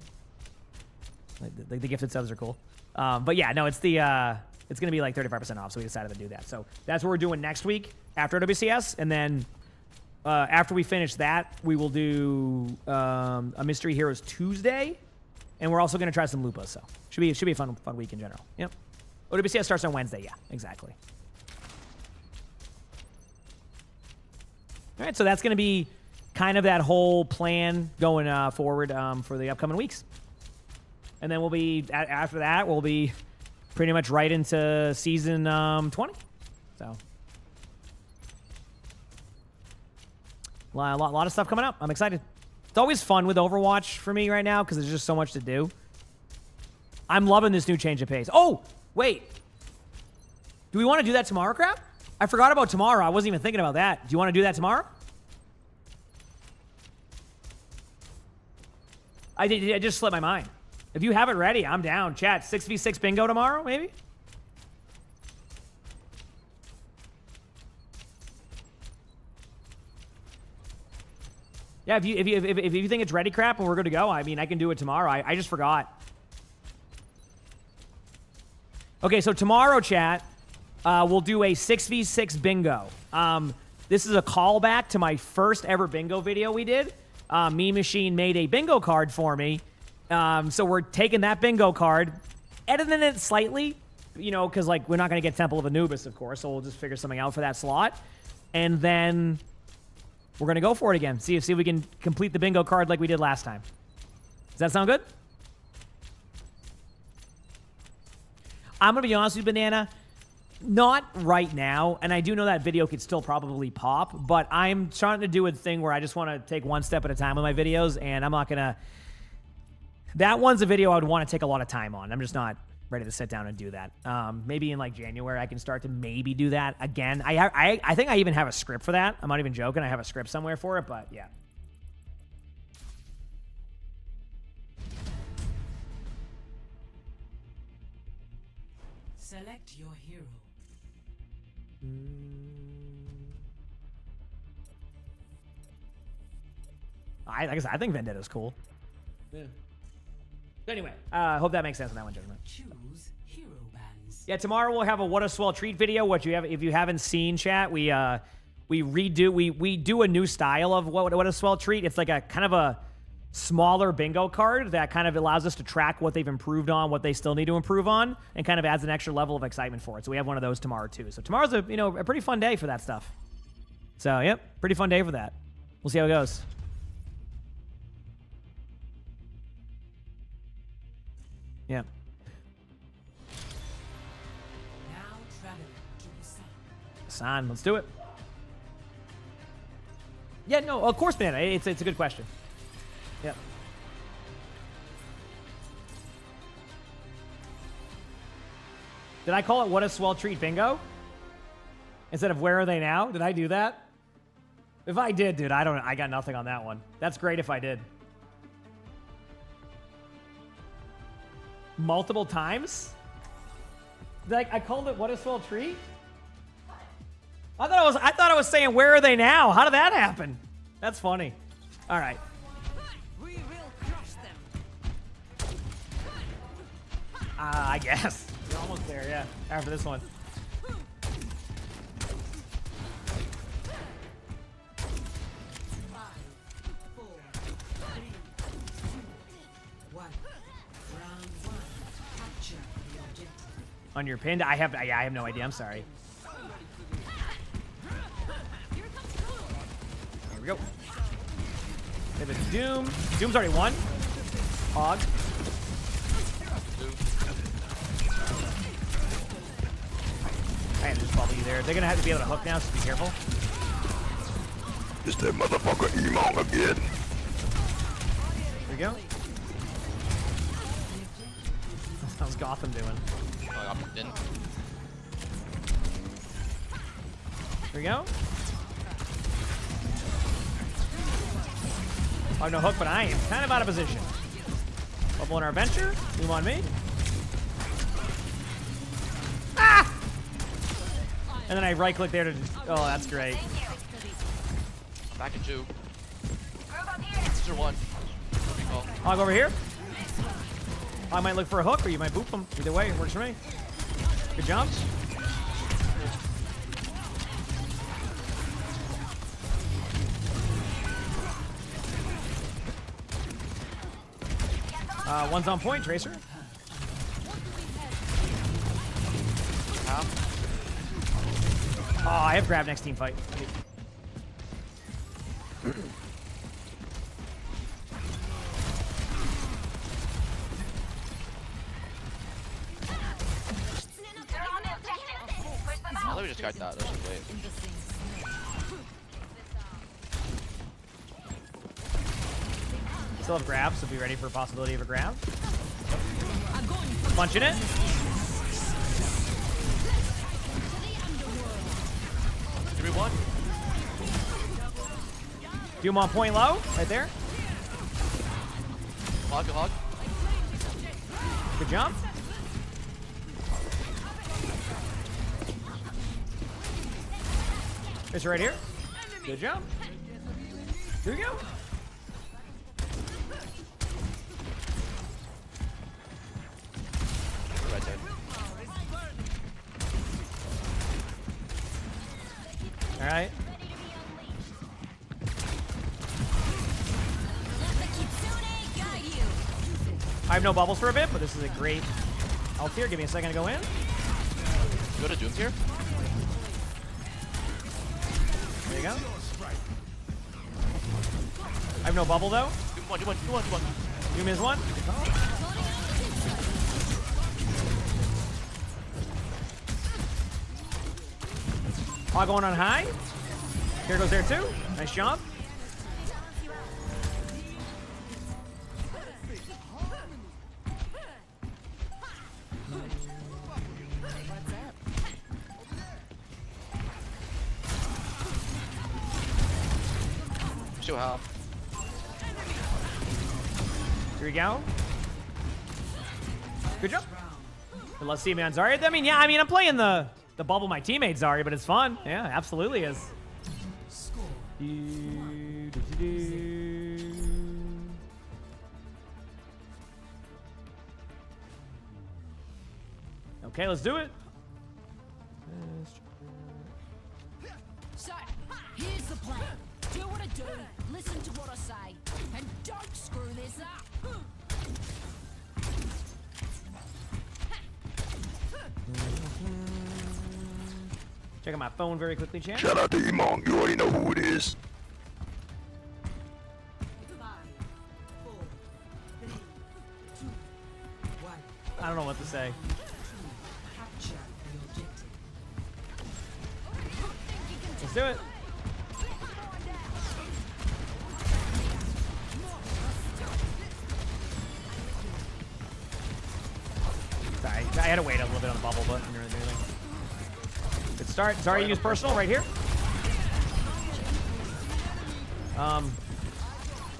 to... The gifted subs are cool. But yeah, no, it's the... it's going to be like 35% off, so we decided to do that. So that's what we're doing next week after WCS. And then after we finish that, we will do a Mystery Heroes Tuesday. And we're also going to try some Lupas. So should be a fun week in general. Yep. WCS starts on Wednesday. Yeah, exactly. All right, so that's going to be kind of that whole plan going forward for the upcoming weeks. And then we'll be, after that, we'll be pretty much right into season 20. So a lot of stuff coming up. I'm excited. It's always fun with Overwatch for me right now because there's just so much to do. I'm loving this new change of pace. Oh, wait. Do we want to do that tomorrow, crap? I forgot about tomorrow. I wasn't even thinking about that. Do you want to do that tomorrow? I just slipped my mind. If you have it ready, I'm down. Chat, 6v6 bingo tomorrow, maybe? Yeah, if you think it's ready, crap, and we're good to go, I mean, I can do it tomorrow. I just forgot. Okay, so tomorrow, chat, we'll do a 6v6 bingo. This is a callback to my first ever bingo video we did. Mean Machine made a bingo card for me. So we're taking that bingo card, editing it slightly, you know, because, like, we're not going to get Temple of Anubis, of course, so we'll just figure something out for that slot. And then we're going to go for it again. See if we can complete the bingo card like we did last time. Does that sound good? I'm going to be honest with you, Banana. Not right now, and I do know that video could still probably pop, but I'm trying to do a thing where I just want to take one step at a time with my videos, and I'm not going to... That one's a video I would want to take a lot of time on. I'm just not ready to sit down and do that. Maybe in, like, January I can start to maybe do that again. I think I even have a script for that. I'm not even joking. I have a script somewhere for it, but yeah. Select your hero. Like I said, I think Vendetta's cool. Yeah. Anyway, hope that makes sense on that one, gentlemen. Choose hero bands. Yeah, tomorrow we'll have a What a Swell Treat video. If you haven't seen, chat, we do a new style of what a swell treat. It's like a kind of a smaller bingo card that kind of allows us to track what they've improved on, what they still need to improve on, and kind of adds an extra level of excitement for it. So we have one of those tomorrow too. So tomorrow's a pretty fun day for that stuff. So yep, pretty fun day for that. We'll see how it goes. Yeah. Now traveling to the sun. San, let's do it. Yeah, no, of course, man. It's a good question. Yep. Did I call it What a Swell Treat bingo? Instead of Where Are They Now? Did I do that? If I did, dude, I got nothing on that one. That's great if I did. Multiple times? Like, I called it What a Swell Treat? I thought I was saying Where Are They Now? How did that happen? That's funny. All right. We will crush them. I guess. You're almost there, yeah. After this one. On your pinned? I have no idea. I'm sorry. There we go. If it's Doom. Doom's already won. Hog. I had to just follow you there. They're gonna have to be able to hook now, so be careful. It's that motherfucker emongg again. There we go. How's Gotham doing? Oh, I didn't. There we go. I have no hook, but I am kind of out of position. Bubble in our venture. Move on me. Ah! And then I right click there to. Oh, that's great. Back at 2. Sister 1. I'll go over here. I might look for a hook, or you might boop them. Either way, it works for me. Good job. One's on point, Tracer. Oh, I have grab next team fight. I thought we just got that. That was great. Still have grab, so be ready for a possibility of a grab. Punching it. Give me 1. Doom on point low, right there. Hog, hog. Good jump. It's right here. Good jump. Here we go. Right there. All right. I have no bubbles for a bit, but this is a great ult here. Give me a second to go in. Go to Doom here. There you go. I have no bubble though. Doom 1, Doom 1, Doom 1, Doom 1. Doom is 1. All going on high. Here goes there too. Nice job. Still half. Here we go. Good job. But let's see, man. Zarya. I mean, yeah. I mean, I'm playing the bubble my teammate Zarya, but it's fun. Yeah, absolutely is. Okay, let's do it. So, here's the plan. Do what I do, listen to what I say, and don't screw this up. Check out my phone very quickly, chat. Shout out to emongg. You already know who it is. 5, 4, 3, 2, 1. I don't know what to say. Capture the objective. Let's do it. Sorry, I had to wait a little bit on the bubble, but didn't really do anything. Good start. Zarya use personal right here.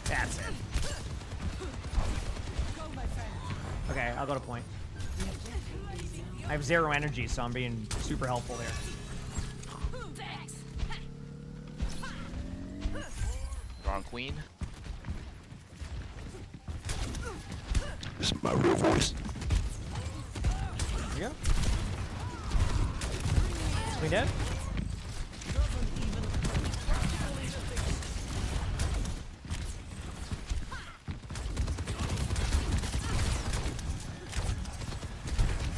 That's it. Okay, I'll go to point. I have 0 energy, so I'm being super helpful there. Wrong queen. This is my real voice. There you go. We dead?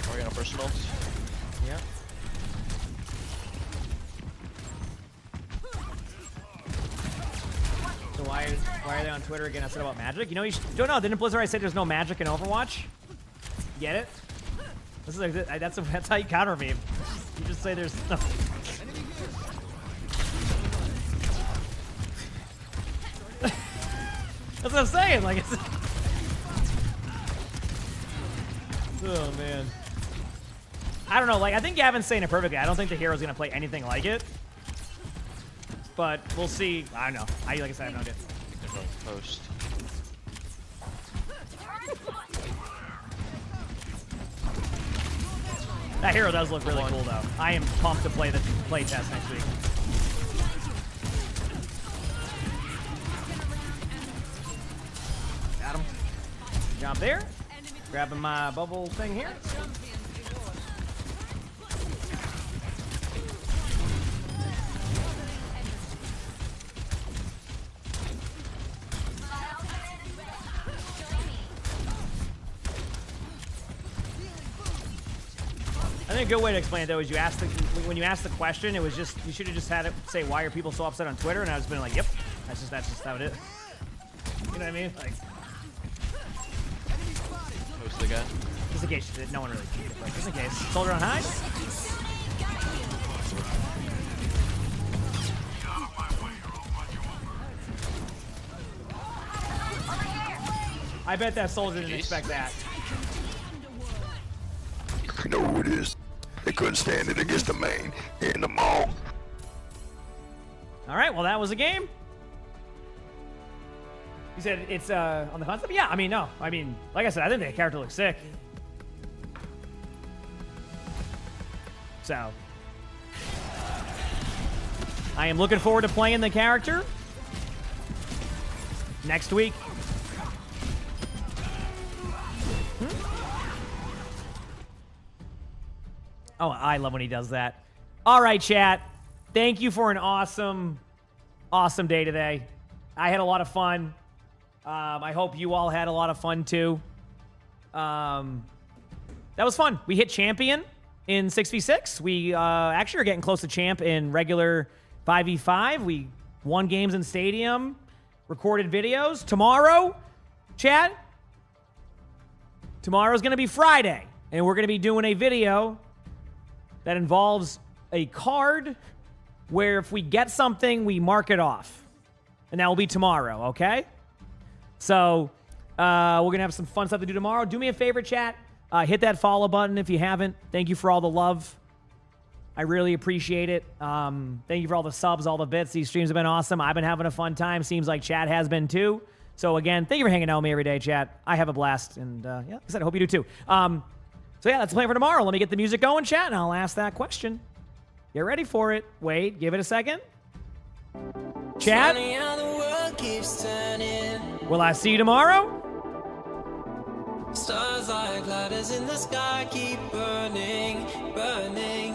We're gonna personals. Yeah. why are they on Twitter again? I said about magic. You know, you don't know. Didn't Blizzard I say there's no magic in Overwatch? Get it? This is like, that's how you counter me. You just say there's no. That's what I'm saying. Like it's. Oh man. I don't know. Like I think Gavin's saying it perfectly. I don't think the hero's gonna play anything like it. But we'll see. I don't know. Like I said, I don't know. Post. That hero does look really cool, though. I am pumped to play the play test next week. Got him. Jump there. Grabbing my bubble thing here. I think a good way to explain it though is when you ask the question, it was just you should have just had it say why are people so upset on Twitter, and I was been like, yep, that's just how it is. You know what I mean? Like, Post the guy. just in case no one really cared, but just in case. Soldier on high. I bet that soldier didn't expect that. You know who it is. They couldn't stand it against the main and the emongg. All right, well that was a game. You said it's on the concept? Yeah, I mean, no. I mean, like I said, I think the character looks sick. So, I am looking forward to playing the character next week. Oh, I love when he does that. All right, chat. Thank you for an awesome, awesome day today. I had a lot of fun. I hope you all had a lot of fun, too. That was fun. We hit champion in 6v6. We actually are getting close to champ in regular 5v5. We won games in stadium, recorded videos. Tomorrow, chat, tomorrow's going to be Friday, and we're going to be doing a video that involves a card where if we get something, we mark it off. And that will be tomorrow, okay? So, we're going to have some fun stuff to do tomorrow. Do me a favor, chat. Hit that follow button if you haven't. Thank you for all the love. I really appreciate it. Thank you for all the subs, all the bits. These streams have been awesome. I've been having a fun time. Seems like chat has been too. So, again, thank you for hanging out with me every day, chat. I have a blast. And, yeah, like I said, I hope you do too. So yeah, that's the plan for tomorrow. Let me get the music going, chat, and I'll ask that question. Get ready for it. Wait, give it a second. Chat, will I see you tomorrow? Stars like ladders in the sky keep burning, burning.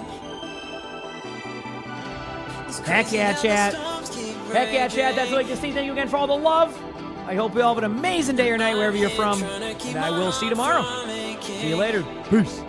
Heck yeah, chat. Heck yeah, chat. That's what I like to see. Thank you again for all the love. I hope you all have an amazing day or night wherever you're from. And I will see you tomorrow. See you later. Peace.